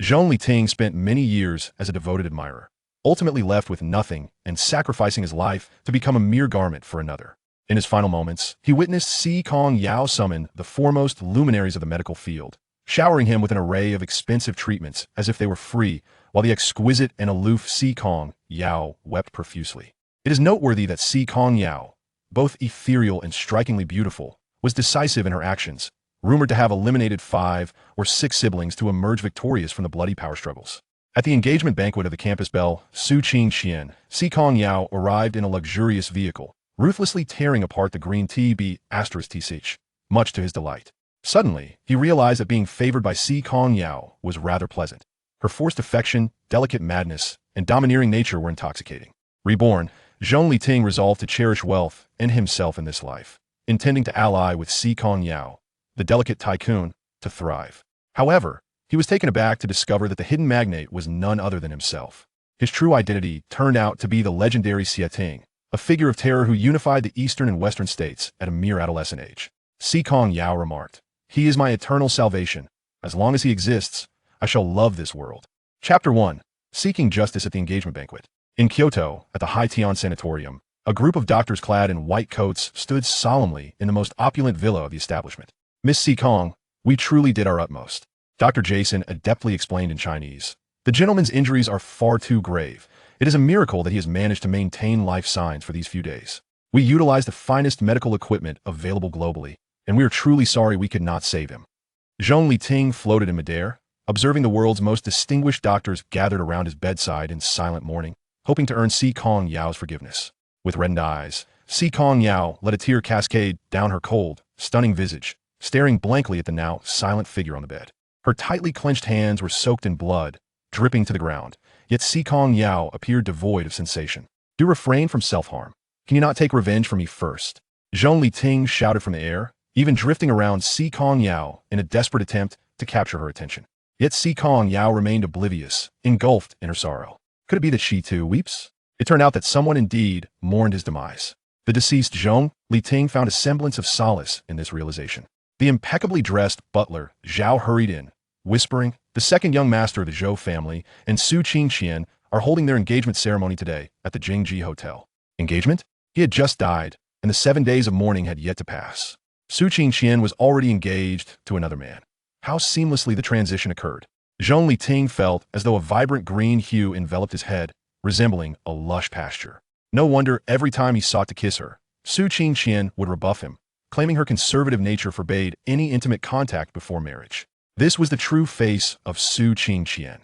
Zhong Liting spent many years as a devoted admirer, ultimately left with nothing and sacrificing his life to become a mere garment for another. In his final moments, he witnessed Si Kongyao summon the foremost luminaries of the medical field, showering him with an array of expensive treatments as if they were free, while the exquisite and aloof Si Kongyao wept profusely. It is noteworthy that Si Kongyao, both ethereal and strikingly beautiful, was decisive in her actions, rumored to have eliminated 5 or 6 siblings to emerge victorious from the bloody power struggles. At the engagement banquet of the campus belle, Su Qingqian, Si Kongyao arrived in a luxurious vehicle, ruthlessly tearing apart the green **TCH, much to his delight. Suddenly, he realized that being favored by Si Kongyao was rather pleasant. Her forced affection, delicate madness, and domineering nature were intoxicating. Reborn, Zhong Liting resolved to cherish wealth and himself in this life, intending to ally with Si Kongyao, the delicate Tycoon, to thrive. However, he was taken aback to discover that the hidden magnate was none other than himself. His true identity turned out to be the legendary Xieting, a figure of terror who unified the eastern and western states at a mere adolescent age. Si Kongyao remarked, "He is my eternal salvation. As long as he exists, I shall love this world." Chapter 1. Seeking Justice at the Engagement Banquet. In Kyoto, at the Haitian Sanatorium, a group of doctors clad in white coats stood solemnly in the most opulent villa of the establishment. "Miss Si Kong, we truly did our utmost," Dr. Jason adeptly explained in Chinese. "The gentleman's injuries are far too grave. It is a miracle that he has managed to maintain life signs for these few days. We utilize the finest medical equipment available globally, and we are truly sorry we could not save him." Zhong Liting floated in midair, observing the world's most distinguished doctors gathered around his bedside in silent mourning, hoping to earn Si Kongyao's forgiveness. With reddened eyes, Si Kongyao let a tear cascade down her cold, stunning visage, staring blankly at the now silent figure on the bed. Her tightly clenched hands were soaked in blood, dripping to the ground, yet Si Kongyao appeared devoid of sensation. "Do refrain from self-harm. Can you not take revenge for me first?" Zhong Liting shouted from the air, even drifting around Si Kongyao in a desperate attempt to capture her attention. Yet Si Kongyao remained oblivious, engulfed in her sorrow. Could it be that she too weeps? It turned out that someone indeed mourned his demise. The deceased Zhong Liting found a semblance of solace in this realization. The impeccably dressed butler, Zhao, hurried in, whispering, "The second young master of the Zhou family and Su Qingqian are holding their engagement ceremony today at the Jingji Hotel." Engagement? He had just died, and the 7 days of mourning had yet to pass. Su Qingqian was already engaged to another man. How seamlessly the transition occurred. Zhong Liting felt as though a vibrant green hue enveloped his head, resembling a lush pasture. No wonder every time he sought to kiss her, Su Qingqian would rebuff him, claiming her conservative nature forbade any intimate contact before marriage. This was the true face of Su Qingqian.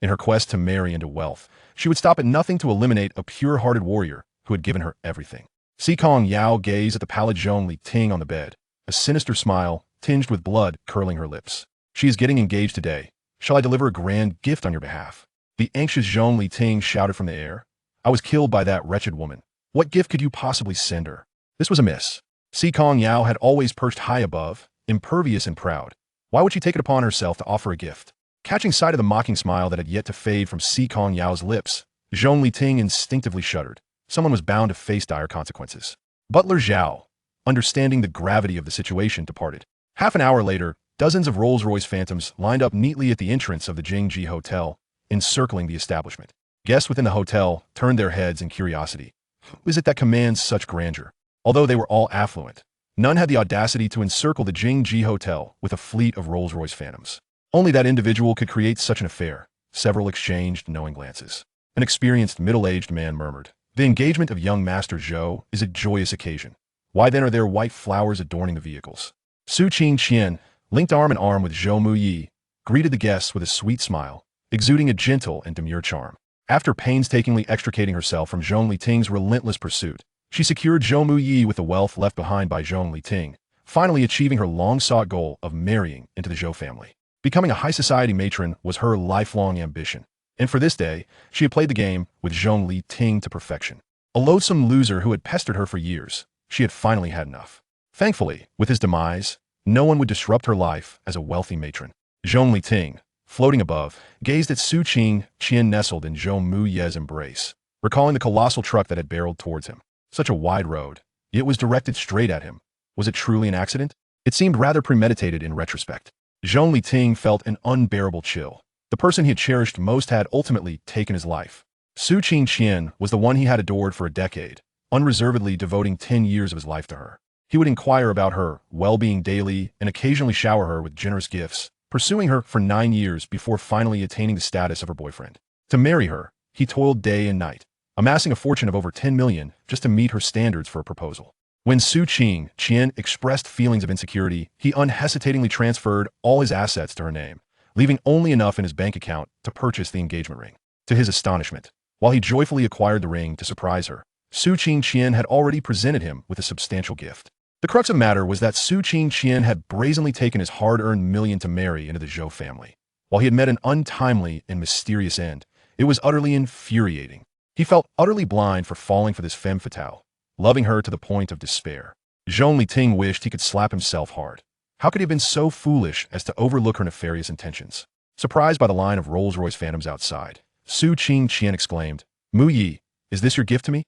In her quest to marry into wealth, she would stop at nothing to eliminate a pure-hearted warrior who had given her everything. Si Kongyao gazed at the pallid Zhong Liting on the bed, a sinister smile, tinged with blood, curling her lips. "She is getting engaged today. Shall I deliver a grand gift on your behalf?" The anxious Zhong Liting shouted from the air. "I was killed by that wretched woman. What gift could you possibly send her?" This was amiss. Si Kongyao had always perched high above, impervious and proud. Why would she take it upon herself to offer a gift? Catching sight of the mocking smile that had yet to fade from Si Kongyao's lips, Zhong Liting instinctively shuddered. Someone was bound to face dire consequences. Butler Zhao, understanding the gravity of the situation, departed. Half an hour later, dozens of Rolls-Royce Phantoms lined up neatly at the entrance of the Jingji Hotel, encircling the establishment. Guests within the hotel turned their heads in curiosity. Who is it that commands such grandeur? Although they were all affluent, none had the audacity to encircle the Jingji Hotel with a fleet of Rolls-Royce Phantoms. Only that individual could create such an affair. Several exchanged knowing glances. An experienced middle-aged man murmured, "The engagement of young Master Zhou is a joyous occasion. Why then are there white flowers adorning the vehicles?" Su Qingqian, linked arm in arm with Zhou Muyi, greeted the guests with a sweet smile, exuding a gentle and demure charm. After painstakingly extricating herself from Zhong Liting's relentless pursuit, she secured Zhou Muyi with the wealth left behind by Zhong Liting, finally achieving her long-sought goal of marrying into the Zhou family. Becoming a high-society matron was her lifelong ambition, and for this day, she had played the game with Zhong Liting to perfection. A loathsome loser who had pestered her for years, she had finally had enough. Thankfully, with his demise, no one would disrupt her life as a wealthy matron. Zhong Liting, floating above, gazed at Su Qingqian nestled in Zhou Muyi's embrace, recalling the colossal truck that had barreled towards him. Such a wide road, yet it was directed straight at him. Was it truly an accident? It seemed rather premeditated in retrospect. Zhong Liting felt an unbearable chill. The person he had cherished most had ultimately taken his life. Su Qingqian was the one he had adored for a decade, unreservedly devoting 10 years of his life to her. He would inquire about her well-being daily and occasionally shower her with generous gifts, pursuing her for 9 years before finally attaining the status of her boyfriend. To marry her, he toiled day and night, amassing a fortune of over 10 million just to meet her standards for a proposal. When Su Qingqian expressed feelings of insecurity, he unhesitatingly transferred all his assets to her name, leaving only enough in his bank account to purchase the engagement ring. To his astonishment, while he joyfully acquired the ring to surprise her, Su Qingqian had already presented him with a substantial gift. The crux of the matter was that Su Qingqian had brazenly taken his hard-earned million to marry into the Zhou family. While he had met an untimely and mysterious end, it was utterly infuriating. He felt utterly blind for falling for this femme fatale, loving her to the point of despair. Zhong Liting wished he could slap himself hard. How could he have been so foolish as to overlook her nefarious intentions? Surprised by the line of Rolls-Royce phantoms outside, Su Qingqian exclaimed, "Mu Yi, is this your gift to me?"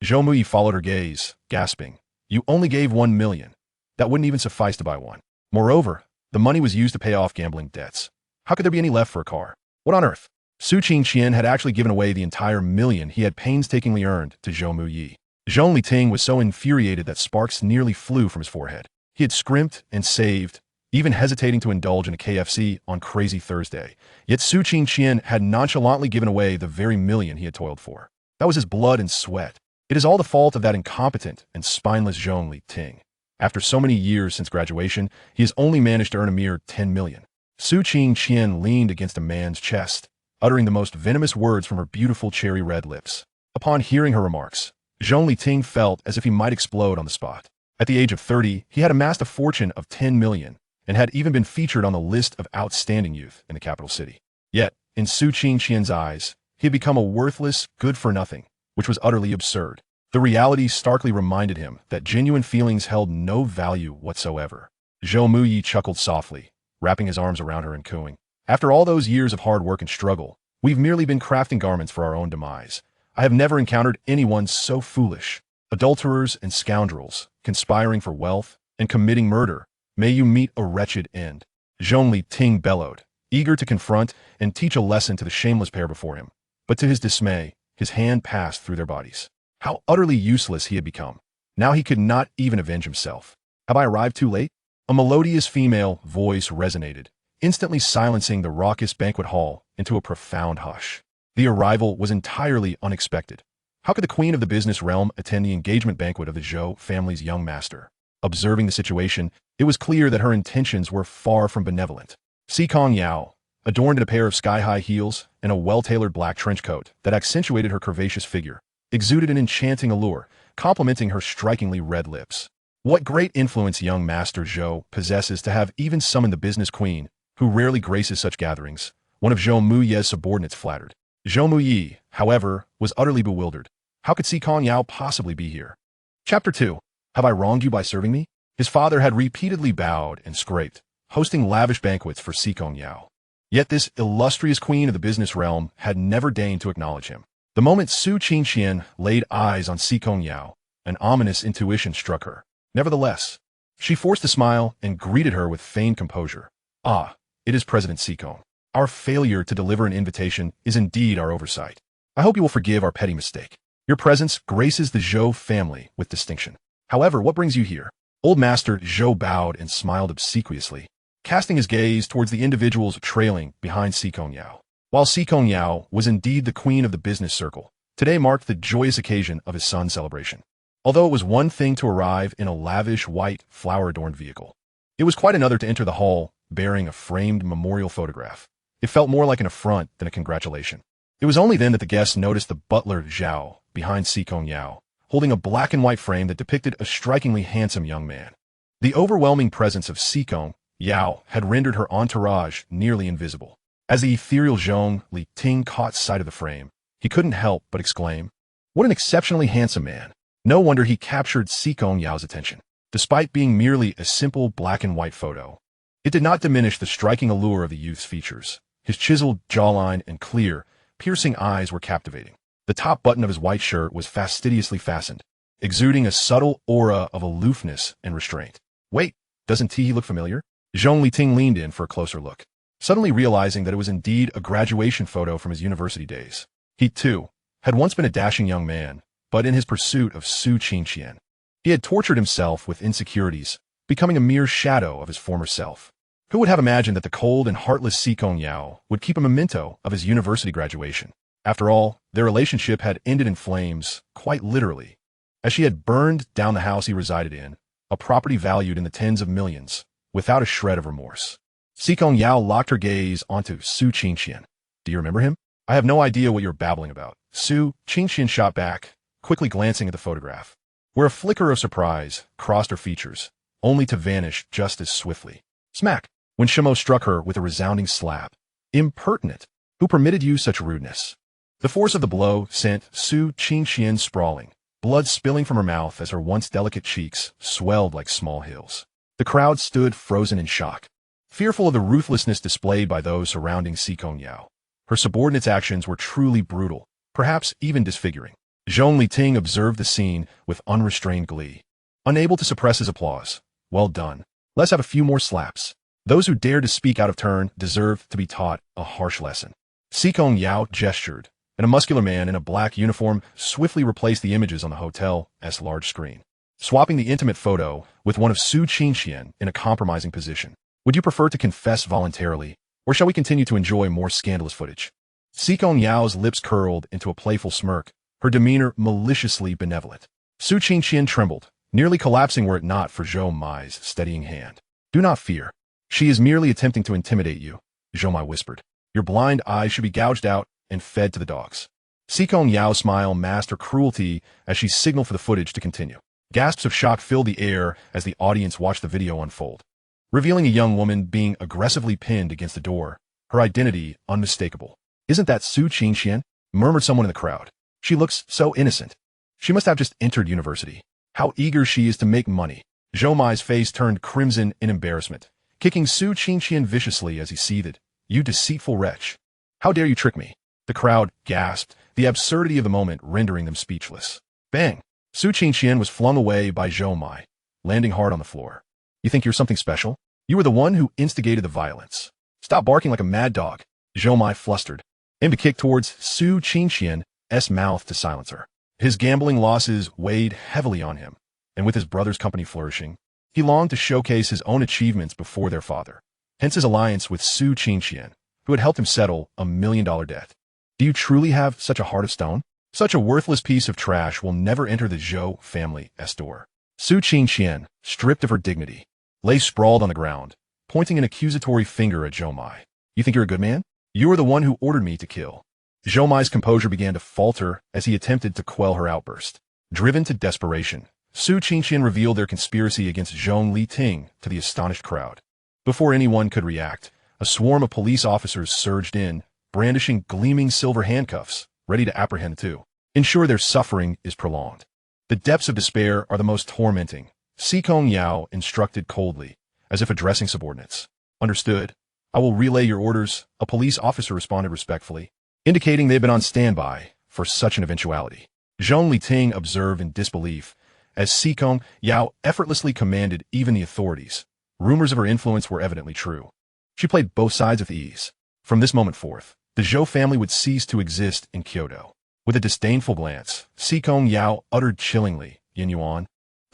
Zhou Mu Yi followed her gaze, gasping, "You only gave 1 million. That wouldn't even suffice to buy one. Moreover, the money was used to pay off gambling debts. How could there be any left for a car? What on earth?" Su Qingqian had actually given away the entire million he had painstakingly earned to Zhou Mu Yi. Zhong Liting was so infuriated that sparks nearly flew from his forehead. He had scrimped and saved, even hesitating to indulge in a KFC on Crazy Thursday. Yet Su Qingqian had nonchalantly given away the very million he had toiled for. That was his blood and sweat. It is all the fault of that incompetent and spineless Zhong Liting. After so many years since graduation, he has only managed to earn a mere 10 million. Su Qingqian leaned against a man's chest, uttering the most venomous words from her beautiful cherry-red lips. Upon hearing her remarks, Zhong Liting felt as if he might explode on the spot. At the age of 30, he had amassed a fortune of 10 million and had even been featured on the list of outstanding youth in the capital city. Yet, in Su Qingqian's eyes, he had become a worthless, good-for-nothing, which was utterly absurd. The reality starkly reminded him that genuine feelings held no value whatsoever. Zhou Mu Yi chuckled softly, wrapping his arms around her and cooing, "After all those years of hard work and struggle, we've merely been crafting garments for our own demise. I have never encountered anyone so foolish. Adulterers and scoundrels, conspiring for wealth and committing murder, may you meet a wretched end." Zhong Liting bellowed, eager to confront and teach a lesson to the shameless pair before him. But to his dismay, his hand passed through their bodies. How utterly useless he had become. Now he could not even avenge himself. "Have I arrived too late?" A melodious female voice resonated, instantly silencing the raucous banquet hall into a profound hush. The arrival was entirely unexpected. How could the queen of the business realm attend the engagement banquet of the Zhou family's young master? Observing the situation, it was clear that her intentions were far from benevolent. Si Kongyao, adorned in a pair of sky-high heels and a well-tailored black trench coat that accentuated her curvaceous figure, exuded an enchanting allure, complementing her strikingly red lips. What great influence young Master Zhou possesses to have even summoned the business queen, who rarely graces such gatherings, one of Zhou Mu Yi's subordinates flattered. Zhou Mu Yi, however, was utterly bewildered. How could Si Kongyao possibly be here? Chapter 2. Have I wronged you by serving me? His father had repeatedly bowed and scraped, hosting lavish banquets for Si Kongyao. Yet this illustrious queen of the business realm had never deigned to acknowledge him. The moment Su Qingqian laid eyes on Si Kongyao, an ominous intuition struck her. Nevertheless, she forced a smile and greeted her with feigned composure. "Ah, it is President Si Kong. Our failure to deliver an invitation is indeed our oversight. I hope you will forgive our petty mistake. Your presence graces the Zhou family with distinction. However, what brings you here?" Old Master Zhou bowed and smiled obsequiously, casting his gaze towards the individuals trailing behind Si Kongyao. While Si Kongyao was indeed the queen of the business circle, today marked the joyous occasion of his son's celebration. Although it was one thing to arrive in a lavish white flower-adorned vehicle, it was quite another to enter the hall bearing a framed memorial photograph. It felt more like an affront than a congratulation. It was only then that the guests noticed the butler Zhao behind Si Kongyao, holding a black and white frame that depicted a strikingly handsome young man. The overwhelming presence of Si Kongyao had rendered her entourage nearly invisible. As the ethereal Zhong Liting caught sight of the frame, he couldn't help but exclaim, "What an exceptionally handsome man." No wonder he captured Si Kongyao's attention. Despite being merely a simple black and white photo, it did not diminish the striking allure of the youth's features. His chiseled jawline and clear, piercing eyes were captivating. The top button of his white shirt was fastidiously fastened, exuding a subtle aura of aloofness and restraint. "Wait, doesn't he look familiar?" Zhong Liting leaned in for a closer look. suddenly realizing that it was indeed a graduation photo from his university days. He, too, had once been a dashing young man, but in his pursuit of Su Qingqian, he had tortured himself with insecurities, becoming a mere shadow of his former self. Who would have imagined that the cold and heartless Si Kongyao would keep a memento of his university graduation? After all, their relationship had ended in flames, quite literally, as she had burned down the house he resided in, a property valued in the tens of millions, without a shred of remorse. Si Kongyao locked her gaze onto Su Qingqian. Do you remember him? I have no idea what you're babbling about. Su Qingqian shot back, quickly glancing at the photograph, where a flicker of surprise crossed her features, only to vanish just as swiftly. Smack! When Shimo struck her with a resounding slap. Impertinent! Who permitted you such rudeness? The force of the blow sent Su Qingqian sprawling, blood spilling from her mouth as her once delicate cheeks swelled like small hills. The crowd stood frozen in shock, fearful of the ruthlessness displayed by those surrounding Si Kongyao. Her subordinates' actions were truly brutal, perhaps even disfiguring. Zhong Liting observed the scene with unrestrained glee, unable to suppress his applause. Well done. Let's have a few more slaps. Those who dared to speak out of turn deserved to be taught a harsh lesson. Si Kongyao gestured, and a muscular man in a black uniform swiftly replaced the images on the hotel's large screen, swapping the intimate photo with one of Su Qingqian in a compromising position. Would you prefer to confess voluntarily, or shall we continue to enjoy more scandalous footage? Si Kongyao's lips curled into a playful smirk, her demeanor maliciously benevolent. Su Qingqian trembled, nearly collapsing were it not for Zhou Mai's steadying hand. Do not fear. She is merely attempting to intimidate you, Zhou Mai whispered. Your blind eyes should be gouged out and fed to the dogs. Si Kongyao's smile masked her cruelty as she signaled for the footage to continue. Gasps of shock filled the air as the audience watched the video unfold, revealing a young woman being aggressively pinned against the door, her identity unmistakable. Isn't that Su Qingqian? Murmured someone in the crowd. She looks so innocent. She must have just entered university. How eager she is to make money. Zhou Mai's face turned crimson in embarrassment, kicking Su Qingqian viciously as he seethed. You deceitful wretch. How dare you trick me? The crowd gasped, the absurdity of the moment rendering them speechless. Bang! Su Qingqian was flung away by Zhou Mai, landing hard on the floor. You think you're something special? You were the one who instigated the violence. Stop barking like a mad dog. Zhou Mai flustered, aimed a kick towards Su Qingqian's mouth to silence her. His gambling losses weighed heavily on him, and with his brother's company flourishing, he longed to showcase his own achievements before their father. Hence his alliance with Su Qingqian, who had helped him settle a $1 million debt. Do you truly have such a heart of stone? Such a worthless piece of trash will never enter the Zhou family's door. Su Qingqian, stripped of her dignity, lay sprawled on the ground, pointing an accusatory finger at Zhou Mai. You think you're a good man? You are the one who ordered me to kill. Zhou Mai's composure began to falter as he attempted to quell her outburst. Driven to desperation, Su Qingqian revealed their conspiracy against Zhong Liting to the astonished crowd. Before anyone could react, a swarm of police officers surged in, brandishing gleaming silver handcuffs, ready to apprehend the two. Ensure their suffering is prolonged. The depths of despair are the most tormenting, Si Kongyao instructed coldly, as if addressing subordinates. Understood. I will relay your orders, a police officer responded respectfully, indicating they had been on standby for such an eventuality. Zhong Liting observed in disbelief, as Si Kongyao effortlessly commanded even the authorities. Rumors of her influence were evidently true. She played both sides with ease. From this moment forth, the Zhou family would cease to exist in Kyoto. With a disdainful glance, Si Kongyao uttered chillingly, Yin Yuan,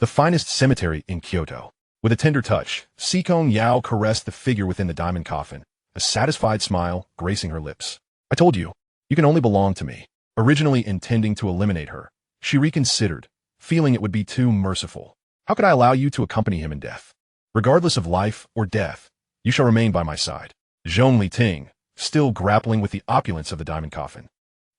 the finest cemetery in Kyoto. With a tender touch, Si Kongyao caressed the figure within the diamond coffin, a satisfied smile gracing her lips. I told you, you can only belong to me. Originally intending to eliminate her, she reconsidered, feeling it would be too merciful. How could I allow you to accompany him in death? Regardless of life or death, you shall remain by my side. Zhong Liting, still grappling with the opulence of the diamond coffin,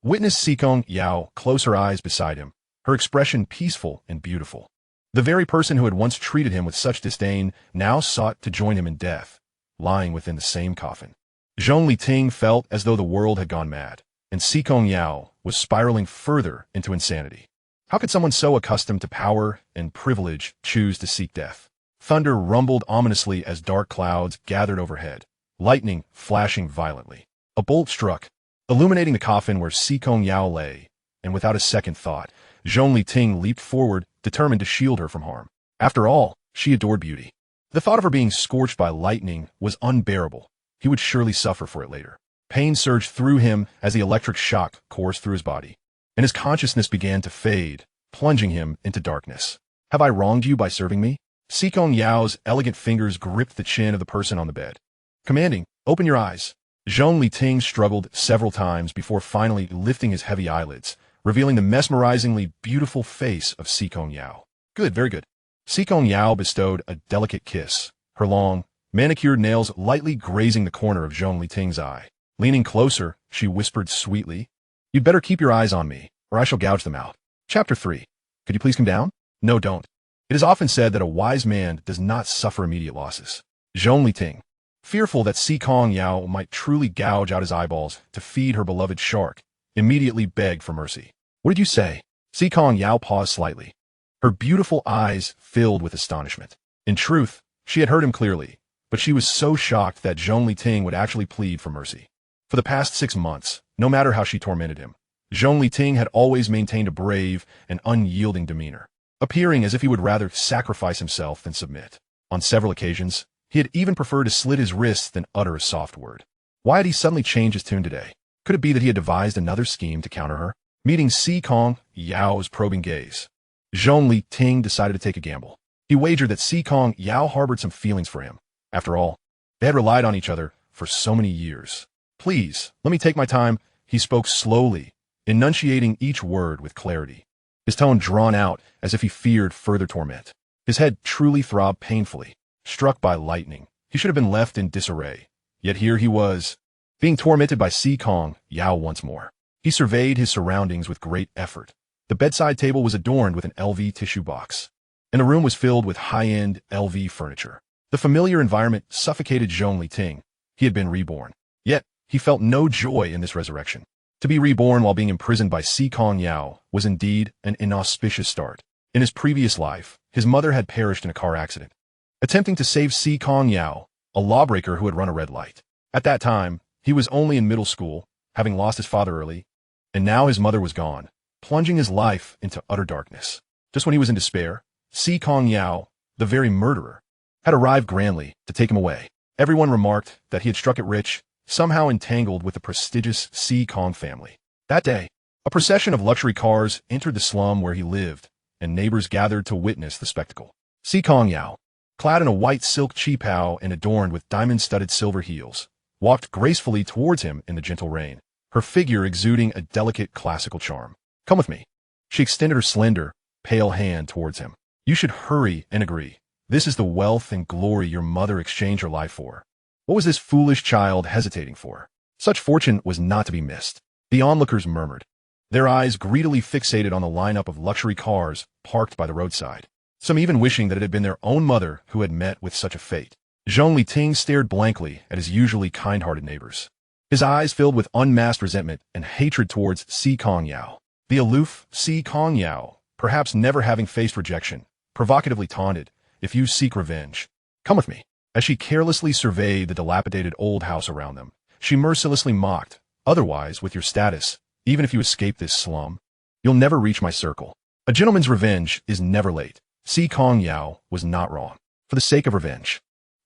witnessed Si Kongyao close her eyes beside him, her expression peaceful and beautiful. The very person who had once treated him with such disdain now sought to join him in death, lying within the same coffin. Zhong Liting felt as though the world had gone mad, and Si Kongyao was spiraling further into insanity. How could someone so accustomed to power and privilege choose to seek death? Thunder rumbled ominously as dark clouds gathered overhead, lightning flashing violently. A bolt struck, illuminating the coffin where Si Kongyao lay, and without a second thought, Zhong Liting leaped forward, determined to shield her from harm. After all, she adored beauty. The thought of her being scorched by lightning was unbearable, he would surely suffer for it later. Pain surged through him as the electric shock coursed through his body, and his consciousness began to fade, plunging him into darkness. Have I wronged you by serving me? Si Kongyao's elegant fingers gripped the chin of the person on the bed, commanding, "Open your eyes." Zhong Liting struggled several times before finally lifting his heavy eyelids, revealing the mesmerizingly beautiful face of Si Kongyao. "Good, very good." Si Kongyao bestowed a delicate kiss, her long, manicured nails lightly grazing the corner of Zhong Liting's eye. Leaning closer, she whispered sweetly, "You'd better keep your eyes on me, or I shall gouge them out." Chapter 3. Could you please come down? No, don't. It is often said that a wise man does not suffer immediate losses. Zhong Liting, fearful that Si Kongyao might truly gouge out his eyeballs to feed her beloved shark, immediately begged for mercy. "What did you say?" Si Kongyao paused slightly. Her beautiful eyes filled with astonishment. In truth, she had heard him clearly, but she was so shocked that Zhong Liting would actually plead for mercy. For the past 6 months, no matter how she tormented him, Zhong Liting had always maintained a brave and unyielding demeanor, appearing as if he would rather sacrifice himself than submit. On several occasions, he had even preferred to slit his wrists than utter a soft word. Why had he suddenly changed his tune today? Could it be that he had devised another scheme to counter her? Meeting Si Kongyao's probing gaze, Zhong Liting decided to take a gamble. He wagered that Si Kongyao harbored some feelings for him. After all, they had relied on each other for so many years. "Please, let me take my time," he spoke slowly, enunciating each word with clarity, his tone drawn out as if he feared further torment. His head truly throbbed painfully. Struck by lightning, he should have been left in disarray. Yet here he was, being tormented by Si Kongyao once more. He surveyed his surroundings with great effort. The bedside table was adorned with an LV tissue box, and the room was filled with high-end LV furniture. The familiar environment suffocated Zhong Liting. He had been reborn. Yet, he felt no joy in this resurrection. To be reborn while being imprisoned by Si Kongyao was indeed an inauspicious start. In his previous life, his mother had perished in a car accident, attempting to save Si Kongyao, a lawbreaker who had run a red light. At that time, he was only in middle school, having lost his father early, and now his mother was gone, plunging his life into utter darkness. Just when he was in despair, Si Kongyao, the very murderer, had arrived grandly to take him away. Everyone remarked that he had struck it rich, somehow entangled with the prestigious Si Kong family. That day, a procession of luxury cars entered the slum where he lived, and neighbors gathered to witness the spectacle. Si Kongyao, clad in a white silk qipao and adorned with diamond-studded silver heels, walked gracefully towards him in the gentle rain, her figure exuding a delicate classical charm. "Come with me." She extended her slender, pale hand towards him. "You should hurry and agree. This is the wealth and glory your mother exchanged her life for." What was this foolish child hesitating for? Such fortune was not to be missed. The onlookers murmured, their eyes greedily fixated on the lineup of luxury cars parked by the roadside, some even wishing that it had been their own mother who had met with such a fate. Zhong Liting stared blankly at his usually kind-hearted neighbors, his eyes filled with unmasked resentment and hatred towards Si Kongyao. The aloof Si Kongyao, perhaps never having faced rejection, provocatively taunted, "If you seek revenge, come with me." As she carelessly surveyed the dilapidated old house around them, she mercilessly mocked, "Otherwise, with your status, even if you escape this slum, you'll never reach my circle. A gentleman's revenge is never late." Si Kongyao was not wrong. For the sake of revenge,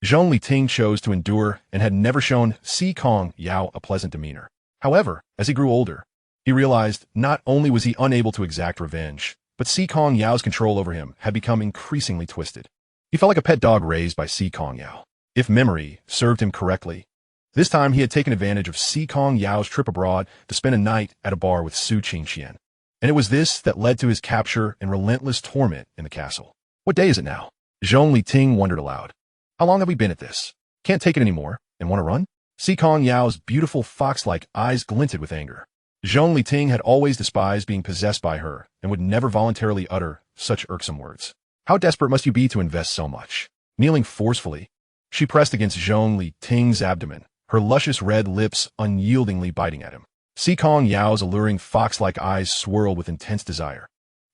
Zhong Liting chose to endure and had never shown Si Kongyao a pleasant demeanor. However, as he grew older, he realized not only was he unable to exact revenge, but Si Kongyao's control over him had become increasingly twisted. He felt like a pet dog raised by Si Kongyao. If memory served him correctly, this time he had taken advantage of Si Kongyao's trip abroad to spend a night at a bar with Su Qingqian. And it was this that led to his capture and relentless torment in the castle. What day is it now? Zhong Liting wondered aloud. How long have we been at this? Can't take it anymore, and want to run? Si Kongyao's beautiful fox-like eyes glinted with anger. Zhong Liting had always despised being possessed by her and would never voluntarily utter such irksome words. How desperate must you be to invest so much? Kneeling forcefully, she pressed against Zhong Liting's abdomen, her luscious red lips unyieldingly biting at him. Si Kongyao's alluring fox-like eyes swirled with intense desire,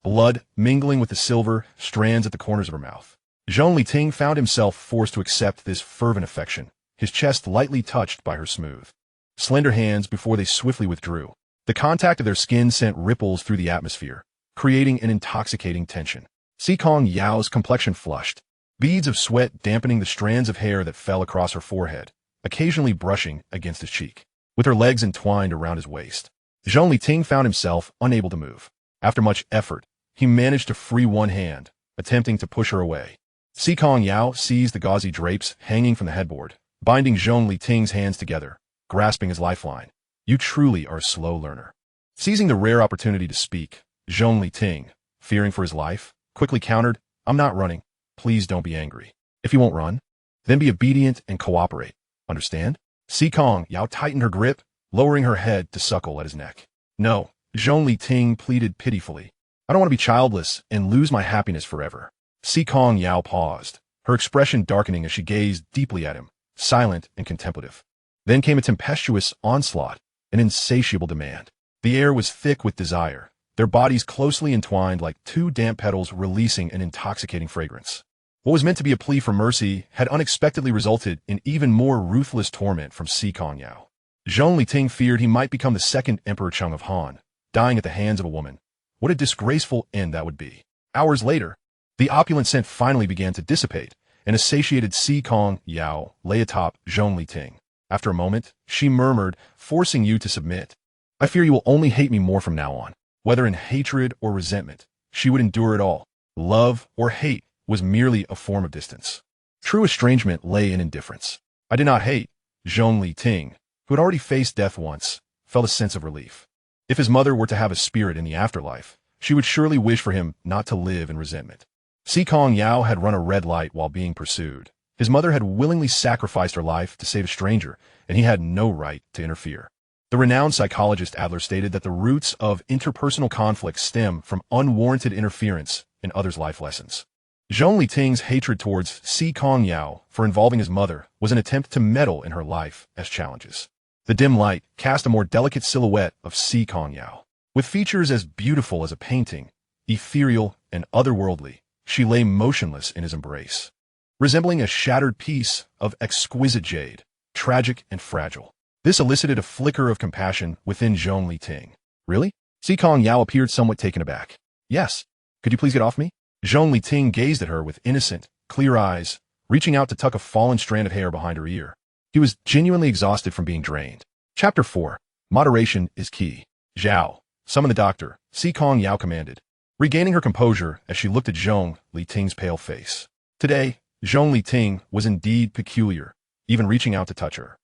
blood mingling with the silver strands at the corners of her mouth. Zhong Liting found himself forced to accept this fervent affection, his chest lightly touched by her smooth, slender hands before they swiftly withdrew. The contact of their skin sent ripples through the atmosphere, creating an intoxicating tension. Si Kongyao's complexion flushed, beads of sweat dampening the strands of hair that fell across her forehead, occasionally brushing against his cheek. With her legs entwined around his waist, Zhong Liting found himself unable to move. After much effort, he managed to free one hand, attempting to push her away. Si Kongyao seized the gauzy drapes hanging from the headboard, binding Zhong Liting's hands together, grasping his lifeline. You truly are a slow learner. Seizing the rare opportunity to speak, Zhong Liting, fearing for his life, quickly countered, I'm not running. Please don't be angry. If you won't run, then be obedient and cooperate. Understand? Si Kongyao tightened her grip, lowering her head to suckle at his neck. No, Zhong Liting pleaded pitifully. I don't want to be childless and lose my happiness forever. Si Kongyao paused, her expression darkening as she gazed deeply at him, silent and contemplative. Then came a tempestuous onslaught, an insatiable demand. The air was thick with desire, their bodies closely entwined like two damp petals releasing an intoxicating fragrance. What was meant to be a plea for mercy had unexpectedly resulted in even more ruthless torment from Si Kongyao. Zhong Liting feared he might become the second Emperor Cheng of Han, dying at the hands of a woman. What a disgraceful end that would be. Hours later, the opulent scent finally began to dissipate, and a satiated Si Kongyao lay atop Zhong Liting. After a moment, she murmured, forcing you to submit. I fear you will only hate me more from now on. Whether in hatred or resentment, she would endure it all. Love or hate was merely a form of distance. True estrangement lay in indifference. I did not hate. Zhong Liting, who had already faced death once, felt a sense of relief. If his mother were to have a spirit in the afterlife, she would surely wish for him not to live in resentment. Si Kongyao had run a red light while being pursued. His mother had willingly sacrificed her life to save a stranger, and he had no right to interfere. The renowned psychologist Adler stated that the roots of interpersonal conflict stem from unwarranted interference in others' life lessons. Zhong Liting's hatred towards Si Kongyao for involving his mother was an attempt to meddle in her life as challenges. The dim light cast a more delicate silhouette of Si Kongyao. With features as beautiful as a painting, ethereal and otherworldly, she lay motionless in his embrace, resembling a shattered piece of exquisite jade, tragic and fragile. This elicited a flicker of compassion within Zhong Liting. Really? Si Kongyao appeared somewhat taken aback. Yes. Could you please get off me? Zhong Liting gazed at her with innocent, clear eyes, reaching out to tuck a fallen strand of hair behind her ear. He was genuinely exhausted from being drained. Chapter 4. Moderation is key. Zhao, summon the doctor, Si Kongyao commanded, regaining her composure as she looked at Zhong Liting's pale face. Today, Zhong Liting was indeed peculiar, even reaching out to touch her.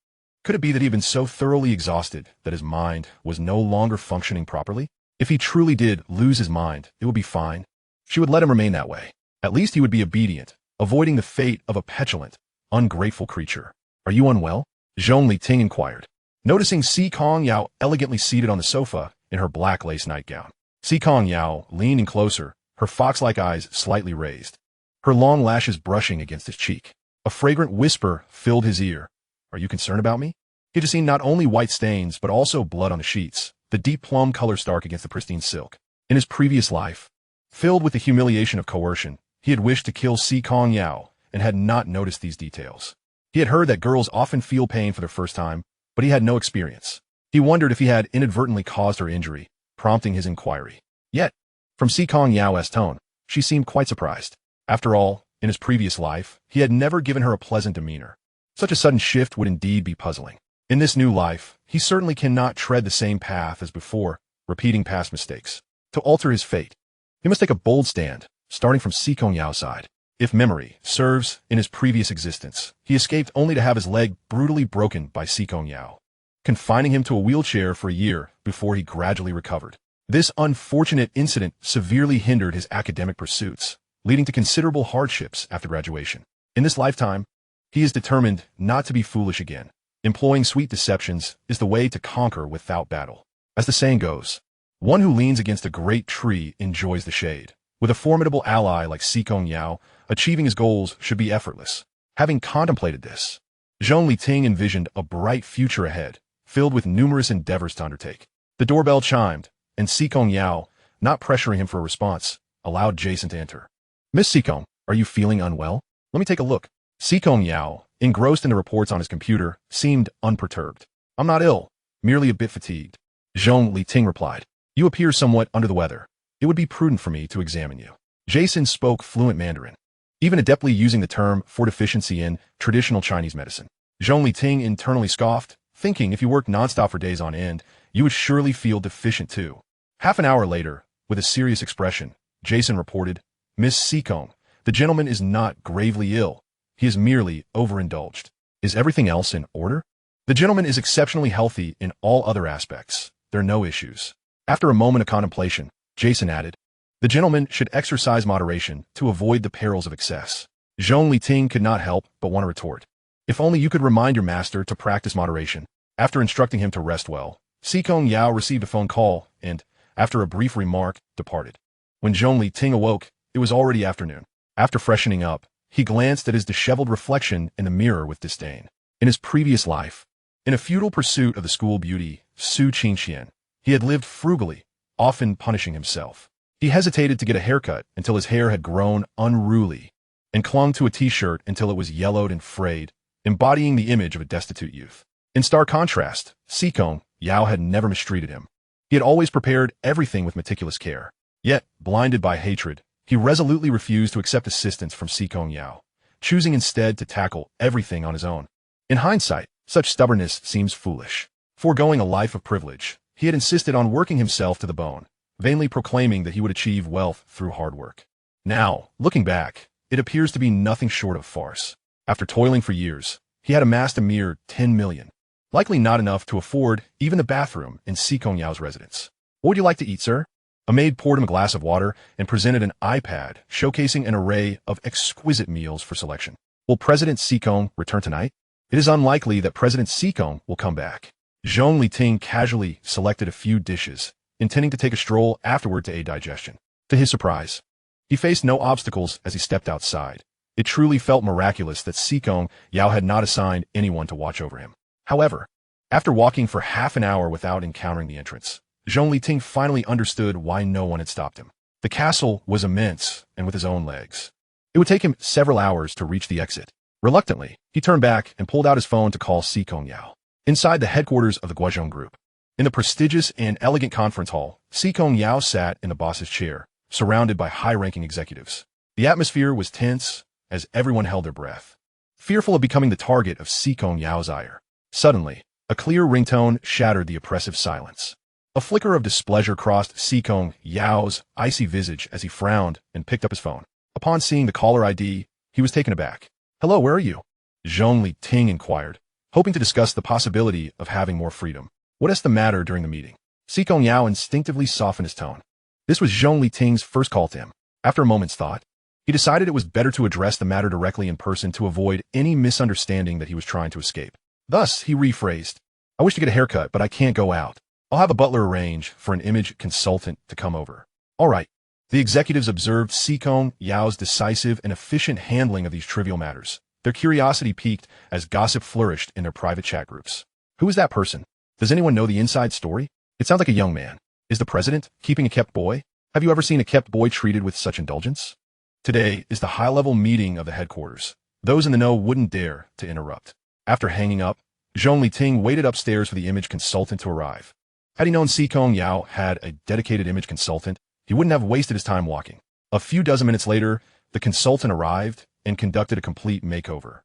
Could it be that he had been so thoroughly exhausted that his mind was no longer functioning properly? If he truly did lose his mind, it would be fine. She would let him remain that way. At least he would be obedient, avoiding the fate of a petulant, ungrateful creature. Are you unwell? Zhong Liting inquired, noticing Si Kongyao elegantly seated on the sofa in her black lace nightgown. Si Kongyao leaned in closer, her fox-like eyes slightly raised, her long lashes brushing against his cheek. A fragrant whisper filled his ear. Are you concerned about me? He had seen not only white stains, but also blood on the sheets, the deep plum color stark against the pristine silk. In his previous life, filled with the humiliation of coercion, he had wished to kill Si Kongyao and had not noticed these details. He had heard that girls often feel pain for their first time, but he had no experience. He wondered if he had inadvertently caused her injury, prompting his inquiry. Yet, from Si Kongyao's tone, she seemed quite surprised. After all, in his previous life, he had never given her a pleasant demeanor. Such a sudden shift would indeed be puzzling. In this new life, he certainly cannot tread the same path as before, repeating past mistakes. To alter his fate, he must take a bold stand, starting from Si Kongyao's side. If memory serves, in his previous existence, he escaped only to have his leg brutally broken by Si Kongyao, confining him to a wheelchair for a year before he gradually recovered. This unfortunate incident severely hindered his academic pursuits, leading to considerable hardships after graduation. In this lifetime, he is determined not to be foolish again. Employing sweet deceptions is the way to conquer without battle. As the saying goes, one who leans against a great tree enjoys the shade. With a formidable ally like Si Kongyao, achieving his goals should be effortless. Having contemplated this, Zhong Liting envisioned a bright future ahead, filled with numerous endeavors to undertake. The doorbell chimed, and Si Kongyao, not pressuring him for a response, allowed Jason to enter. Miss Si Kong, are you feeling unwell? Let me take a look. Si Kongyao, engrossed in the reports on his computer, seemed unperturbed. I'm not ill, merely a bit fatigued. Zhong Liting replied. You appear somewhat under the weather. It would be prudent for me to examine you. Jason spoke fluent Mandarin, even adeptly using the term for deficiency in traditional Chinese medicine. Zhong Liting internally scoffed, thinking if you worked nonstop for days on end, you would surely feel deficient too. Half an hour later, with a serious expression, Jason reported, "Miss Si Kong, the gentleman is not gravely ill. He is merely overindulged. Is everything else in order? The gentleman is exceptionally healthy in all other aspects. There are no issues." After a moment of contemplation, Jason added, "The gentleman should exercise moderation to avoid the perils of excess." Zhong Liting could not help but want to retort, "If only you could remind your master to practice moderation." After instructing him to rest well, Si Kongyao received a phone call and, after a brief remark, departed. When Zhong Liting awoke, it was already afternoon. After freshening up, he glanced at his disheveled reflection in the mirror with disdain. In his previous life, in a futile pursuit of the school beauty, Su Qingqian, he had lived frugally, often punishing himself. He hesitated to get a haircut until his hair had grown unruly, and clung to a t-shirt until it was yellowed and frayed, embodying the image of a destitute youth. In stark contrast, Si Kongyao had never mistreated him. He had always prepared everything with meticulous care. Yet, blinded by hatred, he resolutely refused to accept assistance from Si Kongyao, choosing instead to tackle everything on his own. In hindsight, such stubbornness seems foolish. Foregoing a life of privilege, he had insisted on working himself to the bone, vainly proclaiming that he would achieve wealth through hard work. Now, looking back, it appears to be nothing short of farce. After toiling for years, he had amassed a mere 10 million. Likely not enough to afford even the bathroom in Si Kongyao's residence. "What would you like to eat, sir?" A maid poured him a glass of water and presented an iPad showcasing an array of exquisite meals for selection. "Will President Si Kong return tonight?" "It is unlikely that President Si Kong will come back." Zhong Liting casually selected a few dishes, intending to take a stroll afterward to aid digestion. To his surprise, he faced no obstacles as he stepped outside. It truly felt miraculous that Si Kongyao had not assigned anyone to watch over him. However, after walking for half an hour without encountering the entrance, Zhong Liting finally understood why no one had stopped him. The castle was immense and with his own legs. It would take him several hours to reach the exit. Reluctantly, he turned back and pulled out his phone to call Si Kongyao. Inside the headquarters of the Guozhong Group, in the prestigious and elegant conference hall, Si Kongyao sat in the boss's chair, surrounded by high-ranking executives. The atmosphere was tense as everyone held their breath, fearful of becoming the target of Si Kongyao's ire. Suddenly, a clear ringtone shattered the oppressive silence. A flicker of displeasure crossed Si Kongyao's icy visage as he frowned and picked up his phone. Upon seeing the caller ID, he was taken aback. "Hello, where are you?" Zhong Liting inquired, hoping to discuss the possibility of having more freedom. "What is the matter?" During the meeting, Si Kongyao instinctively softened his tone. This was Zhong Liting's first call to him. After a moment's thought, he decided it was better to address the matter directly in person to avoid any misunderstanding that he was trying to escape. Thus, he rephrased, "I wish to get a haircut, but I can't go out. I'll have a butler arrange for an image consultant to come over." "All right." The executives observed Si Kongyao's decisive and efficient handling of these trivial matters. Their curiosity piqued as gossip flourished in their private chat groups. "Who is that person? Does anyone know the inside story? It sounds like a young man. Is the president keeping a kept boy? Have you ever seen a kept boy treated with such indulgence?" Today is the high-level meeting of the headquarters. Those in the know wouldn't dare to interrupt. After hanging up, Zhong Liting waited upstairs for the image consultant to arrive. Had he known Si Kongyao had a dedicated image consultant, he wouldn't have wasted his time walking. A few dozen minutes later, the consultant arrived and conducted a complete makeover.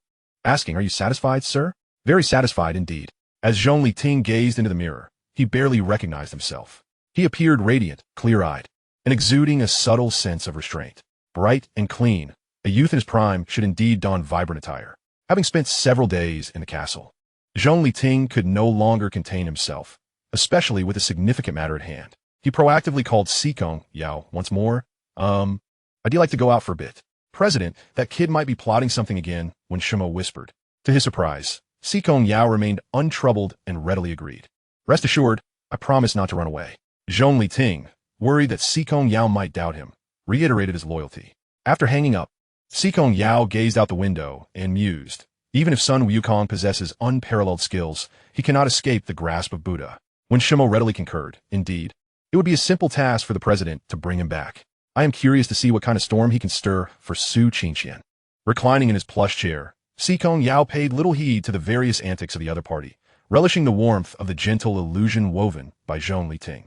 Asking, "Are you satisfied, sir?" "Very satisfied indeed." As Zhong Liting gazed into the mirror, he barely recognized himself. He appeared radiant, clear-eyed, and exuding a subtle sense of restraint. Bright and clean, a youth in his prime should indeed don vibrant attire. Having spent several days in the castle, Zhong Liting could no longer contain himself, especially with a significant matter at hand. He proactively called Si Kongyao once more. I'd like to go out for a bit." "President, that kid might be plotting something again," Wen Shimo whispered. To his surprise, Si Kongyao remained untroubled and readily agreed. "Rest assured, I promise not to run away." Zhong Liting, worried that Si Kongyao might doubt him, reiterated his loyalty. After hanging up, Si Kongyao gazed out the window and mused. Even if Sun Wukong possesses unparalleled skills, he cannot escape the grasp of Buddha. Wen Shimo readily concurred. Indeed, it would be a simple task for the president to bring him back. "I am curious to see what kind of storm he can stir for Su Qingqian." Reclining in his plush chair, Si Kongyao paid little heed to the various antics of the other party, relishing the warmth of the gentle illusion woven by Zhong Liting.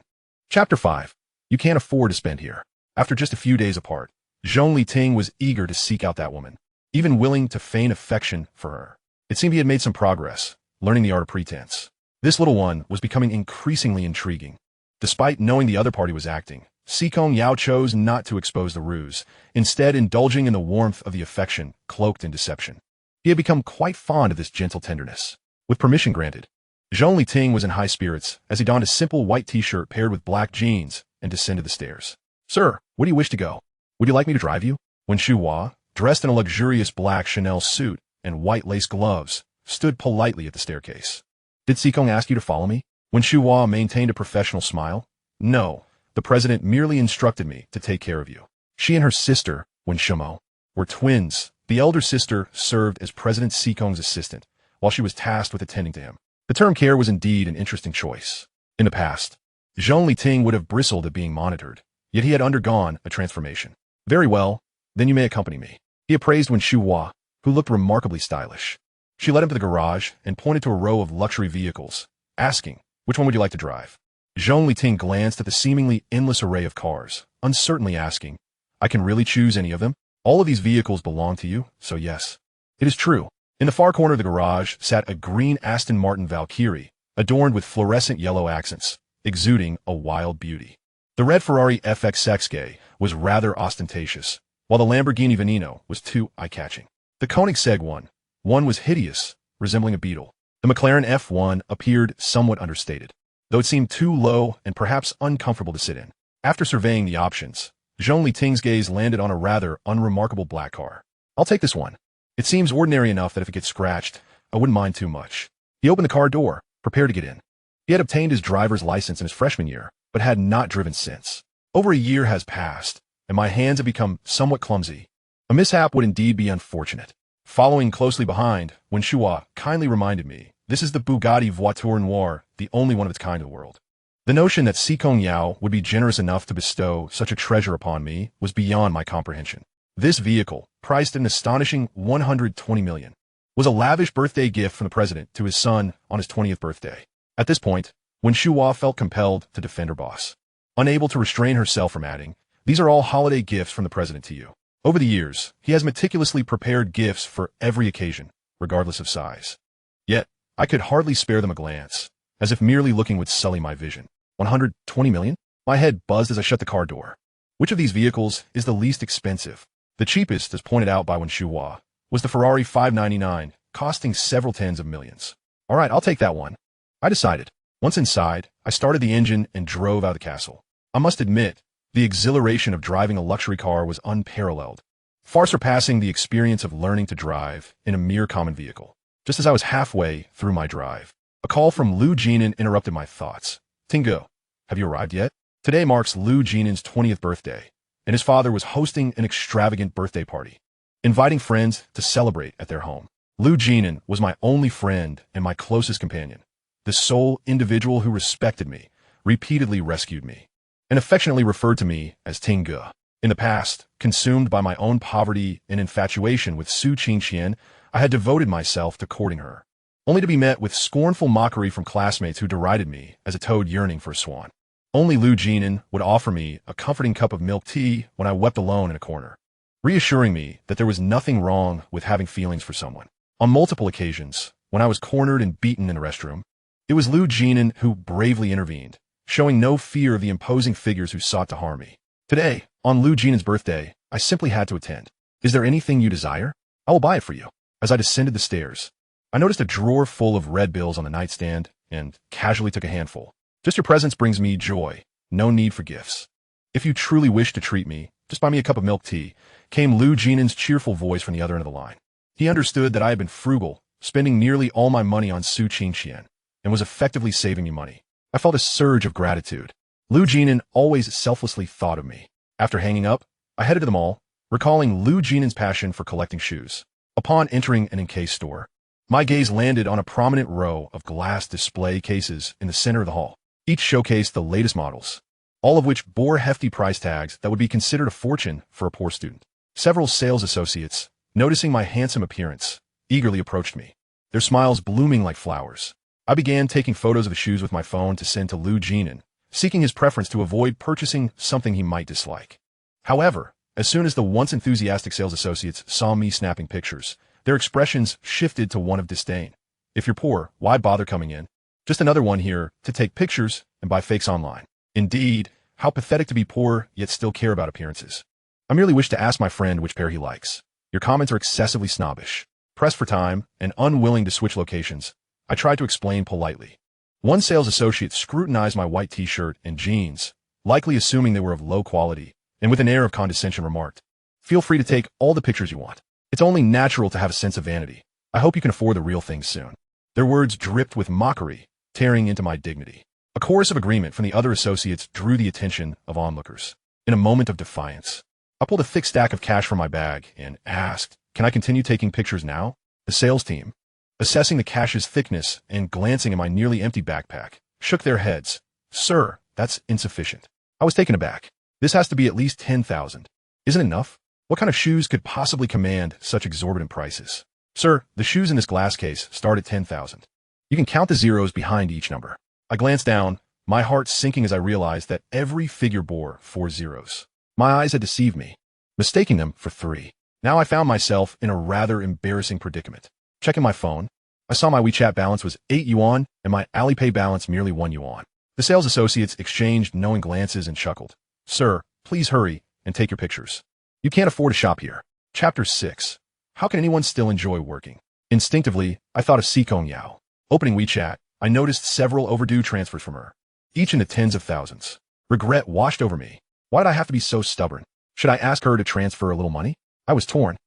Chapter 5. You can't afford to spend here. After just a few days apart, Zhong Liting was eager to seek out that woman, even willing to feign affection for her. It seemed he had made some progress, learning the art of pretense. This little one was becoming increasingly intriguing. Despite knowing the other party was acting, Si Kongyao chose not to expose the ruse, instead indulging in the warmth of the affection cloaked in deception. He had become quite fond of this gentle tenderness. With permission granted, Zhong Liting was in high spirits as he donned a simple white t-shirt paired with black jeans and descended the stairs. "Sir, where do you wish to go? Would you like me to drive you?" When Shuhua, dressed in a luxurious black Chanel suit and white lace gloves, stood politely at the staircase. "Did Sikong ask you to follow me?" When Shuhua maintained a professional smile. "No, the president merely instructed me to take care of you." She and her sister, Wen Shimo, were twins. The elder sister served as President Sikong's assistant, while she was tasked with attending to him. The term care was indeed an interesting choice. In the past, Zhong Liting would have bristled at being monitored, yet he had undergone a transformation. "Very well, then you may accompany me," he appraised Wen Shuhua, who looked remarkably stylish. She led him to the garage and pointed to a row of luxury vehicles, asking, "Which one would you like to drive?" Zhong Liting glanced at the seemingly endless array of cars, uncertainly asking, "I can really choose any of them? All of these vehicles belong to you, so yes." "It is true." In the far corner of the garage sat a green Aston Martin Valkyrie, adorned with fluorescent yellow accents, exuding a wild beauty. The red Ferrari FXXK was rather ostentatious, while the Lamborghini Veneno was too eye-catching. The Koenigsegg one was hideous, resembling a beetle. The McLaren F1 appeared somewhat understated, though it seemed too low and perhaps uncomfortable to sit in. After surveying the options, Zhong Liting's gaze landed on a rather unremarkable black car. "I'll take this one. It seems ordinary enough that if it gets scratched, I wouldn't mind too much." He opened the car door, prepared to get in. He had obtained his driver's license in his freshman year, but had not driven since. Over a year has passed, and my hands have become somewhat clumsy. A mishap would indeed be unfortunate. Following closely behind, Wen Shuhua kindly reminded me, "This is the Bugatti Voiture Noire, the only one of its kind in the world." The notion that Si Kongyao would be generous enough to bestow such a treasure upon me was beyond my comprehension. This vehicle, priced at an astonishing $120 million, was a lavish birthday gift from the president to his son on his 20th birthday. At this point, Wen Shuhua felt compelled to defend her boss. Unable to restrain herself from adding, "These are all holiday gifts from the president to you. Over the years, he has meticulously prepared gifts for every occasion, regardless of size. Yet, I could hardly spare them a glance, as if merely looking would sully my vision." $120 million? My head buzzed as I shut the car door. Which of these vehicles is the least expensive? The cheapest, as pointed out by Wen Shuhua, was the Ferrari 599, costing several tens of millions. "All right, I'll take that one," I decided. Once inside, I started the engine and drove out of the castle. I must admit, the exhilaration of driving a luxury car was unparalleled, far surpassing the experience of learning to drive in a mere common vehicle. Just as I was halfway through my drive, a call from Lu Jinan interrupted my thoughts. "Tingo, have you arrived yet?" Today marks Lu Jinan's 20th birthday, and his father was hosting an extravagant birthday party, inviting friends to celebrate at their home. Lu Jinan was my only friend and my closest companion, the sole individual who respected me, repeatedly rescued me, and affectionately referred to me as Tinge. In the past, consumed by my own poverty and infatuation with Su Qingqian, I had devoted myself to courting her, only to be met with scornful mockery from classmates who derided me as a toad yearning for a swan. Only Lu Jinan would offer me a comforting cup of milk tea when I wept alone in a corner, reassuring me that there was nothing wrong with having feelings for someone. On multiple occasions, when I was cornered and beaten in the restroom, it was Lu Jinan who bravely intervened, showing no fear of the imposing figures who sought to harm me. Today, on Lu Jinan's birthday, I simply had to attend. "Is there anything you desire? I will buy it for you." As I descended the stairs, I noticed a drawer full of red bills on the nightstand and casually took a handful. "Just your presence brings me joy. No need for gifts. If you truly wish to treat me, just buy me a cup of milk tea," came Lu Jinan's cheerful voice from the other end of the line. He understood that I had been frugal, spending nearly all my money on Su Qingqian, and was effectively saving me money. I felt a surge of gratitude. Lu Jinan always selflessly thought of me. After hanging up, I headed to the mall, recalling Lu Jinan's passion for collecting shoes. Upon entering an encased store, my gaze landed on a prominent row of glass display cases in the center of the hall. Each showcased the latest models, all of which bore hefty price tags that would be considered a fortune for a poor student. Several sales associates, noticing my handsome appearance, eagerly approached me, their smiles blooming like flowers. I began taking photos of the shoes with my phone to send to Lu Jinan, seeking his preference to avoid purchasing something he might dislike. However, as soon as the once enthusiastic sales associates saw me snapping pictures, their expressions shifted to one of disdain. If you're poor, why bother coming in? Just another one here to take pictures and buy fakes online. Indeed, how pathetic to be poor yet still care about appearances. I merely wish to ask my friend which pair he likes. Your comments are excessively snobbish. Pressed for time and unwilling to switch locations, I tried to explain politely. One sales associate scrutinized my white t-shirt and jeans, likely assuming they were of low quality, and with an air of condescension remarked, "Feel free to take all the pictures you want. It's only natural to have a sense of vanity. I hope you can afford the real thing soon." Their words dripped with mockery, tearing into my dignity. A chorus of agreement from the other associates drew the attention of onlookers. In a moment of defiance, I pulled a thick stack of cash from my bag and asked, "Can I continue taking pictures now?" The sales team, assessing the cash's thickness and glancing at my nearly empty backpack, shook their heads. "Sir, that's insufficient." I was taken aback. "This has to be at least 10,000. Isn't it enough? What kind of shoes could possibly command such exorbitant prices?" "Sir, the shoes in this glass case start at 10,000. You can count the zeros behind each number." I glanced down, my heart sinking as I realized that every figure bore 4 zeros. My eyes had deceived me, mistaking them for 3. Now I found myself in a rather embarrassing predicament. Checking my phone, I saw my WeChat balance was 8 yuan and my Alipay balance merely 1 yuan. The sales associates exchanged knowing glances and chuckled. "Sir, please hurry and take your pictures. You can't afford to shop here." Chapter 6. How can anyone still enjoy working? Instinctively, I thought of Si Kongyao. Opening WeChat, I noticed several overdue transfers from her, each in the tens of thousands. Regret washed over me. Why did I have to be so stubborn? Should I ask her to transfer a little money? I was torn.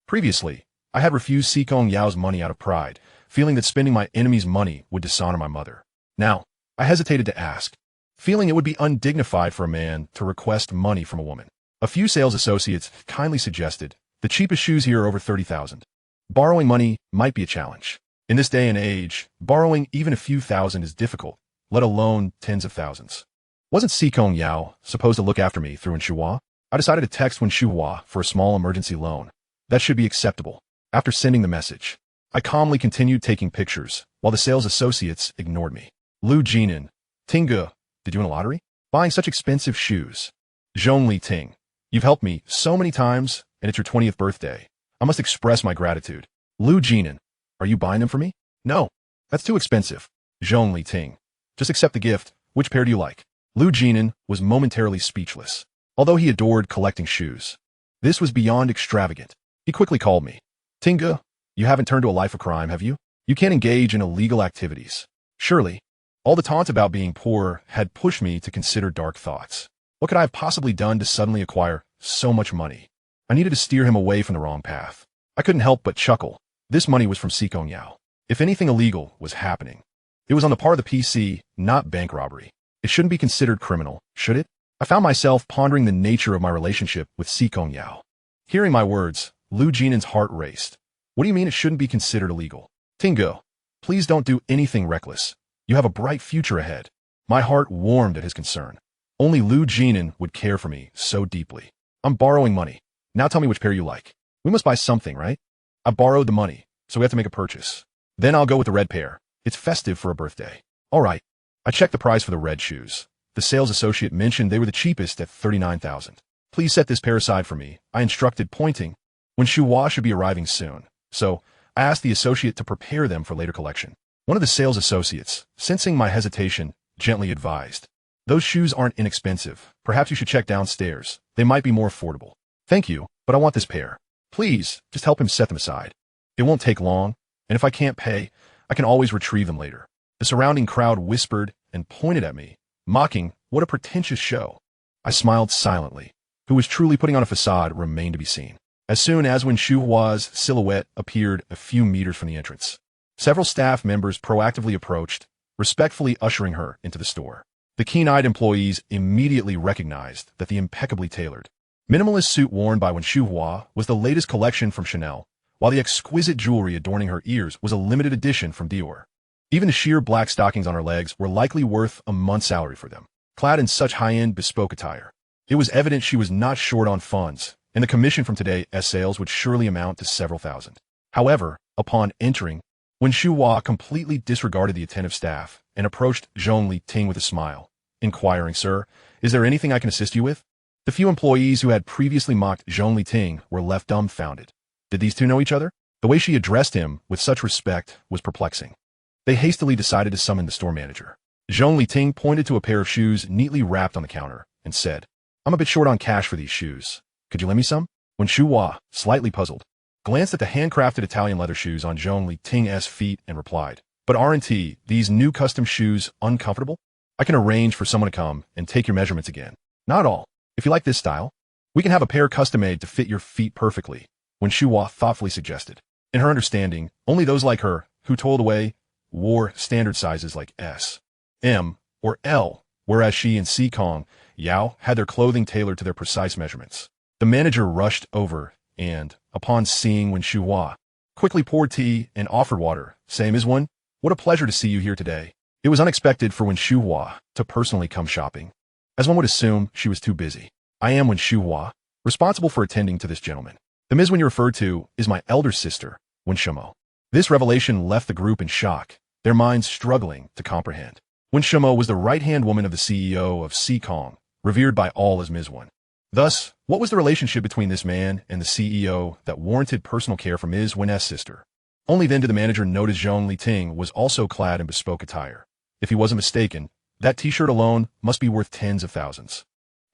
Previously, I had refused Si Kongyao's money out of pride, feeling that spending my enemy's money would dishonor my mother. Now, I hesitated to ask, feeling it would be undignified for a man to request money from a woman. A few sales associates kindly suggested, "The cheapest shoes here are over 30,000. Borrowing money might be a challenge. In this day and age, borrowing even a few thousand is difficult, let alone tens of thousands." Wasn't Si Kongyao supposed to look after me through Wen? I decided to text Wen for a small emergency loan. That should be acceptable. After sending the message, I calmly continued taking pictures, while the sales associates ignored me. Lu Jinan, "Tinga, did you win a lottery? Buying such expensive shoes." Zhong Liting, "You've helped me so many times, and it's your 20th birthday. I must express my gratitude." Lu Jinan, "Are you buying them for me?" "No, that's too expensive." Zhong Liting, "Just accept the gift. Which pair do you like?" Lu Jinan was momentarily speechless, although he adored collecting shoes. This was beyond extravagant. He quickly called me. "Tinga, you haven't turned to a life of crime, have you? You can't engage in illegal activities. Surely." All the taunts about being poor had pushed me to consider dark thoughts. What could I have possibly done to suddenly acquire so much money? I needed to steer him away from the wrong path. I couldn't help but chuckle. This money was from Si Kongyao. If anything illegal was happening, it was on the part of the PC, not bank robbery. It shouldn't be considered criminal, should it? I found myself pondering the nature of my relationship with Si Kongyao. Hearing my words, Lu Jinan's heart raced. "What do you mean it shouldn't be considered illegal?" "Tingo, please don't do anything reckless. You have a bright future ahead." My heart warmed at his concern. Only Lu Jinan would care for me so deeply. "I'm borrowing money. Now tell me which pair you like. We must buy something, right?" I borrowed the money, so we have to make a purchase. "Then I'll go with the red pair. It's festive for a birthday." "All right." I checked the price for the red shoes. The sales associate mentioned they were the cheapest at 39,000. "Please set this pair aside for me," I instructed, pointing. Wen Shuhua should be arriving soon, so I asked the associate to prepare them for later collection. One of the sales associates, sensing my hesitation, gently advised, "Those shoes aren't inexpensive. Perhaps you should check downstairs. They might be more affordable." "Thank you, but I want this pair. Please, just help him set them aside. It won't take long, and if I can't pay, I can always retrieve them later." The surrounding crowd whispered and pointed at me, mocking, "What a pretentious show." I smiled silently. Who was truly putting on a facade remained to be seen. As soon as Wen Shuhua's silhouette appeared a few meters from the entrance, several staff members proactively approached, respectfully ushering her into the store. The keen-eyed employees immediately recognized that the impeccably tailored, minimalist suit worn by Wen Shuhua was the latest collection from Chanel, while the exquisite jewelry adorning her ears was a limited edition from Dior. Even the sheer black stockings on her legs were likely worth a month's salary for them. Clad in such high-end bespoke attire, it was evident she was not short on funds, and the commission from today's sales would surely amount to several thousand. However, upon entering, Wen Shuhua completely disregarded the attentive staff and approached Zhong Liting with a smile, inquiring, "Sir, is there anything I can assist you with?" The few employees who had previously mocked Zhong Liting were left dumbfounded. Did these two know each other? The way she addressed him with such respect was perplexing. They hastily decided to summon the store manager. Zhong Liting pointed to a pair of shoes neatly wrapped on the counter and said, "I'm a bit short on cash for these shoes. Could you lend me some?" When Shu Hua, slightly puzzled, glanced at the handcrafted Italian leather shoes on Zhong Liting's feet and replied, "But aren't these new custom shoes uncomfortable? I can arrange for someone to come and take your measurements again." "Not at all. If you like this style, we can have a pair custom-made to fit your feet perfectly," when Shu Hua thoughtfully suggested. In her understanding, only those like her, who toiled away, wore standard sizes like S, M, or L, whereas she and Si Kongyao had their clothing tailored to their precise measurements. The manager rushed over and, upon seeing Wen Shuhua, quickly poured tea and offered water, saying, "Ms. Wen, what a pleasure to see you here today." It was unexpected for Wen Shuhua to personally come shopping, as one would assume she was too busy. "I am Wen Shuhua, responsible for attending to this gentleman. The Ms. Wen you referred to is my elder sister, Wen Shemo." This revelation left the group in shock, their minds struggling to comprehend. Wen Shemo was the right-hand woman of the CEO of Si Kong, revered by all as Ms. Wen. Thus, what was the relationship between this man and the CEO that warranted personal care for Ms. Wen's sister? Only then did the manager notice Zhong Liting was also clad in bespoke attire. If he wasn't mistaken, that t-shirt alone must be worth tens of thousands.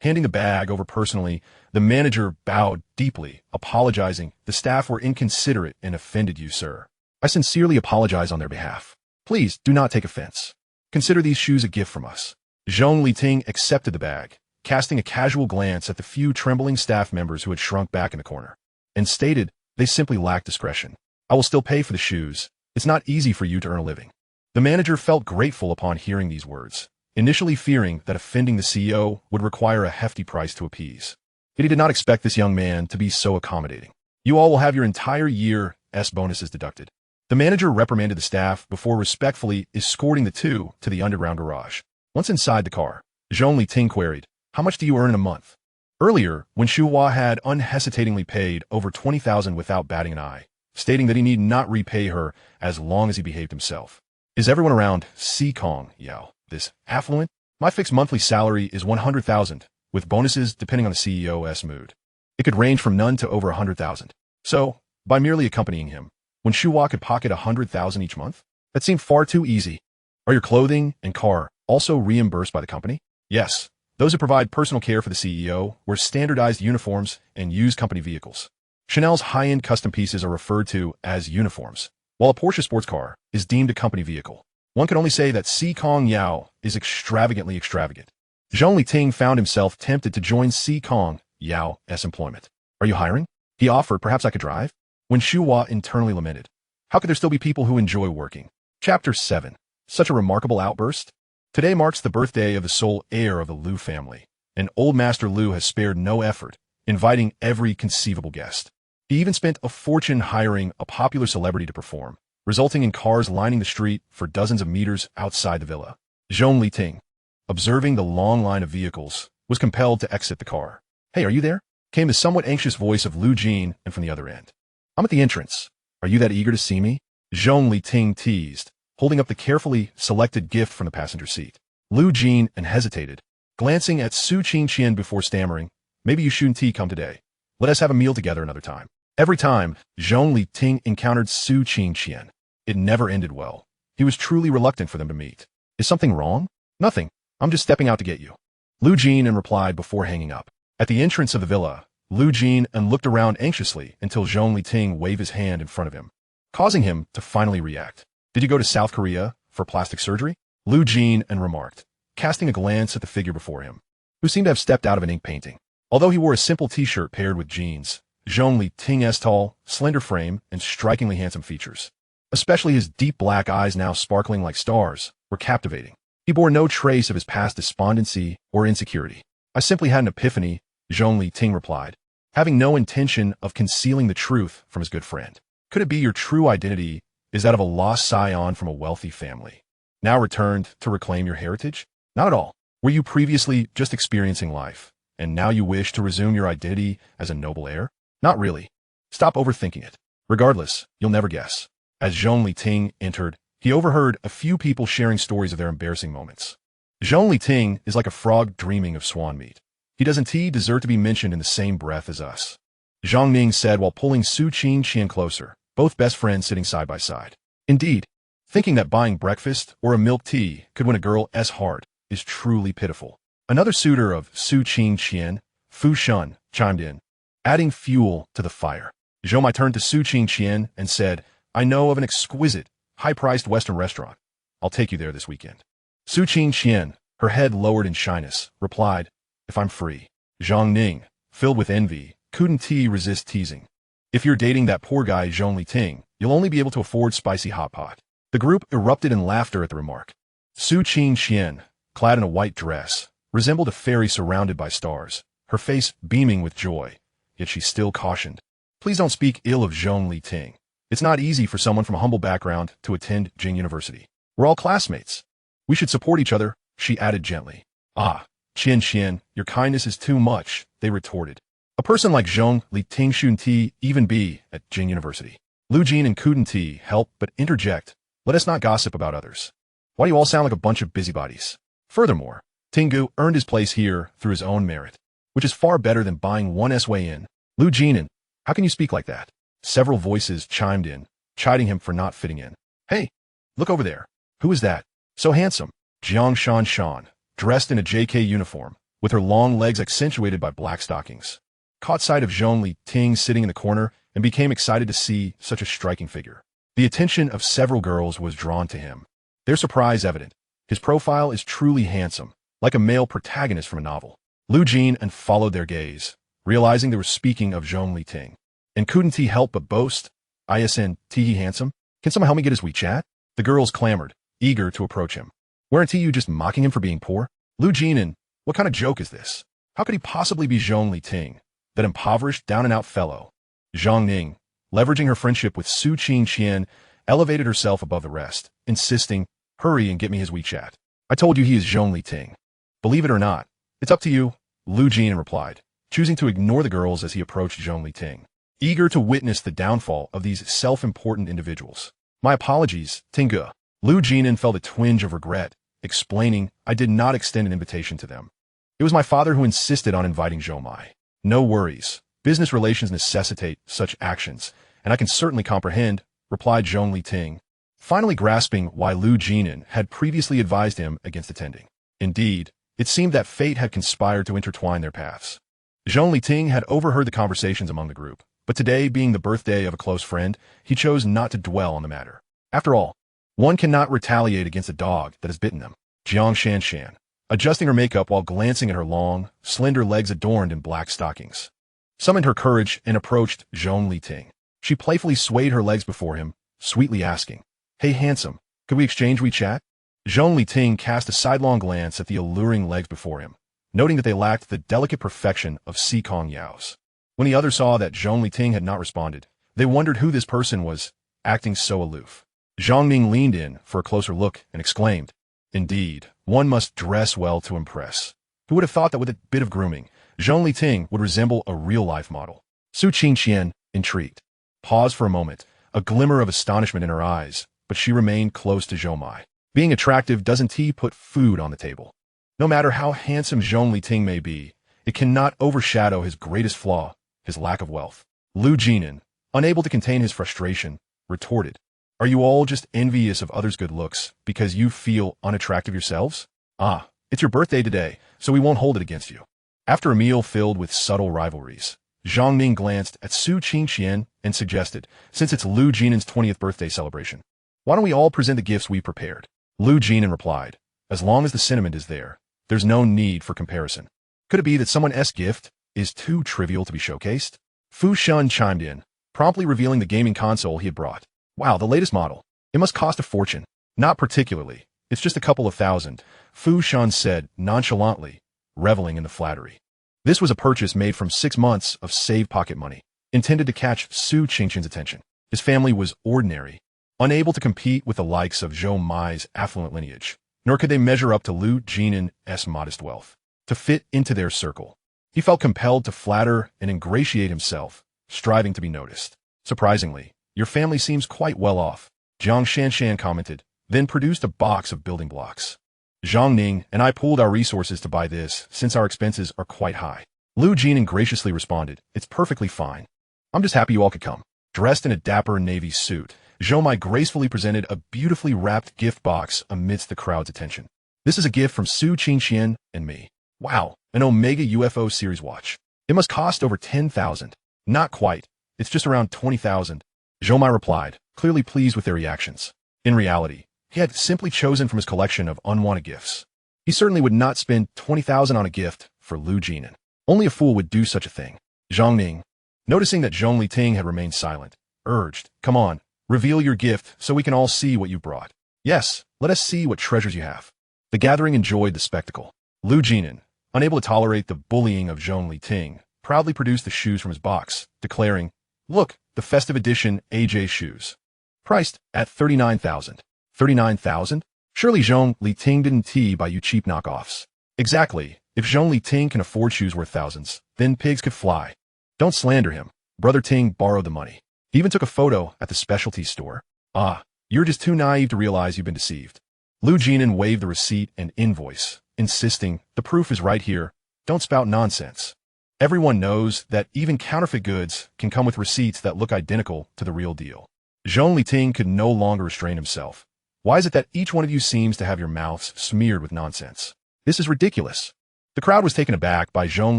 Handing the bag over personally, the manager bowed deeply, apologizing, "The staff were inconsiderate and offended you, sir. I sincerely apologize on their behalf. Please do not take offense. Consider these shoes a gift from us." Zhong Liting accepted the bag, casting a casual glance at the few trembling staff members who had shrunk back in the corner, and stated they simply lacked discretion. "I will still pay for the shoes. It's not easy for you to earn a living." The manager felt grateful upon hearing these words, initially fearing that offending the CEO would require a hefty price to appease. Yet he did not expect this young man to be so accommodating. "You all will have your entire year's bonuses deducted." The manager reprimanded the staff before respectfully escorting the two to the underground garage. Once inside the car, Zhong Liting queried, "How much do you earn in a month?" Earlier, when Shu Hua had unhesitatingly paid over 20,000 without batting an eye, stating that he need not repay her as long as he behaved himself. "Is everyone around Si Kongyao this affluent? My fixed monthly salary is 100,000, with bonuses depending on the CEO's mood. It could range from none to over 100,000. So, by merely accompanying him, when Shu Hua could pocket 100,000 each month? That seemed far too easy. Are your clothing and car also reimbursed by the company?" "Yes. Those who provide personal care for the CEO wear standardized uniforms and use company vehicles. Chanel's high-end custom pieces are referred to as uniforms, while a Porsche sports car is deemed a company vehicle. One could only say that Si Kongyao is extravagantly extravagant." Zhong Liting found himself tempted to join Si Kongyao's employment. "Are you hiring?" he offered. "Perhaps I could drive?" When Shu Hua internally lamented, "How could there still be people who enjoy working?" Chapter 7. Such a remarkable outburst. Today marks the birthday of the sole heir of the Liu family, and old Master Liu has spared no effort, inviting every conceivable guest. He even spent a fortune hiring a popular celebrity to perform, resulting in cars lining the street for dozens of meters outside the villa. Zhong Liting, observing the long line of vehicles, was compelled to exit the car. "Hey, are you there?" came the somewhat anxious voice of Lu Jin, and from the other end, "I'm at the entrance. Are you that eager to see me?" Zhong Liting teased, holding up the carefully selected gift from the passenger seat. Lu Jin hesitated, glancing at Su Qingqian before stammering, "Maybe you shouldn't come today. Let us have a meal together another time." Every time Zhong Liting encountered Su Qingqian, it never ended well. He was truly reluctant for them to meet. "Is something wrong?" "Nothing. I'm just stepping out to get you," Lu Jin replied before hanging up. At the entrance of the villa, Lu Jin looked around anxiously until Zhong Liting waved his hand in front of him, causing him to finally react. "Did you go to South Korea for plastic surgery?" Lu Jin remarked, casting a glance at the figure before him, who seemed to have stepped out of an ink painting. Although he wore a simple t-shirt paired with jeans, Zhong Liting's tall, slender frame and strikingly handsome features, especially his deep black eyes now sparkling like stars, were captivating. He bore no trace of his past despondency or insecurity. "I simply had an epiphany," Zhong Liting replied, having no intention of concealing the truth from his good friend. "Could it be your true identity is that of a lost scion from a wealthy family, now returned to reclaim your heritage?" "Not at all. Were you previously just experiencing life, and now you wish to resume your identity as a noble heir?" "Not really. Stop overthinking it. Regardless, you'll never guess." As Zhong Liting entered, he overheard a few people sharing stories of their embarrassing moments. Zhong Liting is like a frog dreaming of swan meat. He doesn't deserve to be mentioned in the same breath as us, Zhang Ning said while pulling Su Qingqian closer, both best friends sitting side by side. Indeed, thinking that buying breakfast or a milk tea could win a girl's heart is truly pitiful. Another suitor of Su Qingqian, Fu Shun, chimed in, adding fuel to the fire. Zhou Mai turned to Su Qingqian and said, I know of an exquisite, high-priced Western restaurant. I'll take you there this weekend. Su Qingqian, her head lowered in shyness, replied, if I'm free. Zhong Ning, filled with envy, couldn't resist teasing. If you're dating that poor guy Zhong Liting, you'll only be able to afford spicy hot pot. The group erupted in laughter at the remark. Su Qingqian, clad in a white dress, resembled a fairy surrounded by stars, her face beaming with joy, yet she still cautioned, please don't speak ill of Zhong Liting. It's not easy for someone from a humble background to attend Jing University. We're all classmates. We should support each other, she added gently. Ah, Qian, your kindness is too much, they retorted. A person like Zhong Liting shouldn't even be at Jing University. Lu Jin and couldn't help but interject, let us not gossip about others. Why do you all sound like a bunch of busybodies? Furthermore, Tingu earned his place here through his own merit, which is far better than buying one's way in. Lu Jinan, how can you speak like that? Several voices chimed in, chiding him for not fitting in. Hey, look over there. Who is that? So handsome. Jiang Shan, dressed in a JK uniform, with her long legs accentuated by black stockings, caught sight of Zhong Liting sitting in the corner and became excited to see such a striking figure. The attention of several girls was drawn to him, their surprise evident. His profile is truly handsome, like a male protagonist from a novel. Lu Jin and followed their gaze, realizing they were speaking of Zhong Liting. And couldn't he help but boast, isn't he handsome? Can someone help me get his WeChat? The girls clamored, eager to approach him. Weren't you just mocking him for being poor? Lu Jinan, what kind of joke is this? How could he possibly be Zhong Liting, that impoverished, down-and-out fellow? Zhang Ning, leveraging her friendship with Su Qingqian, elevated herself above the rest, insisting, hurry and get me his WeChat. I told you he is Zhong Liting. Believe it or not, it's up to you, Lu Jinan replied, choosing to ignore the girls as he approached Zhong Liting, eager to witness the downfall of these self-important individuals. My apologies, Tingu. Lu Jinan felt a twinge of regret, explaining, I did not extend an invitation to them. It was my father who insisted on inviting Zhou Mai. No worries. Business relations necessitate such actions, and I can certainly comprehend, replied Zhong Liting, finally grasping why Lu Jinan had previously advised him against attending. Indeed, it seemed that fate had conspired to intertwine their paths. Zhong Liting had overheard the conversations among the group, but today being the birthday of a close friend, he chose not to dwell on the matter. After all, one cannot retaliate against a dog that has bitten them. Jiang Shan, adjusting her makeup while glancing at her long, slender legs adorned in black stockings, summoned her courage and approached Zhong Liting. She playfully swayed her legs before him, sweetly asking, hey handsome, could we exchange WeChat? Zhong Liting cast a sidelong glance at the alluring legs before him, noting that they lacked the delicate perfection of Si Kongyao's. When the others saw that Zhong Liting had not responded, they wondered who this person was, acting so aloof. Zhang Ning leaned in for a closer look and exclaimed, indeed, one must dress well to impress. Who would have thought that with a bit of grooming, Zhong Liting would resemble a real-life model? Su Qingqian, intrigued, paused for a moment, a glimmer of astonishment in her eyes, but she remained close to Zhou Mai. Being attractive doesn't put food on the table. No matter how handsome Zhong Liting may be, it cannot overshadow his greatest flaw, his lack of wealth. Lu Jinan, unable to contain his frustration, retorted, are you all just envious of others' good looks because you feel unattractive yourselves? Ah, it's your birthday today, so we won't hold it against you. After a meal filled with subtle rivalries, Zhang Ning glanced at Su Qingqian and suggested, since it's Lu Jinan's 20th birthday celebration, why don't we all present the gifts we prepared? Lu Jinan replied, as long as the sentiment is there, there's no need for comparison. Could it be that someone's gift is too trivial to be showcased? Fu Shun chimed in, promptly revealing the gaming console he had brought. Wow, the latest model. It must cost a fortune. Not particularly. It's just a couple of thousand, Fu Shun said nonchalantly, reveling in the flattery. This was a purchase made from 6 months of saved pocket money, intended to catch Su Qingqian's attention. His family was ordinary, unable to compete with the likes of Zhou Mai's affluent lineage, nor could they measure up to Lu Jinan's modest wealth. To fit into their circle, he felt compelled to flatter and ingratiate himself, striving to be noticed. Surprisingly, your family seems quite well off, Jiang Shan commented, then produced a box of building blocks. Zhang Ning and I pooled our resources to buy this since our expenses are quite high. Lu Jinan graciously responded, it's perfectly fine. I'm just happy you all could come. Dressed in a dapper navy suit, Zhong gracefully presented a beautifully wrapped gift box amidst the crowd's attention. This is a gift from Su Qingqian and me. Wow, an Omega UFO series watch. It must cost over 10,000. Not quite. It's just around 20,000. Zhong replied, clearly pleased with their reactions. In reality, he had simply chosen from his collection of unwanted gifts. He certainly would not spend 20,000 on a gift for Lu Jinan. Only a fool would do such a thing. Zhong Ning, noticing that Zhong Liting had remained silent, urged, come on, reveal your gift so we can all see what you brought. Yes, let us see what treasures you have. The gathering enjoyed the spectacle. Lu Jinan, unable to tolerate the bullying of Zhong Liting, proudly produced the shoes from his box, declaring, look, the festive edition AJ shoes. Priced at 39,000. 39,000? Surely Zhong Liting didn't buy you cheap knockoffs. Exactly. If Zhong Liting can afford shoes worth thousands, then pigs could fly. Don't slander him. Brother Ting borrowed the money. He even took a photo at the specialty store. Ah, you're just too naive to realize you've been deceived. Lu Jinan waved the receipt and invoice, insisting, the proof is right here. Don't spout nonsense. Everyone knows that even counterfeit goods can come with receipts that look identical to the real deal. Zhong Liting could no longer restrain himself. Why is it that each one of you seems to have your mouths smeared with nonsense? This is ridiculous. The crowd was taken aback by Zhong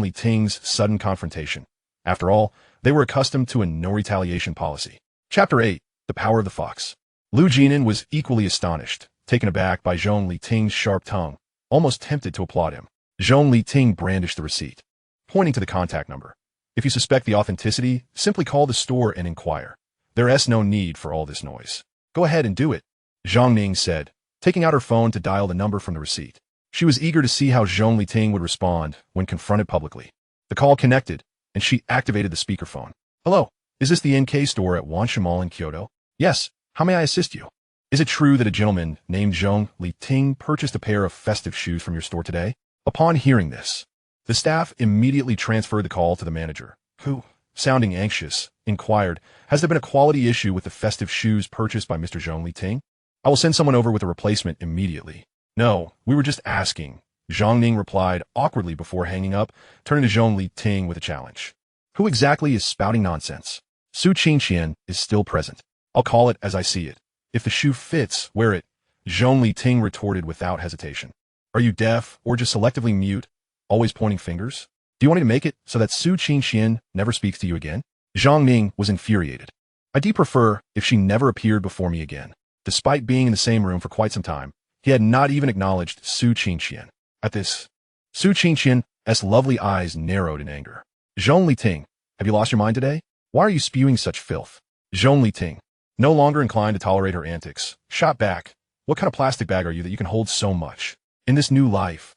Liting's sudden confrontation. After all, they were accustomed to a no-retaliation policy. Chapter 8. The Power of the Fox. Lu Jinan was equally astonished, taken aback by Zhong Liting's sharp tongue, almost tempted to applaud him. Zhong Liting brandished the receipt, pointing to the contact number. If you suspect the authenticity, simply call the store and inquire. There is no need for all this noise. Go ahead and do it, Zhong Ning said, taking out her phone to dial the number from the receipt. She was eager to see how Zhong Liting would respond when confronted publicly. The call connected, and she activated the speakerphone. Hello, is this the NK store at Wansha Mall in Kyoto? Yes, how may I assist you? Is it true that a gentleman named Zhong Liting purchased a pair of festive shoes from your store today? Upon hearing this, the staff immediately transferred the call to the manager, who, sounding anxious, inquired, has there been a quality issue with the festive shoes purchased by Mr. Zhong Liting? I will send someone over with a replacement immediately. No, we were just asking, Zhong Ning replied awkwardly before hanging up, turning to Zhong Liting with a challenge. Who exactly is spouting nonsense? Su Qingqian is still present. I'll call it as I see it. If the shoe fits, wear it, Zhong Liting retorted without hesitation. Are you deaf or just selectively mute, always pointing fingers? Do you want me to make it so that Su Qingqian never speaks to you again? Zhong Ning was infuriated. I'd prefer if she never appeared before me again. Despite being in the same room for quite some time, he had not even acknowledged Su Qingqian. At this, Su Qingqian's lovely eyes narrowed in anger. Zhong Liting, have you lost your mind today? Why are you spewing such filth? Zhong Liting, no longer inclined to tolerate her antics, shot back. What kind of plastic bag are you that you can hold so much? In this new life,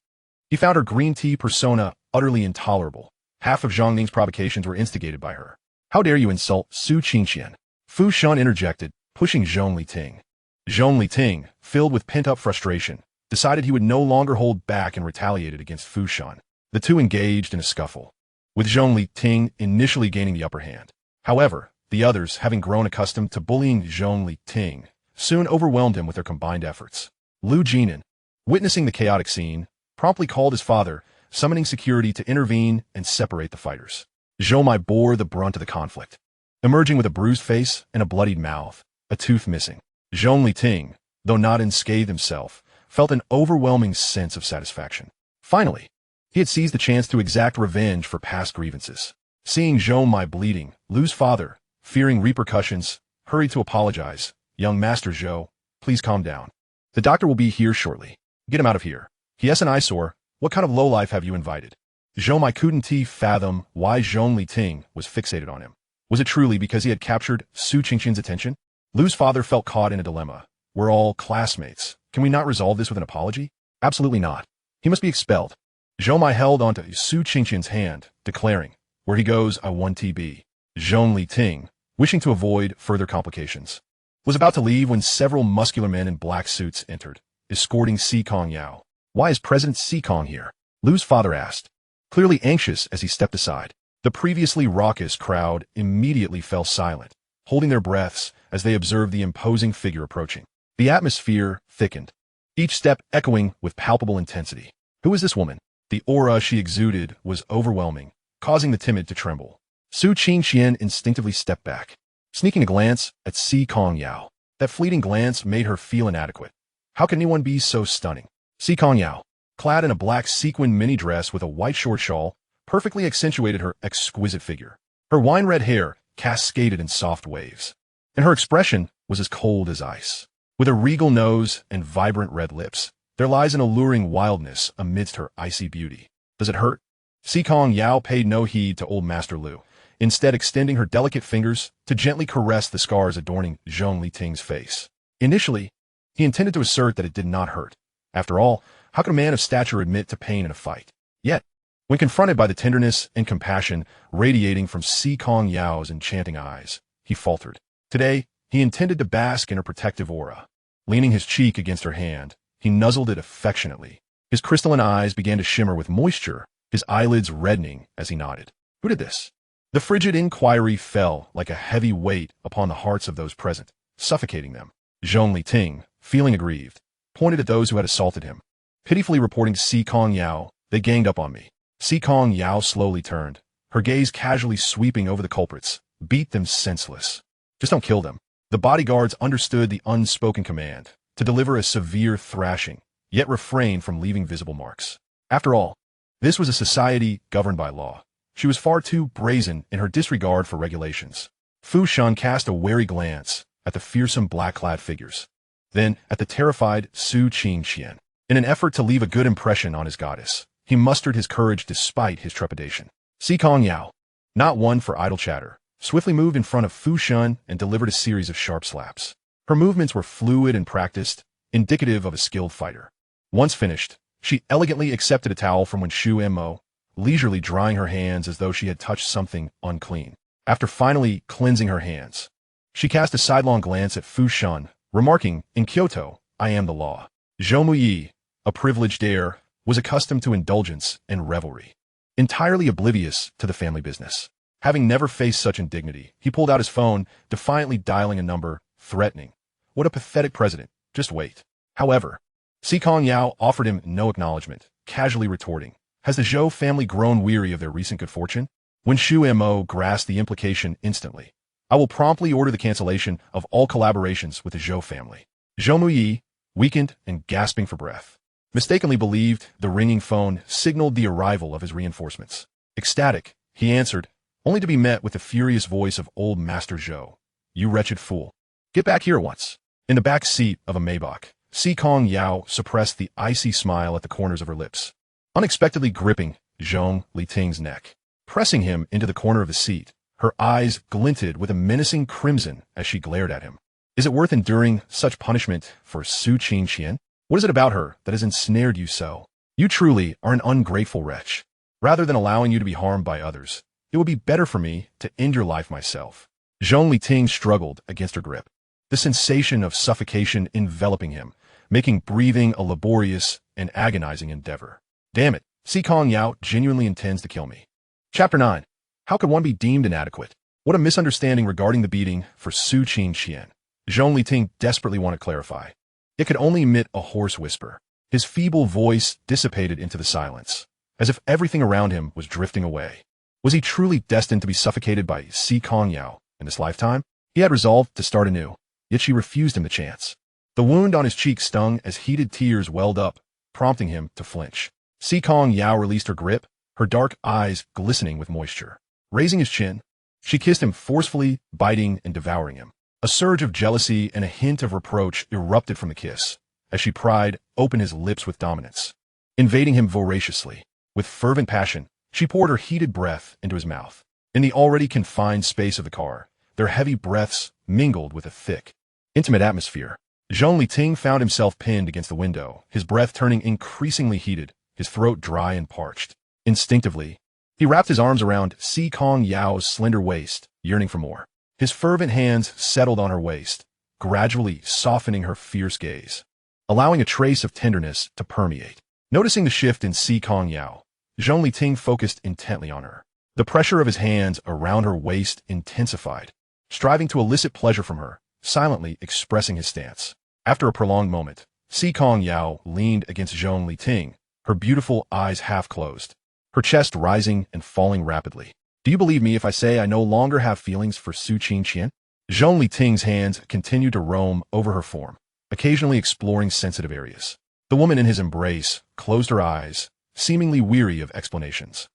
he found her green tea persona utterly intolerable. Half of Zhong Ning's provocations were instigated by her. How dare you insult Su Qingqian? Fu Shan interjected, pushing Zhong Liting. Zhong Liting, filled with pent-up frustration, decided he would no longer hold back and retaliated against Fu Shan. The two engaged in a scuffle, with Zhong Liting initially gaining the upper hand. However, the others, having grown accustomed to bullying Zhong Liting, soon overwhelmed him with their combined efforts. Lu Jinan, witnessing the chaotic scene, promptly called his father, summoning security to intervene and separate the fighters. Zhong bore the brunt of the conflict, emerging with a bruised face and a bloodied mouth, a tooth missing. Zhong Liting, though not unscathed himself, felt an overwhelming sense of satisfaction. Finally, he had seized the chance to exact revenge for past grievances. Seeing Zhong bleeding, Lu's father, fearing repercussions, hurried to apologize. Young Master Zhou, please calm down. The doctor will be here shortly. Get him out of here. He is an eyesore. What kind of lowlife have you invited? Zhong couldn't fathom why Zhong Liting was fixated on him. Was it truly because he had captured Su Qingqian's attention? Lu's father felt caught in a dilemma. We're all classmates. Can we not resolve this with an apology? Absolutely not. He must be expelled. Zhong held onto Su Qingqian's hand, declaring, where he goes, I want TB. Zhong Liting, wishing to avoid further complications, was about to leave when several muscular men in black suits entered, escorting Si Kongyao. Why is President Si Kong here? Lu's father asked, clearly anxious as he stepped aside. The previously raucous crowd immediately fell silent, holding their breaths as they observed the imposing figure approaching. The atmosphere thickened, each step echoing with palpable intensity. Who is this woman? The aura she exuded was overwhelming, causing the timid to tremble. Su Qingqian instinctively stepped back. sneaking a glance at Si Kongyao. That fleeting glance made her feel inadequate. How could anyone be so stunning? Si Kongyao, clad in a black sequin mini dress with a white short shawl, perfectly accentuated her exquisite figure. Her wine-red hair cascaded in soft waves, and her expression was as cold as ice. With a regal nose and vibrant red lips, there lies an alluring wildness amidst her icy beauty. Does it hurt? Si Kongyao paid no heed to old Master Lu, instead extending her delicate fingers to gently caress the scars adorning Zhong Liting's face. Initially, he intended to assert that it did not hurt. After all, how could a man of stature admit to pain in a fight? Yet, when confronted by the tenderness and compassion radiating from Si Kongyao's enchanting eyes, he faltered. Today, he intended to bask in her protective aura. Leaning his cheek against her hand, he nuzzled it affectionately. His crystalline eyes began to shimmer with moisture, his eyelids reddening as he nodded. Who did this? The frigid inquiry fell like a heavy weight upon the hearts of those present, suffocating them. Zhong Liting, feeling aggrieved, pointed at those who had assaulted him. Pitifully reporting to Si Kongyao, they ganged up on me. Si Kongyao slowly turned, her gaze casually sweeping over the culprits. Beat them senseless. Just don't kill them. The bodyguards understood the unspoken command to deliver a severe thrashing, yet refrain from leaving visible marks. After all, this was a society governed by law. She was far too brazen in her disregard for regulations. Fu Shan cast a wary glance at the fearsome black-clad figures, then at the terrified Su Qingqian. In an effort to leave a good impression on his goddess, he mustered his courage despite his trepidation. Si Kongyao, not one for idle chatter, swiftly moved in front of Fu Shan and delivered a series of sharp slaps. Her movements were fluid and practiced, indicative of a skilled fighter. Once finished, she elegantly accepted a towel from Wen Shu Mo, leisurely drying her hands as though she had touched something unclean. After finally cleansing her hands, she cast a sidelong glance at Fu Shan, remarking, "In Kyoto, I am the law." Zhou Muyi, a privileged heir, was accustomed to indulgence and revelry, entirely oblivious to the family business. Having never faced such indignity, he pulled out his phone, defiantly dialing a number, threatening. What a pathetic president. Just wait. However, Si Kongyao offered him no acknowledgement, casually retorting, "Has the Zhou family grown weary of their recent good fortune?" Wen Shu Mo grasped the implication instantly. "I will promptly order the cancellation of all collaborations with the Zhou family." Zhou Muyi, weakened and gasping for breath, mistakenly believed the ringing phone signaled the arrival of his reinforcements. Ecstatic, he answered, only to be met with the furious voice of old Master Zhou. "You wretched fool. Get back here at once." In the back seat of a Maybach, Si Kongyao suppressed the icy smile at the corners of her lips, unexpectedly gripping Zhong Liting's neck. Pressing him into the corner of the seat, her eyes glinted with a menacing crimson as she glared at him. Is it worth enduring such punishment for Su Qingqian? What is it about her that has ensnared you so? You truly are an ungrateful wretch. Rather than allowing you to be harmed by others, it would be better for me to end your life myself. Zhong Liting struggled against her grip, the sensation of suffocation enveloping him, making breathing a laborious and agonizing endeavor. Damn it, Si Kongyao genuinely intends to kill me. Chapter 9. How could one be deemed inadequate? What a misunderstanding regarding the beating for Su Qingqian. Zhong Liting desperately wanted to clarify. It could only emit a hoarse whisper. His feeble voice dissipated into the silence, as if everything around him was drifting away. Was he truly destined to be suffocated by Si Kongyao in this lifetime? He had resolved to start anew, yet she refused him the chance. The wound on his cheek stung as heated tears welled up, prompting him to flinch. Si Kongyao released her grip, her dark eyes glistening with moisture. Raising his chin, she kissed him forcefully, biting and devouring him. A surge of jealousy and a hint of reproach erupted from the kiss, as she pried open his lips with dominance. Invading him voraciously, with fervent passion, she poured her heated breath into his mouth. In the already confined space of the car, their heavy breaths mingled with a thick, intimate atmosphere. Zhong Liting found himself pinned against the window, his breath turning increasingly heated, his throat dry and parched. Instinctively, he wrapped his arms around Si Kongyao's slender waist, yearning for more. His fervent hands settled on her waist, gradually softening her fierce gaze, allowing a trace of tenderness to permeate. Noticing the shift in Si Kongyao, Zhong Liting focused intently on her. The pressure of his hands around her waist intensified, striving to elicit pleasure from her, silently expressing his stance. After a prolonged moment, Si Kongyao leaned against Zhong Liting, her beautiful eyes half closed, her chest rising and falling rapidly. "Do you believe me if I say I no longer have feelings for Su Qingqian?" Zhong Liting's hands continued to roam over her form, occasionally exploring sensitive areas. The woman in his embrace closed her eyes, seemingly weary of explanations.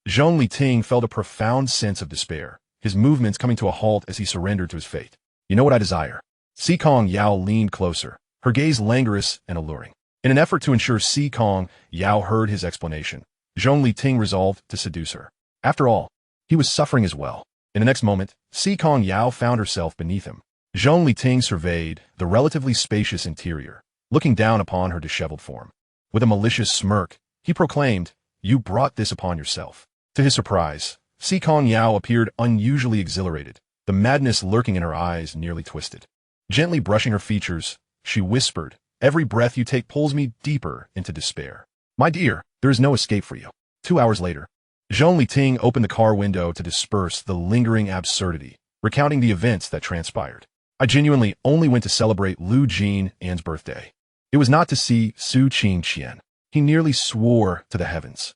Zhong Liting felt a profound sense of despair, his movements coming to a halt as he surrendered to his fate. You know what I desire? Si Kongyao leaned closer, her gaze languorous and alluring. In an effort to ensure Si Kongyao heard his explanation, Zhong Liting resolved to seduce her. After all, he was suffering as well. In the next moment, Si Kongyao found herself beneath him. Zhong Liting surveyed the relatively spacious interior, looking down upon her disheveled form. With a malicious smirk, he proclaimed, "You brought this upon yourself." To his surprise, Si Kongyao appeared unusually exhilarated, the madness lurking in her eyes nearly twisted. Gently brushing her features, she whispered, "Every breath you take pulls me deeper into despair. My dear, there is no escape for you." 2 hours later, Zhong Liting opened the car window to disperse the lingering absurdity, recounting the events that transpired. "I genuinely only went to celebrate Lu Jinan's birthday. It was not to see Su Qingqian." He nearly swore to the heavens.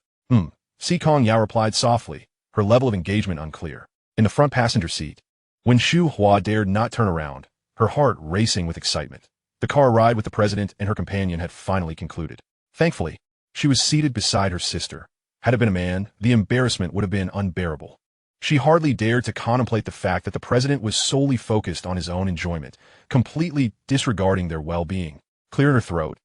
Si Kongyao replied softly, her level of engagement unclear. In the front passenger seat, when Xu Hua dared not turn around, her heart racing with excitement. The car ride with the president and her companion had finally concluded. Thankfully, she was seated beside her sister. Had it been a man, the embarrassment would have been unbearable. She hardly dared to contemplate the fact that the president was solely focused on his own enjoyment, completely disregarding their well-being. Clearing her throat,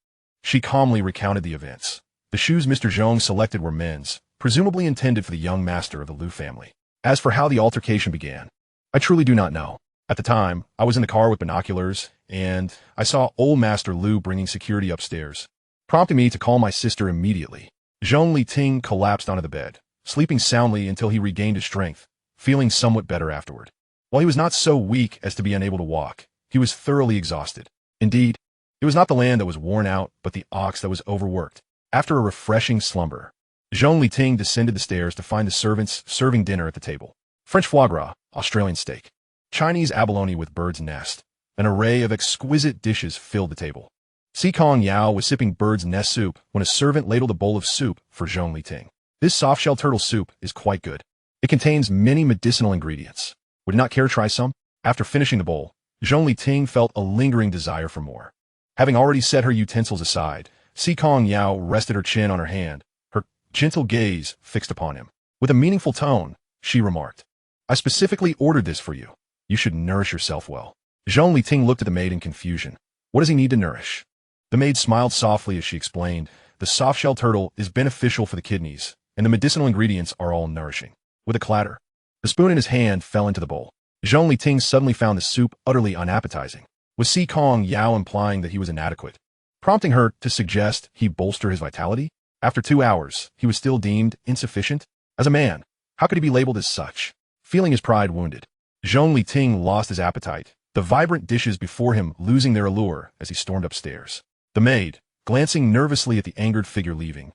she calmly recounted the events. The shoes Mr. Zhong selected were men's, presumably intended for the young master of the Lu family. As for how the altercation began, I truly do not know. At the time, I was in the car with binoculars, and I saw old Master Lu bringing security upstairs, prompting me to call my sister immediately. Zhong Liting collapsed onto the bed, sleeping soundly until he regained his strength, feeling somewhat better afterward. While he was not so weak as to be unable to walk, he was thoroughly exhausted. Indeed, it was not the land that was worn out, but the ox that was overworked. After a refreshing slumber, Zhong Liting descended the stairs to find the servants serving dinner at the table. French foie gras, Australian steak, Chinese abalone with bird's nest. An array of exquisite dishes filled the table. Si Kongyao was sipping bird's nest soup when a servant ladled a bowl of soup for Zhong Liting. This soft-shell turtle soup is quite good. It contains many medicinal ingredients. Would you not care to try some? After finishing the bowl, Zhong Liting felt a lingering desire for more. Having already set her utensils aside, Si Kongyao rested her chin on her hand, her gentle gaze fixed upon him. With a meaningful tone, she remarked, "I specifically ordered this for you. You should nourish yourself well." Zhong Liting looked at the maid in confusion. What does he need to nourish? The maid smiled softly as she explained, "The soft-shell turtle is beneficial for the kidneys, and the medicinal ingredients are all nourishing." With a clatter, the spoon in his hand fell into the bowl. Zhong Liting suddenly found the soup utterly unappetizing, with Si Kongyao implying that he was inadequate, prompting her to suggest he bolster his vitality. After 2 hours, he was still deemed insufficient. As a man, how could he be labeled as such? Feeling his pride wounded, Zhong Liting lost his appetite, the vibrant dishes before him losing their allure as he stormed upstairs. The maid, glancing nervously at the angered figure leaving,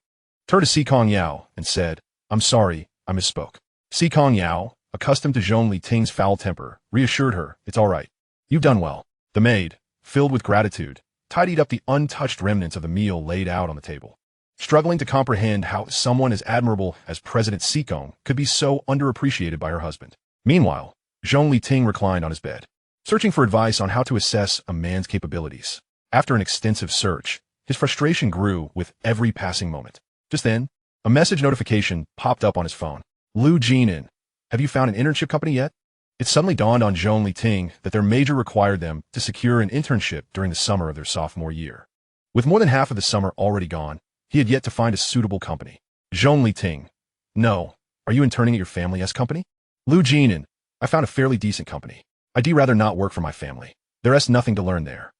turned to Si Kongyao and said, "I'm sorry, I misspoke." Si Kongyao, accustomed to Zhong Liting's foul temper, reassured her, "It's all right. You've done well." The maid, filled with gratitude, tidied up the untouched remnants of the meal laid out on the table, struggling to comprehend how someone as admirable as President Si Kongyao could be so underappreciated by her husband. Meanwhile, Zhong Liting reclined on his bed, searching for advice on how to assess a man's capabilities. After an extensive search, his frustration grew with every passing moment. Just then, a message notification popped up on his phone. "Lu Jinan, have you found an internship company yet?" It suddenly dawned on Zhong Liting that their major required them to secure an internship during the summer of their sophomore year. With more than half of the summer already gone, he had yet to find a suitable company. Zhong Liting, "No, are you interning at your family's company?" "Lu Jinan, I found a fairly decent company. I'd rather not work for my family. There's nothing to learn there."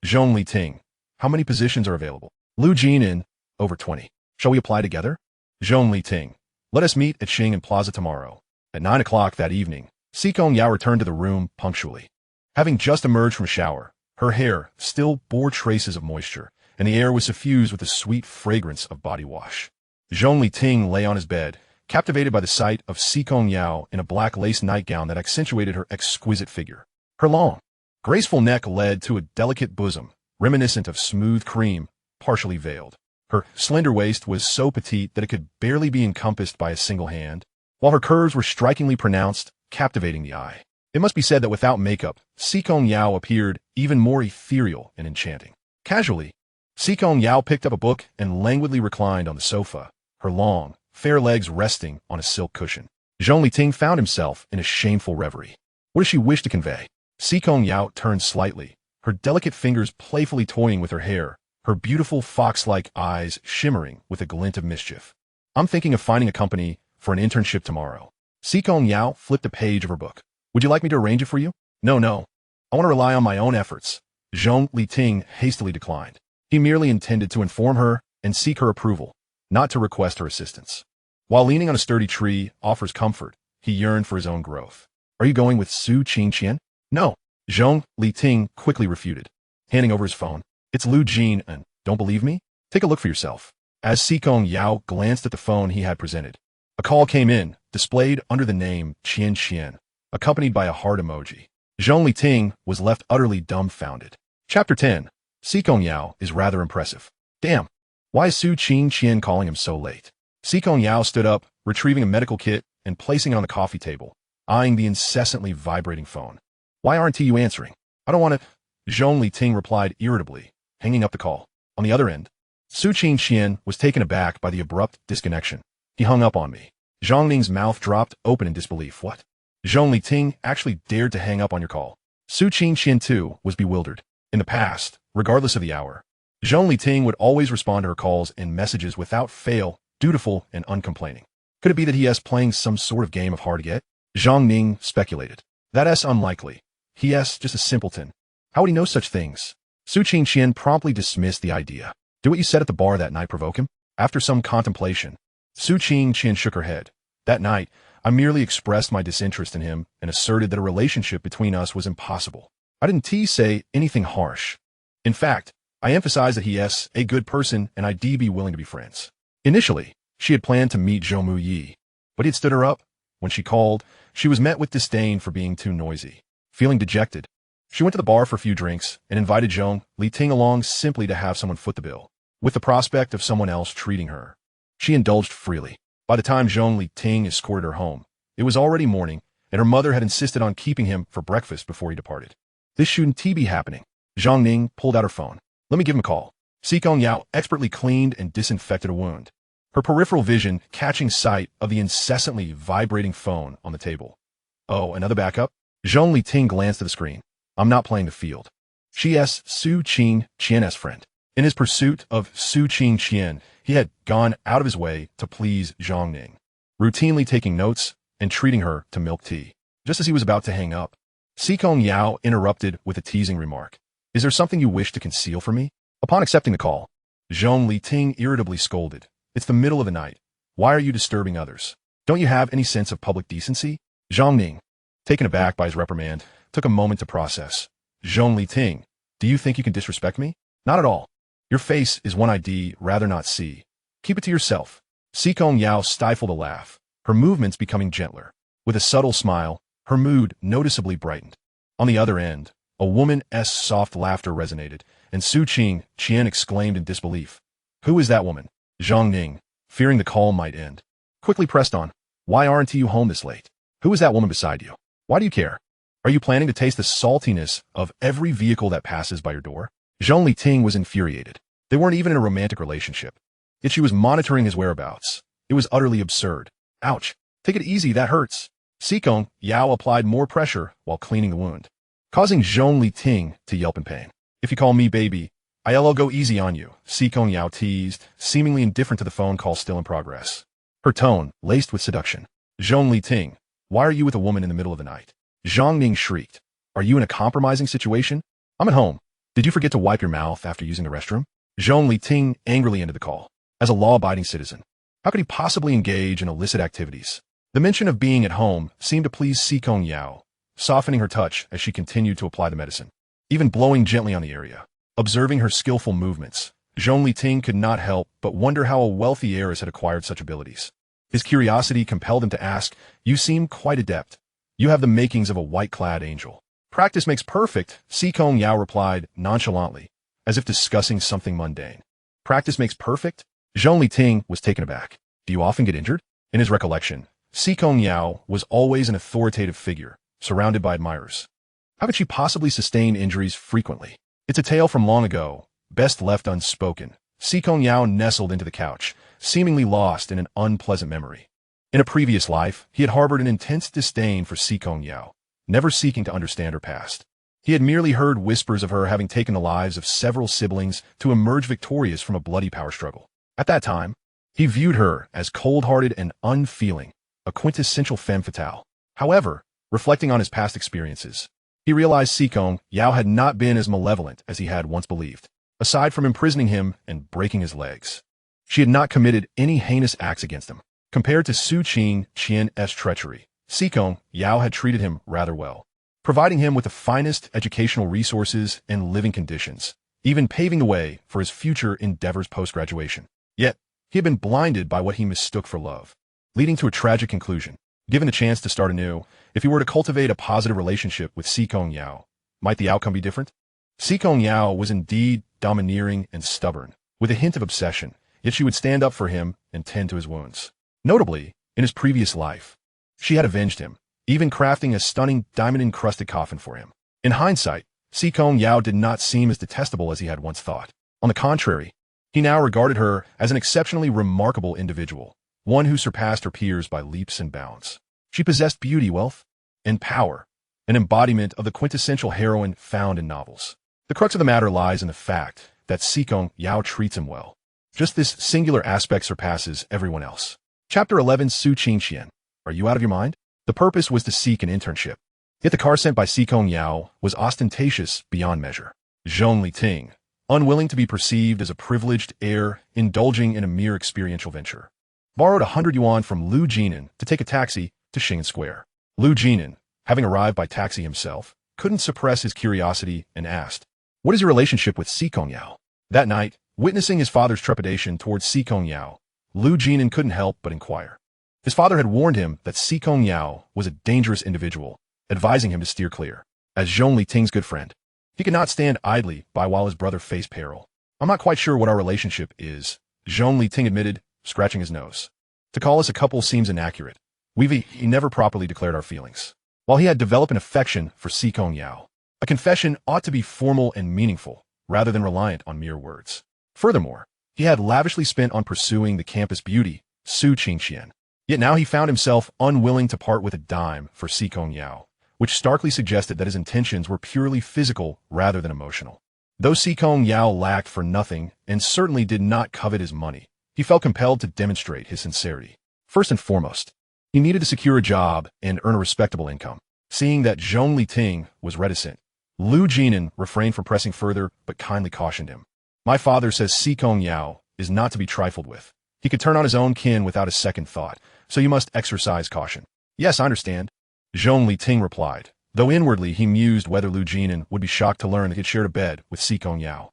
Zhong Liting, "How many positions are available?" "Lu Jinan, over 20. Shall we apply together?" Zhong Liting, "Let us meet at Xing and Plaza tomorrow." At 9 o'clock that evening, Si Kongyao returned to the room punctually. Having just emerged from a shower, her hair still bore traces of moisture, and the air was suffused with the sweet fragrance of body wash. Zhong Liting lay on his bed, captivated by the sight of Si Kongyao in a black lace nightgown that accentuated her exquisite figure. Her long, graceful neck led to a delicate bosom, reminiscent of smooth cream, partially veiled. Her slender waist was so petite that it could barely be encompassed by a single hand, while her curves were strikingly pronounced, captivating the eye. It must be said that without makeup, Si Kongyao appeared even more ethereal and enchanting. Casually, Si Kongyao picked up a book and languidly reclined on the sofa, her long, fair legs resting on a silk cushion. Zhong Liting found himself in a shameful reverie. What does she wish to convey? Si Kongyao turned slightly, her delicate fingers playfully toying with her hair, her beautiful fox-like eyes shimmering with a glint of mischief. I'm thinking of finding a company for an internship tomorrow. Si Kongyao flipped a page of her book. Would you like me to arrange it for you? No. I want to rely on my own efforts. Zhong Liting hastily declined. He merely intended to inform her and seek her approval, not to request her assistance. While leaning on a sturdy tree offers comfort, he yearned for his own growth. Are you going with Su Qingqian? No. Zhong Liting quickly refuted, handing over his phone. It's Lu Jin, and don't believe me? Take a look for yourself. As Si Kongyao glanced at the phone he had presented, a call came in, displayed under the name Qian, accompanied by a heart emoji. Zhong Liting was left utterly dumbfounded. Chapter 10. Si Kongyao is rather impressive. Damn. Why is Su Qingqian calling him so late? Si Kongyao stood up, retrieving a medical kit and placing it on the coffee table, eyeing the incessantly vibrating phone. Why aren't you answering? I don't want to. Zhong Liting replied irritably, hanging up the call. On the other end, Su Qingqian was taken aback by the abrupt disconnection. He hung up on me. Zhong Ning's mouth dropped open in disbelief. What? Zhong Liting actually dared to hang up on your call. Su Qingqian too was bewildered. In the past, regardless of the hour, Zhong Liting would always respond to her calls and messages without fail, dutiful and uncomplaining. Could it be that he is playing some sort of game of hard to get? Zhong Ning speculated. That's unlikely. He is just a simpleton. How would he know such things? Su Qingqian promptly dismissed the idea. Do what you said at the bar that night provoke him? After some contemplation, Su Qingqian shook her head. That night, I merely expressed my disinterest in him and asserted that a relationship between us was impossible. I didn't say anything harsh. In fact, I emphasized that he is a good person and I'd be willing to be friends. Initially, she had planned to meet Zhou Mu Yi, but he had stood her up. When she called, she was met with disdain for being too noisy. Feeling dejected, she went to the bar for a few drinks and invited Zhong Liting along simply to have someone foot the bill, with the prospect of someone else treating her. She indulged freely. By the time Zhong Liting escorted her home, it was already morning, and her mother had insisted on keeping him for breakfast before he departed. This shouldn't be happening. Zhong Ning pulled out her phone. Let me give him a call. Si Kongyao expertly cleaned and disinfected a wound, her peripheral vision catching sight of the incessantly vibrating phone on the table. Oh, another backup? Zhong Liting glanced at the screen. I'm not playing the field. She is Su Qingqian's friend. In his pursuit of Su Qingqian, he had gone out of his way to please Zhong Ning, routinely taking notes and treating her to milk tea. Just as he was about to hang up, Si Kongyao interrupted with a teasing remark. Is there something you wish to conceal from me? Upon accepting the call, Zhong Liting irritably scolded. It's the middle of the night. Why are you disturbing others? Don't you have any sense of public decency? Zhong Ning, taken aback by his reprimand, took a moment to process. Zhong Liting, do you think you can disrespect me? Not at all. Your face is one I'd rather not see. Keep it to yourself. Si Kongyao stifled a laugh, her movements becoming gentler. With a subtle smile, her mood noticeably brightened. On the other end, a woman's soft laughter resonated, and Su Qingqian exclaimed in disbelief. Who is that woman? Zhong Ning, fearing the call might end, quickly pressed on. Why aren't you home this late? Who is that woman beside you? Why do you care? Are you planning to taste the saltiness of every vehicle that passes by your door? Zhong Liting was infuriated. They weren't even in a romantic relationship, yet she was monitoring his whereabouts. It was utterly absurd. Ouch. Take it easy, that hurts. Si Kongyao applied more pressure while cleaning the wound, causing Zhong Liting to yelp in pain. If you call me baby, I'll go easy on you, Si Kongyao teased, seemingly indifferent to the phone call still in progress. Her tone laced with seduction. Zhong Liting, why are you with a woman in the middle of the night? Zhong Ning shrieked. Are you in a compromising situation? I'm at home. Did you forget to wipe your mouth after using the restroom? Zhong Liting angrily ended the call. As a law-abiding citizen, how could he possibly engage in illicit activities? The mention of being at home seemed to please Si Kongyao, softening her touch as she continued to apply the medicine, even blowing gently on the area. Observing her skillful movements, Zhong Liting could not help but wonder how a wealthy heiress had acquired such abilities. His curiosity compelled him to ask, you seem quite adept. You have the makings of a white-clad angel. Practice makes perfect, Si Kongyao replied nonchalantly, as if discussing something mundane. Practice makes perfect? Zhong Liting was taken aback. Do you often get injured? In his recollection, Si Kongyao was always an authoritative figure, surrounded by admirers. How could she possibly sustain injuries frequently? It's a tale from long ago, best left unspoken. Si Kongyao nestled into the couch, seemingly lost in an unpleasant memory. In a previous life, he had harbored an intense disdain for Si Kongyao, never seeking to understand her past. He had merely heard whispers of her having taken the lives of several siblings to emerge victorious from a bloody power struggle. At that time, he viewed her as cold-hearted and unfeeling, a quintessential femme fatale. However, reflecting on his past experiences, he realized Si Kongyao had not been as malevolent as he had once believed. Aside from imprisoning him and breaking his legs, she had not committed any heinous acts against him. Compared to Su Qingqian's treachery, Si Kongyao had treated him rather well, providing him with the finest educational resources and living conditions, even paving the way for his future endeavors post-graduation. Yet, he had been blinded by what he mistook for love, leading to a tragic conclusion. Given the chance to start anew, if he were to cultivate a positive relationship with Si Kongyao, might the outcome be different? Si Kongyao was indeed domineering and stubborn, with a hint of obsession, yet she would stand up for him and tend to his wounds. Notably, in his previous life, she had avenged him, even crafting a stunning diamond-encrusted coffin for him. In hindsight, Si Kongyao did not seem as detestable as he had once thought. On the contrary, he now regarded her as an exceptionally remarkable individual, one who surpassed her peers by leaps and bounds. She possessed beauty, wealth, and power, an embodiment of the quintessential heroine found in novels. The crux of the matter lies in the fact that Si Kongyao treats him well. Just this singular aspect surpasses everyone else. Chapter 11, Su Qingqian. Are you out of your mind? The purpose was to seek an internship. Yet the car sent by Si Kongyao was ostentatious beyond measure. Zhong Liting, unwilling to be perceived as a privileged heir indulging in a mere experiential venture, borrowed 100 yuan from Lu Jinan to take a taxi to Shingen Square. Lu Jinan, having arrived by taxi himself, couldn't suppress his curiosity and asked, "What is your relationship with Si Kongyao?" That night, witnessing his father's trepidation towards Si Kongyao, Lu Jinan couldn't help but inquire. His father had warned him that Si Kongyao was a dangerous individual, advising him to steer clear. As Zhong Liting's good friend, he could not stand idly by while his brother faced peril. "I'm not quite sure what our relationship is," Zhong Liting admitted, scratching his nose. "To call us a couple seems inaccurate. We've never properly declared our feelings." While he had developed an affection for Si Kongyao, a confession ought to be formal and meaningful, rather than reliant on mere words. Furthermore, he had lavishly spent on pursuing the campus beauty, Su Qingqian. Yet now he found himself unwilling to part with a dime for Si Kongyao, which starkly suggested that his intentions were purely physical rather than emotional. Though Si Kongyao lacked for nothing and certainly did not covet his money, he felt compelled to demonstrate his sincerity. First and foremost, he needed to secure a job and earn a respectable income. Seeing that Zhong Liting was reticent, Lu Jinan refrained from pressing further but kindly cautioned him. "My father says Si Kongyao is not to be trifled with. He could turn on his own kin without a second thought, so you must exercise caution." "Yes, I understand," Zhong Liting replied, though inwardly he mused whether Lu Jinan would be shocked to learn that he had shared a bed with Si Kongyao.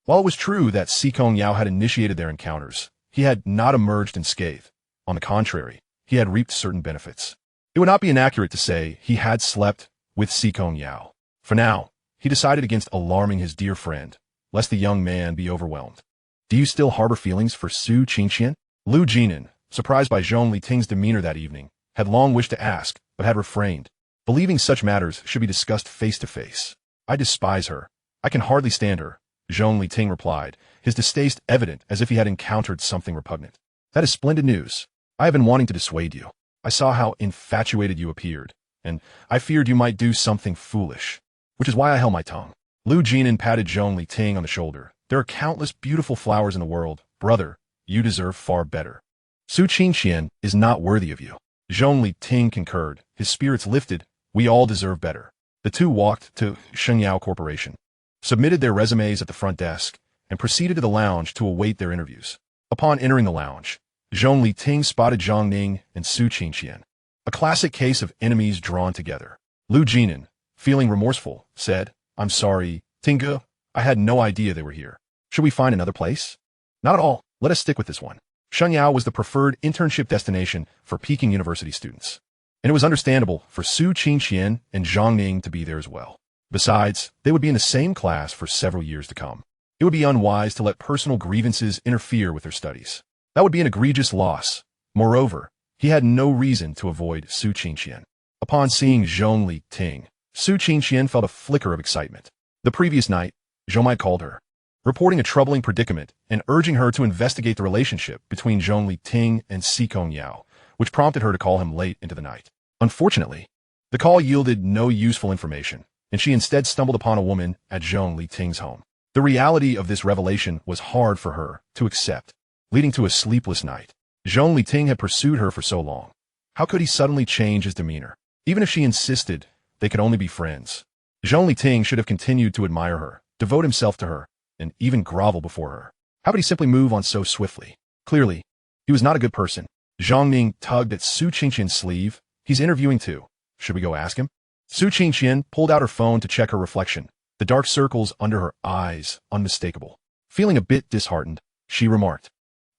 While it was true that Si Kongyao had initiated their encounters, he had not emerged unscathed. On the contrary, he had reaped certain benefits. It would not be inaccurate to say he had slept with Si Kongyao. For now, he decided against alarming his dear friend, lest the young man be overwhelmed. "Do you still harbor feelings for Su Qingqian?" Lu Jinan, surprised by Zhong Liting's demeanor that evening, had long wished to ask, but had refrained, believing such matters should be discussed face to face. "I despise her. I can hardly stand her," Zhong Liting replied, his distaste evident as if he had encountered something repugnant. "That is splendid news. I have been wanting to dissuade you. I saw how infatuated you appeared, and I feared you might do something foolish, which is why I held my tongue." Lu Jinan patted Zhong Liting on the shoulder. "There are countless beautiful flowers in the world. Brother, you deserve far better. Su Qingqian is not worthy of you." Zhong Liting concurred, his spirits lifted. "We all deserve better." The two walked to Qingyao Corporation, submitted their resumes at the front desk, and proceeded to the lounge to await their interviews. Upon entering the lounge, Zhong Liting spotted Zhang Ning and Su Qingqian, a classic case of enemies drawn together. Lu Jinan, feeling remorseful, said, "I'm sorry, Tinga, I had no idea they were here. Should we find another place?" "Not at all. Let us stick with this one." Qingyao was the preferred internship destination for Peking University students, and it was understandable for Su Qingqian and Zhang Ning to be there as well. Besides, they would be in the same class for several years to come. It would be unwise to let personal grievances interfere with their studies. That would be an egregious loss. Moreover, he had no reason to avoid Su Qingqian. Upon seeing Zhong Liting, Su Qingqian felt a flicker of excitement. The previous night, Zhong Mai called her, reporting a troubling predicament and urging her to investigate the relationship between Zhong Liting and Si Kongyao, which prompted her to call him late into the night. Unfortunately, the call yielded no useful information, and she instead stumbled upon a woman at Zhong Liting's home. The reality of this revelation was hard for her to accept, leading to a sleepless night. Zhong Liting had pursued her for so long. How could he suddenly change his demeanor? Even if she insisted they could only be friends, Zhong Liting should have continued to admire her, devote himself to her, and even grovel before her. How could he simply move on so swiftly? Clearly, he was not a good person. Zhang Ning tugged at Su Qingqian's sleeve. He's interviewing too. Should we go ask him? Su Qingqian pulled out her phone to check her reflection, the dark circles under her eyes unmistakable. Feeling a bit disheartened, she remarked,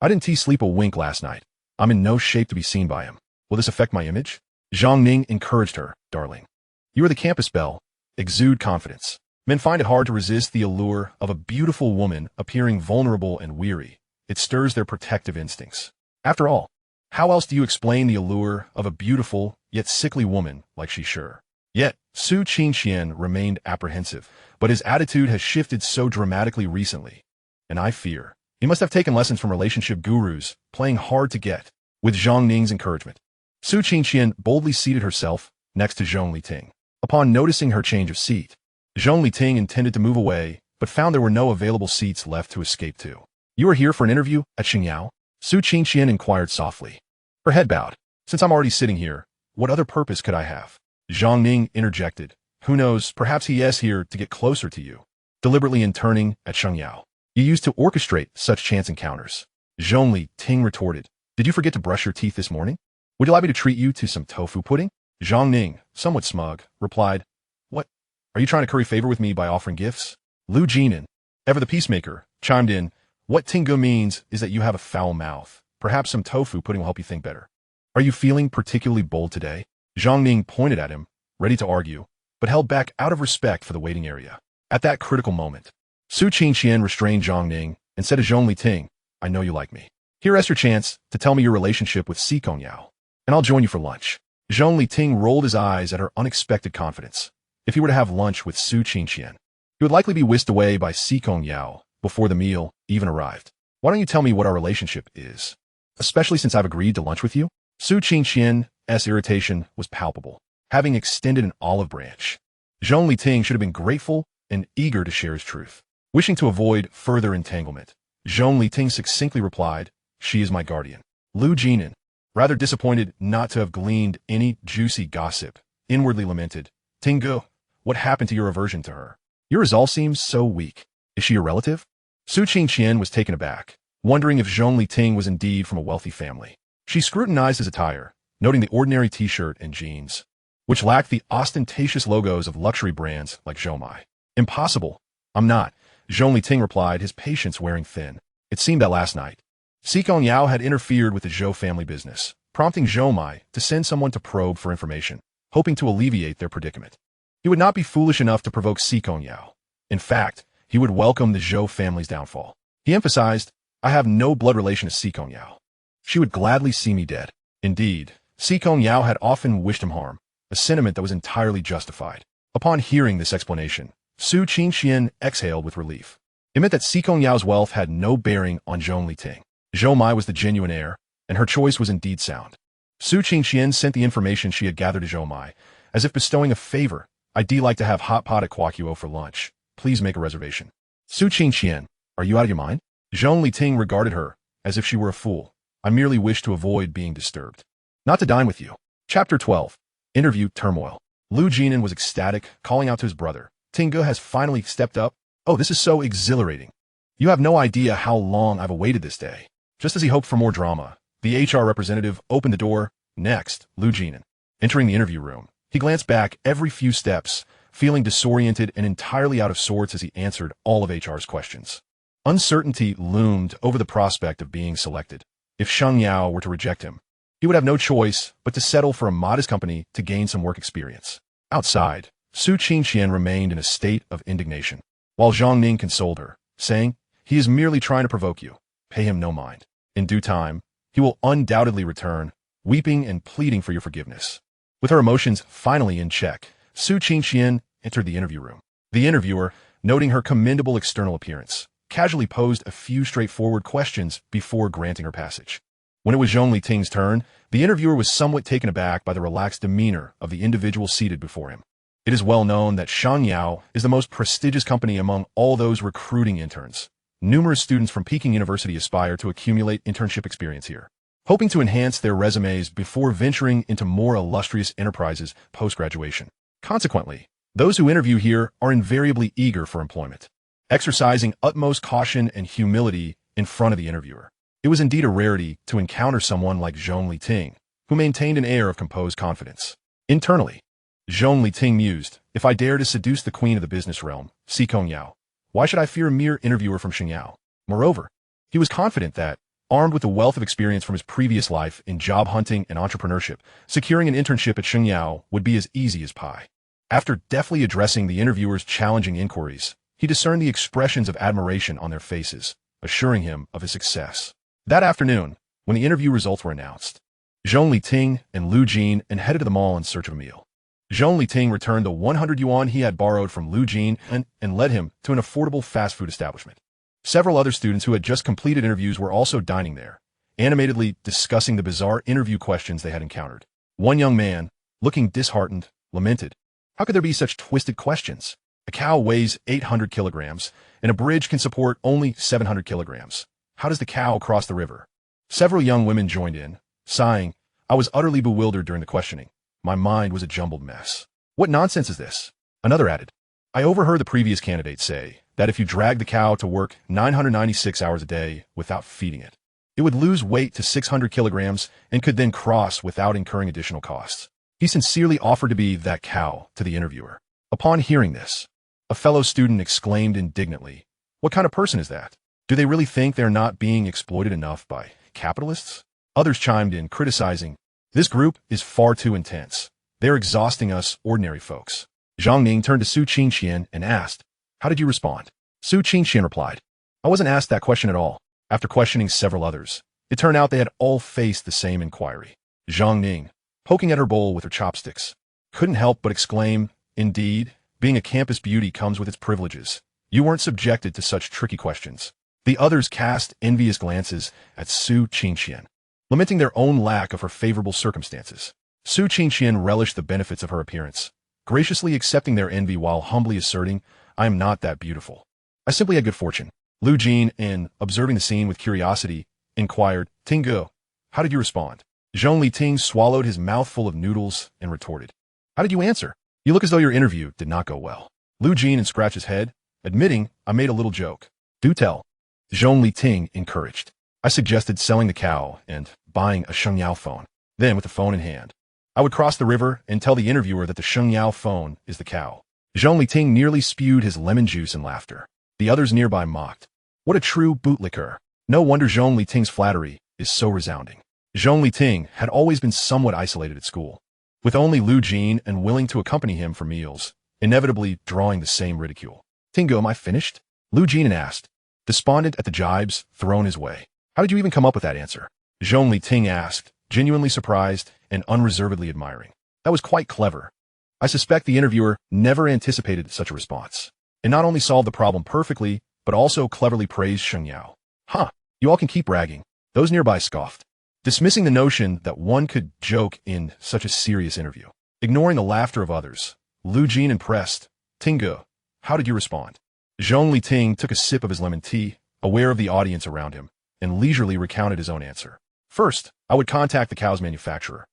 I didn't sleep a wink last night. I'm in no shape to be seen by him. Will this affect my image? Zhang Ning encouraged her, darling. You are the campus belle. Exude confidence. Men find it hard to resist the allure of a beautiful woman appearing vulnerable and weary. It stirs their protective instincts. After all, how else do you explain the allure of a beautiful yet sickly woman like she's sure? Yet, Su Qingqian remained apprehensive, but his attitude has shifted so dramatically recently. And I fear he must have taken lessons from relationship gurus, playing hard to get. With Zhang Ning's encouragement, Su Qingqian boldly seated herself next to Zhong Liting. Upon noticing her change of seat, Zhong Liting intended to move away, but found there were no available seats left to escape to. You are here for an interview at Qingyao? Su Qingqian inquired softly. Her head bowed. Since I'm already sitting here, what other purpose could I have? Zhang Ning interjected. Who knows, perhaps he is here to get closer to you. Deliberately in turning at Qingyao. You used to orchestrate such chance encounters. Zhong Liting retorted. Did you forget to brush your teeth this morning? Would you like me to treat you to some tofu pudding? Zhang Ning, somewhat smug, replied, What? Are you trying to curry favor with me by offering gifts? Lu Jinan, ever the peacemaker, chimed in. What Tingu means is that you have a foul mouth. Perhaps some tofu pudding will help you think better. Are you feeling particularly bold today? Zhang Ning pointed at him, ready to argue, but held back out of respect for the waiting area. At that critical moment, Su Qingqian restrained Zhang Ning and said to Zhong Liting, I know you like me. Here is your chance to tell me your relationship with Si Kongyao, and I'll join you for lunch. Zhong Liting rolled his eyes at her unexpected confidence. If he were to have lunch with Su Qingqian, he would likely be whisked away by Si Kongyao before the meal even arrived. Why don't you tell me what our relationship is? Especially since I've agreed to lunch with you? Su Qingqian's irritation was palpable, having extended an olive branch. Zhong Liting should have been grateful and eager to share his truth. Wishing to avoid further entanglement, Zhong Liting succinctly replied, She is my guardian. Lu Jinan, rather disappointed not to have gleaned any juicy gossip, inwardly lamented, Tingu, what happened to your aversion to her? Your resolve seems so weak. Is she your relative? Su Qingqian was taken aback, wondering if Zhong Liting was indeed from a wealthy family. She scrutinized his attire, noting the ordinary t-shirt and jeans, which lacked the ostentatious logos of luxury brands like Zhomai. Impossible. I'm not. Zhong Liting replied, his patience wearing thin. It seemed that last night, Si Kongyao had interfered with the Zhou family business, prompting Zhomai to send someone to probe for information, hoping to alleviate their predicament. He would not be foolish enough to provoke Si Kongyao. In fact, he would welcome the Zhou family's downfall. He emphasized, I have no blood relation to Si Kongyao. She would gladly see me dead. Indeed, Si Kongyao had often wished him harm, a sentiment that was entirely justified. Upon hearing this explanation, Su Qingqian exhaled with relief. It meant that Si Kongyao's wealth had no bearing on Zhong Liting. Zhou Mai was the genuine heir, and her choice was indeed sound. Su Qingqian sent the information she had gathered to Zhou Mai, as if bestowing a favor. I'd like to have hot pot at Kwakyo for lunch. Please make a reservation. Su Qingqian, are you out of your mind? Zhong Liting regarded her as if she were a fool. I merely wish to avoid being disturbed. Not to dine with you. Chapter 12. Interview Turmoil. Lu Jinan was ecstatic, calling out to his brother. Tingu has finally stepped up. Oh, this is so exhilarating. You have no idea how long I've awaited this day. Just as he hoped for more drama, the HR representative opened the door. Next, Lu Jinan. Entering the interview room, he glanced back every few steps, feeling disoriented and entirely out of sorts as he answered all of HR's questions. Uncertainty loomed over the prospect of being selected. If Sheng Yao were to reject him, he would have no choice but to settle for a modest company to gain some work experience. Outside, Su Qingqian remained in a state of indignation, while Zhang Ning consoled her, saying, He is merely trying to provoke you. Pay him no mind. In due time, he will undoubtedly return, weeping and pleading for your forgiveness. With her emotions finally in check, Su Qingqian entered the interview room. The interviewer, noting her commendable external appearance, casually posed a few straightforward questions before granting her passage. When it was Zhong Liting's turn, the interviewer was somewhat taken aback by the relaxed demeanor of the individual seated before him. It is well known that Si Kongyao is the most prestigious company among all those recruiting interns. Numerous students from Peking University aspire to accumulate internship experience here, hoping to enhance their resumes before venturing into more illustrious enterprises post-graduation. Consequently, those who interview here are invariably eager for employment, exercising utmost caution and humility in front of the interviewer. It was indeed a rarity to encounter someone like Zhong Liting, who maintained an air of composed confidence. Internally, Zhong Liting mused, "If I dare to seduce the queen of the business realm, Si Kongyao, why should I fear a mere interviewer from Qingqiao?" Moreover, he was confident that, armed with the wealth of experience from his previous life in job hunting and entrepreneurship, securing an internship at Qingqiao would be as easy as pie. After deftly addressing the interviewer's challenging inquiries, he discerned the expressions of admiration on their faces, assuring him of his success. That afternoon, when the interview results were announced, Zhong Liting and Lu Jin headed to the mall in search of a meal. Zhong Liting returned the 100 yuan he had borrowed from Lu Jin and led him to an affordable fast food establishment. Several other students who had just completed interviews were also dining there, animatedly discussing the bizarre interview questions they had encountered. One young man, looking disheartened, lamented, "How could there be such twisted questions? A cow weighs 800 kilograms, and a bridge can support only 700 kilograms. How does the cow cross the river?" Several young women joined in, sighing, "I was utterly bewildered during the questioning. My mind was a jumbled mess. What nonsense is this?" Another added, "I overheard the previous candidate say that if you drag the cow to work 996 hours a day without feeding it, it would lose weight to 600 kilograms and could then cross without incurring additional costs." He sincerely offered to be that cow to the interviewer. Upon hearing this, a fellow student exclaimed indignantly, "What kind of person is that? Do they really think they're not being exploited enough by capitalists?" Others chimed in, criticizing, "This group is far too intense. They're exhausting us ordinary folks." Zhang Ning turned to Su Qingqian and asked, "How did you respond?" Su Qingqian replied, "I wasn't asked that question at all." After questioning several others, it turned out they had all faced the same inquiry. Zhang Ning, poking at her bowl with her chopsticks, couldn't help but exclaim, "Indeed, being a campus beauty comes with its privileges. You weren't subjected to such tricky questions." The others cast envious glances at Su Qingqian, lamenting their own lack of her favorable circumstances. Su Qingqian relished the benefits of her appearance, graciously accepting their envy while humbly asserting, "I am not that beautiful. I simply had good fortune." Lu Jin, observing the scene with curiosity, inquired, "Tingu, how did you respond?" Zhong Liting swallowed his mouthful of noodles and retorted, "How did you answer? You look as though your interview did not go well." Lu Jin scratched his head, admitting, "I made a little joke." "Do tell." Zhong Liting encouraged. "I suggested selling the cow and buying a Qingqiao phone. Then, with the phone in hand, I would cross the river and tell the interviewer that the Qingqiao phone is the cow." Zhong Liting nearly spewed his lemon juice in laughter. The others nearby mocked. What a true bootlicker. No wonder Zhong Liting's flattery is so resounding. Zhong Liting had always been somewhat isolated at school, with only Lu Jin willing to accompany him for meals, inevitably drawing the same ridicule. "Tingu, am I finished?" Lu Jin asked, despondent at the jibes thrown his way. "How did you even come up with that answer?" Zhong Liting asked, genuinely surprised and unreservedly admiring. "That was quite clever. I suspect the interviewer never anticipated such a response, and not only solved the problem perfectly, but also cleverly praised Qingqiao." "Huh, you all can keep bragging." Those nearby scoffed, dismissing the notion that one could joke in such a serious interview. Ignoring the laughter of others, Lu Jin impressed, "Tingu, how did you respond?" Zhong Liting took a sip of his lemon tea, aware of the audience around him, and leisurely recounted his own answer. "First, I would contact the cow's manufacturer,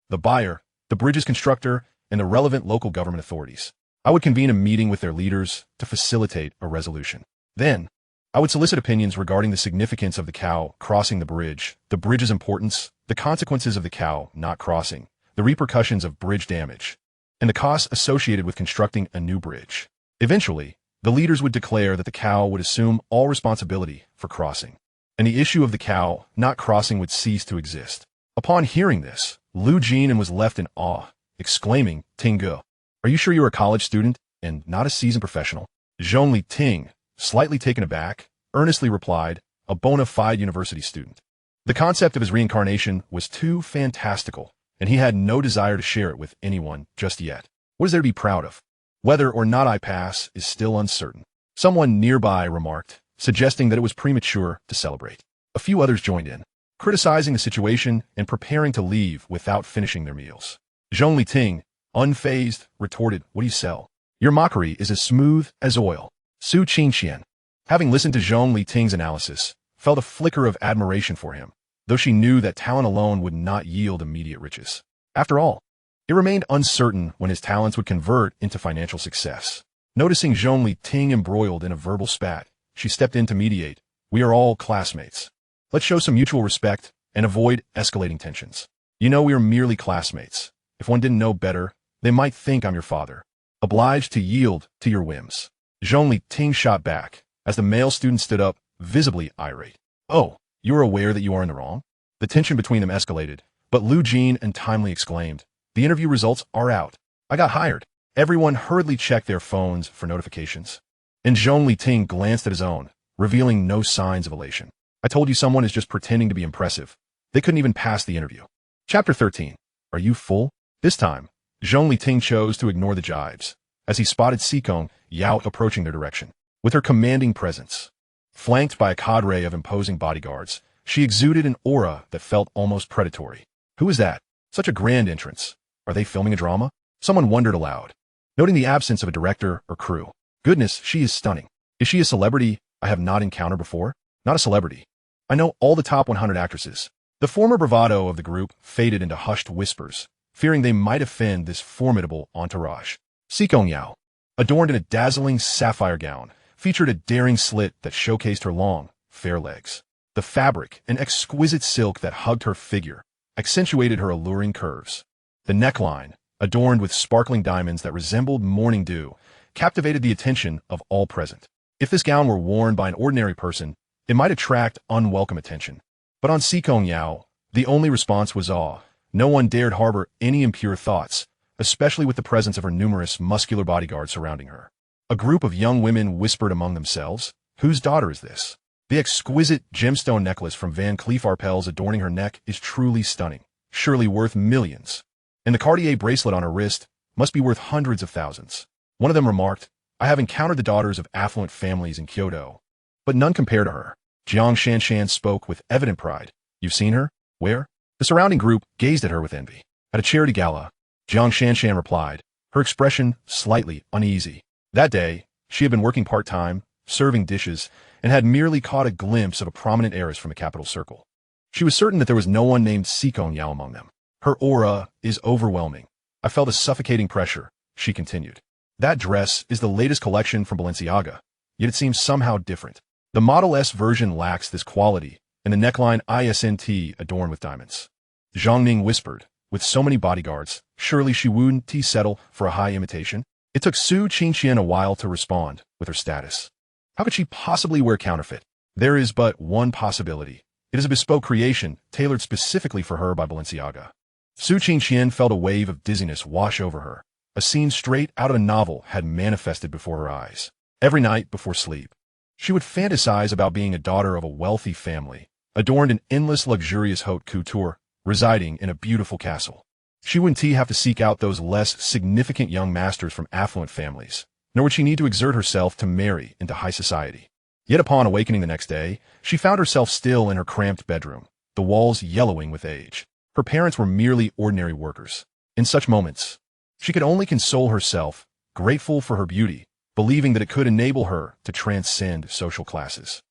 the buyer, the bridge's constructor, and the relevant local government authorities. I would convene a meeting with their leaders to facilitate a resolution. Then, I would solicit opinions regarding the significance of the cow crossing the bridge's importance, the consequences of the cow not crossing, the repercussions of bridge damage, and the costs associated with constructing a new bridge. Eventually, the leaders would declare that the cow would assume all responsibility for crossing, and the issue of the cow not crossing would cease to exist." Upon hearing this, Lu Jin was left in awe, exclaiming, "Tingu, are you sure you're a college student and not a seasoned professional?" Zhong Liting, slightly taken aback, earnestly replied, "A bona fide university student." The concept of his reincarnation was too fantastical and he had no desire to share it with anyone just yet. What is there to be proud of? Whether or not I pass is still uncertain. Someone nearby remarked, suggesting that it was premature to celebrate. A few others joined in, criticizing the situation and preparing to leave without finishing their meals. Zhong Liting, unfazed, retorted, "What do you sell? Your mockery is as smooth as oil." Su Qingqian, having listened to Zhong Liting's analysis, felt a flicker of admiration for him, though she knew that talent alone would not yield immediate riches. After all, it remained uncertain when his talents would convert into financial success. Noticing Zhong Liting embroiled in a verbal spat, she stepped in to mediate. "We are all classmates. Let's show some mutual respect and avoid escalating tensions. You know we are merely classmates. If one didn't know better, they might think I'm your father, obliged to yield to your whims." Zhong Liting shot back, as the male student stood up, visibly irate. "Oh, you are aware that you are in the wrong?" The tension between them escalated, but Lu Jin untimely exclaimed, "The interview results are out. I got hired." Everyone hurriedly checked their phones for notifications, and Zhong Liting glanced at his own, revealing no signs of elation. "I told you someone is just pretending to be impressive. They couldn't even pass the interview." Chapter 13. Are you full? This time, Zhong Liting chose to ignore the jibes, as he spotted Si Kongyao approaching their direction. With her commanding presence, flanked by a cadre of imposing bodyguards, she exuded an aura that felt almost predatory. Who is that? Such a grand entrance. Are they filming a drama? Someone wondered aloud, noting the absence of a director or crew. Goodness, she is stunning. Is she a celebrity I have not encountered before? Not a celebrity. I know all the top 100 actresses. The former bravado of the group faded into hushed whispers, fearing they might offend this formidable entourage. Si Kongyao, adorned in a dazzling sapphire gown, featured a daring slit that showcased her long, fair legs. The fabric and exquisite silk that hugged her figure accentuated her alluring curves. The neckline, adorned with sparkling diamonds that resembled morning dew, captivated the attention of all present. If this gown were worn by an ordinary person, it might attract unwelcome attention. But on Si Kongyao, the only response was awe. No one dared harbor any impure thoughts, especially with the presence of her numerous muscular bodyguards surrounding her. A group of young women whispered among themselves, "Whose daughter is this?" The exquisite gemstone necklace from Van Cleef Arpels adorning her neck is truly stunning, surely worth millions. And the Cartier bracelet on her wrist must be worth hundreds of thousands. One of them remarked, "I have encountered the daughters of affluent families in Kyoto, but none compare to her." Jiang Shanshan spoke with evident pride. "You've seen her? Where?" The surrounding group gazed at her with envy. "At a charity gala," Jiang Shanshan replied, her expression slightly uneasy. That day, she had been working part-time, serving dishes, and had merely caught a glimpse of a prominent heiress from a capital circle. She was certain that there was no one named Si Kongyao among them. "Her aura is overwhelming. I felt a suffocating pressure," she continued. "That dress is the latest collection from Balenciaga, yet it seems somehow different. The Model S version lacks this quality, and the neckline isn't adorned with diamonds." Zhang Ning whispered, "With so many bodyguards, surely she wouldn't settle for a high imitation?" It took Su Qingqian a while to respond with her status. How could she possibly wear counterfeit? There is but one possibility. It is a bespoke creation, tailored specifically for her by Balenciaga. Su Qingqian felt a wave of dizziness wash over her. A scene straight out of a novel had manifested before her eyes. Every night before sleep, she would fantasize about being a daughter of a wealthy family, adorned in endless luxurious haute couture, residing in a beautiful castle. She wouldn't have to seek out those less significant young masters from affluent families, nor would she need to exert herself to marry into high society. Yet upon awakening the next day, she found herself still in her cramped bedroom, the walls yellowing with age. Her parents were merely ordinary workers. In such moments, she could only console herself, grateful for her beauty, believing that it could enable her to transcend social classes.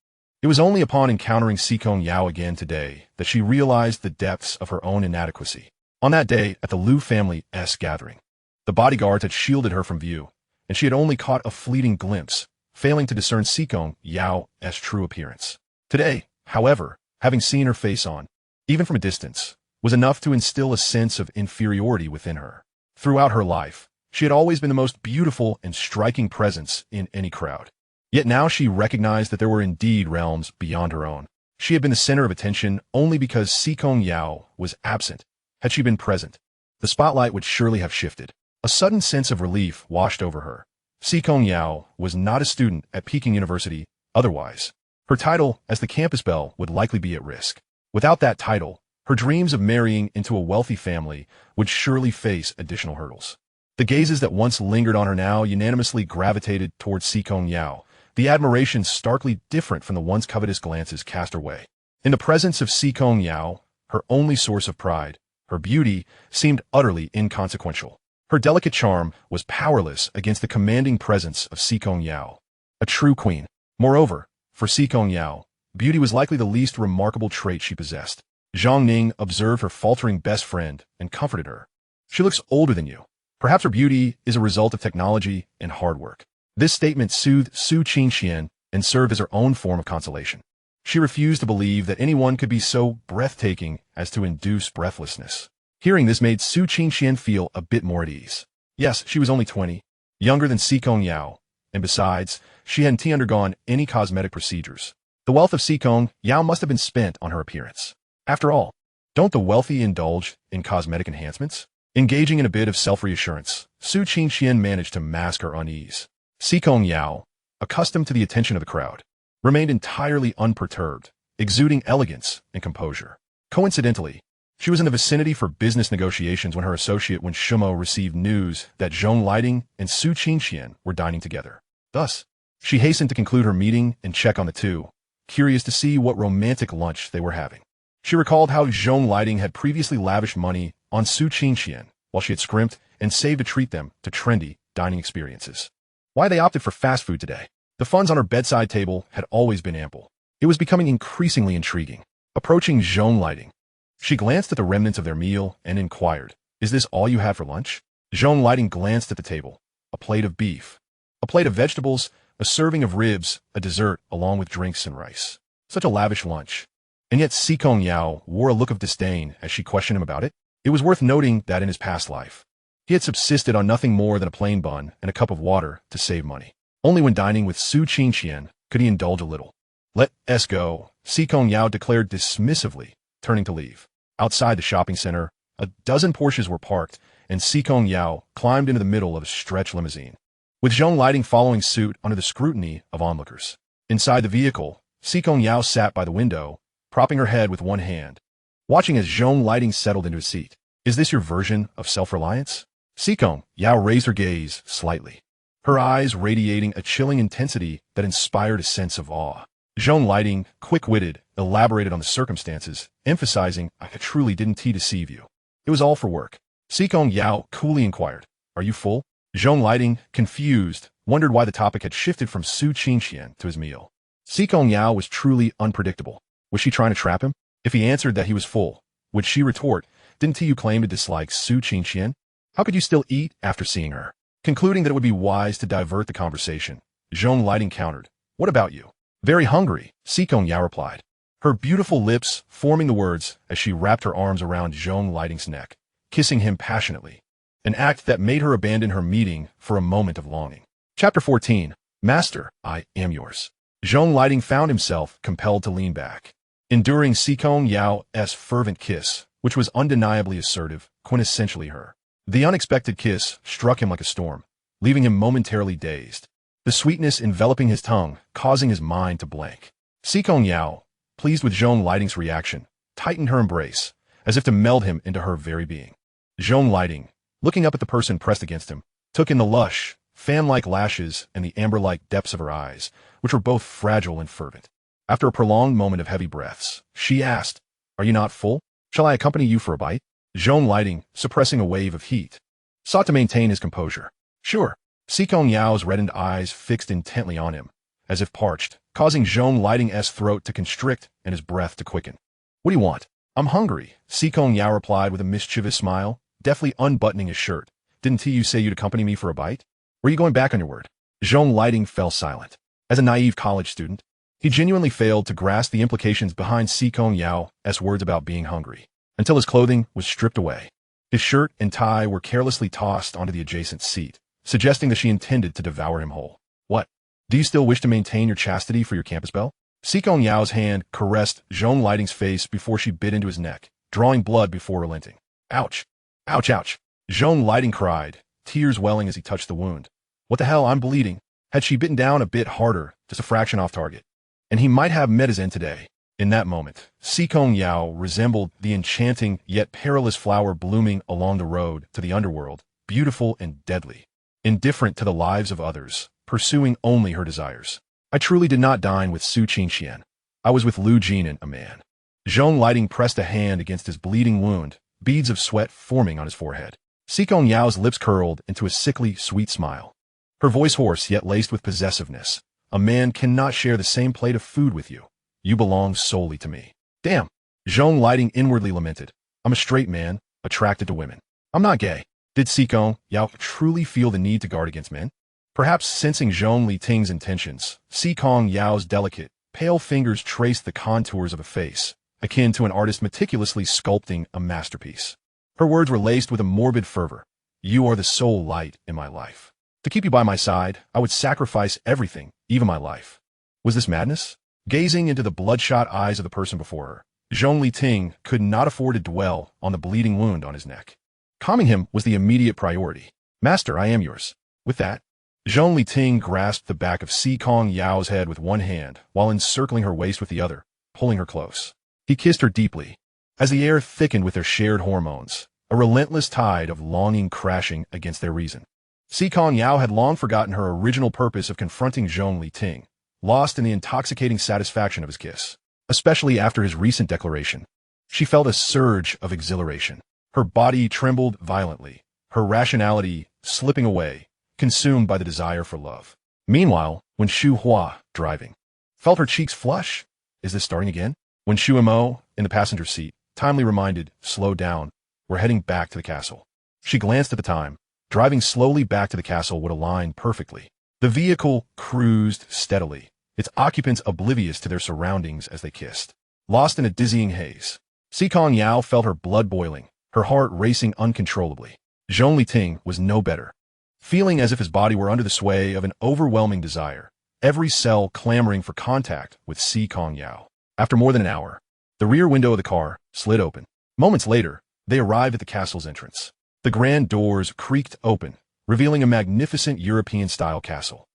It was only upon encountering Si Kongyao again today that she realized the depths of her own inadequacy. On that day at the Liu family's gathering, the bodyguards had shielded her from view, and she had only caught a fleeting glimpse, failing to discern Si Kongyao true appearance. Today, however, having seen her face on, even from a distance, was enough to instill a sense of inferiority within her. Throughout her life, she had always been the most beautiful and striking presence in any crowd. Yet now she recognized that there were indeed realms beyond her own. She had been the center of attention only because Si Kongyao was absent. Had she been present, the spotlight would surely have shifted. A sudden sense of relief washed over her. Si Kongyao was not a student at Peking University, otherwise. Her title as the campus belle would likely be at risk. Without that title, Her dreams of marrying into a wealthy family would surely face additional hurdles. The gazes that once lingered on her now unanimously gravitated towards Si Kongyao, the admiration starkly different from the once covetous glances cast her way. In the presence of Si Kongyao, her only source of pride, her beauty seemed utterly inconsequential. Her delicate charm was powerless against the commanding presence of Si Kongyao, a true queen. Moreover, for Si Kongyao, beauty was likely the least remarkable trait she possessed. Zhong Ning observed her faltering best friend and comforted her. She looks older than you. Perhaps her beauty is a result of technology and hard work. This statement soothed Su Qingqian and served as her own form of consolation. She refused to believe that anyone could be so breathtaking as to induce breathlessness. Hearing this made Su Qingqian feel a bit more at ease. Yes, she was only 20, younger than Si Kongyao, and besides, she hadn't undergone any cosmetic procedures. The wealth of Si Kongyao must have been spent on her appearance. After all, don't the wealthy indulge in cosmetic enhancements? Engaging in a bit of self-reassurance, Su Qingqian managed to mask her unease. Si Kongyao, accustomed to the attention of the crowd, remained entirely unperturbed, exuding elegance and composure. Coincidentally, she was in the vicinity for business negotiations when her associate Wen Shumo received news that Zhong Liting and Su Qingqian were dining together. Thus, she hastened to conclude her meeting and check on the two, curious to see what romantic lunch they were having. She recalled how Zhong Liting had previously lavished money on Su Qingqian while she had scrimped and saved to treat them to trendy dining experiences. Why they opted for fast food today? The funds on her bedside table had always been ample. It was becoming increasingly intriguing. Approaching Zhong Liting, she glanced at the remnants of their meal and inquired, "Is this all you had for lunch?" Zhong Liting glanced at the table. A plate of beef, a plate of vegetables, a serving of ribs, a dessert, along with drinks and rice. Such a lavish lunch. And yet Si Kongyao wore a look of disdain as she questioned him about it. It was worth noting that in his past life, he had subsisted on nothing more than a plain bun and a cup of water to save money. Only when dining with Su Qingqian could he indulge a little. "Let us go," Si Kongyao declared dismissively, turning to leave. Outside the shopping center, a dozen Porsches were parked, and Si Kongyao climbed into the middle of a stretch limousine, with Zhong Liting following suit under the scrutiny of onlookers. Inside the vehicle, Si Kongyao sat by the window, propping her head with one hand, watching as Zhong Liting settled into his seat. "Is this your version of self-reliance?" Si Kongyao raised her gaze slightly, her eyes radiating a chilling intensity that inspired a sense of awe. Zhong Liting, quick-witted, elaborated on the circumstances, emphasizing, "I truly didn't deceive you. It was all for work." Si Kongyao coolly inquired, "Are you full?" Zhong Liting, confused, wondered why the topic had shifted from Su Qingqian to his meal. Si Kongyao was truly unpredictable. Was she trying to trap him? If he answered that he was full, would she retort, "Didn't you claim to dislike Su Qingqian? How could you still eat after seeing her?" Concluding that it would be wise to divert the conversation, Zhong Liting countered, "What about you?" "Very hungry," Si Kongyao replied, her beautiful lips forming the words as she wrapped her arms around Zhong Liting's neck, kissing him passionately, an act that made her abandon her meeting for a moment of longing. Chapter 14. Master, I am yours. Zhong Liting found himself compelled to lean back, enduring Si Kongyao's fervent kiss, which was undeniably assertive, quintessentially her. The unexpected kiss struck him like a storm, leaving him momentarily dazed, the sweetness enveloping his tongue, causing his mind to blank. Si Kongyao, pleased with Zhong Liting's reaction, tightened her embrace, as if to meld him into her very being. Zhong Liting, looking up at the person pressed against him, took in the lush, fan-like lashes and the amber-like depths of her eyes, which were both fragile and fervent. After a prolonged moment of heavy breaths, she asked, "Are you not full? Shall I accompany you for a bite?" Zhong Liting, suppressing a wave of heat, sought to maintain his composure. "Sure." Si Kongyao's reddened eyes fixed intently on him, as if parched, causing Zhong Liting's throat to constrict and his breath to quicken. "What do you want?" "I'm hungry," Si Kongyao replied with a mischievous smile, deftly unbuttoning his shirt. "Didn't you say you'd accompany me for a bite? Or are you going back on your word?" Zhong Liting fell silent. As a naive college student, he genuinely failed to grasp the implications behind Si Kongyao's words about being hungry, until his clothing was stripped away. His shirt and tie were carelessly tossed onto the adjacent seat, suggesting that she intended to devour him whole. "What? Do you still wish to maintain your chastity for your campus belle?" Si Kongyao's hand caressed Zhong Liting's face before she bit into his neck, drawing blood before relenting. "Ouch! Ouch, ouch!" Zhong Liting cried, tears welling as he touched the wound. "What the hell, I'm bleeding." Had she bitten down a bit harder, just a fraction off target, and he might have met his end today. In that moment, Si Kongyao resembled the enchanting yet perilous flower blooming along the road to the underworld, beautiful and deadly, indifferent to the lives of others, pursuing only her desires. I truly did not dine with Su Qingqian. I was with Lu Jinan, a man. Zhong Liting pressed a hand against his bleeding wound, beads of sweat forming on his forehead. Si Kongyao's lips curled into a sickly, sweet smile. Her voice hoarse yet laced with possessiveness. A man cannot share the same plate of food with you. You belong solely to me. Damn. Zhong Liting inwardly lamented. I'm a straight man, attracted to women. I'm not gay. Did Si Kongyao truly feel the need to guard against men? Perhaps sensing Zhong Liting's intentions, Si Kongyao's delicate, pale fingers traced the contours of a face, akin to an artist meticulously sculpting a masterpiece. Her words were laced with a morbid fervor. You are the sole light in my life. To keep you by my side, I would sacrifice everything, even my life. Was this madness? Gazing into the bloodshot eyes of the person before her, Zhong Liting could not afford to dwell on the bleeding wound on his neck. Calming him was the immediate priority. Master, I am yours. With that, Zhong Liting grasped the back of Si Kongyao's head with one hand, while encircling her waist with the other, pulling her close. He kissed her deeply. As the air thickened with their shared hormones, a relentless tide of longing crashing against their reason. Si Kongyao had long forgotten her original purpose of confronting Zhong Liting, lost in the intoxicating satisfaction of his kiss. Especially after his recent declaration, she felt a surge of exhilaration. Her body trembled violently, her rationality slipping away, consumed by the desire for love. Meanwhile, when Shu Hua, driving, felt her cheeks flush, is this starting again? When Shu Mo, in the passenger seat, timely reminded, slow down, we're heading back to the castle. She glanced at the time. Driving slowly back to the castle would align perfectly. The vehicle cruised steadily, its occupants oblivious to their surroundings as they kissed. Lost in a dizzying haze, Si Kongyao felt her blood boiling, her heart racing uncontrollably. Zhong Liting was no better. Feeling as if his body were under the sway of an overwhelming desire, every cell clamoring for contact with Si Kongyao. After more than an hour, the rear window of the car slid open. Moments later, they arrived at the castle's entrance. The grand doors creaked open, revealing a magnificent European-style castle.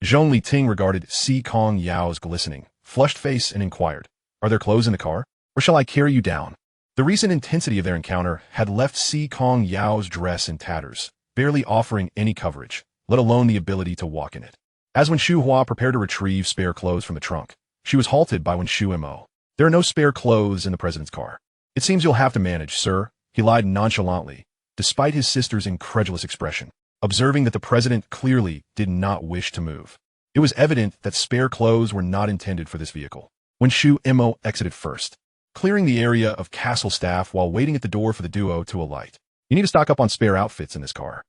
Zhong Liting regarded Si Kongyao's glistening, flushed face and inquired, are there clothes in the car, or shall I carry you down? The recent intensity of their encounter had left Si Kongyao's dress in tatters, barely offering any coverage, let alone the ability to walk in it. As when Shu Hua prepared to retrieve spare clothes from the trunk, she was halted by when Shu Mo. There are no spare clothes in the president's car. It seems you'll have to manage, sir, he lied nonchalantly, despite his sister's incredulous expression, observing that the president clearly did not wish to move. It was evident that spare clothes were not intended for this vehicle. When Shu Mo exited first, clearing the area of castle staff while waiting at the door for the duo to alight. You need to stock up on spare outfits in this car,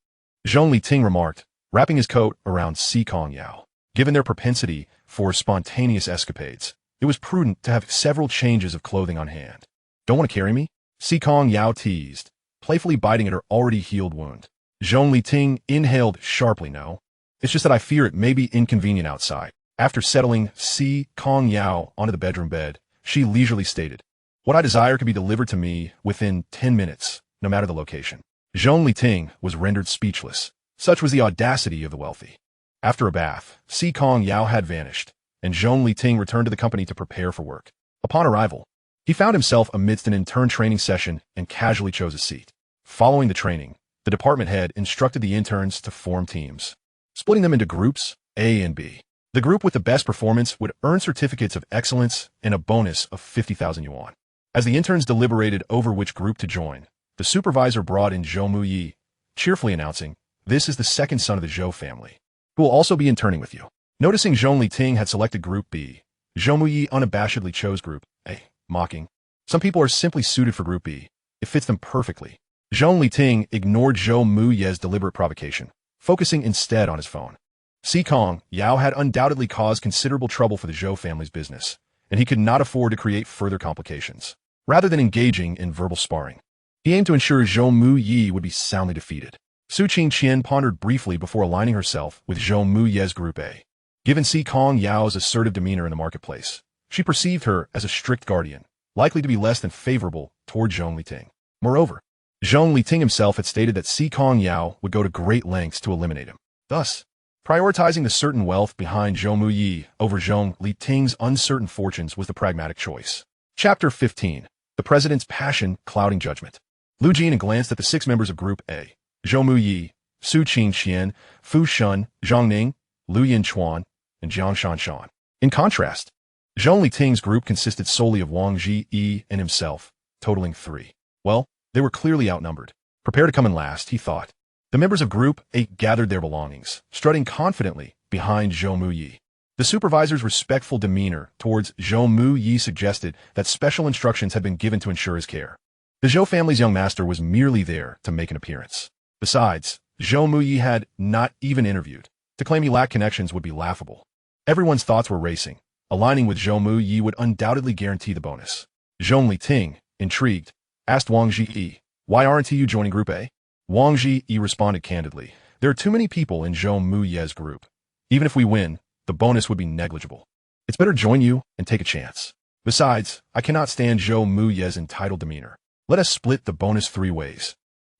Zhong Liting remarked, wrapping his coat around Si Kongyao. Given their propensity for spontaneous escapades, it was prudent to have several changes of clothing on hand. Don't want to carry me? Si Kongyao teased, playfully biting at her already healed wound. Zhong Liting inhaled sharply. No. It's just that I fear it may be inconvenient outside. After settling Si Kongyao onto the bedroom bed, she leisurely stated, what I desire can be delivered to me within 10 minutes, no matter the location. Zhong Liting was rendered speechless. Such was the audacity of the wealthy. After a bath, Si Kongyao had vanished, and Zhong Liting returned to the company to prepare for work. Upon arrival, he found himself amidst an intern training session and casually chose a seat. Following the training, the department head instructed the interns to form teams, splitting them into groups A and B. The group with the best performance would earn certificates of excellence and a bonus of 50,000 yuan. As the interns deliberated over which group to join, the supervisor brought in Zhou Muyi, cheerfully announcing, this is the second son of the Zhou family, who will also be interning with you. Noticing Zhong Liting had selected Group B, Zhou Muyi unabashedly chose Group A, mocking, some people are simply suited for Group B. It fits them perfectly. Zhong Liting ignored Zhou Muye's deliberate provocation, focusing instead on his phone. Si Kongyao had undoubtedly caused considerable trouble for the Zhou family's business, and he could not afford to create further complications. Rather than engaging in verbal sparring, he aimed to ensure Zhou Muyi would be soundly defeated. Su Qingqian pondered briefly before aligning herself with Zhou Muye's Group A. Given Si Kongyao's assertive demeanor in the marketplace, she perceived her as a strict guardian, likely to be less than favorable toward Zhong Liting. Moreover, Zhong Liting himself had stated that Si Kongyao would go to great lengths to eliminate him. Thus, Prioritizing the certain wealth behind Zhou Muyi over Zhong Liting's uncertain fortunes was the pragmatic choice. Chapter 15. The President's Passion Clouding Judgment. Lu Jin glanced at the 6 members of Group A: Zhou Muyi, Su Qingqian, Fu Shun, Zhang Ning, Lu Yinchuan, and Jiang Shanshan. In contrast, Zhong Liting's group consisted solely of Wang Ji and himself, totaling 3. Well, they were clearly outnumbered. Prepare to come in last, he thought. The members of Group 8 gathered their belongings, strutting confidently behind Zhou Muyi. The supervisor's respectful demeanor towards Zhou Muyi suggested that special instructions had been given to ensure his care. The Zhou family's young master was merely there to make an appearance. Besides, Zhou Muyi had not even interviewed. To claim he lacked connections would be laughable. Everyone's thoughts were racing. Aligning with Zhou Muyi would undoubtedly guarantee the bonus. Zhong Liting, intrigued, asked Wang Ji, "Why aren't you joining Group A?" Wang Ji responded candidly, "There are too many people in Zhou Muyi's group. Even if we win, the bonus would be negligible. It's better join you and take a chance. Besides, I cannot stand Zhou Muyi's entitled demeanor. Let us split the bonus 3 ways."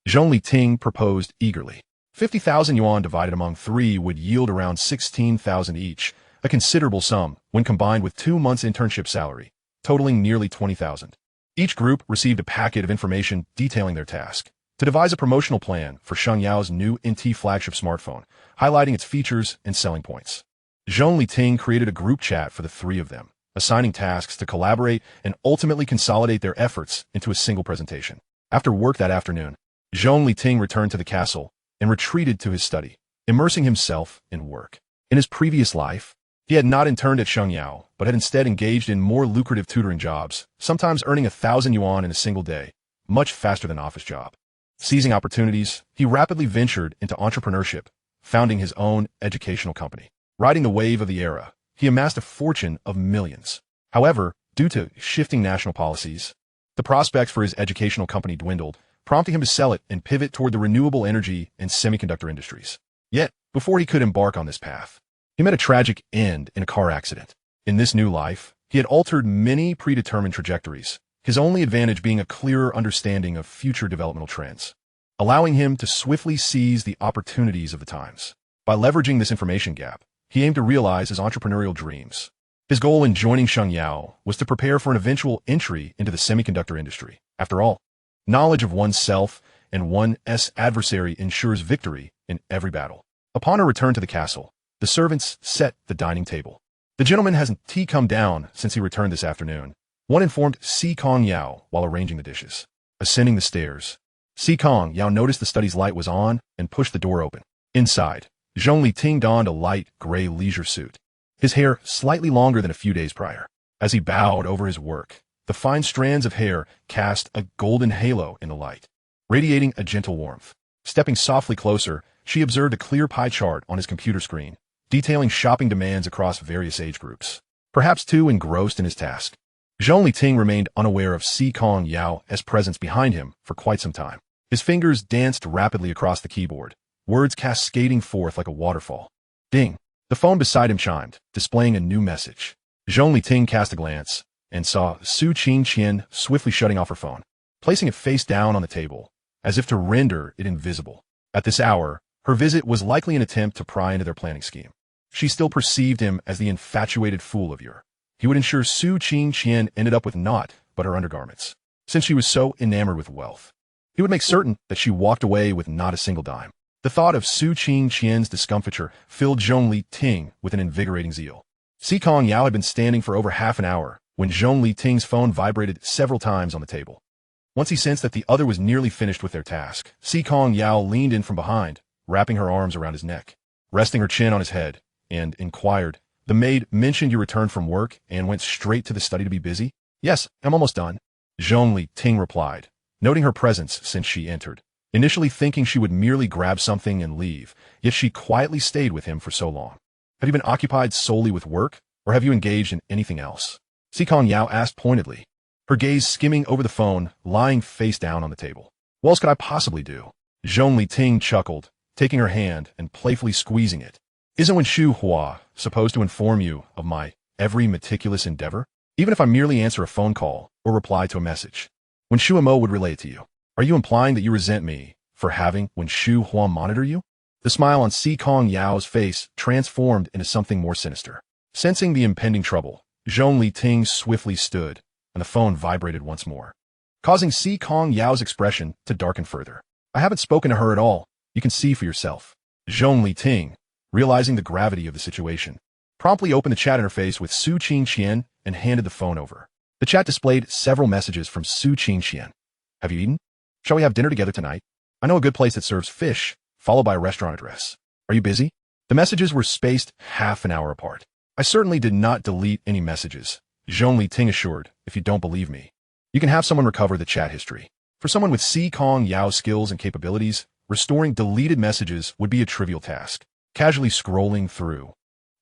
Zhong Liting proposed eagerly. 50,000 yuan divided among 3 would yield around 16,000 each, a considerable sum when combined with 2 months' internship salary, totaling nearly 20,000. Each group received a packet of information detailing their task: to devise a promotional plan for Shengyao's new NT flagship smartphone, highlighting its features and selling points. Zhong Liting created a group chat for the 3 of them, assigning tasks to collaborate and ultimately consolidate their efforts into a single presentation. After work that afternoon, Zhong Liting returned to the castle and retreated to his study, immersing himself in work. In his previous life, he had not interned at Shengyao, but had instead engaged in more lucrative tutoring jobs, sometimes earning 1,000 yuan in a single day, much faster than an office job. Seizing opportunities, he rapidly ventured into entrepreneurship, founding his own educational company. Riding the wave of the era, he amassed a fortune of millions. However, due to shifting national policies, the prospects for his educational company dwindled, prompting him to sell it and pivot toward the renewable energy and semiconductor industries. Yet, before he could embark on this path, he met a tragic end in a car accident. In this new life, he had altered many predetermined trajectories, his only advantage being a clearer understanding of future developmental trends, allowing him to swiftly seize the opportunities of the times. By leveraging this information gap, he aimed to realize his entrepreneurial dreams. His goal in joining Shengyao was to prepare for an eventual entry into the semiconductor industry. After all, knowledge of oneself and one's adversary ensures victory in every battle. Upon her return to the castle, the servants set the dining table. "The gentleman hasn't come down since he returned this afternoon," one informed Si Kongyao while arranging the dishes. Ascending the stairs, Si Kongyao noticed the study's light was on and pushed the door open. Inside, Zhong Liting donned a light gray leisure suit, his hair slightly longer than a few days prior. As he bowed over his work, the fine strands of hair cast a golden halo in the light, radiating a gentle warmth. Stepping softly closer, she observed a clear pie chart on his computer screen, detailing shopping demands across various age groups. Perhaps too engrossed in his task, Zhong Liting remained unaware of Si Kongyao's presence behind him for quite some time. His fingers danced rapidly across the keyboard, words cascading forth like a waterfall. Ding! The phone beside him chimed, displaying a new message. Zhong Liting cast a glance and saw Su Qingqian swiftly shutting off her phone, placing it face down on the table, as if to render it invisible. At this hour, her visit was likely an attempt to pry into their planning scheme. She still perceived him as the infatuated fool of yore. He would ensure Su Qingqian ended up with naught but her undergarments, since she was so enamored with wealth. He would make certain that she walked away with not a single dime. The thought of Su Qingqian's discomfiture filled Zhong Liting with an invigorating zeal. Si Kongyao had been standing for over half an hour when Zhong Liting's phone vibrated several times on the table. Once he sensed that the other was nearly finished with their task, Si Kongyao leaned in from behind, wrapping her arms around his neck, resting her chin on his head, and inquired, "The maid mentioned you returned from work and went straight to the study to be busy?" "Yes, I'm almost done," Zhong Liting replied, noting her presence since she entered. Initially thinking she would merely grab something and leave, yet she quietly stayed with him for so long. "Have you been occupied solely with work, or have you engaged in anything else?" Si Kongyao asked pointedly, her gaze skimming over the phone lying face down on the table. "What else could I possibly do?" Zhong Liting chuckled, taking her hand and playfully squeezing it. "Isn't Wen Shu Hua supposed to inform you of my every meticulous endeavor? Even if I merely answer a phone call or reply to a message, Wen Shu Mo would relay it to you. Are you implying that you resent me for having Wen Shu Hua monitor you?" The smile on Si Kongyao's face transformed into something more sinister. Sensing the impending trouble, Zhong Liting swiftly stood, and the phone vibrated once more, causing Si Kongyao's expression to darken further. I haven't spoken to her at all. You can see for yourself. Zhong Liting, realizing the gravity of the situation, promptly opened the chat interface with Su Qingqian and handed the phone over. The chat displayed several messages from Su Qingqian. Have you eaten? Shall we have dinner together tonight? I know a good place that serves fish, followed by a restaurant address. Are you busy? The messages were spaced half an hour apart. I certainly did not delete any messages, Zhong Liting assured. If you don't believe me, you can have someone recover the chat history. For someone with Si Kongyao's skills and capabilities, restoring deleted messages would be a trivial task. Casually scrolling through,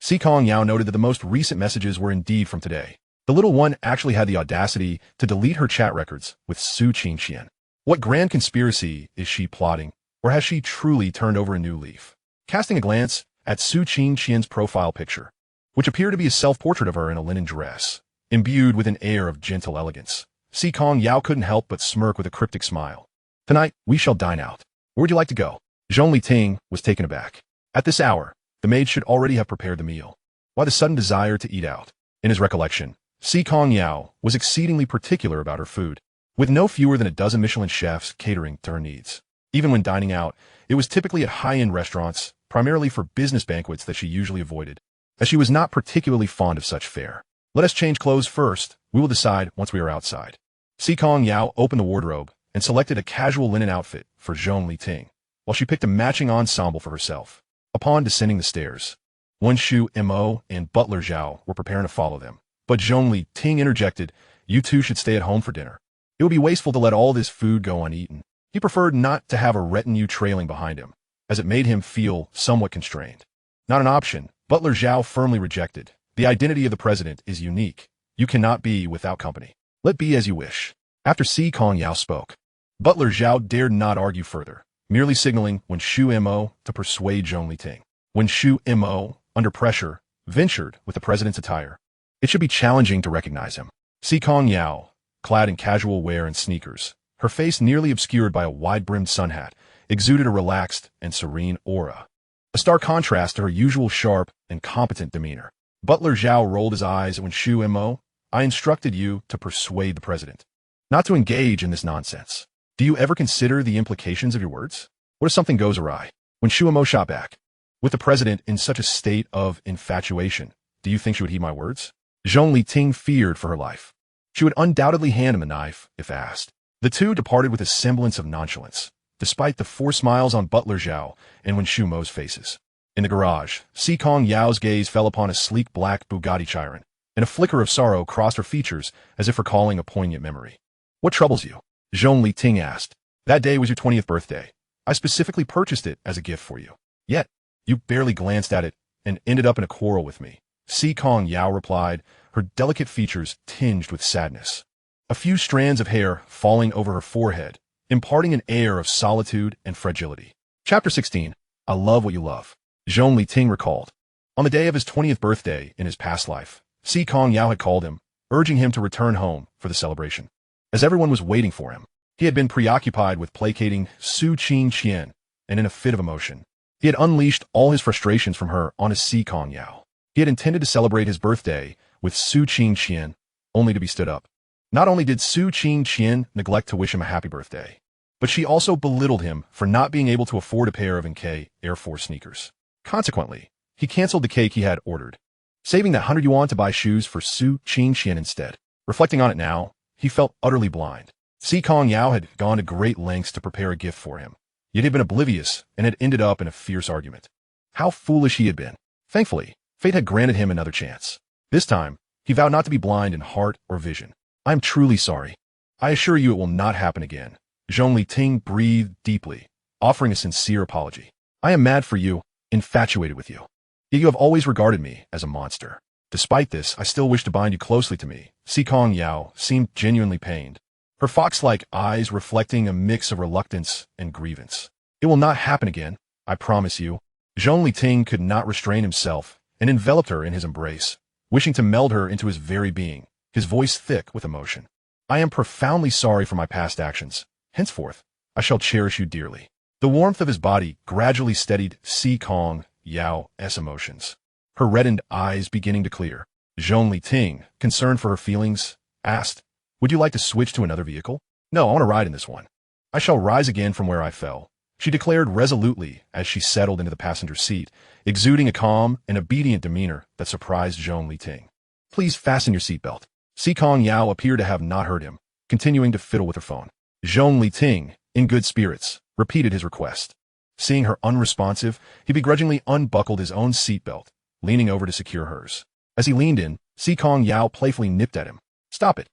Si Kongyao noted that the most recent messages were indeed from today. The little one actually had the audacity to delete her chat records with Su Qingqian. What grand conspiracy is she plotting, or has she truly turned over a new leaf? Casting a glance at Su Qingqian's profile picture, which appeared to be a self-portrait of her in a linen dress, imbued with an air of gentle elegance, Si Kongyao couldn't help but smirk with a cryptic smile. Tonight, we shall dine out. Where would you like to go? Zhong Liting was taken aback. At this hour, the maid should already have prepared the meal. Why the sudden desire to eat out? In his recollection, Si Kongyao was exceedingly particular about her food, with no fewer than a dozen Michelin chefs catering to her needs. Even when dining out, it was typically at high-end restaurants, primarily for business banquets that she usually avoided, as she was not particularly fond of such fare. Let us change clothes first. We will decide once we are outside. Si Kongyao opened the wardrobe and selected a casual linen outfit for Zhong Liting, while she picked a matching ensemble for herself. Upon descending the stairs, Wen Shu Mo and Butler Zhao were preparing to follow them, but Zhong Liting interjected, "You two should stay at home for dinner. It would be wasteful to let all this food go uneaten." He preferred not to have a retinue trailing behind him, as it made him feel somewhat constrained. Not an option, Butler Zhao firmly rejected. The identity of the president is unique. You cannot be without company. Let be as you wish. After Si Kongyao spoke, Butler Zhao dared not argue further, merely signaling Wen Shu Mo to persuade Zhong Liting. Wen Shu Mo, under pressure, ventured with the president's attire. It should be challenging to recognize him. Si Kongyao, clad in casual wear and sneakers, her face nearly obscured by a wide-brimmed sun hat, exuded a relaxed and serene aura, a stark contrast to her usual sharp and competent demeanor. Butler Zhao rolled his eyes at Wen Shu Mo. I instructed you to persuade the president, not to engage in this nonsense. Do you ever consider the implications of your words? What if something goes awry? Wen Shu Mo shot back. With the president in such a state of infatuation, do you think she would heed my words? Zhong Liting feared for her life. She would undoubtedly hand him a knife, if asked. The two departed with a semblance of nonchalance, despite the forced smiles on Butler Zhao and Wen Shu Mo's faces. In the garage, Si Kongyao's gaze fell upon a sleek black Bugatti Chiron, and a flicker of sorrow crossed her features as if recalling a poignant memory. What troubles you? Zhong Liting asked. That day was your 20th birthday. I specifically purchased it as a gift for you. Yet, you barely glanced at it and ended up in a quarrel with me. Si Kongyao replied, her delicate features tinged with sadness. A few strands of hair falling over her forehead, imparting an air of solitude and fragility. Chapter 16. I love what you love. Zhong Liting recalled. On the day of his 20th birthday in his past life, Si Kongyao had called him, urging him to return home for the celebration. As everyone was waiting for him, he had been preoccupied with placating Su Qingqian, and in a fit of emotion, he had unleashed all his frustrations from her on Si Kongyao. He had intended to celebrate his birthday with Su Qingqian, only to be stood up. Not only did Su Qingqian neglect to wish him a happy birthday, but she also belittled him for not being able to afford a pair of NK Air Force sneakers. Consequently, he canceled the cake he had ordered, saving that 100 yuan to buy shoes for Su Qingqian instead. Reflecting on it now, he felt utterly blind. Si Kongyao had gone to great lengths to prepare a gift for him, yet he had been oblivious and had ended up in a fierce argument. How foolish he had been. Thankfully, fate had granted him another chance. This time, he vowed not to be blind in heart or vision. I am truly sorry. I assure you it will not happen again. Zhong Liting breathed deeply, offering a sincere apology. I am mad for you, infatuated with you. Yet you have always regarded me as a monster. Despite this, I still wish to bind you closely to me. Si Kongyao seemed genuinely pained, her fox-like eyes reflecting a mix of reluctance and grievance. It will not happen again, I promise you. Zhong Liting could not restrain himself and enveloped her in his embrace, wishing to meld her into his very being, his voice thick with emotion. I am profoundly sorry for my past actions. Henceforth, I shall cherish you dearly. The warmth of his body gradually steadied Si Kongyao's emotions. Her reddened eyes beginning to clear. Zhong Liting, concerned for her feelings, asked, "Would you like to switch to another vehicle?" "No, I want to ride in this one. I shall rise again from where I fell," she declared resolutely as she settled into the passenger seat, exuding a calm and obedient demeanor that surprised Zhong Liting. "Please fasten your seatbelt." Si Kongyao appeared to have not heard him, continuing to fiddle with her phone. Zhong Liting, in good spirits, repeated his request. Seeing her unresponsive, he begrudgingly unbuckled his own seatbelt, leaning over to secure hers. As he leaned in, Si Kongyao playfully nipped at him. "Stop it.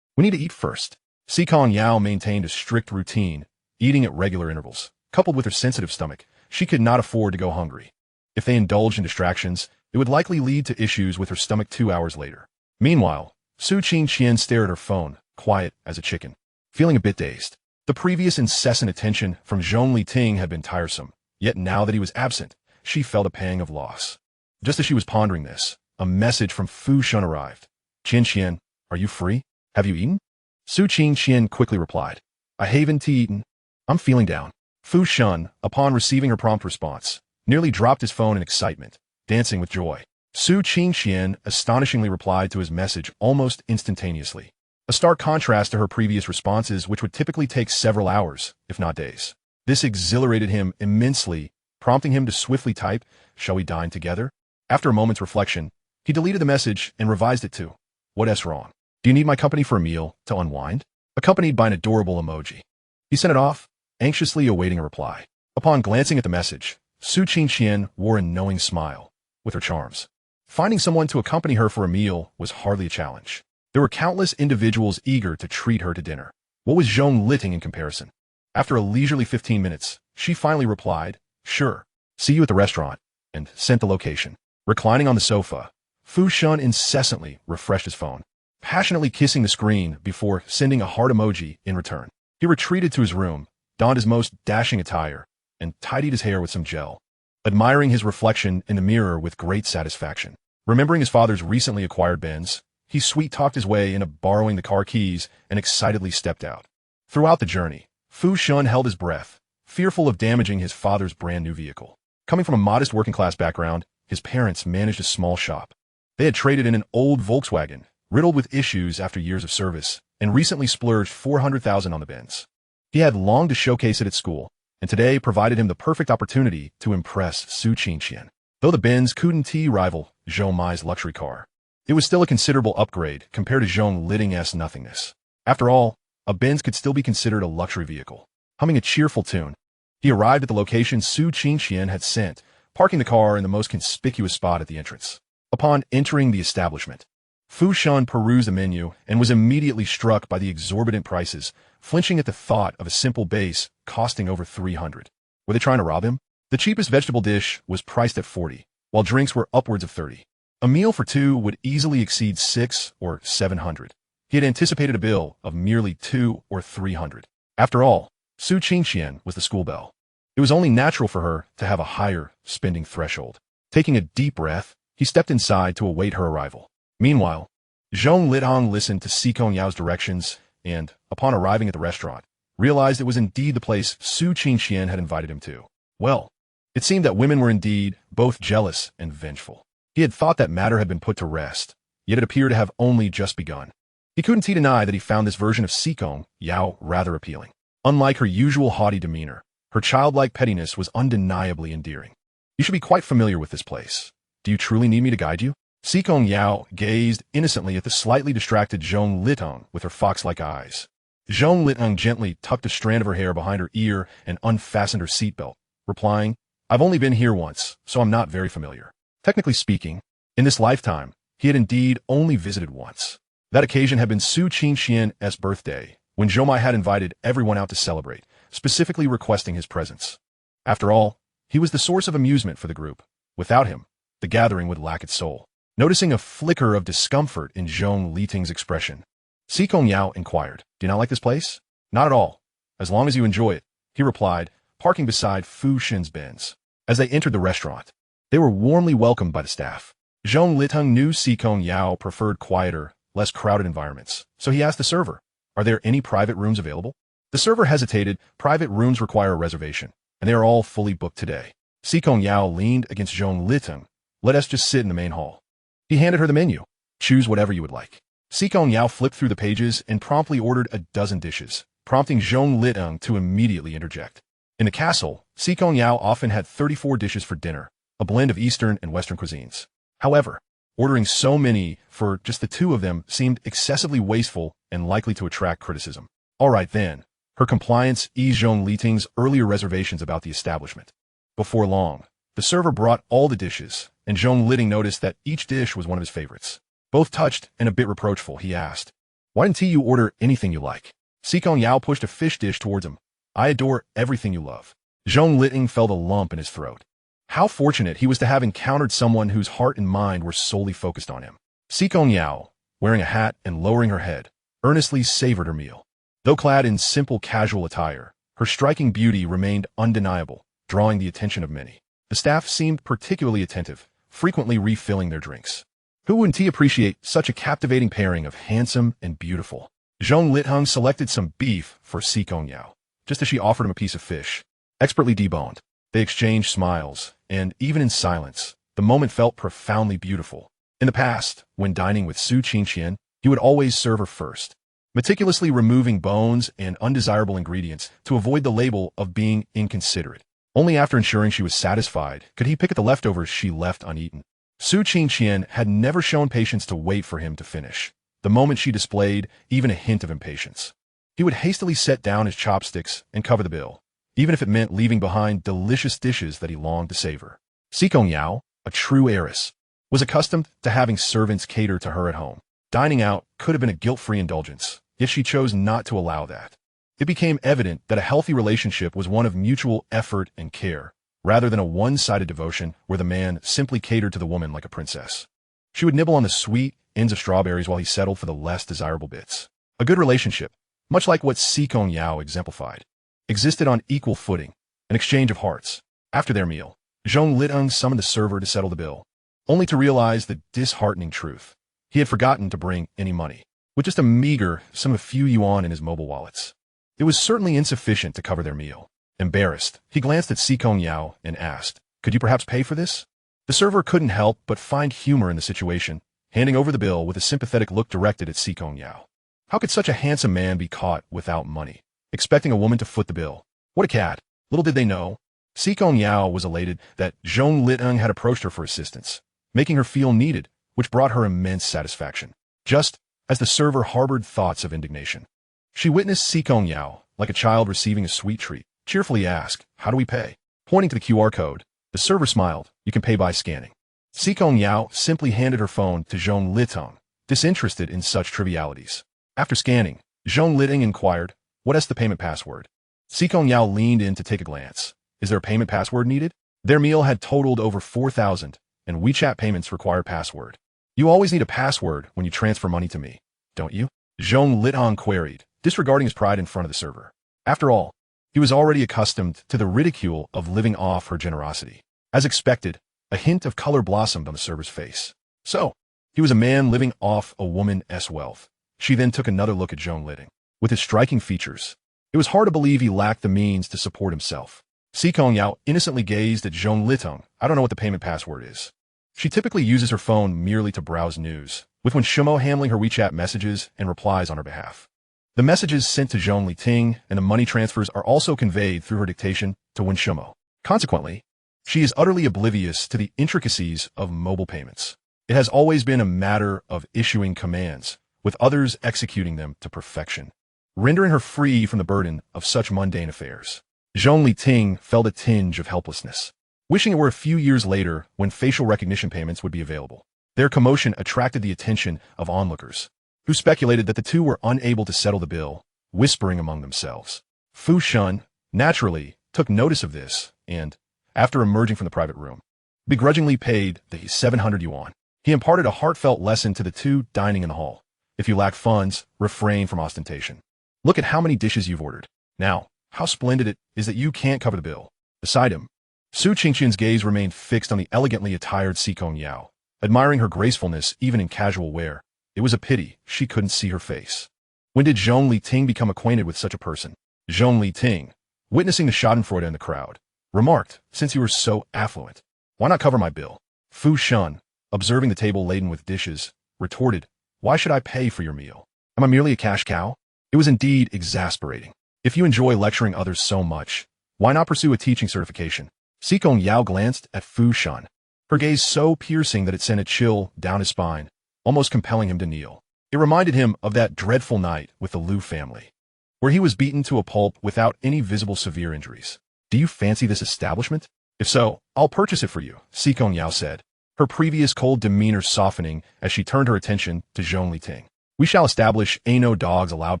We need to eat first." Si Kongyao maintained a strict routine, eating at regular intervals. Coupled with her sensitive stomach, she could not afford to go hungry. If they indulged in distractions, it would likely lead to issues with her stomach 2 hours later. Meanwhile, Su Qingqian stared at her phone, quiet as a chicken, feeling a bit dazed. The previous incessant attention from Zhong Liting had been tiresome, yet now that he was absent, she felt a pang of loss. Just as she was pondering this, a message from Fu Shun arrived. "Qingqian, are you free? Have you eaten?" Su Qingqian quickly replied, "I haven't eaten. I'm feeling down." Fu Shun, upon receiving her prompt response, nearly dropped his phone in excitement, dancing with joy. Su Qingqian astonishingly replied to his message almost instantaneously. A stark contrast to her previous responses, which would typically take several hours, if not days. This exhilarated him immensely, prompting him to swiftly type, "Shall we dine together?" After a moment's reflection, he deleted the message and revised it to, "What's wrong? Do you need my company for a meal to unwind?" accompanied by an adorable emoji. He sent it off, anxiously awaiting a reply. Upon glancing at the message, Su Qingqian wore a knowing smile. With her charms, finding someone to accompany her for a meal was hardly a challenge. There were countless individuals eager to treat her to dinner. What was Zhong Liting in comparison? After a leisurely 15 minutes, she finally replied, "Sure, see you at the restaurant," and sent the location. Reclining on the sofa, Fu Shun incessantly refreshed his phone, passionately kissing the screen before sending a heart emoji in return. He retreated to his room, donned his most dashing attire, and tidied his hair with some gel, admiring his reflection in the mirror with great satisfaction. Remembering his father's recently acquired Benz, he sweet-talked his way into borrowing the car keys and excitedly stepped out. Throughout the journey, Fu Shun held his breath, fearful of damaging his father's brand-new vehicle. Coming from a modest working-class background, his parents managed a small shop. They had traded in an old Volkswagen, riddled with issues after years of service, and recently splurged $400,000 on the Benz. He had longed to showcase it at school, and today provided him the perfect opportunity to impress Su Qingqian. Though the Benz couldn't rival Zhou Mai's luxury car, it was still a considerable upgrade compared to Zhong Liting's nothingness. After all, a Benz could still be considered a luxury vehicle. Humming a cheerful tune, he arrived at the location Su Qingqian had sent, parking the car in the most conspicuous spot at the entrance. Upon entering the establishment, Fu Shun perused the menu and was immediately struck by the exorbitant prices, flinching at the thought of a simple base costing over 300. Were they trying to rob him? The cheapest vegetable dish was priced at 40, while drinks were upwards of 30. A meal for two would easily exceed 600 or 700. He had anticipated a bill of merely 200 or 300. After all, Su Qingqian was the school belle. It was only natural for her to have a higher spending threshold. Taking a deep breath, he stepped inside to await her arrival. Meanwhile, Zhong Liting listened to Si Kongyao's directions and, upon arriving at the restaurant, realized it was indeed the place Su Qingqian had invited him to. Well, it seemed that women were indeed both jealous and vengeful. He had thought that matter had been put to rest, yet it appeared to have only just begun. He couldn't deny that he found this version of Si Kongyao rather appealing. Unlike her usual haughty demeanor, her childlike pettiness was undeniably endearing. "You should be quite familiar with this place. Do you truly need me to guide you?" Si Kongyao gazed innocently at the slightly distracted Zhong Liting with her fox-like eyes. Zhong Liting gently tucked a strand of her hair behind her ear and unfastened her seatbelt, replying, "I've only been here once, so I'm not very familiar." Technically speaking, in this lifetime, he had indeed only visited once. That occasion had been Su Qingqian's birthday, when Zhou Mai had invited everyone out to celebrate, specifically requesting his presence. After all, he was the source of amusement for the group. Without him, the gathering would lack its soul. Noticing a flicker of discomfort in Zhong Liting's expression, Si Kongyao inquired, "Do you not like this place?" "Not at all, as long as you enjoy it," he replied, parking beside Fu Shun's Benz. As they entered the restaurant, they were warmly welcomed by the staff. Zhong Liting knew Si Kongyao preferred quieter, less crowded environments, so he asked the server, "Are there any private rooms available?" The server hesitated. "Private rooms require a reservation. and they are all fully booked today. Si Kongyao leaned against Zhong Liting. Let us just sit in the main hall. He handed her the menu. Choose whatever you would like. Si Kongyao flipped through the pages and promptly ordered a dozen dishes, prompting Zhong Liting to immediately interject. In the castle, Si Kongyao often had 34 dishes for dinner, a blend of Eastern and Western cuisines. However, ordering so many for just the two of them seemed excessively wasteful and likely to attract criticism. All right then. Her compliance eased Zhong Liting's earlier reservations about the establishment. Before long, the server brought all the dishes, and Zhong Liting noticed that each dish was one of his favorites. Both touched and a bit reproachful, he asked, "Why didn't you order anything you like?" Si Kongyao pushed a fish dish towards him. "I adore everything you love." Zhong Liting felt a lump in his throat. How fortunate he was to have encountered someone whose heart and mind were solely focused on him. Si Kongyao, wearing a hat and lowering her head, earnestly savored her meal. Though clad in simple casual attire, her striking beauty remained undeniable, drawing the attention of many. The staff seemed particularly attentive, frequently refilling their drinks. Who wouldn't appreciate such a captivating pairing of handsome and beautiful? Zhong Liting selected some beef for Si Kongyao, just as she offered him a piece of fish, expertly deboned. They exchanged smiles, and even in silence, the moment felt profoundly beautiful. In the past, when dining with Su Qingqian, he would always serve her first, meticulously removing bones and undesirable ingredients to avoid the label of being inconsiderate. Only after ensuring she was satisfied could he pick at the leftovers she left uneaten. Su Qingqian had never shown patience to wait for him to finish, the moment she displayed even a hint of impatience. He would hastily set down his chopsticks and cover the bill, even if it meant leaving behind delicious dishes that he longed to savor. Si Kongyao, a true heiress, was accustomed to having servants cater to her at home. Dining out could have been a guilt-free indulgence, yet she chose not to allow that. It became evident that a healthy relationship was one of mutual effort and care, rather than a one-sided devotion where the man simply catered to the woman like a princess. She would nibble on the sweet ends of strawberries while he settled for the less desirable bits. A good relationship, much like what Si Kongyao exemplified, existed on equal footing, an exchange of hearts. After their meal, Zhong Liting summoned the server to settle the bill, only to realize the disheartening truth. He had forgotten to bring any money, with just a meager some of few yuan in his mobile wallets. It was certainly insufficient to cover their meal. Embarrassed, he glanced at Si Kongyao and asked, "Could you perhaps pay for this?" The server couldn't help but find humor in the situation, handing over the bill with a sympathetic look directed at Si Kongyao. How could such a handsome man be caught without money, expecting a woman to foot the bill? What a cat! Little did they know. Si Kongyao was elated that Zhong Liting had approached her for assistance, making her feel needed, which brought her immense satisfaction. Just as the server harbored thoughts of indignation, she witnessed Si Kongyao, like a child receiving a sweet treat, cheerfully ask, "How do we pay?" Pointing to the QR code, the server smiled, "You can pay by scanning." Si Kongyao simply handed her phone to Zhong Liting, disinterested in such trivialities. After scanning, Zhong Liting inquired, "What is the payment password?" Si Kongyao leaned in to take a glance. "Is there a payment password needed?" Their meal had totaled over 4,000, and WeChat payments require password. "You always need a password when you transfer money to me, don't you?" Zhong Liting queried, disregarding his pride in front of the server. After all, he was already accustomed to the ridicule of living off her generosity. As expected, a hint of color blossomed on the server's face. So, he was a man living off a woman's wealth. She then took another look at Zhong Liting. With his striking features, it was hard to believe he lacked the means to support himself. Si Kongyao innocently gazed at Zhong Liting. "I don't know what the payment password is." She typically uses her phone merely to browse news, with Wen Shumo handling her WeChat messages and replies on her behalf. The messages sent to Zhong Liting and the money transfers are also conveyed through her dictation to Wen Shumo. Consequently, she is utterly oblivious to the intricacies of mobile payments. It has always been a matter of issuing commands, with others executing them to perfection, rendering her free from the burden of such mundane affairs. Zhong Liting felt a tinge of helplessness, wishing it were a few years later when facial recognition payments would be available. Their commotion attracted the attention of onlookers, who speculated that the two were unable to settle the bill, whispering among themselves. Fu Shun, naturally, took notice of this, and, after emerging from the private room, begrudgingly paid the 700 yuan. He imparted a heartfelt lesson to the two dining in the hall. If you lack funds, refrain from ostentation. Look at how many dishes you've ordered. Now, how splendid it is that you can't cover the bill. Beside him, Su Qingqian's gaze remained fixed on the elegantly attired Si Kongyao, admiring her gracefulness even in casual wear. It was a pity she couldn't see her face. When did Zhong Liting become acquainted with such a person? Zhong Liting, witnessing the schadenfreude in the crowd, remarked, "Since you are so affluent, why not cover my bill?" Fu Shun, observing the table laden with dishes, retorted, "Why should I pay for your meal? Am I merely a cash cow?" It was indeed exasperating. If you enjoy lecturing others so much, why not pursue a teaching certification? Si Kongyao glanced at Fu Shun, her gaze so piercing that it sent a chill down his spine, almost compelling him to kneel. It reminded him of that dreadful night with the Liu family, where he was beaten to a pulp without any visible severe injuries. "Do you fancy this establishment? If so, I'll purchase it for you," Si Kongyao said, her previous cold demeanor softening as she turned her attention to Zhong Liting. "We shall establish a no dogs allowed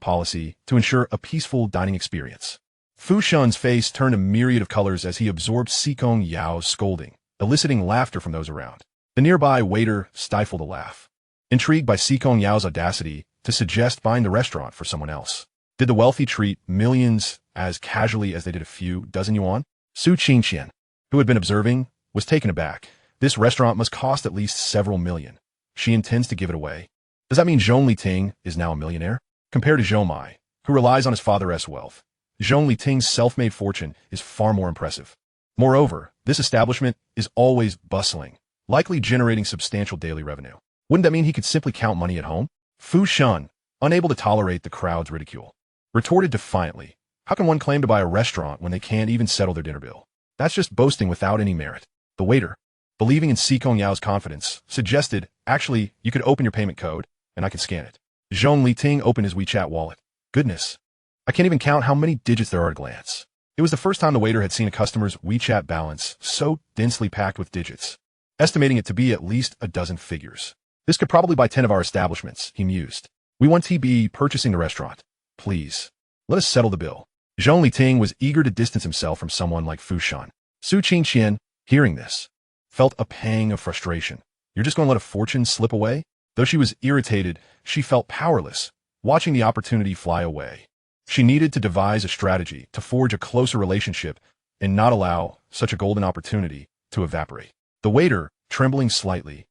policy to ensure a peaceful dining experience." Fu Shun's face turned a myriad of colors as he absorbed Si Kongyao's scolding, eliciting laughter from those around. The nearby waiter stifled a laugh, intrigued by Si Kongyao's audacity to suggest buying the restaurant for someone else. Did the wealthy treat millions as casually as they did a few dozen yuan? Su Qingqian, who had been observing, was taken aback. This restaurant must cost at least several million. She intends to give it away. Does that mean Zhong Liting is now a millionaire? Compared to Zhou Mai, who relies on his father's wealth, Zhong Liting's self-made fortune is far more impressive. Moreover, this establishment is always bustling, likely generating substantial daily revenue. Wouldn't that mean he could simply count money at home? Fu Shun, unable to tolerate the crowd's ridicule, retorted defiantly, "How can one claim to buy a restaurant when they can't even settle their dinner bill? That's just boasting without any merit." The waiter, believing in Si Kongyao's confidence, suggested, "Actually, you could open your payment code, and I can scan it." Zhong Liting opened his WeChat wallet. "Goodness, I can't even count how many digits there are at a glance." It was the first time the waiter had seen a customer's WeChat balance so densely packed with digits, estimating it to be at least a dozen figures. "This could probably buy 10 of our establishments," he mused. "We want to be purchasing the restaurant. Please, let us settle the bill." Zhong Liting was eager to distance himself from someone like Fu Shun. Su Qingqian, hearing this, felt a pang of frustration. You're just going to let a fortune slip away? Though she was irritated, she felt powerless, watching the opportunity fly away. She needed to devise a strategy to forge a closer relationship and not allow such a golden opportunity to evaporate. The waiter, trembling slightly,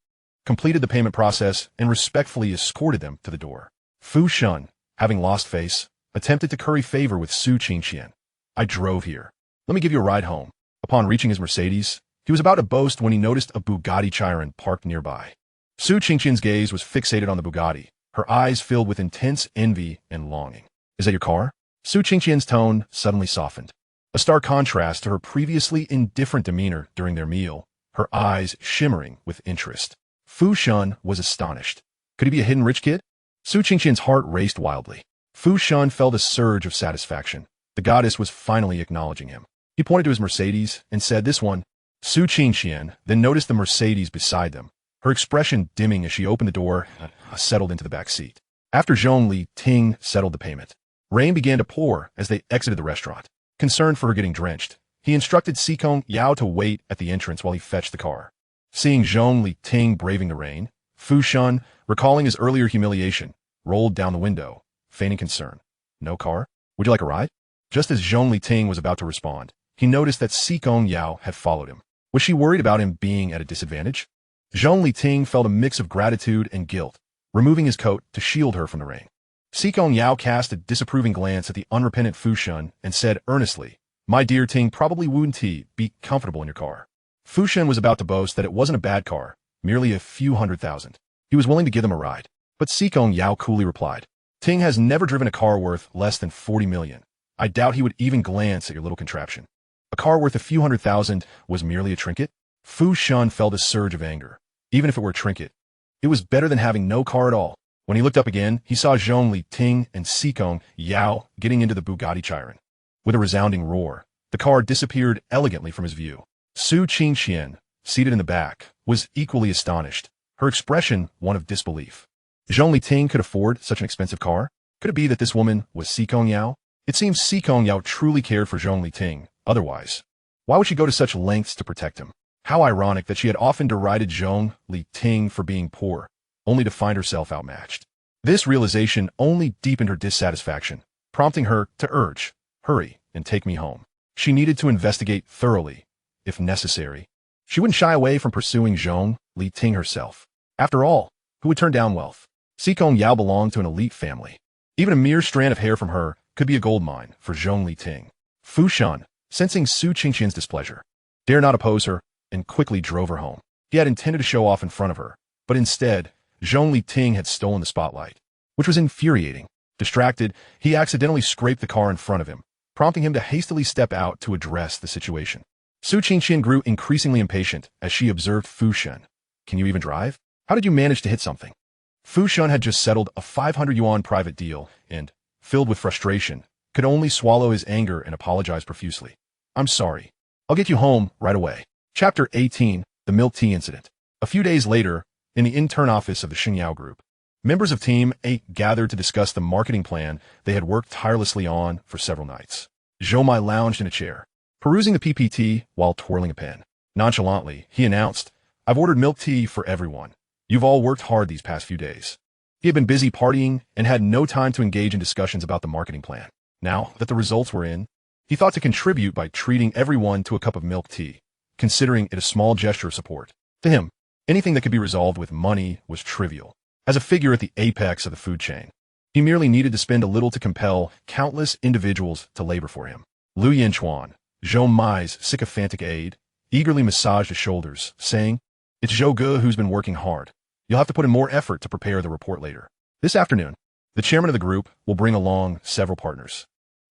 completed the payment process and respectfully escorted them to the door. Fu Shun, having lost face, attempted to curry favor with Su Qingqian. "I drove here. Let me give you a ride home." Upon reaching his Mercedes, he was about to boast when he noticed a Bugatti Chiron parked nearby. Su Qingqian's gaze was fixated on the Bugatti, her eyes filled with intense envy and longing. "Is that your car?" Su Qingqian's tone suddenly softened, a stark contrast to her previously indifferent demeanor during their meal, her eyes shimmering with interest. Fu Shun was astonished. Could he be a hidden rich kid? Su Qingqian's heart raced wildly. Fu Shun felt a surge of satisfaction. The goddess was finally acknowledging him. He pointed to his Mercedes and said, "This one." Su Qingqian then noticed the Mercedes beside them, her expression dimming as she opened the door and settled into the back seat. After Zhong Liting settled the payment, rain began to pour as they exited the restaurant. Concerned for her getting drenched, he instructed Si Kongyao to wait at the entrance while he fetched the car. Seeing Zhong Liting braving the rain, Fu Shun, recalling his earlier humiliation, rolled down the window, feigning concern. "No car? Would you like a ride?" Just as Zhong Liting was about to respond, he noticed that Si Kongyao had followed him. Was she worried about him being at a disadvantage? Zhong Liting felt a mix of gratitude and guilt, removing his coat to shield her from the rain. Si Kongyao cast a disapproving glance at the unrepentant Fu Shun and said earnestly, "My dear Ting, probably wouldn't be comfortable in your car." Fu Shun was about to boast that it wasn't a bad car, merely a few $100,000. He was willing to give them a ride. But Si Kongyao coolly replied, "Ting has never driven a car worth less than 40 million. I doubt he would even glance at your little contraption." A car worth a few $100,000 was merely a trinket? Fu Shun felt a surge of anger. Even if it were a trinket, it was better than having no car at all. When he looked up again, he saw Zhong Liting and Si Kongyao getting into the Bugatti Chiron. With a resounding roar, the car disappeared elegantly from his view. Su Qingqian, seated in the back, was equally astonished, her expression one of disbelief. Zhong Liting could afford such an expensive car? Could it be that this woman was Si Kongyao? It seems Si Kongyao truly cared for Zhong Liting. Otherwise, why would she go to such lengths to protect him? How ironic that she had often derided Zhong Liting for being poor, only to find herself outmatched. This realization only deepened her dissatisfaction, prompting her to urge, "Hurry and take me home." She needed to investigate thoroughly, if necessary. She wouldn't shy away from pursuing Zhong Liting herself. After all, who would turn down wealth? Si Kongyao belonged to an elite family. Even a mere strand of hair from her could be a gold mine for Zhong Liting. Fu Shun, sensing Su Qingqian's displeasure, dared not oppose her, and quickly drove her home. He had intended to show off in front of her, but instead, Zhong Liting had stolen the spotlight, which was infuriating. Distracted, he accidentally scraped the car in front of him, prompting him to hastily step out to address the situation. Su Qingqian grew increasingly impatient as she observed Fu Shun. Can you even drive? How did you manage to hit something? Fu Shun had just settled a 500 yuan private deal and, filled with frustration, could only swallow his anger and apologize profusely. I'm sorry. I'll get you home right away. Chapter 18, The Milk Tea Incident. A few days later, in the intern office of the Qingqiao group, members of Team A gathered to discuss the marketing plan they had worked tirelessly on for several nights. Zhou Mai lounged in a chair, perusing the PPT while twirling a pen. Nonchalantly, he announced, I've ordered milk tea for everyone. You've all worked hard these past few days. He had been busy partying and had no time to engage in discussions about the marketing plan. Now that the results were in, he thought to contribute by treating everyone to a cup of milk tea, considering it a small gesture of support. To him, anything that could be resolved with money was trivial. As a figure at the apex of the food chain, he merely needed to spend a little to compel countless individuals to labor for him. Lu Yinchuan, Zhou Mai's sycophantic aide, eagerly massaged his shoulders, saying, It's Zhou Ge who's been working hard. You'll have to put in more effort to prepare the report later. This afternoon, the chairman of the group will bring along several partners,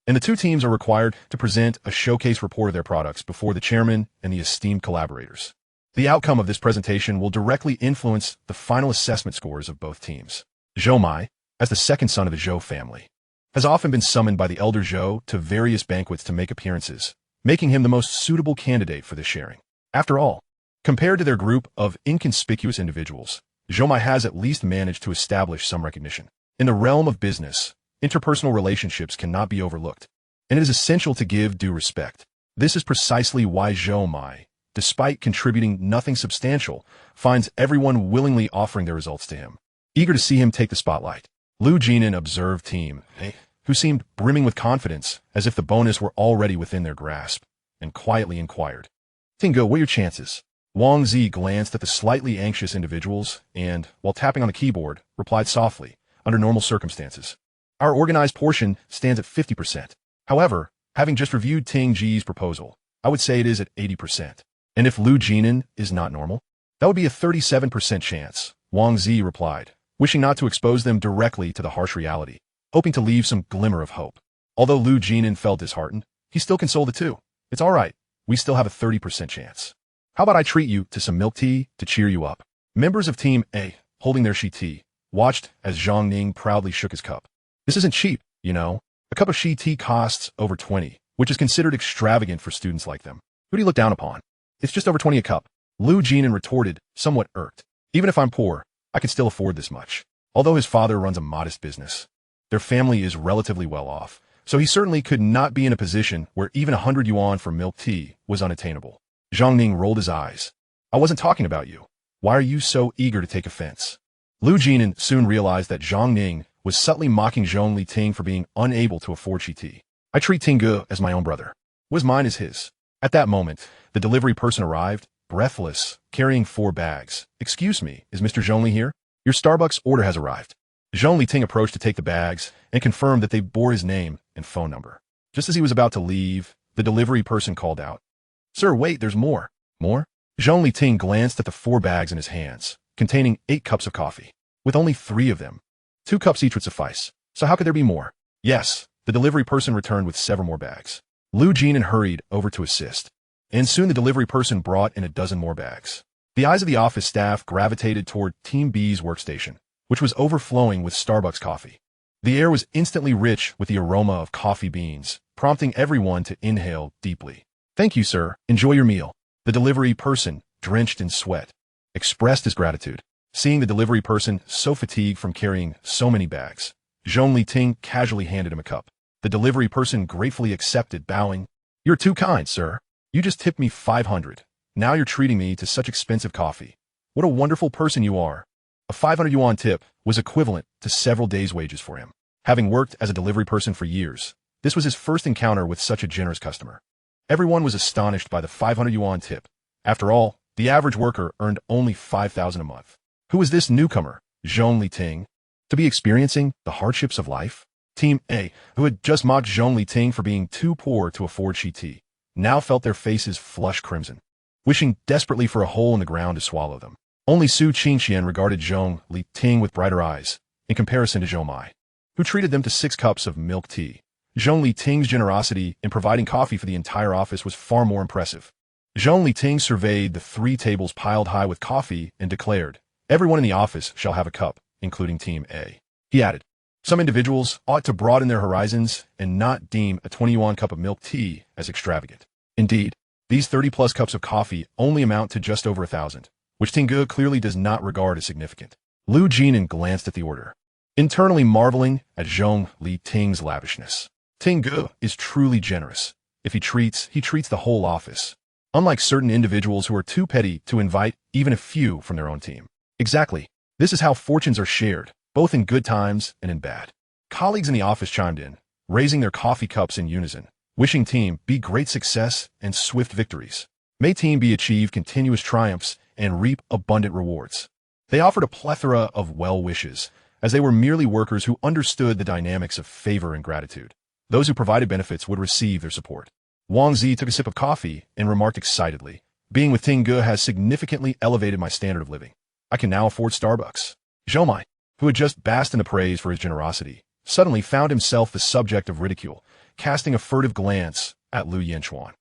and the two teams are required to present a showcase report of their products before the chairman and the esteemed collaborators. The outcome of this presentation will directly influence the final assessment scores of both teams. Zhou Mai, as the second son of the Zhou family, has often been summoned by the elder Zhou to various banquets to make appearances, making him the most suitable candidate for this sharing. After all, compared to their group of inconspicuous individuals, Zhou Mai has at least managed to establish some recognition. In the realm of business, interpersonal relationships cannot be overlooked, and it is essential to give due respect. This is precisely why Zhou Mai, despite contributing nothing substantial, finds everyone willingly offering their results to him, eager to see him take the spotlight. Lu Jinan observed Team A, who seemed brimming with confidence as if the bonus were already within their grasp, and quietly inquired, Tingo, what are your chances? Wang Zi glanced at the slightly anxious individuals and, while tapping on the keyboard, replied softly, under normal circumstances, Our organized portion stands at 50%. However, having just reviewed Ting Ji's proposal, I would say it is at 80%. And if Lu Jinan is not normal, that would be a 37% chance, Wang Zi replied, wishing not to expose them directly to the harsh reality, hoping to leave some glimmer of hope. Although Lu Jinan felt disheartened, he still consoled the two. It's all right. We still have a 30% chance. How about I treat you to some milk tea to cheer you up? Members of Team A, holding their shi tea, watched as Zhang Ning proudly shook his cup. This isn't cheap, you know. A cup of shi tea costs over 20, which is considered extravagant for students like them. Who do you look down upon? It's just over 20 a cup. Lu Jinan retorted, somewhat irked. Even if I'm poor, I can still afford this much. Although his father runs a modest business, their family is relatively well off, so he certainly could not be in a position where even 100 yuan for milk tea was unattainable. Zhang Ning rolled his eyes. I wasn't talking about you. Why are you so eager to take offense? Lu Jinan soon realized that Zhang Ning was subtly mocking Zhong Liting for being unable to afford shi tea. I treat Tingu as my own brother. What's mine is his. At that moment, the delivery person arrived, breathless, carrying 4 bags. Excuse me, is Mr. Zhongli here? Your Starbucks order has arrived. Zhong Liting approached to take the bags and confirmed that they bore his name and phone number. Just as he was about to leave, the delivery person called out, Sir, wait, there's more. More? Zhong Liting glanced at the 4 bags in his hands, containing 8 cups of coffee. With only 3 of them, 2 cups each would suffice. So how could there be more? Yes, the delivery person returned with several more bags. Lu Jinan hurried over to assist, and soon the delivery person brought in a dozen more bags. The eyes of the office staff gravitated toward Team B's workstation, which was overflowing with Starbucks coffee. The air was instantly rich with the aroma of coffee beans, prompting everyone to inhale deeply. Thank you, sir. Enjoy your meal. The delivery person, drenched in sweat, expressed his gratitude. Seeing the delivery person so fatigued from carrying so many bags, Zhong Liting casually handed him a cup. The delivery person gratefully accepted, bowing. You're too kind, sir. You just tipped me 500. Now you're treating me to such expensive coffee. What a wonderful person you are. A 500 yuan tip was equivalent to several days' wages for him. Having worked as a delivery person for years, this was his first encounter with such a generous customer. Everyone was astonished by the 500 yuan tip. After all, the average worker earned only 5,000 a month. Who was this newcomer, Zhong Liting, to be experiencing the hardships of life? Team A, who had just mocked Zhong Liting for being too poor to afford shi tea, now felt their faces flush crimson, wishing desperately for a hole in the ground to swallow them. Only Su Qingqian regarded Zhong Liting with brighter eyes, in comparison to Zhou Mai, who treated them to 6 cups of milk tea. Zhong Liting's generosity in providing coffee for the entire office was far more impressive. Zhong Liting surveyed the 3 tables piled high with coffee and declared, "Everyone in the office shall have a cup, including Team A." He added, "Some individuals ought to broaden their horizons and not deem a 20 yuan cup of milk tea as extravagant. Indeed, these 30-plus cups of coffee only amount to just over 1,000, which Tinge clearly does not regard as significant." Lu Jinan glanced at the order, internally marveling at Zhong Liting's lavishness. Tinge is truly generous. If he treats the whole office, unlike certain individuals who are too petty to invite even a few from their own team. Exactly. This is how fortunes are shared, both in good times and in bad. Colleagues in the office chimed in, raising their coffee cups in unison, wishing Team B great success and swift victories. May Team B achieve continuous triumphs and reap abundant rewards. They offered a plethora of well wishes, as they were merely workers who understood the dynamics of favor and gratitude. Those who provided benefits would receive their support. Wang Zi took a sip of coffee and remarked excitedly, "Being with Tinge has significantly elevated my standard of living. I can now afford Starbucks." Zhou Mai, who had just basked in the praise for his generosity, suddenly found himself the subject of ridicule, casting a furtive glance at Lu Yanchuan.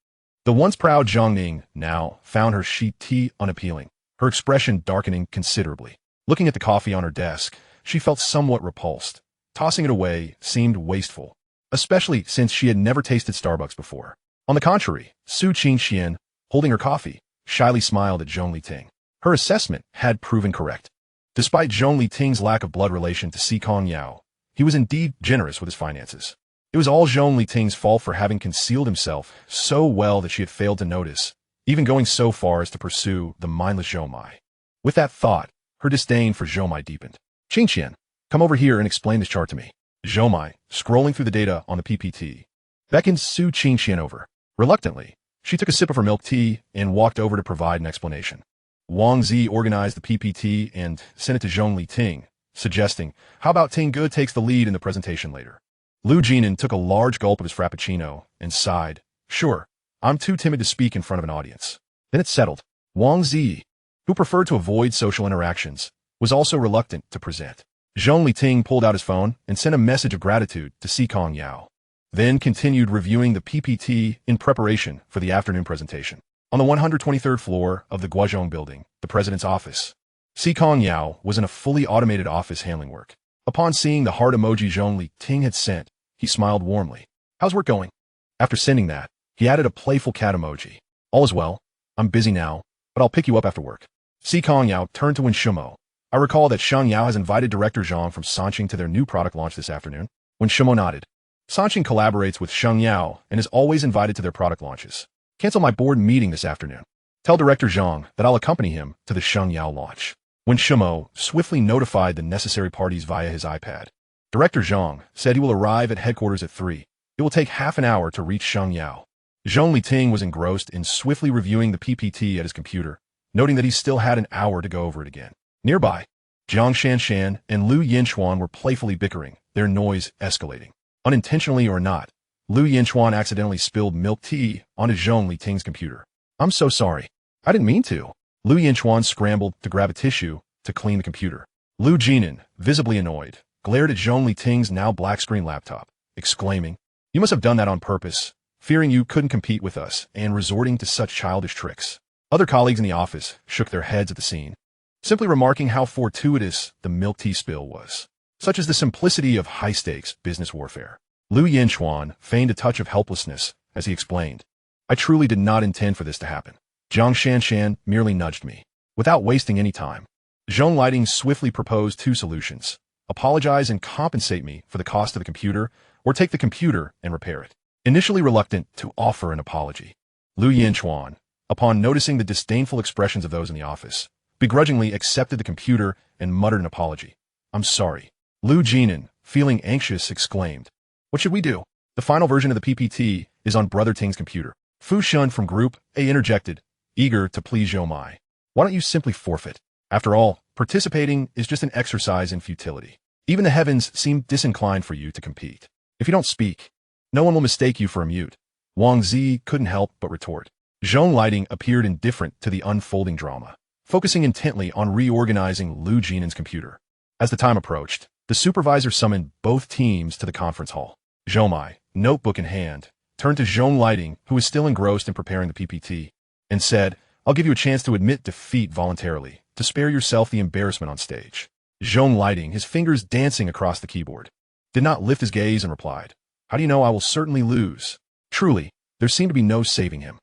The once proud Zhang Ning now found her sheet tea unappealing, her expression darkening considerably. Looking at the coffee on her desk, she felt somewhat repulsed. Tossing it away seemed wasteful, especially since she had never tasted Starbucks before. On the contrary, Su Qingqian, holding her coffee, shyly smiled at Zhong Liting. Her assessment had proven correct. Despite Zhong Liting's lack of blood relation to Si Kongyao, he was indeed generous with his finances. It was all Zhong Liting's fault for having concealed himself so well that she had failed to notice, even going so far as to pursue the mindless Zhou Mai. With that thought, her disdain for Zhou Mai deepened. "Qingqian, come over here and explain this chart to me." Zhou Mai, scrolling through the data on the PPT, beckoned Su Qingqian over. Reluctantly, she took a sip of her milk tea and walked over to provide an explanation. Wang Zi organized the PPT and sent it to Zhong Liting, suggesting, "How about Tinge takes the lead in the presentation later?" Lu Jinan took a large gulp of his frappuccino and sighed, "Sure, I'm too timid to speak in front of an audience." Then it settled. Wang Zi, who preferred to avoid social interactions, was also reluctant to present. Zhong Liting pulled out his phone and sent a message of gratitude to Si Kongyao, then continued reviewing the PPT in preparation for the afternoon presentation. On the 123rd floor of the Guozhong building, the president's office, Si Kongyao was in a fully automated office handling work. Upon seeing the heart emoji Zhong Liting had sent, he smiled warmly. "How's work going?" After sending that, he added a playful cat emoji. "All is well. I'm busy now, but I'll pick you up after work." Si Kongyao turned to Wen Shimo. "I recall that Shang Yao has invited Director Zhang from Sanqing to their new product launch this afternoon." Wen Shimo nodded. "Sanqing collaborates with Shang Yao and is always invited to their product launches. Cancel my board meeting this afternoon. Tell Director Zhang that I'll accompany him to the Shang Yao launch." Wen Shimo swiftly notified the necessary parties via his iPad. Director Zhang said he will arrive at headquarters at 3. It will take half an hour to reach Shang Yao. Zhong Liting was engrossed in swiftly reviewing the PPT at his computer, noting that he still had an hour to go over it again. Nearby, Jiang Shanshan and Lu Yanchuan were playfully bickering, their noise escalating. Unintentionally or not, Lu Yanchuan accidentally spilled milk tea onto Zhong Liting's computer. "I'm so sorry. I didn't mean to." Lu Yanchuan scrambled to grab a tissue to clean the computer. Lu Jinan, visibly annoyed, glared at Zhong Liting's now black-screen laptop, exclaiming, "You must have done that on purpose, fearing you couldn't compete with us and resorting to such childish tricks." Other colleagues in the office shook their heads at the scene, simply remarking how fortuitous the milk tea spill was. Such is the simplicity of high-stakes business warfare. Lu Yanchuan feigned a touch of helplessness as he explained, "I truly did not intend for this to happen. Jiang Shanshan merely nudged me." Without wasting any time, Zhong Liting swiftly proposed 2 solutions: apologize and compensate me for the cost of the computer, or take the computer and repair it. Initially reluctant to offer an apology, Lu Yanchuan, upon noticing the disdainful expressions of those in the office, begrudgingly accepted the computer and muttered an apology. "I'm sorry." Lu Jinan, feeling anxious, exclaimed, "What should we do?" The final version of the PPT is on Brother Ting's computer. Fu Shun from Group A interjected, eager to please Zhou Mai. "Why don't you simply forfeit? After all, participating is just an exercise in futility. Even the heavens seem disinclined for you to compete. If you don't speak, no one will mistake you for a mute." Wang Zi couldn't help but retort. Zhong Liting appeared indifferent to the unfolding drama, focusing intently on reorganizing Lu Jinan's computer. As the time approached, the supervisor summoned both teams to the conference hall. Zhou Mai, notebook in hand, turned to Zhong Liting, who was still engrossed in preparing the PPT, and said, "I'll give you a chance to admit defeat voluntarily, to spare yourself the embarrassment on stage." Zhong Liting, his fingers dancing across the keyboard, did not lift his gaze and replied, "How do you know I will certainly lose?" Truly, there seemed to be no saving him.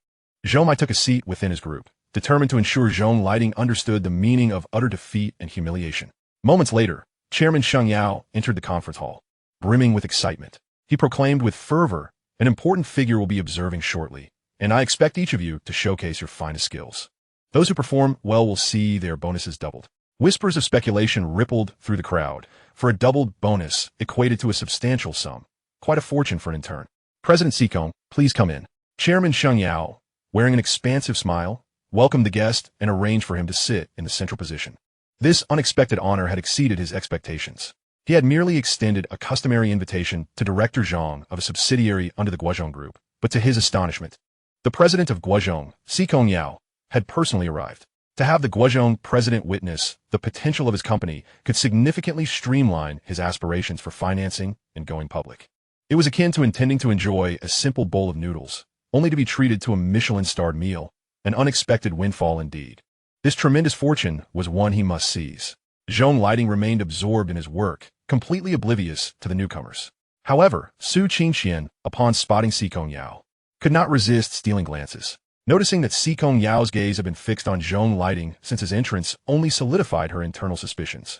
Zhou Mai took a seat within his group, determined to ensure Zhong Liting understood the meaning of utter defeat and humiliation. Moments later, Chairman Si Kongyao entered the conference hall, brimming with excitement. He proclaimed with fervor, "An important figure will be observing shortly, and I expect each of you to showcase your finest skills. Those who perform well will see their bonuses doubled." Whispers of speculation rippled through the crowd, for a doubled bonus equated to a substantial sum, quite a fortune for an intern. "President Si Kong, please come in." Chairman Si Kongyao, wearing an expansive smile, welcomed the guest and arranged for him to sit in the central position. This unexpected honor had exceeded his expectations. He had merely extended a customary invitation to Director Zhang of a subsidiary under the Guozhong Group, but to his astonishment, the president of Guozhong, Si Kongyao, had personally arrived. To have the Guozhong president witness the potential of his company could significantly streamline his aspirations for financing and going public. It was akin to intending to enjoy a simple bowl of noodles, only to be treated to a Michelin-starred meal, an unexpected windfall indeed. This tremendous fortune was one he must seize. Zhong Liting remained absorbed in his work, completely oblivious to the newcomers. However, Su Qingqian, upon spotting Si Kongyao, could not resist stealing glances. Noticing that Si Kongyao's gaze had been fixed on Zhong Liting since his entrance only solidified her internal suspicions.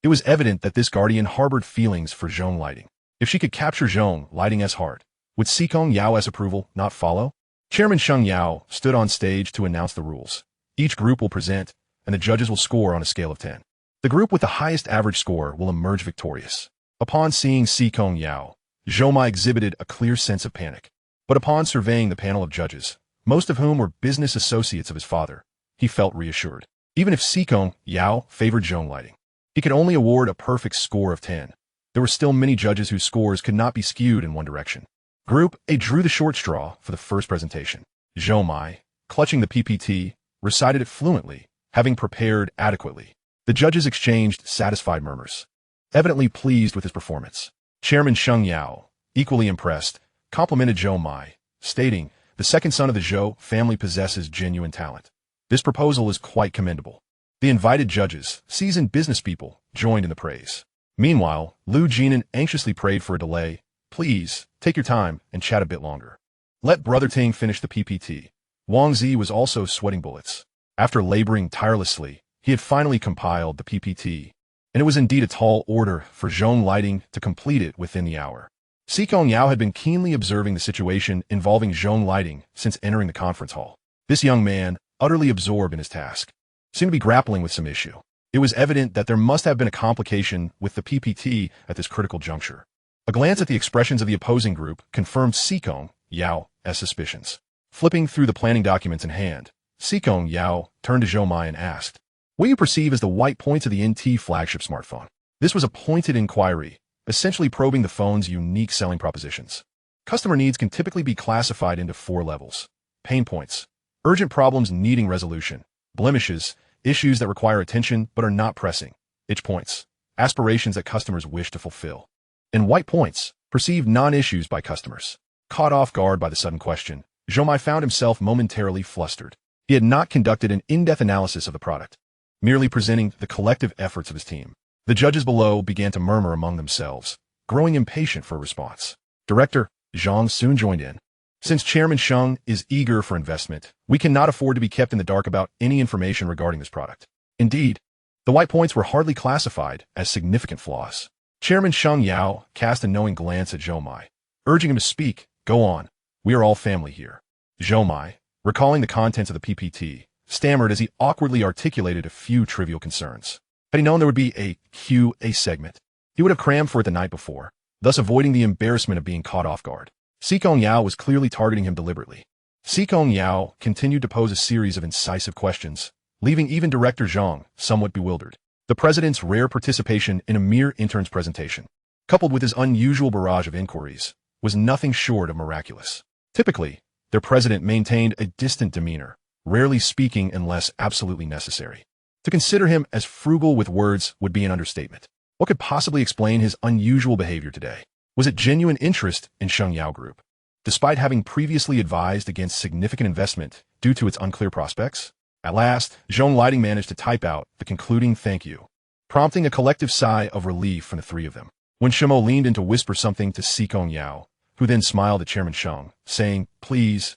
It was evident that this guardian harbored feelings for Zhong Liting. If she could capture Zhong Liting's heart, would Si Kongyao's approval not follow? Chairman Si Kongyao stood on stage to announce the rules. Each group will present, and the judges will score on a scale of 10. The group with the highest average score will emerge victorious. Upon seeing Si Kongyao, Zhou Mai exhibited a clear sense of panic. But upon surveying the panel of judges, most of whom were business associates of his father, he felt reassured. Even if Si Kongyao favored Zhong Liting, he could only award a perfect score of 10. There were still many judges whose scores could not be skewed in one direction. Group A drew the short straw for the first presentation. Zhou Mai, clutching the PPT, recited it fluently, having prepared adequately. The judges exchanged satisfied murmurs, evidently pleased with his performance. Chairman Si Kongyao, equally impressed, complimented Zhou Mai, stating, "The second son of the Zhou family possesses genuine talent. This proposal is quite commendable." The invited judges, seasoned business people, joined in the praise. Meanwhile, Lu Jinan anxiously prayed for a delay. "Please, take your time and chat a bit longer. Let Brother Ting finish the PPT." Wang Zi was also sweating bullets. After laboring tirelessly, he had finally compiled the PPT, and it was indeed a tall order for Zhong Liting to complete it within the hour. Si Kongyao had been keenly observing the situation involving Zhong Liting since entering the conference hall. This young man, utterly absorbed in his task, seemed to be grappling with some issue. It was evident that there must have been a complication with the PPT at this critical juncture. A glance at the expressions of the opposing group confirmed Si Kongyao as suspicions. Flipping through the planning documents in hand, Si Kongyao turned to Zhou Mai and asked, "What do you perceive as the white points of the NT flagship smartphone?" This was a pointed inquiry, essentially probing the phone's unique selling propositions. Customer needs can typically be classified into 4 levels: pain points, urgent problems needing resolution; blemishes, issues that require attention but are not pressing; itch points, aspirations that customers wish to fulfill; and white points, perceived non-issues by customers. Caught off guard by the sudden question, Zhou Mai found himself momentarily flustered. He had not conducted an in-depth analysis of the product, merely presenting the collective efforts of his team. The judges below began to murmur among themselves, growing impatient for a response. Director Zhang soon joined in. "Since Chairman Sheng is eager for investment, we cannot afford to be kept in the dark about any information regarding this product." Indeed, the white points were hardly classified as significant flaws. Chairman Si Kongyao cast a knowing glance at Zhou Mai, urging him to speak. "Go on. We are all family here." Zhou Mai, recalling the contents of the PPT, stammered as he awkwardly articulated a few trivial concerns. Had he known there would be a Q&A segment, he would have crammed for it the night before, thus avoiding the embarrassment of being caught off guard. Si Kongyao was clearly targeting him deliberately. Si Kongyao continued to pose a series of incisive questions, leaving even Director Zhang somewhat bewildered. The president's rare participation in a mere intern's presentation, coupled with his unusual barrage of inquiries, was nothing short of miraculous. Typically, their president maintained a distant demeanor, rarely speaking unless absolutely necessary. To consider him as frugal with words would be an understatement. What could possibly explain his unusual behavior today? Was it genuine interest in Su Qingqian Group, despite having previously advised against significant investment due to its unclear prospects? At last, Zhong Liting managed to type out the concluding thank you, prompting a collective sigh of relief from the three of them. When Shimo leaned in to whisper something to Si Kongyao, who then smiled at Chairman Sheng, saying, "Please."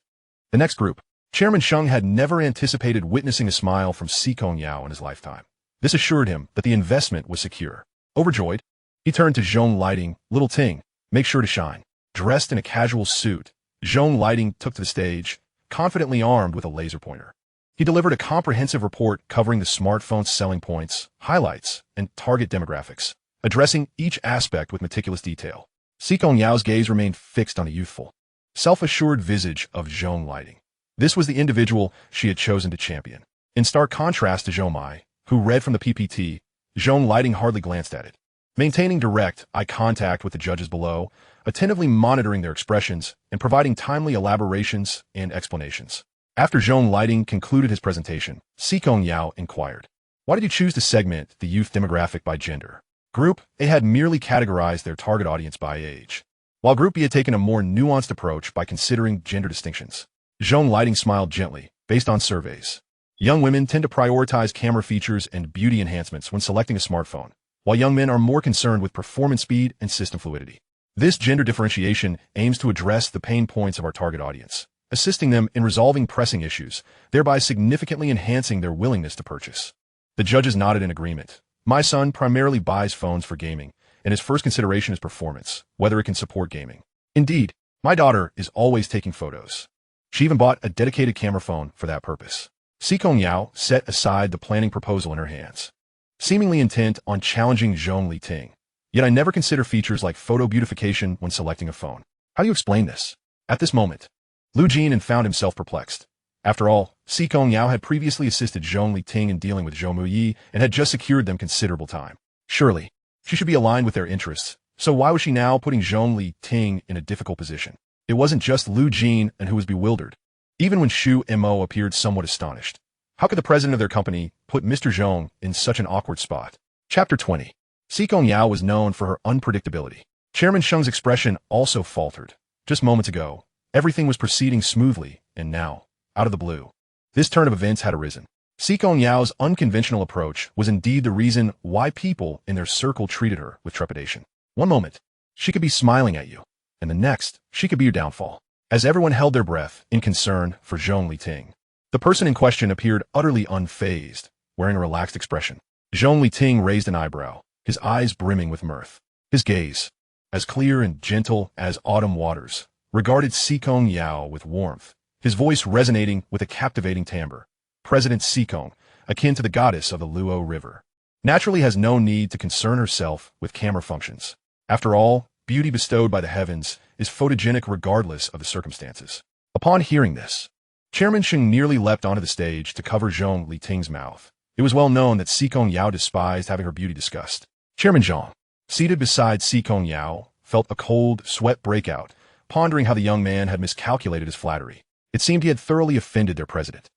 The next group. Chairman Sheng had never anticipated witnessing a smile from Si Kongyao in his lifetime. This assured him that the investment was secure. Overjoyed, he turned to Zhong Liting, "Little Ting, make sure to shine." Dressed in a casual suit, Zhong Liting took to the stage, confidently armed with a laser pointer. He delivered a comprehensive report covering the smartphone's selling points, highlights, and target demographics, addressing each aspect with meticulous detail. Si Kongyao's gaze remained fixed on the youthful, self-assured visage of Zhong Liting. This was the individual she had chosen to champion. In stark contrast to Zhou Mai, who read from the PPT, Zhong Liting hardly glanced at it, maintaining direct eye contact with the judges below, attentively monitoring their expressions and providing timely elaborations and explanations. After Zhong Liting concluded his presentation, Si Kongyao inquired, "Why did you choose to segment the youth demographic by gender?" Group A had merely categorized their target audience by age, while Group B had taken a more nuanced approach by considering gender distinctions. Zhong Liting smiled gently, based on surveys. Young women tend to prioritize camera features and beauty enhancements when selecting a smartphone, while young men are more concerned with performance speed and system fluidity. This gender differentiation aims to address the pain points of our target audience, assisting them in resolving pressing issues, thereby significantly enhancing their willingness to purchase. The judges nodded in agreement. "My son primarily buys phones for gaming, and his first consideration is performance, whether it can support gaming. Indeed, my daughter is always taking photos. She even bought a dedicated camera phone for that purpose." Si Kongyao set aside the planning proposal in her hands, seemingly intent on challenging Zhong Liting. "Yet I never consider features like photo beautification when selecting a phone. How do you explain this?" At this moment, Lu Jin found himself perplexed. After all, Si Kongyao had previously assisted Zhong Liting in dealing with Zhou Muyi and had just secured them considerable time. Surely, she should be aligned with their interests, so why was she now putting Zhong Liting in a difficult position? It wasn't just Lu Jin who was bewildered. Even when Xu Mo appeared somewhat astonished. How could the president of their company put Mr. Zhong in such an awkward spot? Chapter 20. Si Kongyao was known for her unpredictability. Chairman Sheng's expression also faltered. Just moments ago, everything was proceeding smoothly, and now, out of the blue, this turn of events had arisen. Si Kongyao's unconventional approach was indeed the reason why people in their circle treated her with trepidation. One moment, she could be smiling at you, and the next, she could be your downfall. As everyone held their breath in concern for Zhong Liting, the person in question appeared utterly unfazed, wearing a relaxed expression. Zhong Liting raised an eyebrow, his eyes brimming with mirth. His gaze, as clear and gentle as autumn waters, regarded Si Kongyao with warmth, his voice resonating with a captivating timbre. President Si Kong, akin to the goddess of the Luo River, naturally has no need to concern herself with camera functions. After all, beauty bestowed by the heavens is photogenic regardless of the circumstances. Upon hearing this, Chairman Sheng nearly leapt onto the stage to cover Zhong Liting's mouth. It was well known that Si Kongyao despised having her beauty discussed. Chairman Zhong, seated beside Si Kongyao, felt a cold sweat break out, pondering how the young man had miscalculated his flattery. It seemed he had thoroughly offended their president.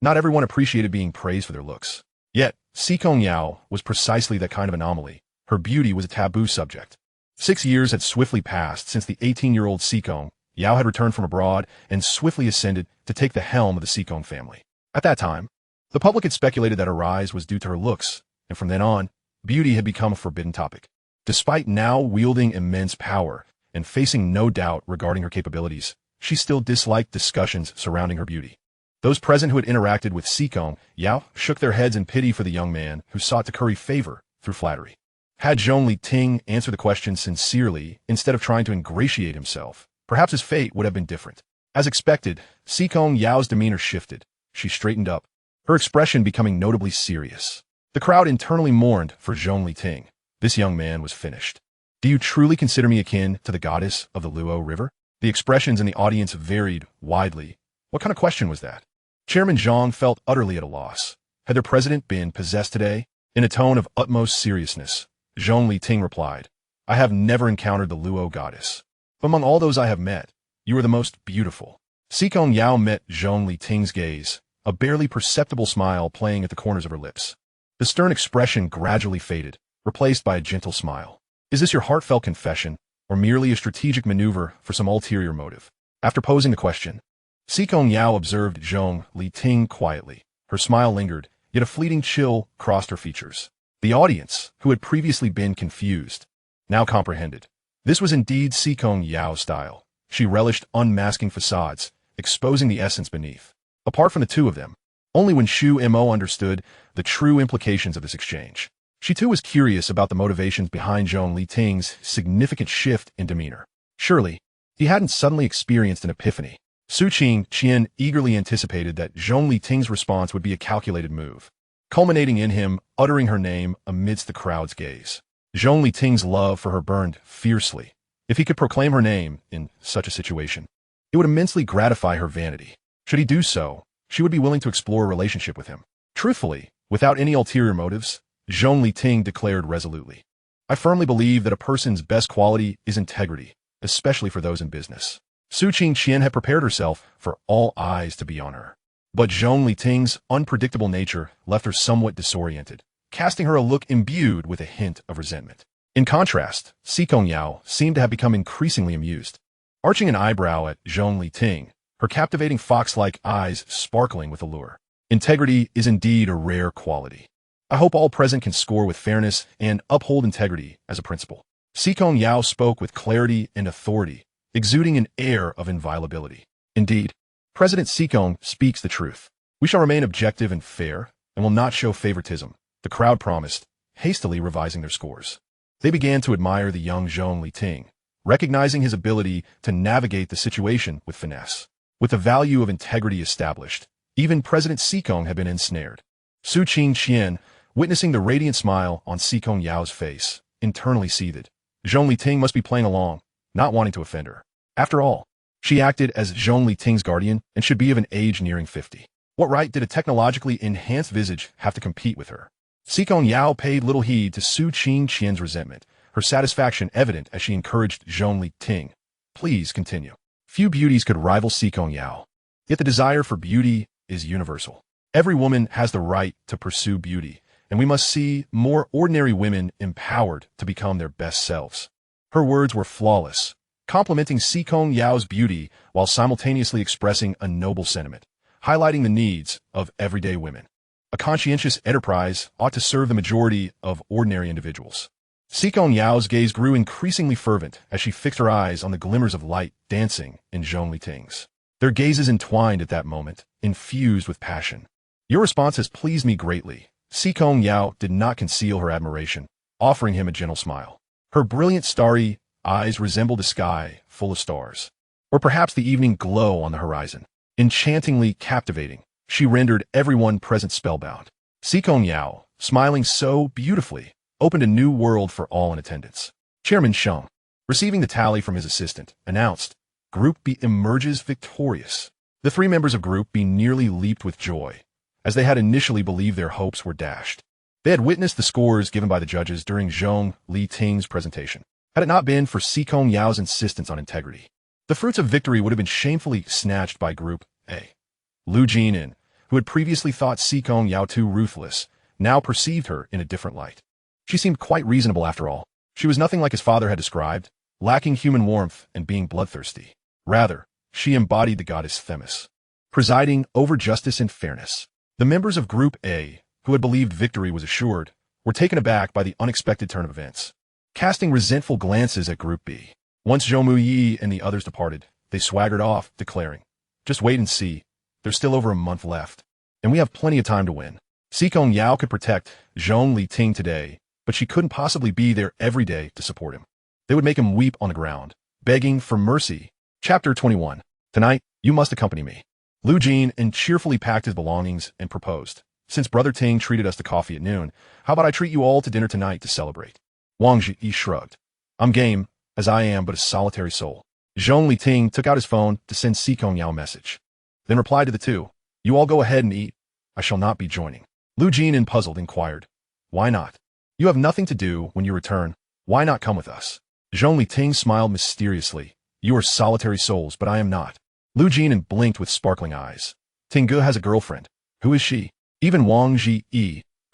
Not everyone appreciated being praised for their looks. Yet, Si Kongyao was precisely that kind of anomaly. Her beauty was a taboo subject. 6 years had swiftly passed since the 18-year-old Si Kongyao had returned from abroad and swiftly ascended to take the helm of the Si Kong family. At that time, the public had speculated that her rise was due to her looks, and from then on, beauty had become a forbidden topic. Despite now wielding immense power and facing no doubt regarding her capabilities, she still disliked discussions surrounding her beauty. Those present who had interacted with Si Kongyao shook their heads in pity for the young man who sought to curry favor through flattery. Had Zhong Liting answered the question sincerely instead of trying to ingratiate himself, perhaps his fate would have been different. As expected, Si Kongyao's demeanor shifted. She straightened up, her expression becoming notably serious. The crowd internally mourned for Zhong Liting. This young man was finished. "Do you truly consider me akin to the goddess of the Luo River?" The expressions in the audience varied widely. What kind of question was that? Chairman Zhang felt utterly at a loss. Had their president been possessed today? In a tone of utmost seriousness, Zhong Liting replied, "I have never encountered the Luo goddess. But among all those I have met, You are the most beautiful. Si Kongyao met Zhong Liting's gaze, a barely perceptible smile playing at the corners of her lips. The stern expression gradually faded, replaced by a gentle smile. Is this your heartfelt confession, or merely a strategic maneuver for some ulterior motive? After posing the question, Si Kongyao observed Zhong Liting quietly. Her smile lingered, yet a fleeting chill crossed her features. The audience, who had previously been confused, now comprehended. This was indeed Si Kongyao's style. She relished unmasking facades, exposing the essence beneath. Apart from the two of them, only when Shu Mo understood the true implications of this exchange. She too was curious about the motivations behind Zhong Liting's significant shift in demeanor. Surely, he hadn't suddenly experienced an epiphany. Su Qingqian eagerly anticipated that Zhong Liting's response would be a calculated move, culminating in him uttering her name amidst the crowd's gaze. Zhong Liting's love for her burned fiercely. If he could proclaim her name in such a situation, it would immensely gratify her vanity. Should he do so, she would be willing to explore a relationship with him. Truthfully, without any ulterior motives, Zhong Liting declared resolutely, I firmly believe that a person's best quality is integrity, especially for those in business. Su Qingqian had prepared herself for all eyes to be on her. But Zhong Liting's unpredictable nature left her somewhat disoriented, casting her a look imbued with a hint of resentment. In contrast, Si Kongyao seemed to have become increasingly amused. Arching an eyebrow at Zhong Liting, her captivating fox-like eyes sparkling with allure. Integrity is indeed a rare quality. I hope all present can score with fairness and uphold integrity as a principle. Si Kongyao spoke with clarity and authority, exuding an air of inviolability. Indeed, President Si Kong speaks the truth. We shall remain objective and fair, and will not show favoritism, the crowd promised, hastily revising their scores. They began to admire the young Zhong Liting, recognizing his ability to navigate the situation with finesse. With the value of integrity established, even President Si Kong had been ensnared. Su Qingqian, witnessing the radiant smile on Si Kongyao's face, internally seethed. Zhong Liting must be playing along, not wanting to offend her. After all, she acted as Zhong Liting's guardian and should be of an age nearing 50. What right did a technologically enhanced visage have to compete with her? Si Kongyao paid little heed to Su Qingqian's resentment, her satisfaction evident as she encouraged Zhong Liting. Please continue. Few beauties could rival Si Kongyao. Yet the desire for beauty is universal. Every woman has the right to pursue beauty, and we must see more ordinary women empowered to become their best selves. Her words were flawless, complimenting Si Kongyao's beauty while simultaneously expressing a noble sentiment, highlighting the needs of everyday women. A conscientious enterprise ought to serve the majority of ordinary individuals. Si Kongyao's gaze grew increasingly fervent as she fixed her eyes on the glimmers of light dancing in Zhong Liting's. Their gazes entwined at that moment, infused with passion. Your response has pleased me greatly. Si Kongyao did not conceal her admiration, offering him a gentle smile. Her brilliant starry eyes resembled a sky full of stars, or perhaps the evening glow on the horizon. Enchantingly captivating, she rendered everyone present spellbound. Si Kongyao, smiling so beautifully, opened a new world for all in attendance. Chairman Sheng, receiving the tally from his assistant, announced, Group B emerges victorious. The three members of Group B nearly leaped with joy, as they had initially believed their hopes were dashed. They had witnessed the scores given by the judges during Zhong Liting's presentation. Had it not been for Si Kongyao's insistence on integrity, the fruits of victory would have been shamefully snatched by Group A. Lu Jinan, who had previously thought Si Kongyao too ruthless, now perceived her in a different light. She seemed quite reasonable after all. She was nothing like his father had described, lacking human warmth and being bloodthirsty. Rather, she embodied the goddess Themis, presiding over justice and fairness. The members of Group A, who had believed victory was assured, were taken aback by the unexpected turn of events, casting resentful glances at Group B. Once Zhou Muyi and the others departed, they swaggered off, declaring, Just wait and see. There's still over a month left, and we have plenty of time to win. Si Kongyao could protect Zhong Liting today, but she couldn't possibly be there every day to support him. They would make him weep on the ground, begging for mercy. Chapter 21. Tonight, you must accompany me. Lu Jin cheerfully packed his belongings and proposed, Since Brother Ting treated us to coffee at noon, how about I treat you all to dinner tonight to celebrate? Wang Zhi shrugged. I'm game, as I am but a solitary soul. Zhong Liting took out his phone to send Si Kongyao a message, then replied to the two, You all go ahead and eat. I shall not be joining. Lu Jin, puzzled, inquired, Why not? You have nothing to do when you return. Why not come with us? Zhong Liting smiled mysteriously, You are solitary souls, but I am not. Lu Jinan blinked with sparkling eyes. Tingge has a girlfriend. Who is she? Even Wang Ji,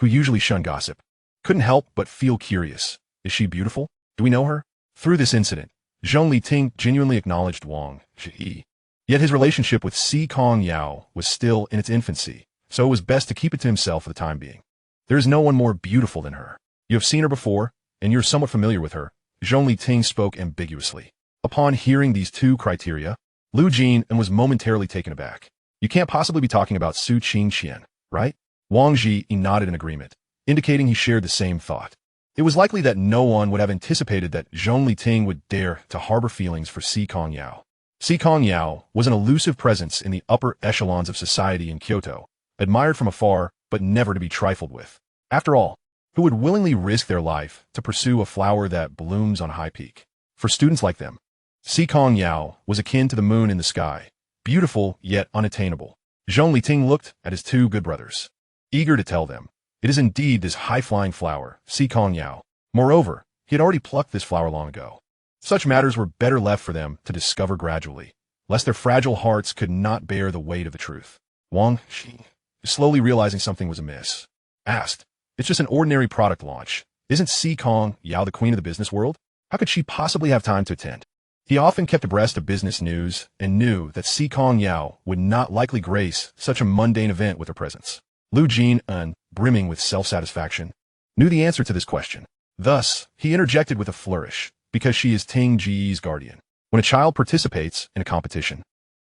who usually shunned gossip, couldn't help but feel curious. Is she beautiful? Do we know her? Through this incident, Zhong Liting genuinely acknowledged Wang Ji. Yet his relationship with Si Kongyao was still in its infancy, so it was best to keep it to himself for the time being. There is no one more beautiful than her. You have seen her before, and you're somewhat familiar with her. Zhong Liting spoke ambiguously. Upon hearing these two criteria, Lu Jinan was momentarily taken aback. You can't possibly be talking about Su Qingqian, right? Wang Ji nodded in agreement, indicating he shared the same thought. It was likely that no one would have anticipated that Zhong Liting would dare to harbor feelings for Si Kongyao. Si Kongyao was an elusive presence in the upper echelons of society in Kyoto, admired from afar but never to be trifled with. After all, who would willingly risk their life to pursue a flower that blooms on a high peak? For students like them, Si Kongyao was akin to the moon in the sky, beautiful yet unattainable. Zhong Liting looked at his two good brothers, eager to tell them, it is indeed this high-flying flower, Si Kongyao. Moreover, he had already plucked this flower long ago. Such matters were better left for them to discover gradually, lest their fragile hearts could not bear the weight of the truth. Wang Ji, slowly realizing something was amiss, asked, it's just an ordinary product launch. Isn't Si Kongyao the queen of the business world? How could she possibly have time to attend? He often kept abreast of business news and knew that Si Kongyao would not likely grace such a mundane event with her presence. Lu Jinan, brimming with self-satisfaction, knew the answer to this question. Thus, he interjected with a flourish, because she is Ting Ji's guardian. When a child participates in a competition,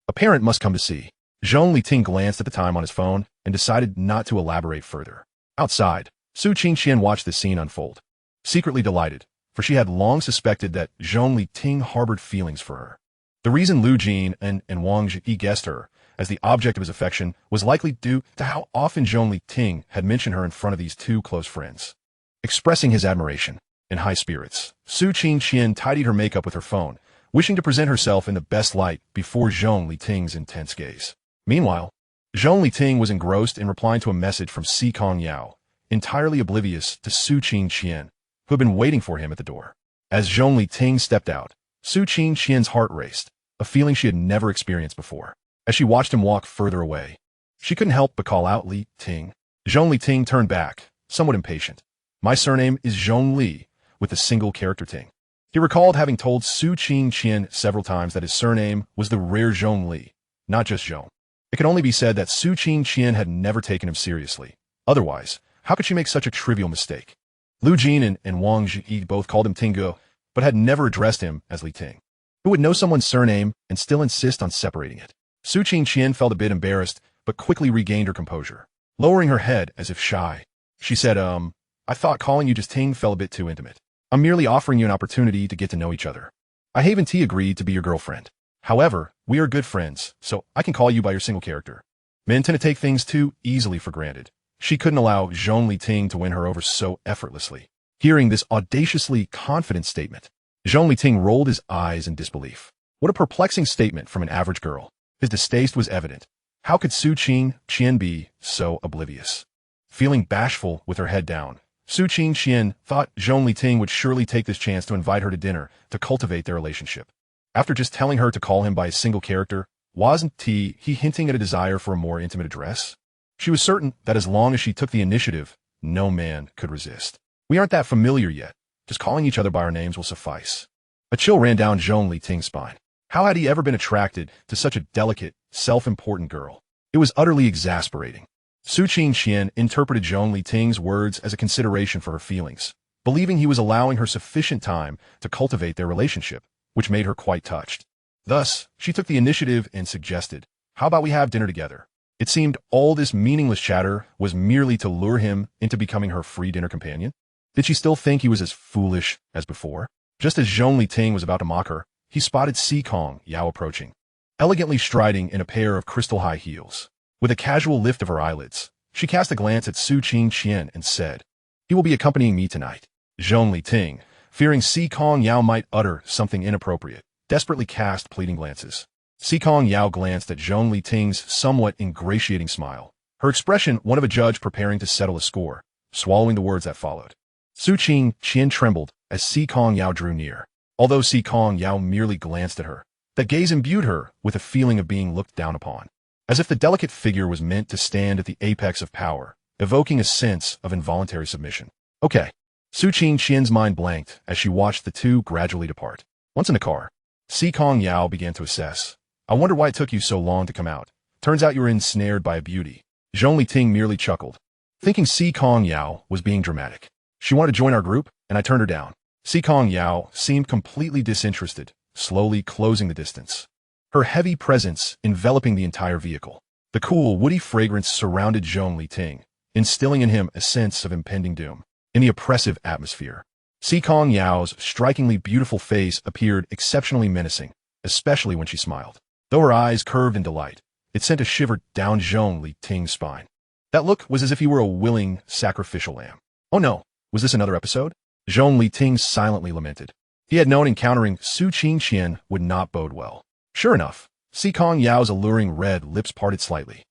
a parent must come to see. Zhong Liting glanced at the time on his phone and decided not to elaborate further. Outside, Su Qingqian watched this scene unfold, secretly delighted, for she had long suspected that Zhong Liting harbored feelings for her. The reason Lu Jinan and Wang Ji guessed her as the object of his affection was likely due to how often Zhong Liting had mentioned her in front of these two close friends. Expressing his admiration, in high spirits, Su Qingqian tidied her makeup with her phone, wishing to present herself in the best light before Zhong Liting's intense gaze. Meanwhile, Zhong Liting was engrossed in replying to a message from Si Kongyao, entirely oblivious to Su Qingqian, who had been waiting for him at the door. As Zhong Liting stepped out, Su Qingqian's heart raced, a feeling she had never experienced before. As she watched him walk further away, she couldn't help but call out Li Ting. Zhong Liting turned back, somewhat impatient. My surname is Zhong Li, with a single character Ting. He recalled having told Su Qingqian several times that his surname was the rare Zhong Li, not just Zhong. It could only be said that Su Qingqian had never taken him seriously. Otherwise, how could she make such a trivial mistake? Lu Jinan and Wang Ji both called him Tingge, but had never addressed him as Li Ting. Who would know someone's surname and still insist on separating it? Su Qingqian felt a bit embarrassed, but quickly regained her composure. Lowering her head as if shy, she said, I thought calling you just Ting felt a bit too intimate. I'm merely offering you an opportunity to get to know each other. I haven't agreed to be your girlfriend. However, we are good friends, so I can call you by your single character. Men tend to take things too easily for granted. She couldn't allow Zhong Liting to win her over so effortlessly. Hearing this audaciously confident statement, Zhong Liting rolled his eyes in disbelief. What a perplexing statement from an average girl. His distaste was evident. How could Su Qingqian be so oblivious? Feeling bashful with her head down, Su Qingqian thought Zhong Liting would surely take this chance to invite her to dinner to cultivate their relationship. After just telling her to call him by a single character, wasn't he hinting at a desire for a more intimate address? She was certain that as long as she took the initiative, no man could resist. We aren't that familiar yet. Just calling each other by our names will suffice. A chill ran down Zhong Liting's spine. How had he ever been attracted to such a delicate, self-important girl? It was utterly exasperating. Su Qingqian interpreted Zhong Liting's words as a consideration for her feelings, believing he was allowing her sufficient time to cultivate their relationship, which made her quite touched. Thus, she took the initiative and suggested, how about we have dinner together? It seemed all this meaningless chatter was merely to lure him into becoming her free dinner companion. Did she still think he was as foolish as before? Just as Zhong Liting was about to mock her, he spotted Si Kongyao approaching, elegantly striding in a pair of crystal high heels. With a casual lift of her eyelids, she cast a glance at Su Qingqian and said, he will be accompanying me tonight. Zhong Liting, fearing Si Kongyao might utter something inappropriate, desperately cast pleading glances. Si Kongyao glanced at Zhong Liting's somewhat ingratiating smile, her expression one of a judge preparing to settle a score, swallowing the words that followed. Su Qingqian trembled as Si Kongyao drew near. Although Si Kongyao merely glanced at her, That gaze imbued her with a feeling of being looked down upon, as if the delicate figure was meant to stand at the apex of power, evoking a sense of involuntary submission. Okay. Su Qingqian's mind blanked as she watched the two gradually depart. Once in the car, Si Kongyao began to assess. I wonder why it took you so long to come out. Turns out you were ensnared by a beauty. Zhong Liting merely chuckled, thinking Si Kongyao was being dramatic. She wanted to join our group, and I turned her down. Si Kongyao seemed completely disinterested, slowly closing the distance, her heavy presence enveloping the entire vehicle. The cool, woody fragrance surrounded Zhong Liting, instilling in him a sense of impending doom. In the oppressive atmosphere, Si Kongyao's strikingly beautiful face appeared exceptionally menacing, especially when she smiled. Though her eyes curved in delight, it sent a shiver down Zhong Liting's spine. That look was as if he were a willing, sacrificial lamb. Oh no, was this another episode? Zhong Liting silently lamented. He had known encountering Su Qingqian would not bode well. Sure enough, Si Kongyao's alluring red lips parted slightly,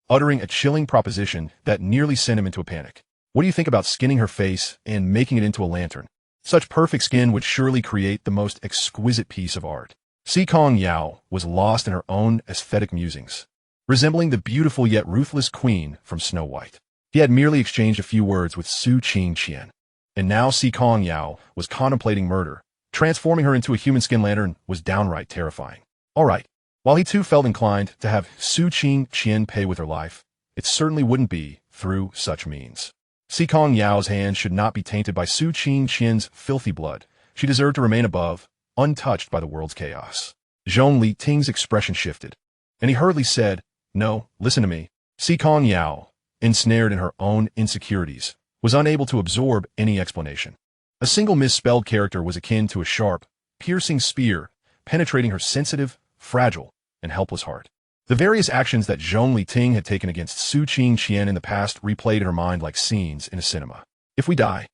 uttering a chilling proposition that nearly sent him into a panic. What do you think about skinning her face and making it into a lantern? Such perfect skin would surely create the most exquisite piece of art. Si Kongyao was lost in her own aesthetic musings, resembling the beautiful yet ruthless queen from Snow White. He had merely exchanged a few words with Su Qingqian, and now Si Kongyao was contemplating murder. Transforming her into a human skin lantern was downright terrifying. All right, while he too felt inclined to have Su Qingqian pay with her life, it certainly wouldn't be through such means. Si Kongyao's hands should not be tainted by Su Qingqian's filthy blood. She deserved to remain above, untouched by the world's chaos. Zhong Liting's expression shifted, and he hurriedly said, No, listen to me. Si Kongyao, ensnared in her own insecurities, was unable to absorb any explanation. A single misspelled character was akin to a sharp, piercing spear, penetrating her sensitive, fragile, and helpless heart. The various actions that Zhong Liting had taken against Su Qingqian in the past replayed in her mind like scenes in a cinema. If we die,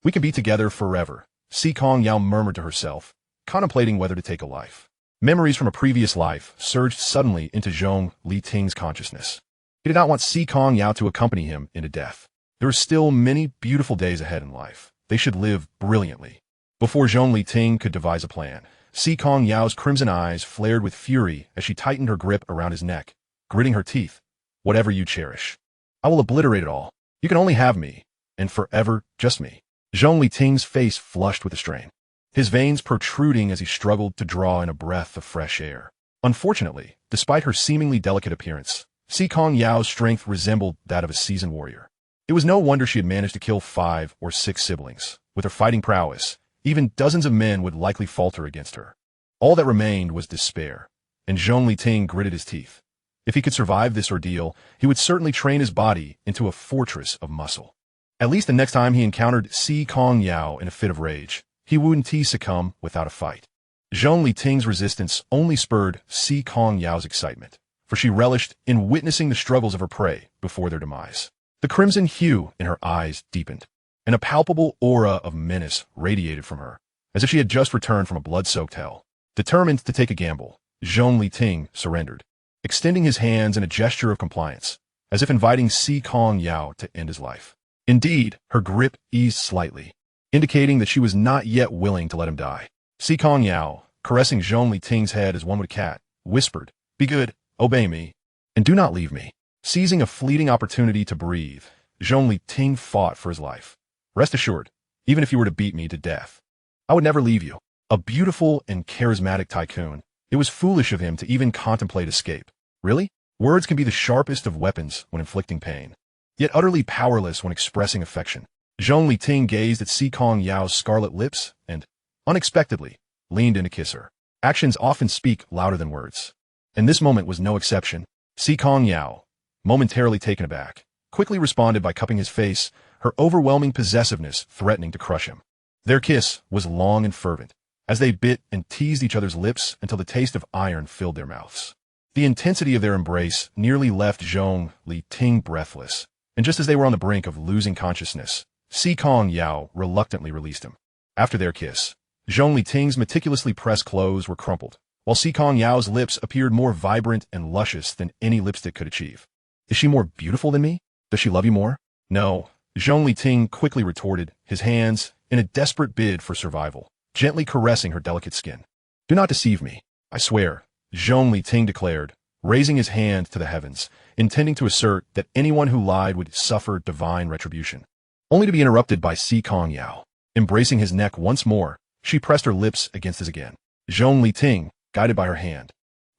we can be together forever, Si Kongyao murmured to herself, contemplating whether to take a life. Memories from a previous life surged suddenly into Zhong Liting's consciousness. He did not want Si Kongyao to accompany him into death. There were still many beautiful days ahead in life. They should live brilliantly. Before Zhong Liting could devise a plan, Si Kongyao's crimson eyes flared with fury as she tightened her grip around his neck, gritting her teeth. Whatever you cherish, I will obliterate it all. You can only have me, and forever just me. Zhong Liting's face flushed with the strain, his veins protruding as he struggled to draw in a breath of fresh air. Unfortunately, despite her seemingly delicate appearance, Si Kongyao's strength resembled that of a seasoned warrior. It was no wonder she had managed to kill 5 or 6 siblings. With her fighting prowess, even dozens of men would likely falter against her. All that remained was despair, and Zhong Liting gritted his teeth. If he could survive this ordeal, he would certainly train his body into a fortress of muscle. At least the next time he encountered Si Kongyao in a fit of rage, he wouldn't succumb without a fight. Zhong Liting's resistance only spurred Si Kongyao's excitement, for she relished in witnessing the struggles of her prey before their demise. The crimson hue in her eyes deepened, and a palpable aura of menace radiated from her, as if she had just returned from a blood-soaked hell. Determined to take a gamble, Zhong Liting surrendered, extending his hands in a gesture of compliance, as if inviting Si Kongyao to end his life. Indeed, her grip eased slightly, indicating that she was not yet willing to let him die. Si Kongyao, caressing Zhong Liting's head as one would a cat, whispered, Be good, obey me, and do not leave me. Seizing a fleeting opportunity to breathe, Zhong Liting fought for his life. Rest assured, even if you were to beat me to death, I would never leave you. A beautiful and charismatic Tycoon, it was foolish of him to even contemplate escape. Really? Words can be the sharpest of weapons when inflicting pain, yet utterly powerless when expressing affection. Zhong Liting gazed at Si Kongyao's scarlet lips and, unexpectedly, leaned in to kiss her. Actions often speak louder than words, and this moment was no exception. Si Kongyao, momentarily taken aback, quickly responded by cupping his face, her overwhelming possessiveness threatening to crush him. Their kiss was long and fervent, as they bit and teased each other's lips until the taste of iron filled their mouths. The intensity of their embrace nearly left Zhong Liting breathless, and just as they were on the brink of losing consciousness, Si Kongyao reluctantly released him. After their kiss, Zhong Liting's meticulously pressed clothes were crumpled, while Si Kongyao's lips appeared more vibrant and luscious than any lipstick could achieve. Is she more beautiful than me? Does she love you more? No, Zhong Liting quickly retorted, his hands, in a desperate bid for survival, gently caressing her delicate skin. Do not deceive me. I swear, Zhong Liting declared, raising his hand to the heavens, intending to assert that anyone who lied would suffer divine retribution. Only to be interrupted by Si Kongyao. Embracing his neck once more, she pressed her lips against his again. Zhong Liting, guided by her hand,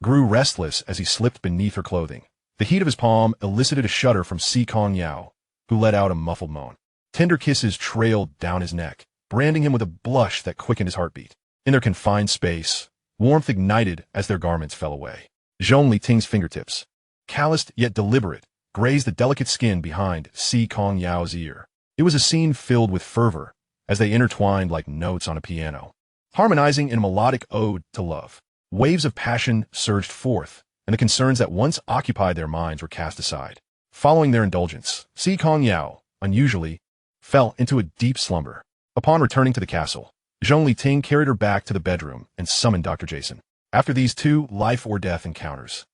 grew restless as he slipped beneath her clothing. The heat of his palm elicited a shudder from Si Kongyao, who let out a muffled moan. Tender kisses trailed down his neck, branding him with a blush that quickened his heartbeat. In their confined space, warmth ignited as their garments fell away. Zhong Liting's fingertips, calloused yet deliberate, grazed the delicate skin behind Si Kongyao's ear. It was a scene filled with fervor, as they intertwined like notes on a piano, harmonizing in a melodic ode to love. Waves of passion surged forth, and the concerns that once occupied their minds were cast aside. Following their indulgence, Si Kongyao, unusually, fell into a deep slumber. Upon returning to the castle, Zhong Liting carried her back to the bedroom and summoned Dr. Jason. After these two life-or-death encounters,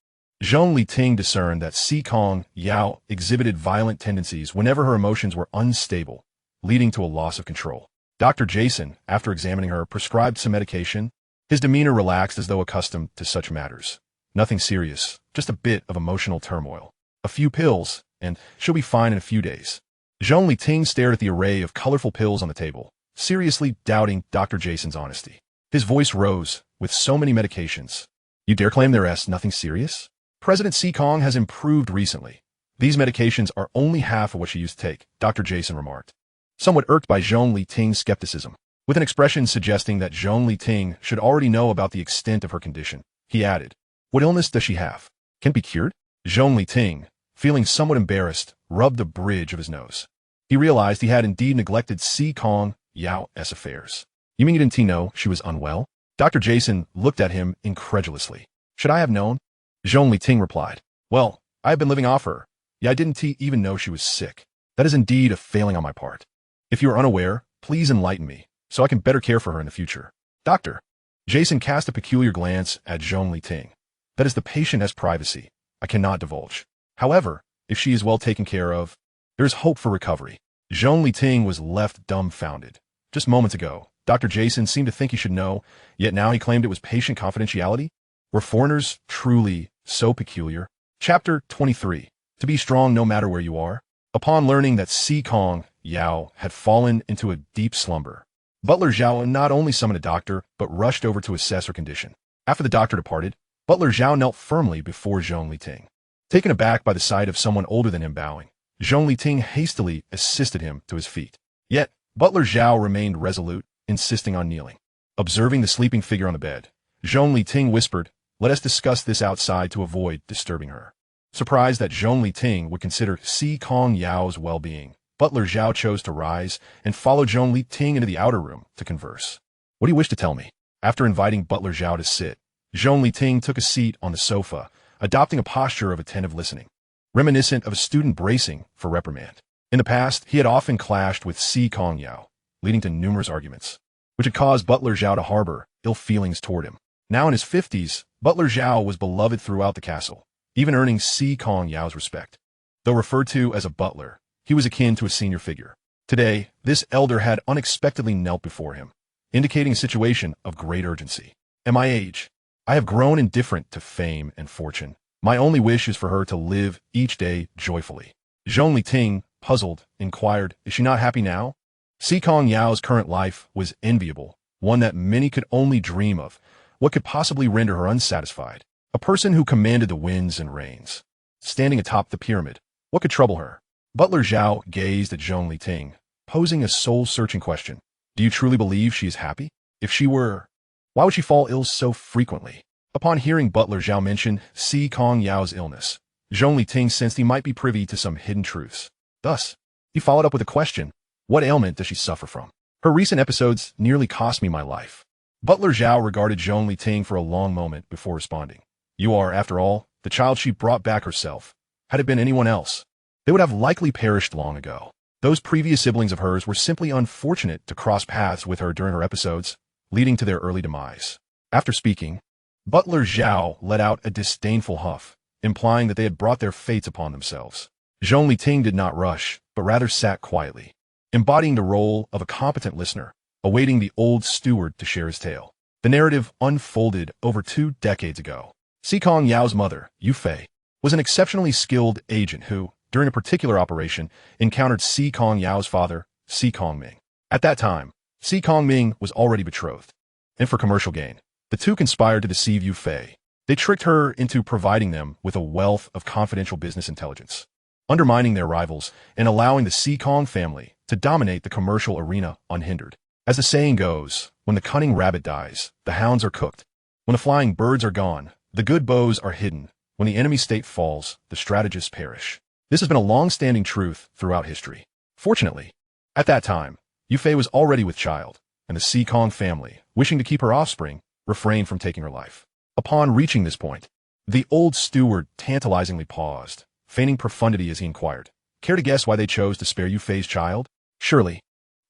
Zhong Liting discerned that Si Kongyao exhibited violent tendencies whenever her emotions were unstable, leading to a loss of control. Dr. Jason, after examining her, prescribed some medication. His demeanor relaxed as though accustomed to such matters. Nothing serious, just a bit of emotional turmoil. A few pills, and she'll be fine in a few days. Zhong Liting stared at the array of colorful pills on the table, seriously doubting Dr. Jason's honesty. His voice rose, with so many medications. You dare claim there's nothing serious? President Si Kong has improved recently. These medications are only half of what she used to take, Dr. Jason remarked, somewhat irked by Zhong Liting's skepticism. With an expression suggesting that Zhong Liting should already know about the extent of her condition, he added, what illness does she have? Can it be cured? Zhong Liting, feeling somewhat embarrassed, rubbed the bridge of his nose. He realized he had indeed neglected Si Kongyao's affairs. You mean you didn't know she was unwell? Dr. Jason looked at him incredulously. Should I have known? Zhong Liting replied, well, I have been living off her. Yeah, I didn't even know she was sick. That is indeed a failing on my part. If you are unaware, please enlighten me, so I can better care for her in the future. Doctor. Jason cast a peculiar glance at Zhong Liting. That is, the patient has privacy. I cannot divulge. However, if she is well taken care of, there is hope for recovery. Zhong Liting was left dumbfounded. Just moments ago, Dr. Jason seemed to think he should know, yet now he claimed it was patient confidentiality? Were foreigners truly so peculiar? Chapter 23. To be strong no matter where you are. Upon learning that Si Kongyao had fallen into a deep slumber, Butler Zhao not only summoned a doctor, but rushed over to assess her condition. After the doctor departed, Butler Zhao knelt firmly before Zhong Liting. Taken aback by the sight of someone older than him bowing, Zhong Liting hastily assisted him to his feet. Yet, Butler Zhao remained resolute, insisting on kneeling. Observing the sleeping figure on the bed, Zhong Liting whispered, let us discuss this outside to avoid disturbing her. Surprised that Zhong Liting would consider Si Kongyao's well-being, Butler Zhao chose to rise and follow Zhong Liting into the outer room to converse. What do you wish to tell me? After inviting Butler Zhao to sit, Zhong Liting took a seat on the sofa, adopting a posture of attentive listening, reminiscent of a student bracing for reprimand. In the past, he had often clashed with Si Kongyao, leading to numerous arguments, which had caused Butler Zhao to harbor ill feelings toward him. Now in his 50s, Butler Zhao was beloved throughout the castle, even earning Si Kongyao's respect. Though referred to as a butler, he was akin to a senior figure. Today, this elder had unexpectedly knelt before him, indicating a situation of great urgency. At my age, I have grown indifferent to fame and fortune. My only wish is for her to live each day joyfully. Zhong Liting, puzzled, inquired, is she not happy now? Si Kongyao's current life was enviable, one that many could only dream of. What could possibly render her unsatisfied? A person who commanded the winds and rains, standing atop the pyramid. What could trouble her? Butler Zhao gazed at Zhong Liting, posing a soul-searching question. Do you truly believe she is happy? If she were, why would she fall ill so frequently? Upon hearing Butler Zhao mention Si Kongyao's illness, Zhong Liting sensed he might be privy to some hidden truths. Thus, he followed up with a question. What ailment does she suffer from? Her recent episodes nearly cost me my life. Butler Zhao regarded Zhong Liting for a long moment before responding. You are, after all, the child she brought back herself. Had it been anyone else, they would have likely perished long ago. Those previous siblings of hers were simply unfortunate to cross paths with her during her episodes, leading to their early demise. After speaking, Butler Zhao let out a disdainful huff, implying that they had brought their fates upon themselves. Zhong Liting did not rush, but rather sat quietly, embodying the role of a competent listener, awaiting the old steward to share his tale. The narrative unfolded over 2 decades ago. Si Kongyao's mother, Yu Fei, was an exceptionally skilled agent who, during a particular operation, encountered Si Kongyao's father, Si Kongming. At that time, Si Kongming was already betrothed, and for commercial gain, the two conspired to deceive Yu Fei. They tricked her into providing them with a wealth of confidential business intelligence, undermining their rivals and allowing the Si Kong family to dominate the commercial arena unhindered. As the saying goes, when the cunning rabbit dies, the hounds are cooked. When the flying birds are gone, the good bows are hidden. When the enemy state falls, the strategists perish. This has been a long-standing truth throughout history. Fortunately, at that time, Yu Fei was already with child, and the Si Kong family, wishing to keep her offspring, refrained from taking her life. Upon reaching this point, the old steward tantalizingly paused, feigning profundity as he inquired, "Care to guess why they chose to spare Yu Fei's child?" Surely,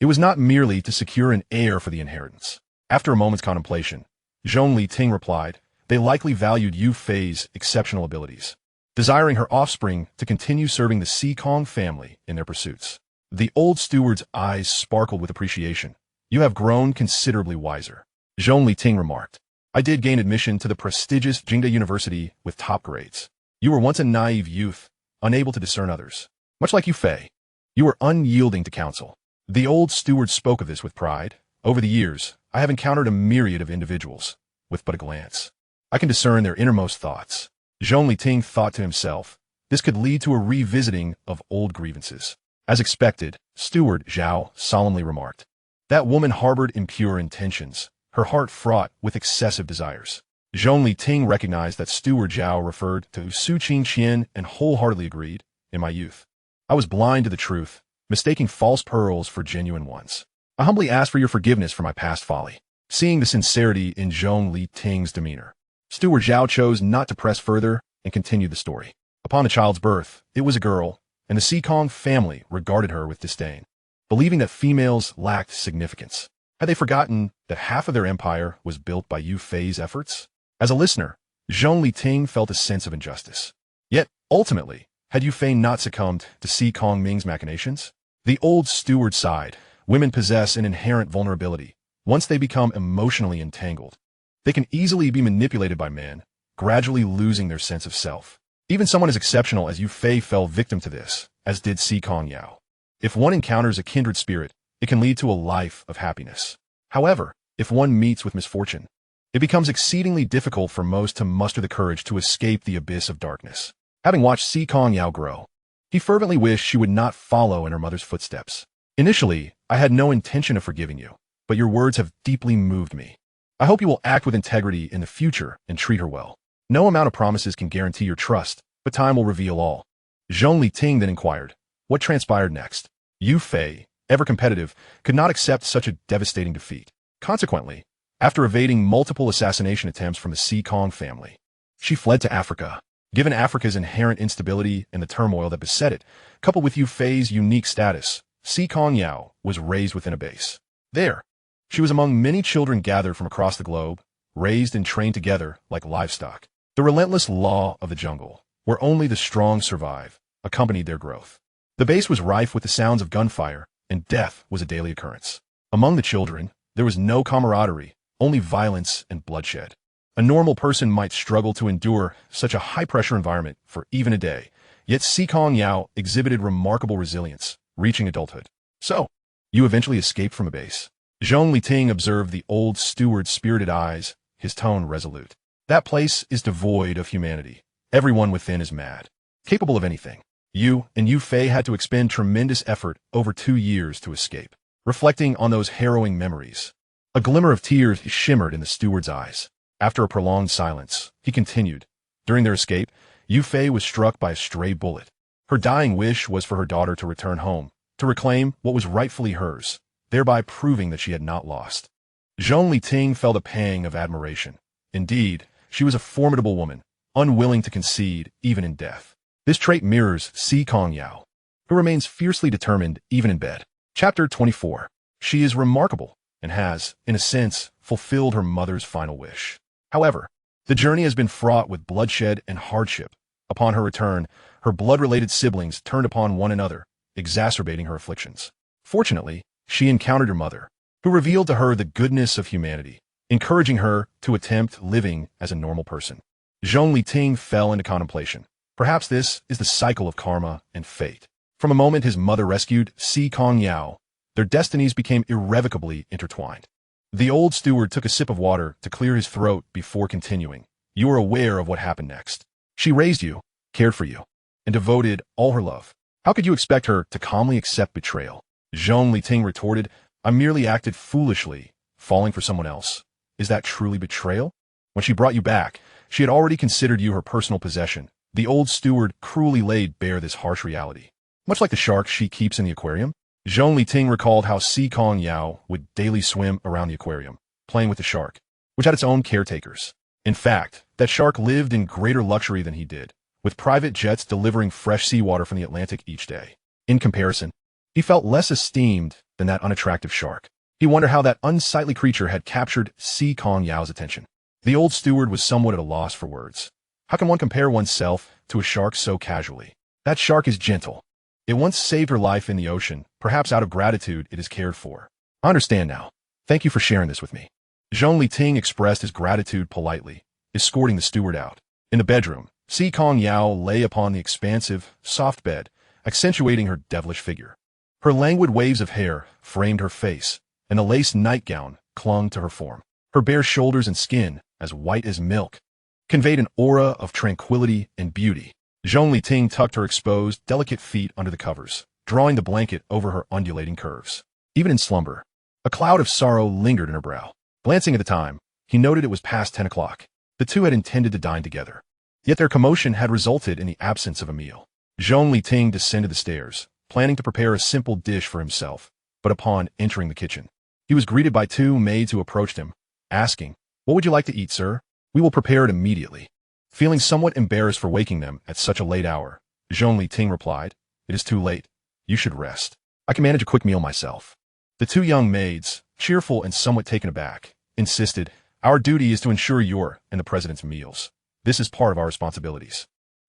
it was not merely to secure an heir for the inheritance. After a moment's contemplation, Zhong Liting replied, "They likely valued Yu Fei's exceptional abilities, desiring her offspring to continue serving the Si Kong family in their pursuits." The old steward's eyes sparkled with appreciation. "You have grown considerably wiser," Zhong Liting remarked. "I did gain admission to the prestigious Jingde University with top grades. You were once a naive youth, unable to discern others. Much like Yu Fei, you were unyielding to counsel." The old steward spoke of this with pride. "Over the years, I have encountered a myriad of individuals. With but a glance, I can discern their innermost thoughts." Zhong Liting thought to himself, this could lead to a revisiting of old grievances. As expected, Steward Zhao solemnly remarked, "That woman harbored impure intentions, her heart fraught with excessive desires." Zhong Liting recognized that Steward Zhao referred to Su Qingqian and wholeheartedly agreed. "In my youth, I was blind to the truth, mistaking false pearls for genuine ones. I humbly ask for your forgiveness for my past folly." Seeing the sincerity in Zhong Liting's demeanor, Steward Zhao chose not to press further and continued the story. Upon the child's birth, it was a girl, and the Si Kong family regarded her with disdain, believing that females lacked significance. Had they forgotten that half of their empire was built by Yu Fei's efforts? As a listener, Zhong Liting felt a sense of injustice. Yet, ultimately, had Yu Fei not succumbed to Si Kongming's machinations? The old steward sighed. Women possess an inherent vulnerability. Once they become emotionally entangled, they can easily be manipulated by men, gradually losing their sense of self. Even someone as exceptional as Yu Fei fell victim to this, as did Si Kongyao. If one encounters a kindred spirit, it can lead to a life of happiness. However, if one meets with misfortune, it becomes exceedingly difficult for most to muster the courage to escape the abyss of darkness. Having watched Si Kongyao grow, he fervently wished she would not follow in her mother's footsteps. "Initially, I had no intention of forgiving you, but your words have deeply moved me. I hope you will act with integrity in the future and treat her well. No amount of promises can guarantee your trust, but time will reveal all." Zhong Liting then inquired, what transpired next? Yu Fei, ever competitive, could not accept such a devastating defeat. Consequently, after evading multiple assassination attempts from the Si Kong family, she fled to Africa. Given Africa's inherent instability and the turmoil that beset it, coupled with Yu Fei's unique status, Si Kongyao was raised within a base. There, she was among many children gathered from across the globe, raised and trained together like livestock. The relentless law of the jungle, where only the strong survive, accompanied their growth. The base was rife with the sounds of gunfire, and death was a daily occurrence. Among the children, there was no camaraderie, only violence and bloodshed. A normal person might struggle to endure such a high-pressure environment for even a day, yet Si Kongyao exhibited remarkable resilience, reaching adulthood. "So, you eventually escaped from a base?" Zhong Liting observed the old steward's spirited eyes, his tone resolute. "That place is devoid of humanity. Everyone within is mad, capable of anything. You and Yu Fei had to expend tremendous effort over 2 years to escape." Reflecting on those harrowing memories, a glimmer of tears shimmered in the steward's eyes. After a prolonged silence, he continued, "During their escape, Yu Fei was struck by a stray bullet. Her dying wish was for her daughter to return home, to reclaim what was rightfully hers, thereby proving that she had not lost." Zhong Liting felt a pang of admiration. Indeed, she was a formidable woman, unwilling to concede even in death. This trait mirrors Si Kongyao, who remains fiercely determined even in bed. Chapter 24. She is remarkable and has, in a sense, fulfilled her mother's final wish. However, the journey has been fraught with bloodshed and hardship. Upon her return, her blood-related siblings turned upon one another, exacerbating her afflictions. Fortunately, she encountered her mother, who revealed to her the goodness of humanity, encouraging her to attempt living as a normal person. Zhong Liting fell into contemplation. Perhaps this is the cycle of karma and fate. From the moment his mother rescued Si Kongyao, their destinies became irrevocably intertwined. The old steward took a sip of water to clear his throat before continuing. You are aware of what happened next. She raised you, cared for you, and devoted all her love. How could you expect her to calmly accept betrayal? Zhong Liting retorted, I merely acted foolishly, falling for someone else. Is that truly betrayal? When she brought you back, she had already considered you her personal possession. The old steward cruelly laid bare this harsh reality. Much like the shark she keeps in the aquarium, Zhong Liting recalled how Si Kongyao would daily swim around the aquarium, playing with the shark, which had its own caretakers. In fact, that shark lived in greater luxury than he did, with private jets delivering fresh seawater from the Atlantic each day. In comparison, he felt less esteemed than that unattractive shark. He wondered how that unsightly creature had captured Si Kongyao's attention. The old steward was somewhat at a loss for words. How can one compare oneself to a shark so casually? That shark is gentle. It once saved her life in the ocean. Perhaps out of gratitude it is cared for. I understand now. Thank you for sharing this with me. Zhong Liting expressed his gratitude politely, escorting the steward out. In the bedroom, Si Kongyao lay upon the expansive, soft bed, accentuating her devilish figure. Her languid waves of hair framed her face, and a lace nightgown clung to her form. Her bare shoulders and skin, as white as milk, conveyed an aura of tranquility and beauty. Zhong Liting tucked her exposed, delicate feet under the covers, drawing the blanket over her undulating curves. Even in slumber, a cloud of sorrow lingered in her brow. Glancing at the time, he noted it was past 10 o'clock. The two had intended to dine together. Yet their commotion had resulted in the absence of a meal. Zhong Liting descended the stairs, planning to prepare a simple dish for himself, but upon entering the kitchen, he was greeted by two maids who approached him, asking, What would you like to eat, sir? We will prepare it immediately. Feeling somewhat embarrassed for waking them at such a late hour, Zhong Liting replied, It is too late. You should rest. I can manage a quick meal myself. The two young maids, cheerful and somewhat taken aback, insisted, Our duty is to ensure your and the president's meals. This is part of our responsibilities.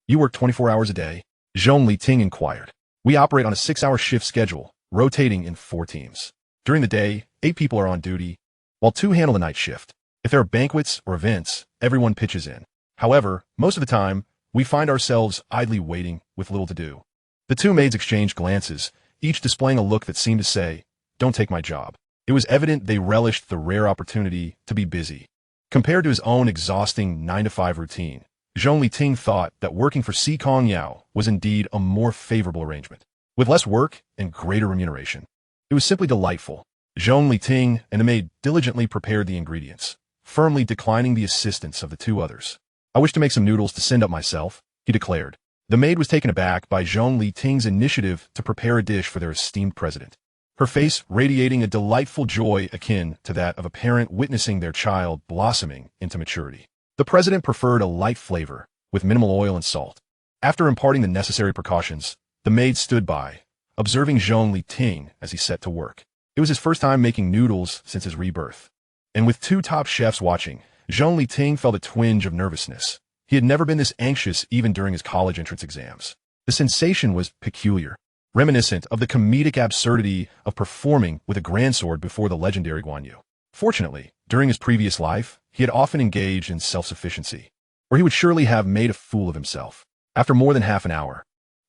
You work 24 hours a day? Zhong Liting inquired. We operate on a 6-hour shift schedule, rotating in 4 teams. During the day, 8 people are on duty, while 2 handle the night shift. If there are banquets or events, everyone pitches in. However, most of the time, we find ourselves idly waiting with little to do. The two maids exchanged glances, each displaying a look that seemed to say, Don't take my job. It was evident they relished the rare opportunity to be busy. Compared to his own exhausting 9-to-5 routine, Zhong Liting thought that working for Si Kongyao was indeed a more favorable arrangement. With less work and greater remuneration, it was simply delightful. Zhong Liting and the maid diligently prepared the ingredients, firmly declining the assistance of the 2 others. I wish to make some noodles to send up myself, he declared. The maid was taken aback by Zhong Liting's initiative to prepare a dish for their esteemed president, her face radiating a delightful joy akin to that of a parent witnessing their child blossoming into maturity. The president preferred a light flavor, with minimal oil and salt. After imparting the necessary precautions, the maid stood by, observing Zhong Liting as he set to work. It was his first time making noodles since his rebirth. And with 2 top chefs watching, Zhong Liting felt a twinge of nervousness. He had never been this anxious even during his college entrance exams. The sensation was peculiar, reminiscent of the comedic absurdity of performing with a grandsword before the legendary Guan Yu. Fortunately, during his previous life, he had often engaged in self-sufficiency, or he would surely have made a fool of himself. After more than half an hour,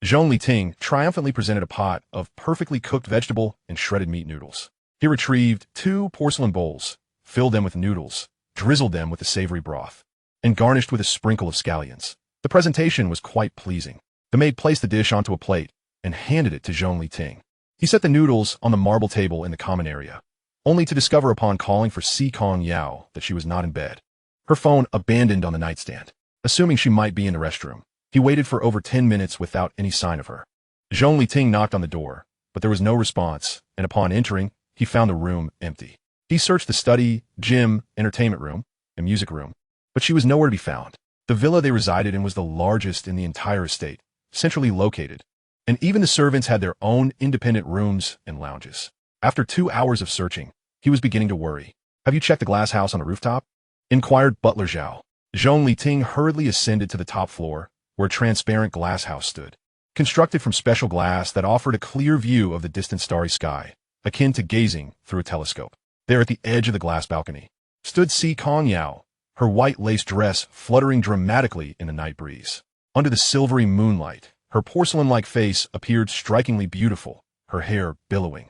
Zhong Liting triumphantly presented a pot of perfectly cooked vegetable and shredded meat noodles. He retrieved 2 porcelain bowls, filled them with noodles, drizzled them with the savory broth, and garnished with a sprinkle of scallions. The presentation was quite pleasing. The maid placed the dish onto a plate and handed it to Zhong Liting. He set the noodles on the marble table in the common area, only to discover upon calling for Si Kongyao that she was not in bed. Her phone abandoned on the nightstand. Assuming she might be in the restroom, he waited for over 10 minutes without any sign of her. Zhong Liting knocked on the door, but there was no response, and upon entering, he found the room empty. He searched the study, gym, entertainment room, and music room, but she was nowhere to be found. The villa they resided in was the largest in the entire estate, centrally located, and even the servants had their own independent rooms and lounges. After 2 hours of searching, he was beginning to worry. Have you checked the glass house on the rooftop? Inquired Butler Zhao. Zhong Liting hurriedly ascended to the top floor, where a transparent glass house stood, constructed from special glass that offered a clear view of the distant starry sky, akin to gazing through a telescope. There at the edge of the glass balcony stood Si Kongyao, her white lace dress fluttering dramatically in the night breeze. Under the silvery moonlight, her porcelain-like face appeared strikingly beautiful, her hair billowing,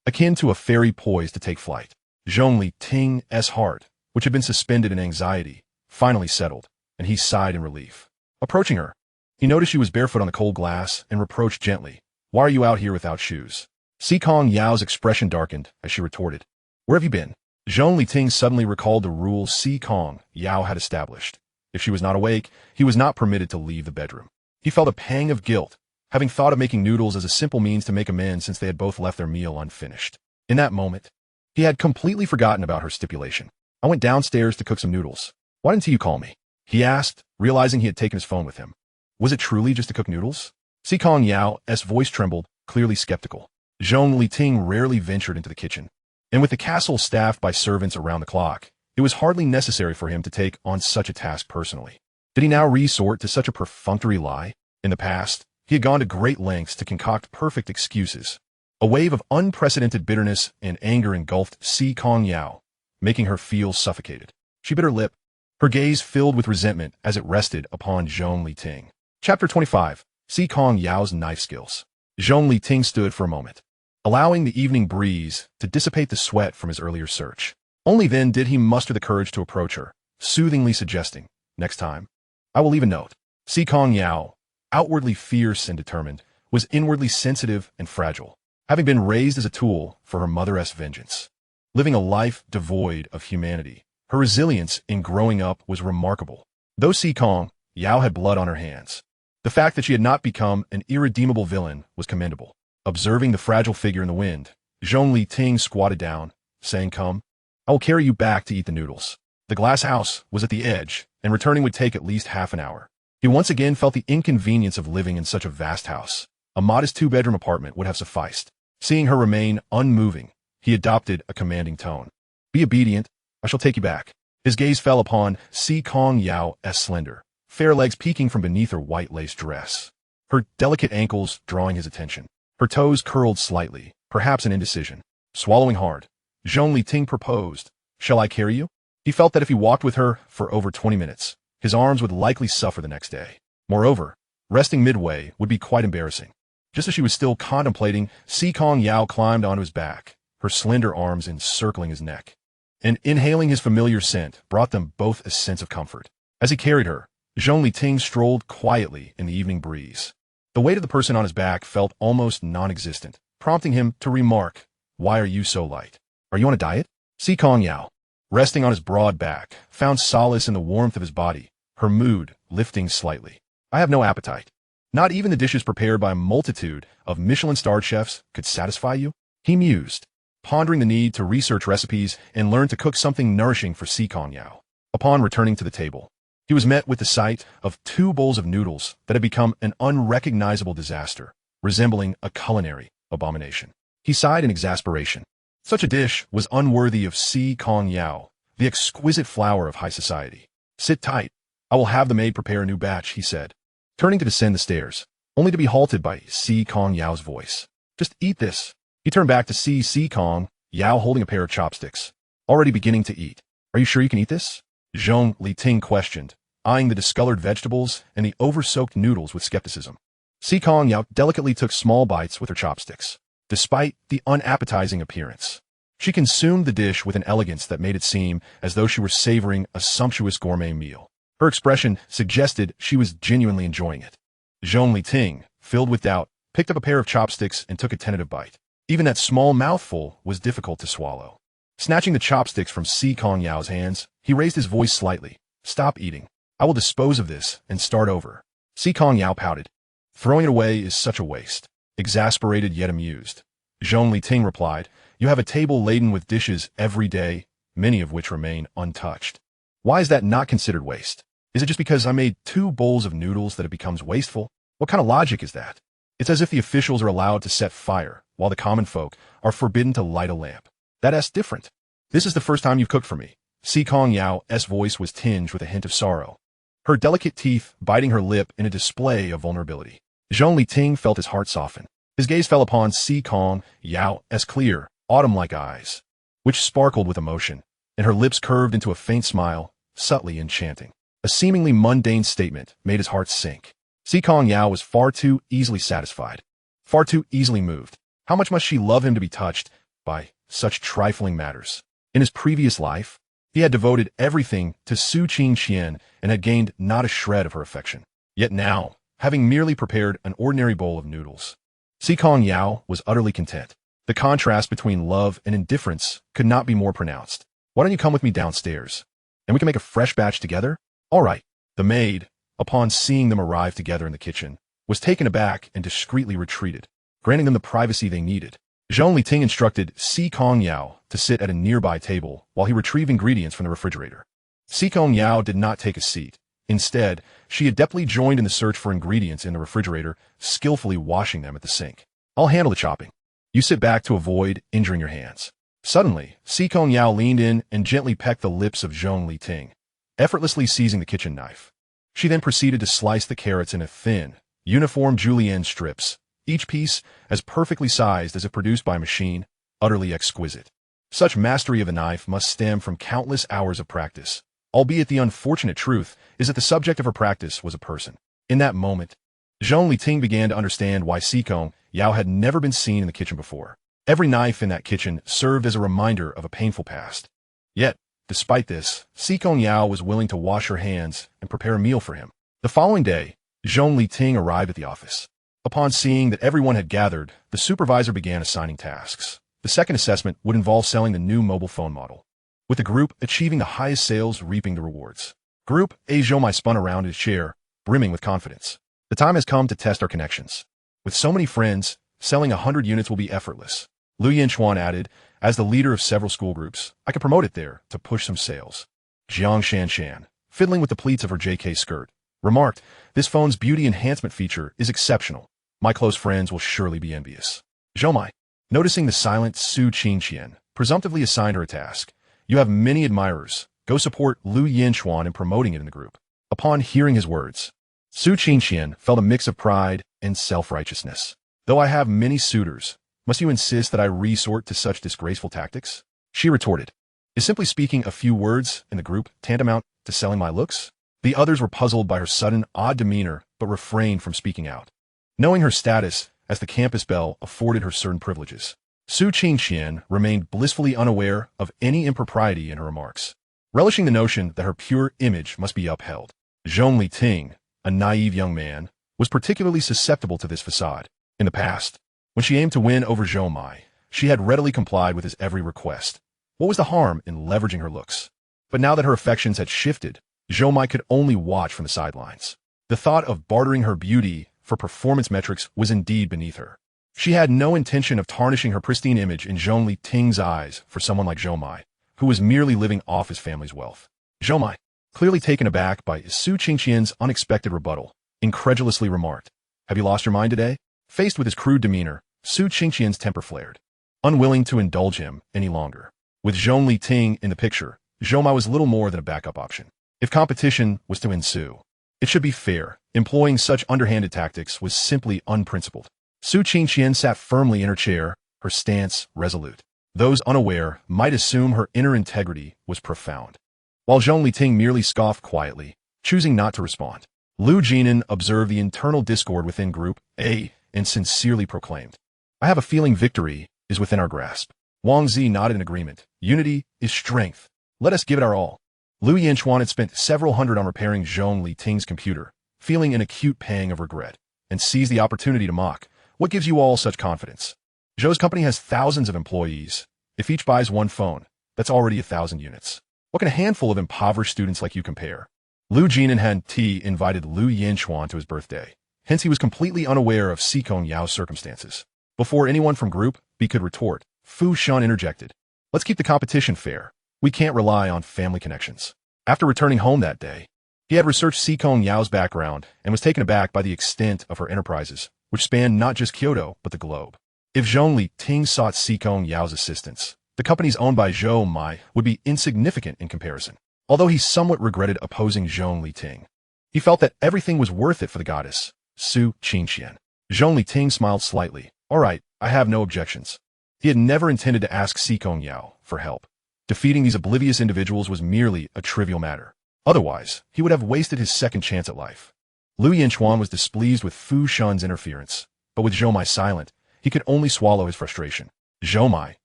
akin to a fairy poised to take flight. Zhong Liting's heart, which had been suspended in anxiety, finally settled, and he sighed in relief. Approaching her, he noticed she was barefoot on the cold glass and reproached gently, "Why are you out here without shoes?" Si Kongyao's expression darkened as she retorted, "Where have you been?" Zhong Liting suddenly recalled the rules Si Kongyao had established. If she was not awake, he was not permitted to leave the bedroom. He felt a pang of guilt, having thought of making noodles as a simple means to make amends since they had both left their meal unfinished. In that moment, he had completely forgotten about her stipulation. "I went downstairs to cook some noodles. Why didn't you call me?" he asked, realizing he had taken his phone with him. Was it truly just to cook noodles? Si Kongyao's voice trembled, clearly skeptical. Zhong Liting rarely ventured into the kitchen, and with the castle staffed by servants around the clock, it was hardly necessary for him to take on such a task personally. Did he now resort to such a perfunctory lie? In the past, he had gone to great lengths to concoct perfect excuses. A wave of unprecedented bitterness and anger engulfed Si Kongyao, making her feel suffocated. She bit her lip, her gaze filled with resentment as it rested upon Zhong Liting. Chapter 25. Si Kongyao's Knife Skills. Zhong Liting stood for a moment, allowing the evening breeze to dissipate the sweat from his earlier search. Only then did he muster the courage to approach her, soothingly suggesting, "Next time, I will leave a note." Si Kongyao, outwardly fierce and determined, was inwardly sensitive and fragile, having been raised as a tool for her mother's vengeance. Living a life devoid of humanity, her resilience in growing up was remarkable. Though Si Kongyao had blood on her hands, the fact that she had not become an irredeemable villain was commendable. Observing the fragile figure in the wind, Zhong Liting squatted down, saying, "Come, I will carry you back to eat the noodles." The glass house was at the edge, and returning would take at least half an hour. He once again felt the inconvenience of living in such a vast house. A modest two-bedroom apartment would have sufficed. Seeing her remain unmoving, he adopted a commanding tone. "Be obedient, I shall take you back." His gaze fell upon Si Kongyao's slender, fair legs peeking from beneath her white lace dress, her delicate ankles drawing his attention. Her toes curled slightly, perhaps in indecision. Swallowing hard, Zhong Liting proposed, "Shall I carry you?" He felt that if he walked with her for over 20 minutes, his arms would likely suffer the next day. Moreover, resting midway would be quite embarrassing. Just as she was still contemplating, Si Kongyao climbed onto his back, her slender arms encircling his neck, and inhaling his familiar scent brought them both a sense of comfort. As he carried her, Zhong Liting strolled quietly in the evening breeze. The weight of the person on his back felt almost non-existent, prompting him to remark, "Why are you so light? Are you on a diet?" Si Kongyao, resting on his broad back, found solace in the warmth of his body, her mood lifting slightly. "I have no appetite. Not even the dishes prepared by a multitude of Michelin-starred chefs could satisfy you?" he mused, pondering the need to research recipes and learn to cook something nourishing for Si Kongyao. Upon returning to the table, he was met with the sight of 2 bowls of noodles that had become an unrecognizable disaster, resembling a culinary abomination. He sighed in exasperation. Such a dish was unworthy of Si Kongyao, the exquisite flower of high society. "Sit tight. I will have the maid prepare a new batch," he said, turning to descend the stairs, only to be halted by Si Kongyao's voice. "Just eat this." He turned back to see Si Kongyao holding a pair of chopsticks, already beginning to eat. "Are you sure you can eat this?" Zhong Liting questioned, eyeing the discolored vegetables and the over-soaked noodles with skepticism. Si Kongyao delicately took small bites with her chopsticks. Despite the unappetizing appearance, she consumed the dish with an elegance that made it seem as though she were savoring a sumptuous gourmet meal. Her expression suggested she was genuinely enjoying it. Zhong Liting, filled with doubt, picked up a pair of chopsticks and took a tentative bite. Even that small mouthful was difficult to swallow. Snatching the chopsticks from Si Kongyao's hands, he raised his voice slightly. "Stop eating. I will dispose of this and start over." Si Kongyao pouted. "Throwing it away is such a waste." Exasperated yet amused, Zhong Liting replied, "You have a table laden with dishes every day, many of which remain untouched. Why is that not considered waste? Is it just because I made 2 bowls of noodles that it becomes wasteful? What kind of logic is that? It's as if the officials are allowed to set fire, while the common folk are forbidden to light a lamp. That's different. This is the first time you've cooked for me." Si Kongyao's voice was tinged with a hint of sorrow, her delicate teeth biting her lip in a display of vulnerability. Zhong Liting felt his heart soften. His gaze fell upon Si Kongyao clear, autumn-like eyes, which sparkled with emotion, and her lips curved into a faint smile, subtly enchanting. A seemingly mundane statement made his heart sink. Si Kongyao was far too easily satisfied, far too easily moved. How much must she love him to be touched by such trifling matters? In his previous life, he had devoted everything to Su Qingqian and had gained not a shred of her affection. Yet now, having merely prepared an ordinary bowl of noodles, Si Kongyao was utterly content. The contrast between love and indifference could not be more pronounced. Why don't you come with me downstairs, and we can make a fresh batch together? All right. The maid, upon seeing them arrive together in the kitchen, was taken aback and discreetly retreated, granting them the privacy they needed. Zhong Liting instructed Si Kongyao to sit at a nearby table while he retrieved ingredients from the refrigerator. Si Kongyao did not take a seat. Instead, she adeptly joined in the search for ingredients in the refrigerator, skillfully washing them at the sink. I'll handle the chopping. You sit back to avoid injuring your hands. Suddenly, Si Kongyao leaned in and gently pecked the lips of Zhong Liting, effortlessly seizing the kitchen knife. She then proceeded to slice the carrots into thin, uniform julienne strips, each piece as perfectly sized as if produced by a machine, utterly exquisite. Such mastery of the knife must stem from countless hours of practice, albeit the unfortunate truth is that the subject of her practice was a person. In that moment, Zhong Liting began to understand why Si Kongyao had never been seen in the kitchen before. Every knife in that kitchen served as a reminder of a painful past. Yet, despite this, Si Kongyao was willing to wash her hands and prepare a meal for him. The following day, Zhong Liting arrived at the office. Upon seeing that everyone had gathered, the supervisor began assigning tasks. The second assessment would involve selling the new mobile phone model, with the group achieving the highest sales reaping the rewards. Group A. Zhomai spun around his chair, brimming with confidence. The time has come to test our connections. With so many friends, selling 100 units will be effortless. Lu Yanchuan added, as the leader of several school groups, I can promote it there to push some sales. Jiang Shanshan, fiddling with the pleats of her JK skirt, remarked, this phone's beauty enhancement feature is exceptional. My close friends will surely be envious. Zhomai, noticing the silent Su Qingqian, presumptively assigned her a task. You have many admirers. Go support Lu Yanchuan in promoting it in the group. Upon hearing his words, Su Qingqian felt a mix of pride and self-righteousness. Though I have many suitors, must you insist that I resort to such disgraceful tactics? She retorted, is simply speaking a few words in the group tantamount to selling my looks? The others were puzzled by her sudden, odd demeanor, but refrained from speaking out. Knowing her status as the campus belle afforded her certain privileges, Su Qingqian remained blissfully unaware of any impropriety in her remarks, relishing the notion that her pure image must be upheld. Zhong Liting, a naive young man, was particularly susceptible to this facade. In the past, when she aimed to win over Zhomai, she had readily complied with his every request. What was the harm in leveraging her looks? But now that her affections had shifted, Zhomai could only watch from the sidelines. The thought of bartering her beauty for performance metrics was indeed beneath her. She had no intention of tarnishing her pristine image in Zhong Liting's eyes for someone like Zhomai, who was merely living off his family's wealth. Zhomai, clearly taken aback by Su Qingqian's unexpected rebuttal, incredulously remarked, have you lost your mind today? Faced with his crude demeanor, Su Qingqian's temper flared, unwilling to indulge him any longer. With Zhong Liting in the picture, Zhomai was little more than a backup option. If competition was to ensue, it should be fair. Employing such underhanded tactics was simply unprincipled. Su Qingqian sat firmly in her chair, her stance resolute. Those unaware might assume her inner integrity was profound, while Zhong Liting merely scoffed quietly, choosing not to respond. Lu Jinan observed the internal discord within Group A and sincerely proclaimed, I have a feeling victory is within our grasp. Wang Zi nodded in agreement. Unity is strength. Let us give it our all. Lu Yanchuan had spent several hundred on repairing Zhong Liting's computer, feeling an acute pang of regret, and seized the opportunity to mock. What gives you all such confidence? Zhou's company has thousands of employees. If each buys one phone, that's already 1,000 units. What can a handful of impoverished students like you compare? Lu Jinan had invited Lu Yanchuan to his birthday. Hence he was completely unaware of Si Kongyao's circumstances. Before anyone from Group B could retort, Fu Shan interjected, let's keep the competition fair. We can't rely on family connections. After returning home that day, he had researched Si Kongyao's background and was taken aback by the extent of her enterprises, which spanned not just Kyoto, but the globe. If Zhong Liting sought Si Kongyao's assistance, the companies owned by Zhomai would be insignificant in comparison. Although he somewhat regretted opposing Zhong Liting, he felt that everything was worth it for the goddess, Su Qingqian. Zhong Liting smiled slightly. All right, I have no objections. He had never intended to ask Si Kongyao for help. Defeating these oblivious individuals was merely a trivial matter. Otherwise, he would have wasted his second chance at life. Liu Yinchuan was displeased with Fu Shun's interference, but with Zhou Mai silent, he could only swallow his frustration. Zhou Mai,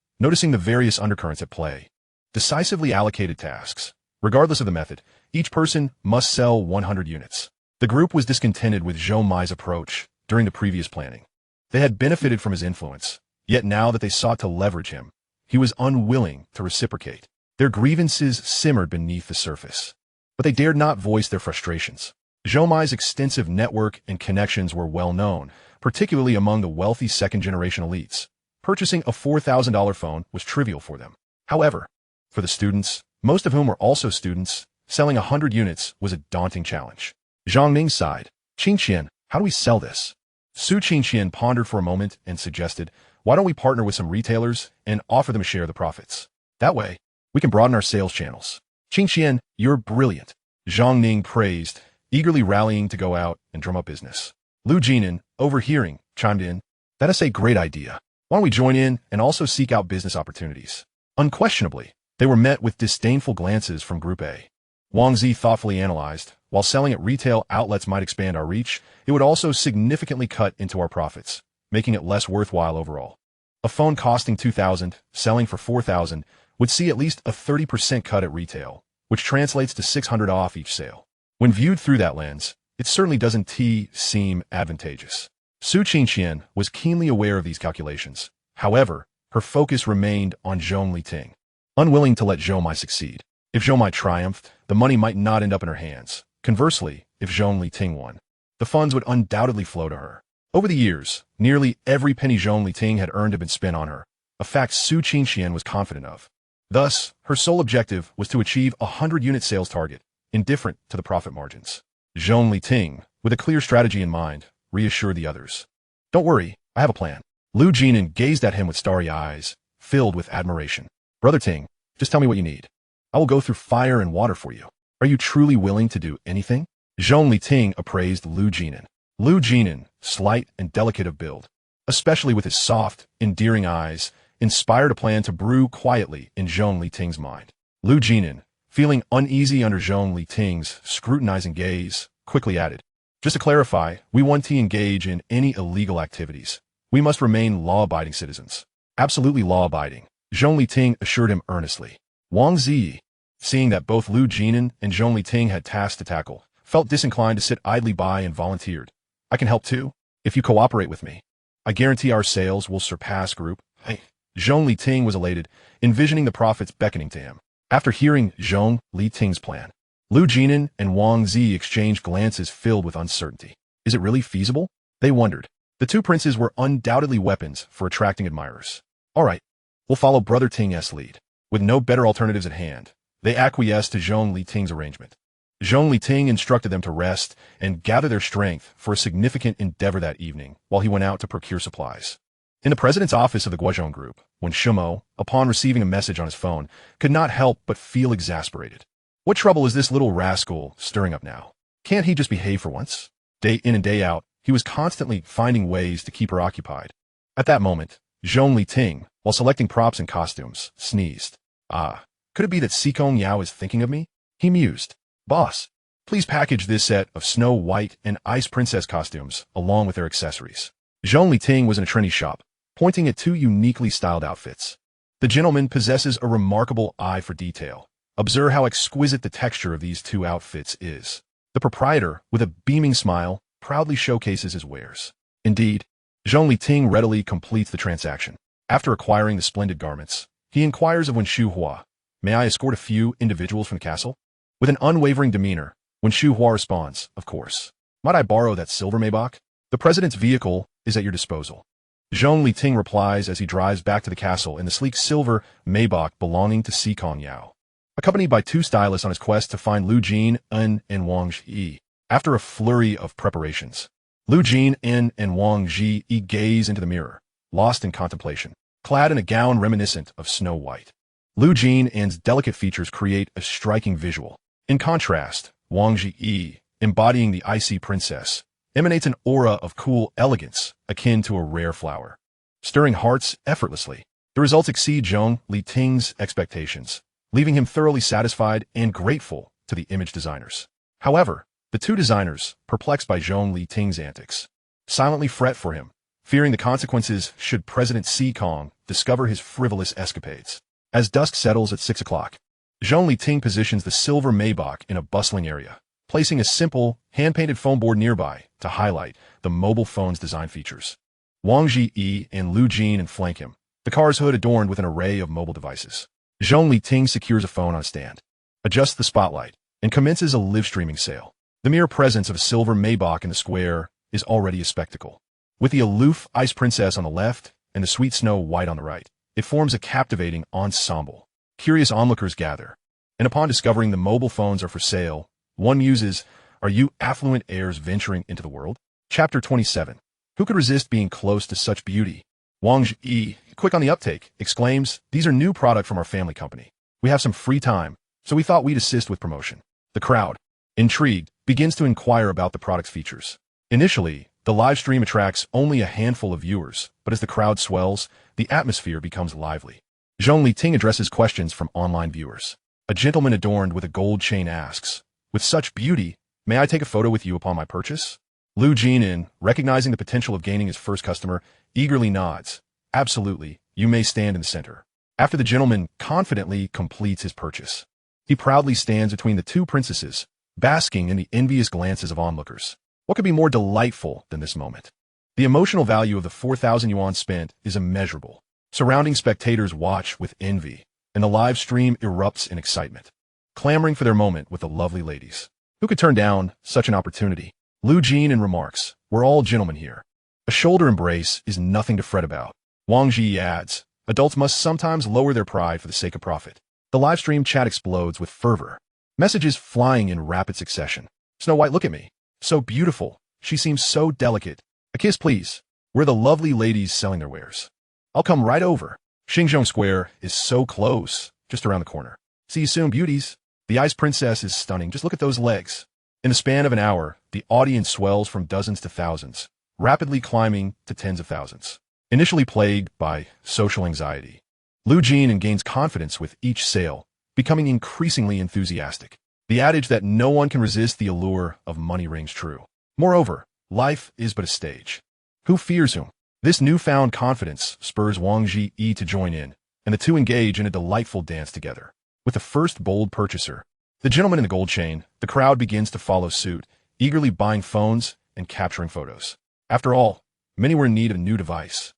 noticing the various undercurrents at play, decisively allocated tasks. Regardless of the method, each person must sell 100 units. The group was discontented with Zhou Mai's approach during the previous planning. They had benefited from his influence, yet now that they sought to leverage him, he was unwilling to reciprocate. Their grievances simmered beneath the surface, but they dared not voice their frustrations. Zhou Mai's extensive network and connections were well known, particularly among the wealthy second-generation elites. Purchasing a $4,000 phone was trivial for them. However, for the students, most of whom were also students, selling 100 units was a daunting challenge. Zhang Ning sighed. Qingqian, how do we sell this? Su Qingqian pondered for a moment and suggested, why don't we partner with some retailers and offer them a share of the profits? That way, we can broaden our sales channels. Qingqian, you're brilliant. Zhang Ning praised, eagerly rallying to go out and drum up business. Lu Jinan, overhearing, chimed in, that is a great idea. Why don't we join in and also seek out business opportunities? Unquestionably, they were met with disdainful glances from Group A. Wang Zi thoughtfully analyzed, while selling at retail outlets might expand our reach, it would also significantly cut into our profits, making it less worthwhile overall. A phone costing $2,000, selling for $4,000, would see at least a 30% cut at retail, which translates to $600 off each sale. When viewed through that lens, it certainly doesn't seem advantageous. Su Qingqian was keenly aware of these calculations. However, her focus remained on Zhong Liting, unwilling to let Zhou Mai succeed. If Zhou Mai triumphed, the money might not end up in her hands. Conversely, if Zhong Liting won, the funds would undoubtedly flow to her. Over the years, nearly every penny Zhong Liting had earned had been spent on her, a fact Su Qingqian was confident of. Thus, her sole objective was to achieve a 100-unit sales target, indifferent to the profit margins. Zhong Liting, with a clear strategy in mind, reassured the others. Don't worry, I have a plan. Lu Jinan gazed at him with starry eyes, filled with admiration. Brother Ting, just tell me what you need. I will go through fire and water for you. Are you truly willing to do anything? Zhong Liting appraised Lu Jinan. Lu Jinan, slight and delicate of build, especially with his soft, endearing eyes, inspired a plan to brew quietly in Zhong Liting's mind. Lu Jinan, feeling uneasy under Zhong Liting's scrutinizing gaze, quickly added, just to clarify, we want to engage in any illegal activities. We must remain law-abiding citizens. Absolutely law-abiding, Zhong Liting assured him earnestly. Wang Zi, seeing that both Lu Jinan and Zhong Liting had tasks to tackle, felt disinclined to sit idly by and volunteered. I can help too, if you cooperate with me. I guarantee our sales will surpass Group A. Zhong Liting was elated, envisioning the profits beckoning to him. After hearing Zhong Liting's plan, Lu Jinan and Wang Zi exchanged glances filled with uncertainty. Is it really feasible? They wondered. The two princes were undoubtedly weapons for attracting admirers. All right, we'll follow Brother Ting's lead. With no better alternatives at hand, they acquiesced to Zhong Liting's arrangement. Zhong Liting instructed them to rest and gather their strength for a significant endeavor that evening while he went out to procure supplies. In the president's office of the Guozhong Group, when Shimo, upon receiving a message on his phone, could not help but feel exasperated. What trouble is this little rascal stirring up now? Can't he just behave for once? Day in and day out, he was constantly finding ways to keep her occupied. At that moment, Zhong Liting, while selecting props and costumes, sneezed. Ah, could it be that Si Kongyao is thinking of me? He mused. Boss, please package this set of Snow White and Ice Princess costumes along with their accessories. Zhong Liting was in a trendy shop, pointing at two uniquely styled outfits. The gentleman possesses a remarkable eye for detail. Observe how exquisite the texture of these two outfits is. The proprietor, with a beaming smile, proudly showcases his wares. Indeed, Zhong Liting readily completes the transaction. After acquiring the splendid garments, he inquires of Wen Shuhua, may I escort a few individuals from the castle? With an unwavering demeanor, Wen Shuhua responds, of course. Might I borrow that silver Maybach? The president's vehicle is at your disposal. Zhong Liting replies as he drives back to the castle in the sleek silver Maybach belonging to Si Kongyao, accompanied by two stylists on his quest to find Lu Jinan and Wang Zi. After a flurry of preparations, Lu Jinan and Wang Zi gaze into the mirror, lost in contemplation, clad in a gown reminiscent of Snow White. Lu Jinan's delicate features create a striking visual. In contrast, Wang Zi, embodying the icy princess, emanates an aura of cool elegance akin to a rare flower, stirring hearts effortlessly. The results exceed Zhong Liting's expectations, leaving him thoroughly satisfied and grateful to the image designers. However, the two designers, perplexed by Zhong Liting's antics, silently fret for him, fearing the consequences should President Si Kong discover his frivolous escapades. As dusk settles at 6 o'clock, Zhong Liting positions the silver Maybach in a bustling area, placing a simple, hand-painted foam board nearby to highlight the mobile phone's design features. Wang Ji and Lu Jin flank him, the car's hood adorned with an array of mobile devices. Zhong Liting secures a phone on a stand, adjusts the spotlight, and commences a live-streaming sale. The mere presence of a silver Maybach in the square is already a spectacle. With the aloof Ice Princess on the left and the sweet Snow White on the right, it forms a captivating ensemble. Curious onlookers gather, and upon discovering the mobile phones are for sale, one muses, "Are you affluent heirs venturing into the world?" Chapter 27. Who could resist being close to such beauty? Wang Ji, quick on the uptake, exclaims, "These are new product from our family company. We have some free time, so we thought we'd assist with promotion." The crowd, intrigued, begins to inquire about the product's features. Initially, the live stream attracts only a handful of viewers, but as the crowd swells, the atmosphere becomes lively. Zhong Liting addresses questions from online viewers. A gentleman adorned with a gold chain asks, "With such beauty, may I take a photo with you upon my purchase?" Lu Jin, recognizing the potential of gaining his first customer, eagerly nods. "Absolutely, you may stand in the center." After the gentleman confidently completes his purchase, he proudly stands between the two princesses, basking in the envious glances of onlookers. What could be more delightful than this moment? The emotional value of the 4,000 yuan spent is immeasurable. Surrounding spectators watch with envy, and the live stream erupts in excitement, clamoring for their moment with the lovely ladies. Who could turn down such an opportunity? Lu Jin remarks, "We're all gentlemen here. A shoulder embrace is nothing to fret about." Wang Ji adds, "Adults must sometimes lower their pride for the sake of profit." The live stream chat explodes with fervor, messages flying in rapid succession. "Snow White, look at me. So beautiful. She seems so delicate. A kiss, please. We're the lovely ladies selling their wares. I'll come right over. Xingzhou Square is so close, just around the corner. See you soon, beauties. The Ice Princess is stunning. Just look at those legs." In the span of an hour, the audience swells from dozens to thousands, rapidly climbing to tens of thousands. Initially plagued by social anxiety, Lu Jin gains confidence with each sale, becoming increasingly enthusiastic. The adage that no one can resist the allure of money rings true. Moreover, life is but a stage. Who fears whom? This newfound confidence spurs Wang Ji to join in, and the two engage in a delightful dance together. With the first bold purchaser, the gentleman in the gold chain, the crowd begins to follow suit, eagerly buying phones and capturing photos. After all, many were in need of a new device,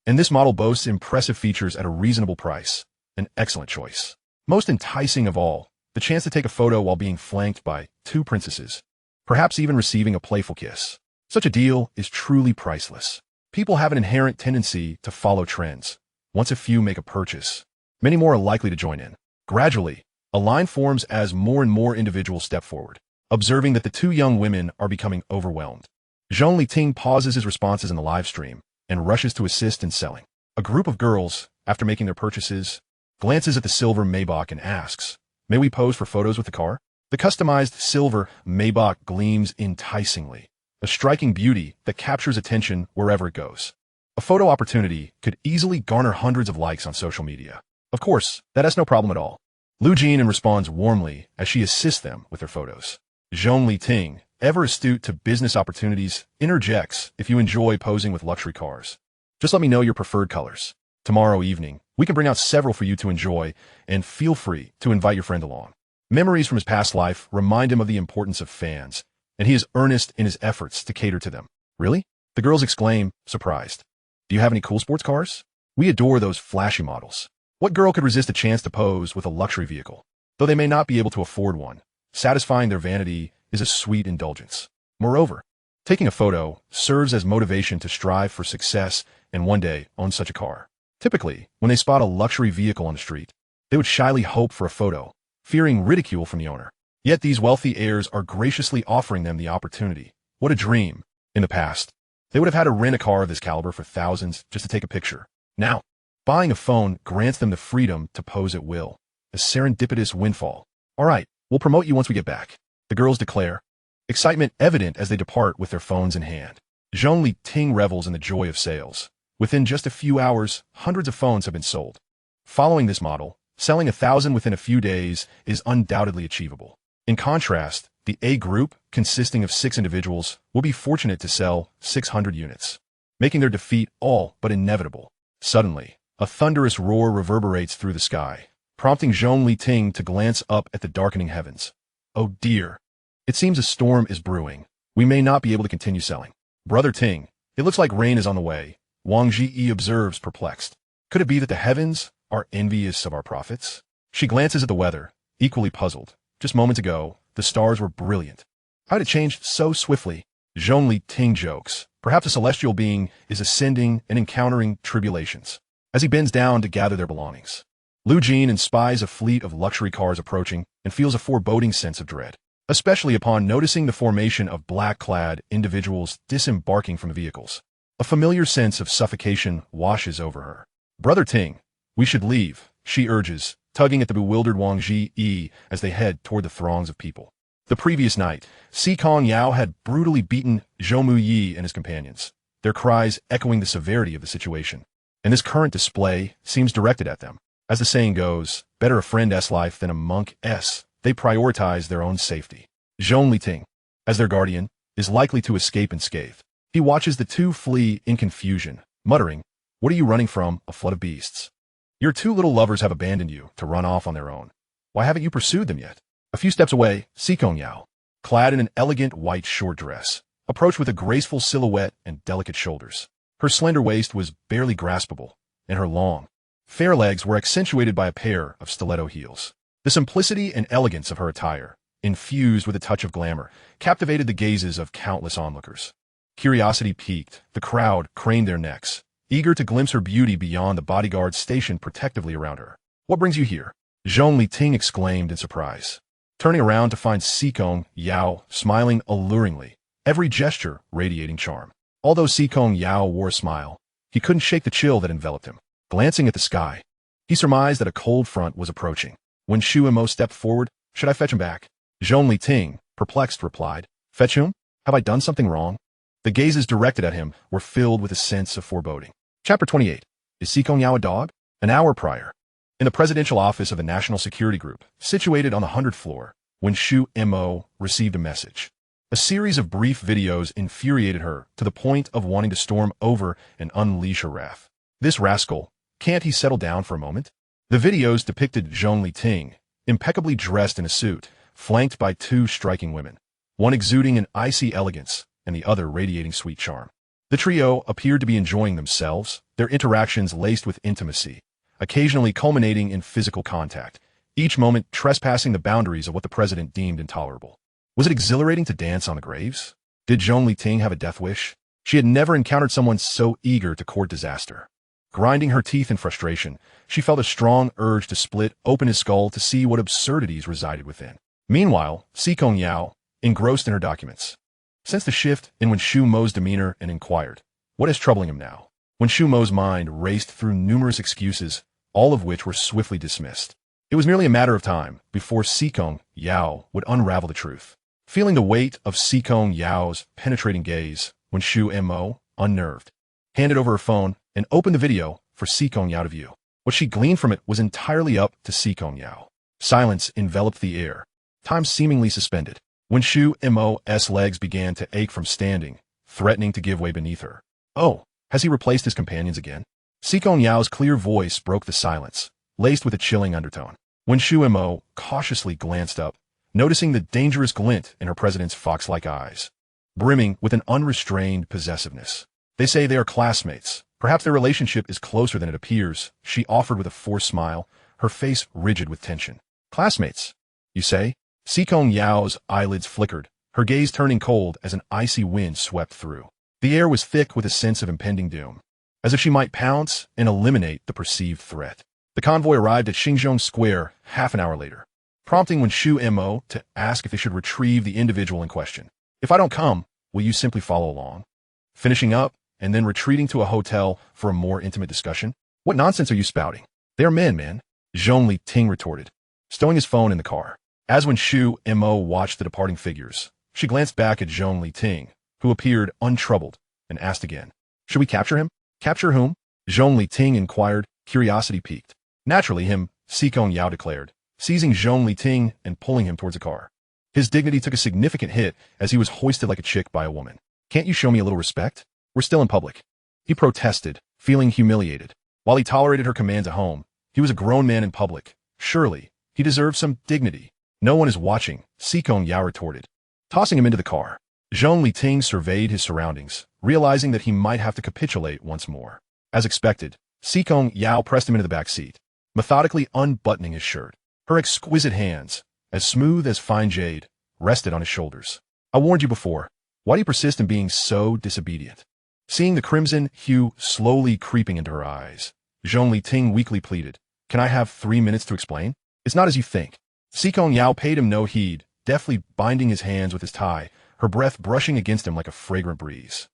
and this model boasts impressive features at a reasonable price. An excellent choice. Most enticing of all, the chance to take a photo while being flanked by two princesses, perhaps even receiving a playful kiss. Such a deal is truly priceless. People have an inherent tendency to follow trends. Once a few make a purchase, many more are likely to join in. Gradually, a line forms as more and more individuals step forward, observing that the two young women are becoming overwhelmed. Zhong Liting pauses his responses in the live stream and rushes to assist in selling. A group of girls, after making their purchases, glances at the silver Maybach and asks, "May we pose for photos with the car?" The customized silver Maybach gleams enticingly, a striking beauty that captures attention wherever it goes. A photo opportunity could easily garner hundreds of likes on social media. Of course, that has no problem at all. Lu Jin responds warmly as she assists them with their photos. Zhong Liting, ever astute to business opportunities, interjects, "If you enjoy posing with luxury cars, just let me know your preferred colors. Tomorrow evening, we can bring out several for you to enjoy, and feel free to invite your friend along." Memories from his past life remind him of the importance of fans, and he is earnest in his efforts to cater to them. "Really?" the girls exclaim, surprised. "Do you have any cool sports cars? We adore those flashy models." What girl could resist a chance to pose with a luxury vehicle? Though they may not be able to afford one, satisfying their vanity is a sweet indulgence. Moreover, taking a photo serves as motivation to strive for success and one day own such a car. Typically, when they spot a luxury vehicle on the street, they would shyly hope for a photo, fearing ridicule from the owner. Yet these wealthy heirs are graciously offering them the opportunity. What a dream! In the past, they would have had to rent a car of this caliber for thousands just to take a picture. Now, buying a phone grants them the freedom to pose at will. A serendipitous windfall. "All right, we'll promote you once we get back," the girls declare, excitement evident as they depart with their phones in hand. Zhong Liting revels in the joy of sales. Within just a few hours, hundreds of phones have been sold. Following this model, selling 1,000 within a few days is undoubtedly achievable. In contrast, the A group, consisting of 6 individuals, will be fortunate to sell 600 units, making their defeat all but inevitable. Suddenly, a thunderous roar reverberates through the sky, prompting Zhong Liting to glance up at the darkening heavens. Oh dear. It seems a storm is brewing. We may not be able to continue selling. Brother Ting, it looks like rain is on the way, Wang Ji observes, perplexed. Could it be that the heavens are envious of our profits? She glances at the weather, equally puzzled. Just moments ago, the stars were brilliant. How had it changed so swiftly? Zhong Liting jokes. Perhaps a celestial being is ascending and encountering tribulations. As he bends down to gather their belongings, Lu Jin spies a fleet of luxury cars approaching and feels a foreboding sense of dread, especially upon noticing the formation of black-clad individuals disembarking from the vehicles. A familiar sense of suffocation washes over her. Brother Ting, we should leave, she urges, tugging at the bewildered Wang Ji as they head toward the throngs of people. The previous night, Si Kongyao had brutally beaten Zhou Muyi and his companions, their cries echoing the severity of the situation. And this current display seems directed at them. As the saying goes, better a friend's life than a monk's. They prioritize their own safety. Zhong Liting, as their guardian, is likely to escape unscathed. He watches the two flee in confusion, muttering, "What are you running from, a flood of beasts? Your 2 little lovers have abandoned you to run off on their own. Why haven't you pursued them yet?" A few steps away, Si Kongyao, clad in an elegant white short dress, approached with a graceful silhouette and delicate shoulders. Her slender waist was barely graspable, and her long, fair legs were accentuated by a pair of stiletto heels. The simplicity and elegance of her attire, infused with a touch of glamour, captivated the gazes of countless onlookers. Curiosity piqued, the crowd craned their necks, eager to glimpse her beauty beyond the bodyguards stationed protectively around her. "What brings you here?" Zhong Liting exclaimed in surprise, turning around to find Si Kongyao smiling alluringly, every gesture radiating charm. Although Si Kongyao wore a smile, he couldn't shake the chill that enveloped him. Glancing at the sky, he surmised that a cold front was approaching. When Shu Mo stepped forward, "Should I fetch him back?" Zhong Liting, perplexed, replied, "Fetch whom? Have I done something wrong?" The gazes directed at him were filled with a sense of foreboding. Chapter 28. Is Si Kongyao a dog? An hour prior, in the presidential office of the National Security Group, situated on the 100th floor, when Shu Mo received a message. A series of brief videos infuriated her to the point of wanting to storm over and unleash her wrath. This rascal, can't he settle down for a moment? The videos depicted Zhong Liting, impeccably dressed in a suit, flanked by 2 striking women, one exuding an icy elegance and the other radiating sweet charm. The trio appeared to be enjoying themselves, their interactions laced with intimacy, occasionally culminating in physical contact, each moment trespassing the boundaries of what the president deemed intolerable. Was it exhilarating to dance on the graves? Did Zhong Liting have a death wish? She had never encountered someone so eager to court disaster. Grinding her teeth in frustration, she felt a strong urge to split open his skull to see what absurdities resided within. Meanwhile, Si Kongyao, engrossed in her documents, sensed the shift in when Shu Mo's demeanor and inquired, "What is troubling him now?" When Shu Mo's mind raced through numerous excuses, all of which were swiftly dismissed. It was merely a matter of time before Si Kongyao would unravel the truth. Feeling the weight of Si Kongyao's penetrating gaze, when Shu Mo, unnerved, handed over her phone and opened the video for Si Kongyao to view. What she gleaned from it was entirely up to Si Kongyao. Silence enveloped the air, time seemingly suspended, when Shu Mo's legs began to ache from standing, threatening to give way beneath her. "Oh, has he replaced his companions again?" Si Kongyao's clear voice broke the silence, laced with a chilling undertone. When Shu Mo cautiously glanced up, noticing the dangerous glint in her president's fox-like eyes, brimming with an unrestrained possessiveness. "They say they are classmates. Perhaps their relationship is closer than it appears," she offered with a forced smile, her face rigid with tension. "Classmates, you say?" Si Kongyao's eyelids flickered, her gaze turning cold as an icy wind swept through. The air was thick with a sense of impending doom, as if she might pounce and eliminate the perceived threat. The convoy arrived at Xingzhou Square half an hour later, prompting when Shu Mo to ask if they should retrieve the individual in question. "If I don't come, will you simply follow along?" Finishing up, and then retreating to a hotel for a more intimate discussion. "What nonsense are you spouting? They are men, man," Zhong Liting retorted, stowing his phone in the car. As when Shu Mo watched the departing figures, she glanced back at Zhong Liting, who appeared untroubled, and asked again, "Should we capture him?" "Capture whom?" Zhong Liting inquired, curiosity piqued. "Naturally him," Si Kongyao declared, seizing Zhong Liting and pulling him towards the car. His dignity took a significant hit as he was hoisted like a chick by a woman. "Can't you show me a little respect? We're still in public," he protested, feeling humiliated. While he tolerated her commands at home, he was a grown man in public. Surely, he deserved some dignity. "No one is watching," Si Kongyao retorted, tossing him into the car. Zhong Liting surveyed his surroundings, realizing that he might have to capitulate once more. As expected, Si Kongyao pressed him into the back seat, methodically unbuttoning his shirt. Her exquisite hands, as smooth as fine jade, rested on his shoulders. "I warned you before. Why do you persist in being so disobedient?" Seeing the crimson hue slowly creeping into her eyes, Zhong Liting weakly pleaded, "Can I have 3 minutes to explain? It's not as you think." Si Kongyao paid him no heed, deftly binding his hands with his tie, her breath brushing against him like a fragrant breeze.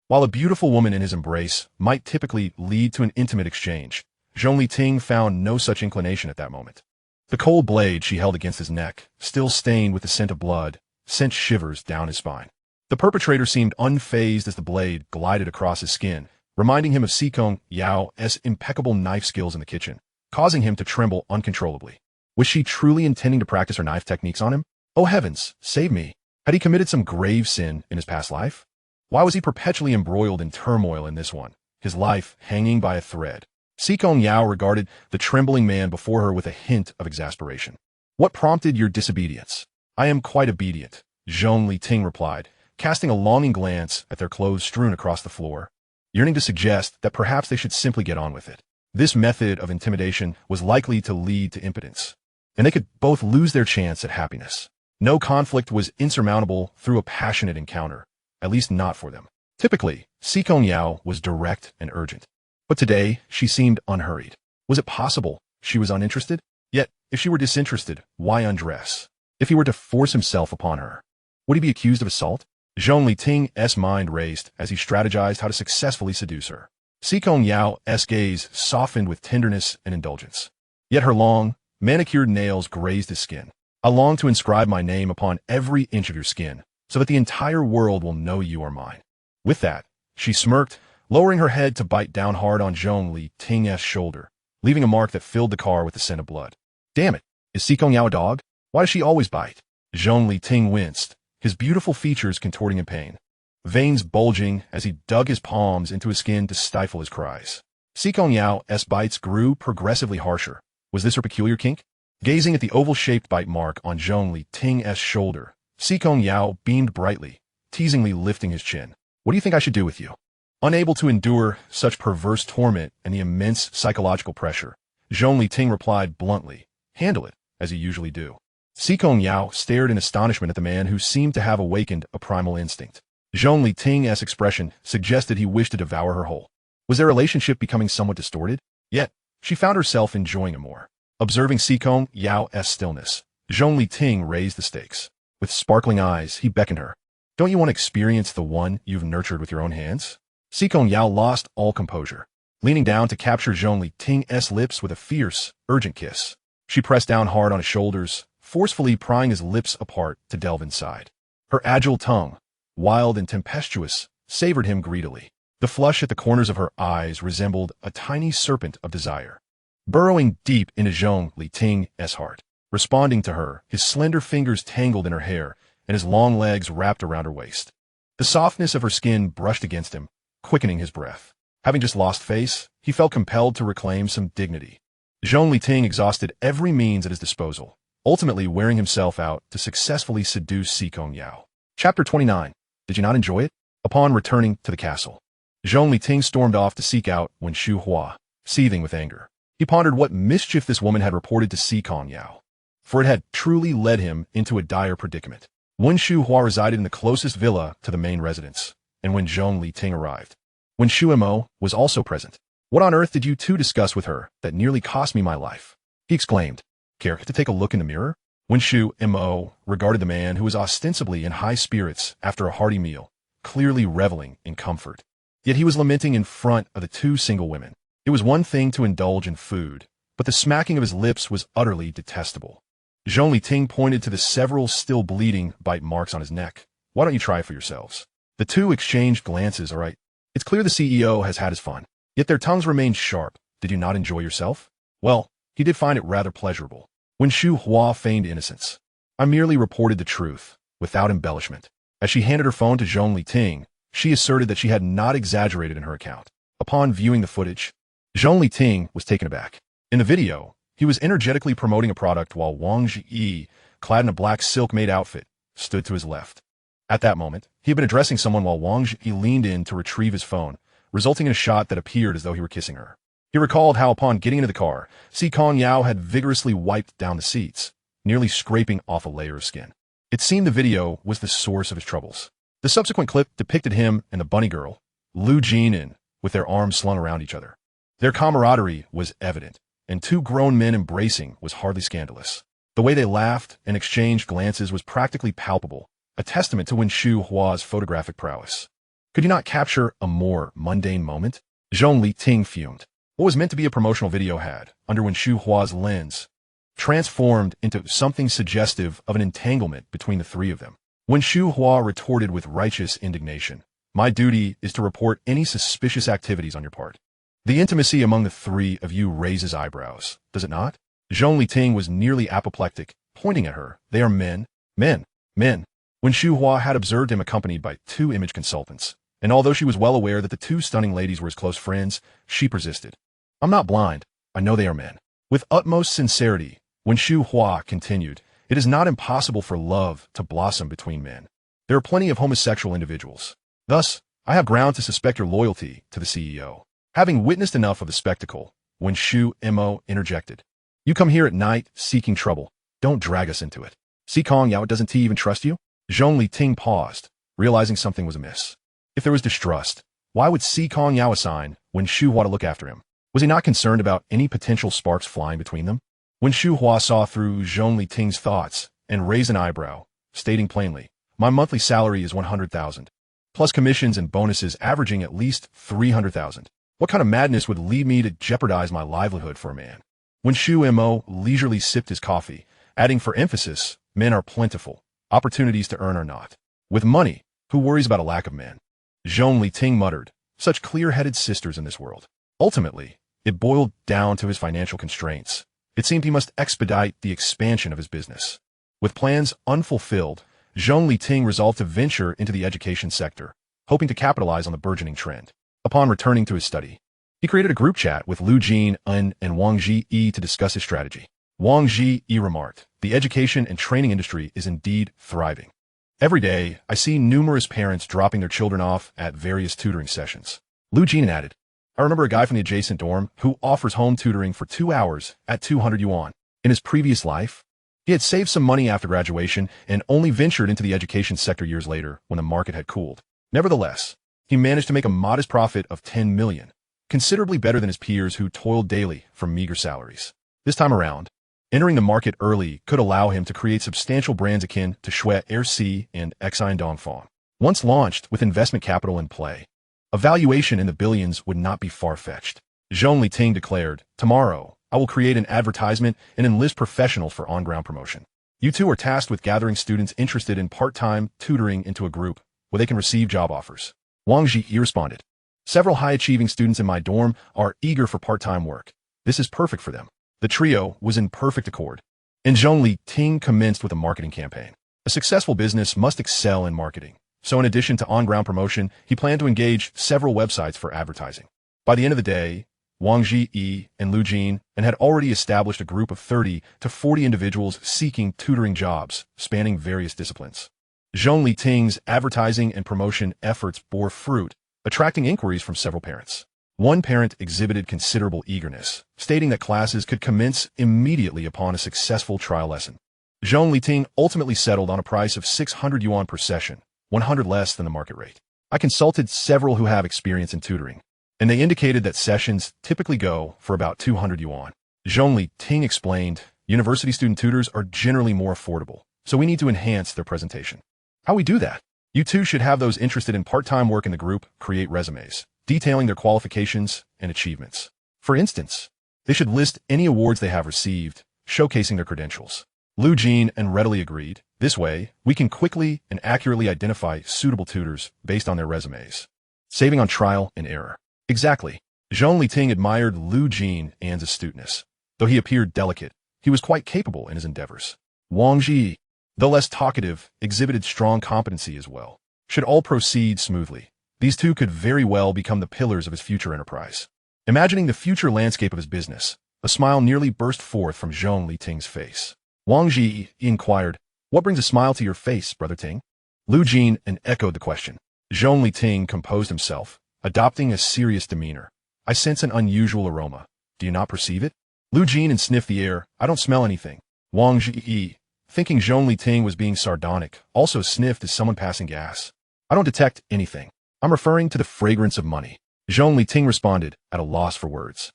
While a beautiful woman in his embrace might typically lead to an intimate exchange, Zhong Liting found no such inclination at that moment. The cold blade she held against his neck, still stained with the scent of blood, sent shivers down his spine. The perpetrator seemed unfazed as the blade glided across his skin, reminding him of Si Kongyao's impeccable knife skills in the kitchen, causing him to tremble uncontrollably. Was she truly intending to practice her knife techniques on him? Oh heavens, save me. Had he committed some grave sin in his past life? Why was he perpetually embroiled in turmoil in this one, his life hanging by a thread? Si Kongyao regarded the trembling man before her with a hint of exasperation. "What prompted your disobedience?" "I am quite obedient," Zhong Liting replied, casting a longing glance at their clothes strewn across the floor, yearning to suggest that perhaps they should simply get on with it. This method of intimidation was likely to lead to impotence, and they could both lose their chance at happiness. No conflict was insurmountable through a passionate encounter, at least not for them. Typically, Si Kongyao was direct and urgent, but today she seemed unhurried. Was it possible she was uninterested? Yet, if she were disinterested, why undress? If he were to force himself upon her, would he be accused of assault? Zhong Liting's mind raced as he strategized how to successfully seduce her. Si Kongyao's gaze softened with tenderness and indulgence. Yet her long, manicured nails grazed his skin. "I long to inscribe my name upon every inch of your skin, so that the entire world will know you are mine." With that, she smirked, lowering her head to bite down hard on Zhong Liting's shoulder, leaving a mark that filled the car with the scent of blood. "Damn it, is Si Kongyao a dog? Why does she always bite?" Zhong Liting winced, his beautiful features contorting in pain, veins bulging as he dug his palms into his skin to stifle his cries. Si Kongyao's bites grew progressively harsher. Was this her peculiar kink? Gazing at the oval-shaped bite mark on Zhong Liting's shoulder, Si Kongyao beamed brightly, teasingly lifting his chin. "What do you think I should do with you?" Unable to endure such perverse torment and the immense psychological pressure, Zhong Liting replied bluntly, "Handle it, as you usually do." Si Kongyao stared in astonishment at the man who seemed to have awakened a primal instinct. Zhong Liting's expression suggested he wished to devour her whole. Was their relationship becoming somewhat distorted? Yet, she found herself enjoying it more. Observing Si Kongyao's stillness, Zhong Liting raised the stakes. With sparkling eyes, he beckoned her. "Don't you want to experience the one you've nurtured with your own hands?" Si Kongyao lost all composure, leaning down to capture Zhong Liting's lips with a fierce, urgent kiss. She pressed down hard on his shoulders, forcefully prying his lips apart to delve inside. Her agile tongue, wild and tempestuous, savored him greedily. The flush at the corners of her eyes resembled a tiny serpent of desire, burrowing deep into Zhong Liting's heart. Responding to her, his slender fingers tangled in her hair and his long legs wrapped around her waist. The softness of her skin brushed against him, quickening his breath. Having just lost face, he felt compelled to reclaim some dignity. Zhong Liting exhausted every means at his disposal, ultimately wearing himself out to successfully seduce Si Kongyao. Chapter 29. Did you not enjoy it? Upon returning to the castle, Zhong Liting stormed off to seek out Wen Shuhua, seething with anger. He pondered what mischief this woman had reported to Si Kongyao, for it had truly led him into a dire predicament. Wen Shuhua resided in the closest villa to the main residence, and when Zhong Liting arrived, Wen Shumo was also present. "What on earth did you two discuss with her that nearly cost me my life?" he exclaimed. "Care to take a look in the mirror?" Wen Shumo regarded the man who was ostensibly in high spirits after a hearty meal, clearly reveling in comfort. Yet he was lamenting in front of the two single women. It was one thing to indulge in food, but the smacking of his lips was utterly detestable. Zhong Liting pointed to the several still bleeding bite marks on his neck. "Why don't you try for yourselves?" The two exchanged glances. "All right. It's clear the CEO has had his fun, yet their tongues remained sharp. Did you not enjoy yourself?" "Well, he did find it rather pleasurable." Wen Shuhua feigned innocence. I merely reported the truth, without embellishment. As she handed her phone to Zhong Liting, she asserted that she had not exaggerated in her account. Upon viewing the footage, Zhong Liting was taken aback. In the video, he was energetically promoting a product while Wang Ji, clad in a black silk-made outfit, stood to his left. At that moment, he had been addressing someone while Wang Ji leaned in to retrieve his phone, resulting in a shot that appeared as though he were kissing her. He recalled how upon getting into the car, Si Kongyao had vigorously wiped down the seats, nearly scraping off a layer of skin. It seemed the video was the source of his troubles. The subsequent clip depicted him and the bunny girl, Lu Jinin, with their arms slung around each other. Their camaraderie was evident, and two grown men embracing was hardly scandalous. The way they laughed and exchanged glances was practically palpable, a testament to Wen Shuhua's photographic prowess. Could you not capture a more mundane moment? Zhong Liting fumed. What was meant to be a promotional video had, under Wen Shuhua's lens, transformed into something suggestive of an entanglement between the three of them. Wen Shuhua retorted with righteous indignation. My duty is to report any suspicious activities on your part. The intimacy among the three of you raises eyebrows, does it not? Zhong Liting was nearly apoplectic, pointing at her. They are men, men, men. Wen Shuhua had observed him accompanied by two image consultants, and although she was well aware that the two stunning ladies were his close friends, she persisted. I'm not blind. I know they are men. With utmost sincerity, Wen Shuhua continued, it is not impossible for love to blossom between men. There are plenty of homosexual individuals. Thus, I have ground to suspect your loyalty to the CEO. Having witnessed enough of the spectacle, Wen Shu Mo interjected. You come here at night seeking trouble. Don't drag us into it. Si Kongyao, doesn't he even trust you? Zhong Liting paused, realizing something was amiss. If there was distrust, why would Si Kongyao assign Wen Shuhua to look after him? Was he not concerned about any potential sparks flying between them? Wen Shuhua saw through Zhong Liting's thoughts and raised an eyebrow, stating plainly, my monthly salary is 100,000, plus commissions and bonuses averaging at least 300,000. What kind of madness would lead me to jeopardize my livelihood for a man? Wen Shu Mo leisurely sipped his coffee, adding for emphasis, men are plentiful, opportunities to earn are not. With money, who worries about a lack of men? Zhong Liting muttered, such clear-headed sisters in this world. Ultimately, it boiled down to his financial constraints. It seemed he must expedite the expansion of his business. With plans unfulfilled, Zhong Liting resolved to venture into the education sector, hoping to capitalize on the burgeoning trend. Upon returning to his study, he created a group chat with Lu Jin and Wang Ji to discuss his strategy. Wang Ji remarked, the education and training industry is indeed thriving. Every day, I see numerous parents dropping their children off at various tutoring sessions. Lu Jin added, I remember a guy from the adjacent dorm who offers home tutoring for 2 hours at 200 yuan. In his previous life, he had saved some money after graduation and only ventured into the education sector years later when the market had cooled. Nevertheless, he managed to make a modest profit of 10 million, considerably better than his peers who toiled daily for meager salaries. This time around, entering the market early could allow him to create substantial brands akin to Shui RC and Xine Dongfang. Once launched with investment capital in play, a valuation in the billions would not be far-fetched. Zhong Liting declared, tomorrow, I will create an advertisement and enlist professionals for on-ground promotion. You two are tasked with gathering students interested in part-time tutoring into a group where they can receive job offers. Wang Ji responded, several high-achieving students in my dorm are eager for part-time work. This is perfect for them. The trio was in perfect accord, and Zhong Liting commenced with a marketing campaign. A successful business must excel in marketing, so in addition to on-ground promotion, he planned to engage several websites for advertising. By the end of the day, Wang Ji and Lu Jin had already established a group of 30 to 40 individuals seeking tutoring jobs, spanning various disciplines. Zhong Liting's advertising and promotion efforts bore fruit, attracting inquiries from several parents. One parent exhibited considerable eagerness, stating that classes could commence immediately upon a successful trial lesson. Zhong Liting ultimately settled on a price of 600 yuan per session, 100 less than the market rate. I consulted several who have experience in tutoring, and they indicated that sessions typically go for about 200 yuan. Zhong Liting explained, university student tutors are generally more affordable, so we need to enhance their presentation. How we do that? You two should have those interested in part-time work in the group create resumes, detailing their qualifications and achievements. For instance, they should list any awards they have received, showcasing their credentials. Lu Jin readily agreed. This way, we can quickly and accurately identify suitable tutors based on their resumes, saving on trial and error. Exactly. Zhong Liting admired Lu Jin's astuteness. Though he appeared delicate, he was quite capable in his endeavors. Wang Ji though less talkative, exhibited strong competency as well. Should all proceed smoothly, these two could very well become the pillars of his future enterprise. Imagining the future landscape of his business, a smile nearly burst forth from Zhong Liting's face. Wang Ji inquired, "What brings a smile to your face, Brother Ting?" Lu Jin echoed the question. Zhong Liting composed himself, adopting a serious demeanor. "I sense an unusual aroma. Do you not perceive it?" Lu Jin sniffed the air. "I don't smell anything." Wang Ji, thinking Zhong Liting was being sardonic, also sniffed as someone passing gas. "I don't detect anything. I'm referring to the fragrance of money." Zhong Liting responded, at a loss for words,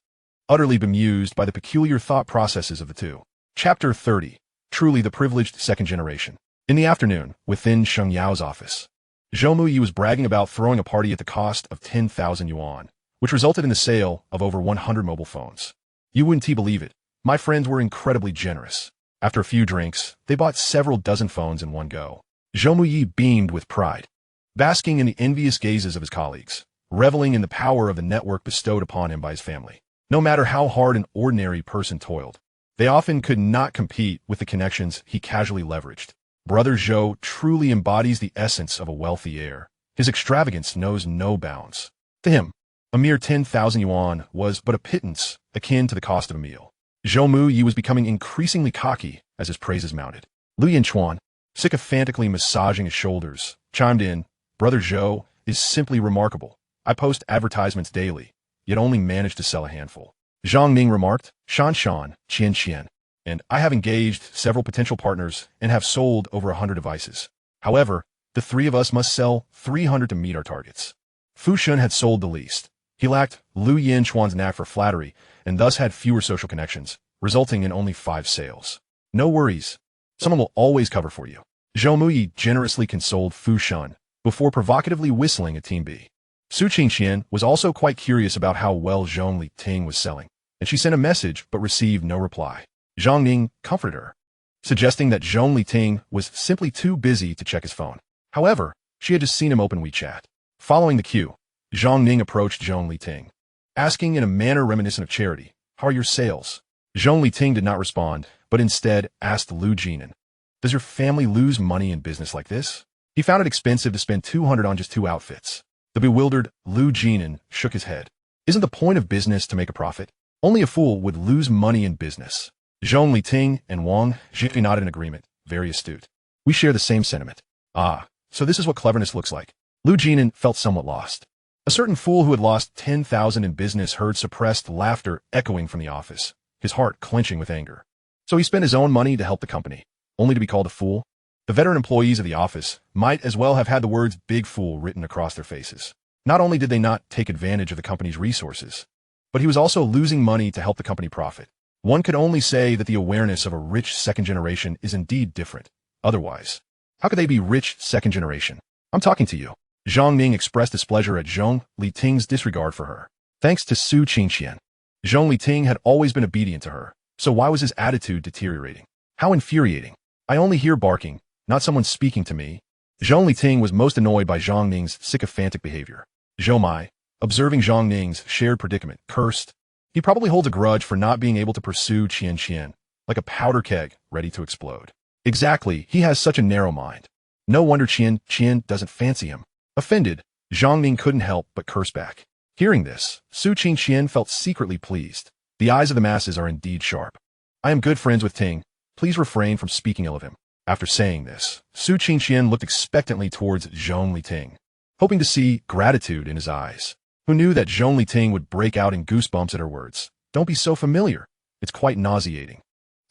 utterly bemused by the peculiar thought processes of the two. Chapter 30. Truly the privileged second generation. In the afternoon, within Sheng Yao's office, Zhou Muyi was bragging about throwing a party at the cost of 10,000 yuan, which resulted in the sale of over 100 mobile phones. You wouldn't believe it. My friends were incredibly generous. After a few drinks, they bought several dozen phones in one go. Zhou Muyi beamed with pride, basking in the envious gazes of his colleagues, reveling in the power of the network bestowed upon him by his family. No matter how hard an ordinary person toiled, they often could not compete with the connections he casually leveraged. Brother Zhou truly embodies the essence of a wealthy heir. His extravagance knows no bounds. To him, a mere 10,000 yuan was but a pittance akin to the cost of a meal. Zhou Muyi was becoming increasingly cocky as his praises mounted. Lu Yinchuan, sycophantically massaging his shoulders, chimed in, "Brother Zhou is simply remarkable. I post advertisements daily, yet only manage to sell a handful." Zhang Ning remarked, "Shan Qingqian, and I have engaged several potential partners and have sold over 100 devices. However, the three of us must sell 300 to meet our targets." Fu Shun had sold the least. He lacked Lu Yinchuan's knack for flattery and thus had fewer social connections, resulting in only 5 sales. "No worries. Someone will always cover for you." Zhou Muyi generously consoled Fu Shun before provocatively whistling at Team B. Su Qingqian was also quite curious about how well Zhong Liting was selling, and she sent a message but received no reply. Zhang Ning comforted her, suggesting that Zhong Liting was simply too busy to check his phone. However, she had just seen him open WeChat. Following the cue, Zhang Ning approached Zhong Liting, asking in a manner reminiscent of charity, "How are your sales?" Zhong Liting did not respond, but instead asked Lu Jinan, "Does your family lose money in business like this?" He found it expensive to spend 200 on just 2 outfits. The bewildered Lu Jinan shook his head. "Isn't the point of business to make a profit? Only a fool would lose money in business." Zhong Liting and Wang Ji nodded in agreement, very astute. "We share the same sentiment." "Ah, so this is what cleverness looks like." Lu Jinan felt somewhat lost. A certain fool who had lost 10,000 in business heard suppressed laughter echoing from the office, his heart clenching with anger. So he spent his own money to help the company, only to be called a fool? The veteran employees of the office might as well have had the words "big fool" written across their faces. Not only did they not take advantage of the company's resources, but he was also losing money to help the company profit. One could only say that the awareness of a rich second generation is indeed different. Otherwise, how could they be rich second generation? "I'm talking to you." Zhang Ning expressed displeasure at Zhong Liting's disregard for her. Thanks to Su Qingqian, Zhong Liting had always been obedient to her, so why was his attitude deteriorating? How infuriating. "I only hear barking, not someone speaking to me." Zhong Liting was most annoyed by Zhang Ning's sycophantic behavior. Zhou Mai, observing Zhang Ning's shared predicament, cursed. He probably holds a grudge for not being able to pursue Qian, like a powder keg ready to explode. Exactly, he has such a narrow mind. No wonder Qian doesn't fancy him. Offended, Zhang Ning couldn't help but curse back. Hearing this, Su Qingqian felt secretly pleased. The eyes of the masses are indeed sharp. "I am good friends with Ting. Please refrain from speaking ill of him." After saying this, Su Qingqian looked expectantly towards Zhong Liting, hoping to see gratitude in his eyes. Who knew that Zhong Liting would break out in goosebumps at her words? "Don't be so familiar. It's quite nauseating."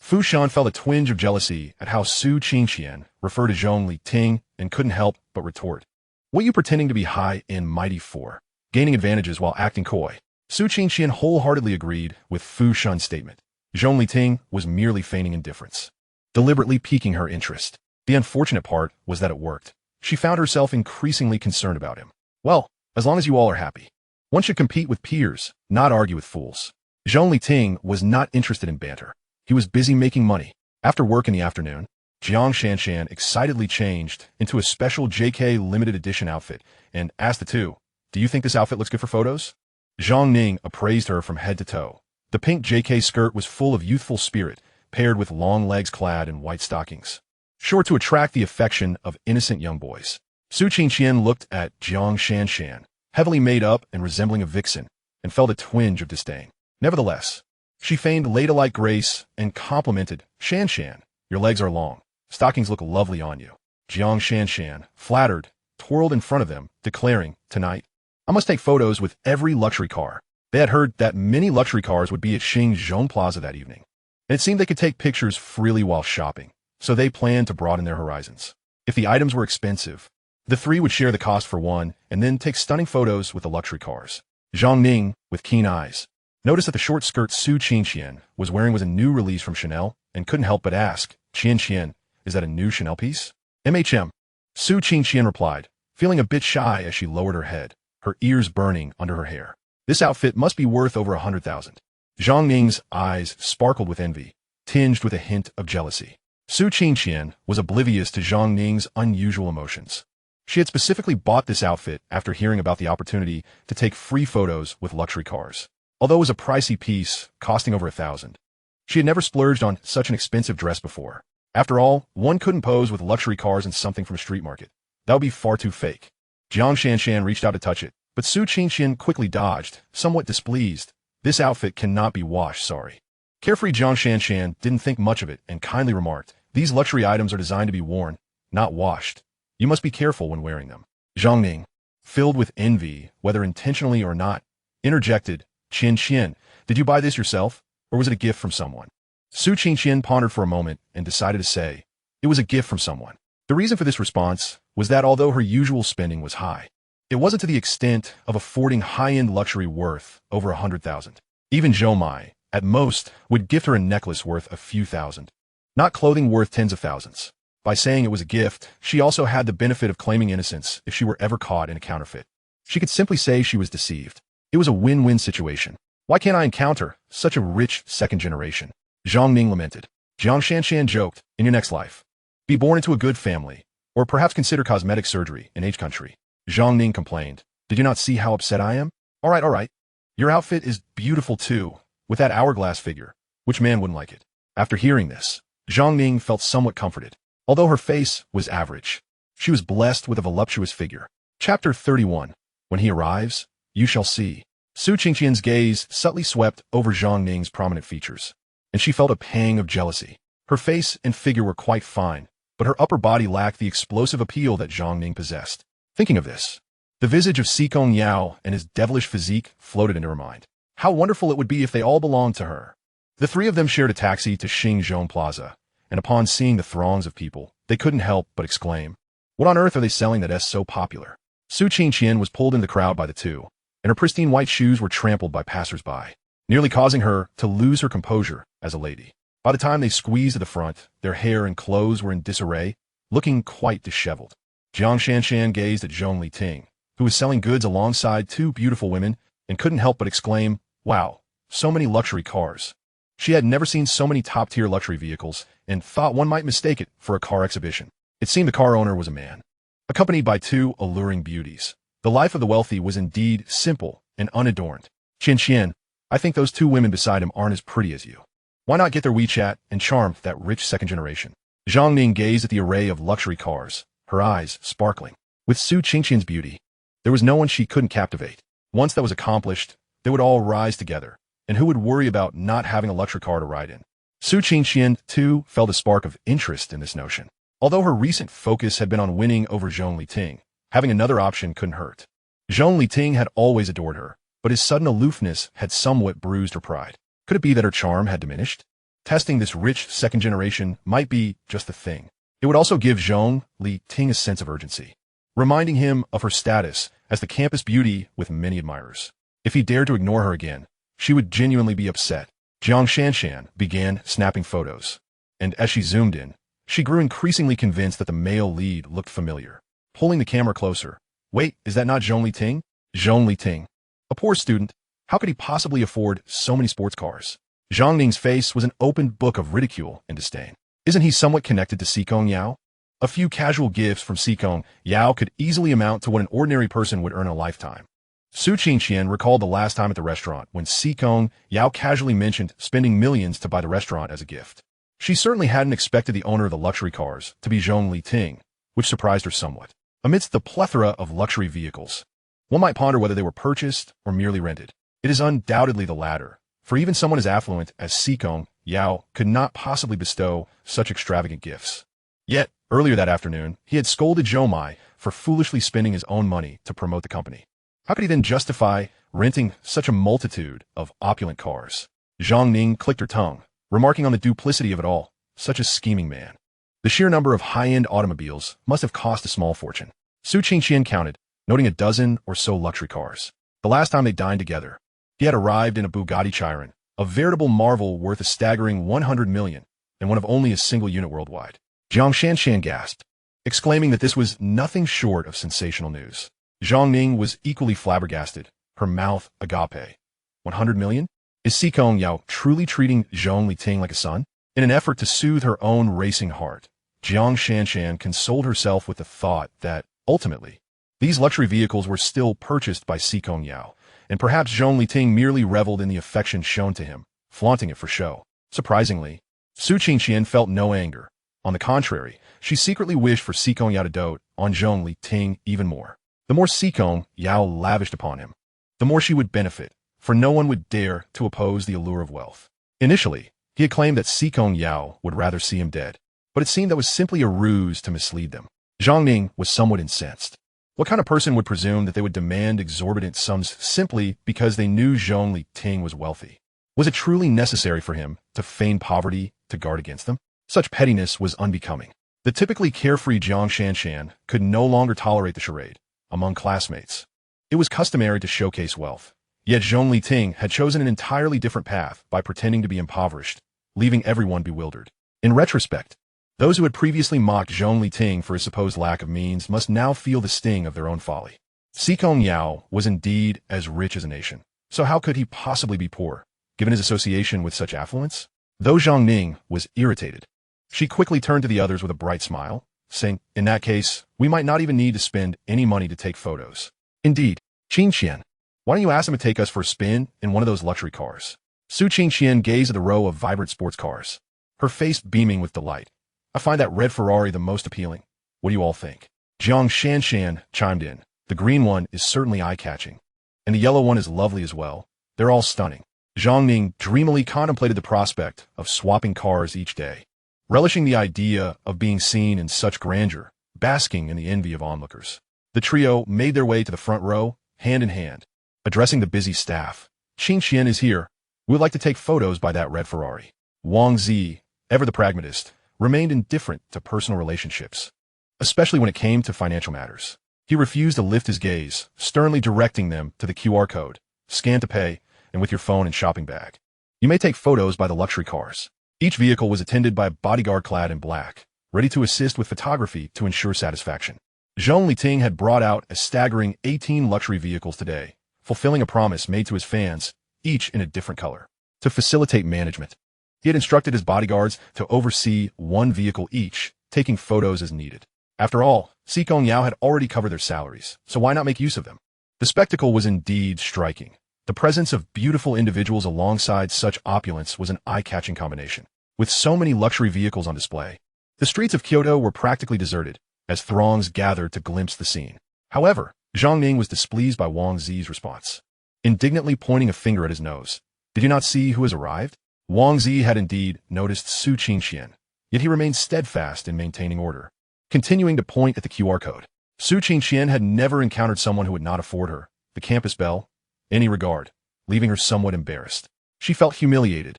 Fu Shan felt a twinge of jealousy at how Su Qingqian referred to Zhong Liting and couldn't help but retort, "What are you pretending to be high and mighty for? Gaining advantages while acting coy." Su Qingqian wholeheartedly agreed with Fu Shan's statement. Zhong Liting was merely feigning indifference, deliberately piquing her interest. The unfortunate part was that it worked. She found herself increasingly concerned about him. "Well, as long as you all are happy. One should compete with peers, not argue with fools." Zhong Liting was not interested in banter. He was busy making money. After work in the afternoon, Jiang Shanshan excitedly changed into a special JK limited edition outfit and asked the two, "Do you think this outfit looks good for photos?" Zhang Ning appraised her from head to toe. The pink JK skirt was full of youthful spirit, paired with long legs clad in white stockings. sure to attract the affection of innocent young boys. Su Qingqian looked at Zhong Liting, heavily made up and resembling a vixen, and felt a twinge of disdain. Nevertheless, she feigned ladylike grace and complimented, "Shan Shan, your legs are long. Stockings look lovely on you." Zhong Liting, flattered, twirled in front of them, declaring, "Tonight, I must take photos with every luxury car." They had heard that many luxury cars would be at Xingzhou Plaza that evening, and it seemed they could take pictures freely while shopping, so they planned to broaden their horizons. If the items were expensive, the three would share the cost for one and then take stunning photos with the luxury cars. Zhang Ning, with keen eyes, noticed that the short skirt Su Qingqian was wearing was a new release from Chanel and couldn't help but ask, "Qian, is that a new Chanel piece?" "MHM. Su Qingqian replied, feeling a bit shy as she lowered her head, her ears burning under her hair. "This outfit must be worth over 100,000. Zhang Ning's eyes sparkled with envy, tinged with a hint of jealousy. Su Qingqian was oblivious to Zhang Ning's unusual emotions. She had specifically bought this outfit after hearing about the opportunity to take free photos with luxury cars. Although it was a pricey piece, costing over 1,000, she had never splurged on such an expensive dress before. After all, one couldn't pose with luxury cars and something from a street market. That would be far too fake. Jiang Shanshan reached out to touch it, but Su Qingqian quickly dodged, somewhat displeased. "This outfit cannot be washed, sorry." Carefree Jiang Shanshan didn't think much of it and kindly remarked, "These luxury items are designed to be worn, not washed. You must be careful when wearing them." Zhang Ning, filled with envy, whether intentionally or not, interjected, "Qian, did you buy this yourself, or was it a gift from someone?" Su Qingqian pondered for a moment and decided to say, "It was a gift from someone." The reason for this response was that although her usual spending was high, it wasn't to the extent of affording high-end luxury worth over 100,000. Even Zhou Mai, at most, would gift her a necklace worth a few thousand, not clothing worth tens of thousands. By saying it was a gift, she also had the benefit of claiming innocence if she were ever caught in a counterfeit. She could simply say she was deceived. It was a win-win situation. "Why can't I encounter such a rich second generation?" Zhang Ning lamented. Jiang Shanshan joked, "In your next life, be born into a good family, or perhaps consider cosmetic surgery in each country." Zhang Ning complained, "Did you not see how upset I am? All right. Your outfit is beautiful too, with that hourglass figure. Which man wouldn't like it?" After hearing this, Zhang Ning felt somewhat comforted. Although her face was average, she was blessed with a voluptuous figure. Chapter 31. When he arrives, you shall see. Su Qingqian's gaze subtly swept over Zhang Ning's prominent features, and she felt a pang of jealousy. Her face and figure were quite fine, but her upper body lacked the explosive appeal that Zhang Ning possessed. Thinking of this, the visage of Si Kongyao and his devilish physique floated into her mind. How wonderful it would be if they all belonged to her. The three of them shared a taxi to Xingzhou Plaza, and upon seeing the throngs of people, they couldn't help but exclaim, "What on earth are they selling that is so popular?" Su Qingqian was pulled in the crowd by the two, and her pristine white shoes were trampled by passers-by, nearly causing her to lose her composure as a lady. By the time they squeezed to the front, their hair and clothes were in disarray, looking quite disheveled. Jiang Shanshan gazed at Zhong Liting, who was selling goods alongside two beautiful women, and couldn't help but exclaim, "Wow, so many luxury cars." She had never seen so many top-tier luxury vehicles, and thought one might mistake it for a car exhibition. It seemed the car owner was a man, accompanied by two alluring beauties. The life of the wealthy was indeed simple and unadorned. "Qian, I think those two women beside him aren't as pretty as you. Why not get their WeChat and charm that rich second generation?" Zhang Ning gazed at the array of luxury cars, her eyes sparkling. With Su Qingqian's beauty, there was no one she couldn't captivate. Once that was accomplished, they would all rise together, and who would worry about not having a luxury car to ride in? Su Qingqian, too, felt a spark of interest in this notion. Although her recent focus had been on winning over Zhong Liting, having another option couldn't hurt. Zhong Liting had always adored her, but his sudden aloofness had somewhat bruised her pride. Could it be that her charm had diminished? Testing this rich second generation might be just the thing. It would also give Zhong Liting a sense of urgency, reminding him of her status as the campus beauty with many admirers. If he dared to ignore her again, she would genuinely be upset. Jiang Shanshan began snapping photos, and as she zoomed in, she grew increasingly convinced that the male lead looked familiar. Pulling the camera closer, "Wait, is that not Zhong Liting?" Zhong Liting. A poor student, how could he possibly afford so many sports cars? Zhang Ning's face was an open book of ridicule and disdain. Isn't he somewhat connected to Si Kongyao? A few casual gifts from Si Kongyao could easily amount to what an ordinary person would earn in a lifetime. Su Qingqian recalled the last time at the restaurant when Si Kongyao casually mentioned spending millions to buy the restaurant as a gift. She certainly hadn't expected the owner of the luxury cars to be Zhong Liting, which surprised her somewhat. Amidst the plethora of luxury vehicles, one might ponder whether they were purchased or merely rented. It is undoubtedly the latter, for even someone as affluent as Si Kongyao could not possibly bestow such extravagant gifts. Yet, earlier that afternoon, he had scolded Zhou Mai for foolishly spending his own money to promote the company. How could he then justify renting such a multitude of opulent cars? Zhang Ning clicked her tongue, remarking on the duplicity of it all. Such a scheming man. The sheer number of high-end automobiles must have cost a small fortune. Su Qingqian counted, noting a dozen or so luxury cars. The last time they dined together, he had arrived in a Bugatti Chiron, a veritable marvel worth a staggering 100 million, and one of only a single unit worldwide. Jiang Shanshan gasped, exclaiming that this was nothing short of sensational news. Zhang Ning was equally flabbergasted, her mouth agape. 100 million? Is Si Kongyao truly treating Zhong Liting like a son? In an effort to soothe her own racing heart, Jiang Shanshan consoled herself with the thought that, ultimately, these luxury vehicles were still purchased by Si Kongyao, and perhaps Zhong Liting merely reveled in the affection shown to him, flaunting it for show. Surprisingly, Su Qingqian felt no anger. On the contrary, she secretly wished for Si Kongyao to dote on Zhong Liting even more. The more Si Kongyao lavished upon him, the more she would benefit, for no one would dare to oppose the allure of wealth. Initially, he had claimed that Si Kongyao would rather see him dead, but it seemed that was simply a ruse to mislead them. Zhang Ning was somewhat incensed. What kind of person would presume that they would demand exorbitant sums simply because they knew Zhong Liting was wealthy? Was it truly necessary for him to feign poverty to guard against them? Such pettiness was unbecoming. The typically carefree Jiang Shanshan could no longer tolerate the charade. Among classmates, it was customary to showcase wealth. Yet Zhong Liting had chosen an entirely different path by pretending to be impoverished, leaving everyone bewildered. In retrospect, those who had previously mocked Zhong Liting for his supposed lack of means must now feel the sting of their own folly. Si Kongyao was indeed as rich as a nation. So how could he possibly be poor, given his association with such affluence? Though Zhang Ning was irritated, she quickly turned to the others with a bright smile, saying, in that case, we might not even need to spend any money to take photos. Indeed, Qingqian, why don't you ask him to take us for a spin in one of those luxury cars? Su Qingqian gazed at the row of vibrant sports cars, her face beaming with delight. I find that red Ferrari the most appealing. What do you all think? Jiang Shanshan chimed in. The green one is certainly eye-catching, and the yellow one is lovely as well. They're all stunning. Zhang Ning dreamily contemplated the prospect of swapping cars each day, relishing the idea of being seen in such grandeur, basking in the envy of onlookers. The trio made their way to the front row, hand in hand, addressing the busy staff. Qingqian is here. We would like to take photos by that red Ferrari. Wang Zi, ever the pragmatist, remained indifferent to personal relationships, especially when it came to financial matters. He refused to lift his gaze, sternly directing them to the QR code, scan to pay, and with your phone and shopping bag. You may take photos by the luxury cars. Each vehicle was attended by a bodyguard clad in black, ready to assist with photography to ensure satisfaction. Zhong Liting had brought out a staggering 18 luxury vehicles today, fulfilling a promise made to his fans, each in a different color. To facilitate management, he had instructed his bodyguards to oversee one vehicle each, taking photos as needed. After all, Si Kongyao had already covered their salaries, so why not make use of them? The spectacle was indeed striking. The presence of beautiful individuals alongside such opulence was an eye-catching combination. With so many luxury vehicles on display, the streets of Kyoto were practically deserted, as throngs gathered to glimpse the scene. However, Zhang Ning was displeased by Wang Zi's response, indignantly pointing a finger at his nose. Did you not see who has arrived? Wang Zi had indeed noticed Su Qingqian, yet he remained steadfast in maintaining order, continuing to point at the QR code. Su Qingqian had never encountered someone who would not afford her the campus bell any regard, leaving her somewhat embarrassed. She felt humiliated,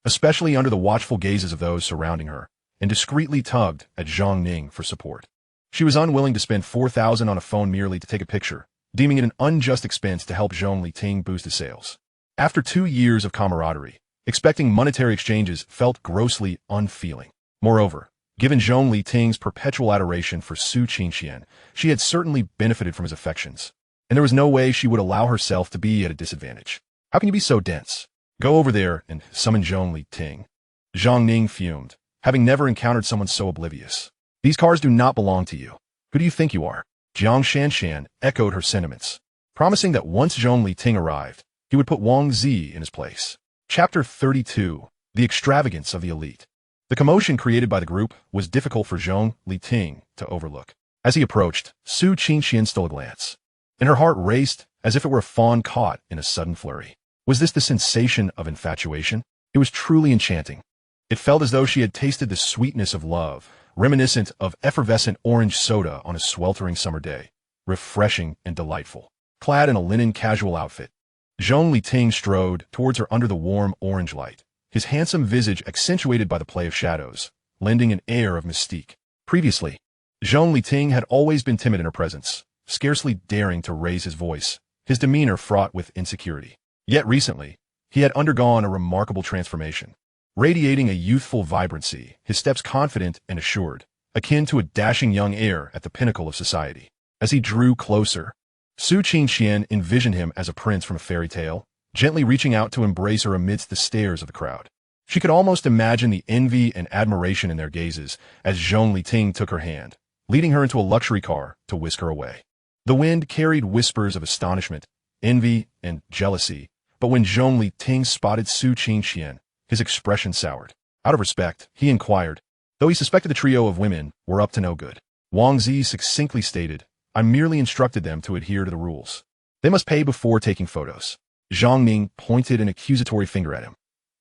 especially under the watchful gazes of those surrounding her, and discreetly tugged at Zhang Ning for support. She was unwilling to spend 4,000 on a phone merely to take a picture, deeming it an unjust expense to help Zhong Liting boost his sales. After 2 years of camaraderie, expecting monetary exchanges felt grossly unfeeling. Moreover, given Zhong Liting's perpetual adoration for Su Qingqian, she had certainly benefited from his affections, and there was no way she would allow herself to be at a disadvantage. How can you be so dense? Go over there and summon Zhong Liting. Zhang Ning fumed, having never encountered someone so oblivious. These cars do not belong to you. Who do you think you are? Jiang Shanshan echoed her sentiments, promising that once Zhong Liting arrived, he would put Wang Zi in his place. Chapter 32. The Extravagance of the Elite. The commotion created by the group was difficult for Zhong Liting to overlook. As he approached, Su Qingqian stole a glance, and her heart raced as if it were a fawn caught in a sudden flurry. Was this the sensation of infatuation? It was truly enchanting. It felt as though she had tasted the sweetness of love, reminiscent of effervescent orange soda on a sweltering summer day, refreshing and delightful. Clad in a linen casual outfit, Zhong Liting strode towards her under the warm orange light, his handsome visage accentuated by the play of shadows, lending an air of mystique. Previously, Zhong Liting had always been timid in her presence, scarcely daring to raise his voice, his demeanor fraught with insecurity. Yet recently, he had undergone a remarkable transformation. Radiating a youthful vibrancy, his steps confident and assured, akin to a dashing young heir at the pinnacle of society. As he drew closer, Su Qingqian envisioned him as a prince from a fairy tale, gently reaching out to embrace her amidst the stares of the crowd. She could almost imagine the envy and admiration in their gazes as Zhong Liting took her hand, leading her into a luxury car to whisk her away. The wind carried whispers of astonishment, envy, and jealousy, but when Zhong Liting spotted Su Qingqian, his expression soured. Out of respect, he inquired, though he suspected the trio of women were up to no good. Wang Zi succinctly stated, "I merely instructed them to adhere to the rules. They must pay before taking photos." Zhang Ning pointed an accusatory finger at him.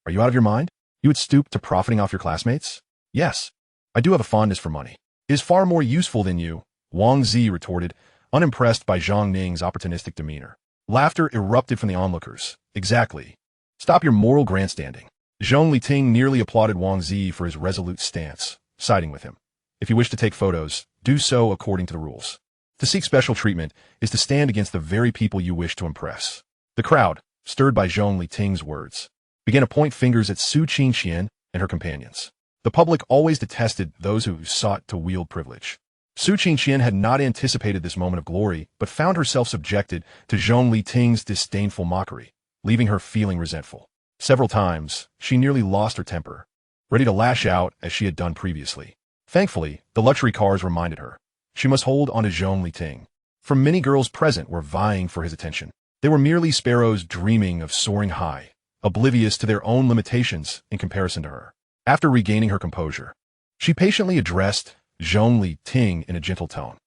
"Are you out of your mind? You would stoop to profiting off your classmates?" "Yes, I do have a fondness for money. It is far more useful than you," Wang Zi retorted, unimpressed by Zhang Ning's opportunistic demeanor. Laughter erupted from the onlookers. "Exactly. Stop your moral grandstanding." Zhong Liting nearly applauded Wang Zi for his resolute stance, siding with him. "If you wish to take photos, do so according to the rules. To seek special treatment is to stand against the very people you wish to impress." The crowd, stirred by Zhong Liting's words, began to point fingers at Su Qingqian and her companions. The public always detested those who sought to wield privilege. Su Qingqian had not anticipated this moment of glory, but found herself subjected to Zhong Liting's disdainful mockery, leaving her feeling resentful. Several times, she nearly lost her temper, ready to lash out as she had done previously. Thankfully, the luxury cars reminded her she must hold on to Zhong Liting, for many girls present were vying for his attention. They were merely sparrows dreaming of soaring high, oblivious to their own limitations in comparison to her. After regaining her composure, she patiently addressed Zhong Liting in a gentle tone.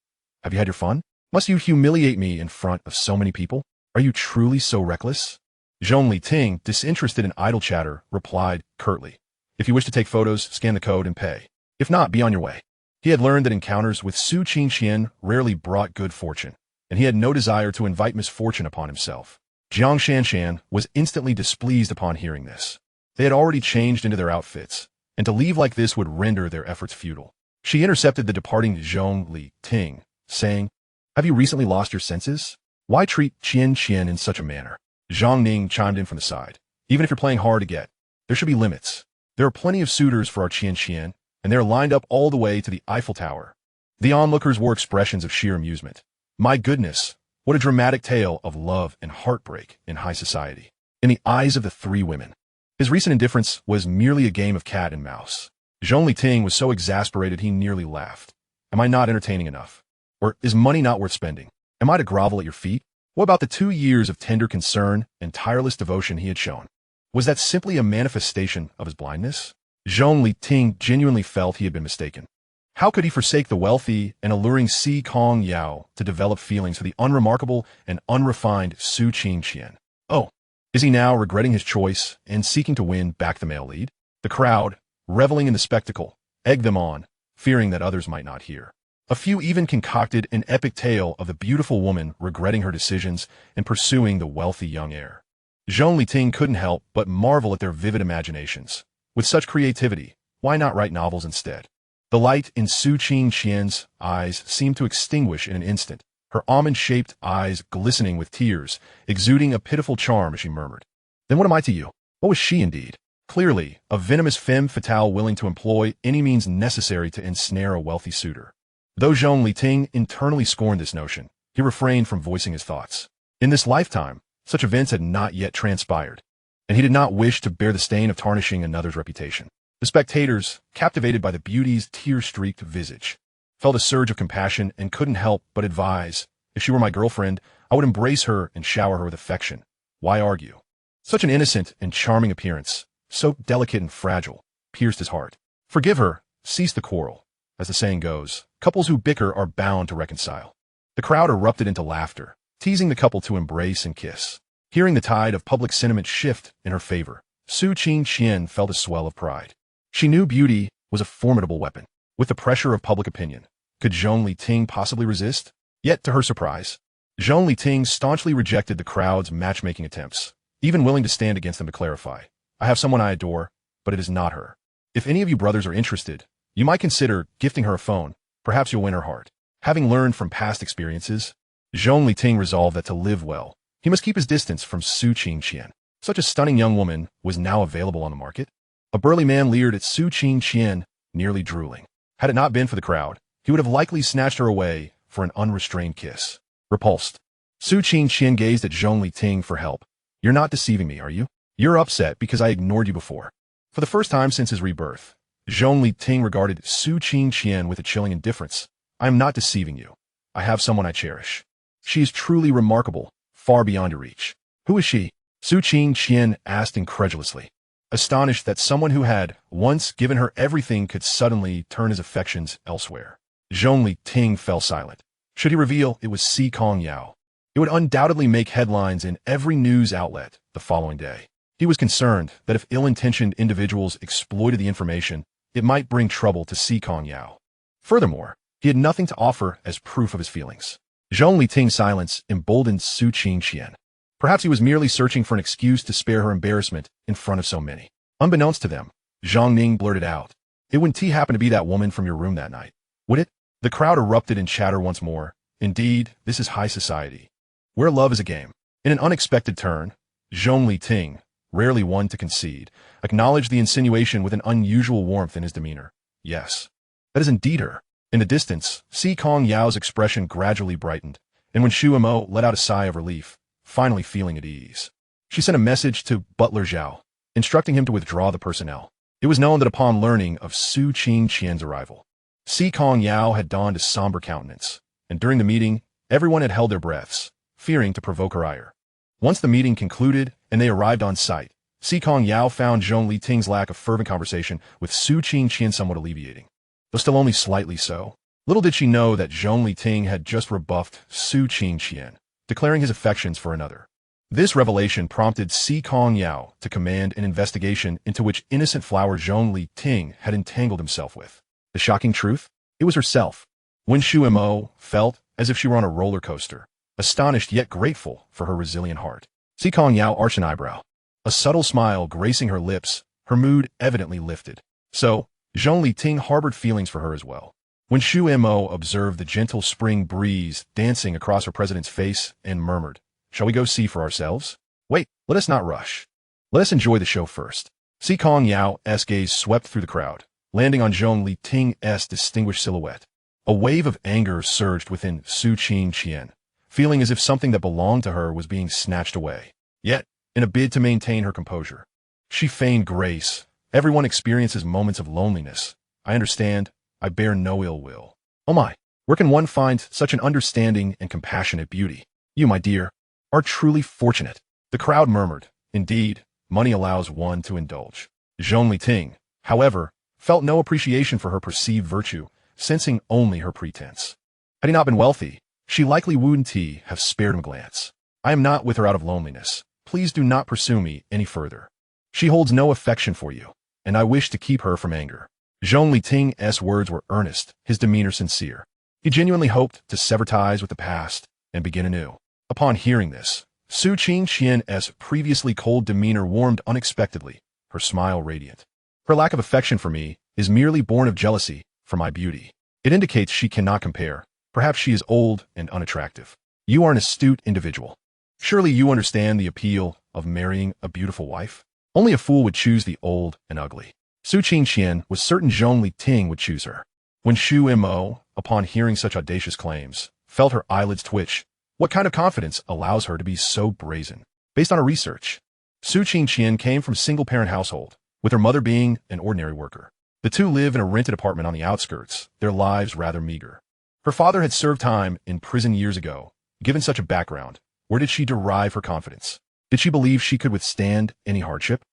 "Have you had your fun? Must you humiliate me in front of so many people? Are you truly so reckless?" Zhong Liting, disinterested in idle chatter, replied curtly, "If you wish to take photos, scan the code and pay. If not, be on your way." He had learned that encounters with Su Qingqian rarely brought good fortune, and he had no desire to invite misfortune upon himself. Jiang Shanshan was instantly displeased upon hearing this. They had already changed into their outfits, and to leave like this would render their efforts futile. She intercepted the departing Zhong Liting, saying, "Have you recently lost your senses? Why treat Qian in such a manner?" Zhang Ning chimed in from the side. "Even if you're playing hard to get, there should be limits. There are plenty of suitors for our Qian, and they're lined up all the way to the Eiffel Tower." The onlookers wore expressions of sheer amusement. My goodness, what a dramatic tale of love and heartbreak in high society. In the eyes of the three women, his recent indifference was merely a game of cat and mouse. Zhong Liting was so exasperated he nearly laughed. "Am I not entertaining enough? Or is money not worth spending? Am I to grovel at your feet? What about the 2 years of tender concern and tireless devotion he had shown? Was that simply a manifestation of his blindness?" Zhong Liting genuinely felt he had been mistaken. How could he forsake the wealthy and alluring Si Kongyao to develop feelings for the unremarkable and unrefined Su Qingqian? Oh, is he now regretting his choice and seeking to win back the male lead? The crowd, reveling in the spectacle, egged them on, fearing that others might not hear. A few even concocted an epic tale of the beautiful woman regretting her decisions and pursuing the wealthy young heir. Zhong Liting couldn't help but marvel at their vivid imaginations. With such creativity, why not write novels instead? The light in Su Qingqian's eyes seemed to extinguish in an instant, her almond-shaped eyes glistening with tears, exuding a pitiful charm as she murmured, "Then what am I to you?" What was she indeed? Clearly, a venomous femme fatale willing to employ any means necessary to ensnare a wealthy suitor. Though Zhong Liting internally scorned this notion, he refrained from voicing his thoughts. In this lifetime, such events had not yet transpired, and he did not wish to bear the stain of tarnishing another's reputation. The spectators, captivated by the beauty's tear-streaked visage, felt a surge of compassion and couldn't help but advise, if she were my girlfriend, I would embrace her and shower her with affection. Why argue? Such an innocent and charming appearance, so delicate and fragile, pierced his heart. Forgive her, cease the quarrel. As the saying goes, couples who bicker are bound to reconcile. The crowd erupted into laughter, teasing the couple to embrace and kiss. Hearing the tide of public sentiment shift in her favor, Su Qingqian felt a swell of pride. She knew beauty was a formidable weapon. With the pressure of public opinion, could Zhong Liting possibly resist? Yet, to her surprise, Zhong Liting staunchly rejected the crowd's matchmaking attempts, even willing to stand against them to clarify. I have someone I adore, but it is not her. If any of you brothers are interested, you might consider gifting her a phone. Perhaps you'll win her heart. Having learned from past experiences, Zhong Liting resolved that to live well, he must keep his distance from Su Qingqian. Such a stunning young woman was now available on the market. A burly man leered at Su Qingqian, nearly drooling. Had it not been for the crowd, he would have likely snatched her away for an unrestrained kiss. Repulsed, Su Qingqian gazed at Zhong Liting for help. You're not deceiving me, are you? You're upset because I ignored you before. For the first time since his rebirth, Zhong Liting regarded Su Qingqian with a chilling indifference. I am not deceiving you. I have someone I cherish. She is truly remarkable, far beyond your reach. Who is she? Su Qingqian asked incredulously, astonished that someone who had once given her everything could suddenly turn his affections elsewhere. Zhong Liting fell silent. Should he reveal it was Si Kongyao, it would undoubtedly make headlines in every news outlet the following day. He was concerned that if ill-intentioned individuals exploited the information, it might bring trouble to Si Kongyao. Furthermore, he had nothing to offer as proof of his feelings. Zhong Liting's silence emboldened Su Qingqian. Perhaps he was merely searching for an excuse to spare her embarrassment in front of so many. Unbeknownst to them, Zhang Ning blurted out, "It wouldn't happen to be that woman from your room that night, would it?" The crowd erupted in chatter once more. Indeed, this is high society, where love is a game. In an unexpected turn, Zhong Liting, rarely one to concede, acknowledged the insinuation with an unusual warmth in his demeanor. Yes, that is indeed her. In the distance, Si Kongyao's expression gradually brightened, and when Shu Mo let out a sigh of relief, finally feeling at ease, she sent a message to Butler Zhao, instructing him to withdraw the personnel. It was known that upon learning of Su Qingqian's arrival, Si Kongyao had donned a somber countenance, and during the meeting, everyone had held their breaths, fearing to provoke her ire. Once the meeting concluded and they arrived on site, Si Kongyao found Zhong Liting's lack of fervent conversation with Su Qingqian somewhat alleviating, though still only slightly so. Little did she know that Zhong Liting had just rebuffed Su Qingqian, declaring his affections for another. This revelation prompted Si Kongyao to command an investigation into which innocent flower Zhong Liting had entangled himself with. The shocking truth? It was herself. When Shu Mo felt as if she were on a roller coaster, astonished yet grateful for her resilient heart. Si Kongyao arched an eyebrow. A subtle smile gracing her lips, her mood evidently lifted. So, Zhong Liting harbored feelings for her as well. When Shu Mo observed the gentle spring breeze dancing across her president's face and murmured, "Shall we go see for ourselves?" "Wait, let us not rush. Let us enjoy the show first." Si Kongyao's gaze swept through the crowd, landing on Zhong Liting's distinguished silhouette. A wave of anger surged within Su Qingqian, feeling as if something that belonged to her was being snatched away. Yet, in a bid to maintain her composure, she feigned grace. Everyone experiences moments of loneliness. I understand. I bear no ill will. Oh my, where can one find such an understanding and compassionate beauty? You, my dear, are truly fortunate. The crowd murmured. Indeed, money allows one to indulge. Zhong Liting, however, felt no appreciation for her perceived virtue, sensing only her pretense. Had he not been wealthy, she likely wouldn't have spared him a glance. I am not with her out of loneliness. Please do not pursue me any further. She holds no affection for you, and I wish to keep her from anger. Zhong Liting's words were earnest, his demeanor sincere. He genuinely hoped to sever ties with the past and begin anew. Upon hearing this, Su Qingqian's previously cold demeanor warmed unexpectedly, her smile radiant. Her lack of affection for me is merely born of jealousy for my beauty. It indicates she cannot compare. Perhaps she is old and unattractive. You are an astute individual. Surely you understand the appeal of marrying a beautiful wife? Only a fool would choose the old and ugly. Su Qingqian was certain Zhong Liting would choose her. When Shu Mo, upon hearing such audacious claims, felt her eyelids twitch, what kind of confidence allows her to be so brazen? Based on her research, Su Qingqian came from a single-parent household, with her mother being an ordinary worker. The two live in a rented apartment on the outskirts, their lives rather meager. Her father had served time in prison years ago. Given such a background, where did she derive her confidence? Did she believe she could withstand any hardship?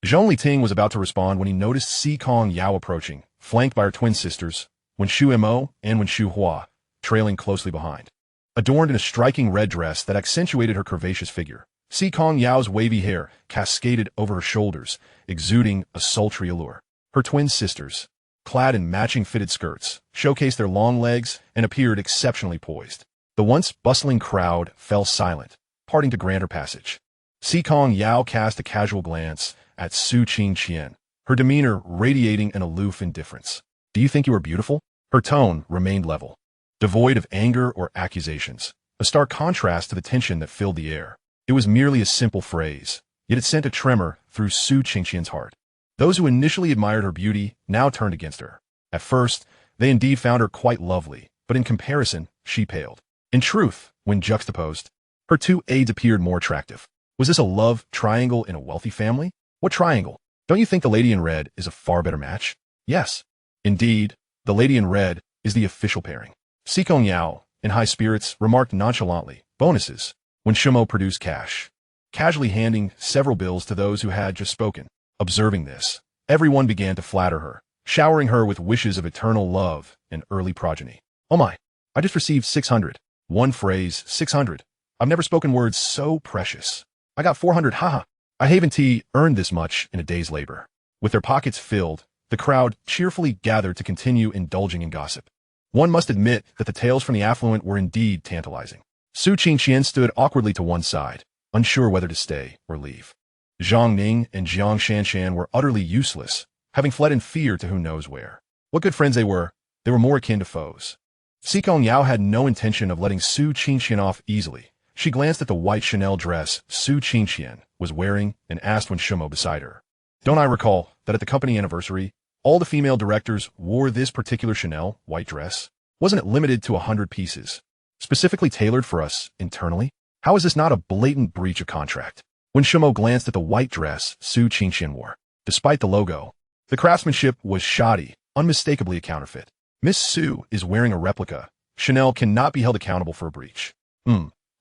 Zhong Liting was about to respond when he noticed Si Kongyao approaching, flanked by her twin sisters, Wenshu Mo and Wenshu Hua, trailing closely behind. Adorned in a striking red dress that accentuated her curvaceous figure, Si Kongyao's wavy hair cascaded over her shoulders, exuding a sultry allure. Her twin sisters, clad in matching fitted skirts, showcased their long legs and appeared exceptionally poised. The once bustling crowd fell silent, parting to grant her passage. Si Kongyao cast a casual glance at Su Qingqian, her demeanor radiating an aloof indifference. "Do you think you are beautiful?" Her tone remained level, devoid of anger or accusations, a stark contrast to the tension that filled the air. It was merely a simple phrase, yet it sent a tremor through Su Qingqian's heart. Those who initially admired her beauty now turned against her. At first, they indeed found her quite lovely, but in comparison, she paled. In truth, when juxtaposed, her two aides appeared more attractive. Was this a love triangle in a wealthy family? What triangle? Don't you think the lady in red is a far better match? Yes. Indeed, the lady in red is the official pairing. Si Kongyao, in high spirits, remarked nonchalantly, "Bonuses," when Shimo produced cash, casually handing several bills to those who had just spoken. Observing this, everyone began to flatter her, showering her with wishes of eternal love and early progeny. "Oh my, I just received 600. One phrase, 600. I've never spoken words so precious. I got 400, haha. I haven't earned this much in a day's labor." With their pockets filled, the crowd cheerfully gathered to continue indulging in gossip. One must admit that the tales from the affluent were indeed tantalizing. Su Qingqian stood awkwardly to one side, unsure whether to stay or leave. Zhang Ning and Jiang Shanshan were utterly useless, having fled in fear to who knows where. What good friends they were more akin to foes. Si Kongyao had no intention of letting Su Qingqian off easily. She glanced at the white Chanel dress Su Qingqian was wearing and asked when Shimo beside her, "Don't I recall that at the company anniversary, all the female directors wore this particular Chanel white dress? Wasn't it limited to 100 pieces? Specifically tailored for us internally? How is this not a blatant breach of contract?" When Shimo glanced at the white dress Su Qingqian wore, despite the logo, the craftsmanship was shoddy, unmistakably a counterfeit. "Miss Su is wearing a replica. Chanel cannot be held accountable for a breach."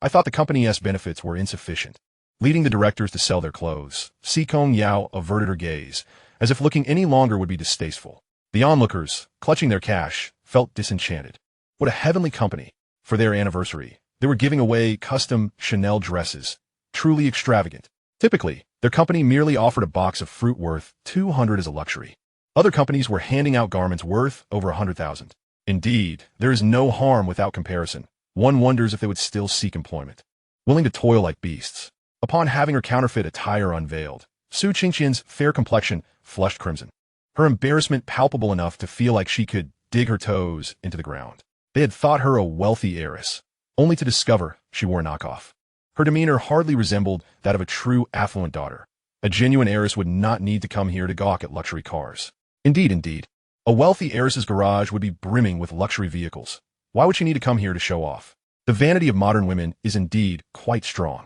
I thought the company's benefits were insufficient. Leading the directors to sell their clothes, Si Kongyao averted her gaze, as if looking any longer would be distasteful. The onlookers, clutching their cash, felt disenchanted. What a heavenly company. For their anniversary, they were giving away custom Chanel dresses, truly extravagant. Typically, their company merely offered a box of fruit worth 200 as a luxury. Other companies were handing out garments worth over 100,000. Indeed, there is no harm without comparison. One wonders if they would still seek employment, willing to toil like beasts. Upon having her counterfeit attire unveiled, Su Qingqian's fair complexion flushed crimson, her embarrassment palpable enough to feel like she could dig her toes into the ground. They had thought her a wealthy heiress, only to discover she wore a knockoff. Her demeanor hardly resembled that of a true affluent daughter. A genuine heiress would not need to come here to gawk at luxury cars. Indeed, a wealthy heiress's garage would be brimming with luxury vehicles. Why would she need to come here to show off? The vanity of modern women is indeed quite strong.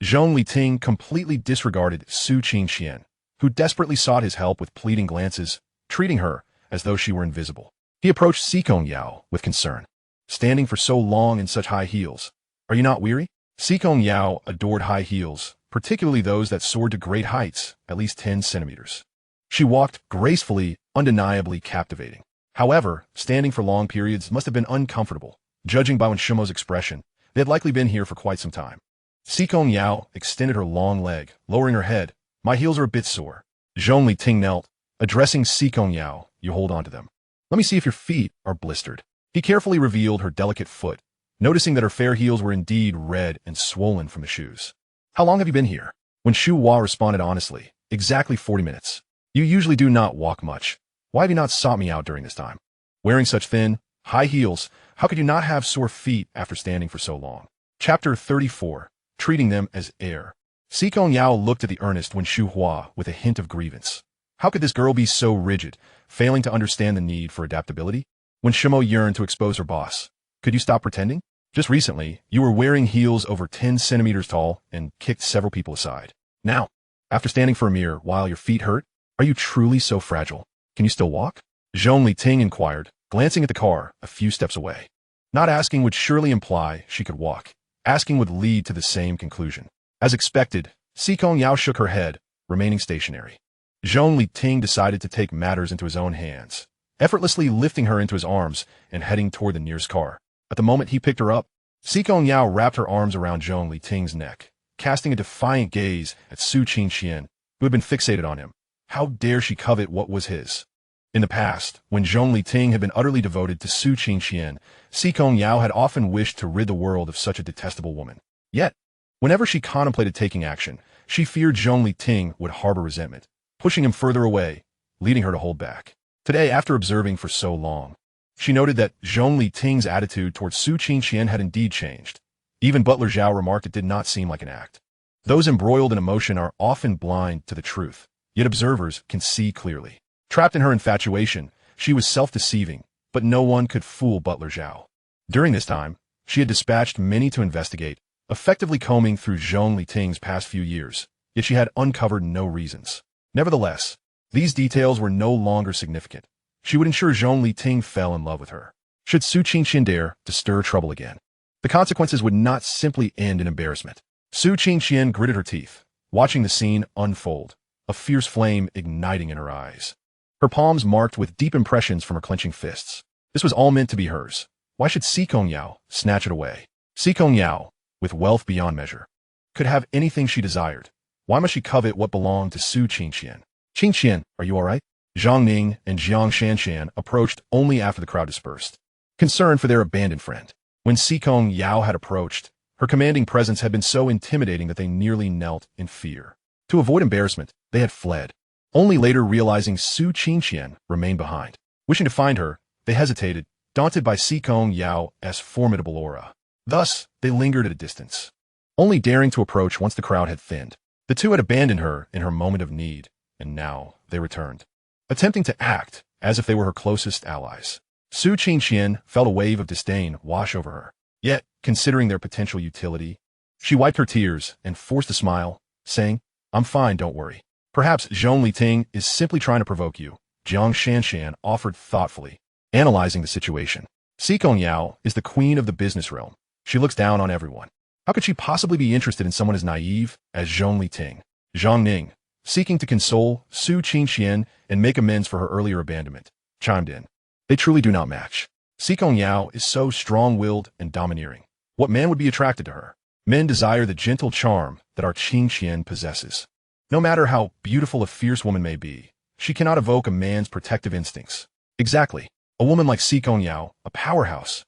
Zhong Liting completely disregarded Su Qingqian, who desperately sought his help with pleading glances, treating her as though she were invisible. He approached Si Kongyao with concern. "Standing for so long in such high heels, are you not weary?" Si Kongyao adored high heels, particularly those that soared to great heights, at least 10 centimeters. She walked gracefully, undeniably captivating. However, standing for long periods must have been uncomfortable. Judging by Shimo's expression, they had likely been here for quite some time. Si Kongyao extended her long leg, lowering her head. "My heels are a bit sore." Zhong Liting knelt, addressing Si Kongyao. "You hold on to them. Let me see if your feet are blistered." He carefully revealed her delicate foot, noticing that her fair heels were indeed red and swollen from the shoes. "How long have you been here?" When Shu Hua responded honestly, "Exactly 40 minutes. You usually do not walk much. Why have you not sought me out during this time? Wearing such thin, high heels, how could you not have sore feet after standing for so long?" Chapter 34. Treating them as air. Si Kongyao looked at the earnest Wen Shu Hua with a hint of grievance. How could this girl be so rigid, failing to understand the need for adaptability? When Shimo yearned to expose her boss, "Could you stop pretending? Just recently, you were wearing heels over 10 centimeters tall and kicked several people aside. Now, after standing for a mirror while your feet hurt, are you truly so fragile? Can you still walk?" Zhong Liting inquired, glancing at the car a few steps away. Not asking would surely imply she could walk. Asking would lead to the same conclusion. As expected, Si Kongyao shook her head, remaining stationary. Zhong Liting decided to take matters into his own hands, effortlessly lifting her into his arms and heading toward the nearest car. At the moment he picked her up, Si Kongyao wrapped her arms around Zhong Liting's neck, casting a defiant gaze at Su Qingqian, who had been fixated on him. How dare she covet what was his? In the past, when Zhong Liting had been utterly devoted to Su Qingqian, Si Kongyao had often wished to rid the world of such a detestable woman. Yet, whenever she contemplated taking action, she feared Zhong Liting would harbor resentment, pushing him further away, leading her to hold back. Today, after observing for so long, she noted that Zhong Liting's attitude towards Su Qingqian had indeed changed. Even Butler Zhao remarked it did not seem like an act. Those embroiled in emotion are often blind to the truth, yet observers can see clearly. Trapped in her infatuation, she was self-deceiving, but no one could fool Butler Zhao. During this time, she had dispatched many to investigate, effectively combing through Zhong Liting's past few years, yet she had uncovered no reasons. Nevertheless, these details were no longer significant. She would ensure Zhong Liting fell in love with her. Should Su Qingqian dare to stir trouble again, the consequences would not simply end in embarrassment. Su Qingqian gritted her teeth, watching the scene unfold, a fierce flame igniting in her eyes. Her palms marked with deep impressions from her clenching fists. This was all meant to be hers. Why should Si Kongyao snatch it away? Si Kongyao, with wealth beyond measure, could have anything she desired. Why must she covet what belonged to Su Qingqian? Qingqian, are you all right? Zhang Ning and Jiang Shanshan approached only after the crowd dispersed, concerned for their abandoned friend. When Si Kongyao had approached, her commanding presence had been so intimidating that they nearly knelt in fear. To avoid embarrassment, they had fled. Only later realizing Su Qingqian remained behind. Wishing to find her, they hesitated, daunted by Si Kongyao's formidable aura. Thus, they lingered at a distance, only daring to approach once the crowd had thinned. The two had abandoned her in her moment of need, and now they returned, attempting to act as if they were her closest allies. Su Qingqian felt a wave of disdain wash over her. Yet, considering their potential utility, she wiped her tears and forced a smile, saying, "I'm fine, don't worry. Perhaps Zhong Liting is simply trying to provoke you," Jiang Shanshan offered thoughtfully, analyzing the situation. Si Kongyao is the queen of the business realm. She looks down on everyone. How could she possibly be interested in someone as naive as Zhong Liting? Zhang Ning, seeking to console Su Qingqian and make amends for her earlier abandonment, chimed in. They truly do not match. Si Kongyao is so strong-willed and domineering. What man would be attracted to her? Men desire the gentle charm that our Qingqian possesses. No matter how beautiful a fierce woman may be, she cannot evoke a man's protective instincts. Exactly. A woman like Si Kongyao, a powerhouse,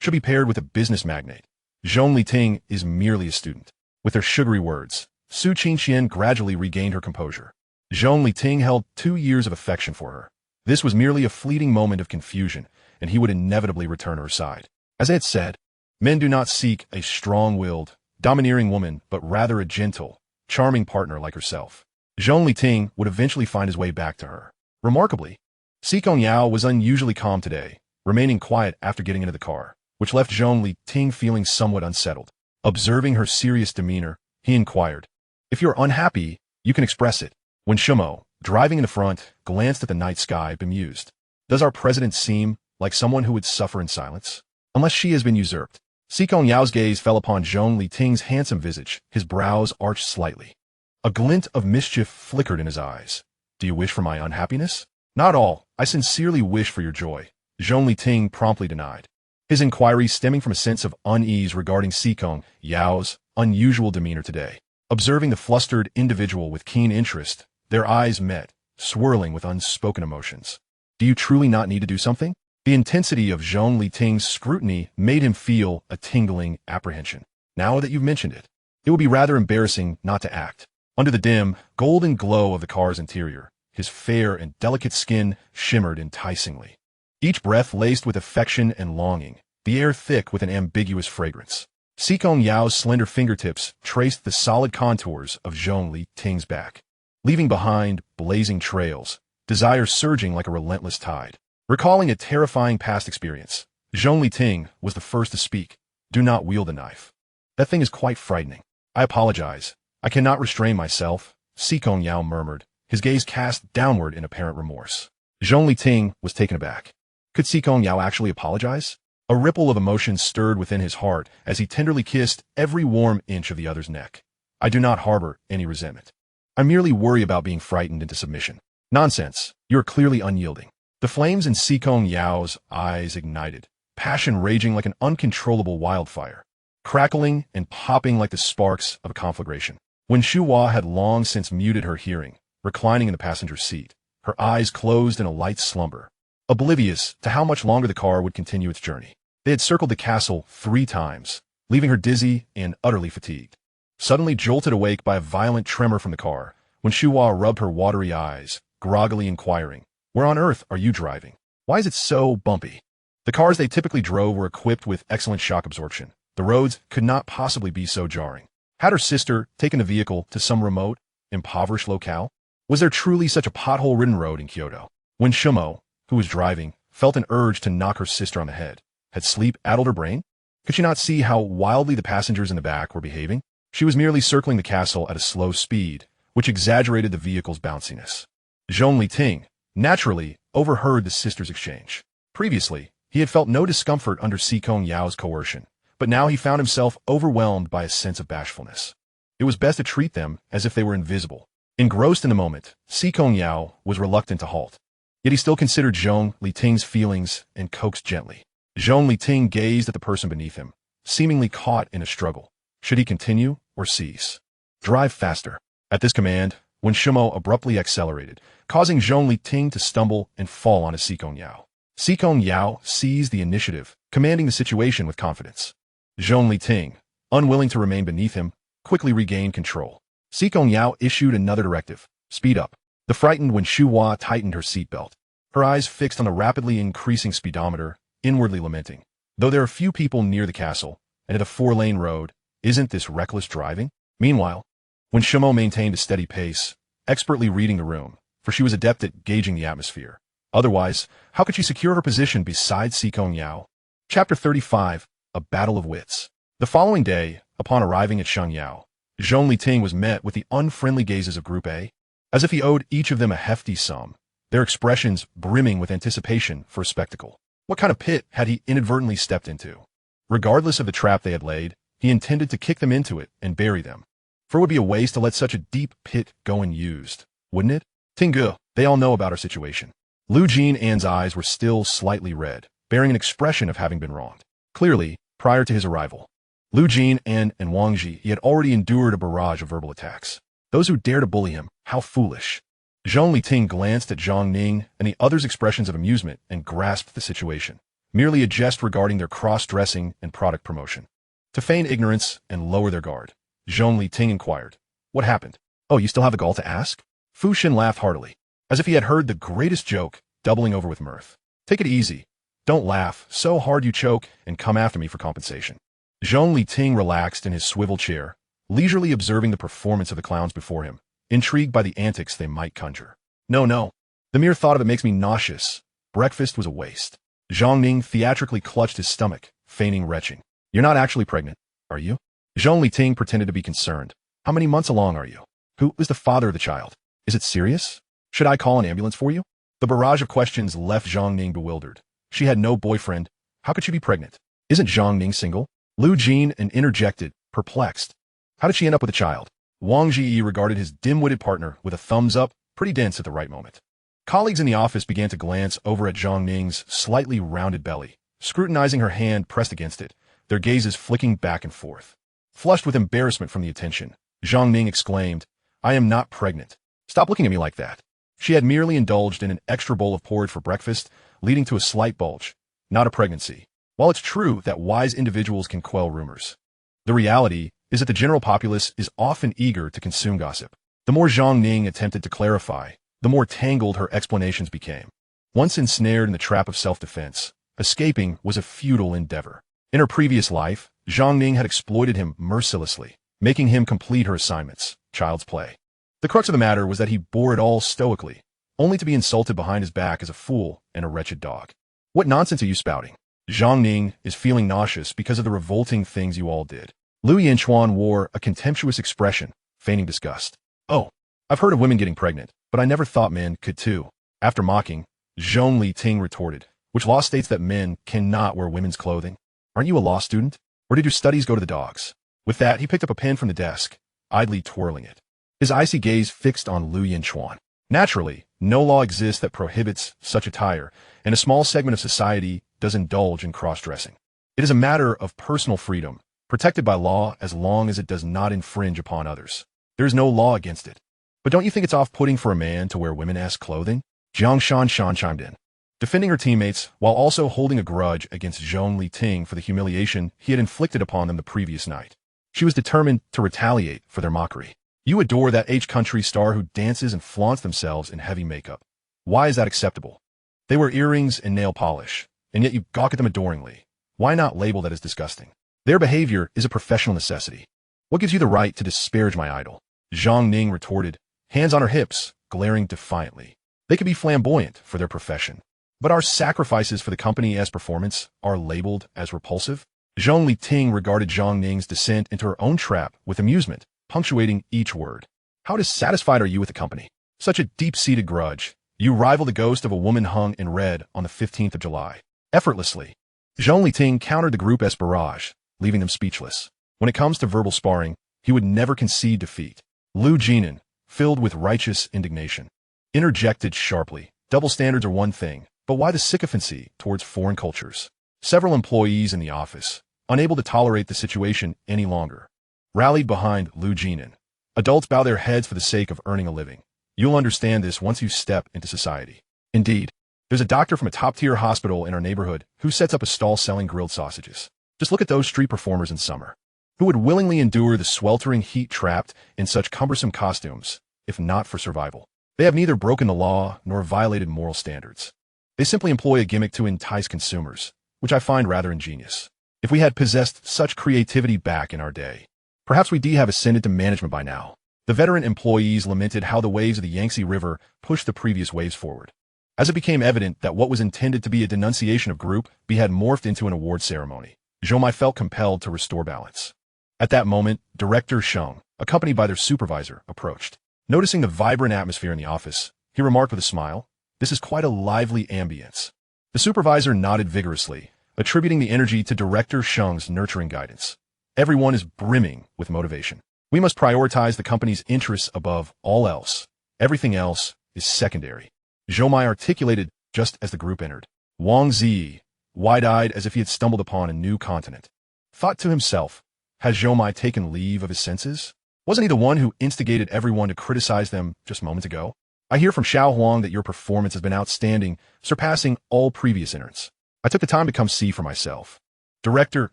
should be paired with a business magnate. Zhong Liting is merely a student. With her sugary words, Su Qingqian gradually regained her composure. Zhong Liting held 2 years of affection for her. This was merely a fleeting moment of confusion, and he would inevitably return to her side. As I had said, men do not seek a strong-willed, domineering woman, but rather a gentle, charming partner like herself. Zhong Liting would eventually find his way back to her. Remarkably, Si Kongyao was unusually calm today, remaining quiet after getting into the car, which left Zhong Liting feeling somewhat unsettled. Observing her serious demeanor, he inquired, "If you're unhappy, you can express it." When Shumo, driving in the front, glanced at the night sky, bemused. Does our president seem like someone who would suffer in silence? Unless she has been usurped. Si Kongyao's gaze fell upon Zhong Liting's handsome visage, his brows arched slightly. A glint of mischief flickered in his eyes. "Do you wish for my unhappiness?" "Not all. I sincerely wish for your joy," Zhong Liting promptly denied, his inquiry stemming from a sense of unease regarding Si Kongyao's unusual demeanor today. Observing the flustered individual with keen interest, their eyes met, swirling with unspoken emotions. "Do you truly not need to do something?" The intensity of Zhong Liting's scrutiny made him feel a tingling apprehension. "Now that you've mentioned it, it would be rather embarrassing not to act." Under the dim, golden glow of the car's interior, his fair and delicate skin shimmered enticingly. Each breath laced with affection and longing, the air thick with an ambiguous fragrance. Si Kongyao's slender fingertips traced the solid contours of Zhong Liting's back, leaving behind blazing trails, desire surging like a relentless tide. Recalling a terrifying past experience, Zhong Liting was the first to speak. "Do not wield a knife. That thing is quite frightening." "I apologize. I cannot restrain myself," Si Kongyao murmured, his gaze cast downward in apparent remorse. Zhong Liting was taken aback. Could Si Kongyao actually apologize? A ripple of emotion stirred within his heart as he tenderly kissed every warm inch of the other's neck. "I do not harbor any resentment. I merely worry about being frightened into submission. Nonsense. You are clearly unyielding. The flames in Si Kongyao's eyes ignited, passion raging like an uncontrollable wildfire, crackling and popping like the sparks of a conflagration. When Shuhua had long since muted her hearing, reclining in the passenger seat, her eyes closed in a light slumber, oblivious to how much longer the car would continue its journey. They had circled the castle 3 times, leaving her dizzy and utterly fatigued. Suddenly jolted awake by a violent tremor from the car, when Shuhua rubbed her watery eyes, groggily inquiring, "Where on earth are you driving? Why is it so bumpy?" The cars they typically drove were equipped with excellent shock absorption. The roads could not possibly be so jarring. Had her sister taken the vehicle to some remote, impoverished locale? Was there truly such a pothole-ridden road in Kyoto? When Shumo, who was driving, felt an urge to knock her sister on the head, had sleep addled her brain? Could she not see how wildly the passengers in the back were behaving? She was merely circling the castle at a slow speed, which exaggerated the vehicle's bounciness. Zhong Liting, naturally, overheard the sisters' exchange. Previously, he had felt no discomfort under Si Kongyao's coercion, but now he found himself overwhelmed by a sense of bashfulness. It was best to treat them as if they were invisible. Engrossed in the moment, Si Kongyao was reluctant to halt. Yet he still considered Zhong Liting's feelings and coaxed gently. Zhong Liting gazed at the person beneath him, seemingly caught in a struggle. Should he continue or cease? Drive faster. At this command, when Shumo abruptly accelerated, causing Zhong Liting to stumble and fall onto Si Kongyao. Si Kongyao seized the initiative, commanding the situation with confidence. Zhong Liting, unwilling to remain beneath him, quickly regained control. Si Kongyao issued another directive, speed up. The frightened when Shuhua tightened her seatbelt, her eyes fixed on the rapidly increasing speedometer, inwardly lamenting. Though there are few people near the castle, and at a 4-lane road, isn't this reckless driving? Meanwhile, when Shumo maintained a steady pace, expertly reading the room, for she was adept at gauging the atmosphere. Otherwise, how could she secure her position beside Si Kongyao? Chapter 35, A Battle of Wits. The following day, upon arriving at Shangyao, Zhong Liting was met with the unfriendly gazes of Group A, as if he owed each of them a hefty sum, their expressions brimming with anticipation for a spectacle. What kind of pit had he inadvertently stepped into? Regardless of the trap they had laid, he intended to kick them into it and bury them. For it would be a waste to let such a deep pit go unused, wouldn't it? Tingu, they all know about our situation. Lu Jin An's eyes were still slightly red, bearing an expression of having been wronged. Clearly, prior to his arrival, Lu Jin An and Wang Ji he had already endured a barrage of verbal attacks. Those who dare to bully him, how foolish. Zhong Liting glanced at Zhang Ning and the others' expressions of amusement and grasped the situation. Merely a jest regarding their cross-dressing and product promotion. To feign ignorance and lower their guard, Zhong Liting inquired, "What happened? Oh, you still have the gall to ask?" Fu Xin laughed heartily, as if he had heard the greatest joke, doubling over with mirth. "Take it easy. Don't laugh so hard you choke and come after me for compensation." Zhong Liting relaxed in his swivel chair, leisurely observing the performance of the clowns before him, intrigued by the antics they might conjure. No. The mere thought of it makes me nauseous. Breakfast was a waste. Zhang Ning theatrically clutched his stomach, feigning retching. "You're not actually pregnant, are you?" Zhong Liting pretended to be concerned. "How many months along are you? Who is the father of the child? Is it serious? Should I call an ambulance for you?" The barrage of questions left Zhang Ning bewildered. She had no boyfriend. How could she be pregnant? Isn't Zhang Ning single? Lu Jin interjected, perplexed. How did she end up with a child? Wang Ji regarded his dim-witted partner with a thumbs up, pretty dense at the right moment. Colleagues in the office began to glance over at Zhang Ning's slightly rounded belly, scrutinizing her hand pressed against it, their gazes flicking back and forth. Flushed with embarrassment from the attention, Zhang Ning exclaimed, "I am not pregnant. Stop looking at me like that." She had merely indulged in an extra bowl of porridge for breakfast, leading to a slight bulge, not a pregnancy. While it's true that wise individuals can quell rumors, the reality is that the general populace is often eager to consume gossip. The more Zhang Ning attempted to clarify, the more tangled her explanations became. Once ensnared in the trap of self-defense, escaping was a futile endeavor. In her previous life, Zhang Ning had exploited him mercilessly, making him complete her assignments, child's play. The crux of the matter was that he bore it all stoically, only to be insulted behind his back as a fool and a wretched dog. "What nonsense are you spouting? Zhang Ning is feeling nauseous because of the revolting things you all did." Lu Yanchuan wore a contemptuous expression, feigning disgust. "Oh, I've heard of women getting pregnant, but I never thought men could too." After mocking, Zhong Liting retorted, "Which law states that men cannot wear women's clothing? Aren't you a law student? Or did your studies go to the dogs?" With that, he picked up a pen from the desk, idly twirling it. his icy gaze fixed on Lu Yinchuan. Naturally, no law exists that prohibits such attire, and a small segment of society does indulge in cross-dressing. It is a matter of personal freedom, protected by law as long as it does not infringe upon others. There is no law against it. But don't you think it's off-putting for a man to wear women-ass clothing? Jiang Shan chimed in, defending her teammates while also holding a grudge against Zhong Liting for the humiliation he had inflicted upon them the previous night. She was determined to retaliate for their mockery. You adore that H-country star who dances and flaunts themselves in heavy makeup. Why is that acceptable? They wear earrings and nail polish, and yet you gawk at them adoringly. Why not label that as disgusting? Their behavior is a professional necessity. What gives you the right to disparage my idol? Zhang Ning retorted, hands on her hips, glaring defiantly. They could be flamboyant for their profession, but our sacrifices for the company as performance are labeled as repulsive? Zhong Liting regarded Zhang Ning's descent into her own trap with amusement, punctuating each word. How dissatisfied are you with the company? Such a deep-seated grudge. You rival the ghost of a woman hung in red on the 15th of July. Effortlessly. Zhong Liting countered the group as barrage, leaving them speechless. When it comes to verbal sparring, he would never concede defeat. Lu Jinan, filled with righteous indignation, interjected sharply. Double standards are one thing, but why the sycophancy towards foreign cultures? Several employees in the office, unable to tolerate the situation any longer, rallied behind Lu Jinan. Adults bow their heads for the sake of earning a living. You'll understand this once you step into society. Indeed, there's a doctor from a top-tier hospital in our neighborhood who sets up a stall selling grilled sausages. Just look at those street performers in summer. Who would willingly endure the sweltering heat trapped in such cumbersome costumes, if not for survival? They have neither broken the law nor violated moral standards. They simply employ a gimmick to entice consumers, which I find rather ingenious. If we had possessed such creativity back in our day, perhaps we'd have ascended to management by now. The veteran employees lamented how the waves of the Yangtze River pushed the previous waves forward. As it became evident that what was intended to be a denunciation of Group B had morphed into an award ceremony, Zhomai felt compelled to restore balance. At that moment, Director Sheng, accompanied by their supervisor, approached. Noticing the vibrant atmosphere in the office, he remarked with a smile, "This is quite a lively ambience." The supervisor nodded vigorously, attributing the energy to Director Sheng's nurturing guidance. Everyone is brimming with motivation. We must prioritize the company's interests above all else. Everything else is secondary. Zhomai articulated just as the group entered. Wang Zi, wide-eyed as if he had stumbled upon a new continent, thought to himself, has Zhomai taken leave of his senses? Wasn't he the one who instigated everyone to criticize them just moments ago? I hear from Xiao Huang that your performance has been outstanding, surpassing all previous interns. I took the time to come see for myself. Director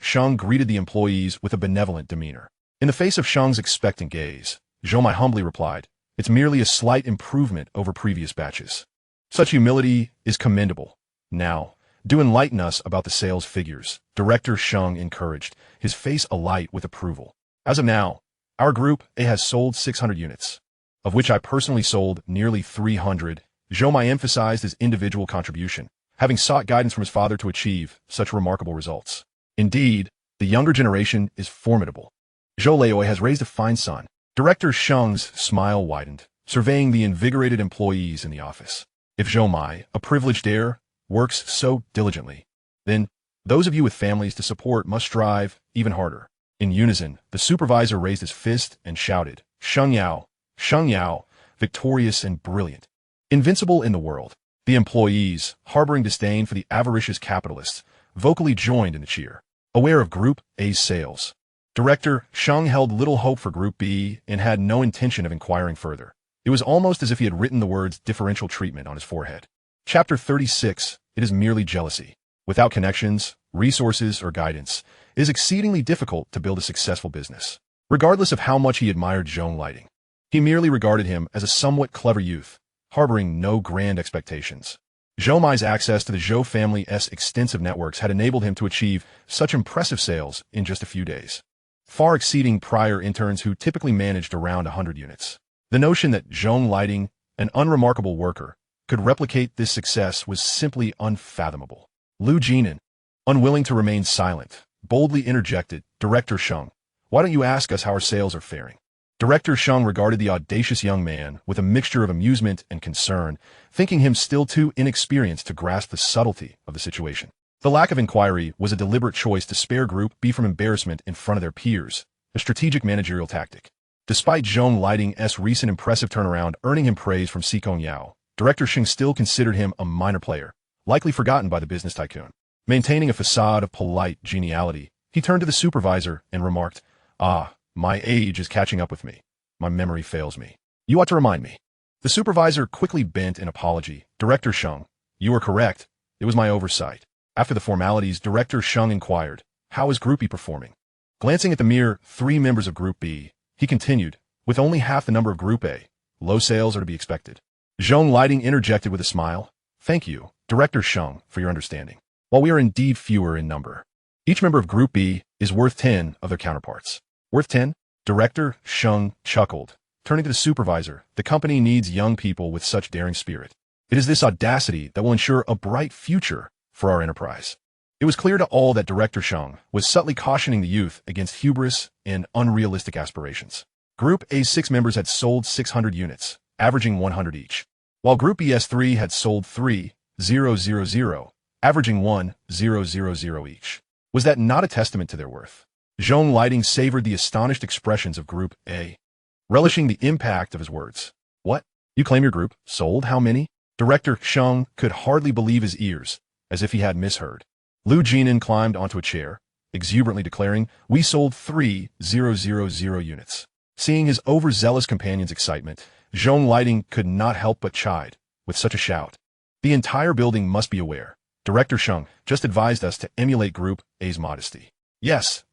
Sheng greeted the employees with a benevolent demeanor. In the face of Sheng's expectant gaze, Zhomai humbly replied, "It's merely a slight improvement over previous batches." Such humility is commendable. Now, do enlighten us about the sales figures, Director Sheng encouraged, his face alight with approval. As of now, our Group A has sold 600 units, of which I personally sold nearly 300. Zhomai emphasized his individual contribution, having sought guidance from his father to achieve such remarkable results. Indeed, the younger generation is formidable. Zhou Leoi has raised a fine son. Director Sheng's smile widened, surveying the invigorated employees in the office. If Zhomai, a privileged heir, works so diligently, then those of you with families to support must strive even harder. In unison, the supervisor raised his fist and shouted, Sheng Yao, victorious and brilliant. Invincible in the world. The employees, harboring disdain for the avaricious capitalists, vocally joined in the cheer. Aware of Group A's sales, Director Sheng held little hope for Group B and had no intention of inquiring further. It was almost as if he had written the words differential treatment on his forehead. Chapter 36, It is merely jealousy. Without connections, resources, or guidance, it is exceedingly difficult to build a successful business. Regardless of how much he admired Zhong Liting, he merely regarded him as a somewhat clever youth, harboring no grand expectations. Zhomai's access to the Zhou family's extensive networks had enabled him to achieve such impressive sales in just a few days, far exceeding prior interns who typically managed around 100 units. The notion that Zhong Liting, an unremarkable worker, could replicate this success was simply unfathomable. Lu Jinan, unwilling to remain silent, boldly interjected, Director Sheng, why don't you ask us how our sales are faring? Director Sheng regarded the audacious young man with a mixture of amusement and concern, thinking him still too inexperienced to grasp the subtlety of the situation. The lack of inquiry was a deliberate choice to spare Group B from embarrassment in front of their peers, a strategic managerial tactic. Despite Zhong Liting's recent impressive turnaround earning him praise from Si Kongyao, Director Shing still considered him a minor player, likely forgotten by the business tycoon. Maintaining a facade of polite geniality, he turned to the supervisor and remarked, "Ah, my age is catching up with me. My memory fails me. You ought to remind me." The supervisor quickly bent an apology. "Director Sheng, you are correct. It was my oversight." After the formalities, Director Sheng inquired, "How is Group B performing?" Glancing at the mere 3 members of Group B, he continued, "With only half the number of Group A, low sales are to be expected." Zhong Liting interjected with a smile, "Thank you, Director Sheng, for your understanding. While we are indeed fewer in number, each member of Group B is worth 10 of their counterparts." "Worth 10? Director Sheng chuckled. Turning to the supervisor, "The company needs young people with such daring spirit. It is this audacity that will ensure a bright future for our enterprise." It was clear to all that Director Sheng was subtly cautioning the youth against hubris and unrealistic aspirations. Group A's 6 members had sold 600 units, averaging 100 each, while Group B's 3 had sold 3,000, averaging 1,000 each. Was that not a testament to their worth? Zhong Liting savored the astonished expressions of Group A, relishing the impact of his words. "What? You claim your group sold how many?" Director Sheng could hardly believe his ears, as if he had misheard. Lu Jinan climbed onto a chair, exuberantly declaring, "We sold 3,000 units." Seeing his overzealous companion's excitement, Zhong Liting could not help but chide, with such a shout. "The entire building must be aware. Director Sheng just advised us to emulate Group A's modesty." Yes,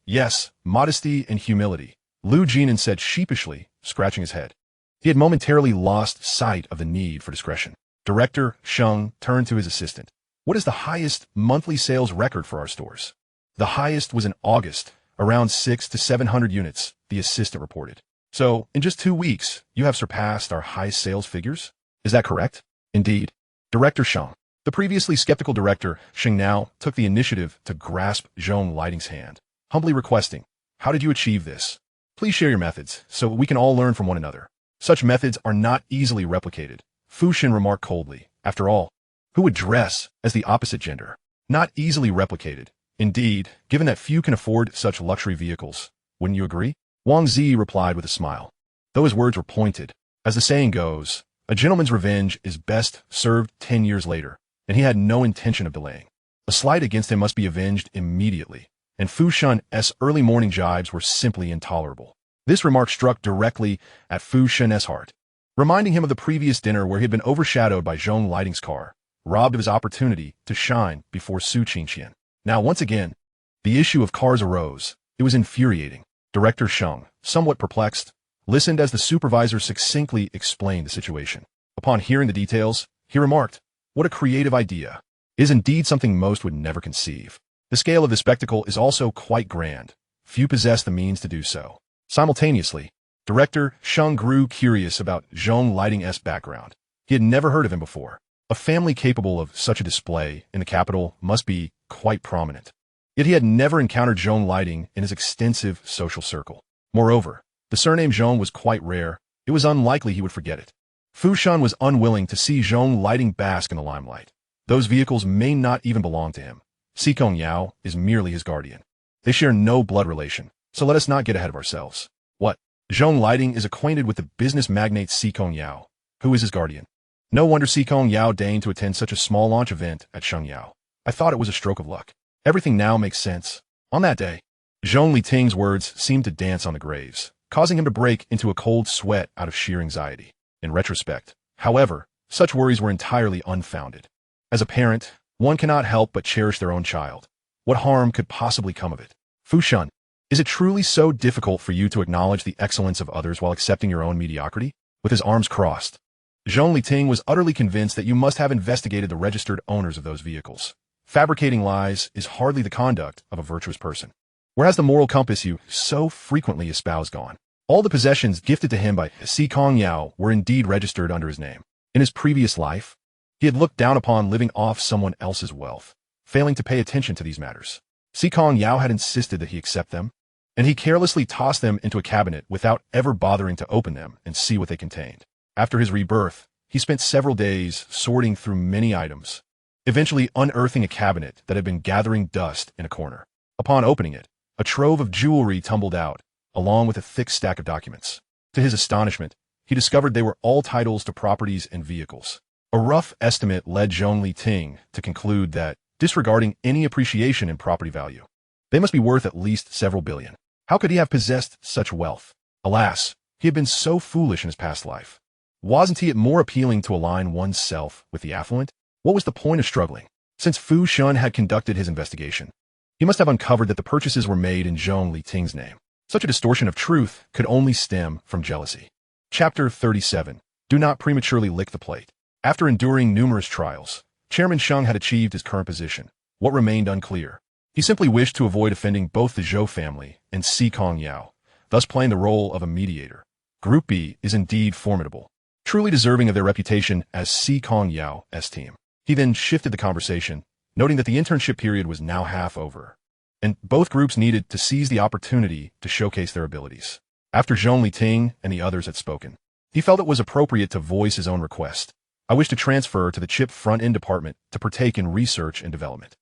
modesty and humility," Lu Jinan said sheepishly, scratching his head. He had momentarily lost sight of the need for discretion. Director Sheng turned to his assistant. "What is the highest monthly sales record for our stores?" "The highest was in August, around 600 to 700 units, the assistant reported. "So, in just 2 weeks, you have surpassed our highest sales figures? Is that correct?" "Indeed." Director Sheng. The previously skeptical Director Sheng now took the initiative to grasp Zhong Liting's hand, humbly requesting, "How did you achieve this? Please share your methods, so we can all learn from one another." "Such methods are not easily replicated," Fu Shen remarked coldly. "After all, who would dress as the opposite gender? Not easily replicated. Indeed, given that few can afford such luxury vehicles. Wouldn't you agree?" Wang Zi replied with a smile, though his words were pointed. As the saying goes, a gentleman's revenge is best served 10 years later, and he had no intention of delaying. A slight against him must be avenged immediately, and Fu Shen's early morning jibes were simply intolerable. This remark struck directly at Fu Shen's heart, reminding him of the previous dinner where he had been overshadowed by Zhong Liting's car, robbed of his opportunity to shine before Su Qingqian. Now, once again, the issue of cars arose. It was infuriating. Director Sheng, somewhat perplexed, listened as the supervisor succinctly explained the situation. Upon hearing the details, he remarked, "What a creative idea. It is indeed something most would never conceive. The scale of the spectacle is also quite grand. Few possess the means to do so." Simultaneously, Director Sheng grew curious about Zhong Liting's background. He had never heard of him before. A family capable of such a display in the capital must be quite prominent. Yet he had never encountered Zhong Liting in his extensive social circle. Moreover, the surname Zhong was quite rare. It was unlikely he would forget it. Fu Shan was unwilling to see Zhong Liting bask in the limelight. Those vehicles may not even belong to him. Si Kongyao is merely his guardian. They share no blood relation, so let us not get ahead of ourselves. What? Zhong Liting is acquainted with the business magnate Si Kongyao, who is his guardian. No wonder Si Kongyao deigned to attend such a small launch event at Shengyao. I thought it was a stroke of luck. Everything now makes sense. On that day, Zhong Liting's words seemed to dance on the graves, causing him to break into a cold sweat out of sheer anxiety. In retrospect, however, such worries were entirely unfounded. As a parent, one cannot help but cherish their own child. What harm could possibly come of it? Fu Shan, is it truly so difficult for you to acknowledge the excellence of others while accepting your own mediocrity? With his arms crossed, Zhong Liting was utterly convinced that you must have investigated the registered owners of those vehicles. Fabricating lies is hardly the conduct of a virtuous person. Where has the moral compass you so frequently espouse gone? All the possessions gifted to him by Si Kongyao were indeed registered under his name. In his previous life, he had looked down upon living off someone else's wealth, failing to pay attention to these matters. Si Kongyao had insisted that he accept them, and he carelessly tossed them into a cabinet without ever bothering to open them and see what they contained. After his rebirth, he spent several days sorting through many items, eventually unearthing a cabinet that had been gathering dust in a corner. Upon opening it, a trove of jewelry tumbled out, along with a thick stack of documents. To his astonishment, he discovered they were all titles to properties and vehicles. A rough estimate led Zhong Liting to conclude that, disregarding any appreciation in property value, they must be worth at least several billion. How could he have possessed such wealth? Alas, he had been so foolish in his past life. Wasn't it more appealing to align oneself with the affluent? What was the point of struggling? Since Fu Shun had conducted his investigation, he must have uncovered that the purchases were made in Zhong Liting's name. Such a distortion of truth could only stem from jealousy. Chapter 37. Do not prematurely lick the plate. After enduring numerous trials, Chairman Sheng had achieved his current position. What remained unclear? He simply wished to avoid offending both the Zhou family and Si Kongyao, thus playing the role of a mediator. Group B is indeed formidable, truly deserving of their reputation as Si Kongyao's team. He then shifted the conversation, noting that the internship period was now half over, and both groups needed to seize the opportunity to showcase their abilities. After Zhong Liting and the others had spoken, he felt it was appropriate to voice his own request. I wish to transfer to the chip front-end department to partake in research and development.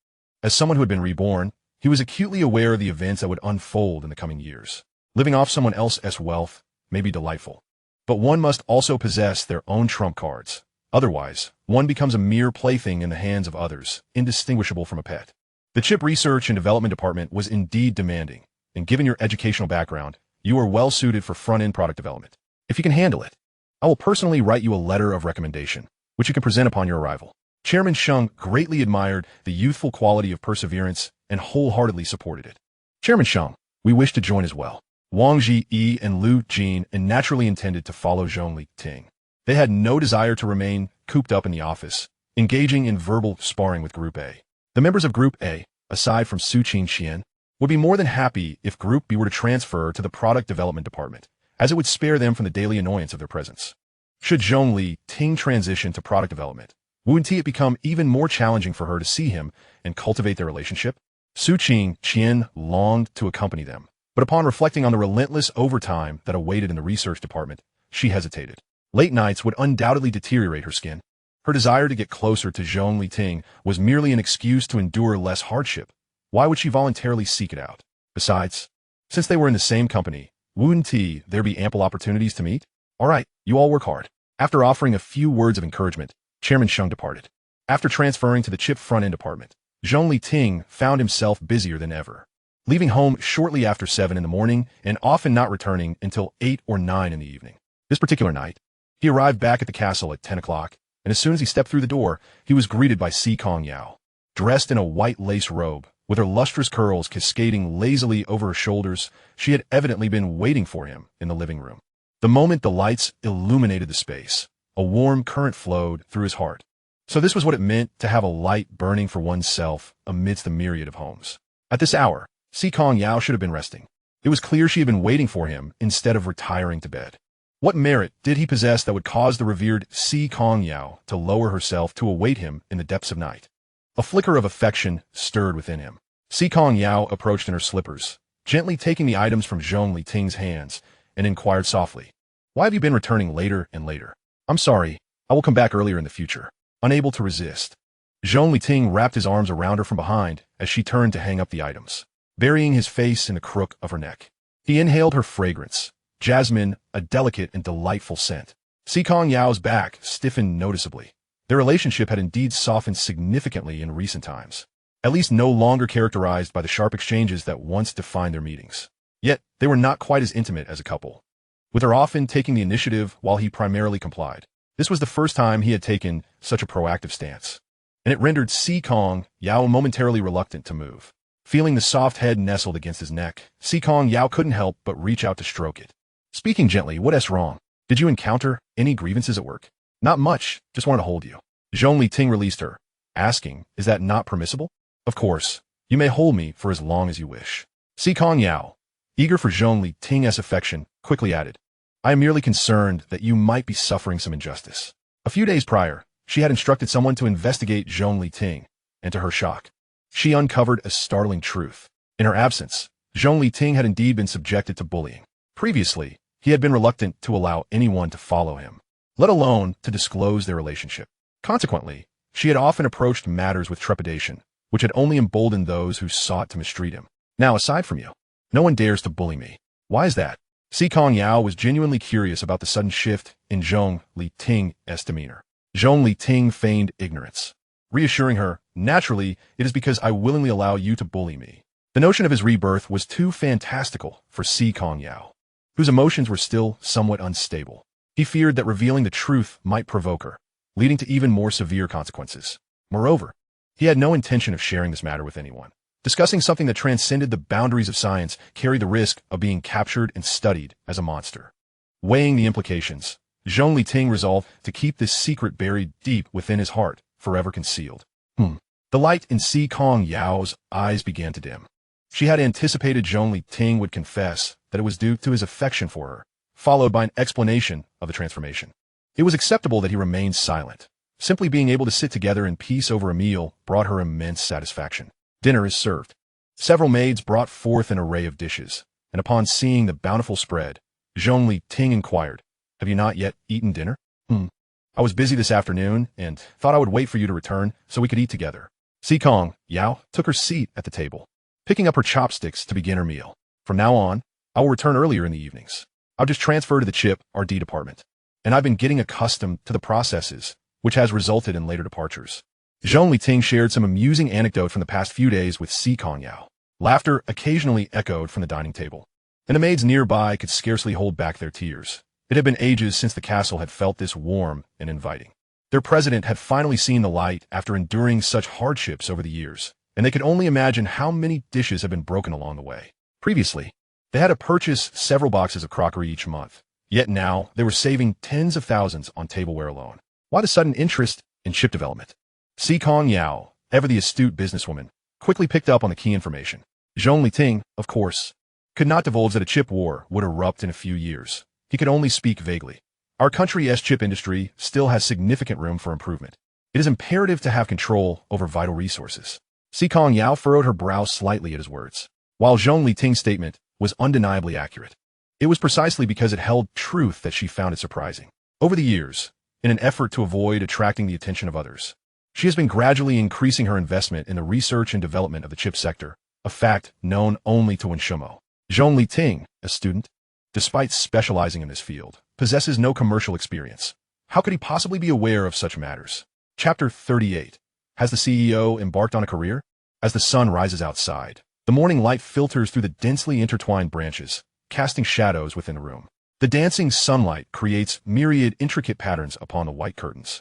As someone who had been reborn, he was acutely aware of the events that would unfold in the coming years. Living off someone else's wealth may be delightful, but one must also possess their own trump cards. Otherwise, one becomes a mere plaything in the hands of others, indistinguishable from a pet. The chip research and development department was indeed demanding, and given your educational background, you are well suited for front-end product development. If you can handle it, I will personally write you a letter of recommendation, which you can present upon your arrival. Chairman Sheng greatly admired the youthful quality of perseverance and wholeheartedly supported it. Chairman Sheng, we wish to join as well. Wang Ji and Lu Jin naturally intended to follow Zhong Liting. They had no desire to remain cooped up in the office, engaging in verbal sparring with Group A. The members of Group A, aside from Su Qingqian, would be more than happy if Group B were to transfer to the product development department, as it would spare them from the daily annoyance of their presence. Should Zhong Liting transition to product development, wouldn't it become even more challenging for her to see him and cultivate their relationship? Su Qingqian longed to accompany them, but upon reflecting on the relentless overtime that awaited in the research department, she hesitated. Late nights would undoubtedly deteriorate her skin. Her desire to get closer to Zhong Liting was merely an excuse to endure less hardship. Why would she voluntarily seek it out? Besides, since they were in the same company, wouldn't there be ample opportunities to meet? All right, you all work hard. After offering a few words of encouragement, Chairman Sheng departed. After transferring to the chip front-end department, Zhong Liting found himself busier than ever, leaving home shortly after 7 in the morning and often not returning until 8 or 9 in the evening. This particular night, he arrived back at the castle at 10 o'clock, and as soon as he stepped through the door, he was greeted by Si Kongyao. Dressed in a white lace robe, with her lustrous curls cascading lazily over her shoulders, she had evidently been waiting for him in the living room. The moment the lights illuminated the space, a warm current flowed through his heart. So this was what it meant to have a light burning for oneself amidst the myriad of homes. At this hour, Si Kongyao should have been resting. It was clear she had been waiting for him instead of retiring to bed. What merit did he possess that would cause the revered Si Kongyao to lower herself to await him in the depths of night? A flicker of affection stirred within him. Si Kongyao approached in her slippers, gently taking the items from Zhong Liting's hands, and inquired softly, "Why have you been returning later and later?" "I'm sorry, I will come back earlier in the future." Unable to resist, Zhong Liting wrapped his arms around her from behind as she turned to hang up the items, burying his face in the crook of her neck. He inhaled her fragrance, jasmine, a delicate and delightful scent. Si Kongyao's back stiffened noticeably. Their relationship had indeed softened significantly in recent times, at least no longer characterized by the sharp exchanges that once defined their meetings. Yet, they were not quite as intimate as a couple, with her often taking the initiative while he primarily complied. This was the first time he had taken such a proactive stance, and it rendered Si Kongyao momentarily reluctant to move. Feeling the soft head nestled against his neck, Si Kongyao couldn't help but reach out to stroke it. Speaking gently, "What's wrong? Did you encounter any grievances at work?" "Not much, just wanted to hold you." Zhong Liting released her, asking, "Is that not permissible?" "Of course, you may hold me for as long as you wish." Si Kongyao, eager for Zhong Liting's affection, quickly added, "I am merely concerned that you might be suffering some injustice." A few days prior, she had instructed someone to investigate Zhong Liting, and to her shock, she uncovered a startling truth. In her absence, Zhong Liting had indeed been subjected to bullying. Previously, he had been reluctant to allow anyone to follow him, let alone to disclose their relationship. Consequently, she had often approached matters with trepidation, which had only emboldened those who sought to mistreat him. "Now, aside from you, no one dares to bully me." "Why is that?" Si Kongyao was genuinely curious about the sudden shift in Zhong Liting's demeanor. Zhong Liting feigned ignorance, reassuring her, "Naturally, it is because I willingly allow you to bully me." The notion of his rebirth was too fantastical for Si Kongyao, whose emotions were still somewhat unstable. He feared that revealing the truth might provoke her, leading to even more severe consequences. Moreover, he had no intention of sharing this matter with anyone. Discussing something that transcended the boundaries of science carried the risk of being captured and studied as a monster. Weighing the implications, Zhong Liting resolved to keep this secret buried deep within his heart, forever concealed. The light in Si Kongyao's eyes began to dim. She had anticipated Zhong Liting would confess that it was due to his affection for her, followed by an explanation of the transformation. It was acceptable that he remained silent. Simply being able to sit together in peace over a meal brought her immense satisfaction. Dinner is served. Several maids brought forth an array of dishes, and upon seeing the bountiful spread, Zhong Liting inquired, "Have you not yet eaten dinner?" "I was busy this afternoon, and thought I would wait for you to return so we could eat together." Si Kongyao took her seat at the table, picking up her chopsticks to begin her meal. "From now on, I will return earlier in the evenings. I'll just transfer to the Chip R&D department, and I've been getting accustomed to the processes, which has resulted in later departures." Zhong Liting shared some amusing anecdote from the past few days with Si Kongyao. Laughter occasionally echoed from the dining table, and the maids nearby could scarcely hold back their tears. It had been ages since the castle had felt this warm and inviting. Their president had finally seen the light after enduring such hardships over the years, and they could only imagine how many dishes had been broken along the way. Previously, they had to purchase several boxes of crockery each month, yet now they were saving tens of thousands on tableware alone. Why the sudden interest in chip development? Si Kongyao, ever the astute businesswoman, quickly picked up on the key information. Zhong Liting, of course, could not divulge that a chip war would erupt in a few years. He could only speak vaguely. Our country's chip industry still has significant room for improvement. It is imperative to have control over vital resources. Si Kongyao furrowed her brow slightly at his words. While Zhong Liting's statement was undeniably accurate, it was precisely because it held truth that she found it surprising. Over the years, in an effort to avoid attracting the attention of others, she has been gradually increasing her investment in the research and development of the chip sector, a fact known only to Wenshimo. Zhong Liting, a student, despite specializing in this field, possesses no commercial experience. How could he possibly be aware of such matters? Chapter 38. Has the CEO embarked on a career? As the sun rises outside, the morning light filters through the densely intertwined branches, casting shadows within the room. The dancing sunlight creates myriad intricate patterns upon the white curtains.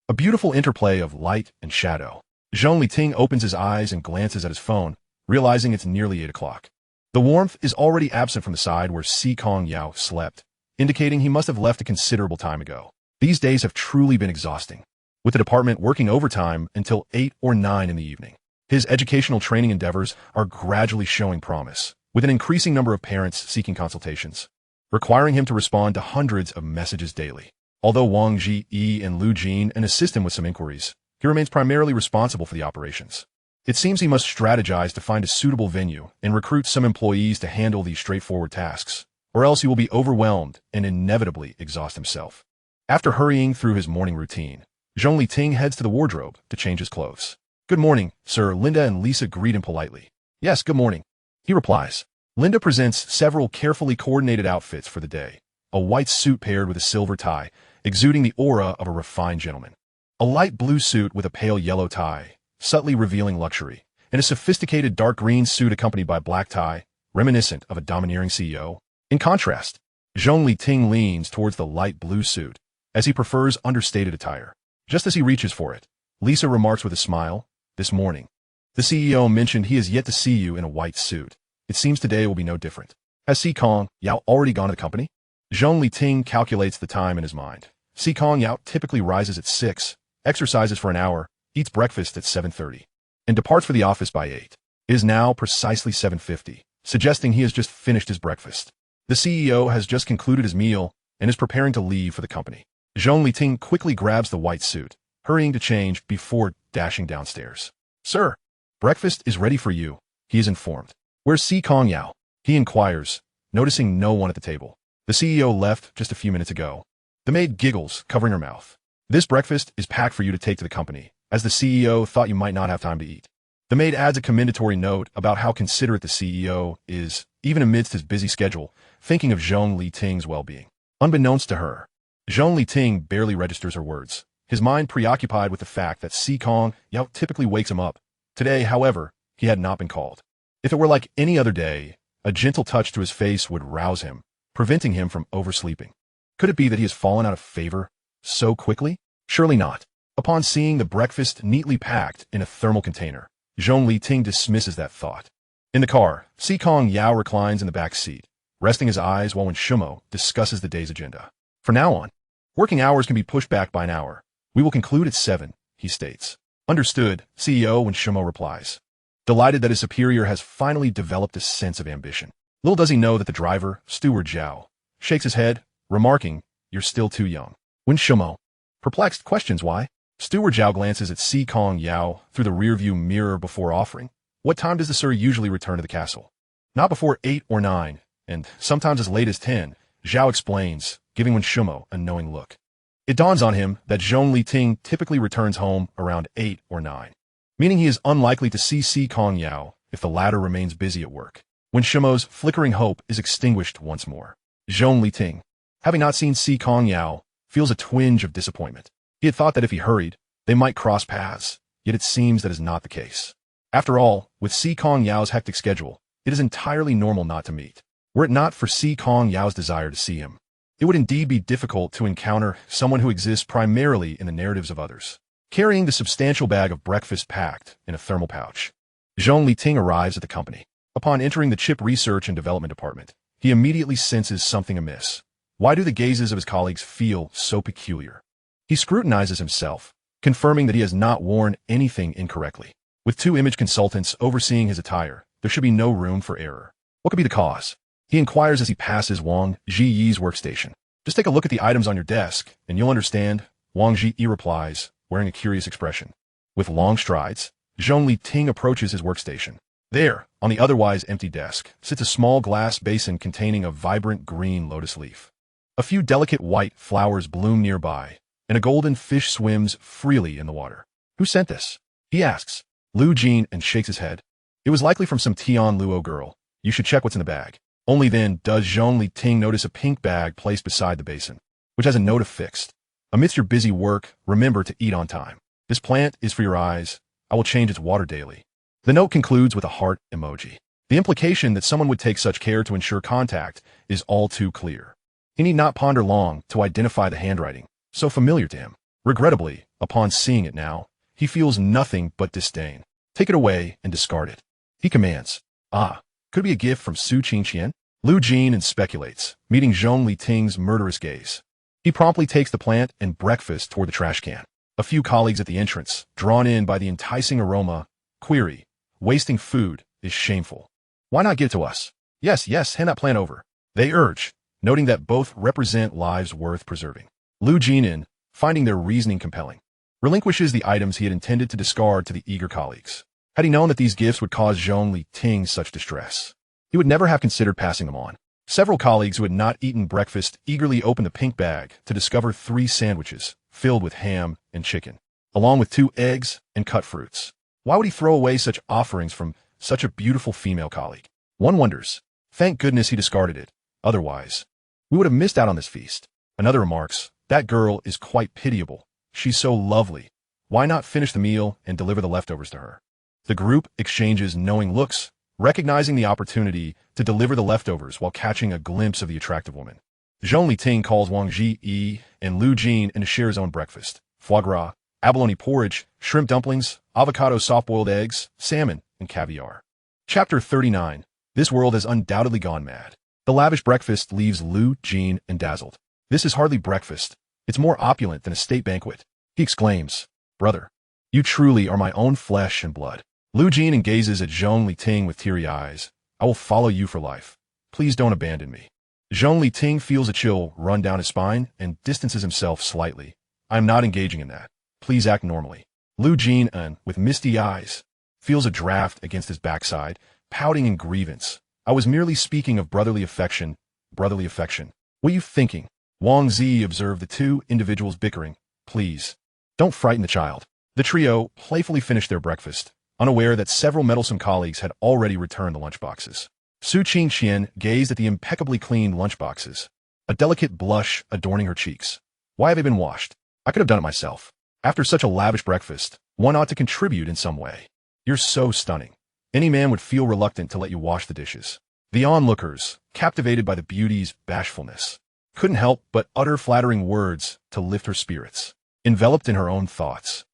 A beautiful interplay of light and shadow. Zhong Liting opens his eyes and glances at his phone, realizing it's nearly 8 o'clock. The warmth is already absent from the side where Si Kongyao slept, indicating he must have left a considerable time ago. These days have truly been exhausting, with the department working overtime until 8 or 9 in the evening. His educational training endeavors are gradually showing promise, with an increasing number of parents seeking consultations, requiring him to respond to hundreds of messages daily. Although Wang Ji and Lu Jin assist him with some inquiries, he remains primarily responsible for the operations. It seems he must strategize to find a suitable venue and recruit some employees to handle these straightforward tasks, or else he will be overwhelmed and inevitably exhaust himself. After hurrying through his morning routine, Zhong Liting heads to the wardrobe to change his clothes. "Good morning, sir." Linda and Lisa greet him politely. "Yes, good morning," he replies. Linda presents several carefully coordinated outfits for the day. A white suit paired with a silver tie, exuding the aura of a refined gentleman. A light blue suit with a pale yellow tie, subtly revealing luxury, and a sophisticated dark green suit accompanied by black tie, reminiscent of a domineering CEO. In contrast, Zhong Liting leans towards the light blue suit, as he prefers understated attire. Just as he reaches for it, Lisa remarks with a smile, "This morning, the CEO mentioned he has yet to see you in a white suit. It seems today will be no different. Has Si Kongyao already gone to the company?" Zhong Liting calculates the time in his mind. Si Kongyao typically rises at 6, exercises for an hour, eats breakfast at 7:30, and departs for the office by 8. It is now precisely 7:50, suggesting he has just finished his breakfast. The CEO has just concluded his meal and is preparing to leave for the company. Zhong Liting quickly grabs the white suit, hurrying to change before dashing downstairs. "Sir, breakfast is ready for you," he is informed. "Where's Si Kongyao?" he inquires, noticing no one at the table. "The CEO left just a few minutes ago." The maid giggles, covering her mouth. "This breakfast is packed for you to take to the company, as the CEO thought you might not have time to eat." The maid adds a commendatory note about how considerate the CEO is, even amidst his busy schedule, thinking of Zhong Liting's well-being. Unbeknownst to her, Zhong Liting barely registers her words, his mind preoccupied with the fact that Si Kongyao typically wakes him up. Today, however, he had not been called. If it were like any other day, a gentle touch to his face would rouse him, preventing him from oversleeping. Could it be that he has fallen out of favor so quickly? Surely not. Upon seeing the breakfast neatly packed in a thermal container, Zhong Liting dismisses that thought. In the car, Si Kongyao reclines in the back seat, resting his eyes while Wishimo discusses the day's agenda. From now on, working hours can be pushed back by an hour. We will conclude at 7, he states. Understood, CEO Wishimo replies, delighted that his superior has finally developed a sense of ambition. Little does he know that the driver, Steward Zhao, shakes his head, remarking, "You're still too young." Wishimo, perplexed, questions why. Steward Zhao glances at Si Kongyao through the rearview mirror before offering, "What time does the sir usually return to the castle?" "Not before 8 or 9, and sometimes as late as 10, Zhao explains, giving Wishimo a knowing look. It dawns on him that Zhong Liting typically returns home around 8 or 9, meaning he is unlikely to see Si Kongyao if the latter remains busy at work. Wishimo's flickering hope is extinguished once more. Zhong Liting, having not seen Si Kongyao, feels a twinge of disappointment. He had thought that if he hurried, they might cross paths, yet it seems that is not the case. After all, with Si Kongyao's hectic schedule, it is entirely normal not to meet. Were it not for Si Kongyao's desire to see him, it would indeed be difficult to encounter someone who exists primarily in the narratives of others. Carrying the substantial bag of breakfast packed in a thermal pouch, Zhong Liting arrives at the company. Upon entering the chip research and development department, he immediately senses something amiss. Why do the gazes of his colleagues feel so peculiar? He scrutinizes himself, confirming that he has not worn anything incorrectly. With 2 image consultants overseeing his attire, there should be no room for error. What could be the cause? He inquires as he passes Wang Zhiyi's workstation. Just take a look at the items on your desk, and you'll understand, Wang Zhiyi replies, wearing a curious expression. With long strides, Zhong Liting approaches his workstation. There, on the otherwise empty desk, sits a small glass basin containing a vibrant green lotus leaf. A few delicate white flowers bloom nearby, and a golden fish swims freely in the water. Who sent this? He asks. Lu Jin and shakes his head. It was likely from some Tian Luo girl. You should check what's in the bag. Only then does Zhong Liting notice a pink bag placed beside the basin, which has a note affixed. Amidst your busy work, remember to eat on time. This plant is for your eyes. I will change its water daily. The note concludes with a heart emoji. The implication that someone would take such care to ensure contact is all too clear. He need not ponder long to identify the handwriting, so familiar to him. Regrettably, upon seeing it now, he feels nothing but disdain. Take it away and discard it. He commands. Ah, could it be a gift from Su Qingqian? Lu Jin speculates, meeting Zhong Liting's murderous gaze. He promptly takes the plant and breakfast toward the trash can. A few colleagues at the entrance, drawn in by the enticing aroma, query, wasting food is shameful. Why not give it to us? Yes, hand that plant over. They urge, noting that both represent lives worth preserving. Lu Jin, finding their reasoning compelling, relinquishes the items he had intended to discard to the eager colleagues. Had he known that these gifts would cause Zhong Liting such distress, he would never have considered passing them on. Several colleagues who had not eaten breakfast eagerly opened the pink bag to discover 3 sandwiches filled with ham and chicken, along with 2 eggs and cut fruits. Why would he throw away such offerings from such a beautiful female colleague? One wonders. Thank goodness he discarded it. Otherwise, we would have missed out on this feast. Another remarks, that girl is quite pitiable. She's so lovely. Why not finish the meal and deliver the leftovers to her? The group exchanges knowing looks, recognizing the opportunity to deliver the leftovers while catching a glimpse of the attractive woman. Zhong Liting calls Wang Zhiyi and Lu Jin in to share his own breakfast. Foie gras, abalone porridge, shrimp dumplings, avocado soft-boiled eggs, salmon, and caviar. Chapter 39. This world has undoubtedly gone mad. The lavish breakfast leaves Lu Jin dazzled. This is hardly breakfast. It's more opulent than a state banquet. He exclaims, Brother, you truly are my own flesh and blood. Lu Jin gazes at Zhong Liting with teary eyes. I will follow you for life. Please don't abandon me. Zhong Liting feels a chill run down his spine and distances himself slightly. I am not engaging in that. Please act normally. Lu Jin, with misty eyes, feels a draft against his backside, pouting in grievance. I was merely speaking of brotherly affection. Brotherly affection. What are you thinking? Wang Zi observed the 2 individuals bickering. Please, don't frighten the child. The trio playfully finished their breakfast, unaware that several meddlesome colleagues had already returned the lunchboxes. Su Qingqian gazed at the impeccably cleaned lunchboxes, a delicate blush adorning her cheeks. Why have they been washed? I could have done it myself. After such a lavish breakfast, one ought to contribute in some way. You're so stunning. Any man would feel reluctant to let you wash the dishes. The onlookers, captivated by the beauty's bashfulness, couldn't help but utter flattering words to lift her spirits. Enveloped in her own thoughts,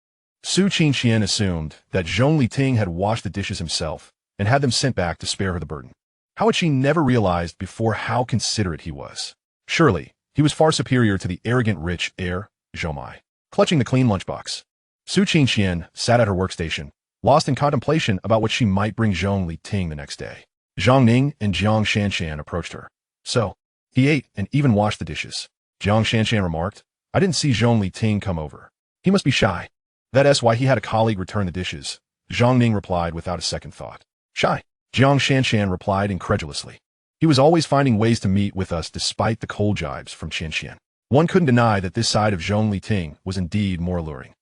Su Qingqian assumed that Zhong Liting had washed the dishes himself and had them sent back to spare her the burden. How had she never realized before how considerate he was? Surely, he was far superior to the arrogant rich heir, Zhou Mai. Clutching the clean lunchbox, Su Qingqian sat at her workstation, lost in contemplation about what she might bring Zhong Liting the next day. Zhang Ning and Jiang Shanshan approached her. So, he ate and even washed the dishes. Jiang Shanshan remarked, I didn't see Zhong Liting come over. He must be shy. That's why he had a colleague return the dishes. Zhang Ning replied without a second thought. Shy? Jiang Shanshan replied incredulously. He was always finding ways to meet with us despite the cold jibes from Qianxian. One couldn't deny that this side of Zhong Liting was indeed more alluring.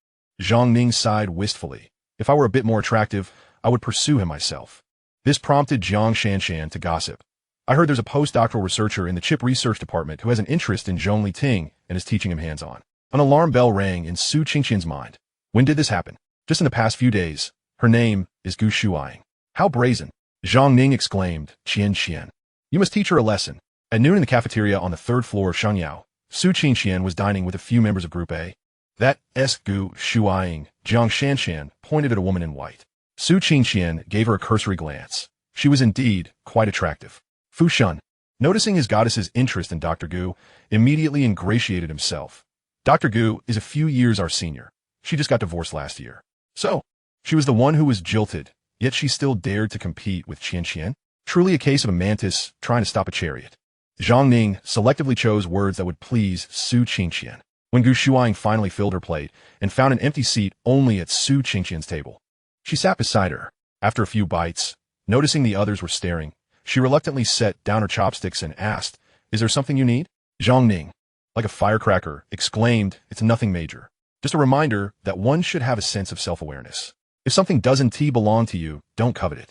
Zhang Ning sighed wistfully. If I were a bit more attractive, I would pursue him myself. This prompted Jiang Shanshan to gossip. I heard there's a postdoctoral researcher in the chip research department who has an interest in Zhong Liting and is teaching him hands-on. An alarm bell rang in Su Qingqian's mind. When did this happen? Just in the past few days. Her name is Gu Shuaing. How brazen! Zhang Ning exclaimed, Qian. You must teach her a lesson. At noon in the cafeteria on the third floor of Shangyao, Su Qingqian was dining with a few members of Group A. That Gu Shuaing, Jiang Shanshan pointed at a woman in white. Su Qingqian gave her a cursory glance. She was indeed quite attractive. Fu Shun, noticing his goddess's interest in Dr. Gu, immediately ingratiated himself. Dr. Gu is a few years our senior. She just got divorced last year. So, she was the one who was jilted, yet she still dared to compete with Qianxian? Truly a case of a mantis trying to stop a chariot. Zhang Ning selectively chose words that would please Su Qingqian. When Gu Shuaing finally filled her plate and found an empty seat only at Su Qingqian's table, she sat beside her. After a few bites, noticing the others were staring, she reluctantly set down her chopsticks and asked, Is there something you need? Zhang Ning, like a firecracker, exclaimed, It's nothing major. Just a reminder that one should have a sense of self-awareness. If something doesn't belong to you, don't covet it.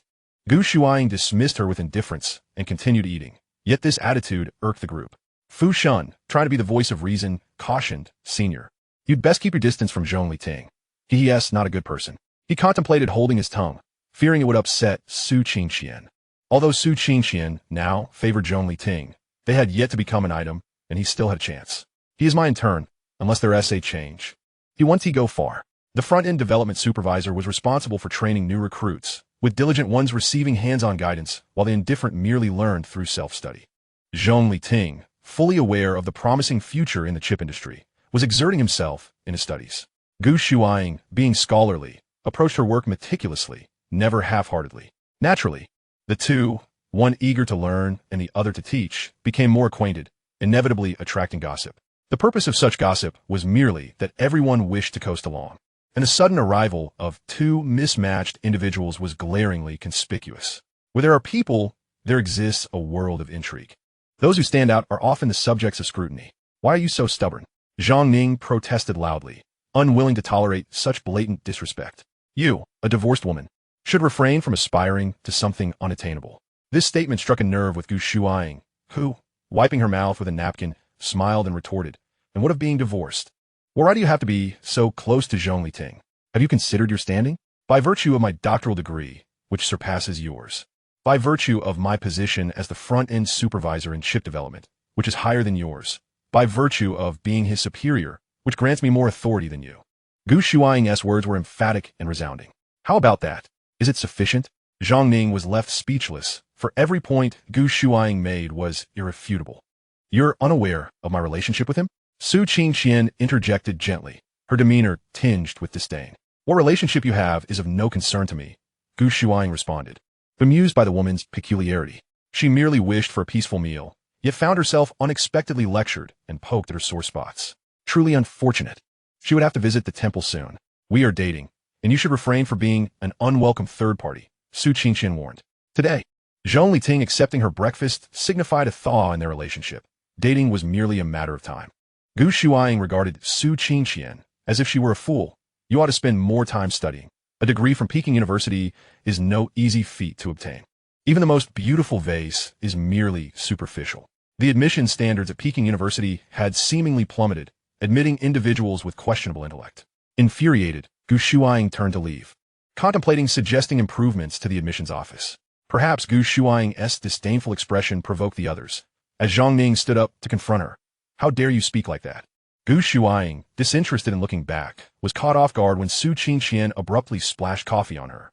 Gu Shuaing dismissed her with indifference and continued eating. Yet this attitude irked the group. Fu Shun, trying to be the voice of reason, cautioned, Senior, you'd best keep your distance from Zhong Liting. He's not a good person. He contemplated holding his tongue, fearing it would upset Su Qingqian. Although Su Qingqian now favored Zhong Liting, they had yet to become an item, and he still had a chance. He is my intern, unless their essay change. He wants to go far. The front-end development supervisor was responsible for training new recruits, with diligent ones receiving hands-on guidance, while the indifferent merely learned through self-study. Zhong Liting, fully aware of the promising future in the chip industry, was exerting himself in his studies. Gu Shuaing, being scholarly, approached her work meticulously, never half-heartedly. Naturally, the two, one eager to learn and the other to teach, became more acquainted, inevitably attracting gossip. The purpose of such gossip was merely that everyone wished to coast along, and the sudden arrival of two mismatched individuals was glaringly conspicuous. Where there are people, there exists a world of intrigue. Those who stand out are often the subjects of scrutiny. Why are you so stubborn? Zhang Ning protested loudly, unwilling to tolerate such blatant disrespect. You, a divorced woman, should refrain from aspiring to something unattainable. This statement struck a nerve with Gu Shuaing, who, wiping her mouth with a napkin, smiled and retorted, And what of being divorced? Why do you have to be so close to Zhong Liting? Have you considered your standing? By virtue of my doctoral degree, which surpasses yours. By virtue of my position as the front-end supervisor in chip development, which is higher than yours. By virtue of being his superior, which grants me more authority than you. Gu Shuaing's words were emphatic and resounding. How about that? Is it sufficient? Zhang Ning was left speechless, for every point Gu Shuaing made was irrefutable. You're unaware of my relationship with him? Su Qingqian interjected gently, her demeanor tinged with disdain. What relationship you have is of no concern to me, Gu Shuaing responded. Bemused by the woman's peculiarity, she merely wished for a peaceful meal, yet found herself unexpectedly lectured and poked at her sore spots. Truly unfortunate. She would have to visit the temple soon. We are dating, and you should refrain from being an unwelcome third party, Su Qingqian warned. Today, Zhong Liting accepting her breakfast signified a thaw in their relationship. Dating was merely a matter of time. Gu Shuaing regarded Su Qingqian as if she were a fool. You ought to spend more time studying. A degree from Peking University is no easy feat to obtain. Even the most beautiful vase is merely superficial. The admission standards at Peking University had seemingly plummeted, admitting individuals with questionable intellect. Infuriated, Gu Shuang turned to leave, contemplating suggesting improvements to the admissions office. Perhaps Gu Shuang's disdainful expression provoked the others, as Zhong Ning stood up to confront her. How dare you speak like that? Gu Shuang, disinterested in looking back, was caught off guard when Su Qingqian abruptly splashed coffee on her.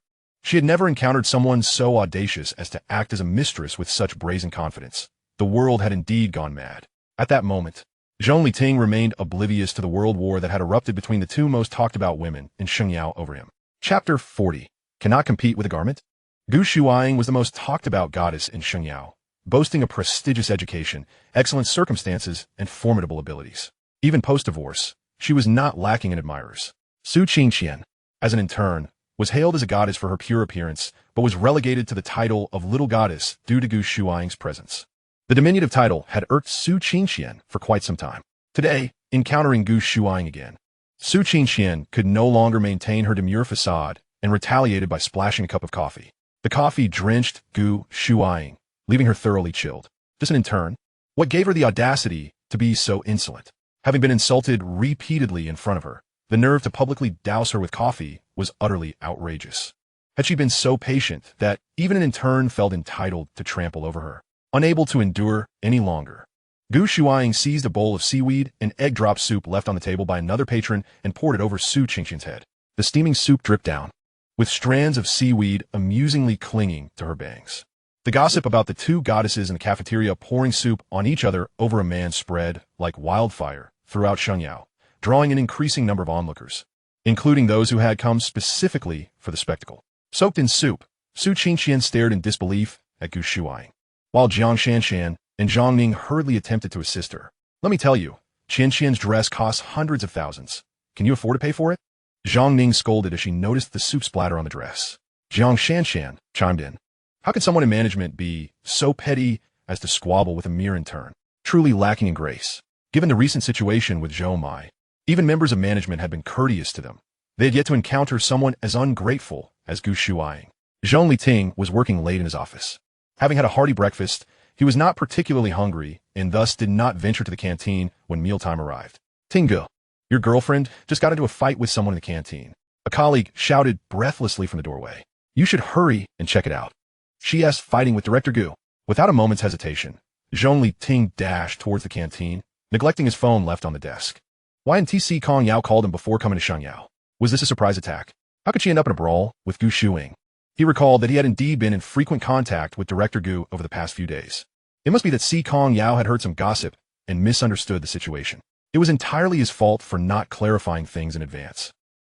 She had never encountered someone so audacious as to act as a mistress with such brazen confidence. The world had indeed gone mad. At that moment, Zhong Liting remained oblivious to the world war that had erupted between the two most talked-about women in Qingyao over him. Chapter 40. Cannot compete with a garment? Gu Shuang was the most talked-about goddess in Qingyao, boasting a prestigious education, excellent circumstances, and formidable abilities. Even post-divorce, she was not lacking in admirers. Su Qingqian, as an intern, was hailed as a goddess for her pure appearance, but was relegated to the title of Little Goddess due to Gu Shuang's presence. The diminutive title had irked Su Qingqian for quite some time. Today, encountering Gu Shuang again, Su Qingqian could no longer maintain her demure facade and retaliated by splashing a cup of coffee. The coffee drenched Gu Shuang, leaving her thoroughly chilled. Just an intern? What gave her the audacity to be so insolent? Having been insulted repeatedly in front of her, the nerve to publicly douse her with coffee was utterly outrageous. Had she been so patient that even an intern felt entitled to trample over her? Unable to endure any longer, Gu Shuang seized a bowl of seaweed and egg drop soup left on the table by another patron and poured it over Su Qingqian's head. The steaming soup dripped down, with strands of seaweed amusingly clinging to her bangs. The gossip about the two goddesses in the cafeteria pouring soup on each other over a man spread like wildfire throughout Qingyao, drawing an increasing number of onlookers, including those who had come specifically for the spectacle. Soaked in soup, Su Qingqian stared in disbelief at Gu Shuang, while Jiang Shanshan and Zhong Ning hurriedly attempted to assist her. Let me tell you, Qianqian's dress costs hundreds of thousands. Can you afford to pay for it? Zhong Ning scolded as she noticed the soup splatter on the dress. Jiang Shanshan chimed in. How could someone in management be so petty as to squabble with a mere intern? Truly lacking in grace. Given the recent situation with Zhou Mai, even members of management had been courteous to them. They had yet to encounter someone as ungrateful as Gu Shuang. Zhong Liting was working late in his office. Having had a hearty breakfast, he was not particularly hungry and thus did not venture to the canteen when mealtime arrived. Tingu, your girlfriend just got into a fight with someone in the canteen. A colleague shouted breathlessly from the doorway. You should hurry and check it out. She asked, fighting with Director Gu. Without a moment's hesitation, Zhong Liting dashed towards the canteen, neglecting his phone left on the desk. Why hadn't Si Kongyao called him before coming to Qingyao? Was this a surprise attack? How could she end up in a brawl with Gu Shuang? He recalled that he had indeed been in frequent contact with Director Gu over the past few days. It must be that Si Kongyao had heard some gossip and misunderstood the situation. It was entirely his fault for not clarifying things in advance.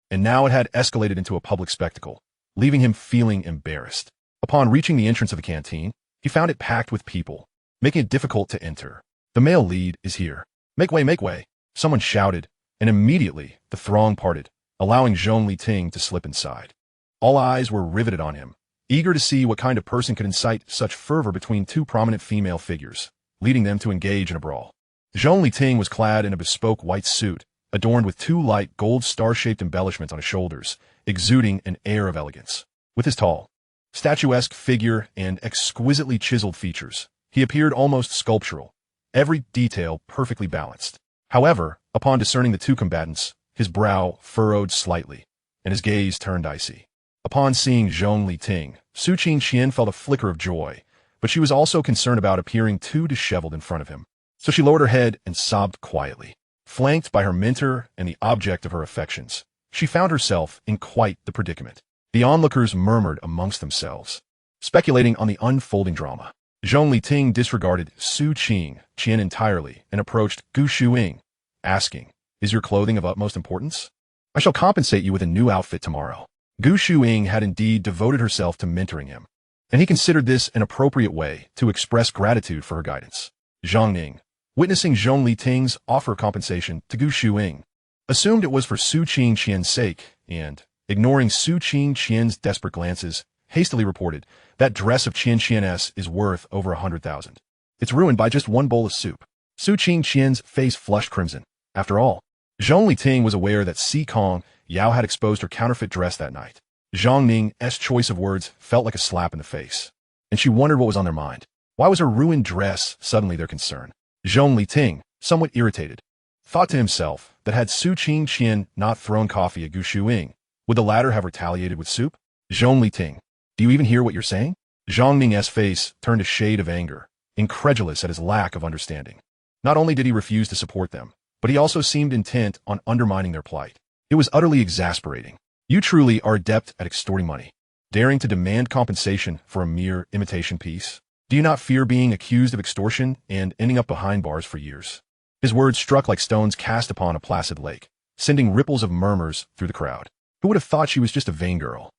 And now it had escalated into a public spectacle, leaving him feeling embarrassed. Upon reaching the entrance of the canteen, he found it packed with people, making it difficult to enter. The male lead is here. Make way, make way, someone shouted, and immediately the throng parted, allowing Zhong Liting to slip inside. All eyes were riveted on him, eager to see what kind of person could incite such fervor between two prominent female figures, leading them to engage in a brawl. Zhong Liting was clad in a bespoke white suit, adorned with two light gold star-shaped embellishments on his shoulders, exuding an air of elegance. With his tall, statuesque figure and exquisitely chiseled features, he appeared almost sculptural, every detail perfectly balanced. However, upon discerning the two combatants, his brow furrowed slightly, and his gaze turned icy. Upon seeing Zhong Liting, Su Qingqian felt a flicker of joy, but she was also concerned about appearing too disheveled in front of him. So she lowered her head and sobbed quietly. Flanked by her mentor and the object of her affections, she found herself in quite the predicament. The onlookers murmured amongst themselves, speculating on the unfolding drama. Zhong Liting disregarded Su Qingqian entirely and approached Gu Shuang, asking, Is your clothing of utmost importance? I shall compensate you with a new outfit tomorrow. Gu Shuang had indeed devoted herself to mentoring him, and he considered this an appropriate way to express gratitude for her guidance. Zhang Ning, witnessing Zhong Liting's offer of compensation to Gu Shuang, assumed it was for Su Qingqian's sake and, ignoring Su Qingqian's desperate glances, hastily reported, that dress of Qianqian's is worth over 100,000. It's ruined by just one bowl of soup. Su Qingqian's face flushed crimson. After all, Zhong Liting was aware that Si Kongyao had exposed her counterfeit dress that night. Zhang Ning's choice of words felt like a slap in the face. and she wondered what was on their mind. Why was her ruined dress suddenly their concern? Zhong Liting, somewhat irritated, thought to himself that had Su Qingqian not thrown coffee at Gu Shuing, would the latter have retaliated with soup? Zhong Liting, do you even hear what you're saying? Zhang Ning's face turned a shade of anger, incredulous at his lack of understanding. Not only did he refuse to support them, but he also seemed intent on undermining their plight. It was utterly exasperating. You truly are adept at extorting money, daring to demand compensation for a mere imitation piece. Do you not fear being accused of extortion and ending up behind bars for years? His words struck like stones cast upon a placid lake, sending ripples of murmurs through the crowd. Who would have thought she was just a vain girl?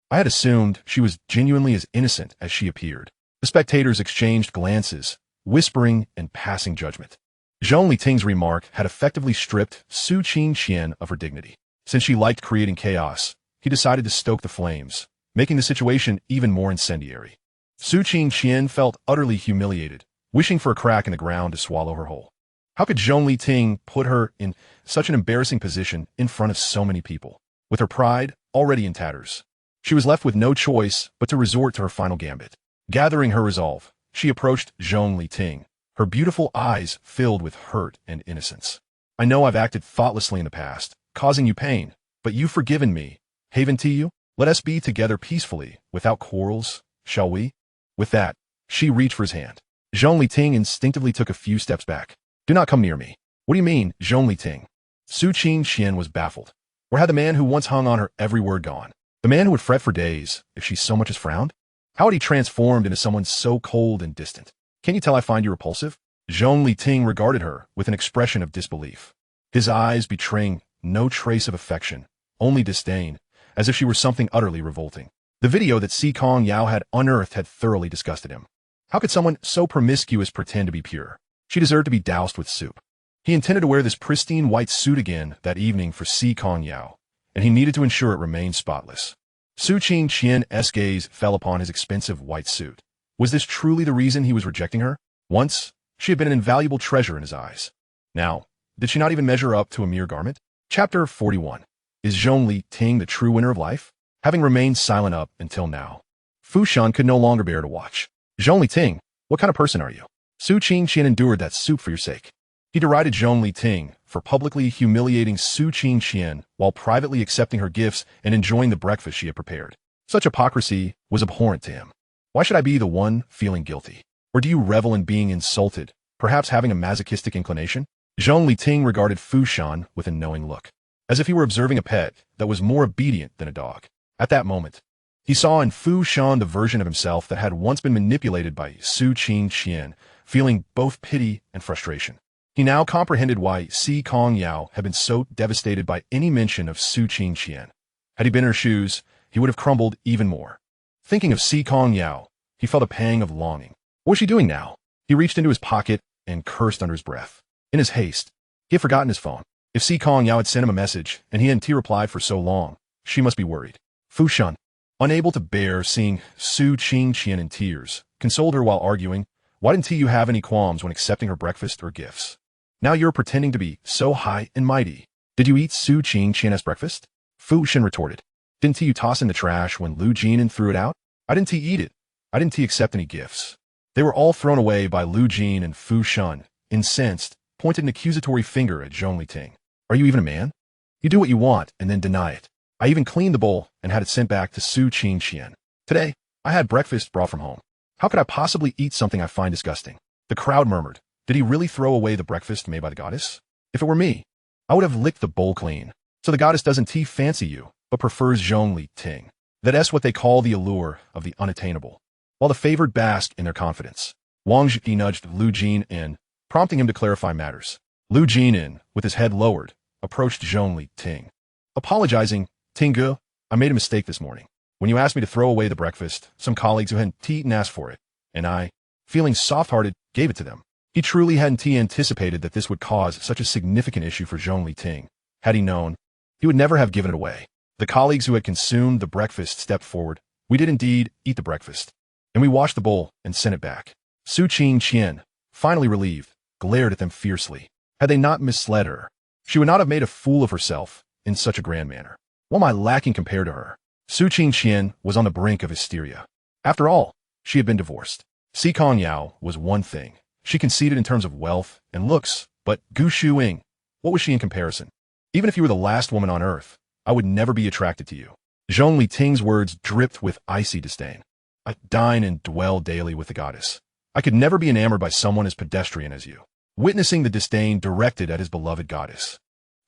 I had assumed she was genuinely as innocent as she appeared. The spectators exchanged glances, whispering and passing judgment. Zhong Liting's remark had effectively stripped Su Qingqian of her dignity. Since she liked creating chaos, he decided to stoke the flames, making the situation even more incendiary. Su Qingqian felt utterly humiliated, wishing for a crack in the ground to swallow her whole. How could Zhong Liting put her in such an embarrassing position in front of so many people? With her pride already in tatters, she was left with no choice but to resort to her final gambit. Gathering her resolve, she approached Zhong Liting, her beautiful eyes filled with hurt and innocence. I know I've acted thoughtlessly in the past, causing you pain, but you've forgiven me. Haven to you? Let us be together peacefully, without quarrels, shall we? With that, she reached for his hand. Zhong Liting instinctively took a few steps back. Do not come near me. What do you mean, Zhong Liting? Su Qingqian was baffled. Where had the man who once hung on her every word gone? The man who would fret for days if she so much as frowned? How had he transformed into someone so cold and distant? Can you tell I find you repulsive? Zhong Liting regarded her with an expression of disbelief, his eyes betraying no trace of affection, only disdain, as if she were something utterly revolting. The video that Si Kongyao had unearthed had thoroughly disgusted him. How could someone so promiscuous pretend to be pure? She deserved to be doused with soup. He intended to wear this pristine white suit again that evening for Si Kongyao, and he needed to ensure it remained spotless. Su Qingqian's gaze fell upon his expensive white suit. Was this truly the reason he was rejecting her? Once, she had been an invaluable treasure in his eyes. Now, did she not even measure up to a mere garment? Chapter 41. Is Zhong Liting the true winner of life? Having remained silent up until now, Fu Shan could no longer bear to watch. Zhong Liting, what kind of person are you? Su Qingqian endured that soup for your sake. He derided Zhong Liting for publicly humiliating Su Qingqian while privately accepting her gifts and enjoying the breakfast she had prepared. Such hypocrisy was abhorrent to him. Why should I be the one feeling guilty? Or do you revel in being insulted, perhaps having a masochistic inclination? Zhong Liting regarded Fu Shan with a knowing look, as if he were observing a pet that was more obedient than a dog. At that moment, he saw in Fu Shan the version of himself that had once been manipulated by Su Qingqian, feeling both pity and frustration. He now comprehended why Si Kongyao had been so devastated by any mention of Su Qingqian. Had he been in her shoes, he would have crumbled even more. Thinking of Si Kongyao, he felt a pang of longing. What was she doing now? He reached into his pocket and cursed under his breath. In his haste, he had forgotten his phone. If Si Kongyao had sent him a message and he hadn't replied for so long, she must be worried. Fu Shan, unable to bear seeing Su Qingqian in tears, consoled her while arguing, why didn't you have any qualms when accepting her breakfast or gifts? Now you're pretending to be so high and mighty. Did you eat Su Qingqian's breakfast? Fu Shan retorted. Didn't you toss in the trash when Lu Jin threw it out? I didn't eat it. I didn't accept any gifts. They were all thrown away by Lu Jin, and Fu Shan, incensed, pointed an accusatory finger at Zhong Liting. Are you even a man? You do what you want and then deny it. I even cleaned the bowl and had it sent back to Su Qingqian. Today, I had breakfast brought from home. How could I possibly eat something I find disgusting? The crowd murmured. Did he really throw away the breakfast made by the goddess? If it were me, I would have licked the bowl clean. So the goddess doesn't fancy you, but prefers Zhong Liting. That's what they call the allure of the unattainable. While the favored bask in their confidence, Wang Zhi nudged Lu Jin in, prompting him to clarify matters. Lu Jin, with his head lowered, approached Zhong Liting. Apologizing, Tingu, I made a mistake this morning. When you asked me to throw away the breakfast, some colleagues who hadn't eaten asked for it, and I, feeling soft-hearted, gave it to them. He truly hadn't anticipated that this would cause such a significant issue for Zhong Liting. Had he known, he would never have given it away. The colleagues who had consumed the breakfast stepped forward. We did indeed eat the breakfast, and we washed the bowl and sent it back. Su Qingqian, finally relieved, glared at them fiercely. Had they not misled her, she would not have made a fool of herself in such a grand manner. What am I lacking compared to her? Su Qingqian was on the brink of hysteria. After all, she had been divorced. Si Kongyao was one thing. She conceded in terms of wealth and looks, but Gu Shuing, what was she in comparison? Even if you were the last woman on earth, I would never be attracted to you. Zhong Liting's words dripped with icy disdain. I dine and dwell daily with the goddess. I could never be enamored by someone as pedestrian as you. Witnessing the disdain directed at his beloved goddess,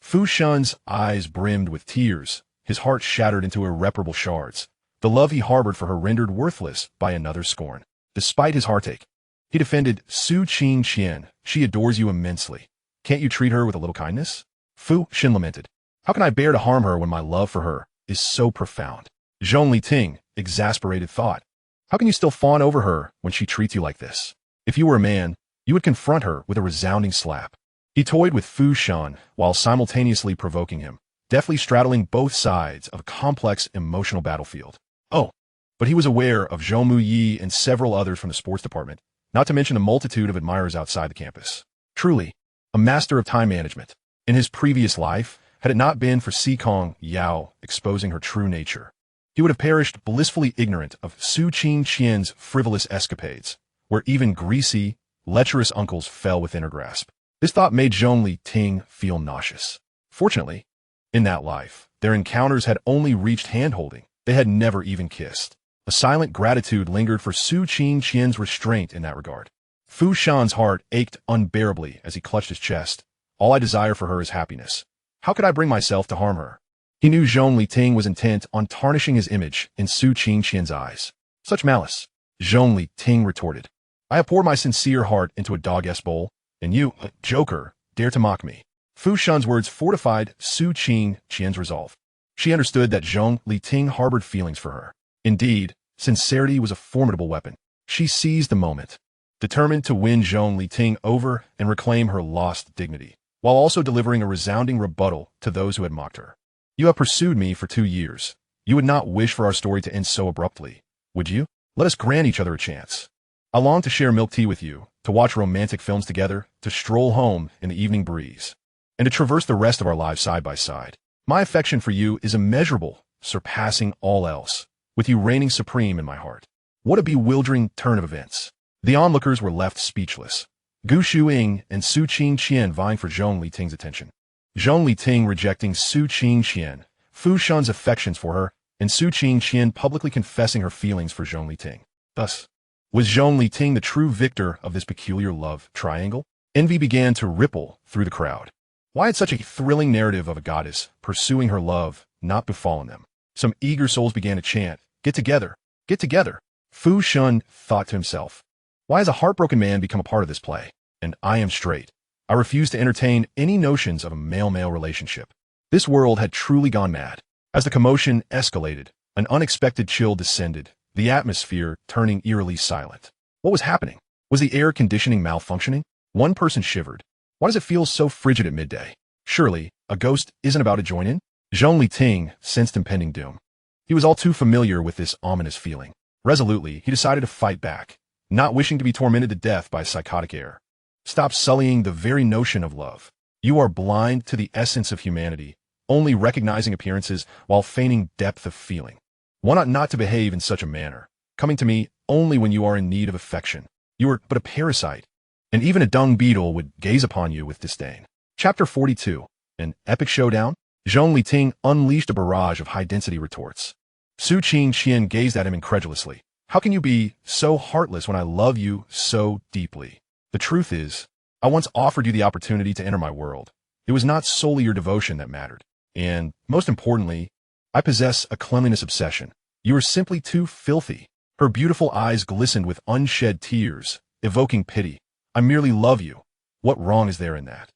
Fu Shun's eyes brimmed with tears, his heart shattered into irreparable shards. The love he harbored for her rendered worthless by another's scorn. Despite his heartache, he defended Su Qingqian. She adores you immensely. Can't you treat her with a little kindness? Fu Shin lamented. How can I bear to harm her when my love for her is so profound? Zhong Liting, exasperated, thought. How can you still fawn over her when she treats you like this? If you were a man, you would confront her with a resounding slap. He toyed with Fu Shan while simultaneously provoking him, deftly straddling both sides of a complex emotional battlefield. Oh, but he was aware of Zhou Mu Yi and several others from the sports department, not to mention the multitude of admirers outside the campus. Truly, a master of time management. In his previous life, had it not been for Si Kongyao exposing her true nature, he would have perished blissfully ignorant of Su Qingqian's frivolous escapades, where even greasy, lecherous uncles fell within her grasp. This thought made Zhong Liting feel nauseous. Fortunately, in that life, their encounters had only reached hand-holding. They had never even kissed. A silent gratitude lingered for Su Qingqian's restraint in that regard. Fu Shan's heart ached unbearably as he clutched his chest. All I desire for her is happiness. How could I bring myself to harm her? He knew Zhong Liting was intent on tarnishing his image in Su Qingqian's eyes. Such malice. Zhong Liting retorted. I have poured my sincere heart into a dog-s bowl, and you, a joker, dare to mock me. Fu Shan's words fortified Su Qingqian's resolve. She understood that Zhong Liting harbored feelings for her. Indeed, sincerity was a formidable weapon. She seized the moment, determined to win Zhong Liting over and reclaim her lost dignity, while also delivering a resounding rebuttal to those who had mocked her. You have pursued me for 2 years. You would not wish for our story to end so abruptly, would you? Let us grant each other a chance. I long to share milk tea with you, to watch romantic films together, to stroll home in the evening breeze, and to traverse the rest of our lives side by side. My affection for you is immeasurable, surpassing all else, with you reigning supreme in my heart. What a bewildering turn of events. The onlookers were left speechless. Gu Shuing and Su Qingqian vying for Zhong Liting's attention. Zhong Liting rejecting Su Qingqian, Fu Shan's affections for her, and Su Qingqian publicly confessing her feelings for Zhong Liting. Thus, was Zhong Liting the true victor of this peculiar love triangle? Envy began to ripple through the crowd. Why had such a thrilling narrative of a goddess pursuing her love not befallen them? Some eager souls began to chant, "Get together! Get together!" Fu Shun thought to himself, why has a heartbroken man become a part of this play? And I am straight. I refuse to entertain any notions of a male-male relationship. This world had truly gone mad. As the commotion escalated, an unexpected chill descended, the atmosphere turning eerily silent. What was happening? Was the air conditioning malfunctioning? One person shivered. Why does it feel so frigid at midday? Surely, a ghost isn't about to join in? Zhong Liting sensed impending doom. He was all too familiar with this ominous feeling. Resolutely, he decided to fight back, not wishing to be tormented to death by psychotic air. Stop sullying the very notion of love. You are blind to the essence of humanity, only recognizing appearances while feigning depth of feeling. One ought not to behave in such a manner, coming to me only when you are in need of affection. You are but a parasite, and even a dung beetle would gaze upon you with disdain. Chapter 42. An epic showdown? Zhong Liting unleashed a barrage of high-density retorts. Su Qingqian gazed at him incredulously. How can you be so heartless when I love you so deeply? The truth is, I once offered you the opportunity to enter my world. It was not solely your devotion that mattered. And, most importantly, I possess a cleanliness obsession. You are simply too filthy. Her beautiful eyes glistened with unshed tears, evoking pity. I merely love you. What wrong is there in that?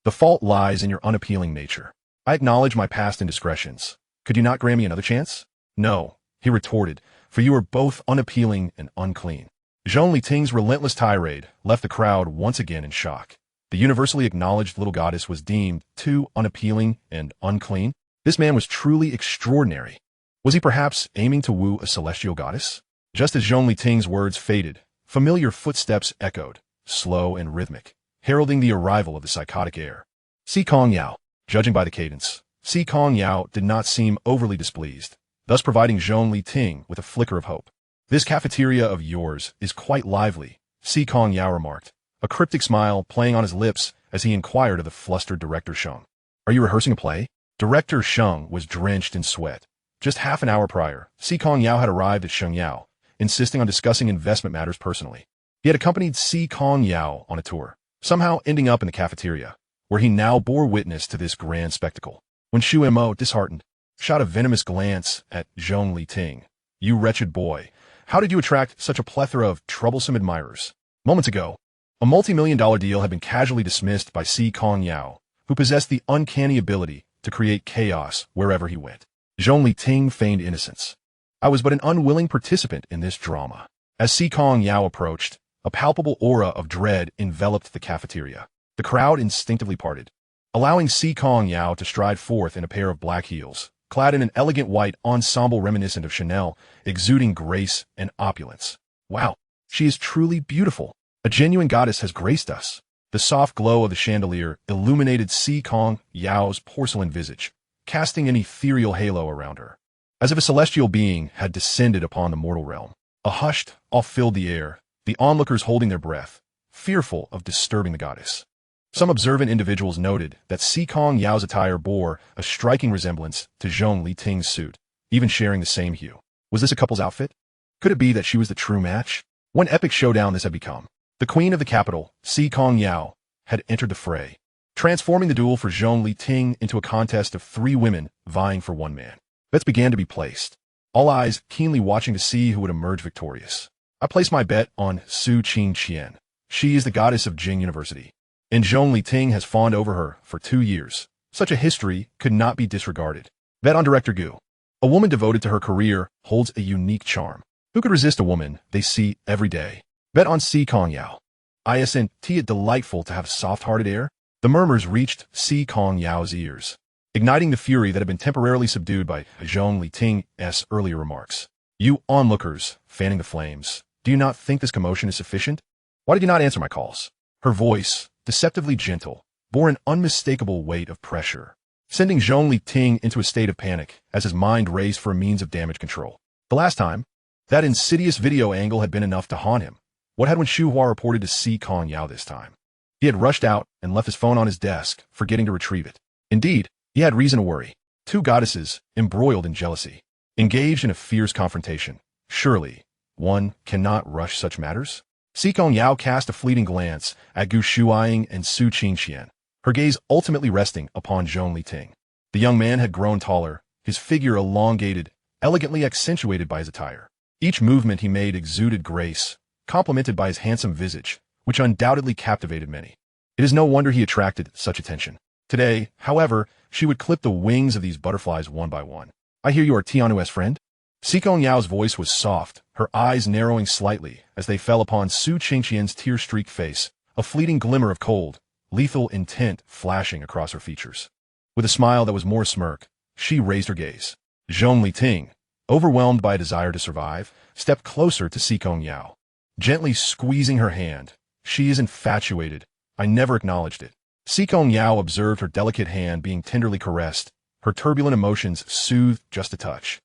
The fault lies in your unappealing nature. I acknowledge my past indiscretions. Could you not grant me another chance? No, he retorted, for you are both unappealing and unclean. Zhong Liting's relentless tirade left the crowd once again in shock. The universally acknowledged little goddess was deemed too unappealing and unclean. This man was truly extraordinary. Was he perhaps aiming to woo a celestial goddess? Just as Zhong Liting's words faded, familiar footsteps echoed, slow and rhythmic, heralding the arrival of the psychotic heir. Si Kongyao. Judging by the cadence, Si Kongyao did not seem overly displeased, thus providing Zhong Liting with a flicker of hope. "This cafeteria of yours is quite lively," Si Kongyao remarked, a cryptic smile playing on his lips as he inquired of the flustered director Sheng. "Are you rehearsing a play?" Director Sheng was drenched in sweat. Just half an hour prior, Si Kongyao had arrived at Shengyao, insisting on discussing investment matters personally. He had accompanied Si Kongyao on a tour, somehow ending up in the cafeteria, where he now bore witness to this grand spectacle. When Shu Mo, disheartened, shot a venomous glance at Zhong Liting. "You wretched boy, how did you attract such a plethora of troublesome admirers?" Moments ago, a multi-million-dollar deal had been casually dismissed by Si Kongyao, who possessed the uncanny ability to create chaos wherever he went. Zhong Liting feigned innocence. "I was but an unwilling participant in this drama." As Si Kongyao approached, a palpable aura of dread enveloped the cafeteria. The crowd instinctively parted, allowing Si Kongyao to stride forth in a pair of black heels, clad in an elegant white ensemble reminiscent of Chanel, exuding grace and opulence. "Wow, she is truly beautiful. A genuine goddess has graced us." The soft glow of the chandelier illuminated Si Kongyao's porcelain visage, casting an ethereal halo around her, as if a celestial being had descended upon the mortal realm. A hushed awe filled the air, the onlookers holding their breath, fearful of disturbing the goddess. Some observant individuals noted that Si Kongyao's attire bore a striking resemblance to Zhong Liting's suit, even sharing the same hue. Was this a couple's outfit? Could it be that she was the true match? What an epic showdown this had become. The queen of the capital, Si Kongyao, had entered the fray, transforming the duel for Zhong Liting into a contest of three women vying for one man. Bets began to be placed, all eyes keenly watching to see who would emerge victorious. I placed my bet on Su Qingqian. She is the goddess of Jing University, and Zhong Liting has fawned over her for 2 years. Such a history could not be disregarded. Bet on Director Gu. A woman devoted to her career holds a unique charm. Who could resist a woman they see every day? Bet on Si Kongyao. Isn't it delightful to have soft-hearted air? The murmurs reached Si Kongyao's ears, igniting the fury that had been temporarily subdued by Zhong Liting's earlier remarks. "You onlookers, fanning the flames, do you not think this commotion is sufficient? Why did you not answer my calls?" Her voice, deceptively gentle, bore an unmistakable weight of pressure, sending Zhong Liting into a state of panic as his mind raced for a means of damage control. The last time, that insidious video angle had been enough to haunt him. What had when Xu Hua reported to Si Kongyao this time? He had rushed out and left his phone on his desk, forgetting to retrieve it. Indeed, he had reason to worry. Two goddesses, embroiled in jealousy, engaged in a fierce confrontation. Surely, one cannot rush such matters? Si Kongyao cast a fleeting glance at Gu Shuiying and Su Qingqian, her gaze ultimately resting upon Zhong Liting. The young man had grown taller, his figure elongated, elegantly accentuated by his attire. Each movement he made exuded grace, complemented by his handsome visage, which undoubtedly captivated many. It is no wonder he attracted such attention. Today, however, she would clip the wings of these butterflies one by one. "I hear you are Tianu's friend?" Si Kongyao's voice was soft, her eyes narrowing slightly as they fell upon Su Qingqian's tear-streaked face, a fleeting glimmer of cold, lethal intent flashing across her features. With a smile that was more smirk, she raised her gaze. Zhong Liting, overwhelmed by a desire to survive, stepped closer to Si Kongyao, gently squeezing her hand. "She is infatuated. I never acknowledged it." Si Kongyao observed her delicate hand being tenderly caressed, her turbulent emotions soothed just a touch,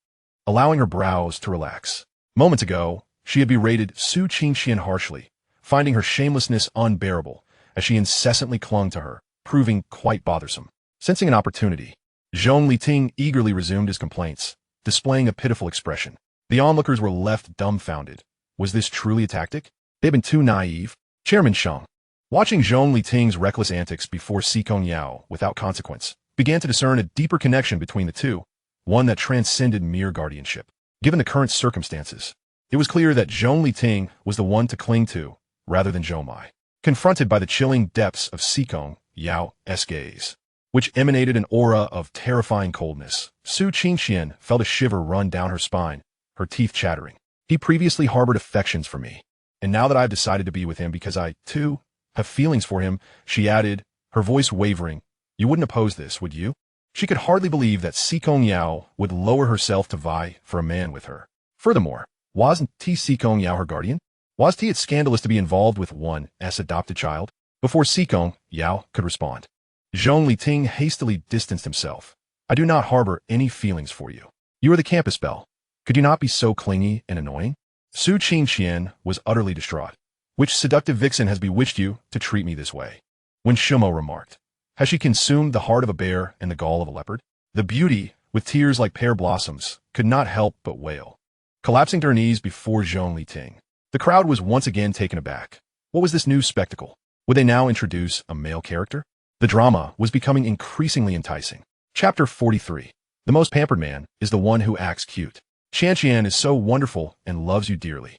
allowing her brows to relax. Moments ago, she had berated Su Qingqian harshly, finding her shamelessness unbearable as she incessantly clung to her, proving quite bothersome. Sensing an opportunity, Zhong Liting eagerly resumed his complaints, displaying a pitiful expression. The onlookers were left dumbfounded. Was this truly a tactic? They had been too naive. Chairman Sheng, watching Zhong Liting's reckless antics before Si Kongyao without consequence, began to discern a deeper connection between the two, one that transcended mere guardianship. Given the current circumstances, it was clear that Zhong Liting was the one to cling to, rather than Zhou Mai. Confronted by the chilling depths of Si Kongyao's gaze, which emanated an aura of terrifying coldness, Su Qingqian felt a shiver run down her spine, her teeth chattering. "He previously harbored affections for me, and now that I have decided to be with him because I, too, have feelings for him," she added, her voice wavering. "You wouldn't oppose this, would you?" She could hardly believe that Si Kongyao would lower herself to vie for a man with her. Furthermore, wasn't Si Kongyao her guardian? Was it scandalous to be involved with one's adopted child? Before Si Kongyao could respond, Zhong Liting hastily distanced himself. "I do not harbor any feelings for you. You are the campus belle. Could you not be so clingy and annoying?" Su Qingqian was utterly distraught. Which seductive vixen has bewitched you to treat me this way? When Shumo remarked, has she consumed the heart of a bear and the gall of a leopard? The beauty, with tears like pear blossoms, could not help but wail, collapsing to her knees before Zhong Liting. The crowd was once again taken aback. What was this new spectacle? Would they now introduce a male character? The drama was becoming increasingly enticing. Chapter 43. The most pampered man is the one who acts cute. Qianqian is so wonderful and loves you dearly.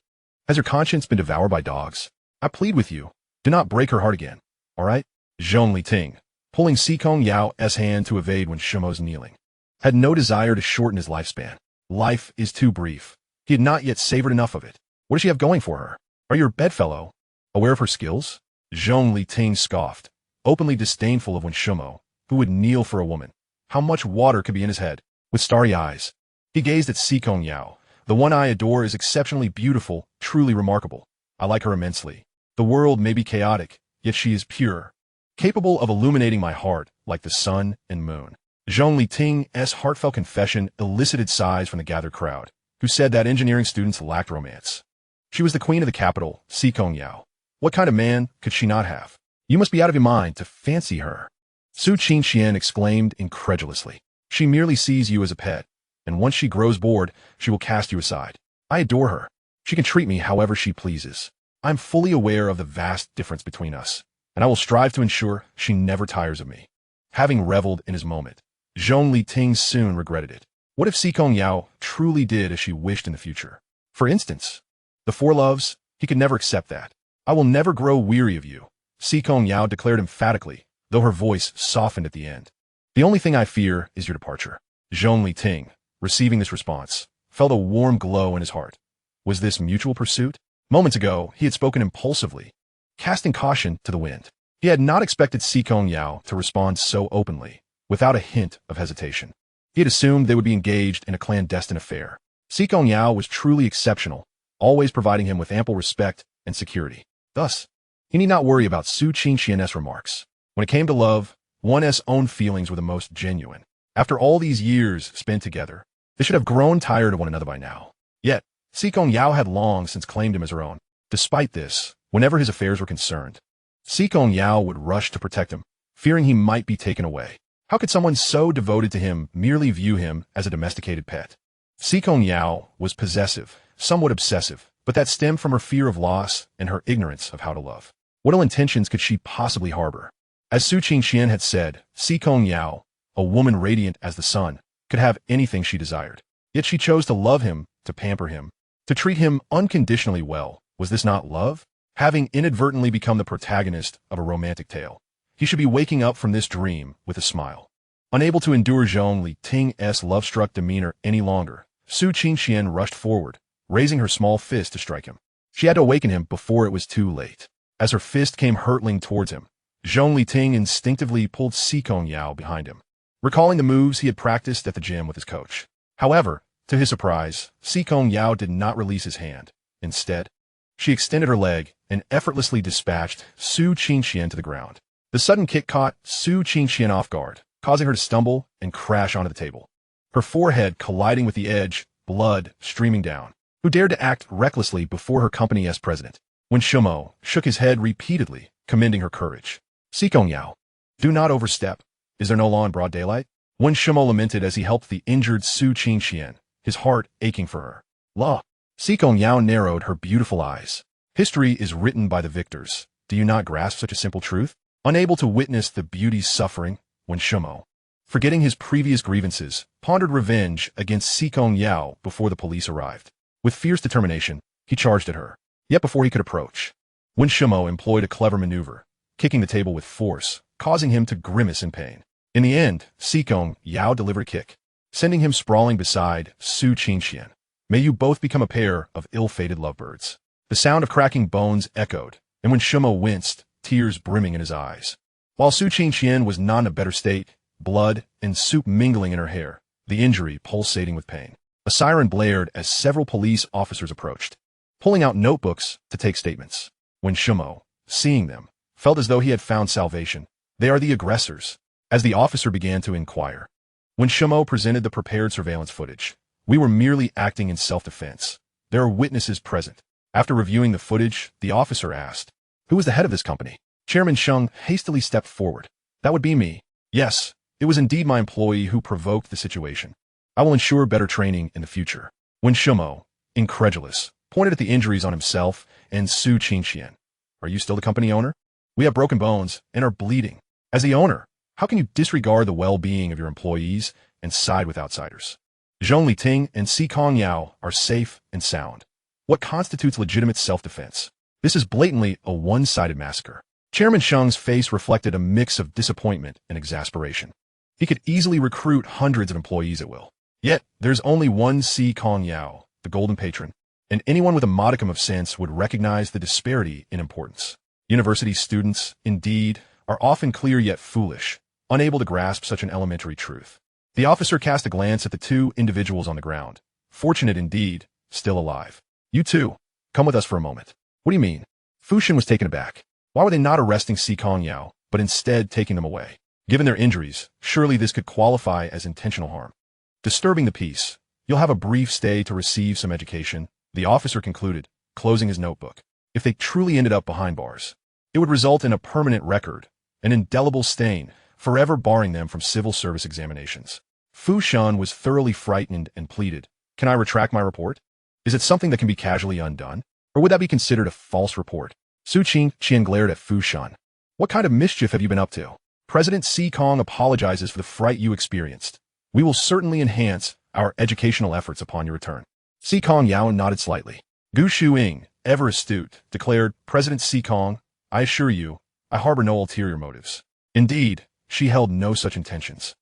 Has her conscience been devoured by dogs? I plead with you, do not break her heart again, all right? Zhong Liting, pulling Si Kongyao's hand to evade when Shumo's kneeling, had no desire to shorten his lifespan. Life is too brief. He had not yet savored enough of it. What does she have going for her? Are you her bedfellow? Aware of her skills? Zhong Liting scoffed, openly disdainful of when Shumo, who would kneel for a woman. How much water could be in his head? With starry eyes, he gazed at Si Kongyao. The one I adore is exceptionally beautiful, truly remarkable. I like her immensely. The world may be chaotic, yet she is pure, capable of illuminating my heart like the sun and moon. Zhong Liting's heartfelt confession elicited sighs from the gathered crowd, who said that engineering students lacked romance. She was the queen of the capital, Si Kongyao. What kind of man could she not have? You must be out of your mind to fancy her. Su Qingqian exclaimed incredulously. She merely sees you as a pet, and once she grows bored, she will cast you aside. I adore her. She can treat me however she pleases. I am fully aware of the vast difference between us, and I will strive to ensure she never tires of me. Having reveled in his moment, Zhong Liting soon regretted it. What if Si Kongyao truly did as she wished in the future? For instance, the four loves, he could never accept that. I will never grow weary of you, Si Kongyao declared emphatically, though her voice softened at the end. The only thing I fear is your departure. Zhong Liting, receiving this response, felt a warm glow in his heart. Was this mutual pursuit? Moments ago, he had spoken impulsively, casting caution to the wind. He had not expected Si Kongyao to respond so openly, without a hint of hesitation. He had assumed they would be engaged in a clandestine affair. Si Kongyao was truly exceptional, always providing him with ample respect and security. Thus, he need not worry about Su Qingqian's remarks. When it came to love, one's own feelings were the most genuine. After all these years spent together, they should have grown tired of one another by now. Yet, Si Kongyao had long since claimed him as her own. Despite this, whenever his affairs were concerned, Si Kongyao would rush to protect him, fearing he might be taken away. How could someone so devoted to him merely view him as a domesticated pet? Si Kongyao was possessive, somewhat obsessive, but that stemmed from her fear of loss and her ignorance of how to love. What ill intentions could she possibly harbor? As Su Qingqian had said, Si Kongyao, a woman radiant as the sun, could have anything she desired. Yet she chose to love him, to pamper him, to treat him unconditionally well. Was this not love? Having inadvertently become the protagonist of a romantic tale, he should be waking up from this dream with a smile. Unable to endure Zhong Liting's love-struck demeanor any longer, Su Qingqian rushed forward, raising her small fist to strike him. She had to awaken him before it was too late. As her fist came hurtling towards him, Zhong Liting instinctively pulled Si Kongyao behind him, recalling the moves he had practiced at the gym with his coach. However, to his surprise, Si Kongyao did not release his hand. Instead, she extended her leg and effortlessly dispatched Su Qingqian to the ground. The sudden kick caught Su Qingqian off guard, causing her to stumble and crash onto the table, her forehead colliding with the edge, blood streaming down. Who dared to act recklessly before her company as president? When Shumo shook his head repeatedly, commending her courage. Si Kongyao, do not overstep. Is there no law in broad daylight? When Shumo lamented as he helped the injured Su Qingqian, his heart aching for her. Law. Si Kongyao narrowed her beautiful eyes. History is written by the victors. Do you not grasp such a simple truth? Unable to witness the beauty's suffering, when Shumo, forgetting his previous grievances, pondered revenge against Si Kongyao before the police arrived. With fierce determination, he charged at her. Yet before he could approach, when Shumo employed a clever maneuver, kicking the table with force, causing him to grimace in pain. In the end, Si Kongyao delivered a kick, sending him sprawling beside Su Qingqian. May you both become a pair of ill-fated lovebirds. The sound of cracking bones echoed, and when Shumo winced, tears brimming in his eyes. While Su Qingqian was not in a better state, blood and soup mingling in her hair, the injury pulsating with pain. A siren blared as several police officers approached, pulling out notebooks to take statements. When Shumo, seeing them, felt as though he had found salvation. They are the aggressors. As the officer began to inquire, when Shumo presented the prepared surveillance footage, we were merely acting in self-defense. There are witnesses present. After reviewing the footage, the officer asked, "Who was the head of this company?" Chairman Sheng hastily stepped forward. "That would be me. Yes, it was indeed my employee who provoked the situation. I will ensure better training in the future." When Shumo, incredulous, pointed at the injuries on himself and Su Qingqian, "Are you still the company owner? We have broken bones and are bleeding. As the owner, how can you disregard the well-being of your employees and side with outsiders? Zhong Liting and Si Kongyao are safe and sound. What constitutes legitimate self-defense? This is blatantly a one-sided massacre." Chairman Sheng's face reflected a mix of disappointment and exasperation. He could easily recruit hundreds of employees at will. Yet, there's only one Si Kongyao, the golden patron, and anyone with a modicum of sense would recognize the disparity in importance. University students, indeed, are often clear yet foolish, unable to grasp such an elementary truth. The officer cast a glance at the two individuals on the ground. Fortunate indeed, still alive. "You two, come with us for a moment." "What do you mean?" Fushin was taken aback. Why were they not arresting Si Kongyao, but instead taking them away? Given their injuries, surely this could qualify as intentional harm. Disturbing the peace. "You'll have a brief stay to receive some education," the officer concluded, closing his notebook. If they truly ended up behind bars, it would result in a permanent record, an indelible stain, forever barring them from civil service examinations. Fu Shan was thoroughly frightened and pleaded, "Can I retract my report? Is it something that can be casually undone? Or would that be considered a false report?" Su Qingqian glared at Fu Shan. "What kind of mischief have you been up to? President Si Kong apologizes for the fright you experienced. We will certainly enhance our educational efforts upon your return." Si Kongyao nodded slightly. Gu Shuing, ever astute, declared, "President Si Kong, I assure you, I harbor no ulterior motives." Indeed, she held no such intentions.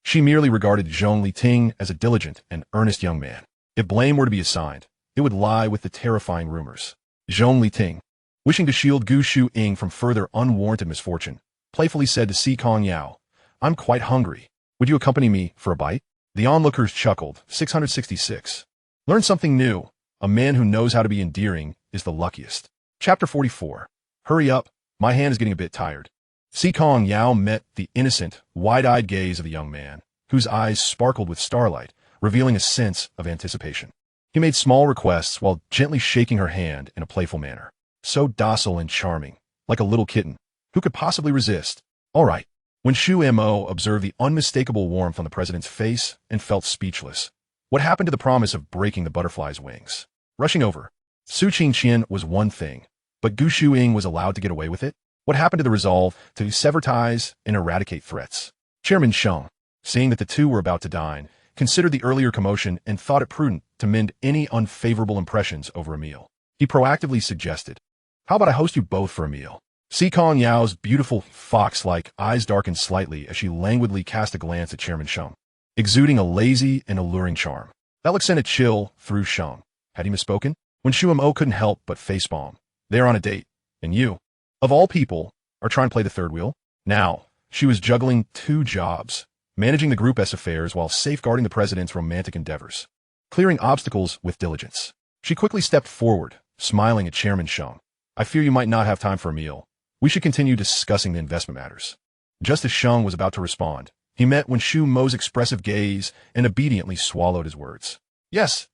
She merely regarded Zhong Liting as a diligent and earnest young man. If blame were to be assigned, it would lie with the terrifying rumors. Zhong Liting, wishing to shield Gu Shuing from further unwarranted misfortune, playfully said to Si Kongyao, "I'm quite hungry. Would you accompany me for a bite?" The onlookers chuckled. 666. Learn something new. A man who knows how to be endearing is the luckiest. Chapter 44. Hurry up. My hand is getting a bit tired. Si Kongyao met the innocent, wide-eyed gaze of the young man, whose eyes sparkled with starlight, revealing a sense of anticipation. He made small requests while gently shaking her hand in a playful manner. So docile and charming, like a little kitten. Who could possibly resist? All right. When Shu Mo observed the unmistakable warmth on the president's face and felt speechless. What happened to the promise of breaking the butterfly's wings? Rushing over. Su Qingqian was one thing, but Gu Shuing was allowed to get away with it? What happened to the resolve to sever ties and eradicate threats? Chairman Sheng, seeing that the two were about to dine, considered the earlier commotion and thought it prudent to mend any unfavorable impressions over a meal. He proactively suggested, "How about I host you both for a meal?" Si Kongyao's beautiful fox-like eyes darkened slightly as she languidly cast a glance at Chairman Sheng, exuding a lazy and alluring charm. That look sent a chill through Sheng. Had he misspoken? When Shu Mo couldn't help but facepalm. They're on a date, and you, of all people, are trying to play the third wheel? Now, she was juggling two jobs, managing the Group S affairs while safeguarding the president's romantic endeavors, clearing obstacles with diligence. She quickly stepped forward, smiling at Chairman Sheng. "I fear you might not have time for a meal. We should continue discussing the investment matters." Just as Sheng was about to respond, he met when Shu Mo's expressive gaze and obediently swallowed his words. Yes,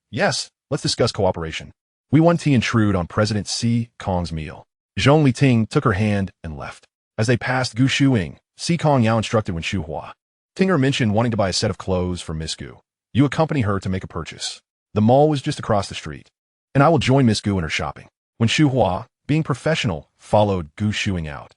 let's discuss cooperation. We want to intrude on President Si Kong's meal." Zhong Liting took her hand and left. As they passed Gu Shuing, Si Kongyao instructed when Shu Hua. Tinger mentioned wanting to buy a set of clothes for Miss Gu. You accompany her to make a purchase. The mall was just across the street. And I will join Miss Gu in her shopping. When Shu Hua, being professional, followed Gu Shuing out.